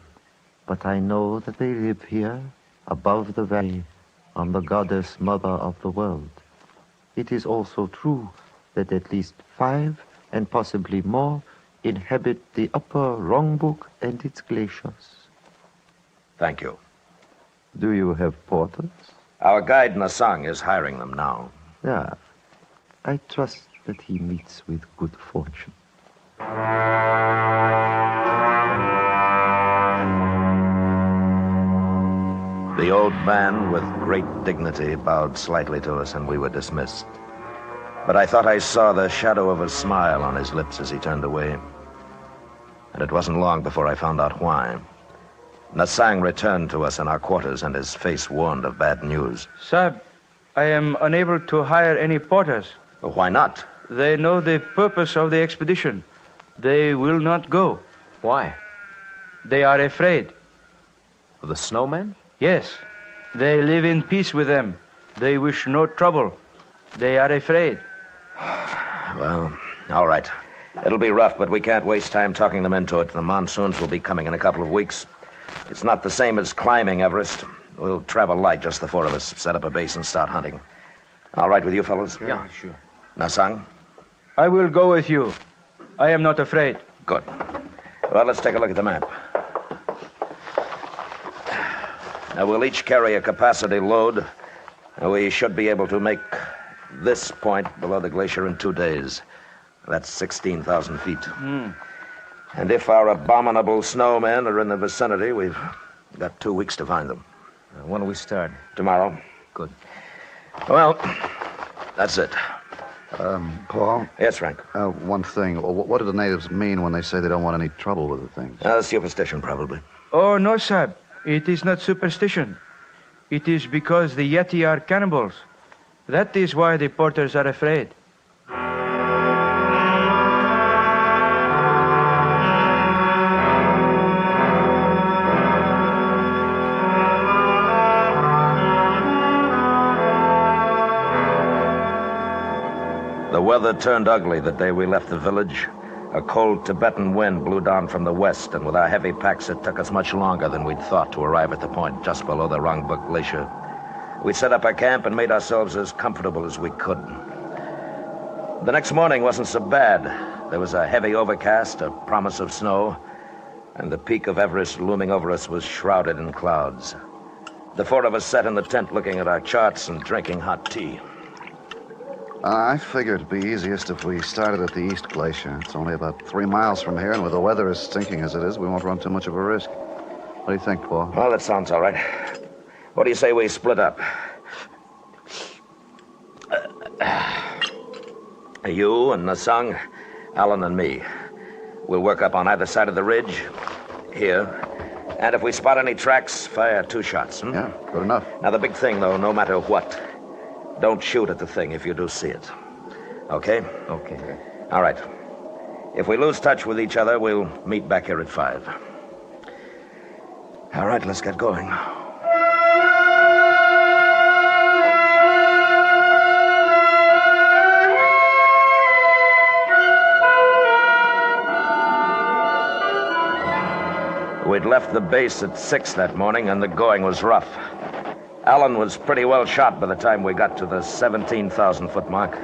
S15: but I know that they live here, above the valley, on the goddess mother of the world. It is also true that at least 5, and possibly more, inhabit the upper Rongbuk and its glaciers.
S23: Thank you.
S15: Do you have porters?
S23: Our guide Nasang is hiring them now.
S15: Yeah. I trust that he meets with good fortune.
S23: The old man, with great dignity, bowed slightly to us, and we were dismissed. But I thought I saw the shadow of a smile on his lips as he turned away. And it wasn't long before I found out why. Nasang returned to us in our quarters, and his face warned of bad news.
S13: Sab, I am unable to hire any porters.
S23: Why not?
S13: They know the purpose of the expedition. They will not go.
S5: Why?
S13: They are afraid.
S5: Of the snowmen?
S13: Yes. They live in peace with them. They wish no trouble. They are afraid.
S23: Well, all right. It'll be rough, but we can't waste time talking them into it. The monsoons will be coming in a couple of weeks. It's not the same as climbing Everest. We'll travel light, just the four of us, set up a base and start hunting. All right with you, fellas?
S13: Yeah, sure.
S23: Nasang?
S13: I will go with you. I am not afraid.
S23: Good. Well, let's take a look at the map. Now, we'll each carry a capacity load. We should be able to make this point below the glacier in 2 days. That's 16,000 feet. And if our abominable snowmen are in the vicinity, we've got 2 weeks to find them.
S5: When do we start?
S23: Tomorrow.
S5: Good.
S23: Well, that's it.
S19: Paul?
S23: Yes, Frank?
S19: One thing. What do the natives mean when they say they don't want any trouble with the things?
S23: Superstition, probably.
S13: Oh, no, Sab. It is not superstition. It is because the Yeti are cannibals. That is why the porters are afraid.
S23: The weather turned ugly the day we left the village. A cold Tibetan wind blew down from the west, and with our heavy packs, it took us much longer than we'd thought to arrive at the point just below the Rongbuk Glacier. We set up our camp and made ourselves as comfortable as we could. The next morning wasn't so bad. There was a heavy overcast, a promise of snow, and the peak of Everest looming over us was shrouded in clouds. The four of us sat in the tent looking at our charts and drinking hot tea.
S19: I figured it'd be easiest if we started at the East Glacier. It's only about 3 miles from here, and with the weather as stinking as it is, we won't run too much of a risk. What do you think, Paul?
S23: Well, that sounds all right. What do you say we split up? You and Nasang, Alan and me. We'll work up on either side of the ridge, here. And if we spot any tracks, fire 2 shots.
S19: Yeah, good enough.
S23: Now, the big thing, though, no matter what, don't shoot at the thing if you do see it. Okay?
S5: Okay.
S23: All right. If we lose touch with each other, we'll meet back here at 5. All right, let's get going. We'd left the base at 6 that morning, and the going was rough. Alan was pretty well shot by the time we got to the 17,000-foot mark.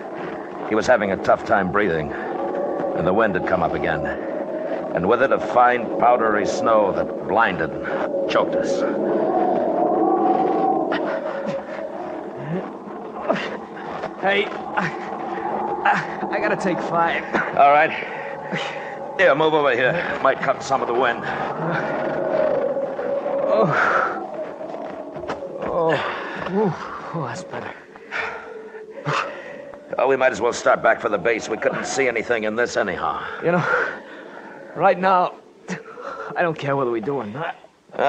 S23: He was having a tough time breathing, and the wind had come up again. And with it, a fine, powdery snow that blinded and choked us.
S5: Hey, I gotta take 5.
S23: All right. Here, move over here. Might cut some of the wind.
S5: Oh, that's better.
S23: Oh, we might as well start back for the base. We couldn't see anything in this anyhow.
S5: You know, right now, I don't care whether we do or not.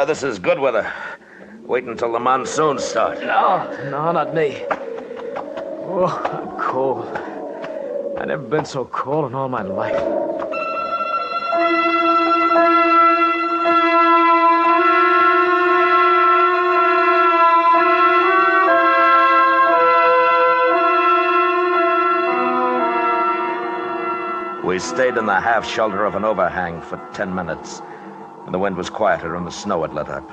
S23: This is good weather. Wait until the monsoons start.
S5: No, not me. Oh, I'm cold. I've never been so cold in all my life.
S23: We stayed in the half shelter of an overhang for 10 minutes, and the wind was quieter and the snow had let up.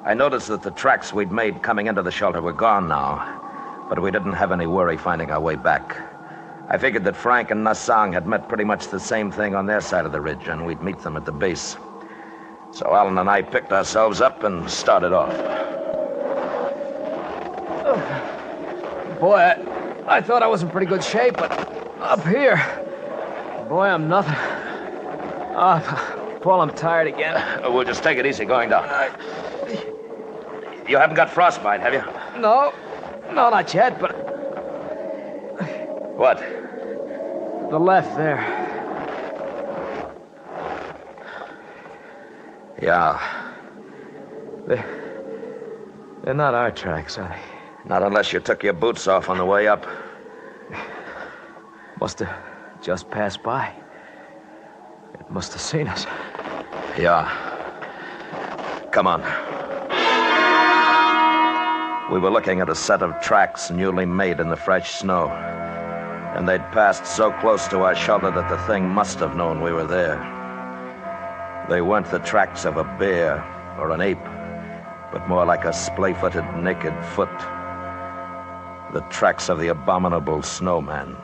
S23: I noticed that the tracks we'd made coming into the shelter were gone now, but we didn't have any worry finding our way back. I figured that Frank and Nasang had met pretty much the same thing on their side of the ridge, and we'd meet them at the base. So Alan and I picked ourselves up and started off.
S5: Boy, I thought I was in pretty good shape, but up here, boy, I'm nothing. Paul, I'm tired again.
S23: We'll just take it easy going down. You haven't got frostbite, have you?
S5: No, not yet, but...
S23: What?
S5: The left there.
S23: Yeah.
S5: They're not our tracks, are they?
S23: Not unless you took your boots off on the way up.
S5: Must have just passed by. It must have seen us.
S23: Yeah. Come on. We were looking at a set of tracks newly made in the fresh snow. And they'd passed so close to our shelter that the thing must have known we were there. They weren't the tracks of a bear or an ape, but more like a splay-footed naked foot. The tracks of the abominable Snowman.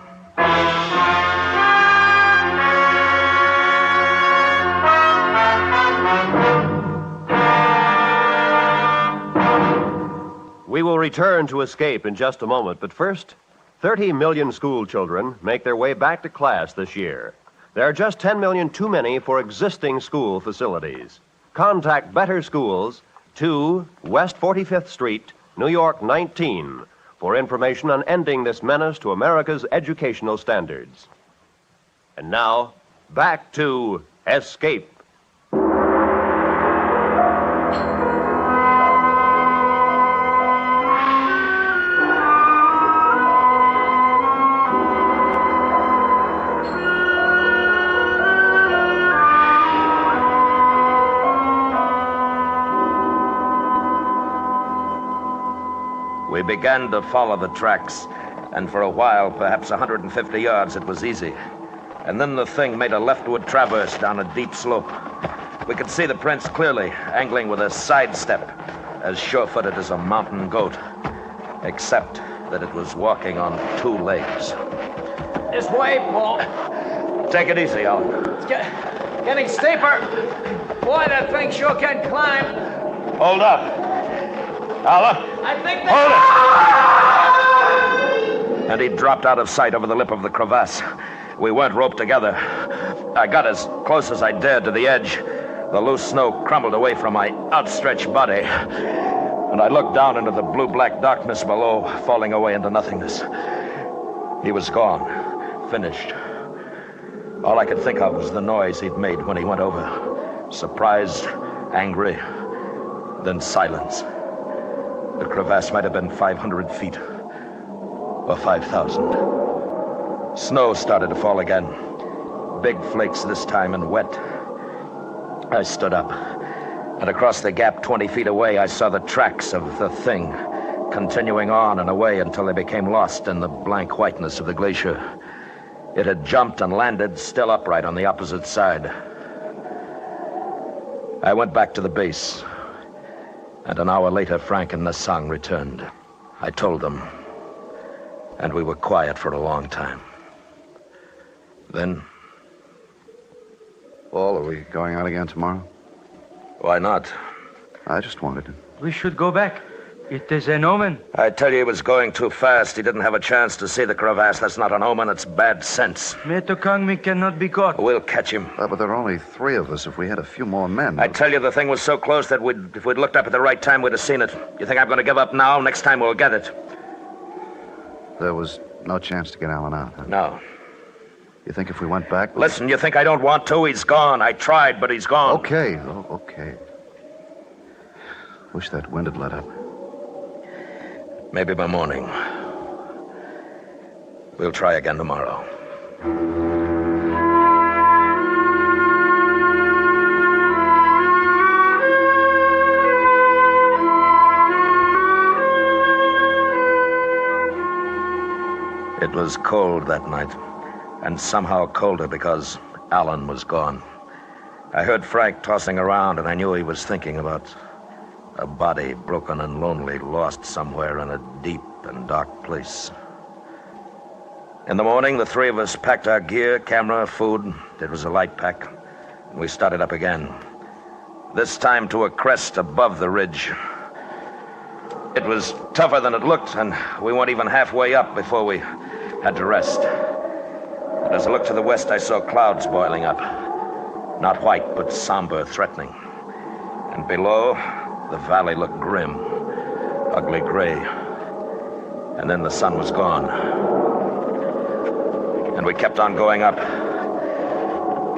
S12: We will return to Escape in just a moment, but first, 30 million school children make their way back to class this year. There are just 10 million too many for existing school facilities. Contact Better Schools, 2 West 45th Street, New York 19, for information on ending this menace to America's educational standards. And now, back to Escape.
S23: We began to follow the tracks, and for a while, perhaps 150 yards, it was easy. And then the thing made a leftward traverse down a deep slope. We could see the prints clearly, angling with a sidestep, as sure-footed as a mountain goat, except that it was walking on 2 legs.
S5: This way, Paul.
S23: Take it easy, Alan.
S5: It's getting steeper. Boy, that thing sure can climb.
S23: Hold up. Alan.
S5: I think
S23: Hold it! And he dropped out of sight over the lip of the crevasse. We weren't roped together. I got as close as I dared to the edge. The loose snow crumbled away from my outstretched body. And I looked down into the blue-black darkness below, falling away into nothingness. He was gone. Finished. All I could think of was the noise he'd made when he went over. Surprised, angry, then silence. The crevasse might have been 500 feet, or 5,000. Snow started to fall again. Big flakes this time and wet. I stood up, and across the gap 20 feet away, I saw the tracks of the thing, continuing on and away until they became lost in the blank whiteness of the glacier. It had jumped and landed still upright on the opposite side. I went back to the base. And an hour later, Frank and Nassang returned. I told them, and we were quiet for a long time. Then...
S19: Paul, are we going out again tomorrow?
S23: Why not?
S19: I just wanted to.
S13: We should go back. It is an omen.
S23: I tell you, he was going too fast. He didn't have a chance to see the crevasse. That's not an omen, it's bad sense.
S13: Metokangmi cannot be caught.
S23: We'll catch him.
S19: But there are only 3 of us. If we had a few more men...
S23: I tell you, the thing was so close that if we'd looked up at the right time, we'd have seen it. You think I'm going to give up now? Next time we'll get it.
S19: There was no chance to get Alan out, huh?
S23: No.
S19: You think if we went back...
S23: Listen, you think I don't want to? He's gone. I tried, but he's gone.
S19: Okay. Oh, okay. Wish that wind had let up.
S23: Maybe by morning. We'll try again tomorrow. It was cold that night, and somehow colder because Alan was gone. I heard Frank tossing around, and I knew he was thinking about a body broken and lonely, lost somewhere in a deep and dark place. In the morning, the 3 of us packed our gear, camera, food. It was a light pack, and we started up again. This time to a crest above the ridge. It was tougher than it looked, and we weren't even halfway up before we had to rest. And as I looked to the west, I saw clouds boiling up. Not white, but somber, threatening. And below, the valley looked grim, ugly gray. And then the sun was gone. And we kept on going up.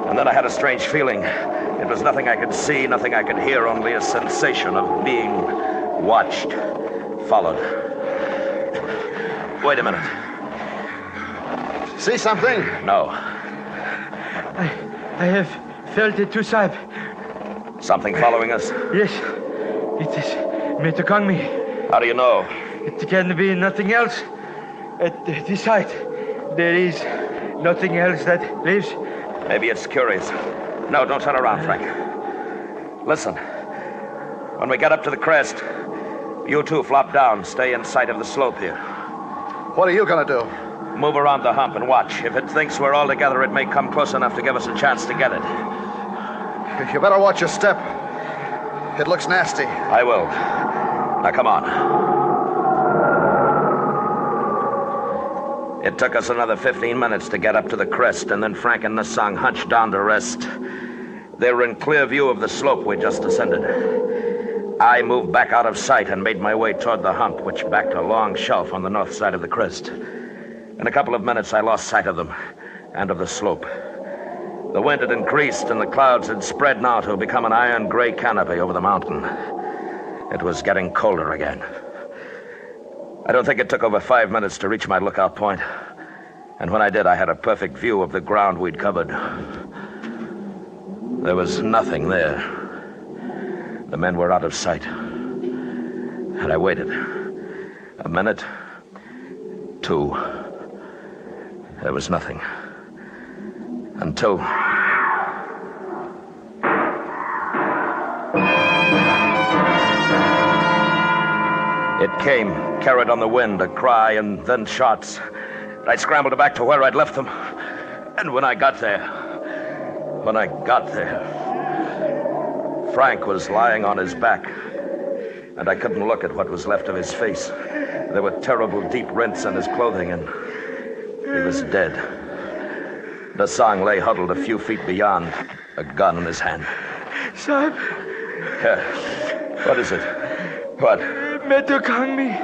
S23: And then I had a strange feeling. It was nothing I could see, nothing I could hear, only a sensation of being watched, followed. Wait a minute.
S19: See something?
S23: No.
S13: I have felt it too, Sahib.
S23: Something following us?
S13: Yes. It is Metokangmi.
S23: How do you know?
S13: It can be nothing else. At this height, There is nothing else that lives?
S23: Maybe it's curious. No, don't turn around, Frank. Listen. When we get up to the crest, you two flop down. Stay in sight of the slope here.
S19: What are you going to do?
S23: Move around the hump and watch. If it thinks we're all together, it may come close enough to give us a chance to get it.
S19: You better watch your step. It looks nasty.
S23: I will. Now, come on. It took us another 15 minutes to get up to the crest, and then Frank and Nasang hunched down to rest. They were in clear view of the slope we just ascended. I moved back out of sight and made my way toward the hump, which backed a long shelf on the north side of the crest. In a couple of minutes, I lost sight of them and of the slope. The wind had increased, and the clouds had spread now to become an iron-gray canopy over the mountain. It was getting colder again. I don't think it took over 5 minutes to reach my lookout point. And when I did, I had a perfect view of the ground we'd covered. There was nothing there. The men were out of sight. And I waited. A minute. 2. There was nothing. Until... It came, carried on the wind, a cry and then shots. I scrambled back to where I'd left them. And when I got there, Frank was lying on his back. And I couldn't look at what was left of his face. There were terrible deep rents in his clothing, and he was dead. Nasang lay huddled a few feet beyond, a gun in his hand.
S13: Sahib.
S23: What is it? What?
S13: Metukangmi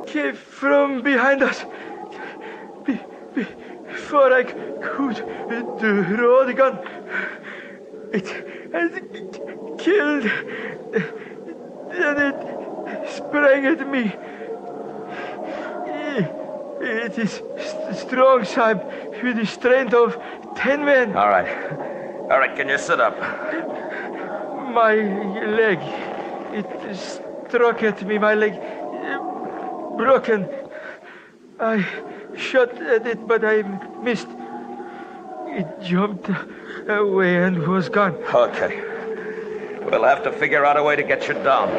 S13: came from behind us. Before I could draw the gun, it killed, and it sprang at me. It is strong, Sahib, with the strength of 10 men.
S23: All right, can you sit up?
S13: My leg, it struck at me, my leg broken. I shot at it, but I missed. It jumped away and was gone.
S23: Okay. We'll have to figure out a way to get you down.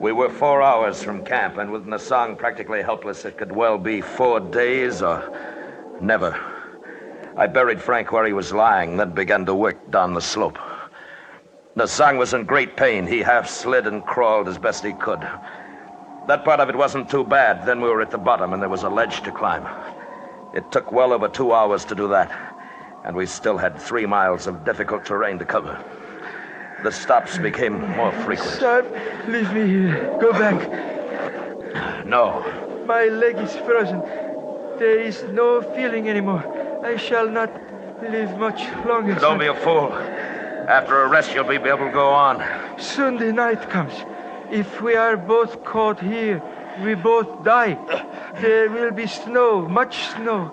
S23: We were 4 hours from camp, and with Nasang practically helpless, it could well be 4 days or never. I buried Frank where he was lying, then began to work down the slope. Nasang was in great pain. He half slid and crawled as best he could. That part of it wasn't too bad. Then we were at the bottom, and there was a ledge to climb. It took well over 2 hours to do that, and we still had 3 miles of difficult terrain to cover. The stops became more frequent.
S13: Sahib, leave me here. Go back.
S23: No.
S13: My leg is frozen. There is no feeling anymore. I shall not live much longer.
S23: Don't be a fool. After a rest, you'll be able to go on.
S13: Soon the night comes. If we are both caught here, we both die. There will be snow, much snow.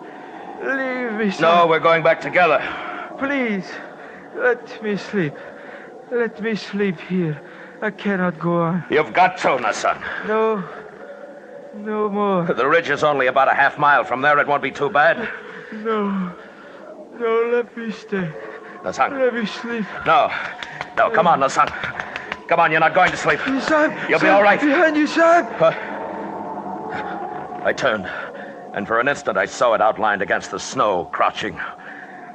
S13: Leave me, Sahib.
S23: No, we're going back together.
S13: Please, let me sleep. Let me sleep here. I cannot go on.
S23: You've got to, Nasang.
S13: No more.
S23: The ridge is only about a half mile from there. It won't be too bad.
S13: No, let me stay.
S23: Nasang.
S13: Let me sleep.
S23: No, come on, Nasang. Come on, you're not going to sleep.
S13: Sahib,
S23: You'll be all right.
S13: Behind you, Sahib.
S23: I turned, and for an instant I saw it outlined against the snow, crouching,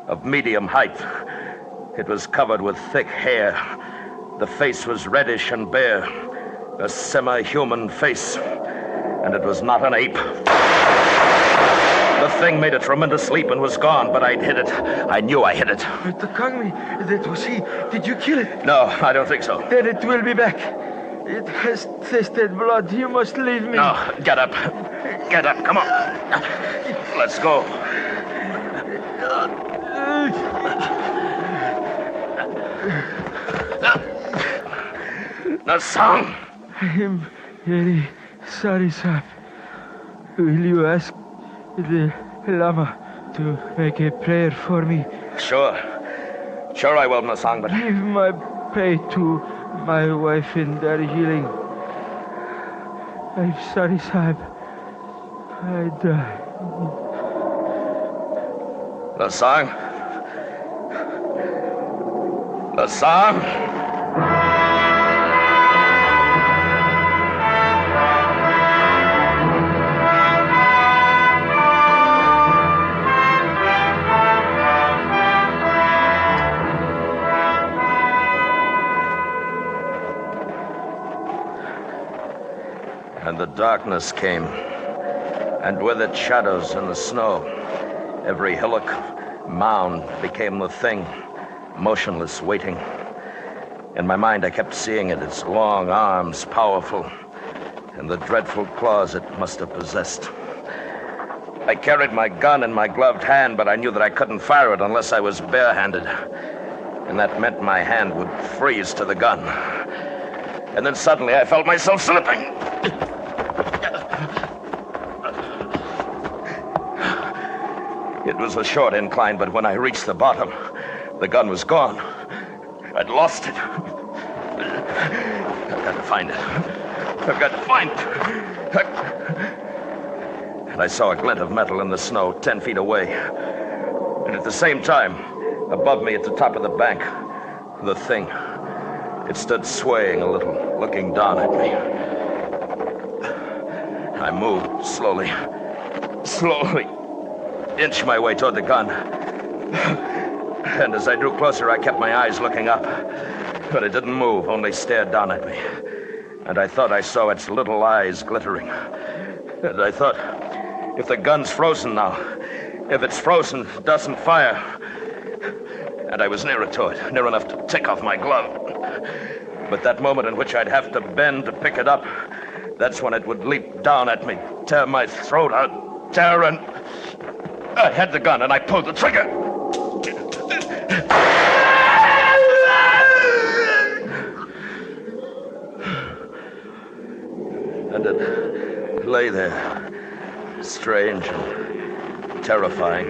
S23: of medium height. It was covered with thick hair. The face was reddish and bare, a semi-human face, and it was not an ape. The thing made a tremendous leap and was gone, but I'd hit it. I knew I hit it.
S13: Takangmi, that was he. Did you kill it?
S23: No, I don't think so.
S13: Then it will be back. It has tasted blood. You must leave me.
S23: No, get up. Get up, come on. Let's go. Nasang!
S13: I am very sorry, Sahib. Will you ask the Lama to make a prayer for me?
S23: Sure I will, Nasang, but...
S13: Give my pay to my wife in their healing. I'm sorry, Sahib. I die.
S23: Lasang? Lasang? And the darkness came, and with it shadows and the snow. Every hillock, mound became the thing, motionless, waiting. In my mind, I kept seeing it, its long arms, powerful, and the dreadful claws it must have possessed. I carried my gun in my gloved hand, but I knew that I couldn't fire it unless I was barehanded. And that meant my hand would freeze to the gun. And then suddenly I felt myself slipping. It was a short incline, but when I reached the bottom, the gun was gone. I'd lost it. I've got to find it. I've got to find it. And I saw a glint of metal in the snow 10 feet away. And at the same time, above me at the top of the bank, the thing. It stood swaying a little, looking down at me. I moved slowly, inched my way toward the gun. And as I drew closer, I kept my eyes looking up. But it didn't move, only stared down at me. And I thought I saw its little eyes glittering. And I thought, if the gun's frozen now, if it's frozen, it doesn't fire. And I was nearer to it, near enough to take off my glove. But that moment in which I'd have to bend to pick it up, that's when it would leap down at me, tear my throat out, tear, and I had the gun and I pulled the trigger. And it lay there, strange and terrifying,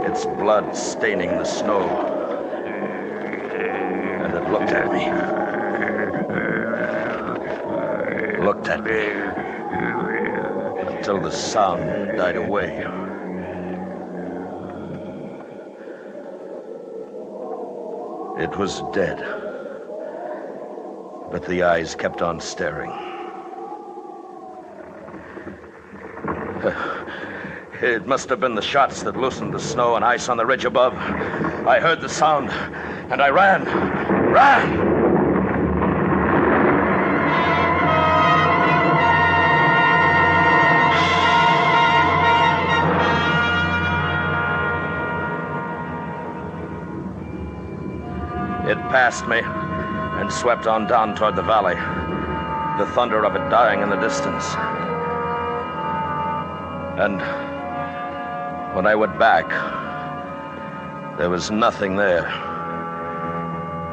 S23: its blood staining the snow. And it looked at me. Looked at me until the sound died away. It was dead, but the eyes kept on staring. It must have been the shots that loosened the snow and ice on the ridge above. I heard the sound, and I ran. It passed me and swept on down toward the valley, the thunder of it dying in the distance. And when I went back, there was nothing there.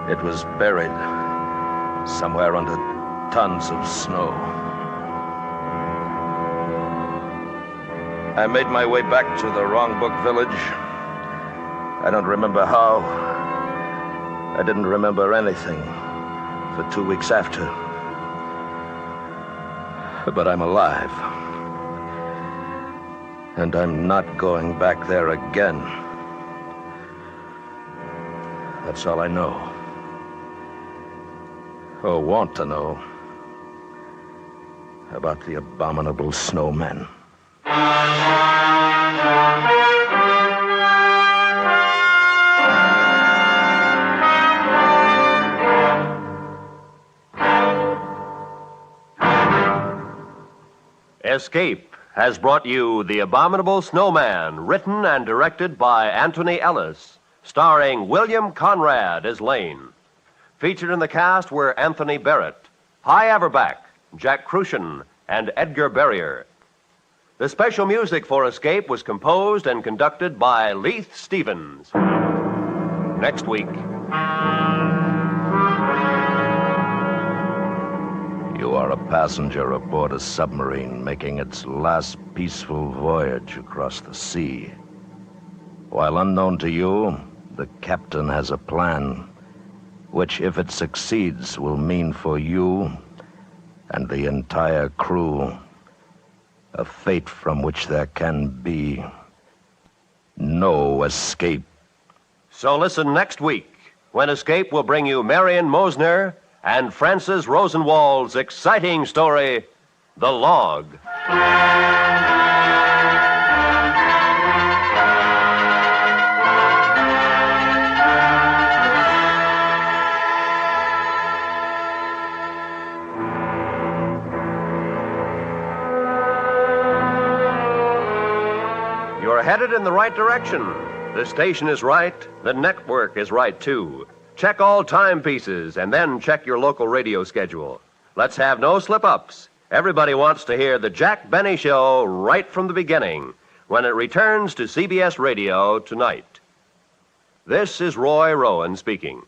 S23: It was buried somewhere under tons of snow. I made my way back to the Wrong Book village. I don't remember how. I didn't remember anything for 2 weeks after. But I'm alive. And I'm not going back there again. That's all I know. Or want to know about the abominable snowman.
S12: Escape has brought you The Abominable Snowman, written and directed by Anthony Ellis, starring William Conrad as Lane. Featured in the cast were Anthony Barrett, Hy Averback, Jack Crucian, and Edgar Barrier. The special music for Escape was composed and conducted by Leith Stevens. Next week.
S2: You are a passenger aboard a submarine making its last peaceful voyage across the sea. While unknown to you, the captain has a plan, which, if it succeeds, will mean for you and the entire crew
S23: A fate from which there can be no escape.
S12: So listen next week, when Escape will bring you Marion Mosner and Francis Rosenwald's exciting story, The Log. You're headed in the right direction. The station is right. The network is right, too. Check all timepieces and then check your local radio schedule. Let's have no slip-ups. Everybody wants to hear the Jack Benny Show right from the beginning when it returns to CBS Radio tonight. This is Roy Rowan speaking.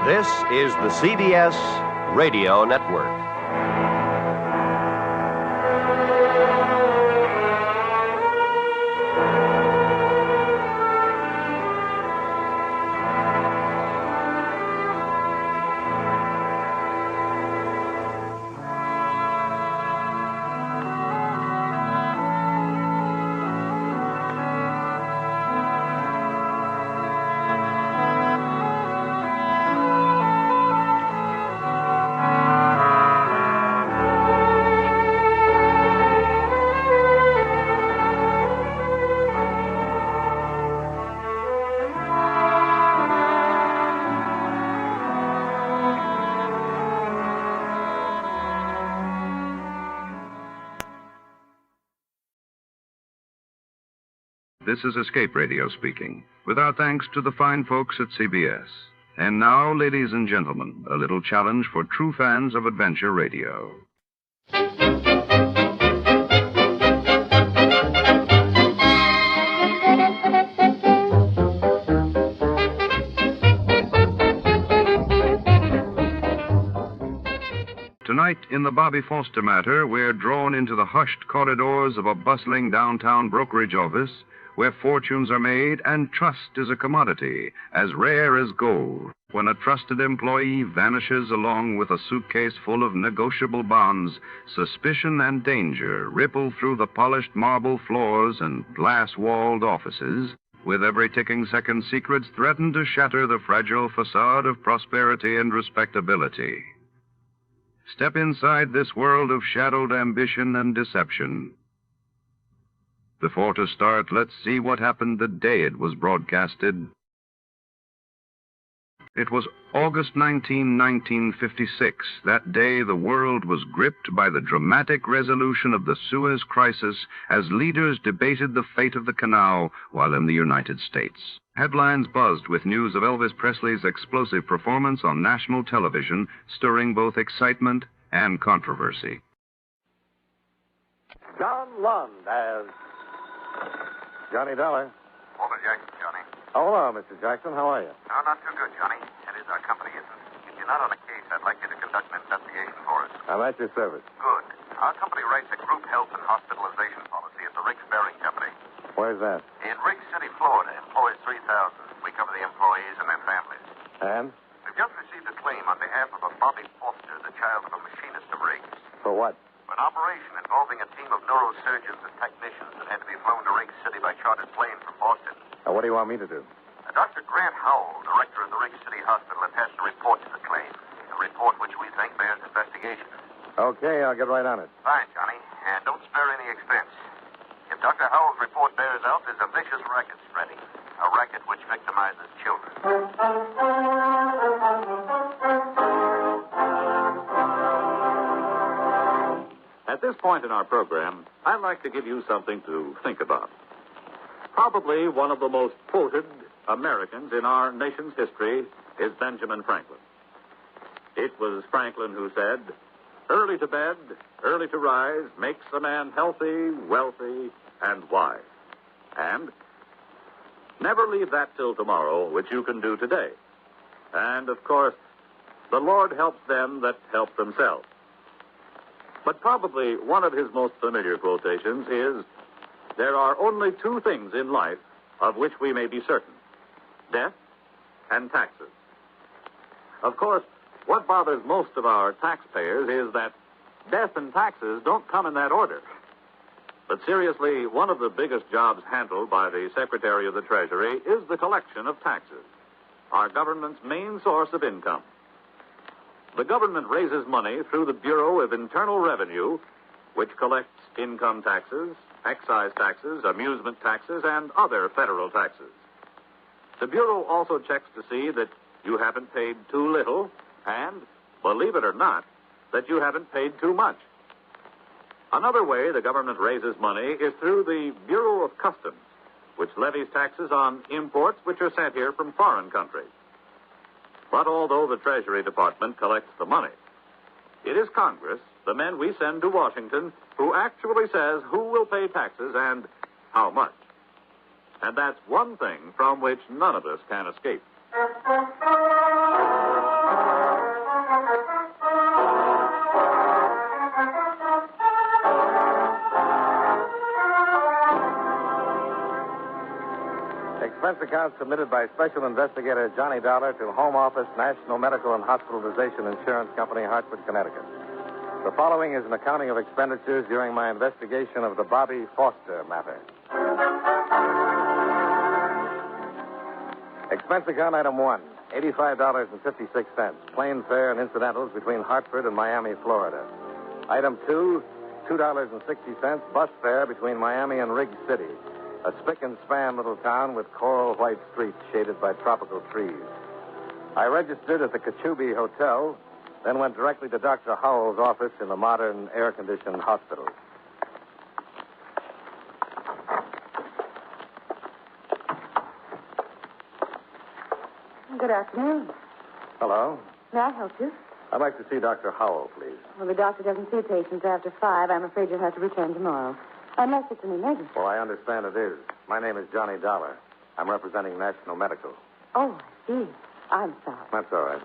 S12: This is the CBS Radio Network.
S1: This is Escape Radio speaking, with our thanks to the fine folks at CBS. And now, ladies and gentlemen, a little challenge for true fans of adventure radio. Tonight, in the Bobby Foster matter, we're drawn into the hushed corridors of a bustling downtown brokerage office where fortunes are made and trust is a commodity as rare as gold. When a trusted employee vanishes along with a suitcase full of negotiable bonds, suspicion and danger ripple through the polished marble floors and glass-walled offices, with every ticking second secrets threaten to shatter the fragile facade of prosperity and respectability. Step inside this world of shadowed ambition and deception. Before to start, let's see what happened the day it was broadcasted. It was August 19, 1956. That day, the world was gripped by the dramatic resolution of the Suez Crisis as leaders debated the fate of the canal while in the United States. Headlines buzzed with news of Elvis Presley's explosive performance on national television, stirring both excitement and controversy.
S16: John Lund as Johnny Dollar.
S21: Walter Jackson, Johnny.
S16: Oh, hello, Mr. Jackson. How are you?
S21: No, not too good, Johnny. That is, our company isn't. If you're not on a case, I'd like you to conduct an investigation for us.
S16: I'm at your service.
S21: Good. Our company writes a group health and hospitalization policy at the Riggs Bearing Company.
S16: Where's that?
S21: In Riggs City, Florida. Employs 3,000. We cover the employees and their families.
S16: And?
S21: We've just received a claim on behalf of a Bobby Foster, the child of a machinist of Riggs.
S16: For what?
S21: For an operation involving a team of neurosurgeons and technicians that had to be flown to Riggs City by chartered plane from Boston.
S16: Now, what do you want me to do?
S21: Dr. Grant Howell, director of the Riggs City Hospital, attached a report to the claim. A report which we think bears investigation.
S16: Okay, I'll get right on it.
S21: Fine, Johnny. And don't spare any expense. If Dr. Howell's report bears out, there's a vicious racket spreading. A racket which victimizes children.
S6: At this point in our program, I'd like to give you something to think about. Probably one of the most quoted Americans in our nation's history is Benjamin Franklin. It was Franklin who said, "Early to bed, early to rise makes a man healthy, wealthy, and wise." And never leave that till tomorrow, which you can do today. And, of course, the Lord helps them that help themselves. But probably one of his most familiar quotations is,
S8: there are only two things in life of which we may be certain: death and taxes. Of course, what bothers most of our taxpayers is that death and taxes don't come in that order. But seriously, one of the biggest jobs handled by the Secretary of the Treasury is the collection of taxes, our government's main source of income. The government raises money through the Bureau of Internal Revenue, which collects income taxes, excise taxes, amusement taxes, and other federal taxes. The Bureau also checks to see that you haven't paid too little and, believe it or not, that you haven't paid too much. Another way the government raises money is through the Bureau of Customs, which levies taxes on imports which are sent here from foreign countries. But although the Treasury Department collects the money, it is Congress, the men we send to Washington, who actually says who will pay taxes and how much. And that's one thing from which none of us can escape.
S16: Expense account submitted by Special Investigator Johnny Dollar to Home Office, National Medical and Hospitalization Insurance Company, Hartford, Connecticut. The following is an accounting of expenditures during my investigation of the Bobby Foster matter. Expense account item 1, $85.56, plane fare and incidentals between Hartford and Miami, Florida. Item 2, $2.60, bus fare between Miami and Riggs City, a spick and span little town with coral white streets shaded by tropical trees. I registered at the Kachubi Hotel, then went directly to Dr. Howell's office in the modern air-conditioned hospital.
S9: Good afternoon.
S16: Hello.
S9: May I help you?
S16: I'd like to see Dr. Howell, please.
S9: Well, the doctor doesn't see patients after 5. I'm afraid you'll have to return tomorrow. Unless it's an emergency.
S16: Well, I understand it is. My name is Johnny Dollar. I'm representing National Medical.
S9: Oh, I see. I'm sorry.
S16: That's all right.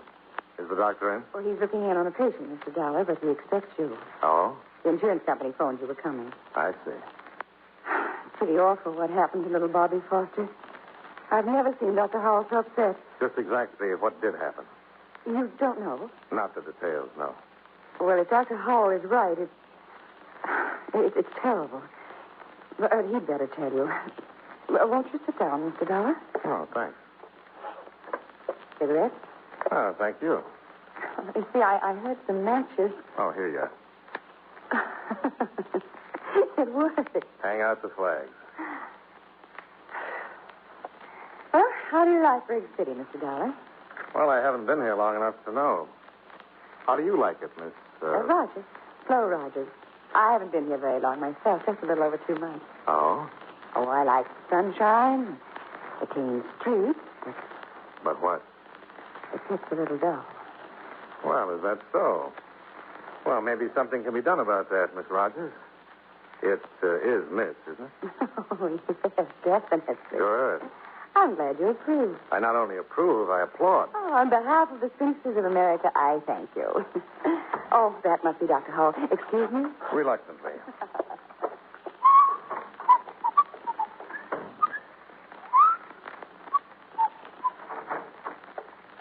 S16: Is the doctor in?
S9: Well, he's looking in on a patient, Mr. Dollar, but he expects you.
S16: Oh?
S9: The insurance company phoned you were coming.
S16: I see.
S9: It's pretty awful what happened to little Bobby Foster. I've never seen Dr. Howell so upset.
S16: Just exactly what did happen.
S9: You don't know?
S16: Not the details, no.
S9: Well, if Dr. Howell is right, it's terrible. But he'd better tell you. Won't you sit down, Mr. Dollar?
S16: Oh, thanks.
S9: Cigarette?
S16: Oh, thank you.
S9: You see, I heard some matches.
S16: Oh, here you are.
S9: It worked.
S16: Hang out the flags.
S9: Well, how do you like Riggs City, Mr. Dollar?
S16: Well, I haven't been here long enough to know. How do you like it, Miss...
S9: Rogers. Flo Rogers. I haven't been here very long myself, just a little over 2 months.
S16: Oh?
S9: Oh, I like the sunshine, the clean streets.
S16: But what?
S9: It gets a little dull.
S16: Well, is that so? Well, maybe something can be done about that, Miss Rogers. It is Miss, isn't it?
S9: Oh, yes, definitely.
S16: Good.
S9: I'm glad you approve.
S16: I not only approve, I applaud.
S9: Oh, on behalf of the spinsters of America, I thank you. Oh, that must be Dr. Hall. Excuse me?
S16: Reluctantly.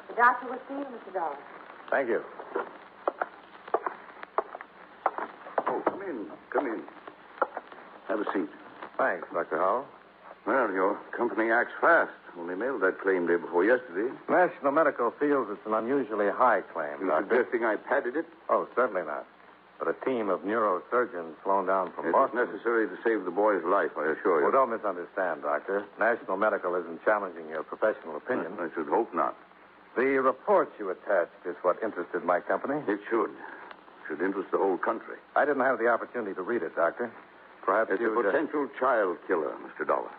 S9: The doctor will see you, Mr. Dollar.
S16: Thank you.
S4: Oh, come in. Come in. Have a seat.
S16: Thanks, Dr. Howell.
S4: Well, your company acts fast. Only mailed that claim day before yesterday.
S16: National Medical feels it's an unusually high claim,
S4: You
S16: Doctor.
S4: suggesting I padded it?
S16: Oh, certainly not. But a team of neurosurgeons flown down from
S4: It
S16: Boston.
S4: was necessary to save the boy's life, I assure you.
S16: Well, don't misunderstand, Doctor. National Medical isn't challenging your professional opinion.
S4: I should hope not.
S16: The report you attached is what interested my company.
S4: It should. It should interest the whole country.
S16: I didn't have the opportunity to read it, Doctor. Perhaps
S4: It's a
S16: you...
S4: potential child killer, Mr. Dollar.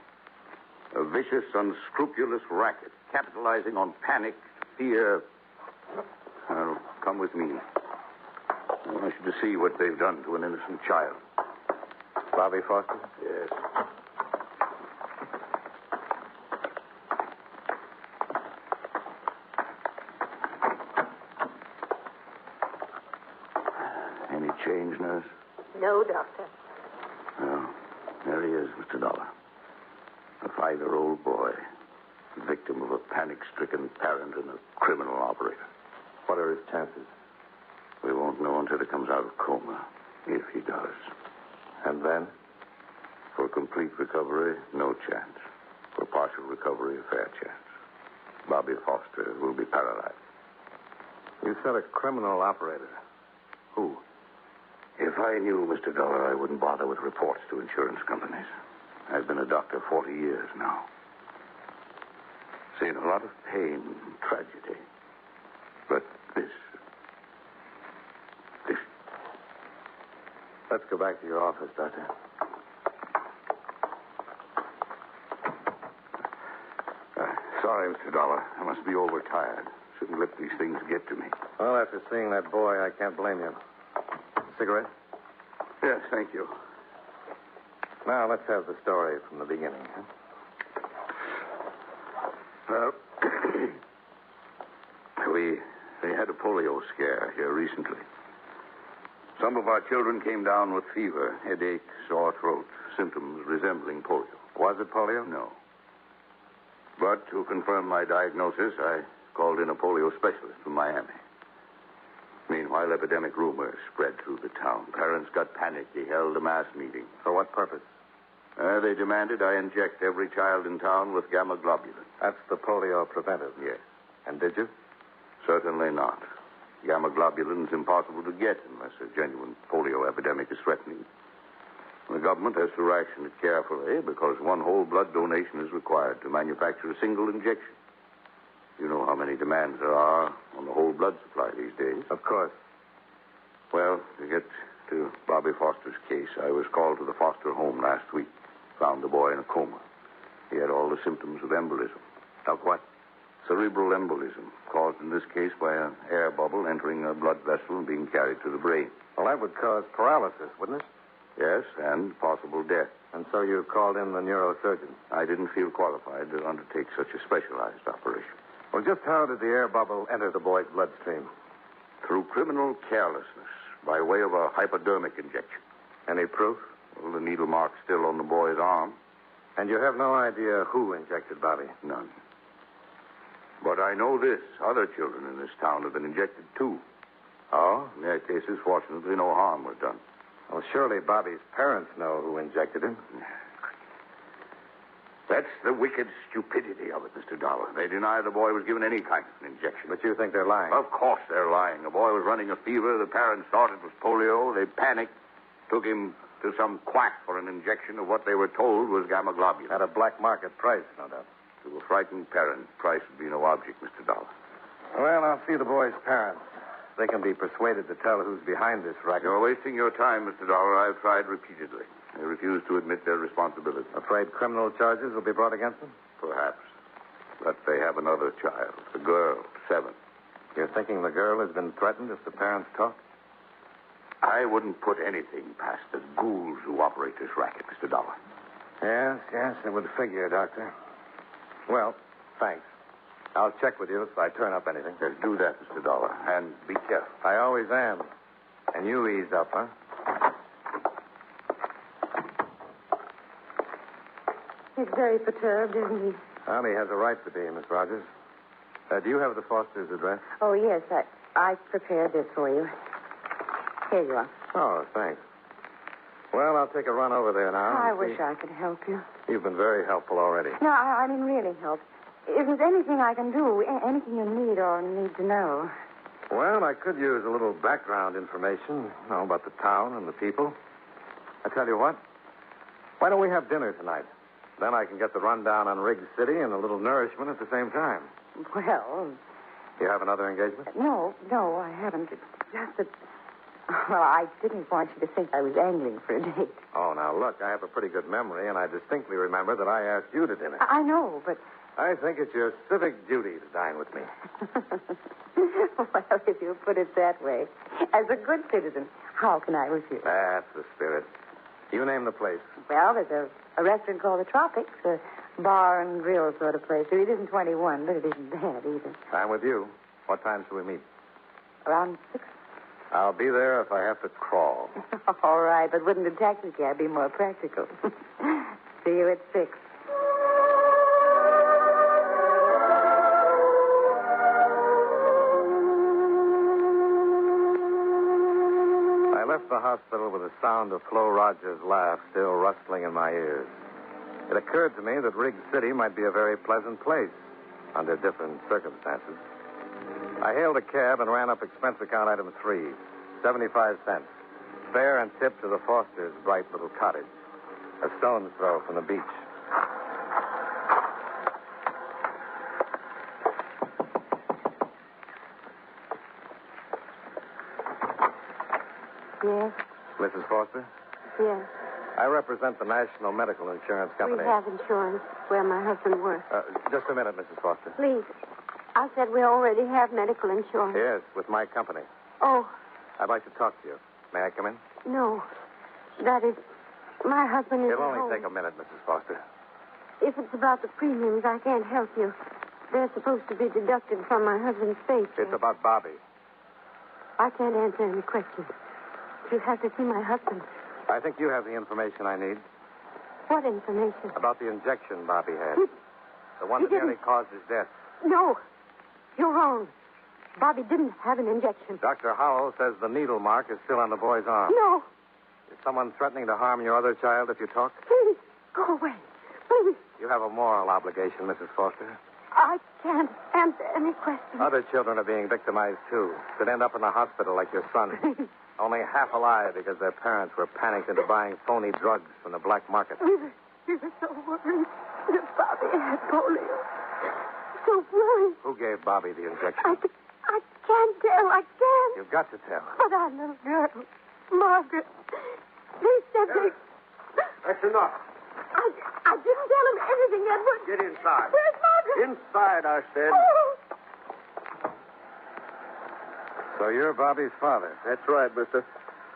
S4: A vicious, unscrupulous racket, capitalizing on panic, fear. Well, come with me. I want you to see what they've done to an innocent child.
S16: Bobby Foster?
S4: Yes. Any change, nurse?
S9: No, Doctor.
S4: Oh, there he is.
S21: Mr. Dollar. A 5-year-old boy, victim of a panic-stricken parent and a criminal operator.
S16: What are his chances?
S21: We won't know until he comes out of coma, if he does.
S16: And then?
S21: For complete recovery, no chance. For partial recovery, a fair chance. Bobby Foster will be paralyzed.
S16: You said a criminal operator. Who?
S21: If I knew, Mr. Dollar, I wouldn't bother with reports to insurance companies. I've been a doctor 40 years now. Seen a lot of pain and tragedy. But this...
S16: Let's go back to your office, Doctor.
S21: Sorry, Mr. Dollar. I must be overtired. Shouldn't let these things get to me.
S16: Well, after seeing that boy, I can't blame you. Cigarette?
S21: Yes, thank you.
S16: Now, let's have the story from the beginning, huh?
S21: Well, we had a polio scare here recently. Some of our children came down with fever, headache, sore throat, symptoms resembling polio.
S16: Was it polio?
S21: No. But to confirm my diagnosis, I called in a polio specialist from Miami. Meanwhile, epidemic rumors spread through the town. Parents got panicked. He held a mass meeting.
S16: For what purpose?
S21: They demanded I inject every child in town with gamma globulin.
S16: That's the polio preventive?
S21: Yes.
S16: And did you?
S21: Certainly not. Gamma globulin is impossible to get unless a genuine polio epidemic is threatening. The government has to ration it carefully because one whole blood donation is required to manufacture a single injection. You know how many demands there are on the whole blood supply these days.
S16: Of course.
S21: Well, to get to Bobby Foster's case, I was called to the Foster home last week. Found the boy in a coma. He had all the symptoms of embolism.
S16: Of what?
S21: Cerebral embolism, caused in this case by an air bubble entering a blood vessel and being carried to the brain.
S16: Well, that would cause paralysis, wouldn't it?
S21: Yes, and possible death.
S16: And so you called in the neurosurgeon?
S21: I didn't feel qualified to undertake such a specialized operation.
S16: Well, just how did the air bubble enter the boy's bloodstream?
S21: Through criminal carelessness, by way of a hypodermic injection.
S16: Any proof?
S21: Well, the needle mark's still on the boy's arm.
S16: And you have no idea who injected Bobby?
S21: None. But I know this. Other children in this town have been injected, too.
S16: Oh?
S21: In their cases, fortunately, no harm was done.
S16: Well, surely Bobby's parents know who injected him.
S21: That's the wicked stupidity of it, Mr. Dollar. They deny the boy was given any kind of an injection.
S16: But you think they're lying?
S21: Of course they're lying. The boy was running a fever. The parents thought it was polio. They panicked, took him to some quack for an injection of what they were told was gamma globulin.
S16: At a black market price, no doubt.
S21: To a frightened parent, price would be no object, Mr. Dollar.
S16: Well, I'll see the boy's parents. They can be persuaded to tell who's behind this racket.
S21: You're wasting your time, Mr. Dollar. I've tried repeatedly. They refuse to admit their responsibility.
S16: Afraid criminal charges will be brought against them?
S21: Perhaps. But they have another child, a girl, 7.
S16: You're thinking the girl has been threatened if the parents talk?
S21: I wouldn't put anything past the ghouls who operate this racket, Mr. Dollar.
S16: Yes, it would figure, Doctor. Well, thanks. I'll check with you if I turn up anything.
S21: Yes, do that, Mr. Dollar, and be careful.
S16: I always am. And you ease up, huh?
S9: He's very perturbed, isn't he?
S16: Well, he has a right to be, Miss Rogers. Do you have the Foster's address?
S9: Oh, yes. I prepared this for you. Here you are.
S16: Oh, thanks. Well, I'll take a run over there now.
S9: I wish I could help you.
S16: You've been very helpful already.
S9: No, I mean really help. If there's anything I can do, anything you need or need to know.
S16: Well, I could use a little background information, about the town and the people. I tell you what, why don't we have dinner tonight? Then I can get the rundown on Riggs City and a little nourishment at the same time.
S9: Well...
S16: You have another engagement?
S9: No, I haven't. It's just that... Well, I didn't want you to think I was angling for a date.
S16: Oh, now, look, I have a pretty good memory, and I distinctly remember that I asked you to dinner.
S9: I know, but...
S16: I think it's your civic duty to dine with me.
S9: Well, if you put it that way, as a good citizen, how can I refuse?
S16: That's the spirit. You name the place.
S9: Well, there's a restaurant called the Tropics, a bar and grill sort of place. It isn't 21, but it isn't bad either.
S16: I'm with you. What time shall we meet?
S9: Around 6.
S16: I'll be there if I have to crawl.
S9: All right, but wouldn't a taxi cab be more practical? See you at 6.
S16: I left the hospital with the sound of Flo Rogers' laugh still rustling in my ears. It occurred to me that Riggs City might be a very pleasant place under different circumstances. I hailed a cab and ran up expense account item 3, 75 cents. Fare and tip to the Fosters' bright little cottage, a stone's throw from the beach.
S9: Yes?
S16: Mrs. Foster?
S9: Yes.
S16: I represent the National Medical Insurance Company.
S9: We have insurance where my husband works.
S16: Just a minute, Mrs. Foster.
S9: Please. I said we already have medical insurance.
S16: Yes, with my company.
S9: Oh,
S16: I'd like to talk to you. May I come in?
S9: no. That is, my husband is
S16: It'll
S9: at
S16: only
S9: home.
S16: take a minute, Mrs. Foster.
S9: If it's about the premiums, I can't help you. They're supposed to be deducted from my husband's paycheck.
S16: It's about Bobby.
S9: I can't answer any questions. You have to see my husband.
S16: I think you have the information I need
S9: What information?
S16: about the injection Bobby had.
S9: He-
S16: The one
S9: he
S16: that nearly
S9: didn't-
S16: caused his death.
S9: No. You're wrong. Bobby didn't have an injection.
S16: Dr. Howell says the needle mark is still on the boy's arm.
S9: No.
S16: Is someone threatening to harm your other child if you talk?
S9: Please, go away. Please.
S16: You have a moral obligation, Mrs. Foster.
S9: I can't answer any questions.
S16: Other children are being victimized, too. Could end up in the hospital like your son. Only half alive because their parents were panicked into buying phony drugs from the black market.
S9: We were so worried that Bobby had polio. So worried.
S16: Who gave Bobby the injection?
S9: I can't tell. I can't.
S16: You've got to tell.
S9: But our little girl, Margaret, they said they...
S16: That's enough.
S9: I didn't tell him anything, Edward.
S16: Get inside.
S9: Where's Margaret?
S16: Inside, I said.
S9: Oh.
S16: So you're Bobby's father.
S11: That's right, mister.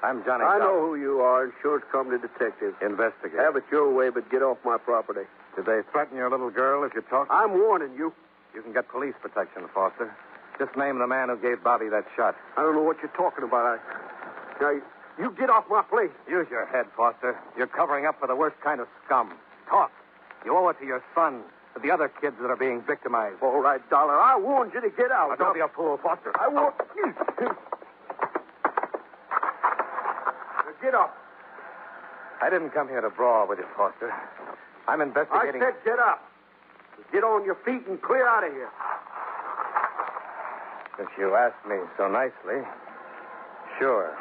S16: I'm Johnny
S11: I
S16: Dow.
S11: know who you are, insurance company detective.
S16: Investigate.
S11: Have it your way, but get off my property.
S16: Did they threaten your little girl if you talk?
S11: I'm warning you.
S16: You can get police protection, Foster. Just name the man who gave Bobby that shot.
S11: I don't know what you're talking about. Now, you get off my place.
S16: Use your head, Foster. You're covering up for the worst kind of scum. Talk. You owe it to your son, to the other kids that are being victimized.
S11: All right, Dollar. I warned you to get out.
S16: Now, don't be a fool, Foster.
S11: I warned you. Get up.
S16: I didn't come here to brawl with you, Foster. I'm investigating...
S11: I said get up. Get on your feet and clear out of here.
S16: Since you asked me so nicely, sure.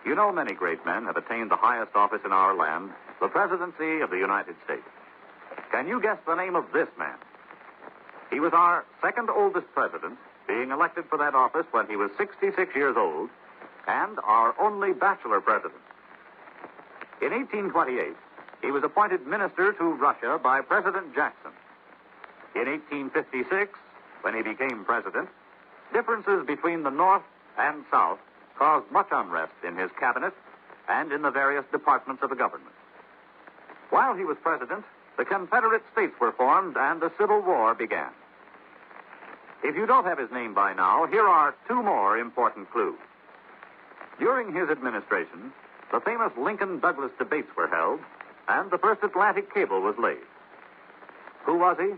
S8: You know, many great men have attained the highest office in our land, the presidency of the United States. Can you guess the name of this man? He was our second oldest president, being elected for that office when he was 66 years old, and our only bachelor president. In 1828, he was appointed minister to Russia by President Jackson. In 1856, when he became president, differences between the North and South caused much unrest in his cabinet and in the various departments of the government. While he was president, the Confederate States were formed and the Civil War began. If you don't have his name by now, here are two more important clues. During his administration, the famous Lincoln-Douglas debates were held, and the first Atlantic cable was laid. Who was he?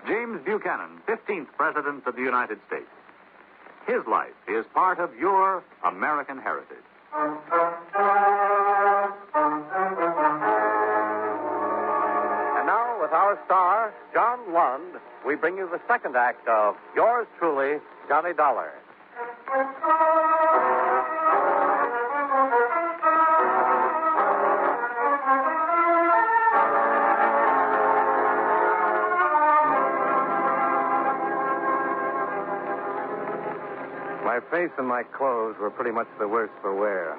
S8: James Buchanan, 15th President of the United States. His life is part of your American heritage.
S16: And now, with our star, John Lund, we bring you the second act of yours truly, Johnny Dollar. My face and my clothes were pretty much the worse for wear.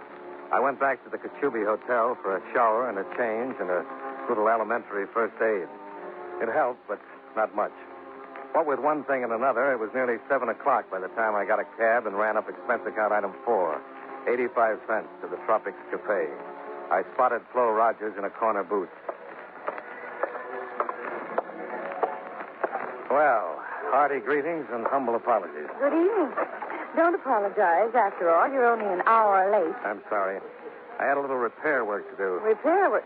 S16: I went back to the Kachubi Hotel for a shower and a change and a little elementary first aid. It helped, but not much. What with one thing and another, it was nearly 7 o'clock by the time I got a cab and ran up expense account item 4, 85 cents to the Tropics Cafe. I spotted Flo Rogers in a corner booth. Well, hearty greetings and humble apologies.
S9: Good evening. Don't apologize. After all, you're only an hour late.
S16: I'm sorry. I had a little repair work to do.
S9: Repair work.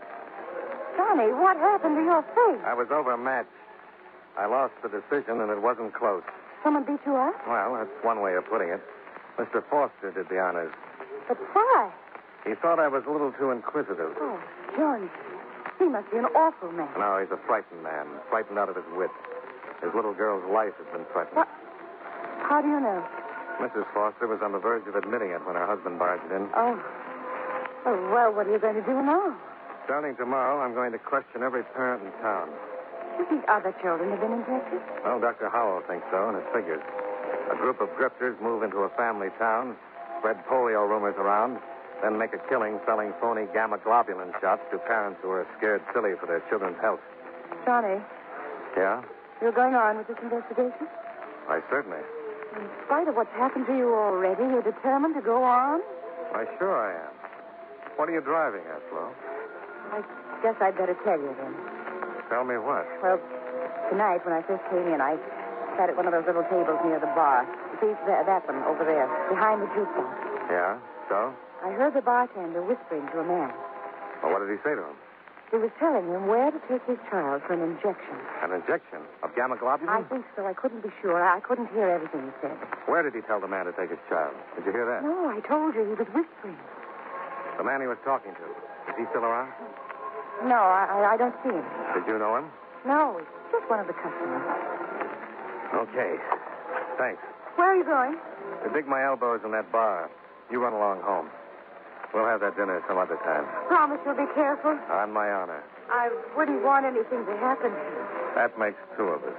S9: Johnny, what happened to your face?
S16: I was overmatched. I lost the decision, and it wasn't close.
S9: Someone beat you up?
S16: Well, that's one way of putting it. Mr. Foster did the honors.
S9: But why?
S16: He thought I was a little too inquisitive.
S9: Oh, Johnny. He must be an awful man.
S16: No, he's a frightened man, frightened out of his wits. His little girl's life has been threatened.
S9: What? How do you know?
S16: Mrs. Foster was on the verge of admitting it when her husband barged in.
S9: Oh. Oh, well, what are you going to do now?
S16: Starting tomorrow, I'm going to question every parent in town.
S9: You think other children have been infected?
S16: Well, Dr. Howell thinks so, and it figures. A group of grifters move into a family town, spread polio rumors around, then make a killing selling phony gamma globulin shots to parents who are scared silly for their children's health.
S9: Johnny,
S16: Yeah?
S9: you're going on with this investigation?
S16: Why, certainly.
S9: In spite of what's happened to you already, you're determined to go on?
S16: Why, sure I am. What are you driving at, Flo?
S9: I guess I'd better tell you then.
S16: Tell me what?
S9: Well, tonight when I first came in, I sat at one of those little tables near the bar. See, that one over there, behind the jukebox.
S16: Yeah? So?
S9: I heard the bartender whispering to a man.
S16: Well, what did he say to him?
S9: He was telling him where to take his child for an injection.
S16: An injection of gamma globulin?
S9: I think so. I couldn't be sure. I couldn't hear everything he said.
S16: Where did he tell the man to take his child? Did you hear that?
S9: No, I told you he was whispering.
S16: The man he was talking to. Is he still around?
S9: No, I don't see him.
S16: Did you know him?
S9: No, he's just one of the customers.
S16: Okay. Thanks.
S9: Where are you going?
S16: To dig my elbows in that bar. You run along home. We'll have that dinner some other time.
S9: Promise you'll be careful.
S16: On my honor.
S9: I wouldn't want anything to happen to you.
S16: That makes two of us.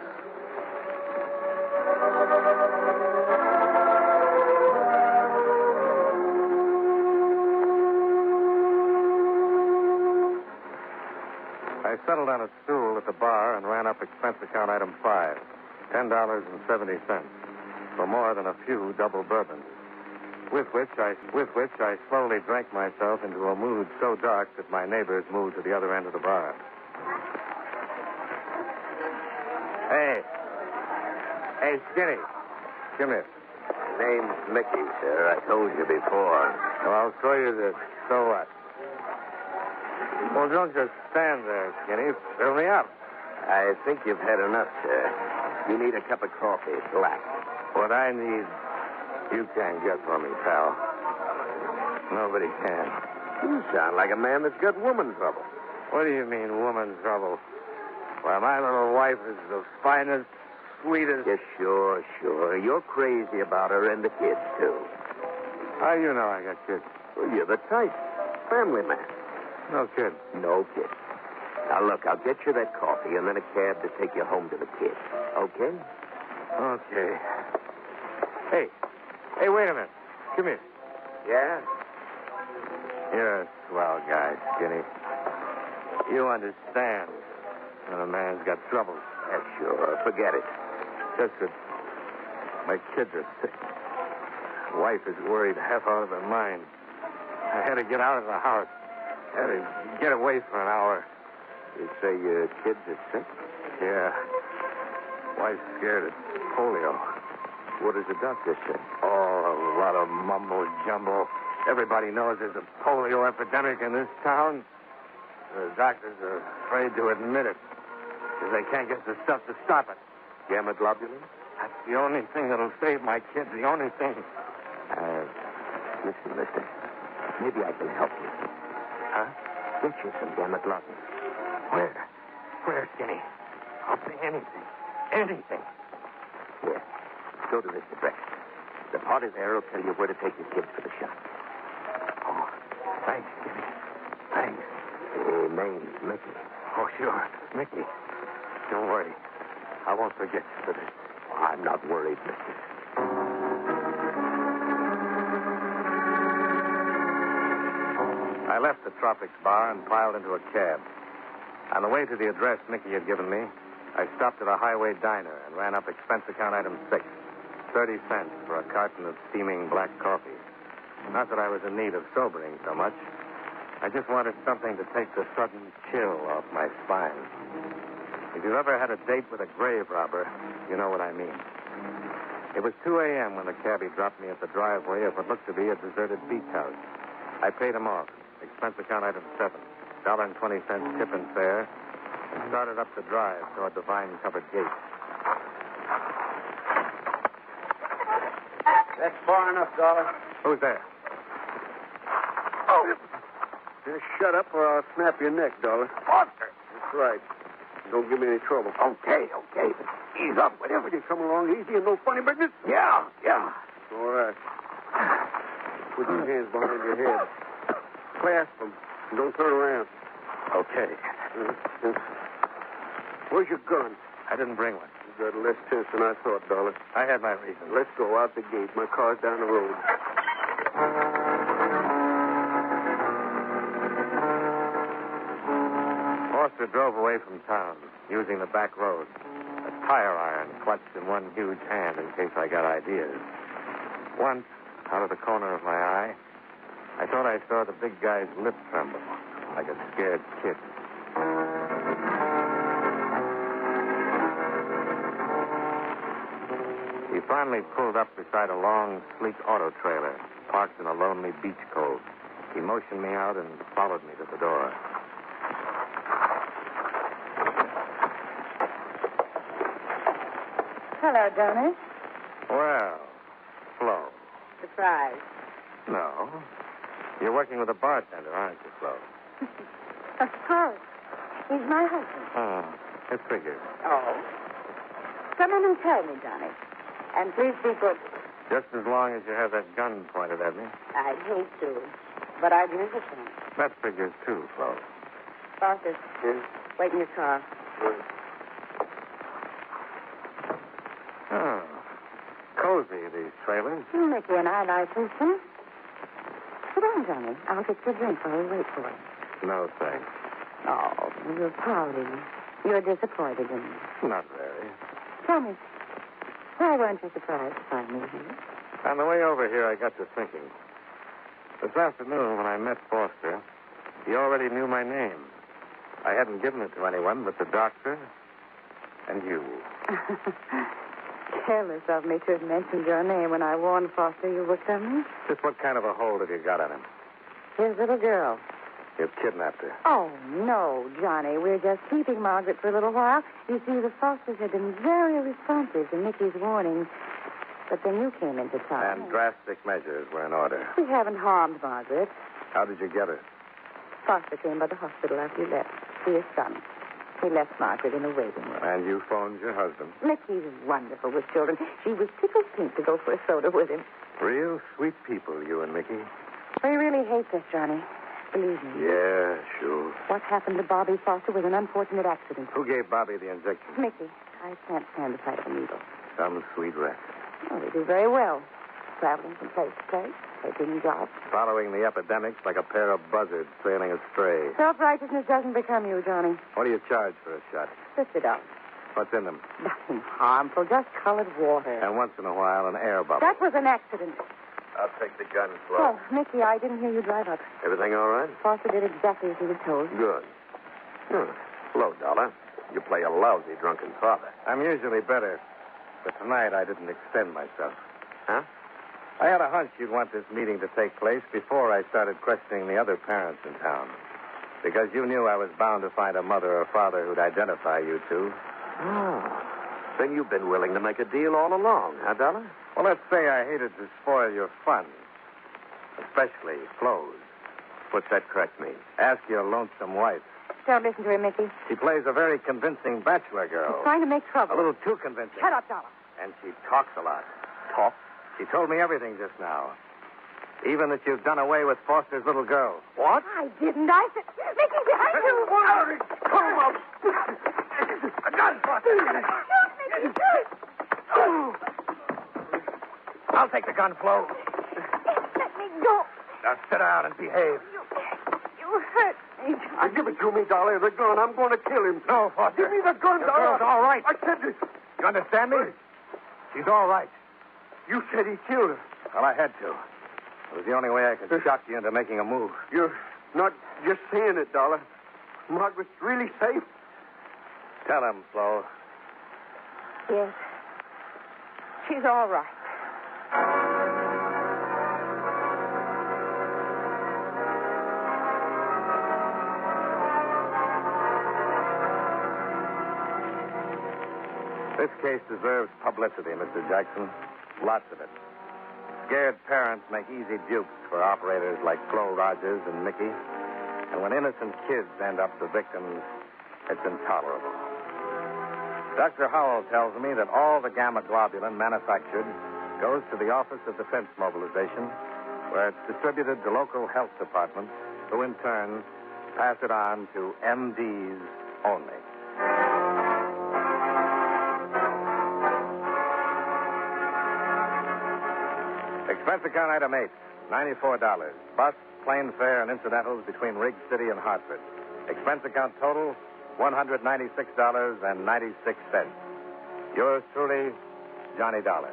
S16: I settled on a stool at the bar and ran up expense account item 5, $10.70, for more than a few double bourbons, with which I slowly drank myself into a mood so dark that my neighbors moved to the other end of the bar. Hey, Skinny, come here.
S21: Name's Mickey, sir. I told you before.
S16: Well, so you did. So what? Well, don't just stand there, Skinny. Fill me up.
S21: I think you've had enough, sir. You need a cup of coffee, black.
S16: What I need, you can't get for me, pal. Nobody can.
S21: You sound like a man that's got woman trouble.
S16: What do you mean, woman trouble? Why, my little wife is the finest, sweetest...
S21: Yes, sure. You're crazy about her and the kids, too.
S16: How do you know I got kids?
S21: Well, you're the type. Family man.
S16: No kid.
S21: No kid. Now, look, I'll get you that coffee and then a cab to take you home to the kids. Okay?
S16: Okay. Hey, wait a minute. Come here.
S21: Yeah?
S16: You're a swell guy, Skinny. You understand when a man's got trouble.
S21: Yeah, sure. Forget it.
S16: Just that my kids are sick. Wife is worried half out of her mind. I had to get out of the house. Had to get away for an hour.
S21: You say your kids are sick?
S16: Yeah. Wife's scared of polio.
S21: What does the doctor say?
S16: Oh, a lot of mumbo-jumbo. Everybody knows there's a polio epidemic in this town. The doctors are afraid to admit it because they can't get the stuff to stop it.
S21: Gamma globulin?
S16: That's the only thing that'll save my kids, the only thing.
S21: Listen, mister. Maybe I can help you.
S16: Huh?
S21: Get you some gamma globulin.
S16: Where, Skinny? I'll pay anything. Anything.
S21: Here. Go to this address. The party there will tell you where to take your kids for the shot.
S16: Oh, thanks, Skinny. Thanks.
S21: Name's Mickey.
S16: Oh, sure. Mickey. Don't worry. I won't forget you for this.
S21: Oh, I'm not worried, mister.
S16: I left the Tropics bar and piled into a cab. On the way to the address Mickey had given me, I stopped at a highway diner and ran up expense account item 6, 30 cents for a carton of steaming black coffee. Not that I was in need of sobering so much. I just wanted something to take the sudden chill off my spine. If you've ever had a date with a grave robber, you know what I mean. It was 2 a.m. when the cabbie dropped me at the driveway of what looked to be a deserted beach house. I paid him off. Expense account item 7. $1.20 tip and fare. And started up the drive toward the vine-covered gate.
S11: That's far enough, Dollar.
S16: Who's there?
S11: Oh! Just shut up or I'll snap your neck, Dollar.
S16: Foster!
S11: That's right. Don't give me any trouble. Okay. Ease up. Whenever you come along easy and no funny business. Yeah. All right. Put your hands behind your head. Clasp them. And don't turn around.
S16: Okay.
S11: Where's your gun?
S16: I didn't bring one.
S11: You got less sense than I thought, Dollar.
S16: I had my reasons.
S11: Let's go out the gate. My car's down the road.
S16: Foster drove away from town, using the back road. A tire iron clutched in one huge hand in case I got ideas. Once, out of the corner of my eye, I thought I saw the big guy's lip tremble, like a scared kid. He finally pulled up beside a long, sleek auto trailer, parked in a lonely beach cove. He motioned me out and followed me to the door.
S9: Hello, Johnny.
S16: Well, Flo.
S9: Surprise.
S16: No. You're working with a bartender, aren't you, Flo?
S9: Of course. He's my husband.
S16: Oh, it figures.
S9: Oh. Come in and tell me, Johnny. And please be good.
S16: Just as long as you have that gun pointed at me.
S9: I'd hate to, but I'd listen.
S16: That figures, too, Flo.
S9: Foster, wait in your car.
S16: Oh. Cozy, these trailers.
S9: Mickey and I like this, huh? Sit down, Johnny. I'll get you a drink while we wait for you.
S16: No, thanks.
S9: Oh, you're pouting. You're disappointed in me.
S16: Not very.
S9: Tell me, why weren't you surprised to find me here?
S16: On the way over here, I got to thinking. This afternoon, when I met Foster, he already knew my name. I hadn't given it to anyone but the doctor and you.
S9: Careless of me to have mentioned your name when I warned Foster you were coming.
S16: Just what kind of a hold have you got on him?
S9: His little girl.
S16: You've kidnapped her.
S9: Oh, no, Johnny. We're just keeping Margaret for a little while. You see, the Fosters have been very responsive to Mickey's warning. But then you came into town.
S16: And drastic measures were in order.
S9: We haven't harmed Margaret.
S16: How did you get her?
S9: Foster came by the hospital after you left. See his son. He left Margaret in the waiting room.
S16: And you phoned your husband?
S9: Mickey's wonderful with children. She was tickled pink to go for a soda with him.
S16: Real sweet people, you and Mickey.
S9: We really hate this, Johnny. Believe me.
S16: Yeah, sure.
S9: What happened to Bobby Foster was an unfortunate accident.
S16: Who gave Bobby the injection?
S9: Mickey. I can't stand the sight of a needle.
S16: Some sweet wreck.
S9: Oh, they do very well. Traveling from place to place, taking jobs.
S16: Following the epidemics like a pair of buzzards sailing astray.
S9: Self-righteousness doesn't become you, Johnny.
S16: What do you charge for a shot?
S9: $50.
S16: What's in them?
S9: Nothing harmful, just colored water.
S16: And once in a while, an air bubble.
S9: That was an accident.
S16: I'll take the gun, Flo.
S9: Oh, Mickey, I didn't hear you drive up.
S16: Everything all right?
S9: Foster did exactly as he was told.
S16: Good. Hello, Dollar. You play a lousy drunken father. I'm usually better, but tonight I didn't extend myself. Huh? I had a hunch you'd want this meeting to take place before I started questioning the other parents in town. Because you knew I was bound to find a mother or father who'd identify you two.
S17: Oh. Then you've been willing to make a deal all along, huh, Dollar?
S16: Well, let's say I hated to spoil your fun. Especially Flo's.
S17: What's that correct mean?
S16: Ask your lonesome wife.
S9: Don't listen to him, Mickey.
S16: She plays a very convincing bachelor girl.
S9: He's trying to make trouble.
S16: A little too convincing.
S9: Shut up, Dollar.
S16: And she talks a lot. Talk? She told me everything just now. Even that you've done away with Foster's little girl.
S17: What?
S9: I didn't. I said... Mickey, behind you!
S17: Hurry! Come up! A gun, Foster! Get it!
S9: Shoot, Mickey, shoot!
S16: I'll take the gun, Flo.
S9: Let me go.
S16: Now sit down and behave.
S9: You hurt me, Johnny.
S11: Give it to me, Dolly. The gun. I'm going to kill him.
S16: No, Foster.
S11: Give me the gun,
S16: The
S11: Dolly.
S16: girl's all right.
S11: I said this.
S16: You understand me? She's all right.
S11: You said he killed her.
S16: Well, I had to. It was the only way I could shock you into making a move.
S11: You're Not just saying it, Dollar. Margaret's really safe.
S16: Tell him, Flo.
S9: Yes. She's all right.
S16: This case deserves publicity, Mr. Jackson. Lots of it. Scared parents make easy dupes for operators like Flo Rogers and Mickey. And when innocent kids end up the victims, it's intolerable. Dr. Howell tells me that all the gamma globulin manufactured goes to the Office of Defense Mobilization, where it's distributed to local health departments, who in turn pass it on to MDs only. Expense account item 8, $94. Bus, plane fare, and incidentals between Riggs City and Hartford. Expense account total, $196.96. Yours truly, Johnny Dollar.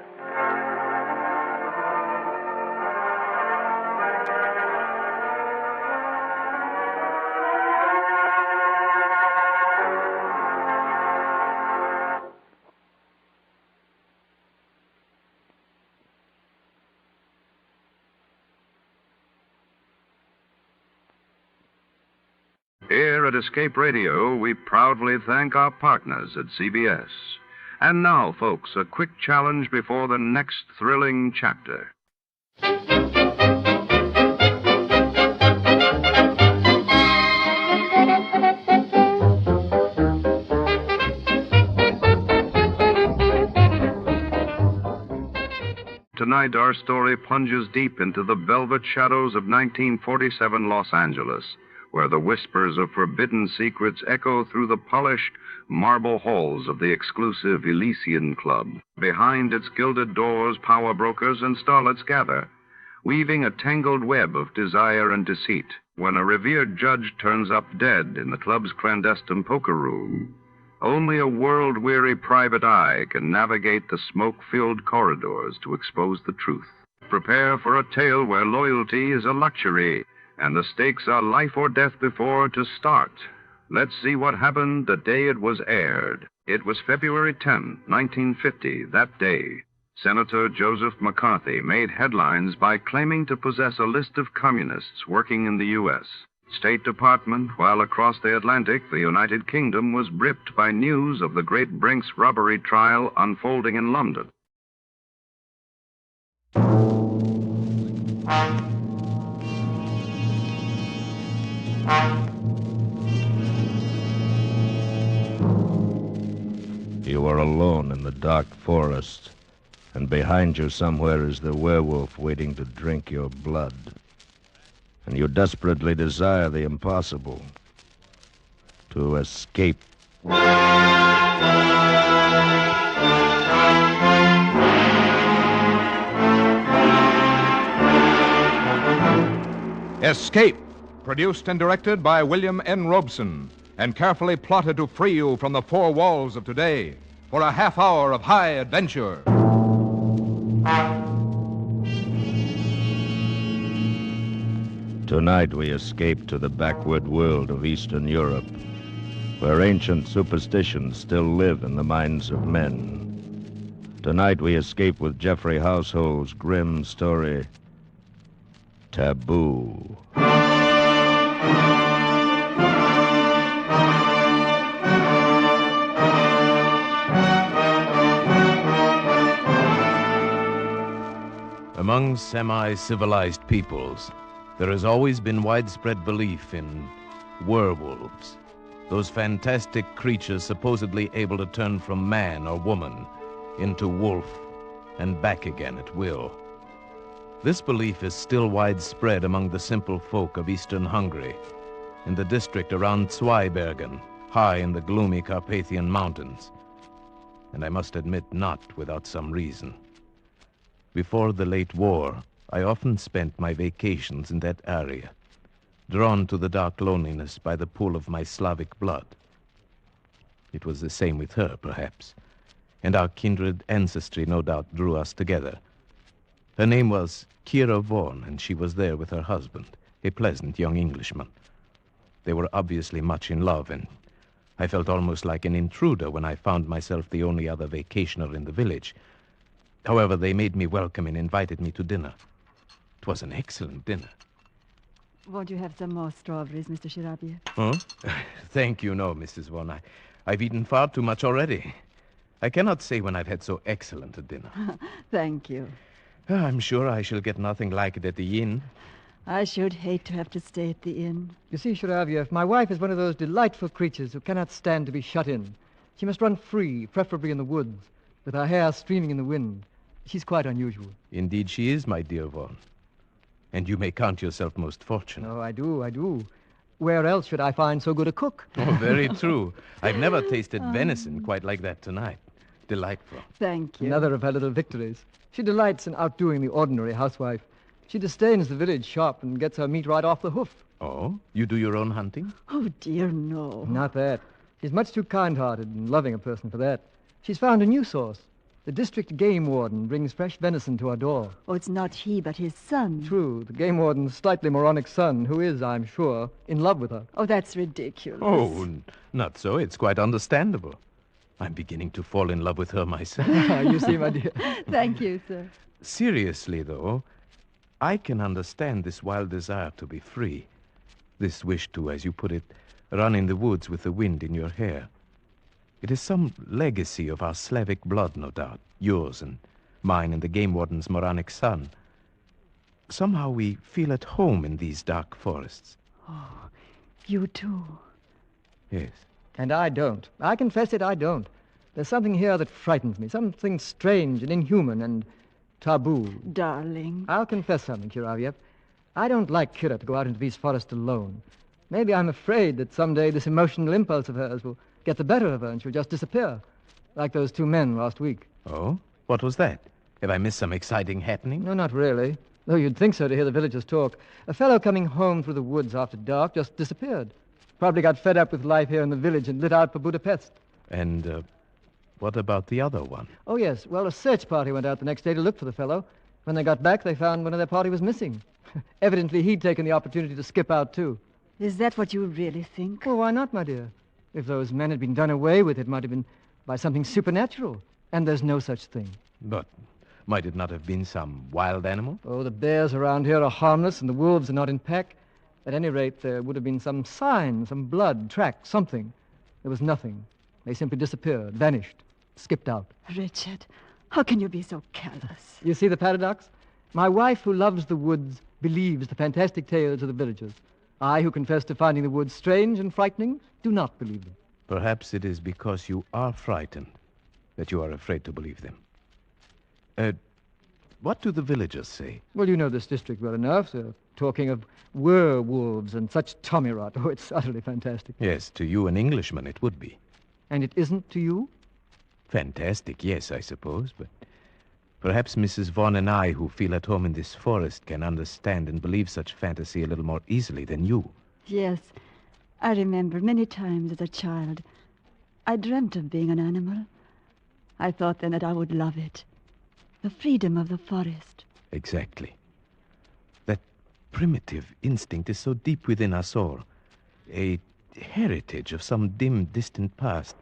S1: Here at Escape Radio, we proudly thank our partners at CBS. And now, folks, a quick challenge before the next thrilling chapter. Tonight, our story plunges deep into the velvet shadows of 1947 Los Angeles, where the whispers of forbidden secrets echo through the polished marble halls of the exclusive Elysian Club. Behind its gilded doors, power brokers and starlets gather, weaving a tangled web of desire and deceit. When a revered judge turns up dead in the club's clandestine poker room, only a world-weary private eye can navigate the smoke-filled corridors to expose the truth. Prepare for a tale where loyalty is a luxury, and the stakes are life or death before to start. Let's see what happened the day it was aired. It was February 10, 1950. That day, Senator Joseph McCarthy made headlines by claiming to possess a list of communists working in the U.S. State Department, while across the Atlantic, the United Kingdom was gripped by news of the Great Brinks robbery trial unfolding in London.
S2: You are alone in the dark forest, and behind you somewhere is the werewolf waiting to drink your blood. And you desperately desire the impossible, to escape.
S7: Escape, produced and directed by William N. Robeson, and carefully plotted to free you from the four walls of today for a half hour of high adventure.
S2: Tonight we escape to the backward world of Eastern Europe, where ancient superstitions still live in the minds of men. Tonight we escape with Jeffrey Household's grim story, Taboo. Among semi-civilized peoples, there has always been widespread belief in werewolves, those fantastic creatures supposedly able to turn from man or woman into wolf and back again at will. This belief is still widespread among the simple folk of eastern Hungary, in the district around Zweibergen, high in the gloomy Carpathian Mountains, and I must admit not without some reason. Before the late war, I often spent my vacations in that area, drawn to the dark loneliness by the pull of my Slavic blood. It was the same with her, perhaps, and our kindred ancestry no doubt drew us together. Her name was Kira Vaughan, and she was there with her husband, a pleasant young Englishman. They were obviously much in love, and I felt almost like an intruder when I found myself the only other vacationer in the village. However, they made me welcome and invited me to dinner. It was an excellent dinner.
S3: Won't you have some more strawberries, Mr. Shirabiev?
S2: Huh? Thank you, no, Mrs. Vaughan. I've eaten far too much already. I cannot say when I've had so excellent a dinner.
S3: Thank you.
S2: I'm sure I shall get nothing like it at the inn.
S3: I should hate to have to stay at the inn.
S18: You see, Shiraviev, my wife is one of those delightful creatures who cannot stand to be shut in. She must run free, preferably in the woods, with her hair streaming in the wind. She's quite unusual.
S2: Indeed she is, my dear Vaughan. And you may count yourself most fortunate.
S18: Oh, I do. Where else should I find so good a cook?
S2: Oh, very true. I've never tasted venison quite like that tonight. Delightful.
S3: Thank you.
S18: Another of her little victories. She delights in outdoing the ordinary housewife. She disdains the village shop and gets her meat right off the hoof.
S2: Oh? You do your own hunting?
S3: Oh, dear, no.
S18: Not that. She's much too kind-hearted and loving a person for that. She's found a new source. The district game warden brings fresh venison to our door.
S3: Oh, it's not he, but his son.
S18: True. The game warden's slightly moronic son, who is, I'm sure, in love with her.
S3: Oh, that's ridiculous.
S2: Oh, not so. It's quite understandable. I'm beginning to fall in love with her myself.
S18: You see, my dear.
S3: Thank you, sir.
S2: Seriously, though, I can understand this wild desire to be free. This wish to, as you put it, run in the woods with the wind in your hair. It is some legacy of our Slavic blood, no doubt. Yours and mine and the game warden's moronic son. Somehow we feel at home in these dark forests.
S3: Oh, you too.
S2: Yes.
S18: And I don't. I confess it, I don't. There's something here that frightens me. Something strange and inhuman and taboo.
S3: Darling.
S18: I'll confess something, Shiraviev. I don't like Kira to go out into these forests alone. Maybe I'm afraid that someday this emotional impulse of hers will get the better of her and she'll just disappear. Like those two men last week.
S2: Oh? What was that? Have I missed some exciting happening?
S18: No, not really. Though you'd think so to hear the villagers talk. A fellow coming home through the woods after dark just disappeared. Probably got fed up with life here in the village and lit out for Budapest.
S2: And, what about the other one?
S18: Oh, yes. Well, a search party went out the next day to look for the fellow. When they got back, they found one of their party was missing. Evidently, he'd taken the opportunity to skip out, too.
S3: Is that what you really think?
S18: Well, why not, my dear? If those men had been done away with, it might have been by something supernatural. And there's no such thing.
S2: But might it not have been some wild animal?
S18: Oh, the bears around here are harmless and the wolves are not in pack. At any rate, there would have been some sign, some blood, track, something. There was nothing. They simply disappeared, vanished, skipped out.
S3: Richard, how can you be so callous?
S18: You see the paradox? My wife, who loves the woods, believes the fantastic tales of the villagers. I, who confess to finding the woods strange and frightening, do not believe them.
S2: Perhaps it is because you are frightened that you are afraid to believe them. What do the villagers say?
S18: Well, you know this district well enough. They're talking of werewolves and such tommy rot. Oh, it's utterly fantastic.
S2: Yes, to you, an Englishman, it would be.
S18: And it isn't to you?
S2: Fantastic, yes, I suppose, but perhaps Mrs. Vaughan and I, who feel at home in this forest, can understand and believe such fantasy a little more easily than you.
S3: Yes, I remember many times as a child, I dreamt of being an animal. I thought then that I would love it. The freedom of the forest.
S2: Exactly. That primitive instinct is so deep within us all. A heritage of some dim, distant past.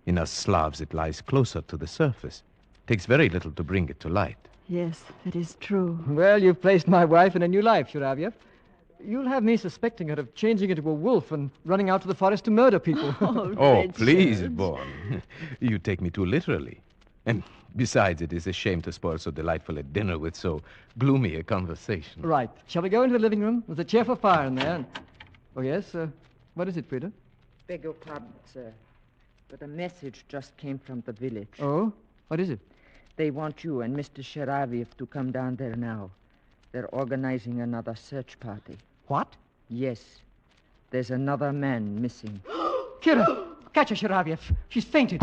S2: In us Slavs, it lies closer to the surface. Takes very little to bring it to light.
S3: Yes, that is true.
S18: Well, you've placed my wife in a new life, Shiraviev. You'll have me suspecting her of changing into a wolf and running out to the forest to murder people.
S2: Oh, please, Boron. You take me too literally. And besides, it is a shame to spoil so delightful a dinner with so gloomy a conversation.
S18: Right. Shall we go into the living room? There's a cheerful fire in there. Oh, yes? What is it, Frida?
S22: Beg your pardon, sir. But a message just came from the village.
S18: Oh? What is it?
S22: They want you and Mr. Shiraviev to come down there now. They're organizing another search party.
S18: What?
S22: Yes. There's another man missing.
S18: Kira! Catch her, Shiraviev. She's fainted.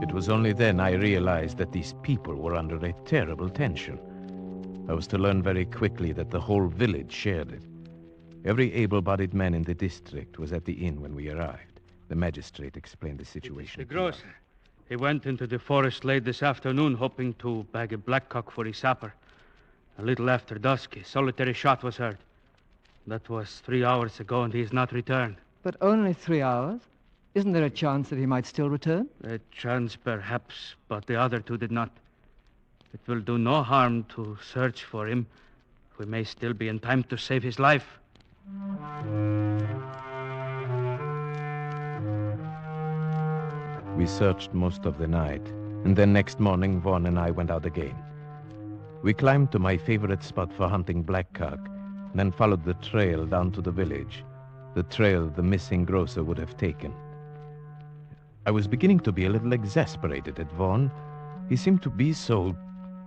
S2: It was only then I realized that these people were under a terrible tension. I was to learn very quickly that the whole village shared it. Every able-bodied man in the district was at the inn when we arrived. The magistrate explained the situation.
S10: The grocer. He went into the forest late this afternoon, hoping to bag a blackcock for his supper. A little after dusk, a solitary shot was heard. That was 3 hours ago, and he has not returned.
S18: But only 3 hours? Isn't there a chance that he might still return?
S10: A chance, perhaps, but the other two did not. It will do no harm to search for him. We may still be in time to save his life.
S2: We searched most of the night, and then next morning, Vaughn and I went out again. We climbed to my favorite spot for hunting blackcock, and then followed the trail down to the village, the trail the missing grocer would have taken. I was beginning to be a little exasperated at Vaughn. He seemed to be so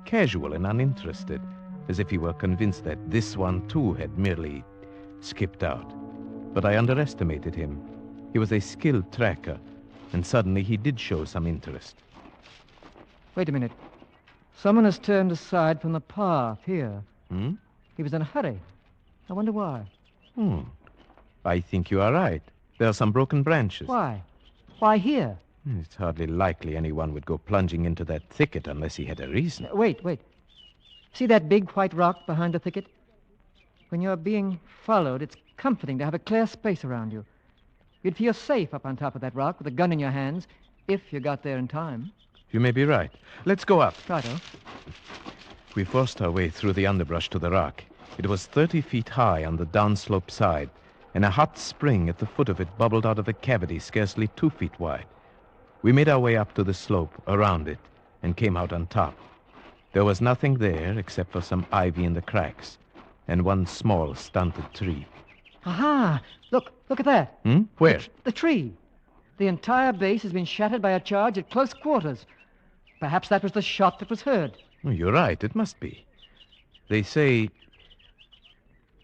S2: casual and uninterested, as if he were convinced that this one, too, had merely skipped out. But I underestimated him. He was a skilled tracker, and suddenly he did show some interest.
S18: Wait a minute. Someone has turned aside from the path here.
S2: Hmm?
S18: He was in a hurry. I wonder why.
S2: I think you are right. There are some broken branches.
S18: Why? Why here?
S2: It's hardly likely anyone would go plunging into that thicket unless he had a reason.
S18: Wait. See that big white rock behind the thicket? When you're being followed, it's comforting to have a clear space around you. You'd feel safe up on top of that rock with a gun in your hands, if you got there in time.
S2: You may be right. Let's go up.
S18: Righto.
S2: We forced our way through the underbrush to the rock. It was 30 feet high on the downslope side, and a hot spring at the foot of it bubbled out of a cavity scarcely 2 feet wide. We made our way up to the slope, around it, and came out on top. There was nothing there except for some ivy in the cracks, and one small, stunted tree.
S18: Aha! Look at that.
S2: Where?
S18: The tree. The entire base has been shattered by a charge at close quarters. Perhaps that was the shot that was heard.
S2: Oh, you're right, it must be. They say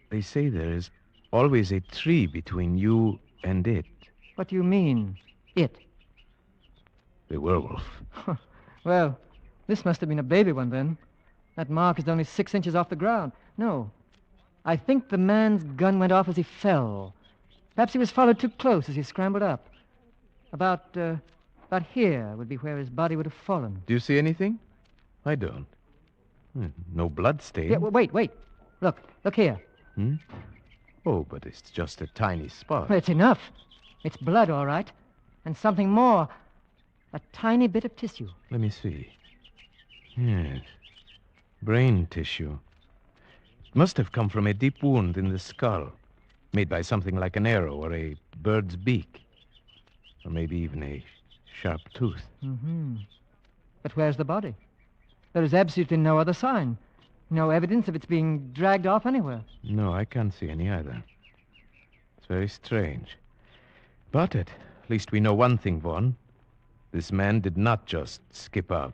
S2: there is always a tree between you and it.
S18: What do you mean, it?
S2: The werewolf.
S18: Well, this must have been a baby one then. That mark is only 6 inches off the ground. No. I think the man's gun went off as he fell. Perhaps he was followed too close as he scrambled up. About here would be where his body would have fallen.
S2: Do you see anything? I don't. No blood stain.
S18: Yeah, wait. Look here.
S2: Oh, but it's just a tiny spot.
S18: Well, it's enough. It's blood, all right. And something more. A tiny bit of tissue.
S2: Let me see. Yes. Brain tissue. It must have come from a deep wound in the skull, made by something like an arrow or a bird's beak. Or maybe even a sharp tooth.
S18: But where's the body? There is absolutely no other sign. No evidence of its being dragged off anywhere.
S2: No, I can't see any either. It's very strange. But at least we know one thing, Vaughn. This man did not just skip out.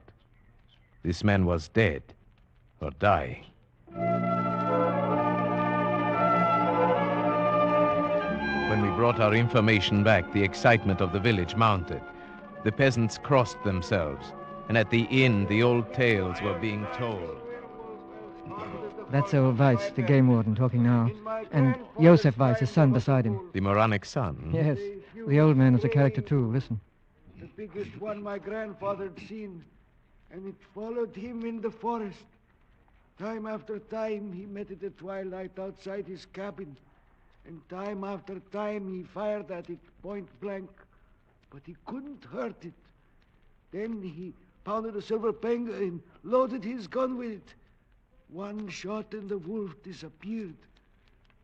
S2: This man was dead or dying. When we brought our information back, the excitement of the village mounted. The peasants crossed themselves, and at the inn, the old tales were being told.
S18: That's old Weiss, the game warden, talking now. And Joseph Weiss, his son, beside him.
S2: The moronic son?
S18: Yes. The old man was a character, too. Listen.
S14: The biggest one my grandfather had seen, and it followed him in the forest. Time after time, he met it at twilight outside his cabin, and time after time, he fired at it point blank, but he couldn't hurt it. Then he pounded a silver penga and loaded his gun with it. One shot and the wolf disappeared.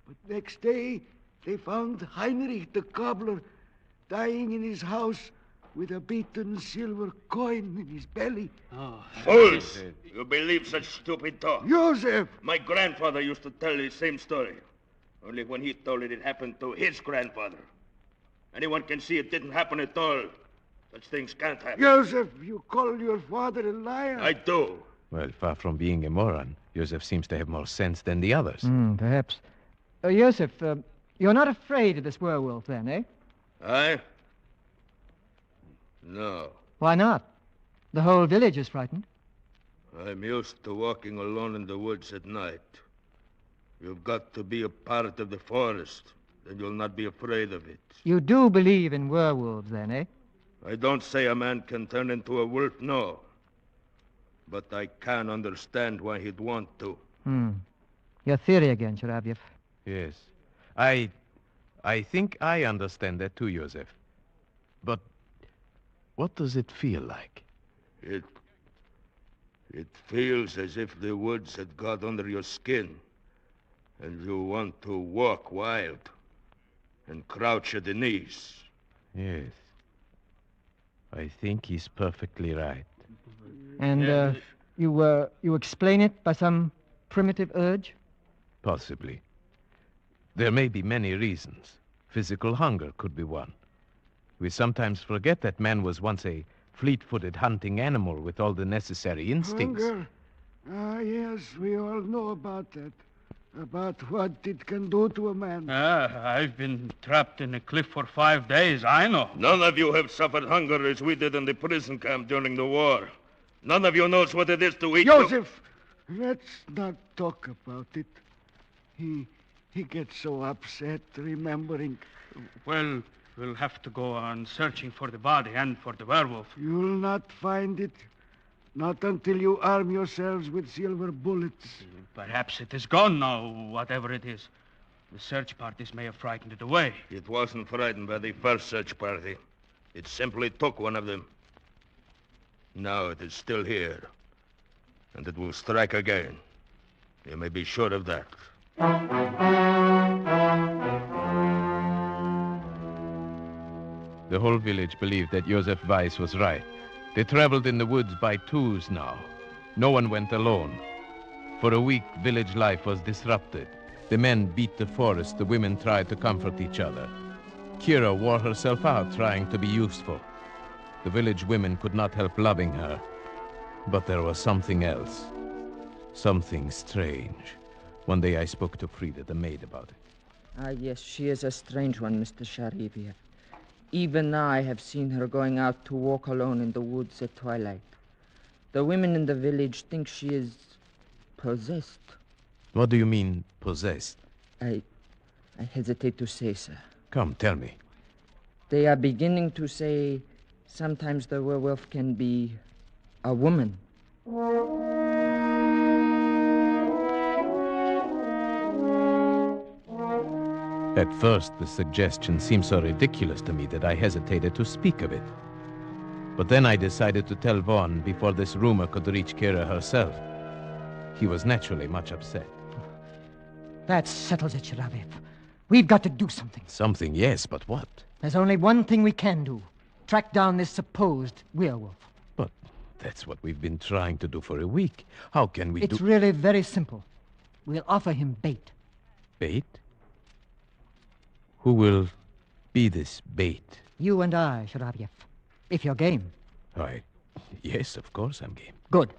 S14: But next day, they found Heinrich the cobbler dying in his house with a beaten silver coin in his belly.
S20: Fools! You believe such stupid talk?
S14: Joseph!
S20: My grandfather used to tell the same story. Only when he told it happened to his grandfather. Anyone can see it didn't happen at all. Such things can't happen.
S14: Joseph, you call your father a liar?
S20: I do.
S2: Well, far from being a moron, Joseph seems to have more sense than the others.
S18: Perhaps. Joseph, you're not afraid of this werewolf then, eh?
S20: I? No.
S18: Why not? The whole village is frightened.
S20: I'm used to walking alone in the woods at night. You've got to be a part of the forest. then you'll not be afraid of it.
S18: You do believe in werewolves, then, eh?
S20: I don't say a man can turn into a wolf, no. But I can understand why he'd want to.
S18: Your theory again, Sharavyev.
S2: Yes. I think I understand that too, Joseph. But what does it feel like?
S20: It feels as if the woods had got under your skin, and you want to walk wild and crouch at the knees.
S2: Yes. I think he's perfectly right.
S18: And you explain it by some primitive urge?
S2: Possibly. There may be many reasons. Physical hunger could be one. We sometimes forget that man was once a fleet-footed hunting animal with all the necessary instincts.
S14: Hunger? Yes, we all know about that. About what it can do to a man.
S10: I've been trapped in a cliff for 5 days, I know.
S20: None of you have suffered hunger as we did in the prison camp during the war. None of you knows what it is to eat...
S14: Joseph, let's not talk about it. He gets so upset remembering.
S10: Well, we'll have to go on searching for the body and for the werewolf.
S14: You'll not find it. Not until you arm yourselves with silver bullets.
S10: Perhaps it is gone now, whatever it is. The search parties may have frightened it away.
S20: It wasn't frightened by the first search party. It simply took one of them. Now it is still here. And it will strike again. You may be sure of that.
S2: The whole village believed that Joseph Weiss was right. They traveled in the woods by twos now. No one went alone. For a week, village life was disrupted. The men beat the forest, the women tried to comfort each other. Kira wore herself out trying to be useful. The village women could not help loving her. But there was something else. Something strange. One day I spoke to Frida, the maid, about it.
S22: Yes, she is a strange one, Mr. Sharivia. Even now I have seen her going out to walk alone in the woods at twilight. The women in the village think she is possessed.
S2: What do you mean, possessed?
S22: I hesitate to say, sir.
S2: Come, tell me.
S22: They are beginning to say sometimes the werewolf can be a woman.
S2: At first, the suggestion seemed so ridiculous to me that I hesitated to speak of it. But then I decided to tell Vaughn before this rumor could reach Kira herself. He was naturally much upset.
S18: That settles it, Sharavev. We've got to do something.
S2: Something, yes, but what?
S18: There's only one thing we can do. Track down this supposed werewolf.
S2: But that's what we've been trying to do for a week. How can we
S18: It's really very simple. We'll offer him bait.
S2: Bait? Who will be this bait?
S18: You and I, Sharavyev. If you're game.
S2: Why, yes, of course I'm game.
S18: Good.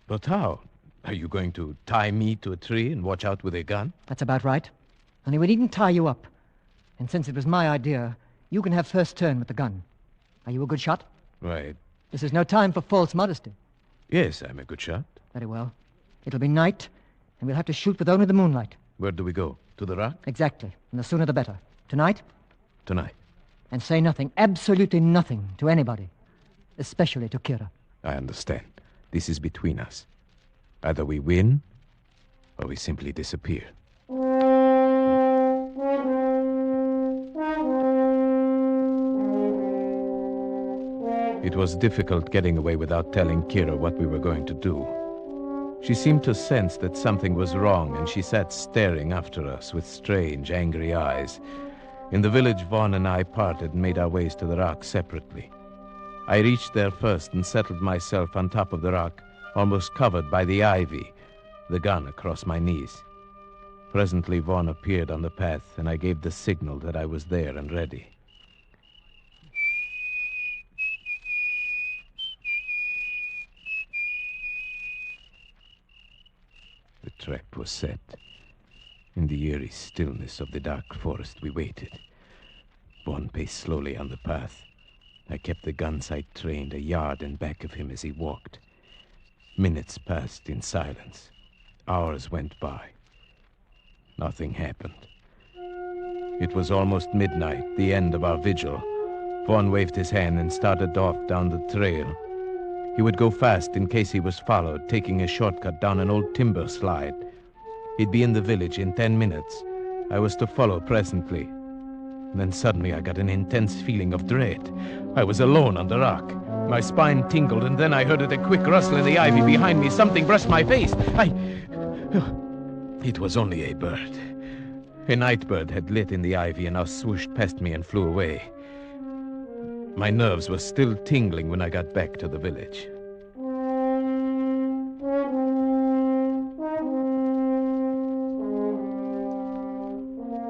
S2: But how? Are you going to tie me to a tree and watch out with a gun?
S18: That's about right. Only we needn't tie you up. And since it was my idea, you can have first turn with the gun. Are you a good shot?
S2: Right.
S18: This is no time for false modesty.
S2: Yes, I'm a good shot.
S18: Very well. It'll be night, and we'll have to shoot with only the moonlight.
S2: Where do we go? To the rock?
S18: Exactly. And the sooner the better. Tonight?
S2: Tonight.
S18: And say nothing, absolutely nothing, to anybody. Especially to Kira.
S2: I understand. This is between us. Either we win, or we simply disappear. It was difficult getting away without telling Kira what we were going to do. She seemed to sense that something was wrong, and she sat staring after us with strange, angry eyes. In the village, Vaughn and I parted and made our ways to the rock separately. I reached there first and settled myself on top of the rock, almost covered by the ivy, the gun across my knees. Presently, Vaughn appeared on the path, and I gave the signal that I was there and ready. The trap was set. In the eerie stillness of the dark forest, we waited. Vaughn paced slowly on the path. I kept the gun sight trained a yard in back of him as he walked. Minutes passed in silence. Hours went by. Nothing happened. It was almost midnight, the end of our vigil. Vaughn waved his hand and started off down the trail. He would go fast in case he was followed, taking a shortcut down an old timber slide. He'd be in the village in 10 minutes. I was to follow presently. Then suddenly I got an intense feeling of dread. I was alone on the rock. My spine tingled, and then I heard a quick rustle in the ivy behind me. Something brushed my face. It was only a bird. A night bird had lit in the ivy and now swooshed past me and flew away. My nerves were still tingling when I got back to the village.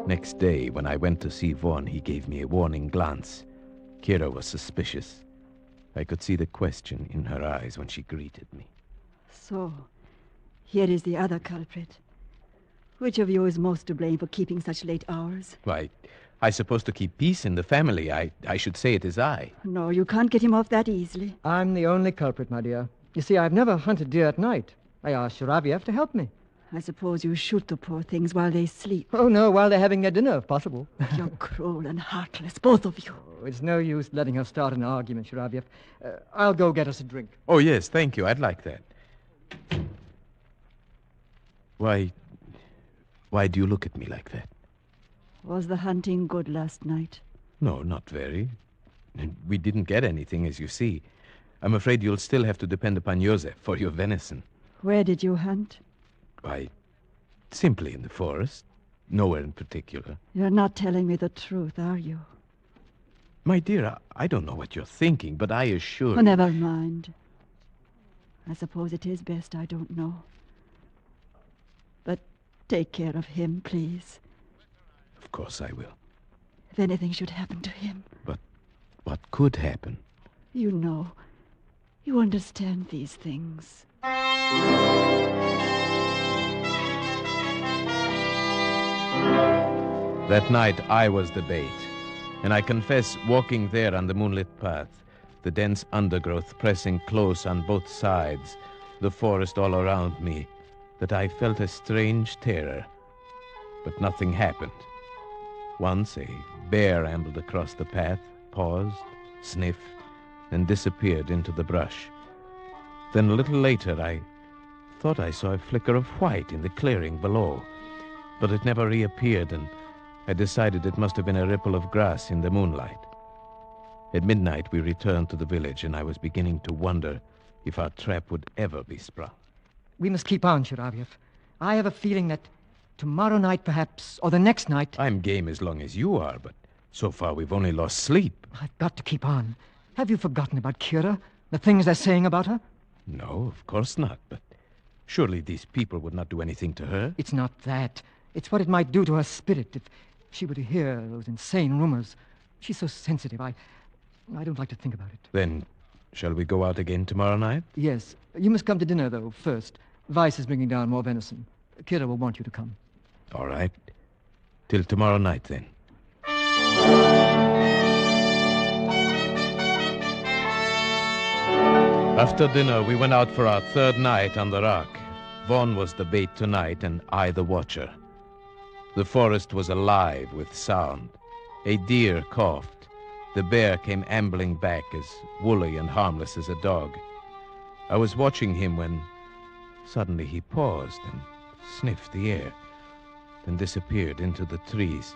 S2: Next day, when I went to see Vaughn, he gave me a warning glance. Kira was suspicious. I could see the question in her eyes when she greeted me.
S3: So, here is the other culprit. Which of you is most to blame for keeping such late hours?
S2: Why, I suppose to keep peace in the family. I should say it is I.
S3: No, you can't get him off that easily.
S18: I'm the only culprit, my dear. You see, I've never hunted deer at night. I asked Shiraviev to help me.
S3: I suppose you shoot the poor things while they sleep.
S18: Oh, no, while they're having their dinner, if possible.
S3: You're cruel and heartless, both of you.
S18: Oh, it's no use letting her start an argument, Shiraviev. I'll go get us a drink.
S2: Oh, yes, thank you. I'd like that. Why do you look at me like that?
S3: Was the hunting good last night?
S2: No, not very. We didn't get anything, as you see. I'm afraid you'll still have to depend upon Joseph for your venison.
S3: Where did you hunt?
S2: Why, simply in the forest. Nowhere in particular.
S3: You're not telling me the truth, are you?
S2: My dear, I don't know what you're thinking, but I assure you...
S3: Oh, never mind. I suppose it is best I don't know. But take care of him, please.
S2: Of course I will.
S3: If anything should happen to him.
S2: But what could happen?
S3: You know. You understand these things.
S2: That night I was the bait, and I confess, walking there on the moonlit path, the dense undergrowth pressing close on both sides, the forest all around me, that I felt a strange terror. But nothing happened. Once a bear ambled across the path, paused, sniffed, and disappeared into the brush. Then a little later I thought I saw a flicker of white in the clearing below, but it never reappeared, and I decided it must have been a ripple of grass in the moonlight. At midnight we returned to the village, and I was beginning to wonder if our trap would ever be sprung.
S18: We must keep on, Shiraviev. I have a feeling that tomorrow night, perhaps, or the next night...
S2: I'm game as long as you are, but so far we've only lost sleep.
S18: I've got to keep on. Have you forgotten about Kira? The things they're saying about her?
S2: No, of course not, but surely these people would not do anything to her.
S18: It's not that. It's what it might do to her spirit if she were to hear those insane rumors. She's so sensitive. I don't like to think about it.
S2: Then, shall we go out again tomorrow night?
S18: Yes. You must come to dinner, though, first. Weiss is bringing down more venison. Kira will want you to come.
S2: All right. Till tomorrow night, then. After dinner, we went out for our third night on the rock. Vaughn was the bait tonight, and I the watcher. The forest was alive with sound. A deer coughed. The bear came ambling back, as woolly and harmless as a dog. I was watching him when suddenly he paused and sniffed the air, then disappeared into the trees.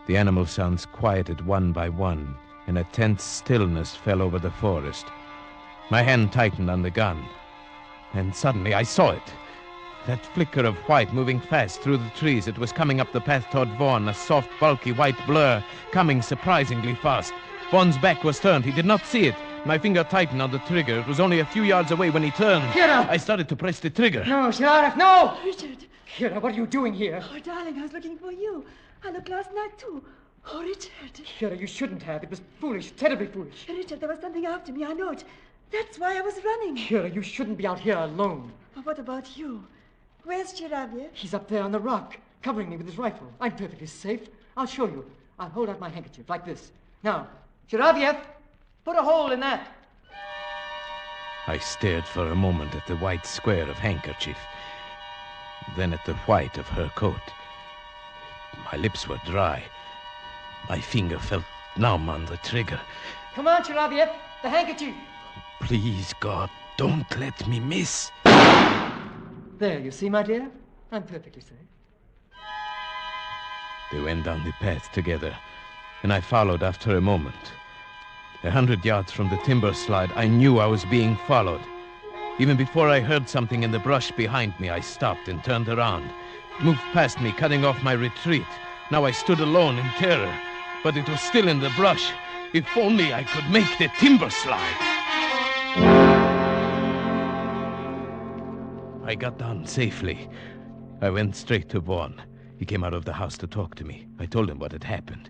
S2: The animal sounds quieted one by one, and a tense stillness fell over the forest. My hand tightened on the gun, and suddenly I saw it. That flicker of white moving fast through the trees. It was coming up the path toward Vaughn, a soft, bulky white blur, coming surprisingly fast. Vaughn's back was turned. He did not see it. My finger tightened on the trigger. It was only a few yards away when he turned.
S18: Kira!
S2: I started to press the trigger.
S18: No, Sheriff, no!
S3: Richard!
S18: Kira, what are you doing here?
S3: Oh, darling, I was looking for you. I looked last night, too. Oh, Richard.
S18: Kira, you shouldn't have. It was foolish, terribly foolish.
S3: Richard, there was something after me. I know it. That's why I was running.
S18: Kira, you shouldn't be out here alone.
S3: But what about you? Where's Shiraviev?
S18: He's up there on the rock, covering me with his rifle. I'm perfectly safe. I'll show you. I'll hold out my handkerchief, like this. Now, Shiraviev, put a hole in that.
S2: I stared for a moment at the white square of handkerchief, then at the white of her coat. My lips were dry, My finger felt numb on the trigger.
S18: Come on, Sharaviev. The handkerchief.
S2: Please, God, don't let me miss.
S18: There, you see, my dear? I'm perfectly safe.
S2: They went down the path together, and I followed after a moment. 100 yards from the timber slide, I knew I was being followed. Even before I heard something in the brush behind me, I stopped and turned around. It moved past me, cutting off my retreat. Now I stood alone in terror, but it was still in the brush. If only I could make the timber slide. I got down safely. I went straight to Vaughan. He came out of the house to talk to me. I told him what had happened.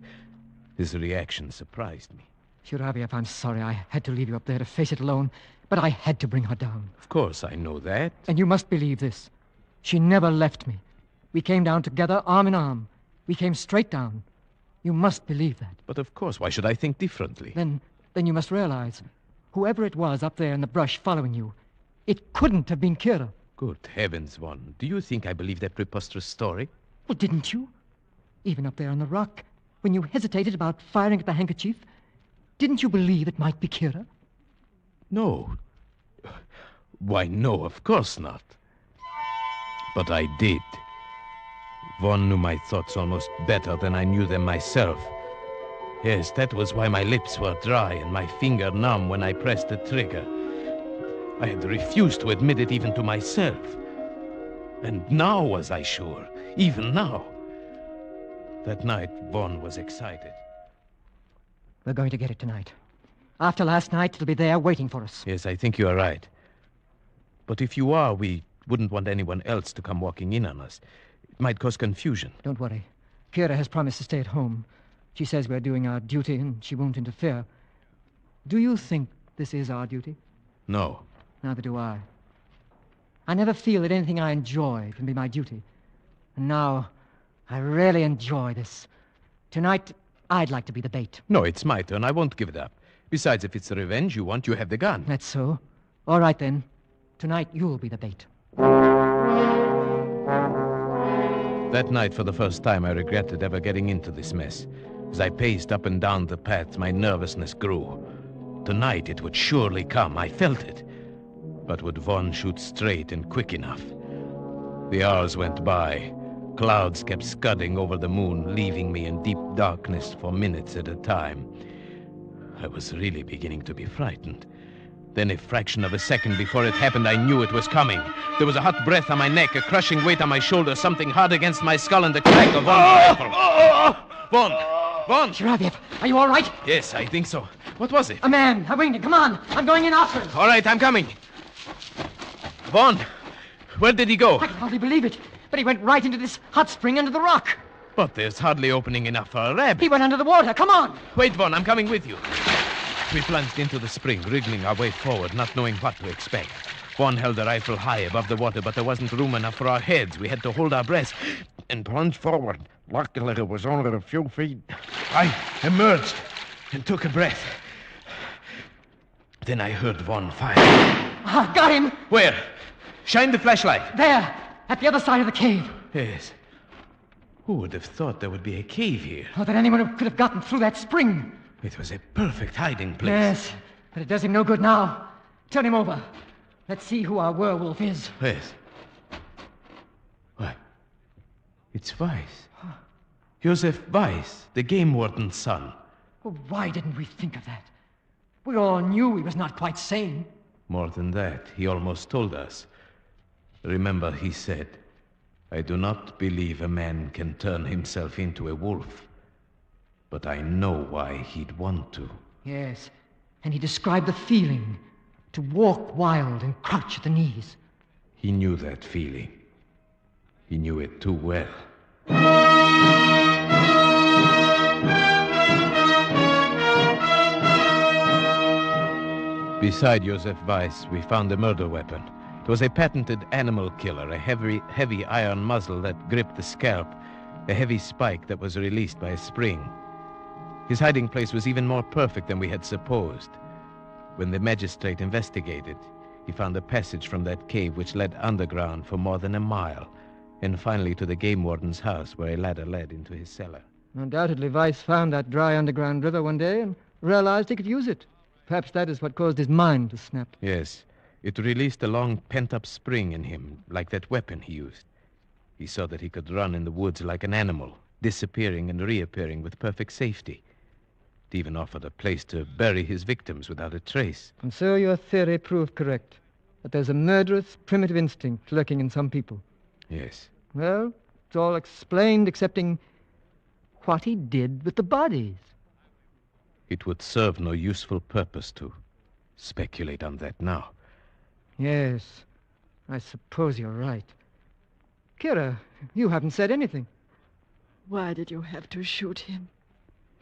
S2: His reaction surprised me.
S18: Sharaviev, I'm sorry I had to leave you up there to face it alone, but I had to bring her down.
S2: Of course, I know that.
S18: And you must believe this. She never left me. We came down together, arm in arm. We came straight down. You must believe that.
S2: But of course, why should I think differently?
S18: Then you must realize, whoever it was up there in the brush following you, it couldn't have been Kira.
S2: Good heavens, Vaughan. Do you think I believe that preposterous story?
S18: Well, didn't you? Even up there on the rock, when you hesitated about firing at the handkerchief, didn't you believe it might be Kira?
S2: No. Why, no, of course not. But I did. Vaughan knew my thoughts almost better than I knew them myself. Yes, that was why my lips were dry and my finger numb when I pressed the trigger. I had refused to admit it even to myself. And now was I sure, even now. That night, Vaughan was excited.
S18: We're going to get it tonight. After last night, it'll be there waiting for us.
S2: Yes, I think you are right. But if you are, we wouldn't want anyone else to come walking in on us. It might cause confusion.
S18: Don't worry. Kira has promised to stay at home. She says we're doing our duty and she won't interfere. Do you think this is our duty?
S2: No.
S18: Neither do I. I never feel that anything I enjoy can be my duty. And now, I really enjoy this. Tonight, I'd like to be the bait.
S2: No, it's my turn. I won't give it up. Besides, if it's the revenge you want, you have the gun.
S18: That's so. All right, then. Tonight, you'll be the bait.
S2: That night, for the first time, I regretted ever getting into this mess. As I paced up and down the path, my nervousness grew. Tonight, it would surely come. I felt it. But would Vaughan shoot straight and quick enough? The hours went by. Clouds kept scudding over the moon, leaving me in deep darkness for minutes at a time. I was really beginning to be frightened. Then a fraction of a second before it happened, I knew it was coming. There was a hot breath on my neck, a crushing weight on my shoulder, something hard against my skull, and the crack of Vaughan's rifle. Vaughan! Vaughan!
S18: Sharaviev, are you all right?
S2: Yes, I think so. What was it?
S18: A man. I winged him. Come on. I'm going in after him.
S2: All right, I'm coming. Vaughan, where did he go?
S18: I can hardly believe it. But he went right into this hot spring under the rock.
S2: But there's hardly opening enough for a rabbit.
S18: He went under the water. Come on.
S2: Wait, Vaughan, I'm coming with you. We plunged into the spring, wriggling our way forward, not knowing what to expect. Vaughan held the rifle high above the water, but there wasn't room enough for our heads. We had to hold our breaths and plunge forward. Luckily, it was only a few feet. I emerged and took a breath. Then I heard Vaughan fire.
S18: Ah, got him.
S2: Where? Shine the flashlight.
S18: There, at the other side of the cave.
S2: Yes. Who would have thought there would be a cave here?
S18: Or that anyone could have gotten through that spring.
S2: It was a perfect hiding place.
S18: Yes, but it does him no good now. Turn him over. Let's see who our werewolf is.
S2: Yes. Why? It's Weiss. Joseph Weiss, the game warden's son.
S18: Well, why didn't we think of that? We all knew he was not quite sane.
S2: More than that, he almost told us. Remember, he said, I do not believe a man can turn himself into a wolf. But I know why he'd want to.
S18: Yes, and he described the feeling to walk wild and crouch at the knees.
S2: He knew that feeling. He knew it too well. Beside Joseph Weiss, we found a murder weapon. It was a patented animal killer, a heavy iron muzzle that gripped the scalp, a heavy spike that was released by a spring. His hiding place was even more perfect than we had supposed. When the magistrate investigated, he found a passage from that cave which led underground for more than a mile, and finally to the game warden's house where a ladder led into his cellar.
S18: Undoubtedly, Weiss found that dry underground river one day and realized he could use it. Perhaps that is what caused his mind to snap.
S2: Yes, it released a long pent-up spring in him, like that weapon he used. He saw that he could run in the woods like an animal, disappearing and reappearing with perfect safety. It even offered a place to bury his victims without a trace.
S18: And so your theory proved correct, that there's a murderous, primitive instinct lurking in some people.
S2: Yes.
S18: Well, it's all explained excepting what he did with the bodies.
S2: It would serve no useful purpose to speculate on that now.
S18: Yes, I suppose you're right. Kira, you haven't said anything.
S3: Why did you have to shoot him?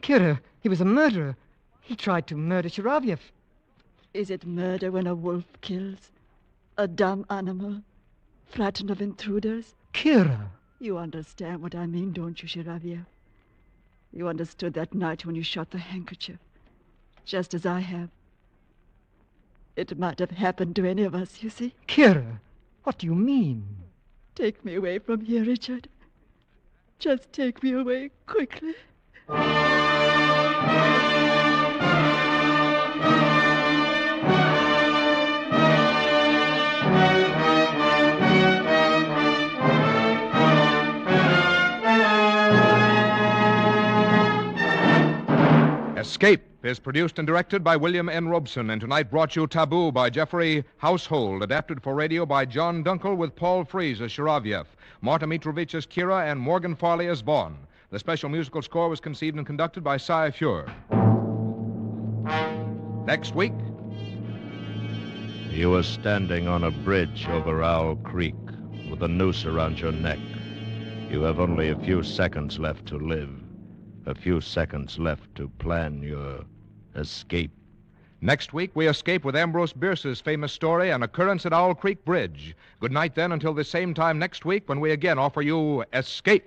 S18: Kira, he was a murderer. He tried to murder Shiravyev.
S3: Is it murder when a wolf kills? A dumb animal? Frightened of intruders?
S18: Kira!
S3: You understand what I mean, don't you, Shiravyev? You understood that night when you shot the handkerchief, just as I have. It might have happened to any of us, you see.
S18: Kira, what do you mean?
S3: Take me away from here, Richard. Just take me away quickly.
S7: Escape is produced and directed by William N. Robeson, and tonight brought you Taboo by Jeffrey Household, adapted for radio by John Dunkel with Paul Frees as Shiravyev, Marta Mitrovich as Kira, and Morgan Farley as Vaughn. The special musical score was conceived and conducted by Sire. Next week...
S20: You were standing on a bridge over Owl Creek with a noose around your neck. You have only a few seconds left to live. A few seconds left to plan your escape.
S7: Next week, we escape with Ambrose Bierce's famous story, An Occurrence at Owl Creek Bridge. Good night, then, until the same time next week when we again offer you Escape.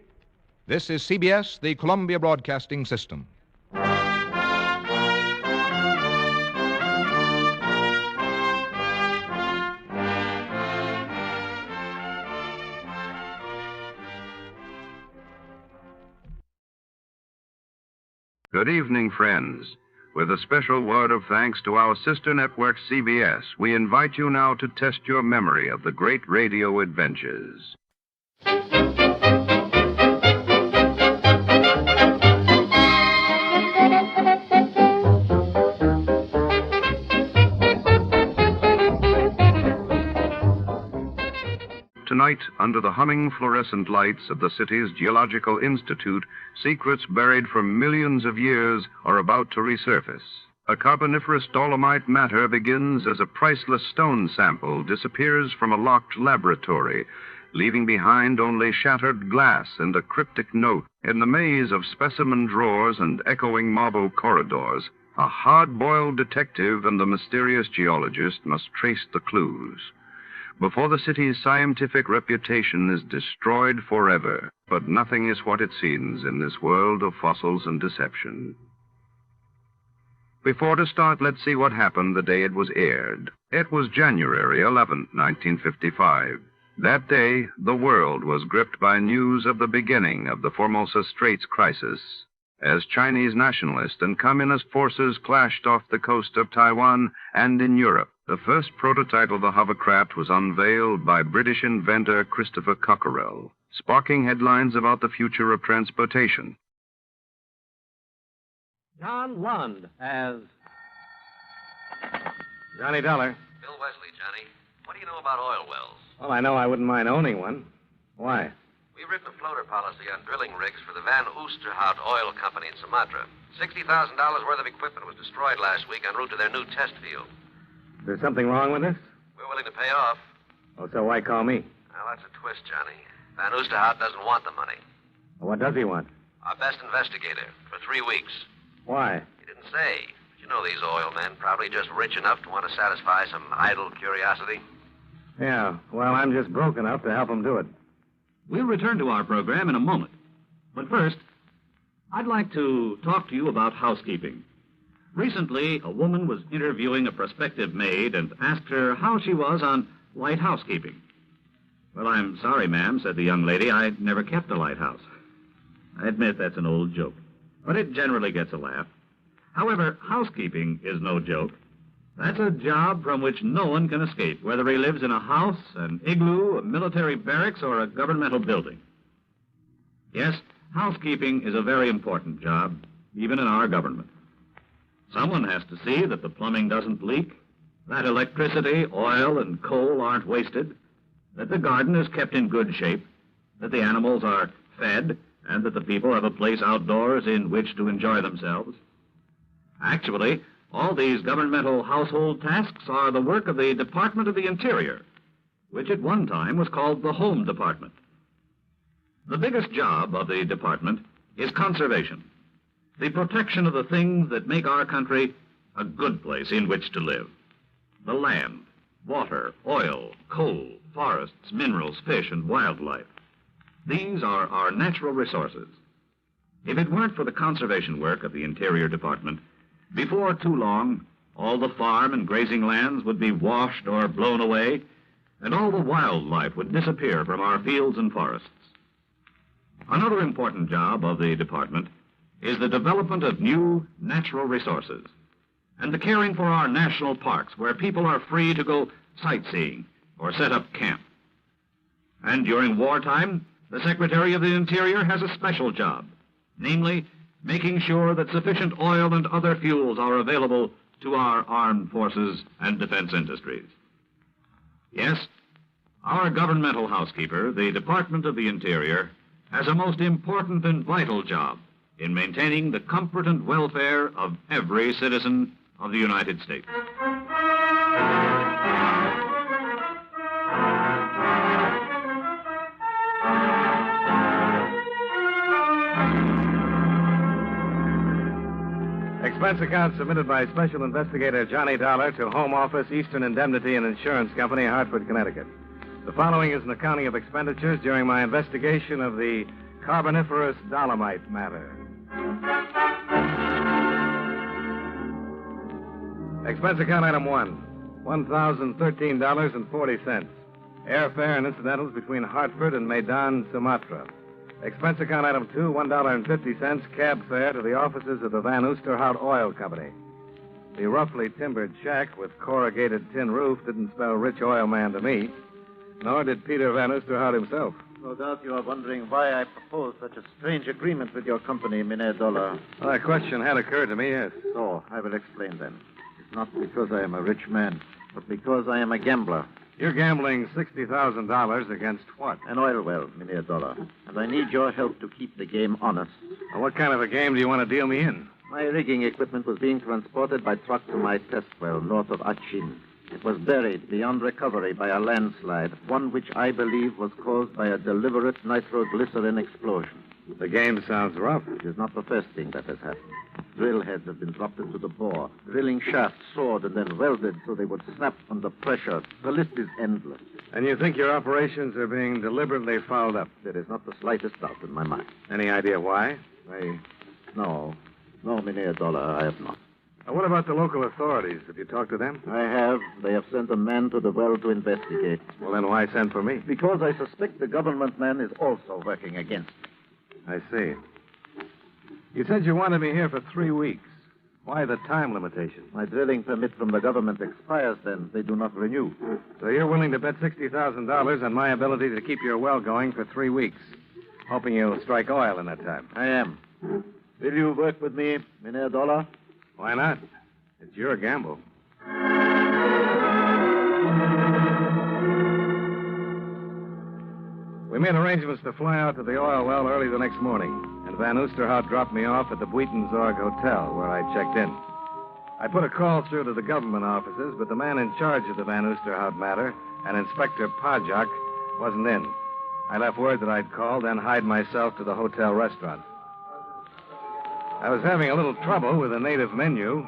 S7: This is CBS, the Columbia Broadcasting System.
S1: Good evening, friends. With a special word of thanks to our sister network, CBS, we invite you now to test your memory of the great radio adventures. Tonight, under the humming fluorescent lights of the city's Geological Institute, secrets buried for millions of years are about to resurface. A Carboniferous Dolomite matter begins as a priceless stone sample disappears from a locked laboratory, leaving behind only shattered glass and a cryptic note. In the maze of specimen drawers and echoing marble corridors, a hard-boiled detective and the mysterious geologist must trace the clues. Before the city's scientific reputation is destroyed forever. But nothing is what it seems in this world of fossils and deception. Before to start, let's see what happened the day it was aired. It was January 11, 1955. That day, the world was gripped by news of the beginning of the Formosa Straits crisis, as Chinese nationalist and communist forces clashed off the coast of Taiwan and in Europe. The first prototype of the hovercraft was unveiled by British inventor Christopher Cockerell, sparking headlines about the future of transportation.
S16: John Lund as
S5: Johnny Dollar.
S16: Bill Wesley, Johnny. What do you know about oil wells?
S5: Well, I know I wouldn't mind owning one. Why?
S16: We've written a floater policy on drilling rigs for the Van Oosterhout Oil Company in Sumatra. $60,000 worth of equipment was destroyed last week en route to their new test field.
S5: Is there something wrong with this?
S16: We're willing to pay off.
S5: Oh, so why call me?
S16: Well, that's a twist, Johnny. Van Oosterhout doesn't want the money.
S5: Well, what does he want?
S16: Our best investigator for 3 weeks.
S5: Why?
S16: He didn't say. But you know these oil men, probably just rich enough to want to satisfy some idle curiosity.
S5: Yeah, well, I'm just broke enough to help him do it.
S15: We'll return to our program in a moment. But first, I'd like to talk to you about housekeeping. Recently, a woman was interviewing a prospective maid and asked her how she was on light housekeeping. Well, I'm sorry, ma'am, said the young lady. I never kept a lighthouse. I admit that's an old joke, but it generally gets a laugh. However, housekeeping is no joke. That's a job from which no one can escape, whether he lives in a house, an igloo, a military barracks, or a governmental building. Yes, housekeeping is a very important job, even in our government. Someone has to see that the plumbing doesn't leak, that electricity, oil, and coal aren't wasted, that the garden is kept in good shape, that the animals are fed, and that the people have a place outdoors in which to enjoy themselves. Actually, all these governmental household tasks are the work of the Department of the Interior, which at one time was called the Home Department. The biggest job of the department is conservation, the protection of the things that make our country a good place in which to live. The land, water, oil, coal, forests, minerals, fish, and wildlife. These are our natural resources. If it weren't for the conservation work of the Interior Department, before too long, all the farm and grazing lands would be washed or blown away, and all the wildlife would disappear from our fields and forests. Another important job of the department is the development of new natural resources and the caring for our national parks where people are free to go sightseeing or set up camp. And during wartime, the Secretary of the Interior has a special job, namely, making sure that sufficient oil and other fuels are available to our armed forces and defense industries. Yes, our governmental housekeeper, the Department of the Interior, has a most important and vital job in maintaining the comfort and welfare of every citizen of the United States.
S5: Expense account submitted by Special Investigator Johnny Dollar to Home Office, Eastern Indemnity and Insurance Company, Hartford, Connecticut. The following is an accounting of expenditures during my investigation of the Carboniferous Dolomite matter. Expense account item 1, $1,013.40. Airfare and incidentals between Hartford and Medan, Sumatra. Expense account item 2, $1.50, cab fare to the offices of the Van Oosterhout Oil Company. The roughly timbered shack with corrugated tin roof didn't spell rich oil man to me, nor did Peter Van Oosterhout himself.
S13: No doubt you are wondering why I proposed such a strange agreement with your company, Mynheer Dolar.
S5: Well, that question had occurred to me, yes.
S13: So, I will explain then. It's not because I am a rich man, but because I am a gambler.
S5: You're gambling $60,000 against what?
S13: An oil well, Mynheer Dolar. And I need your help to keep the game honest.
S5: Well, what kind of a game do you want to deal me in?
S13: My rigging equipment was being transported by truck to my test well north of Achin. It was buried beyond recovery by a landslide, one which I believe was caused by a deliberate nitroglycerin explosion.
S5: The game sounds rough.
S13: It is not the first thing that has happened. Drill heads have been dropped into the bore, drilling shafts sawed and then welded so they would snap under pressure. The list is endless.
S5: And you think your operations are being deliberately fouled up?
S13: There is not the slightest doubt in my mind.
S5: Any idea why?
S13: No, Mynheer Dolar, I have not.
S5: What about the local authorities? Have you talked to them?
S13: I have. They have sent a man to the well to investigate.
S5: Well, then why send for me?
S13: Because I suspect the government man is also working against me.
S5: I see. You said you wanted me here for 3 weeks. Why the time limitation?
S13: My drilling permit from the government expires then. They do not renew.
S5: So you're willing to bet $60,000 on my ability to keep your well going for 3 weeks, hoping you'll strike oil in that time?
S13: I am. Will you work with me, Mynheer Dolar?
S5: Why not? It's your gamble. We made arrangements to fly out to the oil well early the next morning, and Van Oosterhout dropped me off at the Buitenzorg Hotel, where I checked in. I put a call through to the government offices, but the man in charge of the Van Oosterhout matter, an Inspector Pajak, wasn't in. I left word that I'd call, then hied myself to the hotel restaurant. I was having a little trouble with the native menu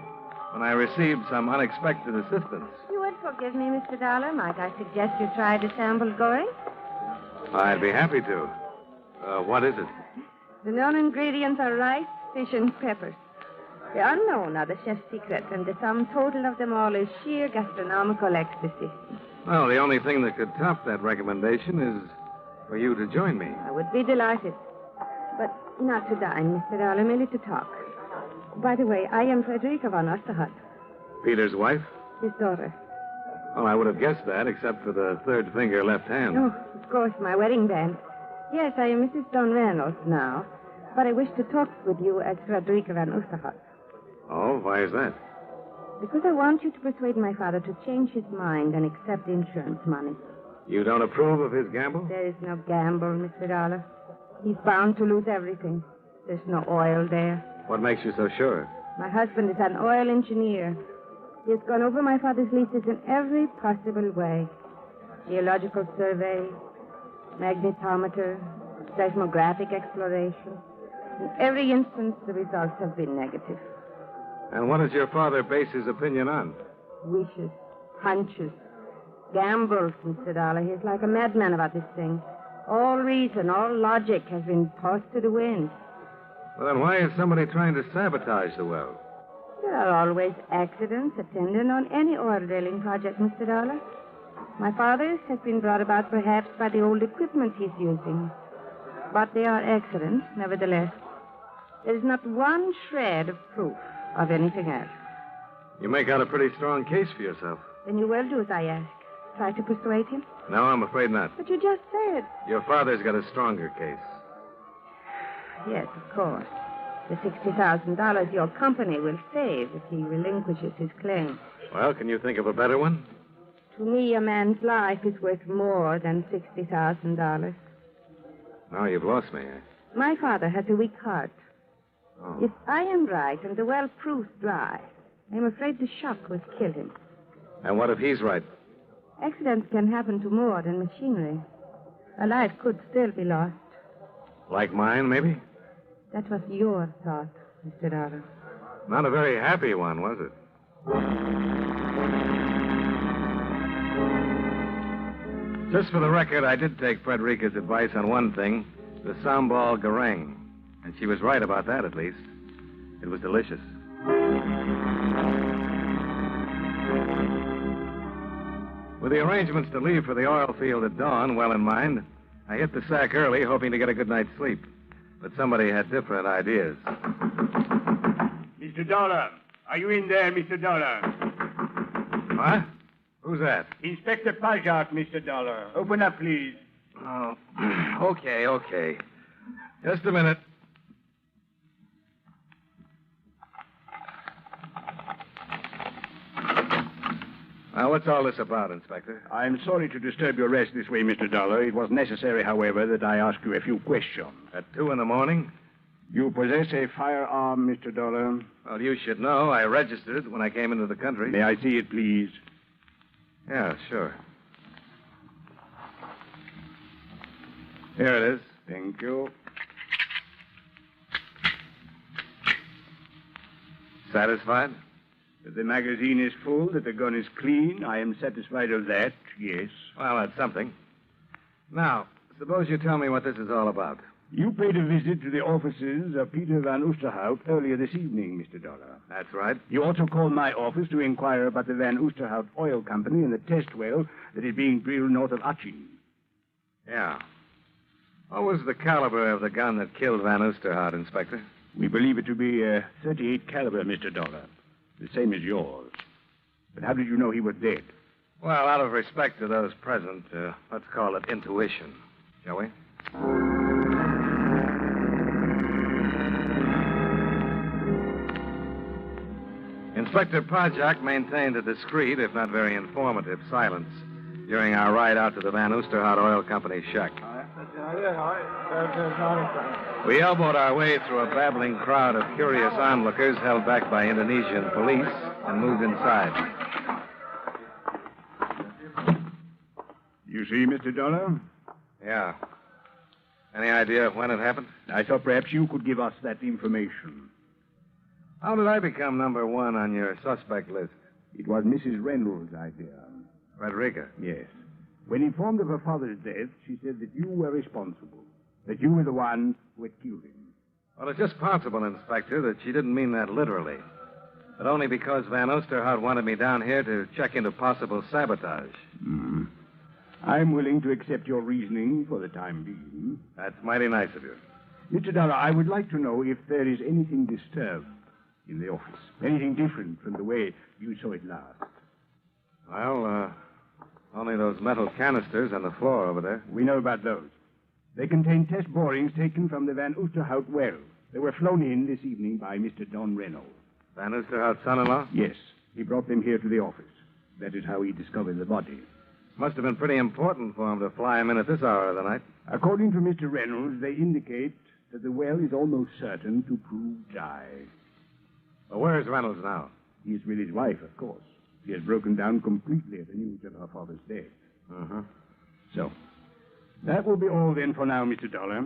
S5: when I received some unexpected assistance.
S9: You would forgive me, Mr. Dollar. Might I suggest you try the sample going?
S5: I'd be happy to. What is it?
S9: The known ingredients are rice, fish, and peppers. The unknown are the chef's secret, and the sum total of them all is sheer gastronomical ecstasy.
S5: Well, the only thing that could top that recommendation is for you to join me.
S9: I would be delighted. But
S12: Not to dine, Mr. Dollar, merely to talk. By the way, I am Frederica von Osterhout,
S5: Peter's wife?
S12: his daughter.
S5: Well, I would have guessed that, except for the third finger left hand.
S12: Oh, of course, my wedding band. Yes, I am Mrs. Don Reynolds now, but I wish to talk with you as Frederica von Osterhout.
S5: Oh, why is that?
S12: Because I want you to persuade my father to change his mind and accept the insurance money.
S5: You don't approve of his gamble?
S12: There is no gamble, Mr. Dollar. He's bound to lose everything. There's no oil there.
S5: What makes you so sure?
S12: My husband is an oil engineer. He has gone over my father's leases in every possible way. Geological survey, magnetometer, seismographic exploration. In every instance, the results have been negative.
S5: And what does your father base his opinion on?
S12: Wishes, hunches, gambles, Mr. Dollar. He's like a madman about this thing. All reason, all logic has been tossed to the wind.
S5: Well, then why is somebody trying to sabotage the well?
S12: There are always accidents attendant on any oil drilling project, Mr. Dollar. My father's has been brought about perhaps by the old equipment he's using. But they are accidents, nevertheless. There is not one shred of proof of anything else.
S5: You make out a pretty strong case for yourself.
S12: Then you will do as I ask. Try to persuade him.
S5: No, I'm afraid not.
S12: But you just said.
S5: Your father's got a stronger case.
S12: Yes, of course. The $60,000 your company will save if he relinquishes his claim.
S5: Well, can you think of a better one?
S12: To me, a man's life is worth more than $60,000.
S5: Now you've lost me.
S12: My father has a weak heart.
S5: Oh.
S12: If I am right and the well proves dry, I'm afraid the shock will kill him.
S5: And what if he's right?
S12: Accidents can happen to more than machinery. A life could still be lost.
S5: Like mine, maybe?
S12: That was your thought, Mr. Dollar.
S5: Not a very happy one, was it? Just for the record, I did take Frederica's advice on one thing, the sambal garang. And she was right about that, at least. It was delicious. With the arrangements to leave for the oil field at dawn well in mind, I hit the sack early, hoping to get a good night's sleep. But somebody had different ideas.
S19: Mr. Dollar, are you in there, Mr. Dollar?
S5: What? Who's that?
S19: Inspector Payout, Mr. Dollar. Open up, please.
S5: Oh, okay. Just a minute. Now, what's all this about, Inspector?
S19: I'm sorry to disturb your rest this way, Mr. Dollar. It was necessary, however, that I ask you a few questions.
S5: At 2 a.m?
S19: You possess a firearm, Mr. Dollar?
S5: Well, you should know. I registered it when I came into the country.
S19: May I see it, please?
S5: Yeah, sure. Here it is.
S19: Thank you.
S5: Satisfied?
S19: That the magazine is full, that the gun is clean. I am satisfied of that, yes.
S5: Well, that's something. Now, suppose you tell me what this is all about.
S19: You paid a visit to the offices of Peter van Oosterhout earlier this evening, Mr. Dollar.
S5: That's right.
S19: You also called my office to inquire about the Van Oosterhout Oil Company and the test well that is being drilled north of Achin.
S5: Yeah. What was the caliber of the gun that killed Van Oosterhout, Inspector?
S19: We believe it to be a .38 caliber, Mr. Dollar. The same as yours. But how did you know he was dead?
S5: Well, out of respect to those present, let's call it intuition, shall we? Inspector Pajak maintained a discreet, if not very informative, silence during our ride out to the Van Oosterhout Oil Company shack. We elbowed our way through a babbling crowd of curious onlookers held back by Indonesian police and moved inside.
S19: You see, Mr. Dollar?
S5: Yeah. Any idea of when it happened?
S19: I thought perhaps you could give us that information.
S5: How did I become number one on your suspect list?
S19: It was Mrs. Reynolds' idea.
S5: Frederica?
S19: Yes. When informed of her father's death, she said that you were responsible. That you were the one who had killed him.
S5: Well, it's just possible, Inspector, that she didn't mean that literally. But only because Van Oosterhout wanted me down here to check into possible sabotage.
S19: Mm. I'm willing to accept your reasoning for the time being.
S5: That's mighty nice of you.
S19: Mr. Dollar, I would like to know if there is anything disturbed in the office. Anything different from the way you saw it last.
S5: Well, only those metal canisters on the floor over there.
S19: We know about those. They contain test borings taken from the Van Oosterhout well. They were flown in this evening by Mr. Don Reynolds.
S5: Van Oosterhout's son-in-law?
S19: Yes. He brought them here to the office. That is how he discovered the body.
S5: Must have been pretty important for him to fly him in at this hour of the night.
S19: According to Mr. Reynolds, they indicate that the well is almost certain to prove dry.
S5: Well, where is Reynolds now?
S19: He is with his wife, of course. She has broken down completely at the news of her father's death.
S5: Uh-huh.
S19: So, that will be all then for now, Mr. Dollar.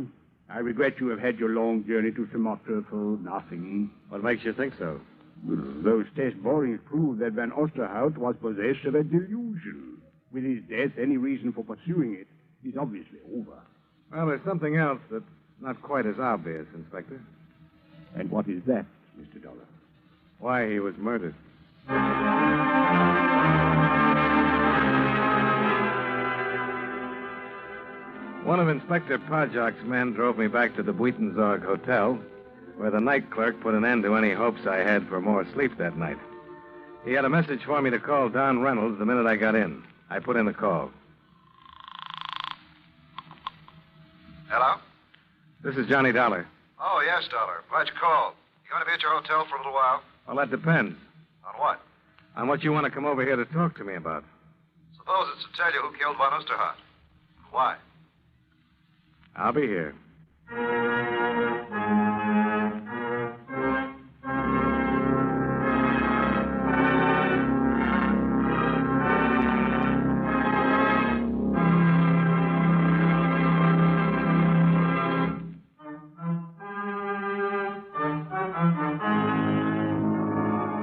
S19: I regret you have had your long journey to Sumatra for nothing.
S5: What makes you think so?
S19: Well, those test borings prove that Van Oosterhout was possessed of a delusion. With his death, any reason for pursuing it is obviously over.
S5: Well, there's something else that's not quite as obvious, Inspector.
S19: And what is that, Mr. Dollar?
S5: Why he was murdered. One of Inspector Pajok's men drove me back to the Buitenzorg Hotel, where the night clerk put an end to any hopes I had for more sleep that night. He had a message for me to call Don Reynolds the minute I got in. I put in the call.
S4: Hello?
S5: This is Johnny Dollar.
S4: Oh, yes, Dollar. Glad you called. You going to be at your hotel for a little while?
S5: Well, that depends.
S4: On what?
S5: On what you want to come over here to talk to me about.
S4: Suppose it's to tell you who killed Van Oosterhout. Why?
S5: I'll be here.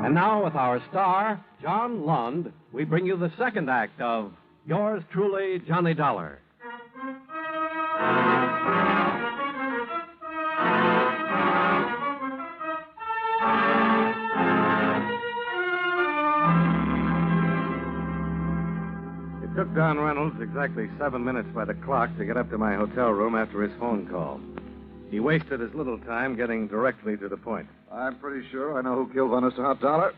S6: And now, with our star, John Lund, we bring you the second act of Yours Truly, Johnny Dollar.
S5: It took Don Reynolds exactly 7 minutes by the clock to get up to my hotel room after his phone call. He wasted as little time getting directly to the point.
S23: I'm pretty sure I know who killed Van Oosterhout, Dollar,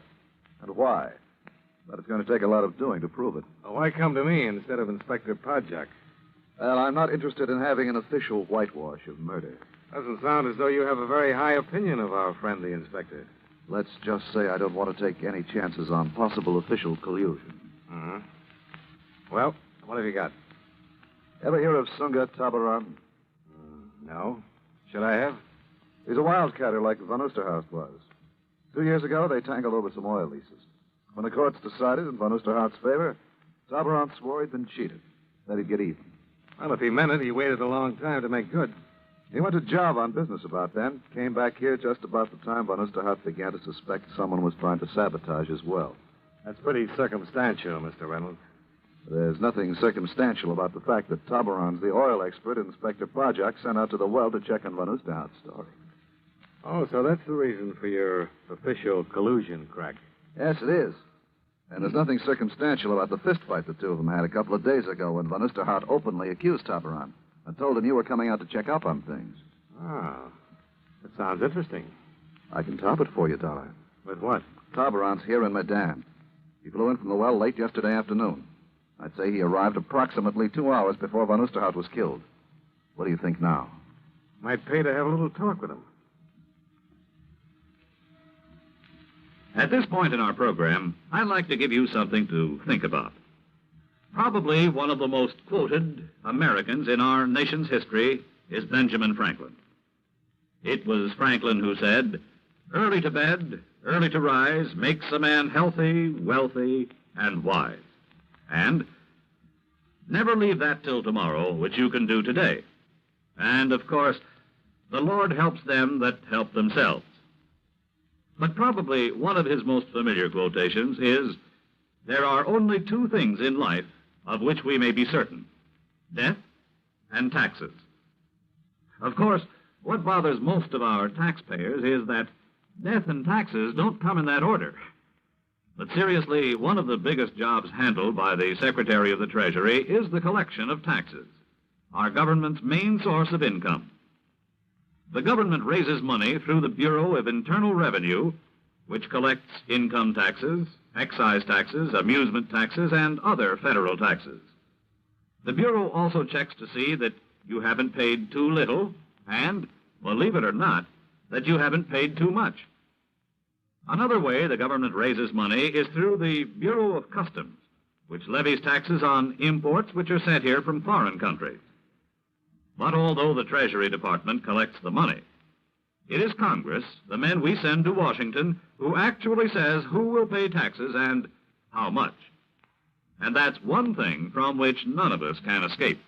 S23: and why. But it's going to take a lot of doing to prove it.
S5: Well, why come to me instead of Inspector Pajok?
S23: Well, I'm not interested in having an official whitewash of murder.
S5: Doesn't sound as though you have a very high opinion of our friendly inspector.
S23: Let's just say I don't want to take any chances on possible official collusion.
S5: Uh-huh. Well, what have you got?
S23: Ever hear of Sunga Tabaran?
S5: No. Should I have?
S23: He's a wildcatter like Van Oosterhout was. 2 years ago, they tangled over some oil leases. When the courts decided in Van Oosterhout's favor, Tabaran swore he'd been cheated, that he'd get even.
S5: Well, if he meant it, he waited a long time to make good.
S23: He went to Java on business about then, came back here just about the time Van Oosterhout began to suspect someone was trying to sabotage his well.
S5: That's pretty circumstantial, Mr. Reynolds.
S23: There's nothing circumstantial about the fact that Tabaran's the oil expert Inspector Pajok sent out to the well to check on Van Oosterhout's story.
S5: Oh, so that's the reason for your official collusion crack.
S23: Yes, it is. And there's nothing circumstantial about the fistfight the two of them had a couple of days ago when Van Oosterhout openly accused Tabaran and told him you were coming out to check up on things.
S5: Ah, that sounds interesting.
S23: I can top it for you, Dollar.
S5: With what?
S23: Tabaran's here in Medan. He flew in from the well late yesterday afternoon. I'd say he arrived approximately 2 hours before Van Oosterhout was killed. What do you think now?
S5: Might pay to have a little talk with him.
S15: At this point in our program, I'd like to give you something to think about. Probably one of the most quoted Americans in our nation's history is Benjamin Franklin. It was Franklin who said, "Early to bed, early to rise makes a man healthy, wealthy, and wise." And never leave that till tomorrow, which you can do today. And, of course, the Lord helps them that help themselves. But probably one of his most familiar quotations is, "There are only two things in life of which we may be certain, death and taxes." Of course, what bothers most of our taxpayers is that death and taxes don't come in that order. But seriously, one of the biggest jobs handled by the Secretary of the Treasury is the collection of taxes, our government's main source of income. The government raises money through the Bureau of Internal Revenue, which collects income taxes, excise taxes, amusement taxes, and other federal taxes. The Bureau also checks to see that you haven't paid too little and, believe it or not, that you haven't paid too much. Another way the government raises money is through the Bureau of Customs, which levies taxes on imports which are sent here from foreign countries. But although the Treasury Department collects the money, it is Congress, the men we send to Washington, who actually says who will pay taxes and how much. And that's one thing from which none of us can escape.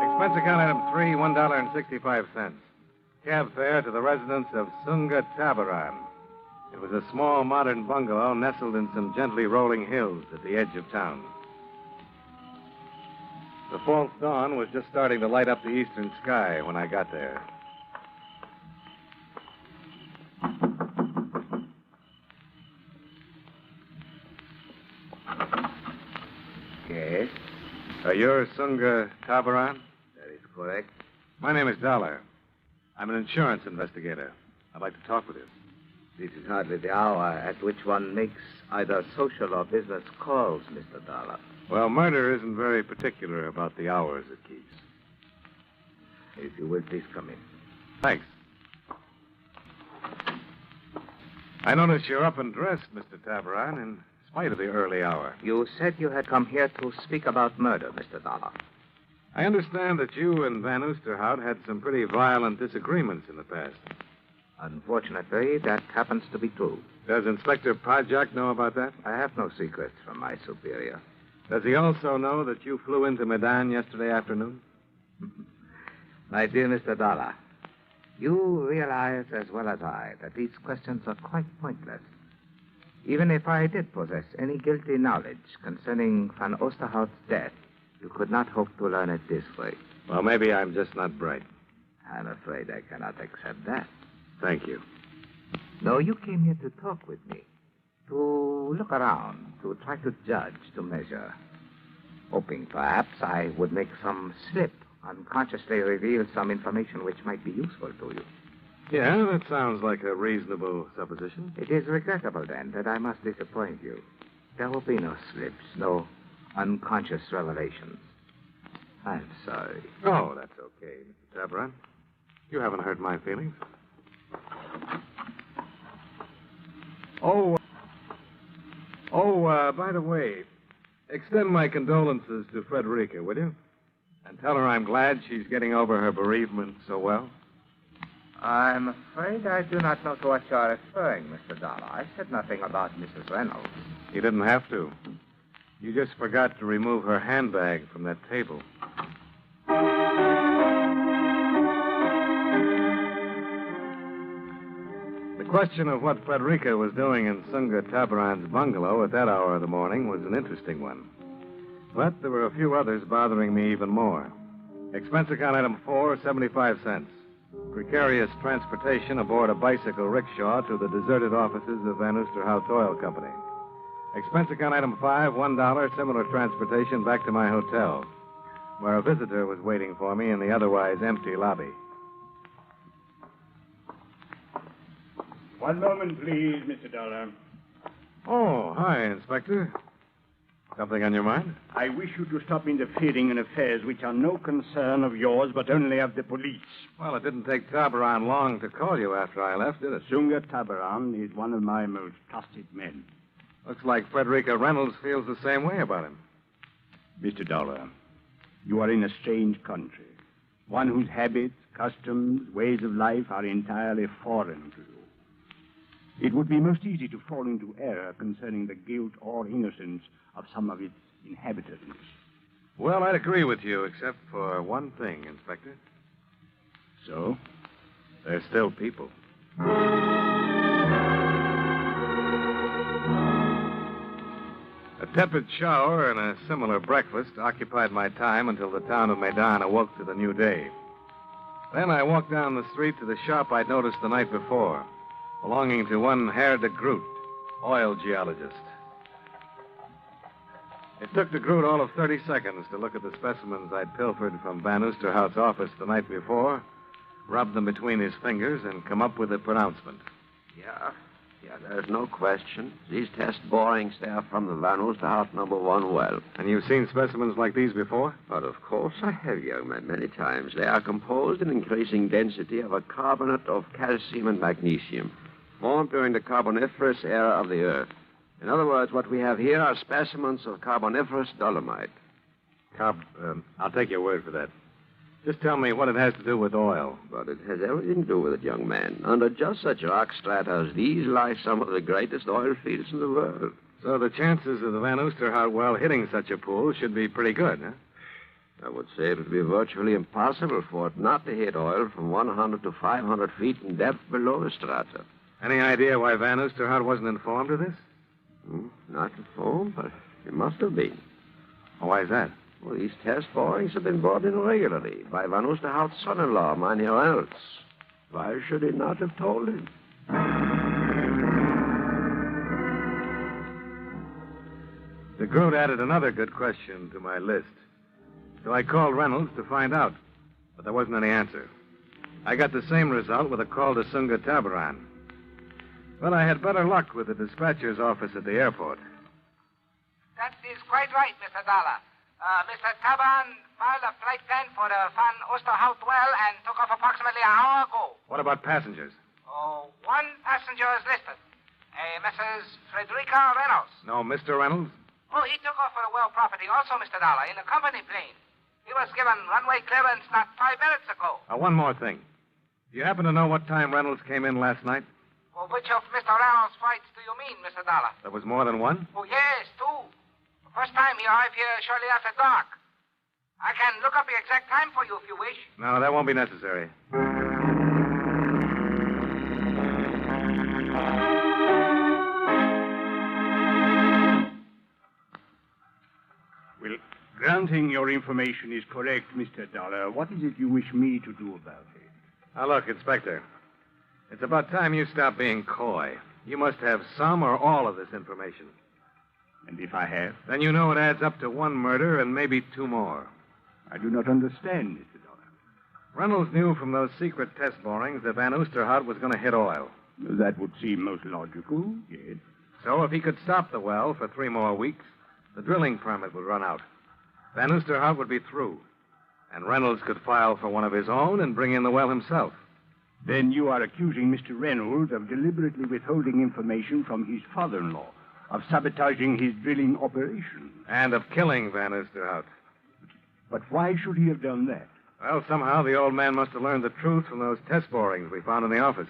S16: Expense account item 3, $1.65. Cab fare to the residence of Sunga Tabaran. It was a small, modern bungalow nestled in some gently rolling hills at the edge of town. The false dawn was just starting to light up the eastern sky when I got there.
S11: Yes?
S16: Are you Sunga Tabaran?
S11: That is correct.
S16: My name is Dolar. I'm an insurance investigator. I'd like to talk with you.
S11: This is hardly the hour at which one makes either social or business calls, Mr. Dollar.
S16: Well, murder isn't very particular about the hours it keeps.
S11: If you will, please come in.
S16: Thanks. I notice you're up and dressed, Mr. Tabaran, in spite of the early hour.
S11: You said you had come here to speak about murder, Mr. Dollar.
S16: I understand that you and Van Oosterhout had some pretty violent disagreements in the past.
S11: Unfortunately, that happens to be true.
S16: Does Inspector Pajak know about that?
S11: I have no secrets from my superior.
S16: Does he also know that you flew into Medan yesterday afternoon?
S11: My dear Mr. Dollar, you realize as well as I that these questions are quite pointless. Even if I did possess any guilty knowledge concerning Van Oosterhout's death, you could not hope to learn it this way.
S16: Well, maybe I'm just not bright.
S11: I'm afraid I cannot accept that.
S16: Thank you.
S11: No, you came here to talk with me, to look around, to try to judge, to measure, hoping perhaps I would make some slip, unconsciously reveal some information which might be useful to you.
S16: Yeah, that sounds like a reasonable supposition.
S11: It is regrettable, then, that I must disappoint you. There will be no slips, no unconscious revelations. I'm sorry.
S16: Oh, that's okay, Mr. Tabaran. You haven't hurt my feelings. By the way, extend my condolences to Frederica, will you? And tell her I'm glad she's getting over her bereavement so well.
S11: I'm afraid I do not know to what you are referring, Mr. Dollar. I said nothing about Mrs. Reynolds.
S16: You didn't have to. You just forgot to remove her handbag from that table. The question of what Frederica was doing in Sunga Tabaran's bungalow at that hour of the morning was an interesting one. But there were a few others bothering me even more. Expense account item 4, 75 cents. Precarious transportation aboard a bicycle rickshaw to the deserted offices of Van Oosterhout Oil Company. Expense account item 5, $1, similar transportation back to my hotel, where a visitor was waiting for me in the otherwise empty lobby.
S19: One moment, please, Mr. Dollar.
S16: Oh, hi, Inspector. Something on your mind?
S19: I wish you to stop interfering in affairs which are no concern of yours, but only of the police.
S16: Well, it didn't take Tabaran long to call you after I left, did it?
S19: Sunga Tabaran is one of my most trusted men.
S16: Looks like Frederica Reynolds feels the same way about him.
S19: Mr. Dollar, you are in a strange country, one whose habits, customs, ways of life are entirely foreign to you. It would be most easy to fall into error concerning the guilt or innocence of some of its inhabitants.
S16: Well, I'd agree with you, except for one thing, Inspector.
S19: So?
S16: They're still people. A tepid shower and a similar breakfast occupied my time until the town of Medan awoke to the new day. Then I walked down the street to the shop I'd noticed the night before, belonging to one Herr de Groot, oil geologist.
S5: It took the Groot all of 30 seconds to look at the specimens I'd pilfered from Van Oosterhout's office the night before, rub them between his fingers, and come up with a pronouncement.
S11: Yeah, there's no question. These test borings, they are from the Van Oosterhout number 1 well.
S5: And you've seen specimens like these before?
S11: But of course I have, young man, many times. They are composed in increasing density of a carbonate of calcium and magnesium, formed during the Carboniferous era of the Earth. In other words, what we have here are specimens of Carboniferous Dolomite.
S5: I'll take your word for that. Just tell me what it has to do with oil.
S11: But it has everything to do with it, young man. Under just such rock strata as these lie some of the greatest oil fields in the world.
S5: So the chances of the Van Oosterhout well hitting such a pool should be pretty good, huh?
S11: I would say it would be virtually impossible for it not to hit oil from 100 to 500 feet in depth below the strata.
S5: Any idea why Van Oosterhout wasn't informed of this?
S11: Not informed, but it must have been.
S5: Why is that?
S11: Well, these test borings have been brought in regularly by Van Oosterhout's son-in-law, Mynheer Reynolds. Why should he not have told him?
S5: The Groot added another good question to my list. So I called Reynolds to find out, but there wasn't any answer. I got the same result with a call to Sunga Tabaran. But I had better luck with the dispatcher's office at the airport.
S8: That is quite right, Mr. Dollar. Mr. Taban filed a flight plan for the Van Oosterhout well and took off approximately an hour ago.
S5: What about passengers?
S8: One passenger is listed. Mrs. Frederica Reynolds.
S5: No, Mr. Reynolds?
S8: He took off for the well property also, Mr. Dollar, in a company plane. He was given runway clearance not 5 minutes ago.
S5: One more thing. Do you happen to know what time Reynolds came in last night?
S8: Well, which of Mr. Reynolds' flights do you mean, Mr. Dollar?
S5: There was more than one?
S8: Yes, 2. The first time he arrived here shortly after dark. I can look up the exact time for you if you wish.
S5: No, that won't be necessary.
S19: Well, granting your information is correct, Mr. Dollar, what is it you wish me to do about it?
S5: Now, look, Inspector. It's about time you stop being coy. You must have some or all of this information.
S19: And if I have?
S5: Then you know it adds up to 1 murder and maybe 2 more.
S19: I do not understand, Mr. Dollar.
S5: Reynolds knew from those secret test borings that Van Oosterhout was going to hit oil.
S19: That would seem most logical, yes.
S5: So if he could stop the well for 3 more weeks, the drilling permit would run out. Van Oosterhout would be through. And Reynolds could file for one of his own and bring in the well himself.
S19: Then you are accusing Mr. Reynolds of deliberately withholding information from his father-in-law, of sabotaging his drilling operation.
S5: And of killing Van Oosterhout.
S19: But why should he have done that?
S5: Well, somehow the old man must have learned the truth from those test borings we found in the office.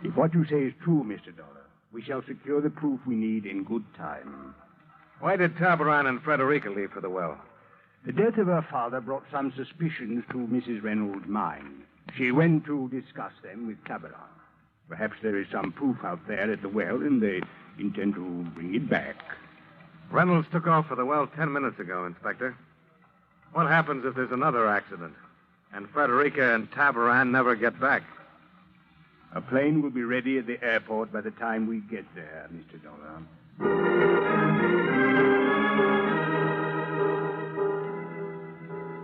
S19: If what you say is true, Mr. Dollar, we shall secure the proof we need in good time.
S5: Why did Tabaran and Frederica leave for the well?
S19: The death of her father brought some suspicions to Mrs. Reynolds' mind. She went to discuss them with Tabaran. Perhaps there is some proof out there at the well, and they intend to bring it back.
S5: Reynolds took off for the well 10 minutes ago, Inspector. What happens if there's another accident, and Frederica and Tabaran never get back?
S19: A plane will be ready at the airport by the time we get there, Mr. Dolar.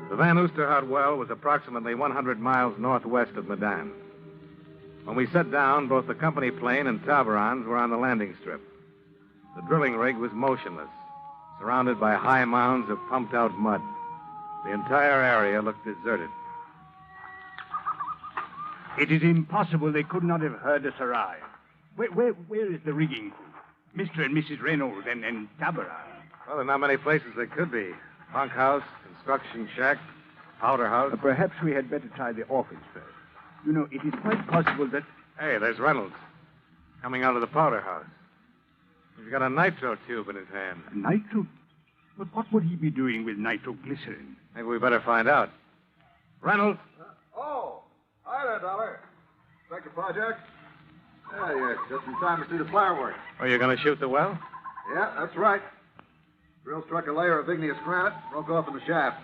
S5: The Van Oosterhout well was approximately 100 miles northwest of Medan. When we set down, both the company plane and Tabaran's were on the landing strip. The drilling rig was motionless, surrounded by high mounds of pumped-out mud. The entire area looked deserted.
S19: It is impossible they could not have heard us arrive. Where is the rigging crew? Mr. and Mrs. Reynolds and Tabaran.
S5: Well, there are not many places they could be. Bunkhouse, construction shack, powder house.
S19: Perhaps we had better try the office first. You know, it is quite possible that...
S5: Hey, there's Reynolds, coming out of the powder house. He's got a nitro tube in his hand.
S19: Nitro? But what would he be doing with nitroglycerin?
S5: Maybe we better find out. Reynolds?
S17: Hi there, Dollar. Inspector Project? Yeah, just in time to see the fireworks.
S5: Oh, you're going to shoot the well?
S17: Yeah, that's right. Drill struck a layer of igneous granite, broke off in the shaft.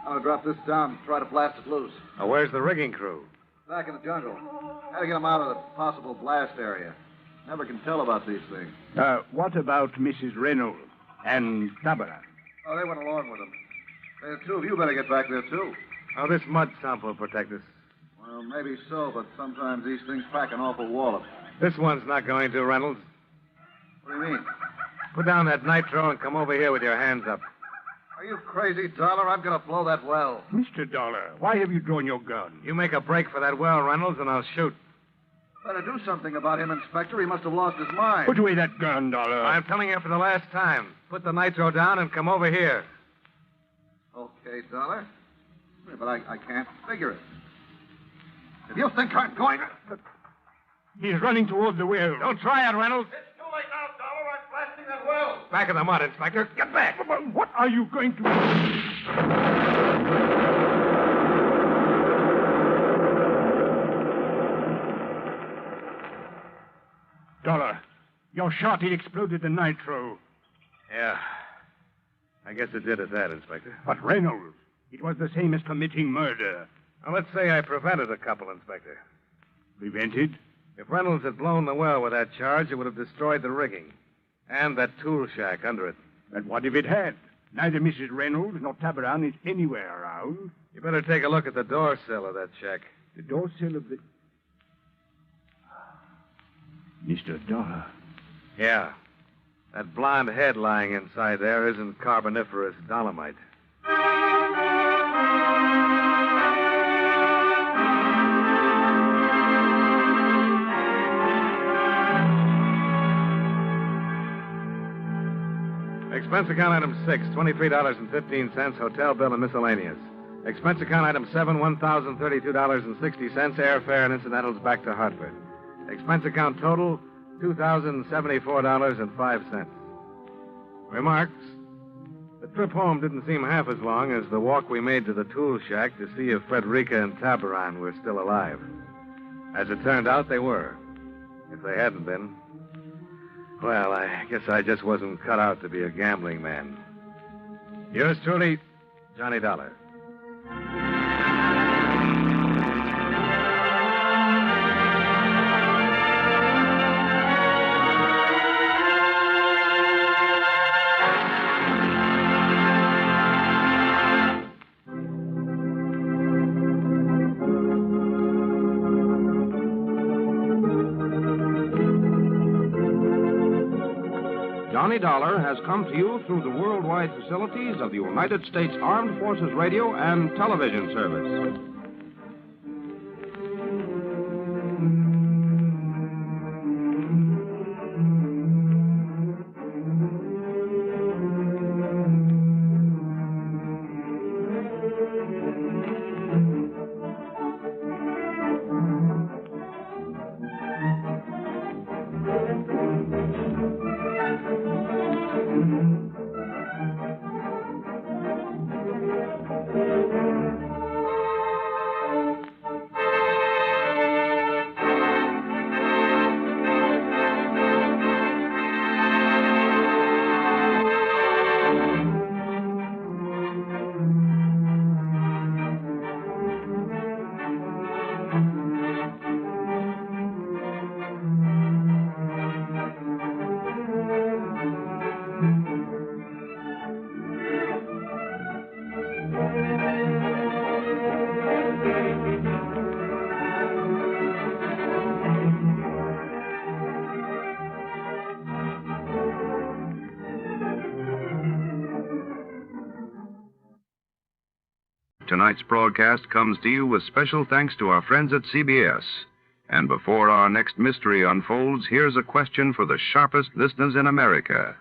S17: I'm going to drop this down and try to blast it loose.
S5: Now, where's the rigging crew?
S17: Back in the jungle. Had to get them out of the possible blast area. Never can tell about these things.
S19: What about Mrs. Reynolds and Tabara?
S17: Oh, they went along with them. The two of you better get back there, too.
S5: Oh, this mud sump will protect us.
S17: Well, maybe so, but sometimes these things pack an awful wallop.
S5: This one's not going to, Reynolds.
S17: What do you mean?
S5: Put down that nitro and come over here with your hands up.
S17: Are you crazy, Dollar? I'm going to blow that well.
S19: Mr. Dollar, why have you drawn your gun?
S5: You make a break for that well, Reynolds, and I'll shoot.
S17: Better do something about him, Inspector. He must have lost his mind.
S19: Put away that gun, Dollar.
S5: I'm telling you for the last time. Put the nitro down and come over here.
S17: Okay, Dollar. But I can't figure it. If you think I'm going to...
S19: He's running toward the well.
S5: Don't try it, Reynolds.
S17: It's too late now, Dollar. I'm blasting that well.
S5: Back in the mud, Inspector. Get back.
S19: What are you going to... Dollar, your shot, it exploded the nitro.
S5: Yeah. I guess it did at that, Inspector.
S19: But Reynolds, it was the same as committing murder.
S5: Now, let's say I prevented a couple, Inspector.
S19: Prevented?
S5: If Reynolds had blown the well with that charge, it would have destroyed the rigging. And that tool shack under it.
S19: But what if it had? Neither Mrs. Reynolds nor Tabaran is anywhere around.
S5: You better take a look at the door sill of that shack.
S19: The door sill of the... Mr. Dollar.
S5: Yeah. That blonde head lying inside there isn't Carboniferous Dolomite. Expense account item 6, $23.15, hotel bill and miscellaneous. Expense account item 7, $1,032.60, airfare and incidentals back to Hartford. Expense account total, $2,074.05. Remarks. The trip home didn't seem half as long as the walk we made to the tool shack to see if Frederica and Tabaran were still alive. As it turned out, they were. If they hadn't been, well, I guess I just wasn't cut out to be a gambling man. Yours truly, Johnny Dollar.
S10: Johnny Dollar has come to you through the worldwide facilities of the United States Armed Forces Radio and Television Service.
S1: Tonight's broadcast comes to you with special thanks to our friends at CBS. And before our next mystery unfolds, here's a question for the sharpest listeners in America.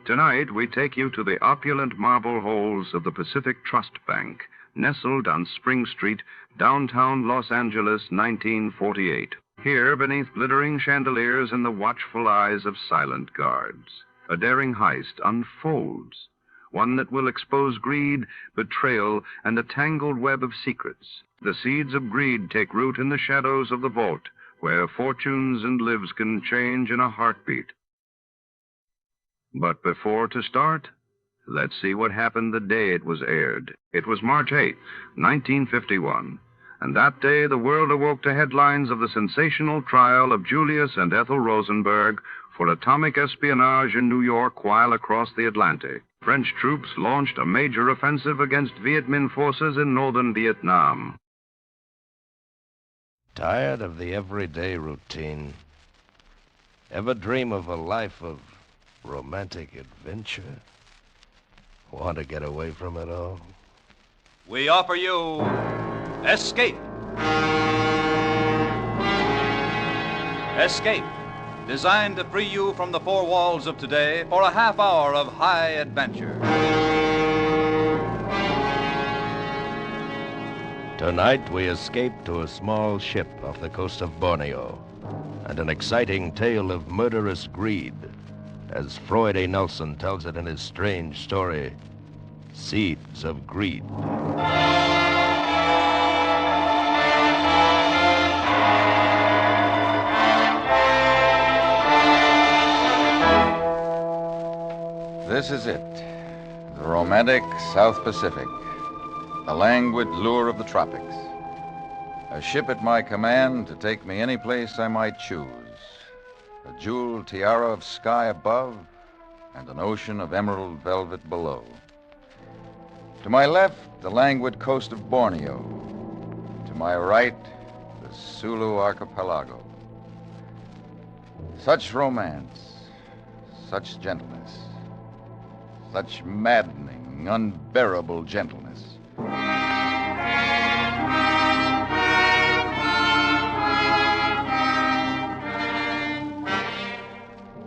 S1: Tonight, we take you to the opulent marble halls of the Pacific Trust Bank, nestled on Spring Street, downtown Los Angeles, 1948. Here, beneath glittering chandeliers and the watchful eyes of silent guards, a daring heist unfolds, one that will expose greed, betrayal, and a tangled web of secrets. The seeds of greed take root in the shadows of the vault, where fortunes and lives can change in a heartbeat. But before to start, let's see what happened the day it was aired. It was March 8th, 1951. And that day, the world awoke to headlines of the sensational trial of Julius and Ethel Rosenberg for atomic espionage in New York while across the Atlantic. French troops launched a major offensive against Viet Minh forces in northern Vietnam.
S2: Tired of the everyday routine? Ever dream of a life of romantic adventure? Want to get away from it all?
S14: We offer you Escape. Escape, designed to free you from the four walls of today for a half hour of high adventure.
S2: Tonight we escape to a small ship off the coast of Borneo, and an exciting tale of murderous greed, as Freud A. Nelson tells it in his strange story, Seeds of Greed.
S21: This is it, the romantic South Pacific, the languid lure of the tropics. A ship at my command to take me any place I might choose. A jeweled tiara of sky above and an ocean of emerald velvet below. To my left, the languid coast of Borneo. To my right, the Sulu archipelago. Such romance, such gentleness, such maddening, unbearable gentleness.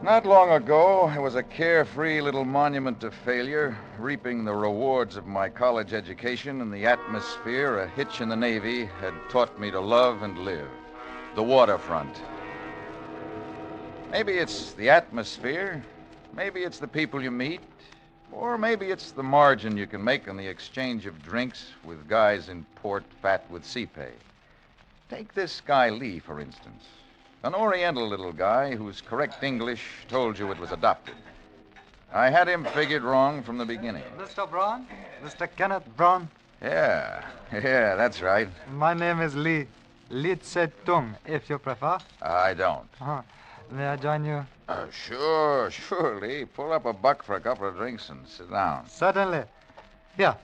S21: Not long ago, I was a carefree little monument to failure, reaping the rewards of my college education in the atmosphere a hitch in the Navy had taught me to love and live. The waterfront. Maybe it's the atmosphere, maybe it's the people you meet, or maybe it's the margin you can make on the exchange of drinks with guys in port fat with CPay. Take this guy Lee, for instance. An Oriental little guy whose correct English told you it was adopted. I had him figured wrong from the beginning.
S22: Mr. Braun? Mr. Kenneth Braun?
S21: Yeah, that's right.
S22: My name is Lee. Lee Tse Tung, if you prefer.
S21: I don't.
S22: May I join you?
S21: Sure, Lee. Pull up a buck for a couple of drinks and sit down.
S22: Certainly. Here.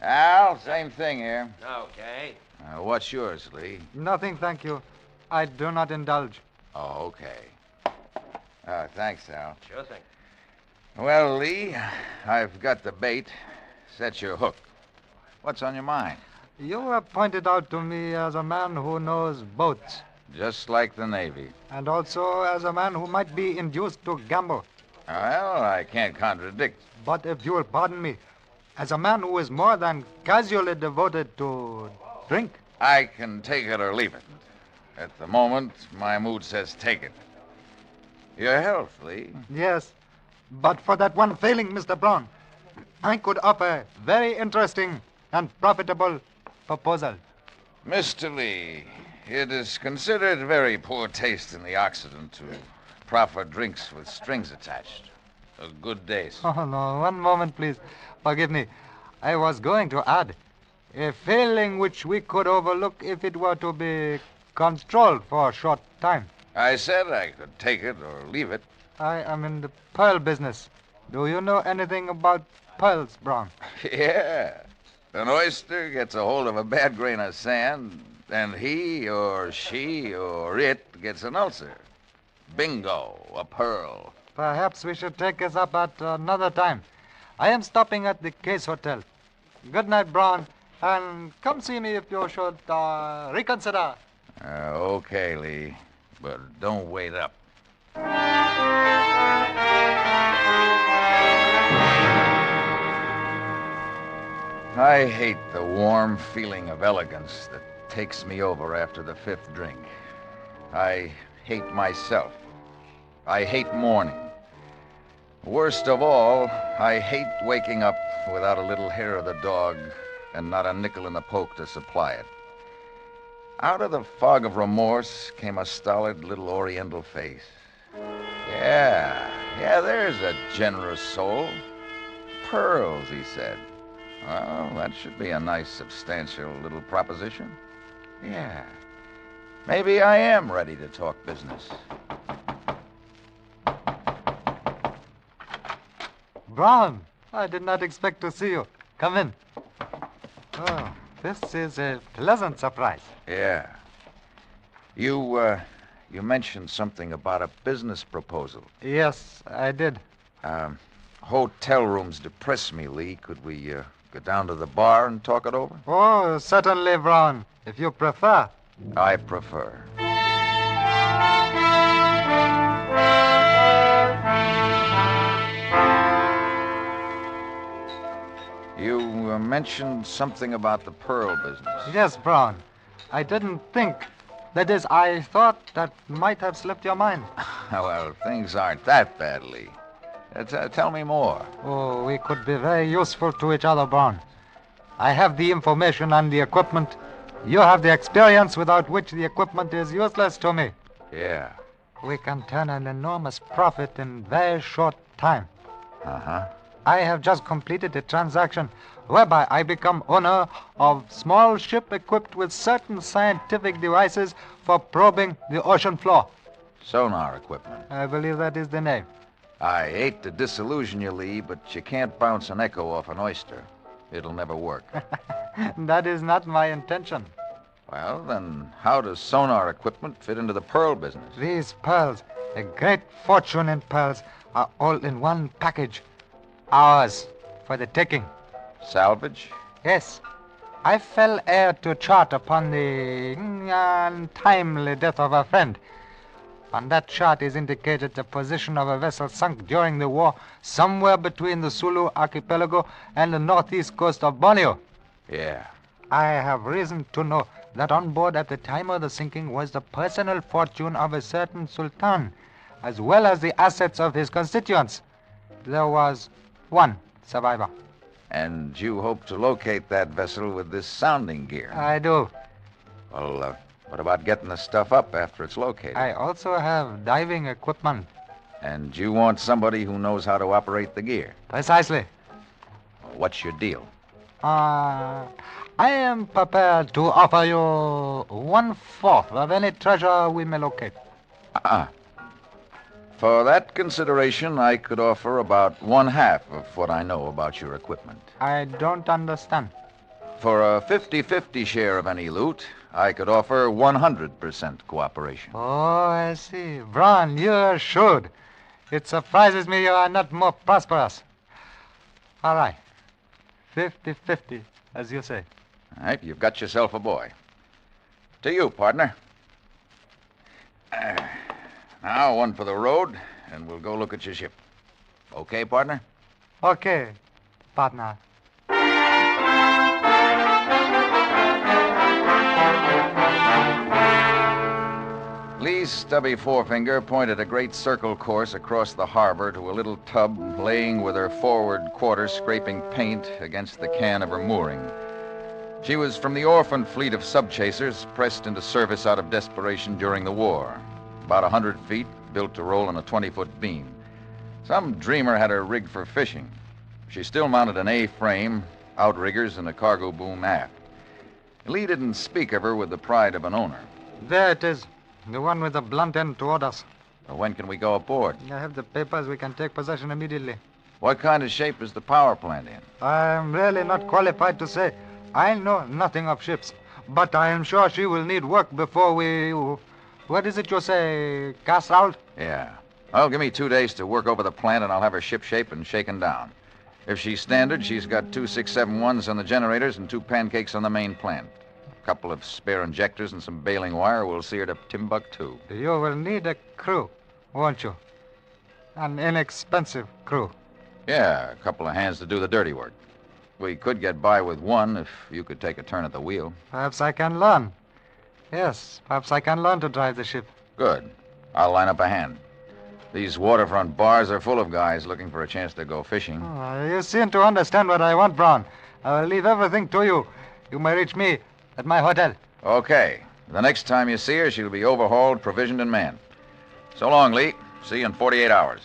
S21: Al, same thing here.
S20: Okay.
S21: What's yours, Lee?
S22: Nothing, thank you. I do not indulge.
S21: Oh, okay. Thanks, Al.
S20: Sure thing.
S21: Well, Lee, I've got the bait. Set your hook. What's on your mind?
S22: You have pointed out to me as a man who knows boats.
S21: Just like the Navy.
S22: And also as a man who might be induced to gamble.
S21: Well, I can't contradict.
S22: But if you will pardon me, as a man who is more than casually devoted to drink.
S21: I can take it or leave it. At the moment, my mood says take it. Your health, Lee.
S22: Yes, but for that one failing, Mr. Braun, I could offer a very interesting and profitable proposal.
S21: Mr. Lee, it is considered very poor taste in the Occident to proffer drinks with strings attached. A good day, sir.
S22: Oh, no, one moment, please. Forgive me. I was going to add a failing which we could overlook if it were to be controlled for a short time.
S21: I said I could take it or leave it.
S22: I am in the pearl business. Do you know anything about pearls, Braun?
S21: Yeah. An oyster gets a hold of a bad grain of sand, and he or she or it gets an ulcer. Bingo, a pearl.
S22: Perhaps we should take this up at another time. I am stopping at the Case Hotel. Good night, Braun, and come see me if you should reconsider.
S21: Okay, Lee, but don't wait up. I hate the warm feeling of elegance that takes me over after the fifth drink. I hate myself. I hate morning. Worst of all, I hate waking up without a little hair of the dog and not a nickel in the poke to supply it. Out of the fog of remorse came a stolid little Oriental face. Yeah, Yeah, there's a generous soul. Pearls, he said. Well, that should be a nice, substantial little proposition. Yeah. Maybe I am ready to talk business.
S22: Brown, I did not expect to see you. Come in. Oh, this is a pleasant surprise.
S21: Yeah. You mentioned something about a business proposal.
S22: Yes, I did.
S21: Hotel rooms depress me, Lee. Could we go down to the bar and talk it over?
S22: Oh, certainly, Brown, if you prefer.
S21: I prefer. You mentioned something about the pearl business.
S22: Yes, Brown. I didn't think. That is, I thought that might have slipped your mind.
S21: Well, things aren't that bad, Lee. Tell me more.
S22: Oh, we could be very useful to each other, Brown. I have the information and the equipment. You have the experience without which the equipment is useless to me.
S21: Yeah.
S22: We can turn an enormous profit in very short time.
S21: Uh-huh.
S22: I have just completed a transaction whereby I become owner of small ship equipped with certain scientific devices for probing the ocean floor.
S21: Sonar equipment.
S22: I believe that is the name.
S21: I hate to disillusion you, Lee, but you can't bounce an echo off an oyster. It'll never work.
S22: That is not my intention.
S21: Well, then how does sonar equipment fit into the pearl business?
S22: These pearls, a great fortune in pearls, are all in one package. Ours, for the taking.
S21: Salvage?
S22: Yes. I fell heir to chart upon the untimely death of a friend. On that chart is indicated the position of a vessel sunk during the war somewhere between the Sulu archipelago and the northeast coast of Borneo.
S21: Yeah.
S22: I have reason to know that on board at the time of the sinking was the personal fortune of a certain sultan, as well as the assets of his constituents. There was one survivor.
S21: And you hope to locate that vessel with this sounding gear?
S22: I do.
S21: Well, what about getting the stuff up after it's located?
S22: I also have diving equipment.
S21: And you want somebody who knows how to operate the gear?
S22: Precisely.
S21: What's your deal?
S22: I am prepared to offer you 1/4 of any treasure we may locate.
S21: For that consideration, I could offer about 1/2 of what I know about your equipment.
S22: I don't understand.
S21: For a 50-50 share of any loot, I could offer 100% cooperation.
S22: Oh, I see. Braun, you're shrewd. It surprises me you are not more prosperous. All right. 50-50, as you say.
S21: All right, you've got yourself a boy. To you, partner. Now, one for the road, and we'll go look at your ship. Okay, partner?
S22: Okay, partner.
S21: Lee's stubby forefinger pointed a great circle course across the harbor to a little tub laying with her forward quarter scraping paint against the can of her mooring. She was from the orphan fleet of subchasers pressed into service out of desperation during the war. About 100 feet, built to roll on a 20-foot beam. Some dreamer had her rigged for fishing. She still mounted an A-frame, outriggers, and a cargo boom aft. Lee didn't speak of her with the pride of an owner.
S22: There it is. The one with the blunt end toward us.
S21: Well, when can we go aboard?
S22: I have the papers. We can take possession immediately.
S21: What kind of shape is the power plant in?
S22: I'm really not qualified to say. I know nothing of ships. But I am sure she will need work before we... What is it you say? Cast out?
S21: Yeah. Well, give me 2 days to work over the plant, and I'll have her ship shape and shaken down. If she's standard, she's got 2 671s on the generators and 2 pancakes on the main plant. A couple of spare injectors and some baling wire will see her to Timbuktu.
S22: You will need a crew, won't you? An inexpensive crew.
S21: Yeah, a couple of hands to do the dirty work. We could get by with one if you could take a turn at the wheel.
S22: Perhaps I can learn. Yes, perhaps I can learn to drive the ship.
S21: Good. I'll line up a hand. These waterfront bars are full of guys looking for a chance to go fishing.
S22: Oh, you seem to understand what I want, Brown. I will leave everything to you. You may reach me at my hotel.
S21: Okay. The next time you see her, she'll be overhauled, provisioned, and manned. So long, Lee. See you in 48 hours.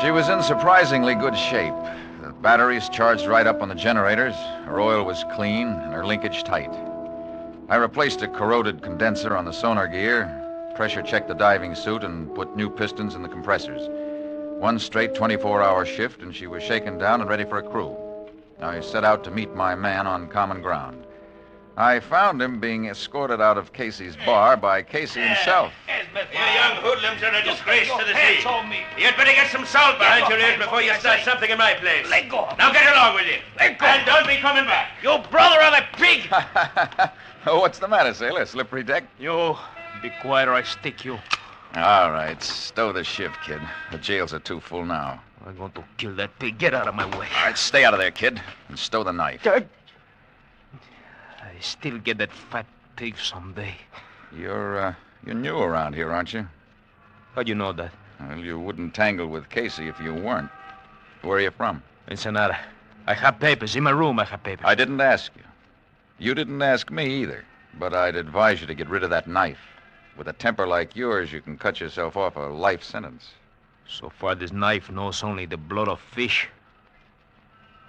S21: She was in surprisingly good shape. The batteries charged right up on the generators, her oil was clean, and her linkage tight. I replaced a corroded condenser on the sonar gear, pressure checked the diving suit, and put new pistons in the compressors. One straight 24-hour shift, and she was shaken down and ready for a crew. I set out to meet my man on common ground. I found him being escorted out of Casey's bar by Casey himself.
S20: You young hoodlums are a disgrace to the sea. You'd better get some salt behind your ears before you start something in my place.
S3: Let go.
S20: Now get along with you. Let go. And don't be coming back.
S3: You brother of a pig!
S21: Oh, what's the matter, sailor? Slippery deck?
S3: You be quiet or I stick you.
S21: All right, stow the shift, kid. The jails are too full now.
S3: I'm going to kill that pig. Get out of my way.
S21: All right, stay out of there, kid, and stow the knife.
S3: I still get that fat pig someday.
S21: You're new around here, aren't you?
S3: How'd you know that?
S21: Well, you wouldn't tangle with Casey if you weren't. Where are you from?
S3: Ensenada. I have papers. In my room, I have papers.
S21: I didn't ask you. You didn't ask me either. But I'd advise you to get rid of that knife. With a temper like yours, you can cut yourself off a life sentence.
S3: So far, this knife knows only the blood of fish.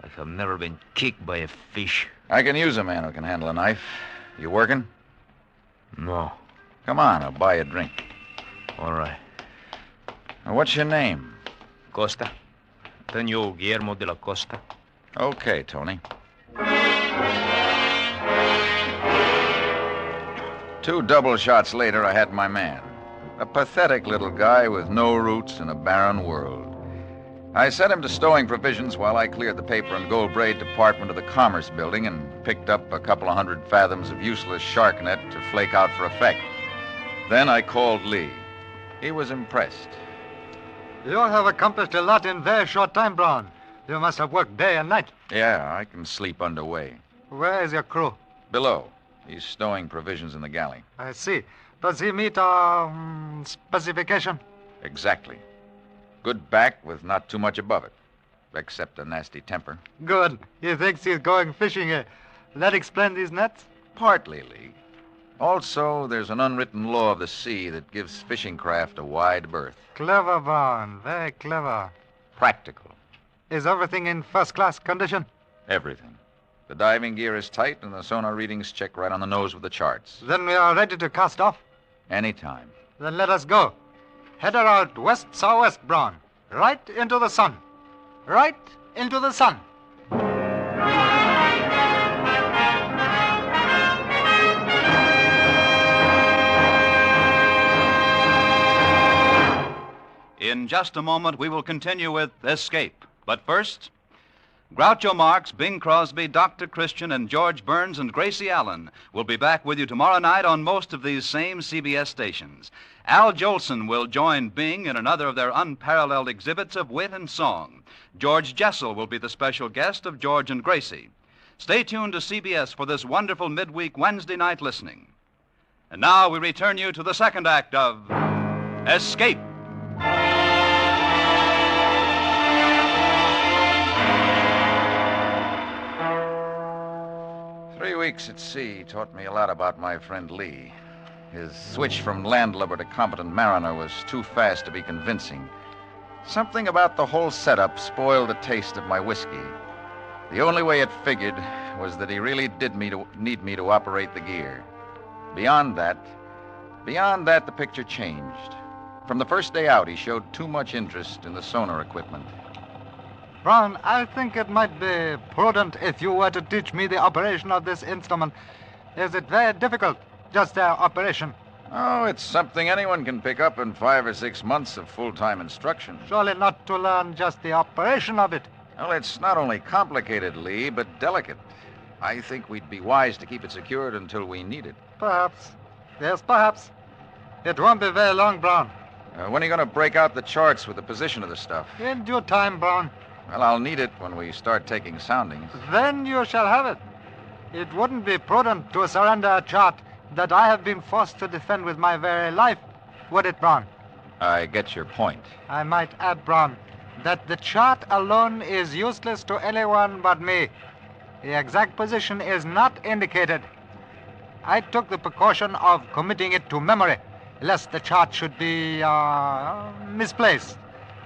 S3: I have never been kicked by a fish.
S21: I can use a man who can handle a knife. You working?
S3: No.
S21: Come on, I'll buy you a drink.
S3: All right.
S21: Now, what's your name?
S3: Costa. Antonio Guillermo de la Costa.
S21: Okay, Tony. 2 double shots later, I had my man. A pathetic little guy with no roots in a barren world. I set him to stowing provisions while I cleared the paper and gold braid department of the Commerce Building and picked up a couple of 100 fathoms of useless shark net to flake out for effect. Then I called Lee. He was impressed.
S22: You have accomplished a lot in very short time, Brown. You must have worked day and night.
S21: Yeah, I can sleep underway.
S22: Where is your crew?
S21: Below. He's stowing provisions in the galley.
S22: I see. Does he meet our specification?
S21: Exactly. Good back with not too much above it, except a nasty temper.
S22: Good. He thinks he's going fishing here. That explain these nets?
S21: Partly, Lee. Also, there's an unwritten law of the sea that gives fishing craft a wide berth.
S22: Clever, Brown. Very clever.
S21: Practical.
S22: Is everything in first-class condition?
S21: Everything. The diving gear is tight, and the sonar readings check right on the nose with the charts.
S22: Then we are ready to cast off?
S21: Anytime.
S22: Then let us go. Head her out west-southwest, Brown. Right into the sun. Right into the sun.
S14: In just a moment, we will continue with Escape. But first, Groucho Marx, Bing Crosby, Dr. Christian, and George Burns and Gracie Allen will be back with you tomorrow night on most of these same CBS stations. Al Jolson will join Bing in another of their unparalleled exhibits of wit and song. George Jessel will be the special guest of George and Gracie. Stay tuned to CBS for this wonderful midweek Wednesday night listening. And now we return you to the second act of Escape.
S21: 3 weeks at sea taught me a lot about my friend Lee. His switch from landlubber to competent mariner was too fast to be convincing. Something about the whole setup spoiled the taste of my whiskey. The only way it figured was that he really did need me to operate the gear. Beyond that, the picture changed. From the first day out, he showed too much interest in the sonar equipment.
S22: Brown, I think it might be prudent if you were to teach me the operation of this instrument. Is it very difficult, just their operation?
S21: Oh, it's something anyone can pick up in 5 or 6 months of full-time instruction.
S22: Surely not to learn just the operation of it.
S21: Well, it's not only complicated, Lee, but delicate. I think we'd be wise to keep it secured until we need it.
S22: Perhaps. Yes, perhaps. It won't be very long, Brown.
S21: When are you going to break out the charts with the position of the stuff?
S22: In due time, Brown.
S21: Well, I'll need it when we start taking soundings.
S22: Then you shall have it. It wouldn't be prudent to surrender a chart that I have been forced to defend with my very life, would it, Brown?
S21: I get your point.
S22: I might add, Brown, that the chart alone is useless to anyone but me. The exact position is not indicated. I took the precaution of committing it to memory, lest the chart should be misplaced.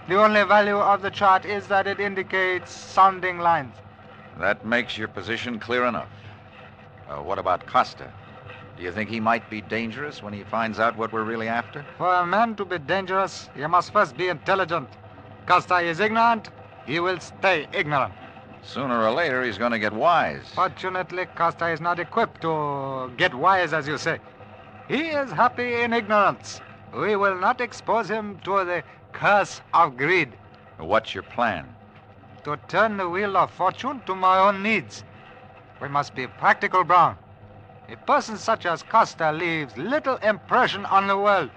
S22: The only value of the chart is that it indicates sounding lines.
S21: That makes your position clear enough. What about Costa? Do you think he might be dangerous when he finds out what we're really after?
S22: For a man to be dangerous, he must first be intelligent. Costa is ignorant, he will stay ignorant.
S21: Sooner or later, he's going to get wise.
S22: Fortunately, Costa is not equipped to get wise, as you say. He is happy in ignorance. We will not expose him to the curse of greed.
S21: What's your plan?
S22: To turn the wheel of fortune to my own needs. We must be practical, Brown. A person such as Costa leaves little impression on the world.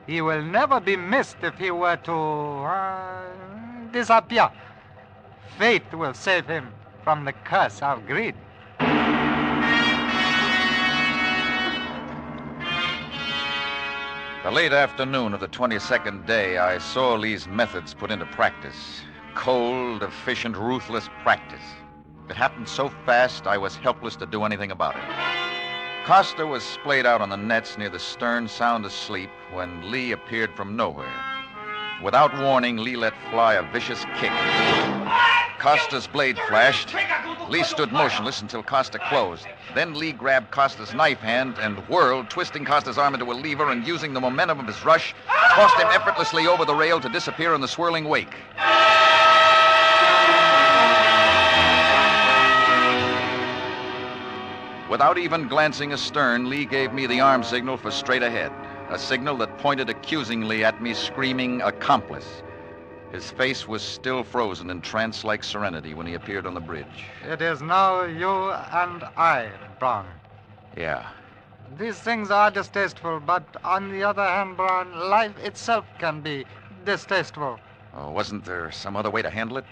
S22: He will never be missed if he were to disappear. Fate will save him from the curse of greed.
S21: The late afternoon of the 22nd day, I saw Lee's methods put into practice. Cold, efficient, ruthless practice. It happened so fast, I was helpless to do anything about it. Costa was splayed out on the nets near the stern, sound asleep, when Lee appeared from nowhere. Without warning, Lee let fly a vicious kick. Costa's blade flashed. Lee stood motionless until Costa closed. Then Lee grabbed Costa's knife hand and whirled, twisting Costa's arm into a lever and using the momentum of his rush, tossed him effortlessly over the rail to disappear in the swirling wake. Without even glancing astern, Lee gave me the arm signal for straight ahead, a signal that pointed accusingly at me, screaming, "Accomplice." His face was still frozen in trance-like serenity when he appeared on the bridge.
S22: It is now you and I, Brown.
S21: Yeah.
S22: These things are distasteful, but on the other hand, Brown, life itself can be distasteful.
S21: Oh, wasn't there some other way to handle it?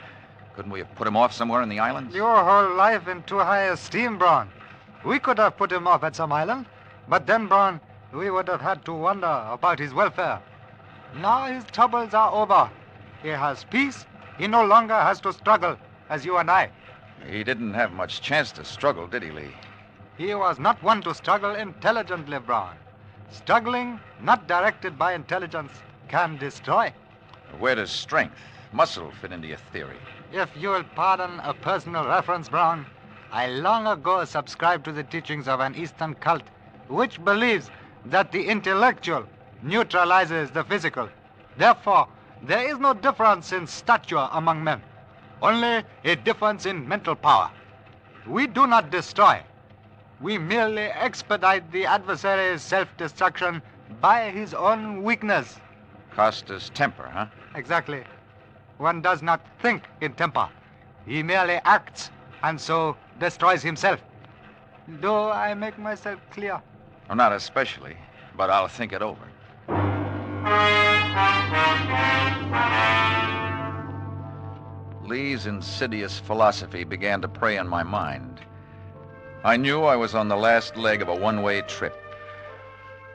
S21: Couldn't we have put him off somewhere in the islands?
S22: Your whole life in too high esteem, Brown. We could have put him off at some island, but then, Brown, we would have had to wonder about his welfare. Now his troubles are over. He has peace. He no longer has to struggle, as you and I.
S21: He didn't have much chance to struggle, did he, Lee?
S22: He was not one to struggle intelligently, Brown. Struggling, not directed by intelligence, can destroy.
S21: Where does strength, muscle fit into your theory?
S22: If you will pardon a personal reference, Brown, I long ago subscribed to the teachings of an Eastern cult which believes that the intellectual neutralizes the physical. Therefore, there is no difference in stature among men, only a difference in mental power. We do not destroy. We merely expedite the adversary's self-destruction by his own weakness.
S21: Costa's temper, huh?
S22: Exactly. One does not think in temper. He merely acts, and so destroys himself. Do I make myself clear?
S21: Well, not especially, but I'll think it over. Lee's insidious philosophy began to prey on my mind. I knew I was on the last leg of a one-way trip.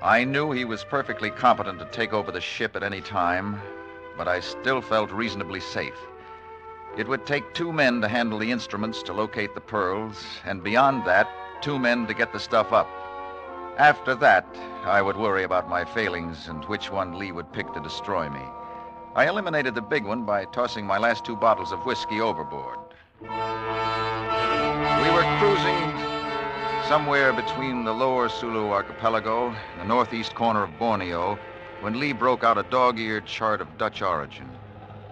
S21: I knew he was perfectly competent to take over the ship at any time, but I still felt reasonably safe. It would take 2 men to handle the instruments to locate the pearls, and beyond that, 2 men to get the stuff up. After that, I would worry about my failings and which one Lee would pick to destroy me. I eliminated the big one by tossing my last 2 bottles of whiskey overboard. We were cruising somewhere between the lower Sulu archipelago and the northeast corner of Borneo when Lee broke out a dog-eared chart of Dutch origin.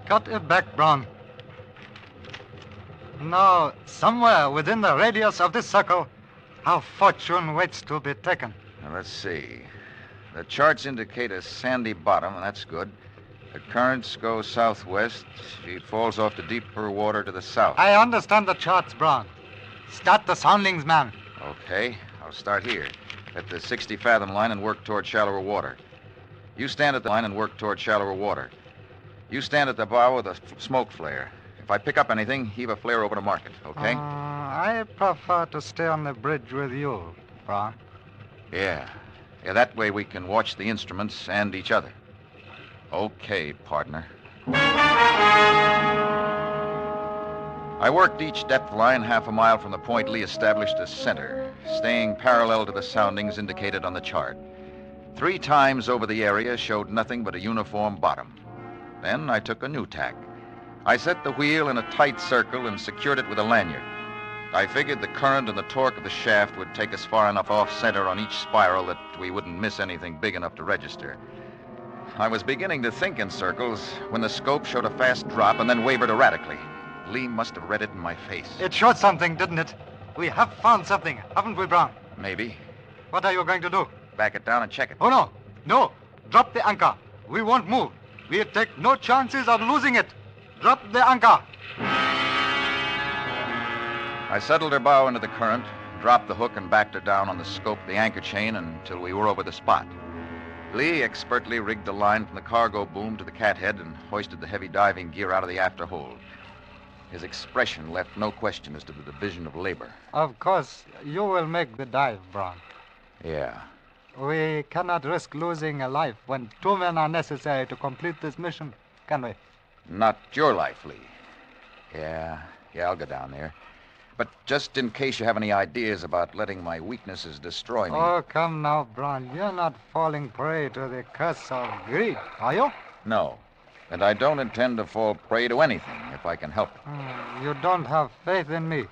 S22: Cut it back, Brown. Now, somewhere within the radius of this circle, our fortune waits to be taken.
S21: Now, let's see. The charts indicate a sandy bottom, and that's good. The currents go southwest. She falls off to deeper water to the south.
S22: I understand the charts, Brown. Start the soundings, man.
S21: Okay, I'll start here, at the 60-fathom line and work toward shallower water. You stand at the line and work toward shallower water. You stand at the bow with a smoke flare. If I pick up anything, heave a flare over to mark it, okay?
S22: I prefer to stay on the bridge with you, Brown.
S21: Yeah, that way we can watch the instruments and each other. Okay, partner. I worked each depth line half a mile from the point Lee established as center. staying parallel to the soundings indicated on the chart. 3 times over the area showed nothing but a uniform bottom. Then I took a new tack. I set the wheel in a tight circle and secured it with a lanyard. I figured the current and the torque of the shaft would take us far enough off-center on each spiral that we wouldn't miss anything big enough to register. I was beginning to think in circles when the scope showed a fast drop and then wavered erratically. Lee must have read it in my face.
S22: It showed something, didn't it? We have found something, haven't we, Brown?
S21: Maybe.
S22: What are you going to do?
S21: Back it down and check it.
S22: Oh, no. No. Drop the anchor. We won't move. We'll take no chances of losing it. Drop the anchor.
S21: I settled her bow into the current, dropped the hook and backed her down on the scope of the anchor chain until we were over the spot. Lee expertly rigged the line from the cargo boom to the cathead and hoisted the heavy diving gear out of the after hold. His expression left no question as to the division of labor.
S22: Of course, you will make the dive, Brown.
S21: Yeah.
S22: We cannot risk losing a life when 2 men are necessary to complete this mission, can we?
S21: Not your life, Lee. Yeah, I'll go down there. But just in case you have any ideas about letting my weaknesses destroy me...
S22: Oh, come now, Brown. You're not falling prey to the curse of greed, are you?
S21: No. And I don't intend to fall prey to anything if I can help it.
S22: You don't have faith in me.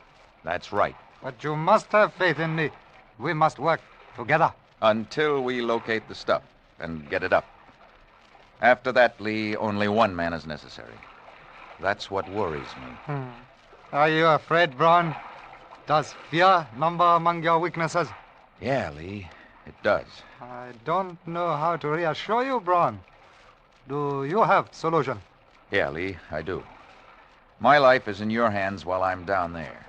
S21: That's right.
S22: But you must have faith in me. We must work together.
S21: Until we locate the stuff and get it up. After that, Lee, only 1 man is necessary. That's what worries me.
S22: Are you afraid, Brown? Does fear number among your weaknesses?
S21: Yeah, Lee, it does.
S22: I don't know how to reassure you, Brown. Do you have solution?
S21: Yeah, Lee, I do. My life is in your hands while I'm down there.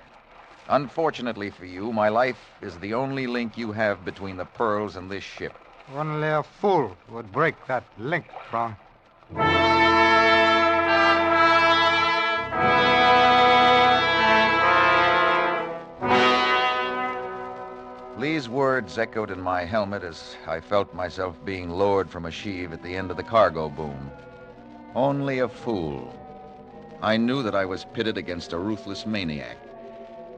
S21: Unfortunately for you, my life is the only link you have between the pearls and this ship.
S22: Only a fool would break that link, Brown.
S21: Lee's words echoed in my helmet as I felt myself being lowered from a sheave at the end of the cargo boom. Only a fool. I knew that I was pitted against a ruthless maniac,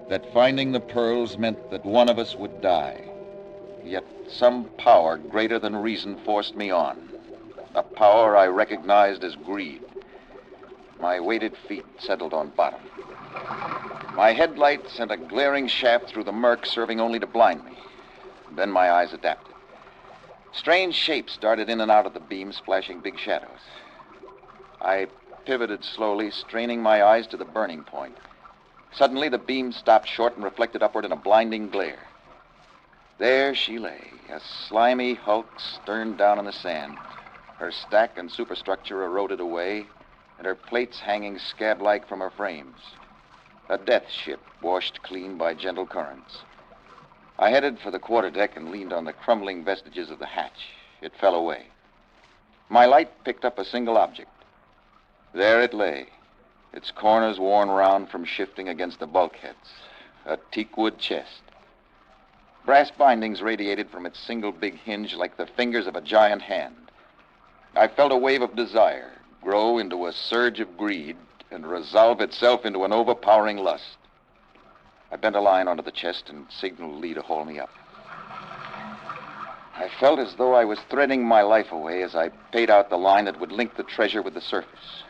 S21: that finding the pearls meant that one of us would die. Yet some power greater than reason forced me on, a power I recognized as greed. My weighted feet settled on bottom. My headlight sent a glaring shaft through the murk, serving only to blind me. Then my eyes adapted. Strange shapes darted in and out of the beam, splashing big shadows. I pivoted slowly, straining my eyes to the burning point. Suddenly, the beam stopped short and reflected upward in a blinding glare. There she lay, a slimy hulk stern down in the sand, her stack and superstructure eroded away, and her plates hanging scab-like from her frames. A death ship washed clean by gentle currents. I headed for the quarterdeck and leaned on the crumbling vestiges of the hatch. It fell away. My light picked up a single object. There it lay, its corners worn round from shifting against the bulkheads. A teakwood chest. Brass bindings radiated from its single big hinge like the fingers of a giant hand. I felt a wave of desire grow into a surge of greed and resolve itself into an overpowering lust. I bent a line onto the chest and signaled Lee to haul me up. I felt as though I was threading my life away as I paid out the line that would link the treasure with the surface,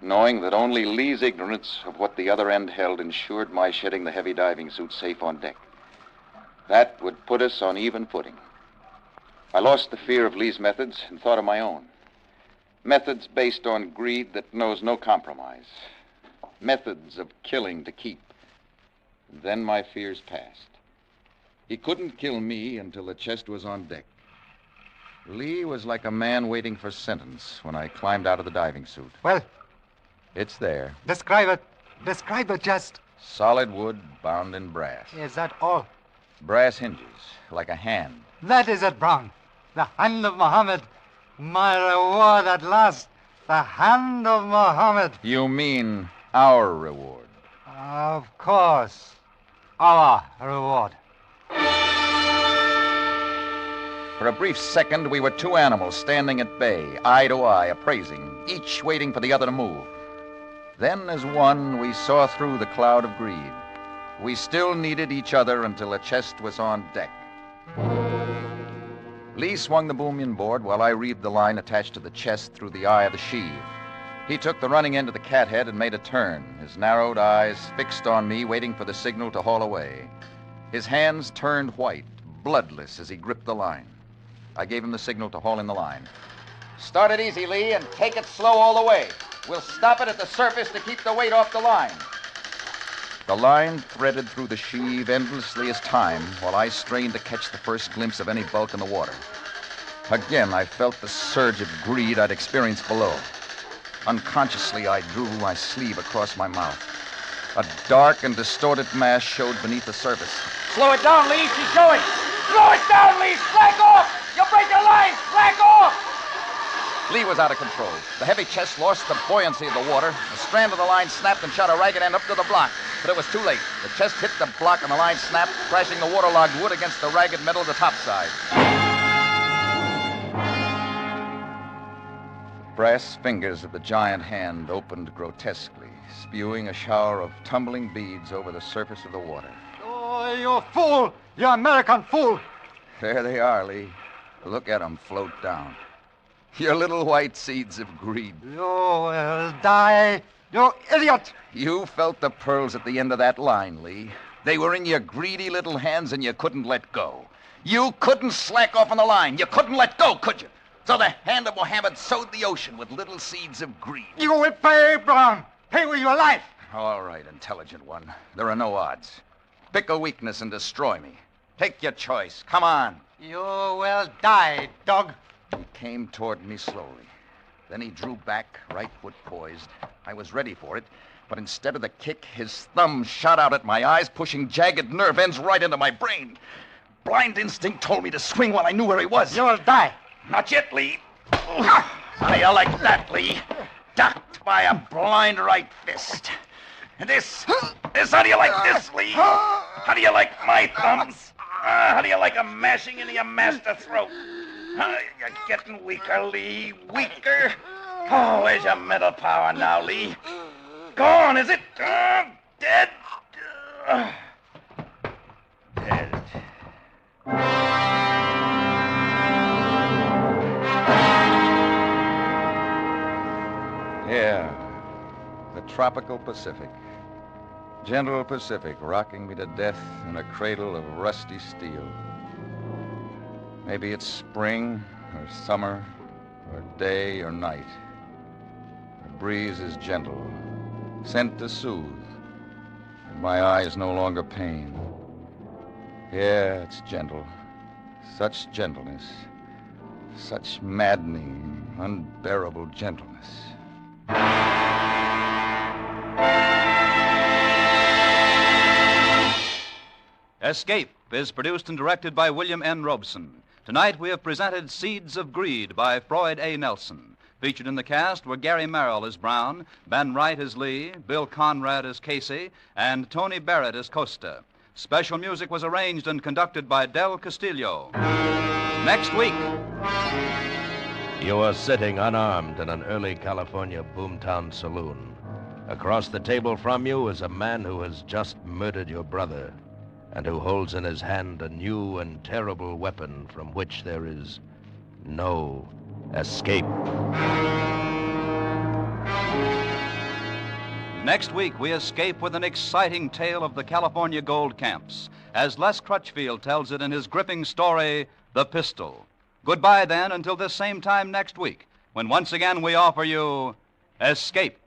S21: knowing that only Lee's ignorance of what the other end held ensured my shedding the heavy diving suit safe on deck. That would put us on even footing. I lost the fear of Lee's methods and thought of my own. Methods based on greed that knows no compromise. Methods of killing to keep. Then my fears passed. He couldn't kill me until the chest was on deck. Lee was like a man waiting for sentence when I climbed out of the diving suit.
S22: Well?
S21: It's there.
S22: Describe it. Describe the chest.
S21: Solid wood bound in brass.
S22: Is that all?
S21: Brass hinges, like a hand.
S22: That is it, Brown. The hand of Muhammad. My reward at last. The hand of Muhammad.
S21: You mean our reward?
S22: Of course. Our reward.
S21: For a brief second, we were 2 animals standing at bay, eye to eye, appraising, each waiting for the other to move. Then, as one, we saw through the cloud of greed. We still needed each other until the chest was on deck. Lee swung the boom inboard while I reeved the line attached to the chest through the eye of the sheave. He took the running end of the cathead and made a turn, his narrowed eyes fixed on me, waiting for the signal to haul away. His hands turned white, bloodless, as he gripped the line. I gave him the signal to haul in the line.
S7: Start it easy, Lee, and take it slow all the way. We'll stop it at the surface to keep the weight off the line.
S21: The line threaded through the sheave endlessly as time, while I strained to catch the first glimpse of any bulk in the water. Again, I felt the surge of greed I'd experienced below. Unconsciously, I drew my sleeve across my mouth. A dark and distorted mass showed beneath the surface.
S7: Slow it down, Lee. She's going. Slow it down, Lee. Slack off. You'll break your line. Slack off.
S21: Lee was out of control. The heavy chest lost the buoyancy of the water. The strand of the line snapped and shot a ragged end up to the block. But it was too late. The chest hit the block and the line snapped, crashing the waterlogged wood against the ragged metal of the topside. The brass fingers of the giant hand opened grotesquely, spewing a shower of tumbling beads over the surface of the water.
S22: Oh, you fool! You American fool!
S21: There they are, Lee. Look at them float down. Your little white seeds of greed.
S22: You will die, you idiot!
S21: You felt the pearls at the end of that line, Lee. They were in your greedy little hands and you couldn't let go. You couldn't slack off on the line. You couldn't let go, could you? So the hand of Mohammed sowed the ocean with little seeds of greed.
S22: You will pay, Brown. Pay with your life.
S21: All right, intelligent one. There are no odds. Pick a weakness and destroy me. Take your choice. Come on.
S22: You will die, dog.
S21: He came toward me slowly. Then he drew back, right foot poised. I was ready for it, but instead of the kick, his thumb shot out at my eyes, pushing jagged nerve ends right into my brain. Blind instinct told me to swing while I knew where he was.
S22: You will die.
S21: Not yet, Lee. How do you like that, Lee? Ducked by a blind right fist. And this, how do you like this, Lee? How do you like my thumbs? How do you like 'em mashing into your master throat? You're getting weaker, Lee. Weaker. Oh, where's your mental power now, Lee? Gone, is it? Dead? Dead. Yeah, the tropical Pacific. Gentle Pacific rocking me to death in a cradle of rusty steel. Maybe it's spring or summer or day or night. The breeze is gentle, sent to soothe, and my eyes no longer pain. Yeah, it's gentle. Such gentleness. Such maddening, unbearable gentleness.
S14: Escape is produced and directed by William N. Robeson. Tonight we have presented Seeds of Greed by Floyd A. Nelson. Featured in the cast were Gary Merrill as Brown, Ben Wright as Lee, Bill Conrad as Casey, and Tony Barrett as Costa. Special music was arranged and conducted by Del Castillo. Next week.
S2: You are sitting unarmed in an early California boomtown saloon. Across the table from you is a man who has just murdered your brother, and who holds in his hand a new and terrible weapon from which there is no escape.
S14: Next week, we escape with an exciting tale of the California gold camps, as Les Crutchfield tells it in his gripping story, The Pistol. Goodbye, then, until this same time next week, when once again we offer you Escape.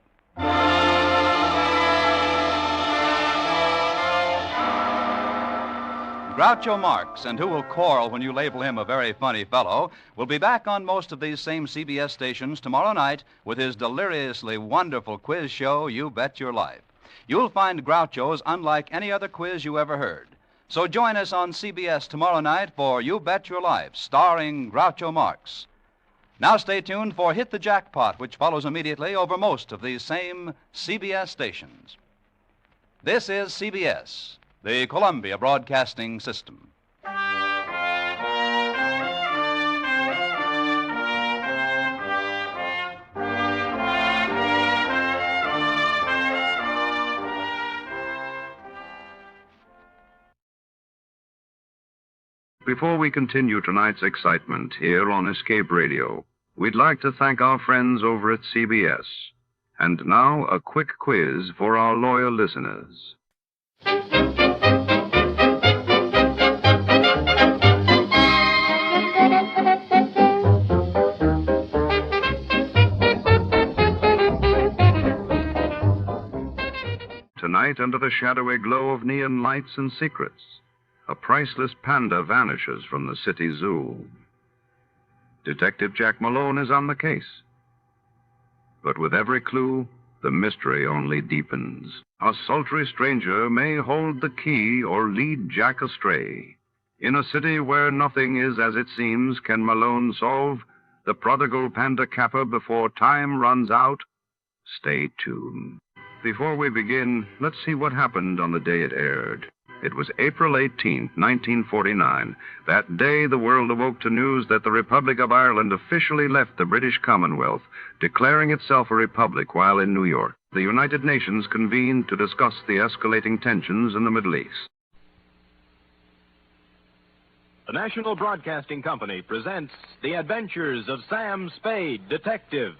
S14: Groucho Marx, and who will quarrel when you label him a very funny fellow, will be back on most of these same CBS stations tomorrow night with his deliriously wonderful quiz show, You Bet Your Life. You'll find Groucho's unlike any other quiz you ever heard. So join us on CBS tomorrow night for You Bet Your Life, starring Groucho Marx. Now stay tuned for Hit the Jackpot, which follows immediately over most of these same CBS stations. This is CBS, the Columbia Broadcasting System.
S1: Before we continue tonight's excitement here on Escape Radio, we'd like to thank our friends over at CBS. And now, a quick quiz for our loyal listeners. Tonight, under the shadowy glow of neon lights and secrets, a priceless panda vanishes from the city zoo. Detective Jack Malone is on the case. But with every clue, the mystery only deepens. A sultry stranger may hold the key or lead Jack astray. In a city where nothing is as it seems, can Malone solve the prodigal panda capper before time runs out? Stay tuned. Before we begin, let's see what happened on the day it aired. It was April 18th, 1949. That day, the world awoke to news that the Republic of Ireland officially left the British Commonwealth, declaring itself a republic while in New York. The United Nations convened to discuss the escalating tensions in the Middle East.
S9: The National Broadcasting Company presents The Adventures of Sam Spade, Detective.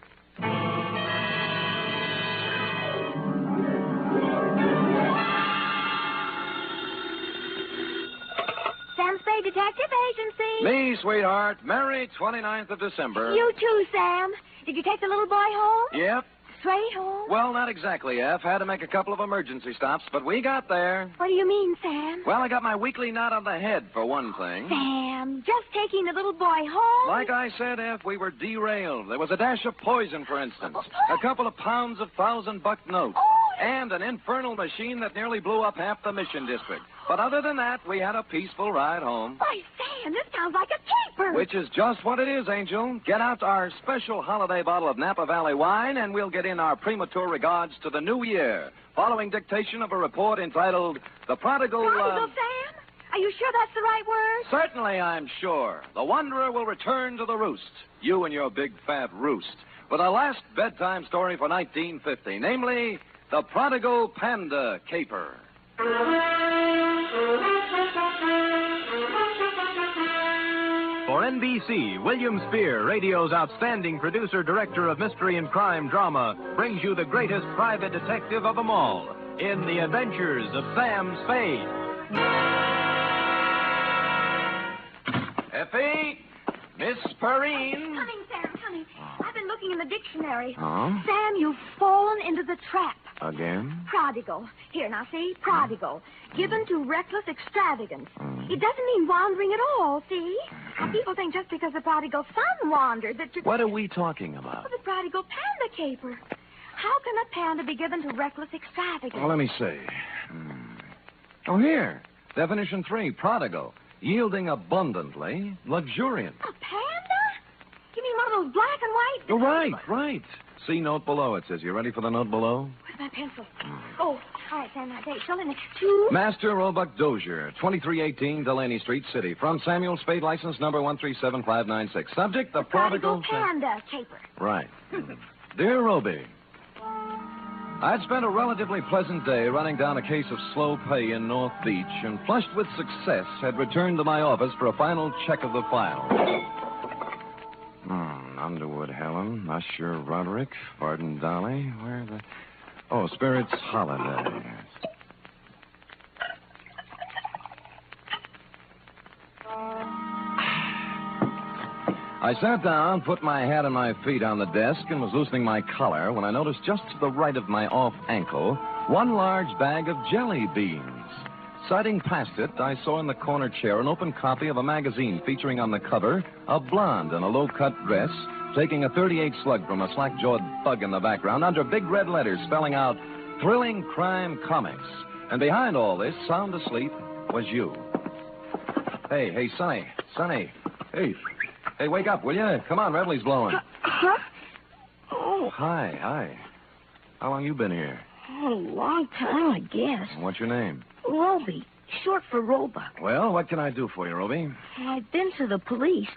S13: Detective Agency.
S6: Me, sweetheart. Merry 29th of December.
S13: You too, Sam. Did you take the little boy home?
S6: Yep.
S13: Straight home?
S6: Well, not exactly, F. Had to make a couple of emergency stops, but we got there.
S13: What do you mean, Sam?
S6: Well, I got my weekly knot on the head, for one thing.
S13: Sam, just taking the little boy home?
S6: Like I said, F, we were derailed. There was a dash of poison, for instance. A couple of pounds of $1,000 notes. And an infernal machine that nearly blew up half the Mission District. But other than that, we had a peaceful ride home.
S13: Why, Sam, this sounds like a caper.
S6: Which is just what it is, Angel. Get out our special holiday bottle of Napa Valley wine, and we'll get in our premature regards to the new year, following dictation of a report entitled The Prodigal...
S13: Prodigal, Sam? Are you sure that's the right word?
S6: Certainly, I'm sure. The Wanderer will return to the roost. You and your big fat roost. With our last bedtime story for 1950, namely, The Prodigal Panda Caper.
S9: For NBC, William Spear, radio's outstanding producer-director of mystery and crime drama, brings you the greatest private detective of them all in The Adventures of Sam Spade.
S6: Effie! Miss Perrine!
S13: Coming, Sam, coming. I've been looking in the dictionary.
S6: Huh?
S13: Sam, you've fallen into the trap.
S6: Again?
S13: Prodigal. Here, now, see? Prodigal. Given to reckless extravagance. It doesn't mean wandering at all, see? Now, people think just because the prodigal son wandered that you...
S6: What are we talking about?
S13: Oh, the prodigal panda caper. How can a panda be given to reckless extravagance?
S6: Well, let me see. Oh, here. Definition 3, prodigal. Yielding abundantly, luxuriant.
S13: A panda? You mean one of those black and white?
S6: Oh, right. See note below, it says. You ready for the note below?
S13: Where's my pencil? Oh, all right, Sam, now, date. Fill in the 2.
S6: Master Roebuck Dozier, 2318 Delaney Street, City. From Samuel Spade, license number 137596. Subject, the prodigal
S13: panda caper.
S6: Right. Dear Roby, I'd spent a relatively pleasant day running down a case of slow pay in North Beach and, flushed with success, had returned to my office for a final check of the file. Underwood Helen, Usher Roderick, Varden Dolly, where the... Oh, Spirits Holiday. I sat down, put my hat and my feet on the desk, and was loosening my collar when I noticed just to the right of my off ankle one large bag of jelly beans. Sighting past it, I saw in the corner chair an open copy of a magazine featuring on the cover a blonde in a low-cut dress taking a .38 slug from a slack-jawed thug in the background under big red letters spelling out Thrilling Crime Comics. And behind all this, sound asleep, was you. Hey, Sonny. Hey, wake up, will you? Come on, Revelie's blowing.
S13: Huh? Oh.
S6: Hi. How long you been here?
S13: Oh, a long time, I guess.
S6: What's your name?
S13: Roby, short for Roebuck.
S6: Well, what can I do for you, Roby?
S13: I've been to the police.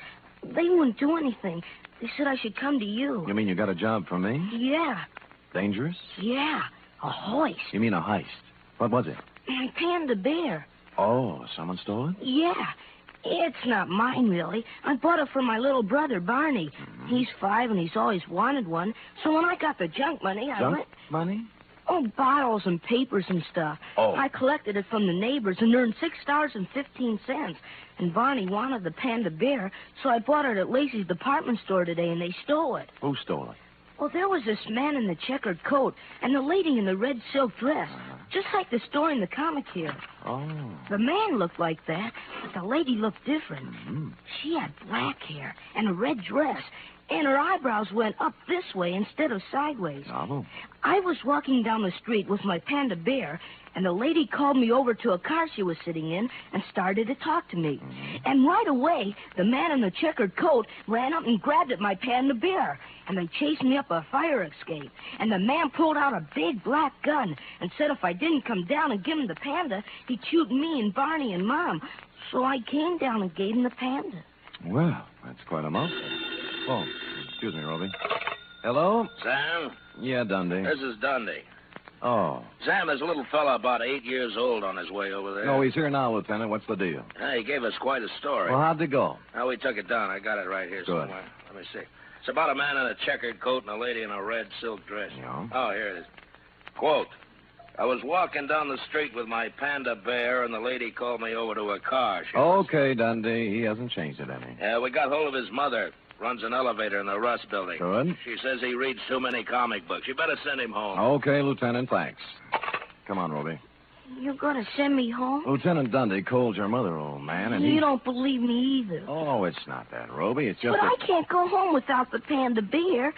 S13: They wouldn't do anything. They said I should come to you.
S6: You mean you got a job for me?
S13: Yeah.
S6: Dangerous?
S13: Yeah. A hoist.
S6: You mean a heist? What was it?
S13: My panda bear.
S6: Oh, someone stole it?
S13: Yeah.
S4: It's not mine, really. I bought it for my little brother, Barney. He's 5 and he's always wanted one. So when I got the junk money, I went...
S6: money?
S4: Oh, bottles and papers and stuff.
S6: Oh.
S4: I collected it from the neighbors and earned $6.15. And Barney wanted the Panda bear, so I bought it at Lacey's department store today, and they stole it.
S6: Who stole it?
S4: Well, there was this man in the checkered coat and the lady in the red silk dress, just like the story in the comic here.
S6: Oh.
S4: The man looked like that, but the lady looked different. She had black hair and a red dress, and her eyebrows went up this way instead of sideways.
S6: Oh.
S4: I was walking down the street with my Panda bear, and the lady called me over to a car she was sitting in and started to talk to me. And right away, the man in the checkered coat ran up and grabbed at my Panda bear, and they chased me up a fire escape. And the man pulled out a big black gun and said if I didn't come down and give him the Panda, he'd shoot me and Barney and Mom. So I came down and gave him the Panda.
S6: Well, that's quite a mouthful. Oh, excuse me, Roby. Hello?
S12: Sam?
S6: Yeah, Dundee.
S12: This is Dundee.
S6: Oh.
S12: Sam, there's a little fella about 8 years old on his way over there.
S6: No, he's here now, Lieutenant. What's the deal?
S12: He gave us quite a story.
S6: Well, how'd it go?
S12: We took it down. I got it right here
S6: Good.
S12: somewhere. Let me see. It's about a man in a checkered coat and a lady in a red silk dress.
S6: Yeah.
S12: Oh, here it is. Quote, I was walking down the street with my Panda bear, and the lady called me over to her car.
S6: Okay, Dundee. He hasn't changed it any.
S12: Yeah, we got hold of his mother. Runs an elevator in the Rust building.
S6: Good.
S12: She says he reads too many comic books. You better send him home.
S6: Okay, Lieutenant, thanks. Come on, Roby.
S4: You're going to send me home?
S6: Lieutenant Dundee called your mother, old man, and
S4: You don't believe me either.
S6: Oh, it's not that, Roby. It's just
S4: But I can't go home without the Panda bear.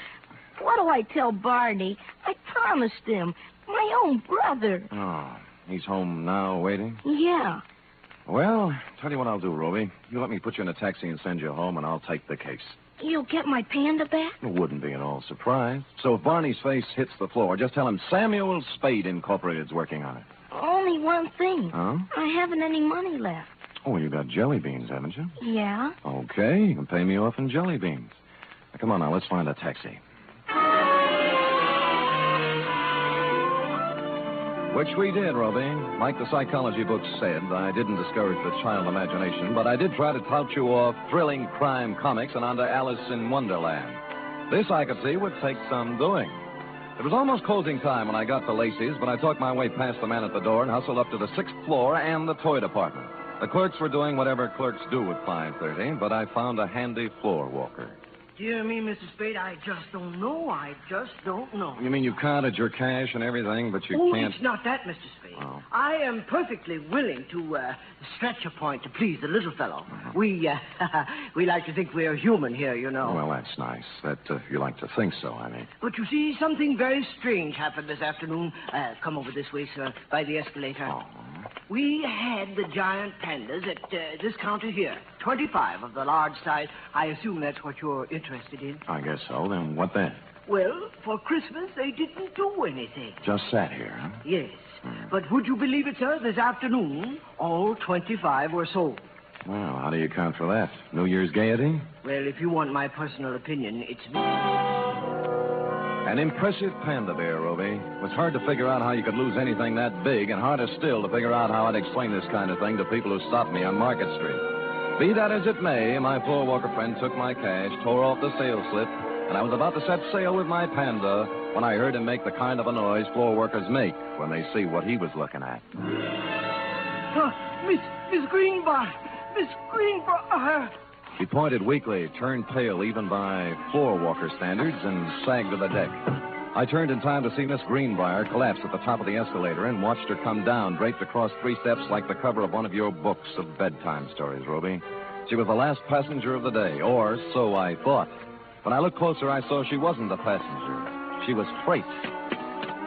S4: What do I tell Barney? I promised him. My own brother.
S6: Oh, he's home now, waiting?
S4: Yeah.
S6: Well, tell you what I'll do, Roby. You let me put you in a taxi and send you home, and I'll take the case.
S4: You'll get my Panda back?
S6: It wouldn't be at all surprised. So if Barney's face hits the floor, just tell him Samuel Spade Incorporated's working on it.
S4: Only one thing.
S6: Huh?
S4: I haven't any money left.
S6: Oh, you got jelly beans, haven't you?
S4: Yeah?
S6: Okay, you can pay me off in jelly beans. Now, come on now, let's find a taxi. Which we did, Roby. Like the psychology books said, I didn't discourage the child imagination, but I did try to tout you off thrilling crime comics and onto Alice in Wonderland. This, I could see, would take some doing. It was almost closing time when I got to Lacey's, but I talked my way past the man at the door and hustled up to the 6th floor and the toy department. The clerks were doing whatever clerks do at 5:30, but I found a handy floor walker.
S18: Dear me, Mr. Spade, I just don't know. I just don't know.
S6: You mean you counted your cash and everything, but you can't...
S18: It's not that, Mr. Spade.
S6: Oh.
S18: I am perfectly willing to stretch a point to please the little fellow. We like to think we're human here, you know.
S6: Well, that's nice. That you like to think so, I mean.
S18: But you see, something very strange happened this afternoon. Come over this way, sir, by the escalator.
S6: Oh.
S18: We had the giant pandas at this counter here. 25 of the large size. I assume that's what you're interested in.
S6: I guess so. Then what then?
S18: Well, for Christmas, they didn't do anything.
S6: Just sat here, huh?
S18: Yes. But would you believe it, sir? This afternoon, all 25 were sold.
S6: Well, how do you account for that? New Year's gaiety?
S18: Well, if you want my personal opinion, it's...
S6: An impressive panda bear, Roby. It was hard to figure out how you could lose anything that big, and harder still to figure out how I'd explain this kind of thing to people who stopped me on Market Street. Be that as it may, my floor walker friend took my cash, tore off the sales slip, and I was about to set sail with my Panda when I heard him make the kind of a noise floor workers make when they see what he was looking at.
S18: Miss Greenbar! Miss Greenbar!
S6: He pointed weakly, turned pale even by floor walker standards, and sagged to the deck. I turned in time to see Miss Greenbrier collapse at the top of the escalator and watched her come down, draped across 3 steps like the cover of one of your books of bedtime stories, Roby. She was the last passenger of the day, or so I thought. When I looked closer, I saw she wasn't a passenger. She was freight.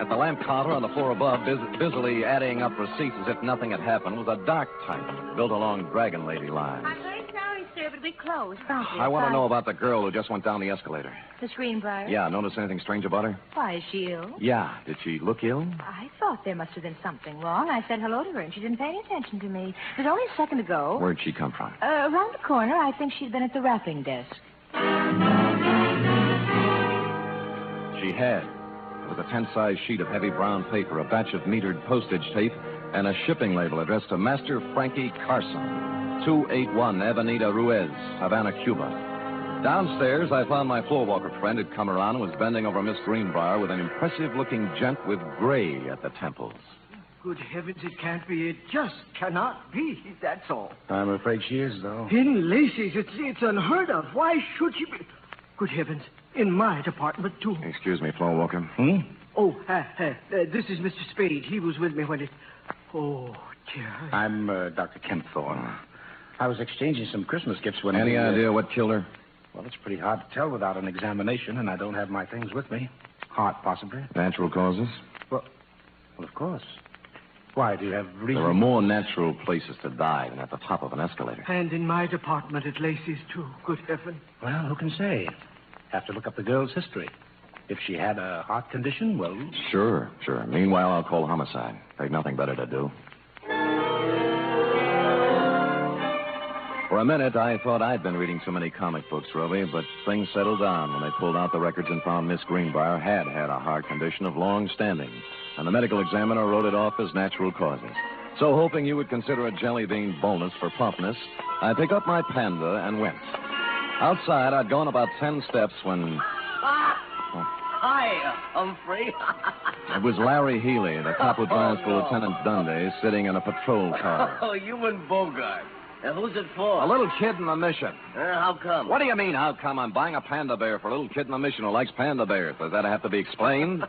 S6: At the lamp counter on the floor above, busily adding up receipts as if nothing had happened, was a dark type built along Dragon Lady lines.
S24: I'm very sorry, sir, but we closed.
S6: I want to know about the girl who just went down the escalator.
S24: Miss Greenbrier?
S6: Yeah, notice anything strange about her?
S24: Why, is she ill?
S6: Yeah. Did she look ill?
S24: I thought there must have been something wrong. I said hello to her, and she didn't pay any attention to me. It was only a second ago.
S6: Where'd she come from?
S24: Around the corner. I think she'd been at the wrapping desk.
S6: She had. It was a 10-size sheet of heavy brown paper, a batch of metered postage tape, and a shipping label addressed to Master Frankie Carson, 281 Avenida Ruiz, Havana, Cuba. Downstairs, I found my floorwalker friend had come around and was bending over Miss Greenbrier with an impressive-looking gent with gray at the temples.
S18: Good heavens, it can't be. It just cannot be. That's all.
S11: I'm afraid she is, though.
S18: In Lacey's, it's unheard of. Why should she be? Good heavens, in my department, too.
S11: Excuse me, floorwalker.
S18: Oh, this is Mr. Spade. He was with me when it... Oh, dear.
S11: I'm Dr. Kent Thorne. I was exchanging some Christmas gifts when...
S6: Any idea what killed her?
S11: Well, it's pretty hard to tell without an examination, and I don't have my things with me. Heart, possibly.
S6: Natural causes?
S11: Well, of course. Why, do you have reason?
S6: There are more natural places to die than at the top of an escalator.
S18: And in my department at Lacey's, too. Good heaven.
S11: Well, who can say? Have to look up the girl's history. If she had a heart condition, well...
S6: Sure. Meanwhile, I'll call homicide. They've nothing better to do. For a minute, I thought I'd been reading too many comic books, Roby, but things settled down when they pulled out the records and found Miss Greenbrier had a heart condition of long standing, and the medical examiner wrote it off as natural causes. So, hoping you would consider a jelly bean bonus for promptness, I picked up my Panda and went. Outside, I'd gone about 10 steps when...
S15: Hi, Humphrey.
S6: It was Larry Healy, the cop who drives for Lieutenant Dundee, sitting in a patrol car.
S15: Oh, you and Bogart. Who's it for?
S6: A little kid in the mission.
S15: How come?
S6: What do you mean, how come? I'm buying a panda bear for a little kid in the mission who likes panda bears. Does that have to be explained?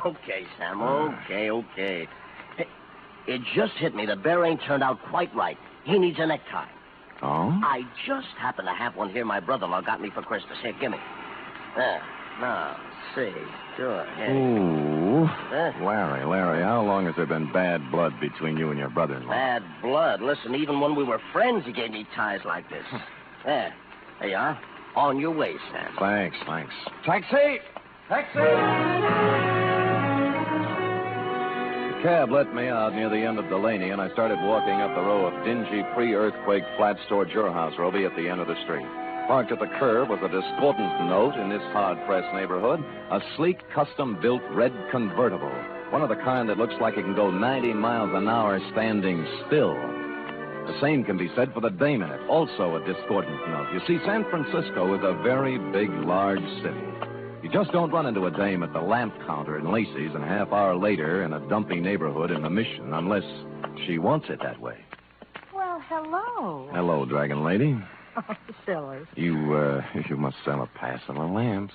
S15: Okay, Sam, okay. Hey, it just hit me. The bear ain't turned out quite right. He needs a necktie.
S6: Oh?
S15: I just happen to have one here my brother-in-law got me for Christmas. Here, gimme. There. Now, see. Sure. Here.
S6: Ooh. Larry, how long has there been bad blood between you and your brother-in-law?
S15: Bad blood. Listen, even when we were friends, he gave me ties like this. There you are. On your way, Sam.
S6: Thanks.
S15: Taxi!
S6: The cab let me out near the end of Delaney, and I started walking up the row of dingy pre-earthquake flats toward your house, Roby, at the end of the street. Parked at the curb was a discordant note in this hard-pressed neighborhood, a sleek, custom-built red convertible, one of the kind that looks like it can go 90 miles an hour standing still. The same can be said for the dame in it, also a discordant note. You see, San Francisco is a very big, large city. You just don't run into a dame at the lamp counter in Lacey's and a half hour later in a dumpy neighborhood in the Mission, unless she wants it that way.
S24: Well, hello.
S6: Hello, Dragon Lady.
S24: Oh, silly.
S6: You must sell a pass on the lamps.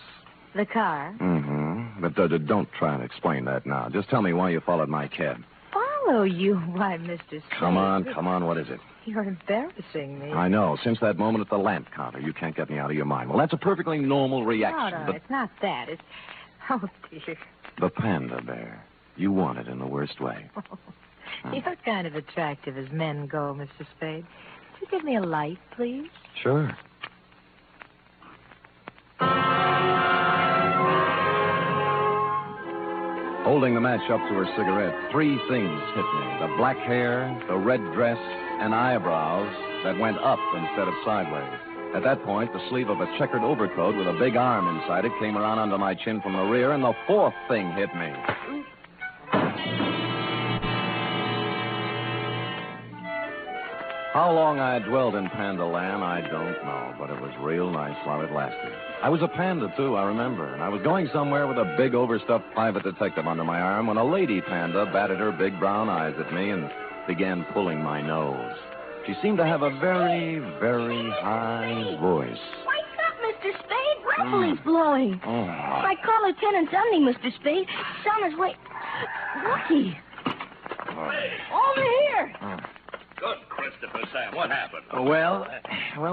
S24: The car?
S6: Mm-hmm. But don't try and explain that now. Just tell me why you followed my cab.
S24: Follow you? Why, Mr. Spade.
S6: Come on, what is it?
S24: You're embarrassing me.
S6: I know. Since that moment at the lamp counter, you can't get me out of your mind. Well, that's a perfectly normal reaction.
S24: No, it's not that. It's... Oh, dear.
S6: The panda bear. You want it in the worst way.
S24: You're kind of attractive as men go, Mr. Spade. Could you give me a light, please?
S6: Sure. Holding the match up to her cigarette, three things hit me. The black hair, the red dress, and eyebrows that went up instead of sideways. At that point, the sleeve of a checkered overcoat with a big arm inside it came around under my chin from the rear, and the fourth thing hit me. How long I dwelled in Panda Land, I don't know, but it was real nice while it lasted. I was a panda, too, I remember, and I was going somewhere with a big overstuffed private detective under my arm when a lady panda batted her big brown eyes at me and began pulling my nose. She seemed to have a very, very high voice.
S4: Wake up, Mr. Spade. Ruffling's blowing.
S6: Oh.
S4: I call Lieutenant Dundee, Mr. Spade. He's on his way. Looky. Over here.
S12: Good, Christopher, Sam. What happened?
S6: Well,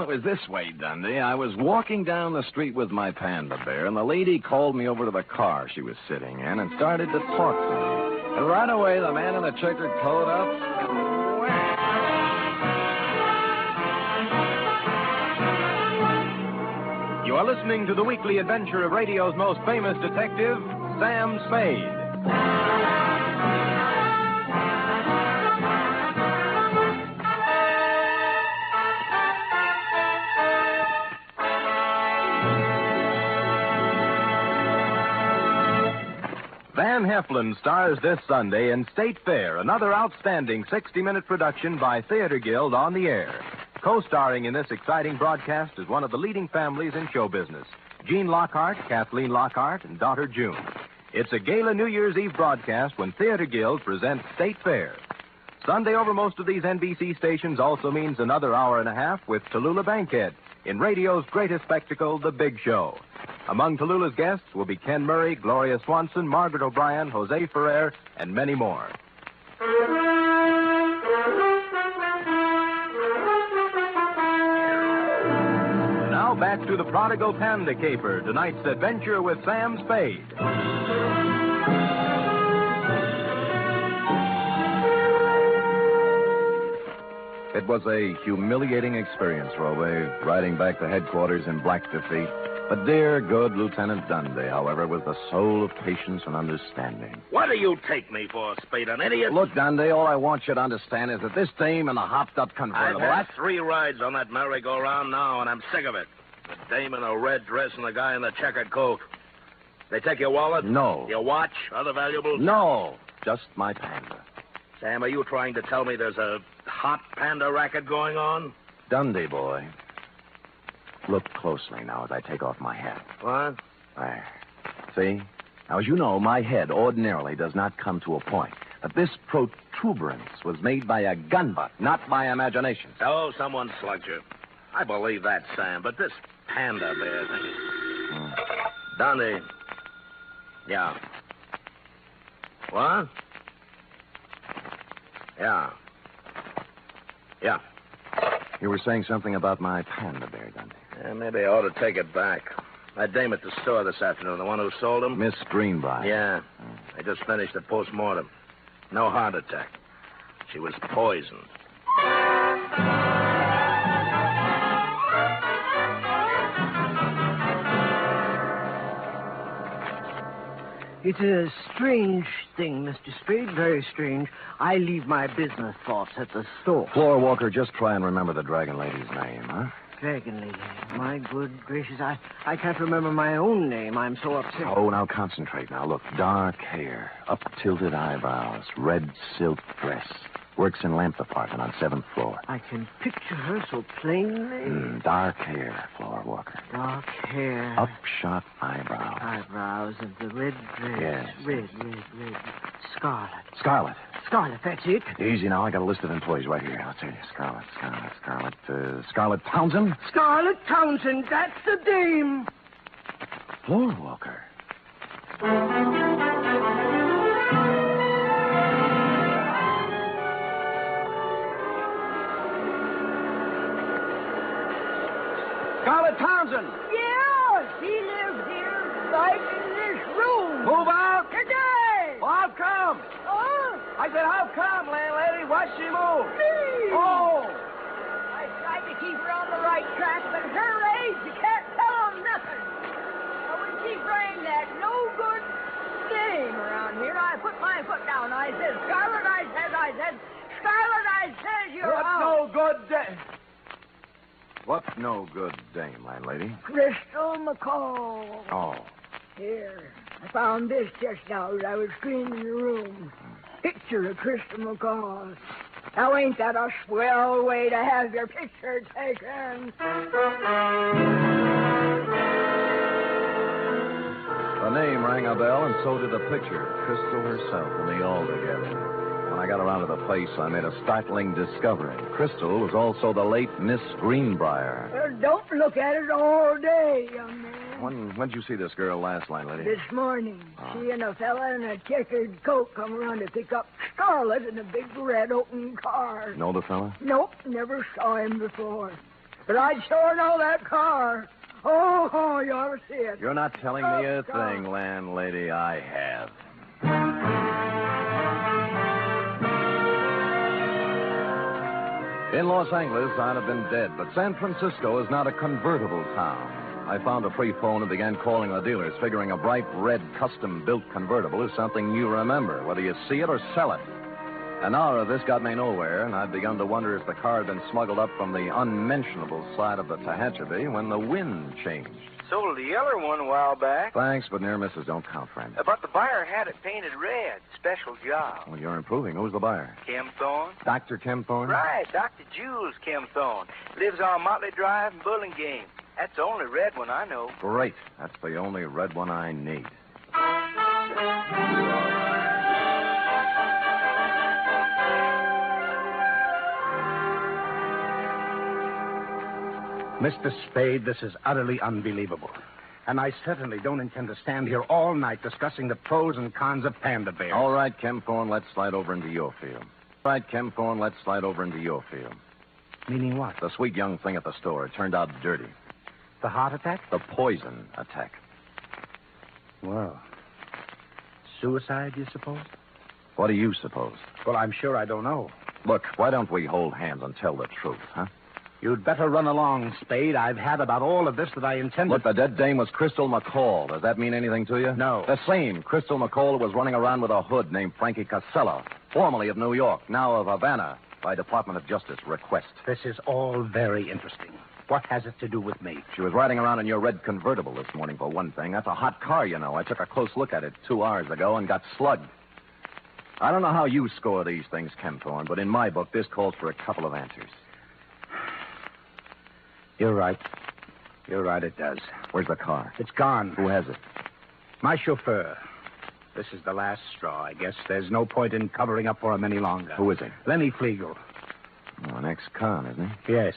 S6: it was this way, Dundee. I was walking down the street with my panda bear, and the lady called me over to the car she was sitting in and started to talk to me. And right away, the man in the checkered coat up.
S9: You are listening to the weekly adventure of radio's most famous detective, Sam Spade. Van Heflin stars this Sunday in State Fair, another outstanding 60-minute production by Theater Guild on the Air. Co-starring in this exciting broadcast is one of the leading families in show business, Gene Lockhart, Kathleen Lockhart, and daughter June. It's a gala New Year's Eve broadcast when Theater Guild presents State Fair. Sunday over most of these NBC stations also means another hour and a half with Tallulah Bankhead in radio's greatest spectacle, The Big Show. Among Tallulah's guests will be Ken Murray, Gloria Swanson, Margaret O'Brien, Jose Ferrer, and many more. Now back to the Prodigal Panda Caper, tonight's adventure with Sam Spade. It was a humiliating experience, Robe, riding back to headquarters in black defeat. But dear, good Lieutenant Dundee, however, was the soul of patience and understanding.
S12: What do you take me for, Spade, an idiot?
S6: Look, Dundee, all I want you to understand is that this dame in the hopped-up convertible...
S12: I've had 3 rides on that merry-go-round now, and I'm sick of it. The dame in a red dress and the guy in the checkered coat. They take your wallet?
S6: No.
S12: Your watch? Other valuables?
S6: No. Just my Panda.
S12: Sam, are you trying to tell me there's a hot Panda racket going on?
S6: Dundee, boy. Look closely now as I take off my hat.
S12: What?
S6: There. See? Now, as you know, my head ordinarily does not come to a point. But this protuberance was made by a gun butt, not by imagination.
S12: Oh, someone slugged you. I believe that, Sam, but this Panda bear thing... Dundee. Yeah. What? Yeah. Yeah.
S6: You were saying something about my Panda bear, Dundee.
S12: Yeah, maybe I ought to take it back. That dame at the store this afternoon, the one who sold him?
S6: Miss Greenbrier.
S12: Yeah. I just finished the post-mortem. No heart attack. She was poisoned.
S18: It's a strange thing, Mr. Spade, very strange. I leave my business thoughts at the store.
S6: Floor Walker, just try and remember the Dragon Lady's name, huh?
S18: Dragon Lady. My good gracious, I can't remember my own name. I'm so upset.
S6: Oh, now concentrate. Now, look, dark hair, up-tilted eyebrows, red silk dress. Works in lamp department on 7th floor.
S18: I can picture her so plainly.
S6: Dark hair, Floor Walker.
S18: Dark hair.
S6: Upshot eyebrows.
S18: Eyebrows of the red dress.
S6: Yes.
S18: Red. Scarlet.
S6: Scarlet,
S18: that's it.
S6: Easy now. I got a list of employees right here. I'll tell you. Scarlet Townsend.
S18: Scarlet Townsend, that's the dame.
S6: Floor Walker.
S18: Scarlet Townsend.
S8: Yeah, he lives here, right in this room.
S18: Move out.
S8: Today.
S18: Well, how come?
S8: Oh?
S18: I said, how come, landlady? Why'd she move?
S8: Me.
S18: Oh.
S8: I tried to keep her on the right track, but at her age, you can't tell them nothing. Now, when she bring that no good name around here, I put my foot down. I said, Scarlet, Scarlet, you're
S18: What
S8: out.
S18: no good day?
S6: What no good dame, landlady?
S8: Crystal McCall.
S6: Oh.
S8: Here, I found this just now as I was cleaning the room. Picture of Crystal McCall. Now, ain't that a swell way to have your picture taken?
S6: The name rang a bell, and so did the picture. Crystal herself and me all together. When I got around to the place, I made a startling discovery. Crystal was also the late Miss Greenbrier.
S8: Don't look at it all day, young man.
S6: When'd you see this girl last, landlady?
S8: This morning, she and a fella in a checkered coat come around to pick up Scarlet in a big red open car.
S6: Know the fella?
S8: Nope, never saw him before. But I'd sure know that car. Oh, you ought to see it.
S6: You're not telling me a thing, landlady. I have. In Los Angeles, I'd have been dead, but San Francisco is not a convertible town. I found a free phone and began calling the dealers, figuring a bright red custom-built convertible is something you remember, whether you see it or sell it. An hour of this got me nowhere, and I'd begun to wonder if the car had been smuggled up from the unmentionable side of the Tehachapi when the wind changed.
S16: Sold the yeller one a while back.
S6: Thanks, but near misses don't count, friend.
S16: But the buyer had it painted red. Special job.
S6: Well, you're improving. Who's the buyer?
S16: Kim Thorne.
S6: Dr. Kim Thorne?
S16: Right, Dr. Jules Kim Thorne. Lives on Motley Drive in Burlingame. That's the only red one I know.
S6: Great. That's the only red one I need.
S11: Mr. Spade, this is utterly unbelievable. And I certainly don't intend to stand here all night discussing the pros and cons of panda bears.
S6: All right, Kim Thorne, let's slide over into your field. All right, Kim Thorne, let's slide over into your field.
S11: Meaning what?
S6: The sweet young thing at the store. It turned out dirty.
S11: The heart attack?
S6: The poison attack.
S11: Well, suicide, you suppose?
S6: What do you suppose?
S11: Well, I'm sure I don't know.
S6: Look, why don't we hold hands and tell the truth, huh?
S11: You'd better run along, Spade. I've had about all of this that I intended.
S6: Look, the dead dame was Crystal McCall. Does that mean anything to you?
S11: No.
S6: The same Crystal McCall who was running around with a hood named Frankie Casella, formerly of New York, now of Havana, by Department of Justice request.
S11: This is all very interesting. What has it to do with me?
S6: She was riding around in your red convertible this morning, for one thing. That's a hot car, you know. I took a close look at it 2 hours ago and got slugged. I don't know how you score these things, Kim Thorne, but in my book, this calls for a couple of answers.
S11: You're right. You're right, it does.
S6: Where's the car?
S11: It's gone.
S6: Who has it?
S11: My chauffeur. This is the last straw, I guess. There's no point in covering up for him any longer.
S6: Who is he?
S11: Lenny Flegel.
S6: Oh, an ex-con, isn't he?
S11: Yes.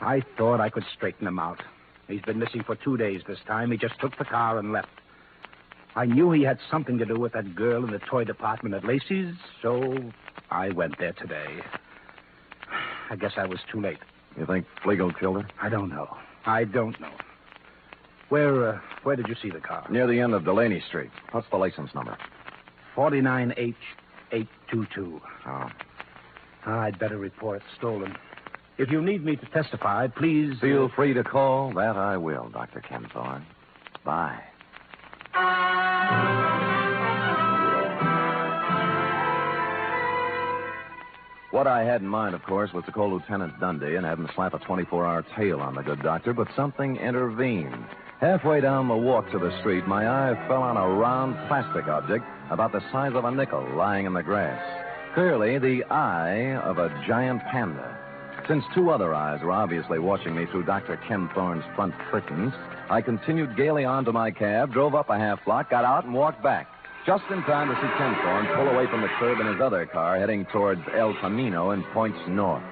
S11: I thought I could straighten him out. He's been missing for 2 days this time. He just took the car and left. I knew he had something to do with that girl in the toy department at Lacey's, so I went there today. I guess I was too late.
S6: You think Flegel killed her?
S11: I don't know. I don't know. Where did you see the car?
S6: Near the end of Delaney Street. What's the license number?
S11: 49H822.
S6: Oh.
S11: I'd better report it stolen. If you need me to testify, please...
S6: Feel free to call. That I will, Dr. Kim Thorne. Bye. What I had in mind, of course, was to call Lieutenant Dundee and have him slap a 24-hour tail on the good doctor, but something intervened. Halfway down the walk to the street, my eye fell on a round plastic object about the size of a nickel lying in the grass. Clearly, the eye of a giant panda. Since 2 other eyes were obviously watching me through Dr. Kim Thorne's front curtains, I continued gaily on to my cab, drove up a half block, got out, and walked back. Just in time to see Kim Thorne pull away from the curb in his other car, heading towards El Camino and points north.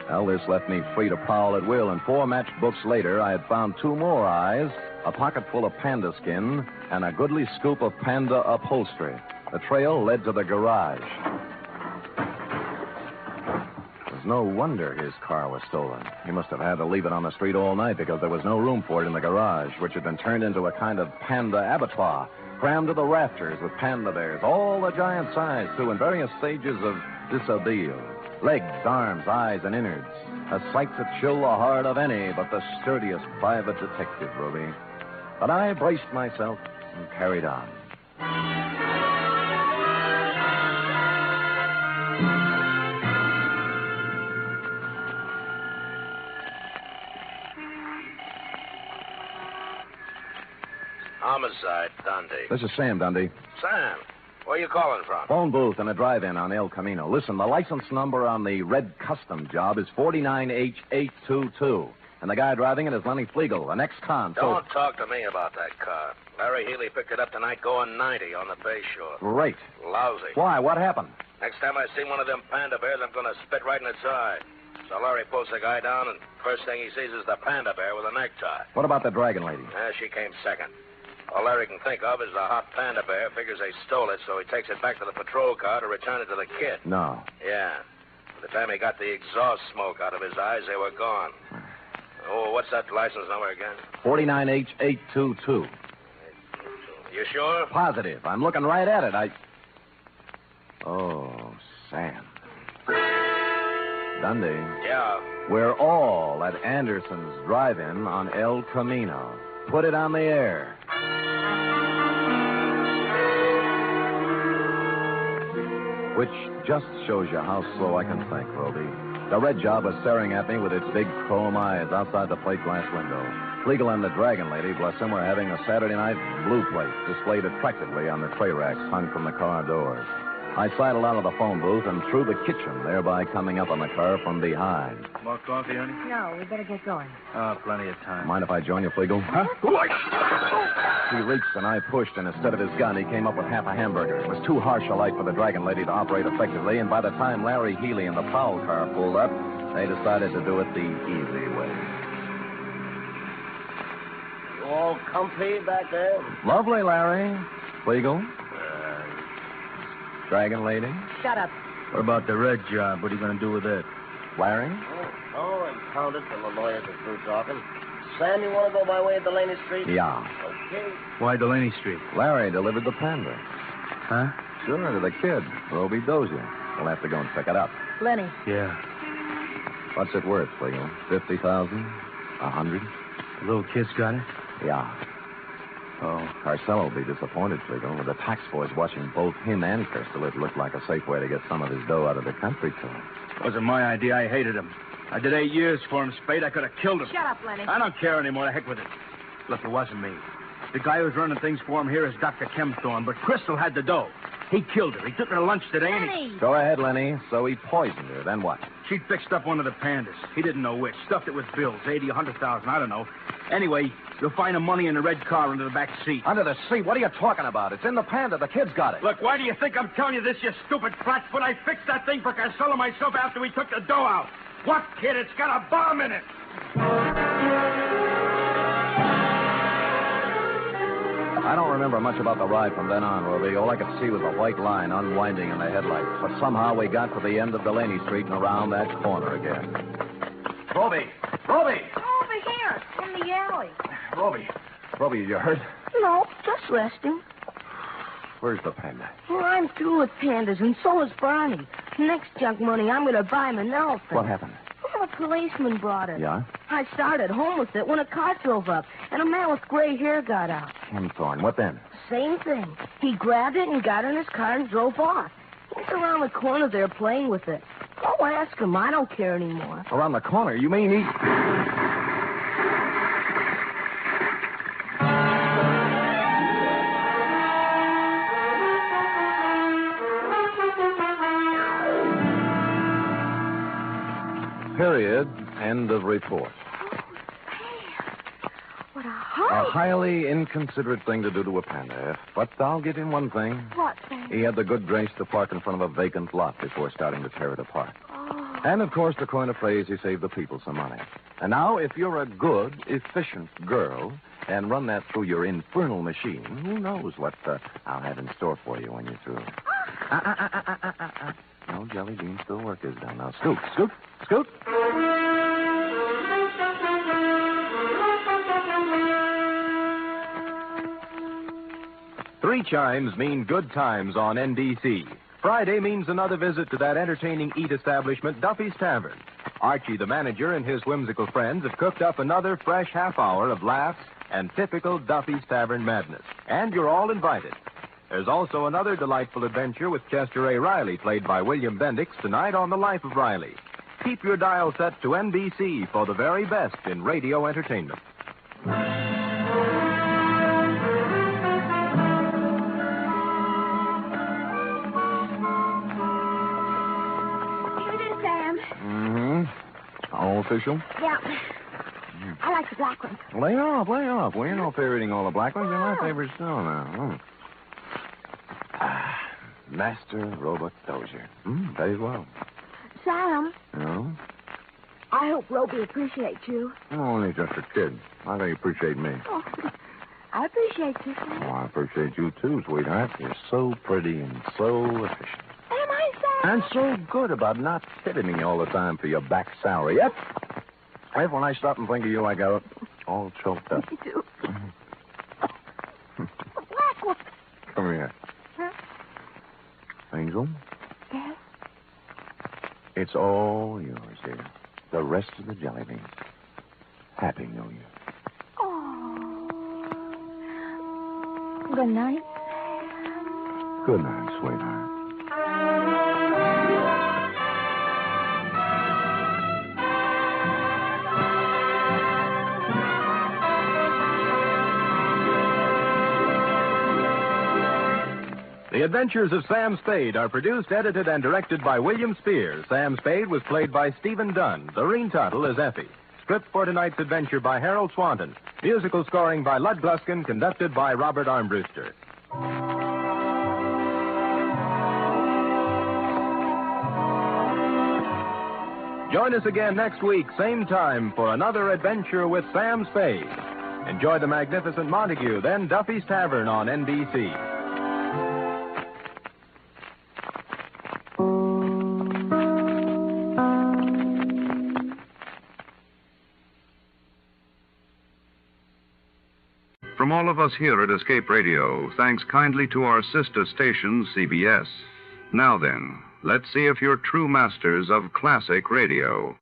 S6: Well, this left me free to prowl at will, and 4 matched books later, I had found 2 more eyes, a pocket full of panda skin, and a goodly scoop of panda upholstery. The trail led to the garage. It was no wonder his car was stolen. He must have had to leave it on the street all night because there was no room for it in the garage, which had been turned into a kind of panda abattoir, crammed to the rafters with panda bears, all the giant size, too, in various stages of dishabille. Legs, arms, eyes, and innards. A sight to chill the heart of any but the sturdiest private detective, Ruby. But I braced myself and carried on.
S12: Homicide, Dundee.
S6: This is Sam, Dundee.
S12: Sam, where you calling from?
S6: Phone booth in a drive-in on El Camino. Listen, the license number on the red custom job is 49H822. And the guy driving it is Lenny Flegel, an ex-con.
S12: Don't talk to me about that car. Larry Healy picked it up tonight going 90 on the Bay Shore.
S6: Great.
S12: Lousy.
S6: Why? What happened?
S12: Next time I see one of them panda bears, I'm going to spit right in its eye. So Larry pulls the guy down, and first thing he sees is the panda bear with a necktie.
S6: What about the dragon lady?
S12: She came second. All Larry can think of is the hot panda bear. Figures they stole it, so he takes it back to the patrol car to return it to the kid.
S6: No.
S12: Yeah. By the time he got the exhaust smoke out of his eyes, they were gone. Oh, what's that license number again?
S6: 49H822.
S12: You sure?
S6: Positive. I'm looking right at it. Oh, Sam. Dundee.
S12: Yeah.
S6: We're all at Anderson's drive-in on El Camino. Put it on the air. which just shows you how slow I can think, Roby. The red job was staring at me with its big chrome eyes outside the plate glass window. Kringle and the Dragon Lady, bless them, were having a Saturday night blue plate displayed attractively on the tray racks hung from the car doors. I sidled out of the phone booth and through the kitchen, thereby coming up on the car from behind.
S5: More coffee, honey?
S24: No, we better get going.
S5: Oh, plenty of time.
S6: Mind if I join you, Flegel?
S5: Huh?
S6: He reached and I pushed, and instead of his gun, he came up with half a hamburger. It was too harsh a light for the Dragon Lady to operate effectively, and by the time Larry Healy and the Powell car pulled up, they decided to do it the easy way.
S15: You all comfy back there?
S6: Lovely, Larry. Flegel? Dragon Lady?
S24: Shut up.
S5: What about the red job? What are you going to do with it?
S6: Larry?
S15: Oh, and pound it till the lawyers are through talking. Sam, you want to go by way of Delaney Street?
S6: Yeah.
S15: Okay.
S5: Why Delaney Street?
S6: Larry delivered the Panda.
S5: Huh?
S6: Sure, to the kid, Roby Dozier. We'll have to go and pick it up.
S24: Lenny.
S5: Yeah.
S6: What's it worth, Flegel? 50,000? 100?
S5: The little kid's got it?
S6: Yeah. Oh, Carcel will be disappointed, Flegel. With the tax boys watching both him and Crystal, it looked like a safe way to get some of his dough out of the country club.
S5: Wasn't my idea. I hated him. I did 8 years for him, Spade. I could have killed him.
S24: Shut up, Lenny.
S5: I don't care anymore. The heck with it. Look, it wasn't me. The guy who's running things for him here is Dr. Kempthorne, but Crystal had the dough. He killed her. He took her to lunch today, and he...
S6: Go ahead, Lenny. So he poisoned her. Then what?
S5: She fixed up one of the pandas. He didn't know which. Stuffed it with bills, 80, 100,000, I don't know. Anyway, you'll find the money in the red car under the back seat.
S6: Under the seat? What are you talking about? It's in the Panda. The kid's got it.
S5: Look, why do you think I'm telling you this, you stupid flatfoot? I fixed that thing for Carcel myself after we took the dough out. What, kid? It's got a bomb in it.
S6: I don't remember much about the ride from then on, Roby. All I could see was a white line unwinding in the headlights. But somehow we got to the end of Delaney Street and around that corner again. Roby! Roby!
S24: Over here, in the alley.
S6: Roby, you hurt?
S4: No, just resting.
S6: Where's the Panda?
S4: Well, I'm through with pandas, and so is Barney. Next junk money, I'm going to buy him an elephant.
S6: What happened?
S4: Well, a policeman brought it.
S6: Yeah?
S4: I started home with it when a car drove up, and a man with gray hair got out.
S6: Kempthorne. What then?
S4: Same thing. He grabbed it and got in his car and drove off. He's around the corner there playing with it. Go ask him. I don't care anymore.
S6: Around the corner? You mean he... Period. End of report.
S24: What a
S6: A
S24: hurry.
S6: highly inconsiderate thing to do to a Panda. But I'll give him one thing.
S24: What thing?
S6: He had the good grace to park in front of a vacant lot before starting to tear it apart.
S24: Oh.
S6: And, of course, to coin a phrase, he saved the people some money. And now, if you're a good, efficient girl and run that through your infernal machine, who knows what I'll have in store for you when you're through. No, Jelly Bean, still work is done. Now, scoot, scoot, scoot.
S9: Three chimes mean good times on NBC. Friday means another visit to that entertaining eat establishment, Duffy's Tavern. Archie, the manager, and his whimsical friends have cooked up another fresh half hour of laughs and typical Duffy's Tavern madness. And you're all invited. There's also another delightful adventure with Chester A. Riley, played by William Bendix, tonight on The Life of Riley. Keep your dial set to NBC for the very best in radio entertainment.
S13: Here it is, Sam.
S6: Mm-hmm. All official?
S13: Yeah. I like the black one.
S6: Lay off, lay off. Well, you're not favoriting all the black ones. They're my favorites still now. Master Robot Dozier. Very well.
S13: Sam,
S6: No?
S13: I hope Roby appreciates you.
S6: Only just a kid. How do you appreciate me?
S13: Oh, I appreciate you,
S6: Oh,
S13: Sam.
S6: I appreciate you too, sweetheart. You're so pretty and so efficient.
S13: Am I, Sam?
S6: And so good about not tipping me all the time for your back salary. Yep. When I stop and think of you, I go all choked up.
S13: Me too. Black one.
S6: Come here.
S13: Huh?
S6: Angel,
S13: Yes?
S6: it's all yours, dear. The rest of the jelly beans. Happy New Year.
S13: Oh. Good night.
S6: Good night, sweetheart.
S9: The Adventures of Sam Spade are produced, edited, and directed by William Spears. Sam Spade was played by Stephen Dunn. Doreen Tuttle is Effie. Script for tonight's adventure by Harold Swanton. Musical scoring by Lud Gluskin, conducted by Robert Armbruster. Join us again next week, same time, for another adventure with Sam Spade. Enjoy the magnificent Montague, then Duffy's Tavern on NBC.
S1: From all of us here at Escape Radio, thanks kindly to our sister station, CBS. Now then, let's see if you're true masters of classic radio.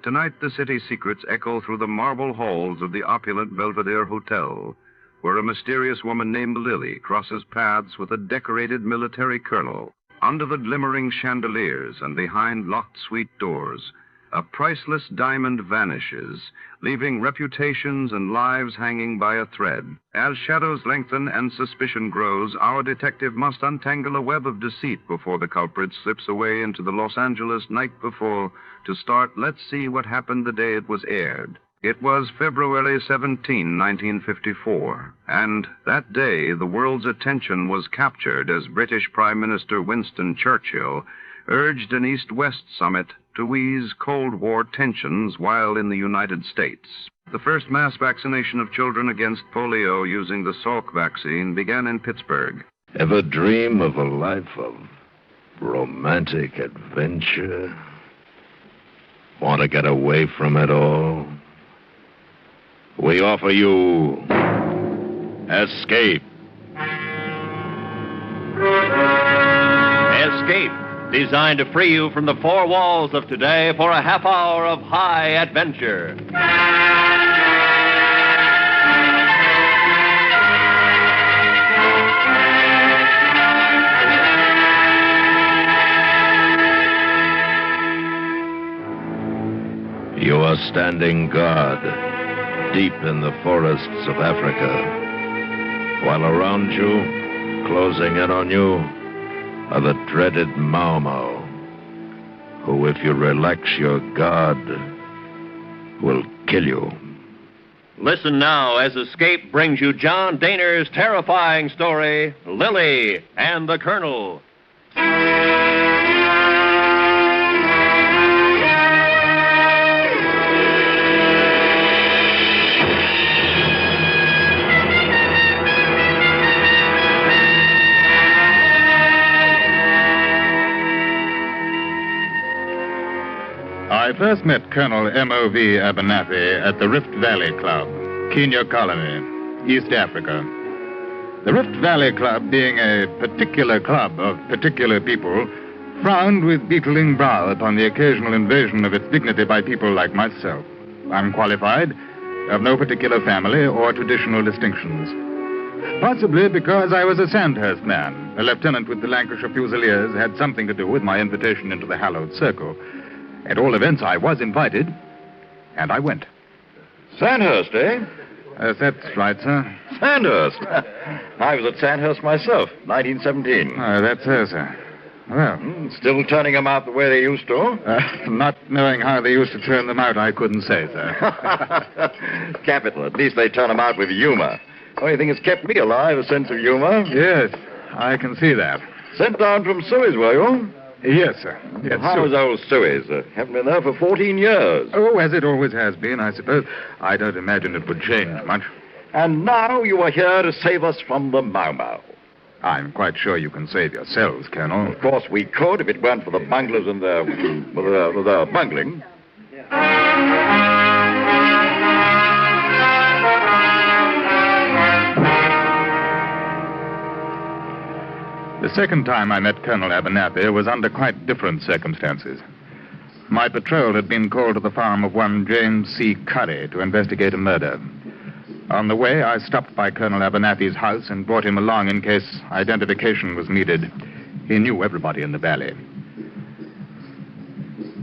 S1: Tonight, the city secrets echo through the marble halls of the opulent Belvedere Hotel, where a mysterious woman named Lili crosses paths with a decorated military colonel. Under the glimmering chandeliers and behind locked suite doors, a priceless diamond vanishes, leaving reputations and lives hanging by a thread. As shadows lengthen and suspicion grows, our detective must untangle a web of deceit before the culprit slips away into the Los Angeles night before to start Let's See What Happened the Day it was aired. It was February 17, 1954, and that day the world's attention was captured as British Prime Minister Winston Churchill urged an East-West summit to ease Cold War tensions while in the United States. The first mass vaccination of children against polio using the Salk vaccine began in Pittsburgh.
S2: Ever dream of a life of romantic adventure? Want to get away from it all? We offer you Escape.
S10: Escape, designed to free you from the four walls of today for a half hour of high adventure.
S2: You are standing guard deep in the forests of Africa, while around you, closing in on you, are the dreaded Mau Mau, who, if you relax your guard, will kill you.
S10: Listen now as Escape brings you John Dehner's terrifying story, Lili and the Colonel.
S17: I first met Colonel M.O.V. Abernathy at the Rift Valley Club, Kenya Colony, East Africa. The Rift Valley Club, being a particular club of particular people, frowned with beetling brow upon the occasional invasion of its dignity by people like myself, unqualified, of no particular family or traditional distinctions. Possibly because I was a Sandhurst man, a lieutenant with the Lancashire Fusiliers, had something to do with my invitation into the hallowed circle. At all events, I was invited, and I went.
S19: Sandhurst, eh?
S17: That's right, sir.
S19: Sandhurst? I was at Sandhurst myself, 1917.
S17: That's so, sir. Well...
S19: Still turning them out the way they used to?
S17: Not knowing how they used to turn them out, I couldn't say, sir.
S19: Capital. At least they turn them out with humor. Only thing that's kept me alive, a sense of humor.
S17: Yes, I can see that.
S19: Sent down from Suez, were you?
S17: Yes, sir. Yes,
S19: How was old Suez? Haven't been there for 14 years.
S17: Oh, as it always has been, I suppose. I don't imagine it would change much.
S19: And now you are here to save us from the Mau Mau.
S17: I'm quite sure you can save yourselves, Colonel.
S19: Of course we could if it weren't for the bunglers and their bungling.
S17: The second time I met Colonel Abernathy was under quite different circumstances. My patrol had been called to the farm of one James C. Curry to investigate a murder. On the way, I stopped by Colonel Abernathy's house and brought him along in case identification was needed. He knew everybody in the valley.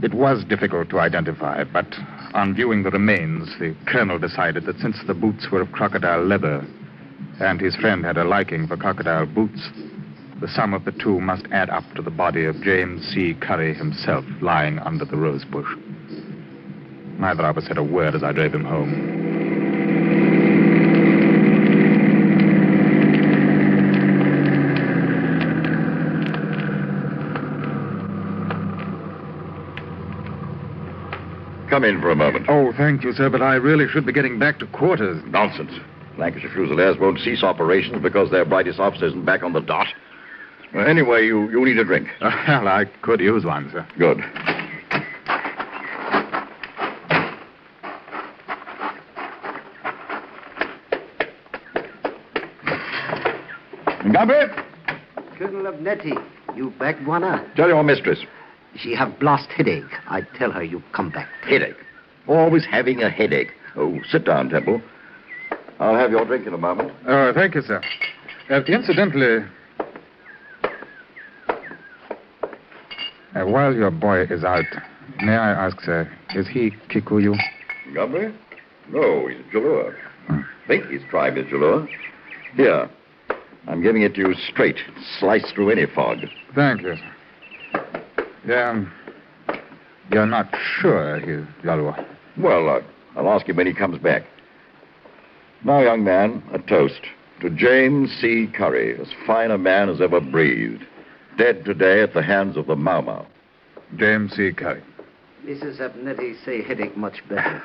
S17: It was difficult to identify, but on viewing the remains, the colonel decided that since the boots were of crocodile leather, and his friend had a liking for crocodile boots, the sum of the two must add up to the body of James C. Curry himself lying under the rose bush. Neither of us said a word as I drove him home.
S19: Come in for a moment.
S17: Oh, thank you, sir, but I really should be getting back to quarters.
S19: Nonsense. Lancashire Fusiliers won't cease operations because their brightest officer isn't back on the dot. Anyway, you need a drink.
S17: Well, I could use one, sir.
S19: Good. Gumby?
S3: Colonel of Nettie, you back, Buana?
S19: Tell your mistress.
S3: She have blast headache. I tell her you come back.
S19: Headache? Always having a headache. Oh, sit down, Temple. I'll have your drink in a moment.
S17: Oh, thank you, sir. Incidentally, while your boy is out, may I ask, sir, is he Kikuyu?
S19: Gumby? No, he's Jalua. Think his tribe is Jalua. Here, I'm giving it to you straight, sliced through any fog.
S17: Thank you, sir. You're not sure he's Jalua?
S19: Well, I'll ask him when he comes back. Now, young man, a toast to James C. Curry, as fine a man as ever breathed. Dead today at the hands of the Mau Mau.
S17: James C. Curry.
S3: Mrs. Abnetti say headache much better.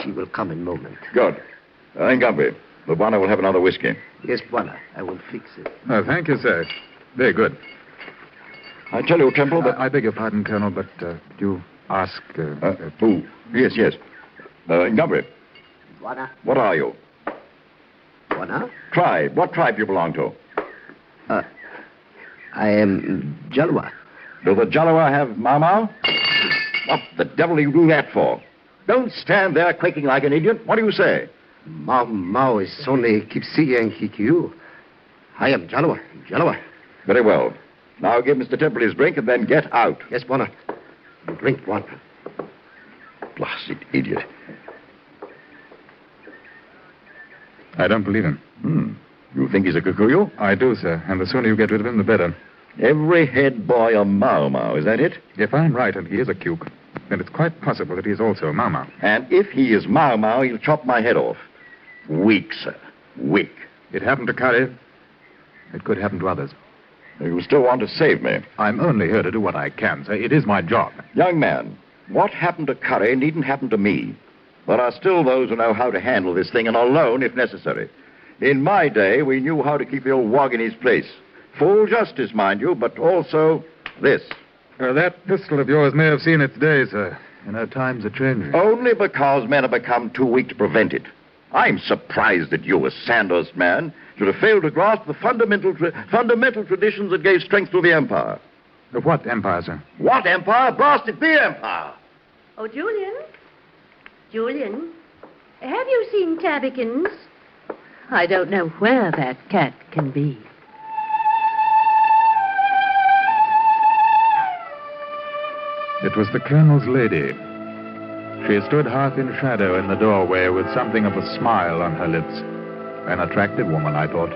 S3: She will come in moment.
S19: Good. Gumby, the Buana will have another whiskey.
S3: Yes, Buana. I will fix it.
S17: Oh, thank you, sir. Very good.
S19: I tell you, Temple, that...
S17: I beg your pardon, Colonel, but you ask...
S19: who? Yes. Gumby.
S3: Buana.
S19: What are you?
S3: Buana?
S19: Tribe. What tribe do you belong to?
S3: I am Jalwa.
S19: Do the Jalwa have Mau Mau? What the devil do you do that for? Don't stand there quaking like an idiot. What do you say?
S3: Mau Mau is only Kipsi and Kikyu. I am Jalwa.
S19: Very well. Now give Mr. Temple his drink and then get out.
S3: Yes, Buana. You drink one.
S19: Blasted idiot.
S17: I don't believe him.
S19: You think he's a Kikuyu?
S17: I do, sir. And the sooner you get rid of him, the better.
S19: Every head boy a Mau Mau, is that it?
S17: If I'm right and he is a Kuk, then it's quite possible that he's also a Mau Mau.
S19: And if he is Mau Mau, he'll chop my head off. Weak, sir. Weak.
S17: It happened to Curry. It could happen to others.
S19: You still want to save me?
S17: I'm only here to do what I can, sir. It is my job.
S19: Young man, what happened to Curry needn't happen to me. There are still those who know how to handle this thing and alone if necessary. In my day, we knew how to keep the old wog in his place. Full justice, mind you, but also this.
S17: That pistol of yours may have seen its day, sir. And our times are changing.
S19: Only because men have become too weak to prevent it. I'm surprised that you, a Sandhurst man, should have failed to grasp the fundamental traditions that gave strength to the empire.
S17: What empire, sir?
S19: What empire? Blast it, the empire!
S7: Oh, Julian, have you seen Tabbykins? I don't know where that cat can be.
S17: It was the Colonel's lady. She stood half in shadow in the doorway with something of a smile on her lips. An attractive woman, I thought.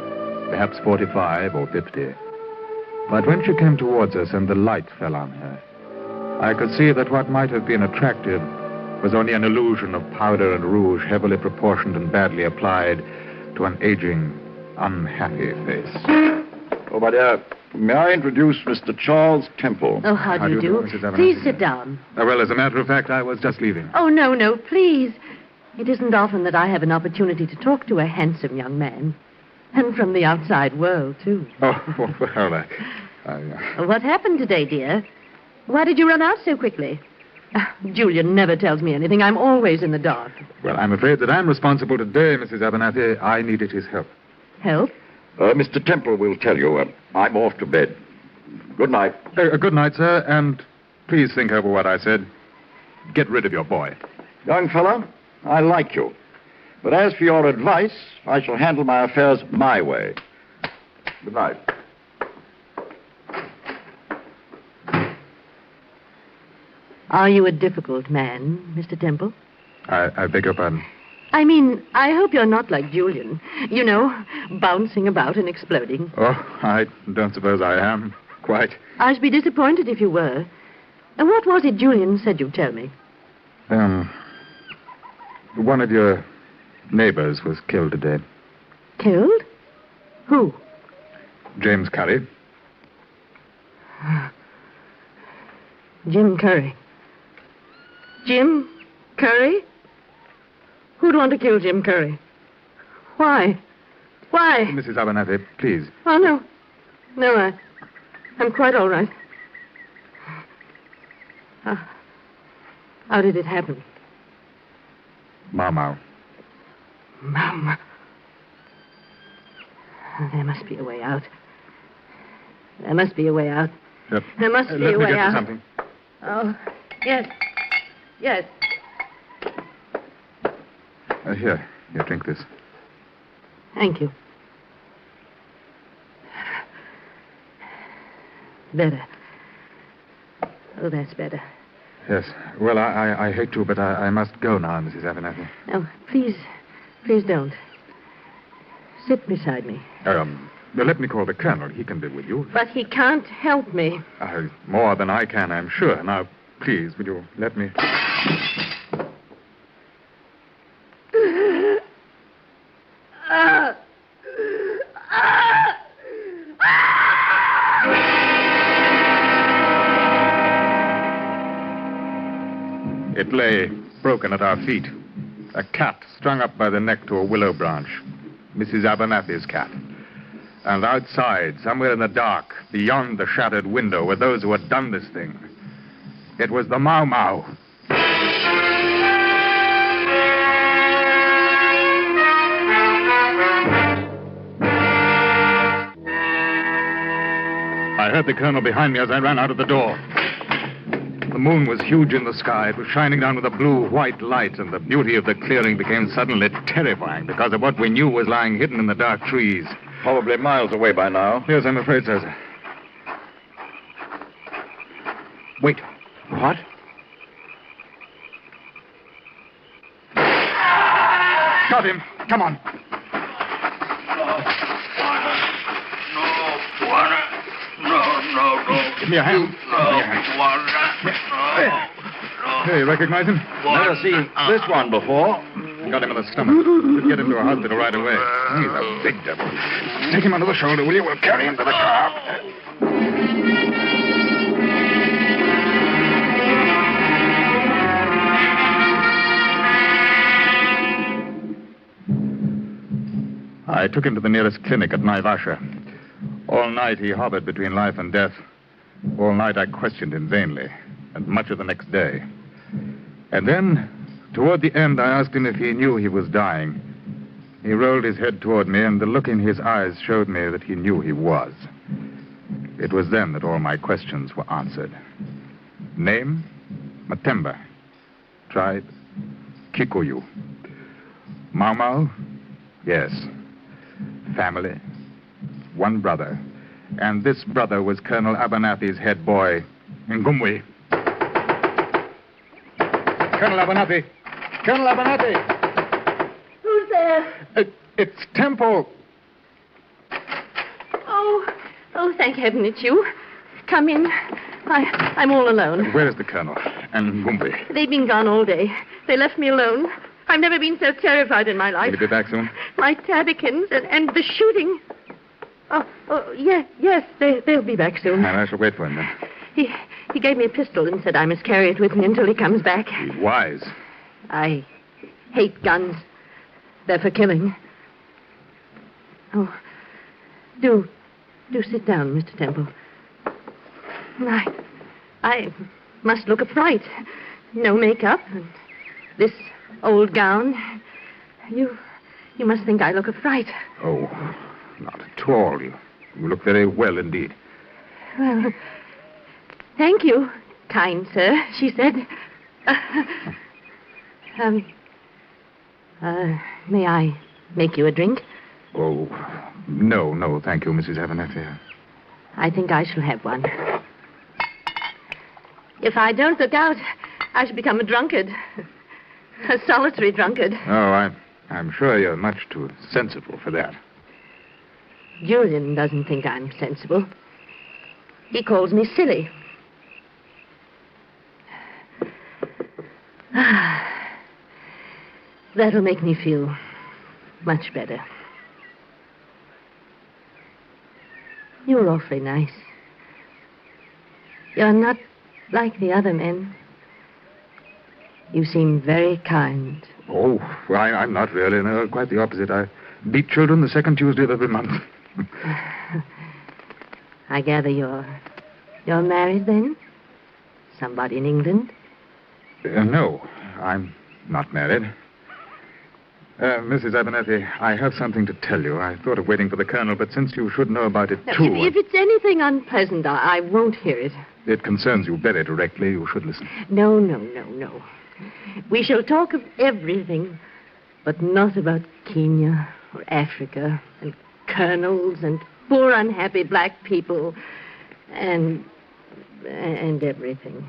S17: Perhaps 45 or 50. But when she came towards us and the light fell on her, I could see that what might have been attractive was only an illusion of powder and rouge heavily proportioned and badly applied to an aging, unhappy face.
S19: Oh, my dear, may I introduce Mr. Charles Temple?
S7: Oh, how do you do?
S17: Mrs. Evans?
S7: Please sit down.
S17: Well, as a matter of fact, I was just leaving.
S7: Oh, no, please. It isn't often that I have an opportunity to talk to a handsome young man. And from the outside world, too.
S17: Oh, well,
S7: What happened today, dear? Why did you run out so quickly? Julian never tells me anything. I'm always in the dark.
S17: Well, I'm afraid that I'm responsible today, Mrs. Abernathy. I needed his help.
S7: Help?
S19: Mr. Temple will tell you. I'm off to bed. Good night.
S17: Good night, sir, and please think over what I said. Get rid of your boy.
S19: Young fella, I like you. But as for your advice, I shall handle my affairs my way. Good night.
S7: Are you a difficult man, Mr. Temple?
S17: I beg your pardon.
S7: I mean, I hope you're not like Julian. You know, bouncing about and exploding.
S17: Oh, I don't suppose I am. Quite.
S7: I should be disappointed if you were. And what was it Julian said you'd tell me?
S17: One of your neighbors was killed today.
S7: Killed? Who?
S17: James Curry.
S7: Jim Curry. Jim Curry? Who'd want to kill Jim Curry? Why? Why?
S17: Mrs. Abernathy, please.
S7: Oh, no. No, I'm quite all right. How did it happen?
S17: Mau.
S7: Mama. There must be a way out. There must be a way out.
S17: Yep.
S7: There must be
S17: Let
S7: a
S17: me
S7: way
S17: get you
S7: out.
S17: something.
S7: Oh, yes. Yes.
S17: Here, drink this.
S7: Thank you. Better. Oh, that's better.
S17: Yes. Well, I hate to, but I must go now, Mrs. Abernathy.
S7: No, please don't. Sit beside me.
S17: Let me call the colonel. He can live with you.
S7: But he can't help me.
S17: More than I can, I'm sure. Now, please, would you let me... It lay broken at our feet. A cat strung up by the neck to a willow branch. Mrs. Abernathy's cat. And outside, somewhere in the dark, beyond the shattered window, were those who had done this thing. It was the Mau Mau. I heard the colonel behind me as I ran out of the door. The moon was huge in the sky. It was shining down with a blue-white light, and the beauty of the clearing became suddenly terrifying because of what we knew was lying hidden in the dark trees.
S19: Probably miles away by now.
S17: Yes, I'm afraid so, sir. Wait. What? Got him. Come on. Give me a hand. Hey, recognize him?
S19: Never seen this one before.
S17: Got him in the stomach. We'll get him to a hospital right away. He's a big devil. Take him under the shoulder, will you? We'll carry him to the car. I took him to the nearest clinic at Naivasha. All night he hovered between life and death. All night I questioned him vainly, and much of the next day. And then, toward the end, I asked him if he knew he was dying. He rolled his head toward me, and the look in his eyes showed me that he knew he was. It was then that all my questions were answered. Name? Matemba. Tribe? Kikuyu. Mau Mau? Yes. Family? One brother. And this brother was Colonel Abernathy's head boy, Ngumwe. Colonel Abernathy! Colonel Abernathy!
S7: Who's there?
S17: It's Temple.
S7: Oh, thank heaven it's you. Come in. I'm all alone.
S17: Where is the colonel and Ngumwe?
S7: They've been gone all day. They left me alone. I've never been so terrified in my life.
S17: Will you be back soon?
S7: My tabbikins and the shooting. Oh, yes, they'll be back soon.
S17: And I shall wait for him then.
S7: He gave me a pistol and said I must carry it with me until he comes back.
S17: He's wise.
S7: I hate guns. They're for killing. Oh, do sit down, Mr. Temple. I must look a fright. No makeup, and this old gown. You must think I look a fright.
S17: Oh, not at all. You look very well indeed.
S7: Well, thank you, kind sir, she said. May I make you a drink?
S17: Oh, no, thank you, Mrs. Abernathy.
S7: I think I shall have one. If I don't look out, I shall become a drunkard. A solitary drunkard.
S17: Oh, I'm sure you're much too sensible for that.
S7: Julian doesn't think I'm sensible. He calls me silly. That'll make me feel much better. You're awfully nice. You're not like the other men. You seem very kind.
S17: Oh, well, I'm not really. No, quite the opposite. I beat children the second Tuesday of every month.
S7: I gather you're married then? Somebody in England?
S17: No, I'm not married. Mrs. Abernethy, I have something to tell you. I thought of waiting for the Colonel, but since you should know about it, too...
S7: If it's anything unpleasant, I won't hear it.
S17: It concerns you very directly. You should listen.
S7: No. We shall talk of everything, but not about Kenya or Africa and colonels and poor unhappy black people and everything.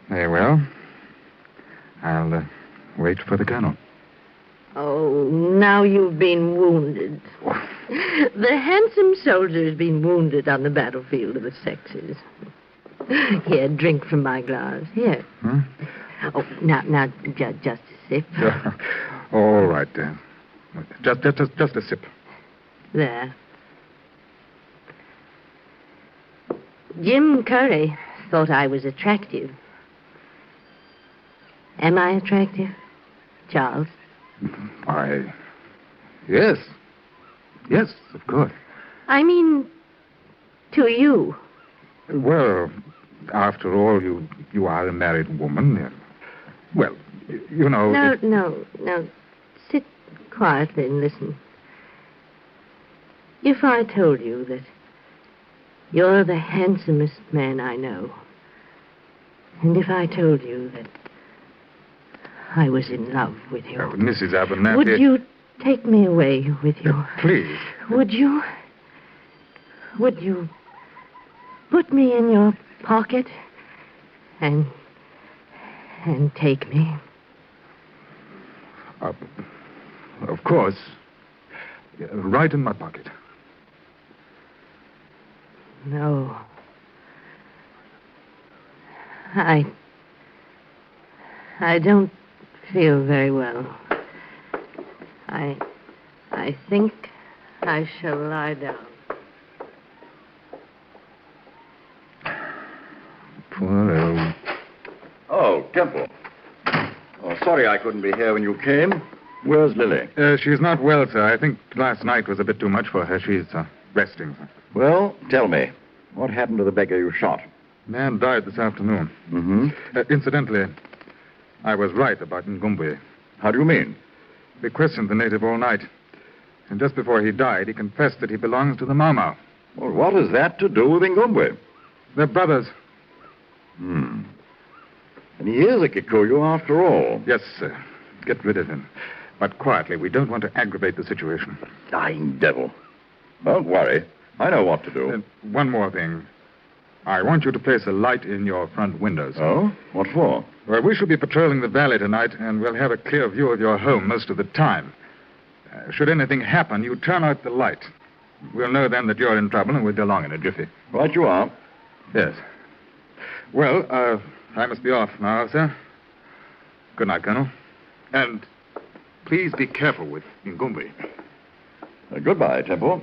S17: Very well. I'll wait for the Colonel.
S7: Oh, now you've been wounded. The handsome soldier's been wounded on the battlefield of the sexes. Here, drink from my glass. Here.
S17: Hmm?
S7: Oh, now, just a sip.
S17: All right. Just a sip.
S7: There. Jim Curry thought I was attractive. Am I attractive, Charles?
S17: Yes. Yes, of course.
S7: I mean, to you.
S17: Well, after all, you are a married woman. Well, you know...
S7: No. Sit quietly and listen. If I told you that you're the handsomest man I know, and if I told you that I was in love with you...
S17: Mrs. Abernathy...
S7: Would you take me away with you?
S17: Please.
S7: Would you put me in your pocket and take me?
S17: Of course. Right in my pocket.
S7: No. I don't feel very well. I think I shall lie down.
S19: Poor Oh, Temple. Oh, sorry I couldn't be here when you came. Where's Lili?
S17: She's not well, sir. I think last night was a bit too much for her. She's resting, sir.
S19: Well, tell me, what happened to the beggar you shot?
S17: Man died this afternoon.
S19: Mm-hmm.
S17: Incidentally, I was right about Ngumbwe.
S19: How do you mean?
S17: We questioned the native all night. And just before he died, he confessed that he belongs to the Mau Mau.
S19: Well, what has that to do with Ngumbwe?
S17: They're brothers.
S19: And he is a Kikuyu after all.
S17: Yes, sir. Get rid of him. But quietly, we don't want to aggravate the situation.
S19: Dying devil. Don't worry. I know what to do.
S17: One more thing. I want you to place a light in your front windows.
S19: Oh? What for?
S17: Well, we shall be patrolling the valley tonight, and we'll have a clear view of your home most of the time. Should anything happen, you turn out the light. We'll know then that you're in trouble, and we'll be along in a jiffy.
S19: Right you are.
S17: Yes. Well, I must be off now, sir. Good night, Colonel. And please be careful with Ngumbwe.
S19: Goodbye, Temple.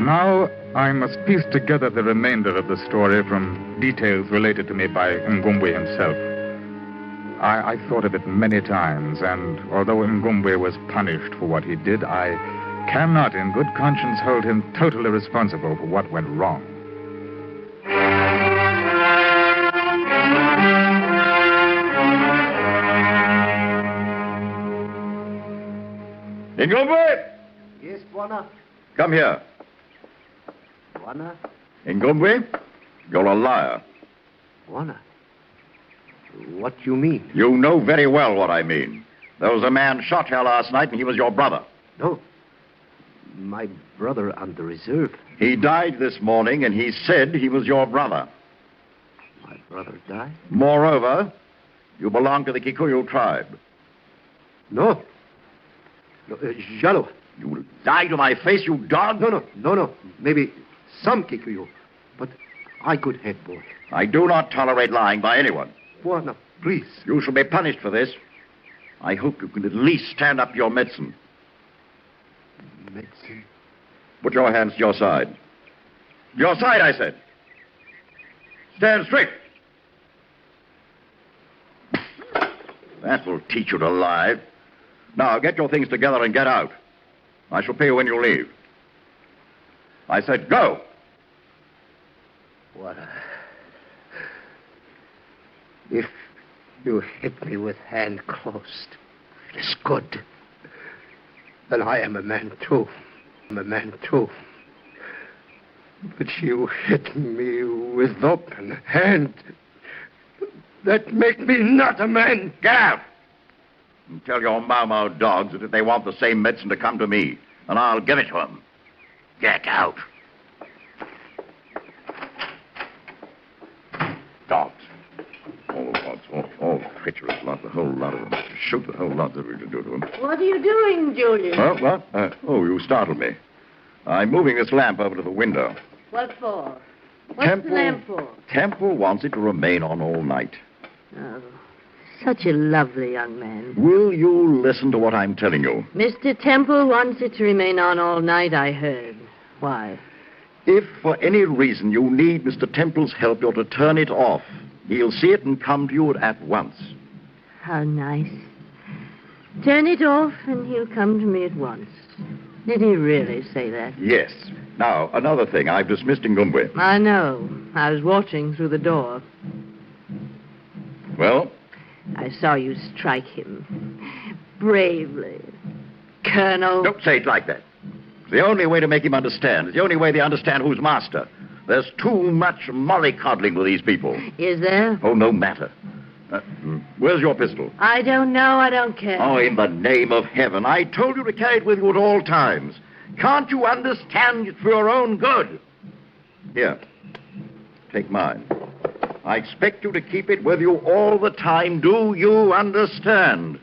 S17: Now, I must piece together the remainder of the story from details related to me by Ngumbwe himself. I thought of it many times, and although Ngumbwe was punished for what he did, I cannot in good conscience hold him totally responsible for what went wrong.
S19: Ngumbwe!
S3: Yes, Bwana.
S19: Come here.
S3: Bwana?
S19: Ngumbwe, you're a liar.
S3: Bwana? What you mean?
S19: You know very well what I mean. There was a man shot here last night, and he was your brother.
S3: No. My brother on the reserve.
S19: He died this morning, and he said he was your brother.
S3: My brother died?
S19: Moreover, you belong to the Kikuyu tribe.
S3: No. Jalo.
S19: You lie to my face, you dog?
S3: No. Maybe some Kikuyu, but I could head both.
S19: I do not tolerate lying by anyone.
S3: Well, now, please.
S19: You shall be punished for this. I hope you can at least stand up to your medicine.
S3: Medicine?
S19: Put your hands to your side. Your side, I said. Stand straight. That will teach you to lie. Now, get your things together and get out. I shall pay you when you leave. I said, go.
S3: What If you hit me with hand closed, it is good. Then I am a man, too. I'm a man, too. But you hit me with open hand. That make me not a man.
S19: Get out! And tell your Mau dogs that if they want the same medicine to come to me, and I'll give it to them. Get out. Dogs. All treacherous lot, the whole lot of them. Shoot the whole lot that we can do to them.
S7: What are you doing, Julian?
S19: What? You startled me. I'm moving this lamp over to the window.
S7: What for? What's the lamp for?
S19: Temple wants it to remain on all night.
S7: Oh, such a lovely young man.
S19: Will you listen to what I'm telling you?
S7: Mr. Temple wants it to remain on all night, I heard. Why?
S19: If for any reason you need Mr. Temple's help, you're to turn it off. He'll see it and come to you at once.
S7: How nice. Turn it off and he'll come to me at once. Did he really say that?
S19: Yes. Now, another thing. I've dismissed Ngumwe.
S7: I know. I was watching through the door.
S19: Well?
S7: I saw you strike him. Bravely. Colonel.
S19: Don't say it like that. It's the only way to make him understand. It's the only way they understand who's master. There's too much mollycoddling with these people.
S7: Is there?
S19: Oh, no matter. Where's your pistol?
S7: I don't know. I don't care.
S19: Oh, in the name of heaven. I told you to carry it with you at all times. Can't you understand it for your own good? Here. Take mine. I expect you to keep it with you all the time. Do you understand?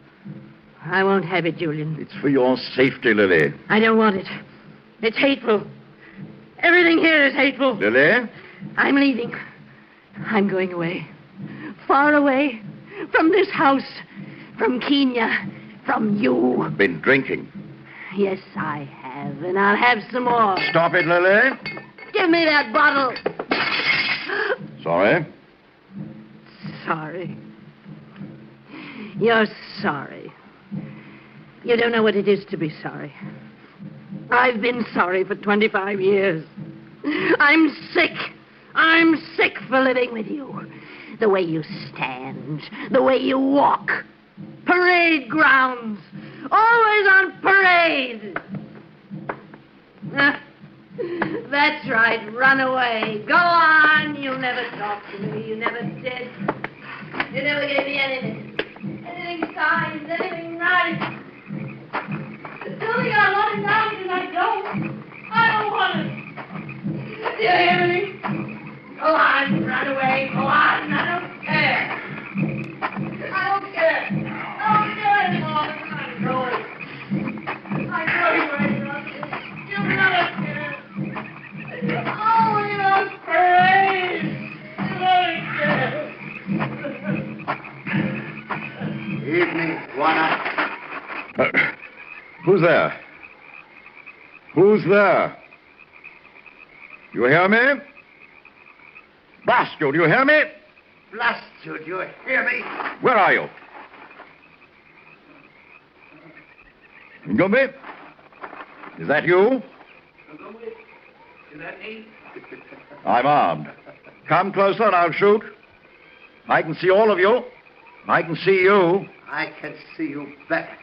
S7: I won't have it, Julian.
S19: It's for your safety, Lili.
S7: I don't want it. It's hateful. Everything here is hateful.
S19: Lili?
S7: I'm leaving. I'm going away. Far away. From this house. From Kenya. From you.
S19: Been drinking.
S7: Yes, I have. And I'll have some more.
S19: Stop it, Lili.
S7: Give me that bottle.
S19: Sorry?
S7: Sorry. You're sorry. You don't know what it is to be sorry. I've been sorry for 25 years. I'm sick. I'm sick for living with you. The way you stand. The way you walk. Parade grounds. Always on parade. That's right. Run away. Go on. You'll never talk to me. You never did. You never gave me anything. Anything kind. Anything nice. Tell me I want it now because I don't. I don't want it. Do you hear me? Go on. Run away. Go on. I don't care. I don't care. I don't care anymore. I'm going. I'm going right now. You'll never care. Oh, you're afraid. You never care.
S3: Evening, Juana.
S19: Who's there? Who's there? You hear me? Blast you, do you hear me?
S3: Blast you, do you hear me?
S19: Where are you? Ngumbi? Is that you?
S3: Is that me?
S19: I'm armed. Come closer and I'll shoot. I can see all of you. I can see you.
S3: I can see you better.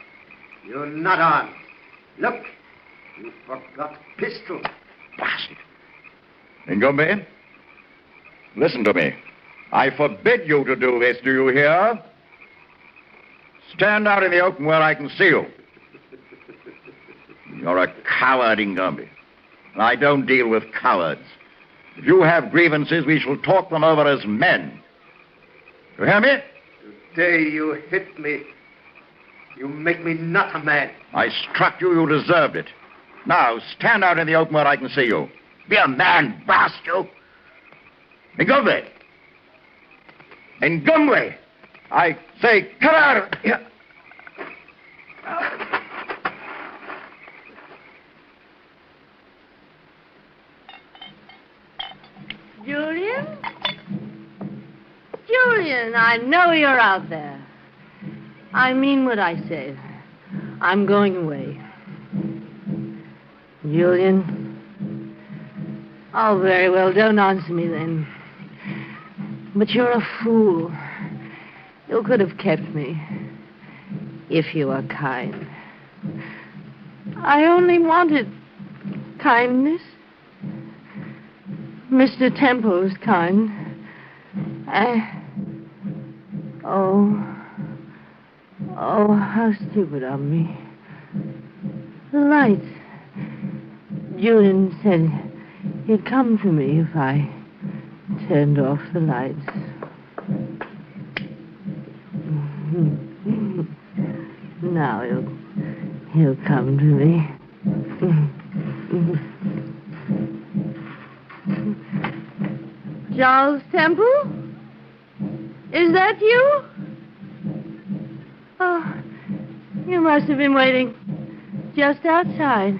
S3: You're not armed. Look, you forgot pistol.
S19: Blast it. Ngumbi, listen to me. I forbid you to do this, do you hear? Stand out in the open where I can see you. You're a coward, Ingombe. And I don't deal with cowards. If you have grievances, we shall talk them over as men. You hear me?
S3: Today you hit me. You make me not a man.
S19: I struck you, you deserved it. Now, stand out in the open where I can see you. Be a man, blast you. Ingombe! Ingombe! I say, come out of here!
S7: Julian? Julian, I know you're out there. I mean what I say. I'm going away. Julian? Oh, very well, don't answer me then. But you're a fool. You could have kept me. If you were kind. I only wanted kindness. Mr. Temple's kind. Oh, how stupid of me. The lights. Julian said he'd come for me if I turned off the lights. Now he'll come to me. Charles Temple? Is that you? Oh, you must have been waiting just outside.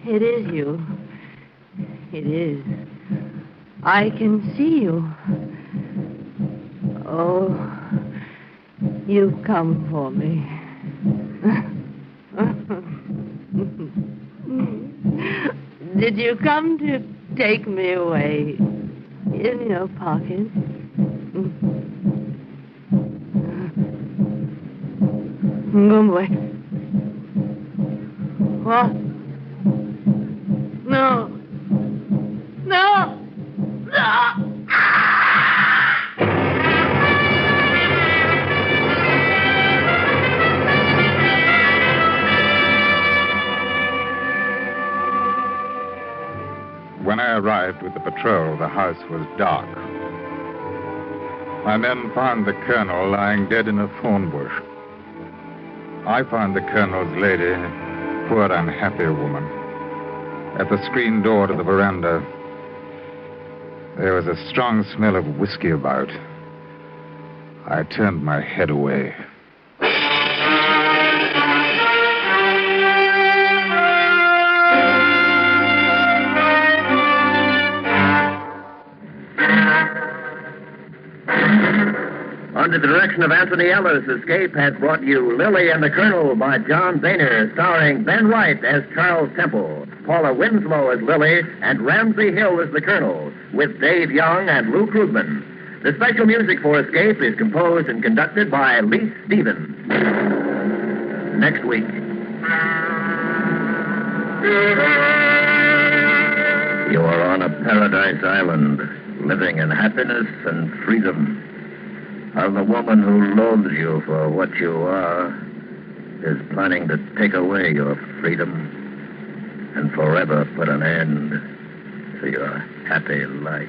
S7: It is you. It is. I can see you. Oh, you've come for me. Did you come to take me away in your pocket? Go away. What? No. No. No.
S17: When I arrived with the patrol, the house was dark. My men found the colonel lying dead in a thorn bush. I found the colonel's lady, poor unhappy woman, at the screen door to the veranda. There was a strong smell of whiskey about. I turned my head away.
S10: Under the direction of Anthony Ellis, Escape has brought you Lili and the Colonel by John Daner, starring Ben Wright as Charles Temple, Paula Winslow as Lili, and Ramsey Hill as the Colonel, with Dave Young and Lou Krugman. The special music for Escape is composed and conducted by Lee Stevens. Next week. You are on a paradise island, living in happiness and freedom. While the woman who loathes you for what you are is planning to take away your freedom and forever put an end to your happy life.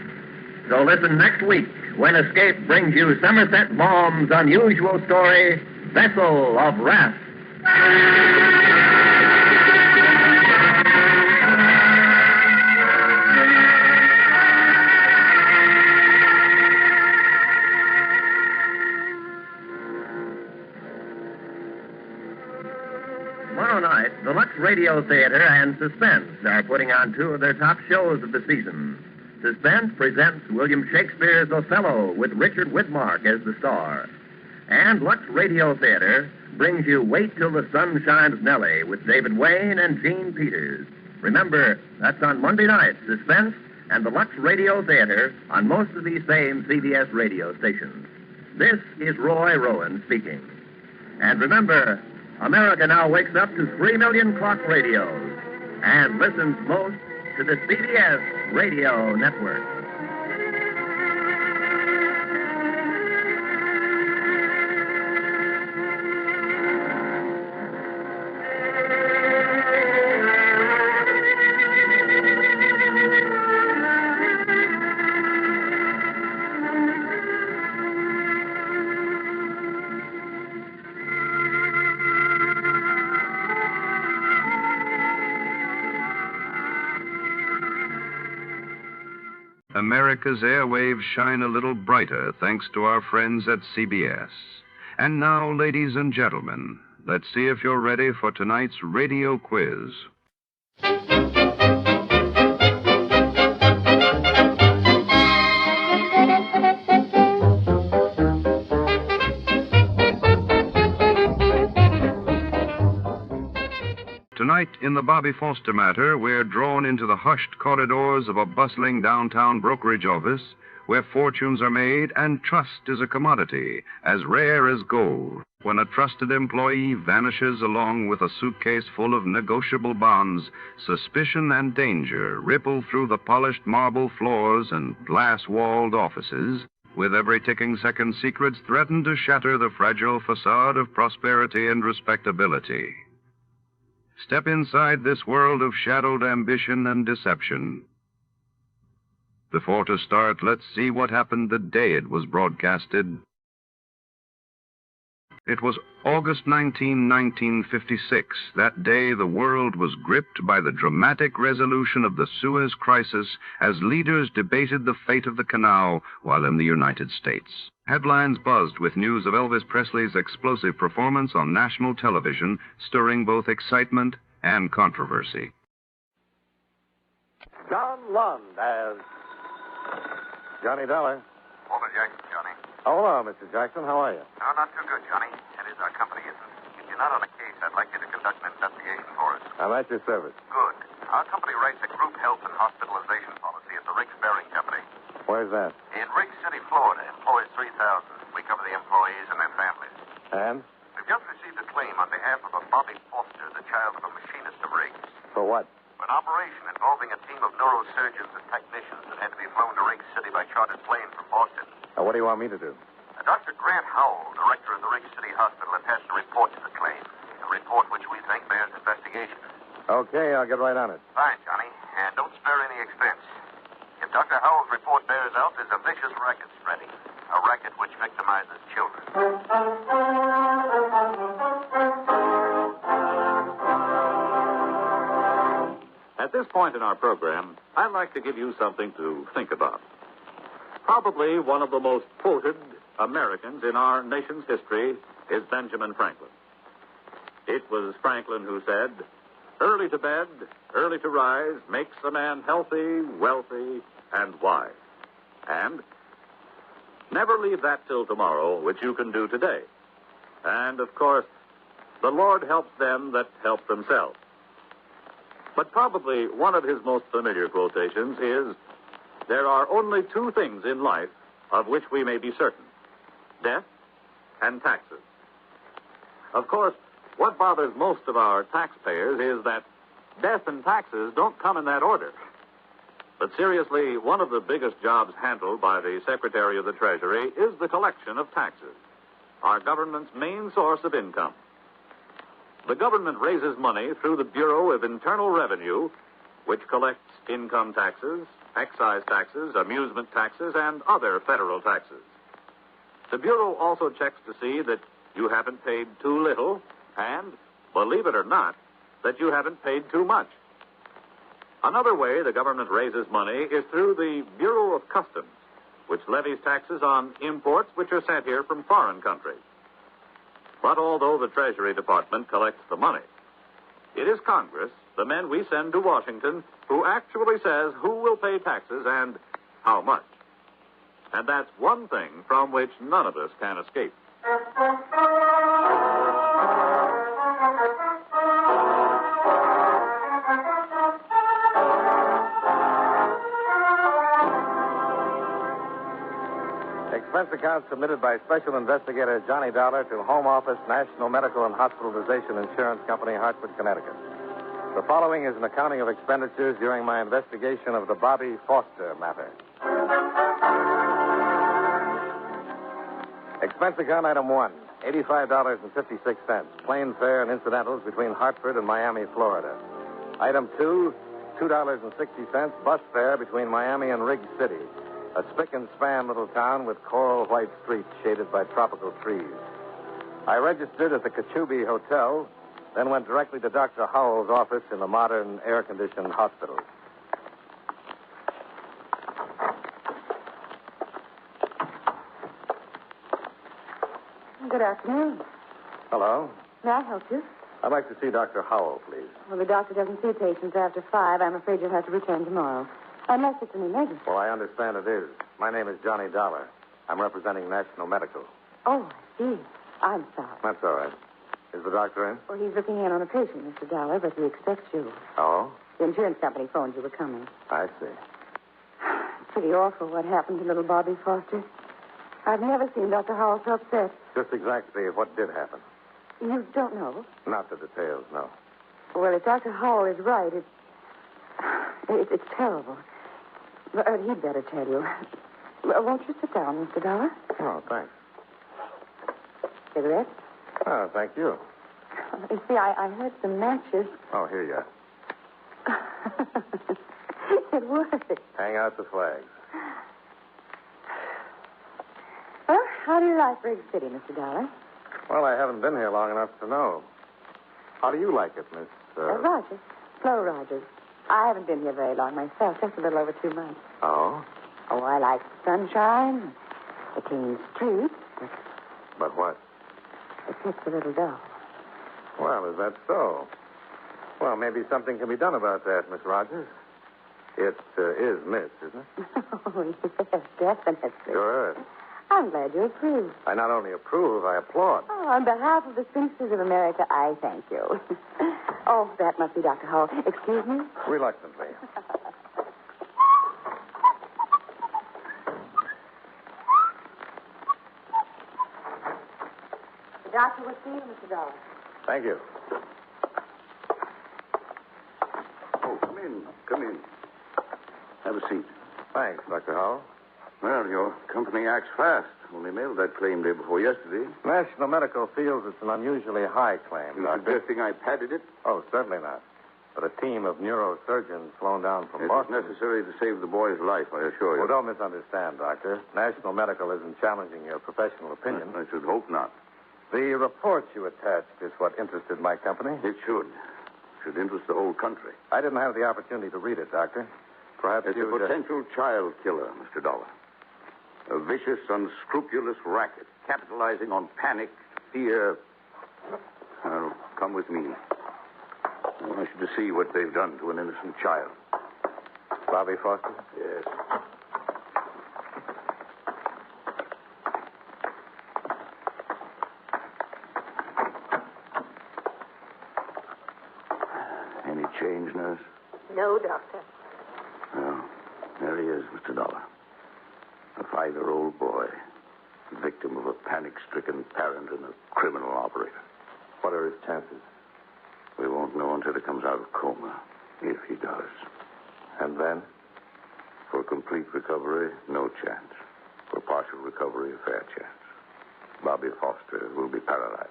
S10: So listen next week when Escape brings you Somerset Maugham's unusual story, Vessel of Wrath. Tomorrow night, the Lux Radio Theater and Suspense are putting on two of their top shows of the season. Suspense presents William Shakespeare's Othello with Richard Widmark as the star. And Lux Radio Theater brings you Wait Till the Sun Shines Nellie with David Wayne and Gene Peters. Remember, that's on Monday night, Suspense and the Lux Radio Theater on most of these same CBS radio stations. This is Roy Rowan speaking. And remember, America now wakes up to 3 million clock radios and listens most to the CBS radio network.
S1: America's airwaves shine a little brighter thanks to our friends at CBS. And now, ladies and gentlemen, let's see if you're ready for tonight's radio quiz. Tonight, in the Bobby Foster matter, we're drawn into the hushed corridors of a bustling downtown brokerage office where fortunes are made and trust is a commodity as rare as gold. When a trusted employee vanishes along with a suitcase full of negotiable bonds, suspicion and danger ripple through the polished marble floors and glass-walled offices, with every ticking second secrets threaten to shatter the fragile facade of prosperity and respectability. Step inside this world of shadowed ambition and deception. Before to start, let's see what happened the day it was broadcasted. It was August 19, 1956. That day, the world was gripped by the dramatic resolution of the Suez Crisis as leaders debated the fate of the canal while in the United States. Headlines buzzed with news of Elvis Presley's explosive performance on national television, stirring both excitement and controversy.
S20: John Lund as Johnny Dollar.
S21: Walter Jackson, Johnny.
S20: Oh, hello, Mr. Jackson. How are you?
S21: No, not too good, Johnny. That is, our company isn't. If you're not on a case, I'd like you to conduct an investigation for us.
S20: I'm at your service.
S21: Good. Our company writes a group health and hospitalization policy at the Riggs Bearing Company.
S20: Where's that?
S21: In Riggs City, Florida. Employs 3,000. We cover the employees and their families.
S20: And?
S21: We've just received a claim on behalf of a Bobby Foster, the child of a machinist of Riggs.
S20: For what?
S21: For an operation involving a team of neurosurgeons and technicians that had to be flown to Riggs City by chartered plane from Boston.
S20: Now, what do you want me to do?
S21: Dr. Grant Howell, director of the Riggs City Hospital, attached a report to the claim. A report which we think bears investigation.
S20: Okay, I'll get right on it.
S21: Fine, Johnny. And don't spare any expense. If Dr. Howell's report bears out, there's a vicious racket spreading. A racket which victimizes children.
S22: At this point in our program, I'd like to give you something to think about. Probably one of the most quoted Americans in our nation's history is Benjamin Franklin. It was Franklin who said, "Early to bed, early to rise makes a man healthy, wealthy, and wise." And never leave that till tomorrow, which you can do today. And, of course, the Lord helps them that help themselves. But probably one of his most familiar quotations is, "There are only two things in life of which we may be certain: death and taxes." Of course, what bothers most of our taxpayers is that death and taxes don't come in that order. But seriously, one of the biggest jobs handled by the Secretary of the Treasury is the collection of taxes, our government's main source of income. The government raises money through the Bureau of Internal Revenue, which collects income taxes, excise taxes, amusement taxes, and other federal taxes. The Bureau also checks to see that you haven't paid too little and, believe it or not, that you haven't paid too much. Another way the government raises money is through the Bureau of Customs, which levies taxes on imports which are sent here from foreign countries. But although the Treasury Department collects the money, it is Congress, the men we send to Washington, who actually says who will pay taxes and how much. And that's one thing from which none of us can escape.
S20: Expense account submitted by Special Investigator Johnny Dollar to Home Office, National Medical and Hospitalization Insurance Company, Hartford, Connecticut. The following is an accounting of expenditures during my investigation of the Bobby Foster matter. Expense account item 1, $85.56, plane fare and incidentals between Hartford and Miami, Florida. Item 2, $2.60, bus fare between Miami and Riggs City, a spick and span little town with coral white streets shaded by tropical trees. I registered at the Kachubi Hotel, then went directly to Dr. Howell's office in the modern air-conditioned hospital.
S8: afternoon.
S6: Hello.
S8: May I help you?
S6: I'd like to see Dr. Howell, please.
S8: Well, the doctor doesn't see patients after 5. I'm afraid you'll have to return tomorrow. Unless it's an emergency.
S6: Well, I understand it is. My name is Johnny Dollar. I'm representing National Medical.
S8: Oh, I see. I'm sorry.
S6: That's all right. Is the doctor in?
S8: Well, he's looking in on a patient, Mr. Dollar, but he expects you.
S6: Oh?
S8: The insurance company phoned you were coming.
S6: I see.
S8: It's pretty awful what happened to little Bobby Foster. I've never seen Dr. Howell so upset.
S6: Just exactly what did happen.
S8: You don't know?
S6: Not the details, no.
S8: Well, if Dr. Howell is right, it's terrible. But he'd better tell you. Won't you sit down, Mr. Dollar?
S6: Oh, thanks.
S8: Cigarette?
S6: Oh, thank you.
S8: You see, I heard some matches.
S6: Oh, here you are.
S8: It worked.
S6: Hang out the flags.
S8: Well, how do you like Rig City, Mr. Dollar?
S6: Well, I haven't been here long enough to know. How do you like it, Miss...
S8: Rogers. Flo Rogers. I haven't been here very long myself, just a little over 2 months.
S6: Oh?
S8: Oh, I like the sunshine, the clean streets.
S6: But what?
S8: It gets a little dull.
S6: Well, is that so? Well, maybe something can be done about that, Miss Rogers. It is Miss, isn't it?
S8: Oh, yes, definitely.
S6: Sure.
S8: I'm glad you approve.
S6: I not only approve, I applaud.
S8: Oh, on behalf of the spinsters of America, I thank you. Oh, that must be Dr. Hall. Excuse me?
S6: Reluctantly.
S8: The doctor will see you, Mr. Dollar.
S6: Thank you.
S14: Oh, come in. Come in. Have a seat.
S6: Thanks, Dr. Howell.
S14: Well, your company acts fast. Only mailed that claim day before yesterday.
S6: National Medical feels it's an unusually high claim,
S14: You
S6: Doctor.
S14: suggesting I padded it?
S6: Oh, certainly not. But a team of neurosurgeons flown down from
S14: It
S6: Boston...
S14: was necessary to save the boy's life, I assure you.
S6: Well, don't misunderstand, Doctor. National Medical isn't challenging your professional opinion.
S14: I should hope not.
S6: The report you attached is what interested my company.
S14: It should. Should interest the whole country.
S6: I didn't have the opportunity to read it, Doctor. Perhaps
S14: It's a potential child killer, Mr. Dollar. A vicious, unscrupulous racket, capitalizing on panic, fear. Now, come with me. I want you to see what they've done to an innocent child.
S6: Bobby Foster?
S14: Yes. Any change, nurse?
S7: No, Doctor.
S14: Oh, there he is, Mr. Dollar. A 5-year-old boy, victim of a panic-stricken parent and a criminal operator.
S6: What are his chances?
S14: We won't know until he comes out of coma, if he does.
S6: And then?
S14: For complete recovery, no chance. For partial recovery, a fair chance. Bobby Foster will be paralyzed.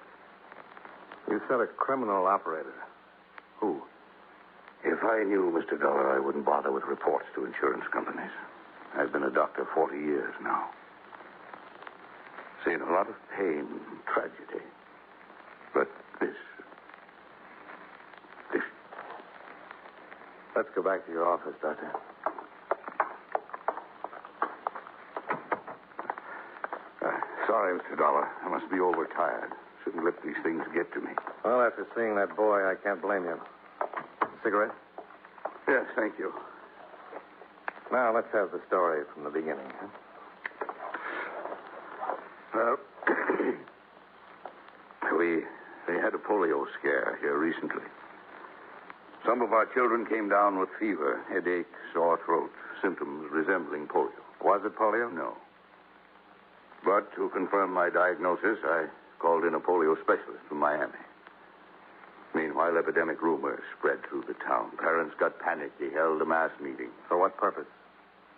S6: You said a criminal operator. Who?
S14: If I knew, Mr. Dollar, I wouldn't bother with reports to insurance companies. I've been a doctor 40 years now. Seen a lot of pain and tragedy. But this...
S6: Let's go back to your office, Doctor.
S14: Sorry, Mr. Dollar. I must be overtired. Shouldn't let these things get to me.
S6: Well, after seeing that boy, I can't blame you. Cigarette?
S14: Yes, thank you.
S6: Now, let's have the story from the beginning, huh?
S14: Well, we had a polio scare here recently. Some of our children came down with fever, headache, sore throat, symptoms resembling polio.
S6: Was it polio?
S14: No. But to confirm my diagnosis, I called in a polio specialist from Miami. Meanwhile, epidemic rumors spread through the town. Parents got panicked. He held a mass meeting.
S6: For what purpose?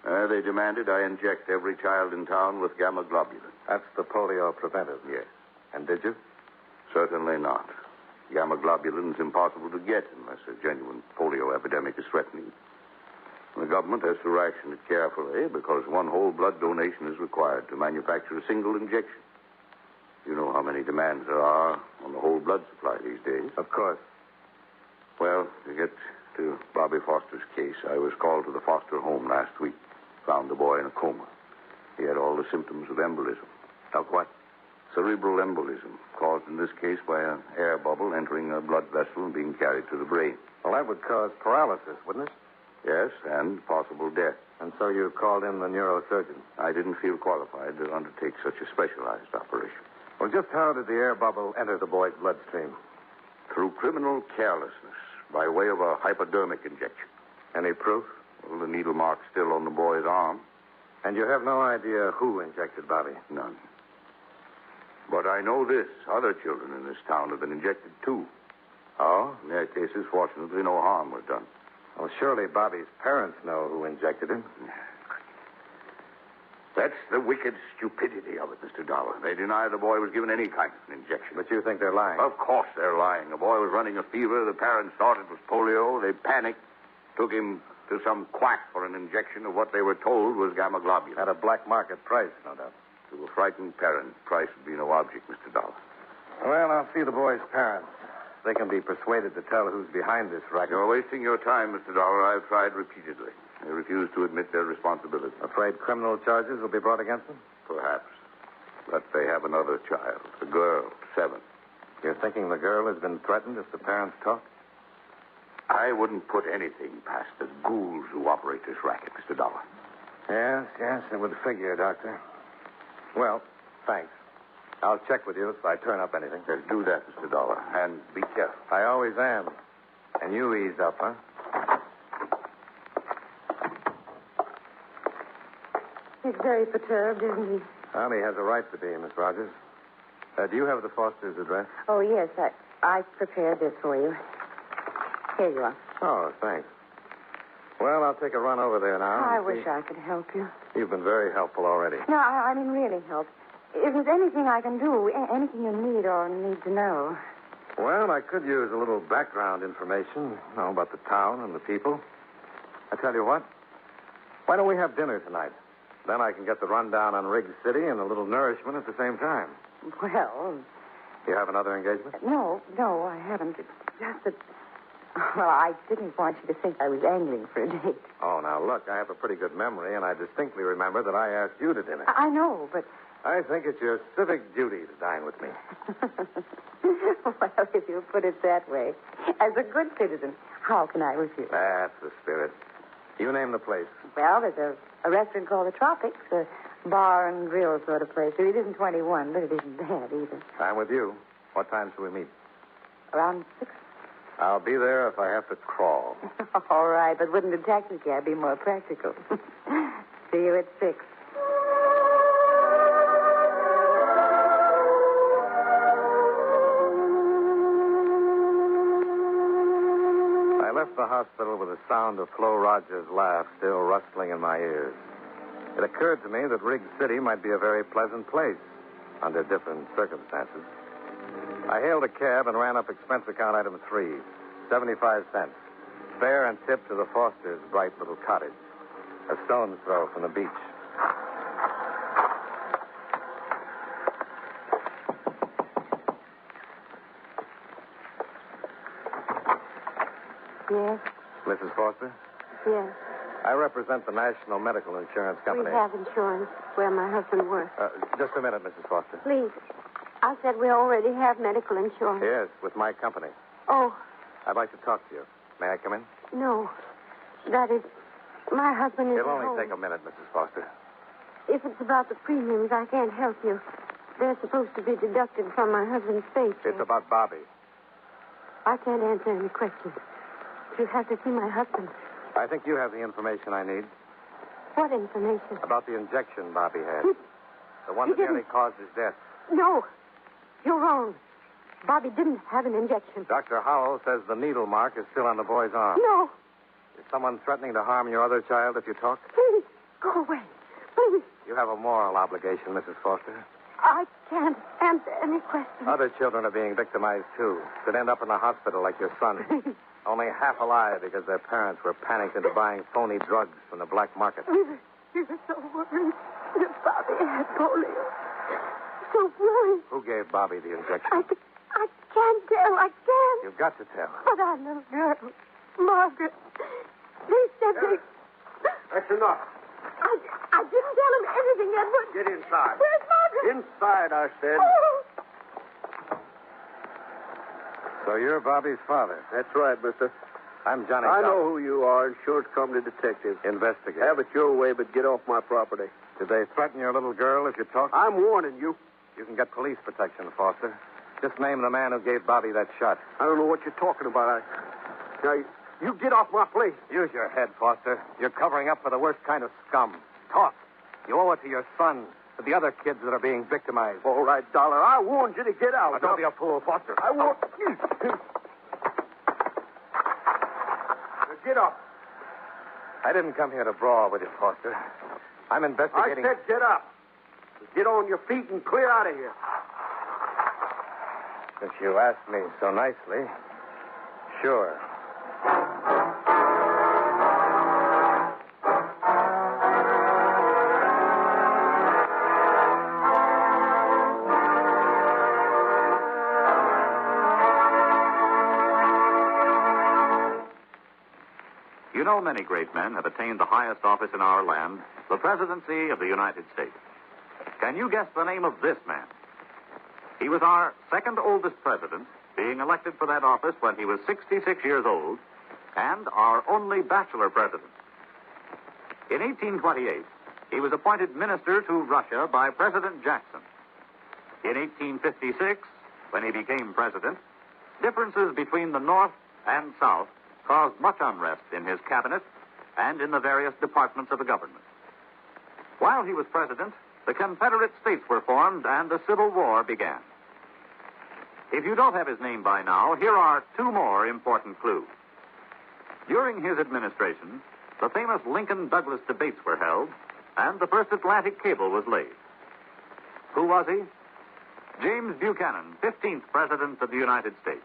S14: They demanded I inject every child in town with gamma globulin.
S6: That's the polio preventive?
S14: Yes.
S6: And did you?
S14: Certainly not. Gamma globulin's impossible to get unless a genuine polio epidemic is threatening. The government has to ration it carefully because one whole blood donation is required to manufacture a single injection. You know how many demands there are on the whole blood supply these days.
S6: Of course.
S14: Well, to get to Bobby Foster's case, I was called to the Foster home last week. Found the boy in a coma. He had all the symptoms of embolism.
S6: Of what?
S14: Cerebral embolism, caused in this case by an air bubble entering a blood vessel and being carried to the brain.
S20: Well, that would cause paralysis, wouldn't it?
S14: Yes, and possible death.
S20: And so you called in the neurosurgeon?
S14: I didn't feel qualified to undertake such a specialized operation.
S20: Well, just how did the air bubble enter the boy's bloodstream?
S14: Through criminal carelessness, by way of a hypodermic injection.
S20: Any proof?
S14: Well, the needle mark's still on the boy's arm.
S20: And you have no idea who injected Bobby?
S14: None. But I know this. Other children in this town have been injected, too.
S20: Oh?
S14: In their cases, fortunately, no harm was done.
S20: Well, surely Bobby's parents know who injected him.
S14: That's the wicked stupidity of it, Mr. Dollar. They deny the boy was given any kind of an injection.
S20: But you think they're lying?
S14: Of course they're lying. The boy was running a fever. The parents thought it was polio. They panicked, took him to some quack for an injection of what they were told was gamma globulin.
S20: At a black market price, no doubt.
S14: To a frightened parent, price would be no object, Mr. Dollar.
S20: Well, I'll see the boy's parents. They can be persuaded to tell who's behind this racket.
S14: You're wasting your time, Mr. Dollar. I've tried repeatedly. They refuse to admit their responsibility.
S20: Afraid criminal charges will be brought against them?
S14: Perhaps. But they have another child, a girl, 7.
S20: You're thinking the girl has been threatened if the parents talk?
S14: I wouldn't put anything past the ghouls who operate this racket, Mr. Dollar.
S20: Yes, it would figure, Doctor. Well, thanks. I'll check with you if I turn up anything.
S14: Just do that, Mr. Dollar, and be careful.
S20: I always am. And you ease up, huh?
S8: He's very perturbed, isn't he?
S20: Well, he has a right to be, Miss Rogers. Do you have the Foster's address?
S8: Oh, yes. I prepared this for you. Here you are.
S20: Oh, thanks. Well, I'll take a run over there now.
S8: I wish I could help you.
S20: You've been very helpful already.
S8: No, I mean really help. If there's anything I can do, anything you need or need to know.
S20: Well, I could use a little background information, about the town and the people. I tell you what, why don't we have dinner tonight? Then I can get the rundown on Riggs City and a little nourishment at the same time.
S8: Well...
S20: You have another engagement?
S8: No, I haven't. It's just that... Well, I didn't want you to think I was angling for a date.
S20: Oh, now, look, I have a pretty good memory, and I distinctly remember that I asked you to dinner.
S8: I know, but...
S20: I think it's your civic duty to dine with me.
S8: Well, if you put it that way, as a good citizen, how can I refuse?
S20: That's the spirit. You name the place.
S8: Well, there's a restaurant called the Tropics, a bar and grill sort of place. It isn't 21, but it isn't bad either.
S20: I'm with you. What time shall we meet?
S8: Around 6.
S20: I'll be there if I have to crawl.
S8: All right, but wouldn't a taxi cab be more practical? See you at 6.
S20: I left the hospital with the sound of Flo Rogers' laugh still rustling in my ears. It occurred to me that Riggs City might be a very pleasant place under different circumstances. I hailed a cab and ran up expense account item 3, 75 cents. Fare and tip to the Fosters' bright little cottage, a stone's throw from the beach.
S8: Yes?
S20: Mrs. Foster?
S8: Yes.
S20: I represent the National Medical Insurance Company.
S8: We have insurance where my husband works.
S20: Just a minute, Mrs. Foster.
S8: Please. I said we already have medical insurance.
S20: Yes, with my company.
S8: Oh.
S20: I'd like to talk to you. May I come in?
S8: No. That is, my husband is
S20: It'll only
S8: home.
S20: take a minute, Mrs. Foster.
S8: If it's about the premiums, I can't help you. They're supposed to be deducted from my husband's paycheck.
S20: It's about Bobby.
S8: I can't answer any questions. You have to see my husband.
S20: I think you have the information I need.
S8: What information?
S20: About the injection Bobby had. The one
S8: He
S20: that nearly
S8: didn't.
S20: caused his death.
S8: No. You're wrong. Bobby didn't have an injection.
S20: Dr. Howell says the needle mark is still on the boy's arm.
S8: No.
S20: Is someone threatening to harm your other child if you talk?
S8: Please, go away. Please.
S20: You have a moral obligation, Mrs. Foster.
S8: I can't answer any questions.
S20: Other children are being victimized, too. Could end up in the hospital like your son. Only half alive because their parents were panicked into buying phony drugs from the black market.
S8: We were so worried that Bobby had polio. So worried.
S20: Who gave Bobby the injection?
S8: I can't tell. I can't.
S20: You've got to tell.
S8: But our little girl, Margaret, they said they...
S3: That's enough.
S8: I I didn't tell him anything, Edward.
S11: Get inside.
S8: Where's Margaret?
S11: Inside, I said.
S8: Oh.
S20: So you're Bobby's father.
S11: That's right, mister.
S20: I'm Johnny.
S11: I know who you are, insurance company detective.
S20: Investigate.
S11: Have it your way, but get off my property.
S20: Did they threaten your little girl if you talk?
S11: I'm warning you.
S20: You can get police protection, Foster. Just name the man who gave Bobby that shot.
S11: I don't know what you're talking about. Now, you get off my place.
S20: Use your head, Foster. You're covering up for the worst kind of scum. Talk. You owe it to your son, to the other kids that are being victimized.
S11: All right, Dollar. I warned you to get out.
S20: Now, don't be a fool, Foster.
S11: I warned you. Get up.
S20: I didn't come here to brawl with you, Foster. I'm investigating...
S11: I said get up. Get on your feet and clear out of here.
S20: Since you asked me so nicely, sure.
S22: You know, many great men have attained the highest office in our land, the presidency of the United States. Can you guess the name of this man? He was our second oldest president, being elected for that office when he was 66 years old, and our only bachelor president. In 1828, he was appointed minister to Russia by President Jackson. In 1856, when he became president, differences between the North and South caused much unrest in his cabinet and in the various departments of the government. While he was president, the Confederate States were formed and the Civil War began. If you don't have his name by now, here are two more important clues. During his administration, the famous Lincoln-Douglas debates were held, and the first Atlantic cable was laid. Who was he? James Buchanan, 15th President of the United States.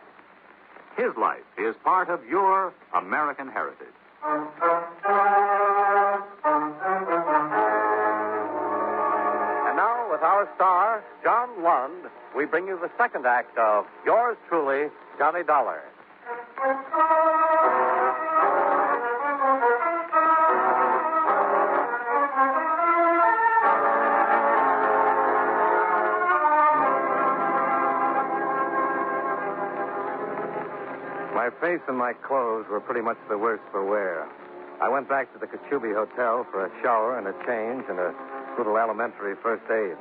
S22: His life is part of your American heritage.
S20: And now, with our star, John Lund, we bring you the second act of yours truly, Johnny Dollar. My face and my clothes were pretty much the worse for wear. I went back to the Kachubi Hotel for a shower and a change and a little elementary first aid.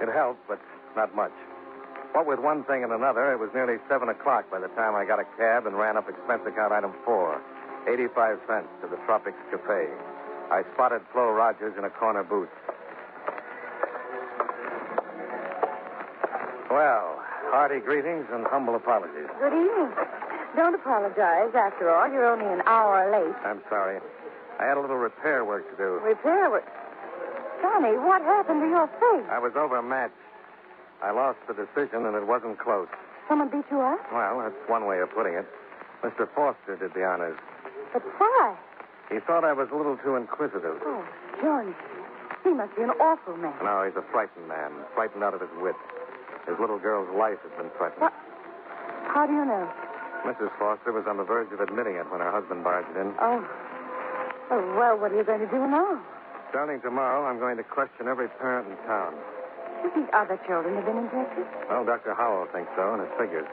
S20: It helped, but not much. What with one thing and another, it was nearly 7 o'clock by the time I got a cab and ran up expense account item 4, 85 cents to the Tropics Cafe. I spotted Flo Rogers in a corner booth. Well, hearty greetings and humble apologies.
S8: Good evening. Don't apologize. After all, you're only an hour late.
S20: I'm sorry. I had a little repair work to do.
S8: Repair work? Johnny, what happened to your face?
S20: I was overmatched. I lost the decision, and it wasn't close.
S8: Someone beat you up?
S20: Well, that's one way of putting it. Mr. Foster did the honors.
S8: But why?
S20: He thought I was a little too inquisitive.
S8: Oh, Johnny. He must be an awful man.
S20: No, he's a frightened man, frightened out of his wits. His little girl's life has been threatened.
S8: What? How do you know?
S20: Mrs. Foster was on the verge of admitting it when her husband barged in.
S8: Oh. Oh, well, what are you going to do now?
S20: Starting tomorrow, I'm going to question every parent in town.
S8: You think other children have been infected?
S20: Well, Dr. Howell thinks so, and it figures.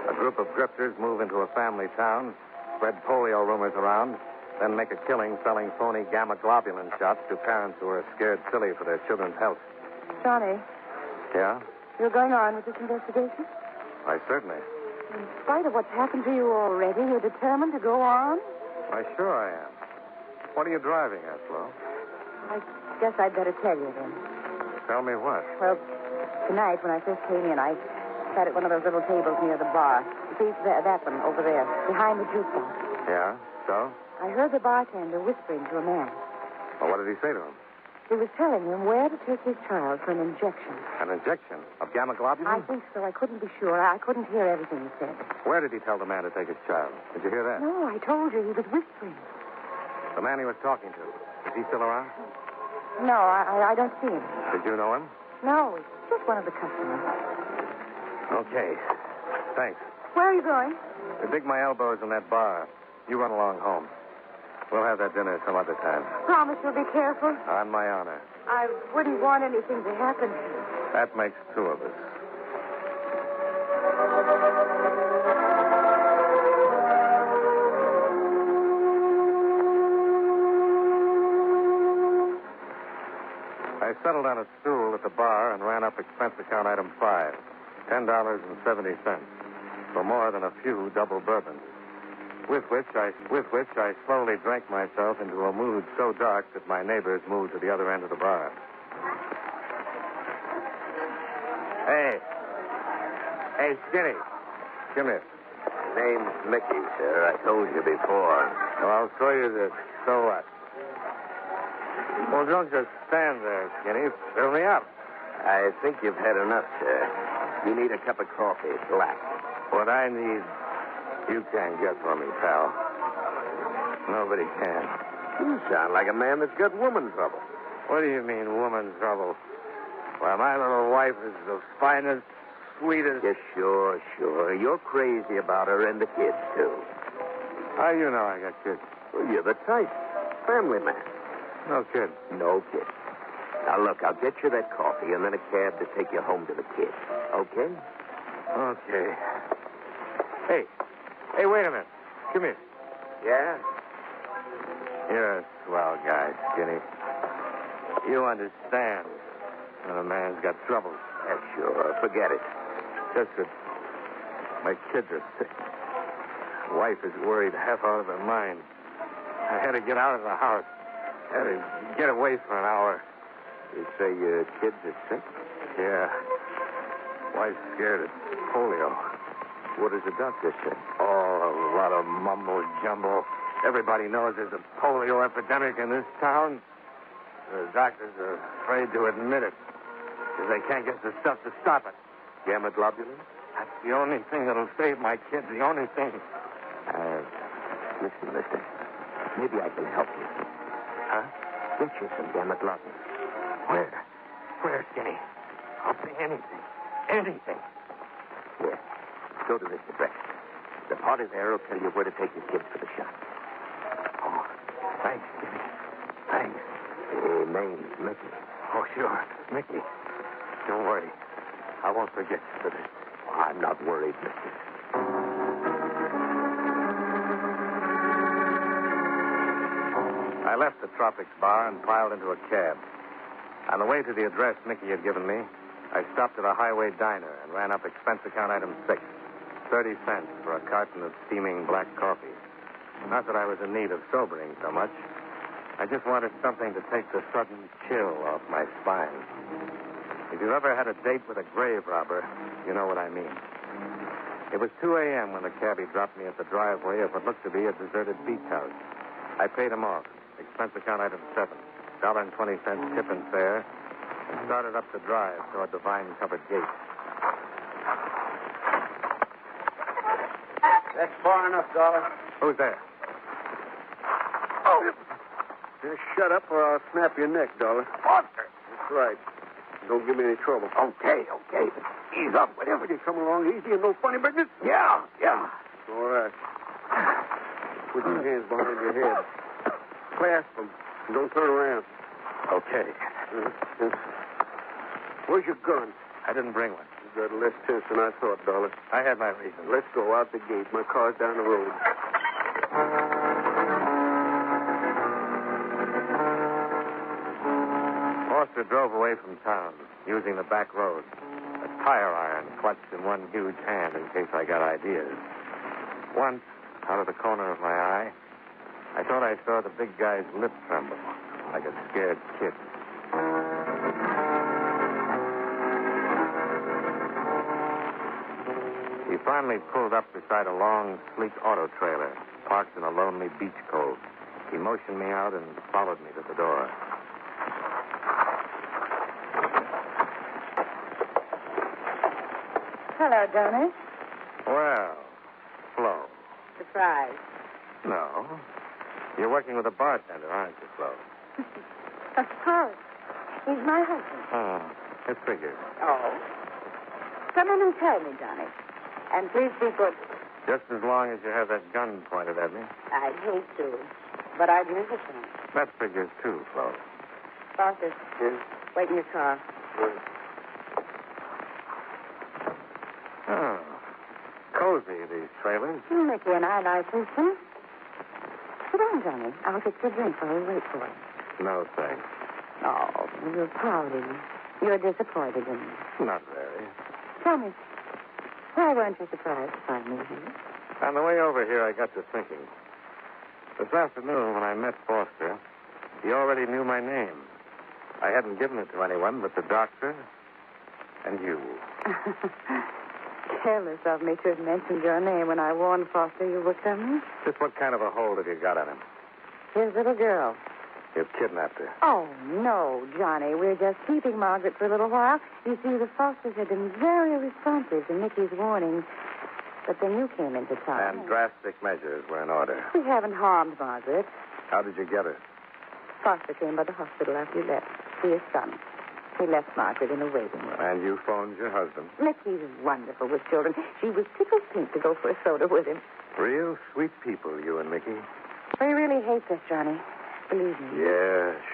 S20: A group of grifters move into a family town, spread polio rumors around, then make a killing selling phony gamma globulin shots to parents who are scared silly for their children's health.
S8: Johnny.
S20: Yeah?
S8: You're going on with this investigation?
S20: Why, certainly.
S8: In spite of what's happened to you already, you're determined to go on?
S20: Why, sure I am. What are you driving at, Flo?
S8: I guess I'd better tell you then.
S20: Tell me what?
S8: Well, tonight when I first came in, I sat at one of those little tables near the bar. See, that one over there, behind the jukebox.
S20: Yeah? So?
S8: I heard the bartender whispering to a man.
S20: Well, what did he say to him?
S8: He was telling him where to take his child for an injection.
S20: An injection? Of gamma globulin?
S8: I think so. I couldn't be sure. I couldn't hear everything he said.
S20: Where did he tell the man to take his child? Did you hear that?
S8: No, I told you he was whispering.
S20: The man he was talking to, is he still around?
S8: No, I don't see him.
S20: Did you know him?
S8: No, he's just one of the customers.
S20: Okay. Thanks.
S8: Where are you going?
S20: I dig my elbows in that bar. You run along home. We'll have that dinner some other time.
S8: Promise you'll be careful.
S20: On my honor.
S8: I wouldn't want anything to happen to you.
S20: That makes two of us. I settled on a stool at the bar and ran up expense account item 5, $10.70, for more than a few double bourbons, with which I slowly drank myself into a mood so dark that my neighbors moved to the other end of the bar. Hey, Skinny, come here.
S12: Name's Mickey, sir. I told you before.
S20: Well, I'll show you this. So what? Well, don't just stand there, Skinny. Fill me up.
S12: I think you've had enough, sir. You need a cup of coffee, black.
S20: What I need, you can't get for me, pal. Nobody can.
S12: You sound like a man that's got woman trouble.
S20: What do you mean, woman trouble? Why, my little wife is the finest, sweetest...
S12: Yes, sure. You're crazy about her and the kids, too.
S20: How do you know I got kids?
S12: Well, you're the type. Family man.
S20: No kid.
S12: No kid. Now, look, I'll get you that coffee and then a cab to take you home to the kids. Okay?
S20: Okay. Hey, wait a minute. Come here.
S12: Yeah?
S20: You're a swell guy, Skinny. You understand when a man's got trouble.
S12: Yeah, sure. Forget it.
S20: Just that my kids are sick. Wife is worried half out of her mind. I had to get out of the house. Had to get away for an hour.
S12: You say your kids are sick?
S20: Yeah. Wife's scared of polio.
S12: What does the doctor say?
S20: Oh, a lot of mumbo-jumbo. Everybody knows there's a polio epidemic in this town. The doctors are afraid to admit it because they can't get the stuff to stop it.
S12: Gamma globulin?
S20: That's the only thing that'll save my kids, the only thing.
S12: Listen, mister. Maybe I can help you.
S20: Huh?
S12: Get you some gamma globulin.
S20: Where, Skinny? I'll pay anything. Anything.
S12: Here. Go to this address. The party there will tell you where to take your kids for the shot.
S20: Oh, thanks, Skinny. Thanks.
S12: Name's Mickey.
S20: Oh, sure. Mickey. Don't worry. I won't forget you for this.
S12: Oh, I'm not worried, mister.
S20: I left the Tropics bar and piled into a cab. On the way to the address Mickey had given me, I stopped at a highway diner and ran up expense account item 6, 30 cents for a carton of steaming black coffee. Not that I was in need of sobering so much. I just wanted something to take the sudden chill off my spine. If you've ever had a date with a grave robber, you know what I mean. It was 2 a.m. when the cabbie dropped me at the driveway of what looked to be a deserted beach house. I paid him off, expense account item 7, $1.20 tip and fare, and started up the drive toward the vine-covered gate.
S11: That's far enough, Dollar.
S20: Who's there?
S11: Oh! Just shut up or I'll snap your neck, Dollar.
S20: Foster!
S11: That's right. Don't give me any trouble.
S12: Okay. Ease up.
S11: Whatever, you come along easy and no funny business.
S12: Yeah.
S11: All right. Put your hands behind your head. Clasp them. And don't turn around.
S20: Okay.
S11: Where's your gun?
S20: I didn't bring one.
S11: You got less sense than I thought, Dollar.
S20: I had my reasons.
S11: Let's go out the gate. My car's down the road.
S20: Foster drove away from town, using the back road. A tire iron clutched in one huge hand in case I got ideas. Once, out of the corner of my eye, I thought I saw the big guy's lip tremble, like a scared kid. He finally pulled up beside a long, sleek auto trailer, parked in a lonely beach cove. He motioned me out and followed me to the door.
S8: Hello, Donnie.
S20: Well, Flo.
S8: Surprise.
S20: No. You're working with a bartender, aren't you, Flo?
S8: Of course. He's my husband.
S20: Oh, it figures.
S8: Oh. Come in and tell me, Donnie. And please be good.
S20: Just as long as you have that gun pointed at me.
S8: I'd hate to. but I'd be interested in it.
S20: That figures too, Flo.
S8: Foster. Wait in your car.
S20: Oh. Cozy, these trailers.
S8: Mickey and I like this, huh? Sit down, Johnny. I'll fix your drink while we wait for you.
S20: No, thanks.
S8: Oh, you're pouting. You're disappointed in me.
S20: Not very.
S8: Tell me, why weren't you surprised to find me here?
S20: On the way over here, I got to thinking. This afternoon, when I met Foster, he already knew my name. I hadn't given it to anyone but the doctor and you.
S8: Careless of me to have mentioned your name when I warned Foster you were coming.
S20: Just what kind of a hold have you got on him?
S8: His little girl.
S20: You've kidnapped her.
S8: Oh, no, Johnny. We're just keeping Margaret for a little while. You see, the Fosters have been very responsive to Mickey's warning. But then you came into town.
S20: And drastic measures were in order.
S8: We haven't harmed Margaret.
S20: How did you get her?
S8: Foster came by the hospital after you left. See his son. He left Margaret in the waiting room.
S20: And you phoned your husband.
S8: Mickey's wonderful with children. She was tickled pink to go for a soda with him.
S20: Real sweet people, you and Mickey.
S8: Well, he really hates us, Johnny. Believe me.
S20: Yeah,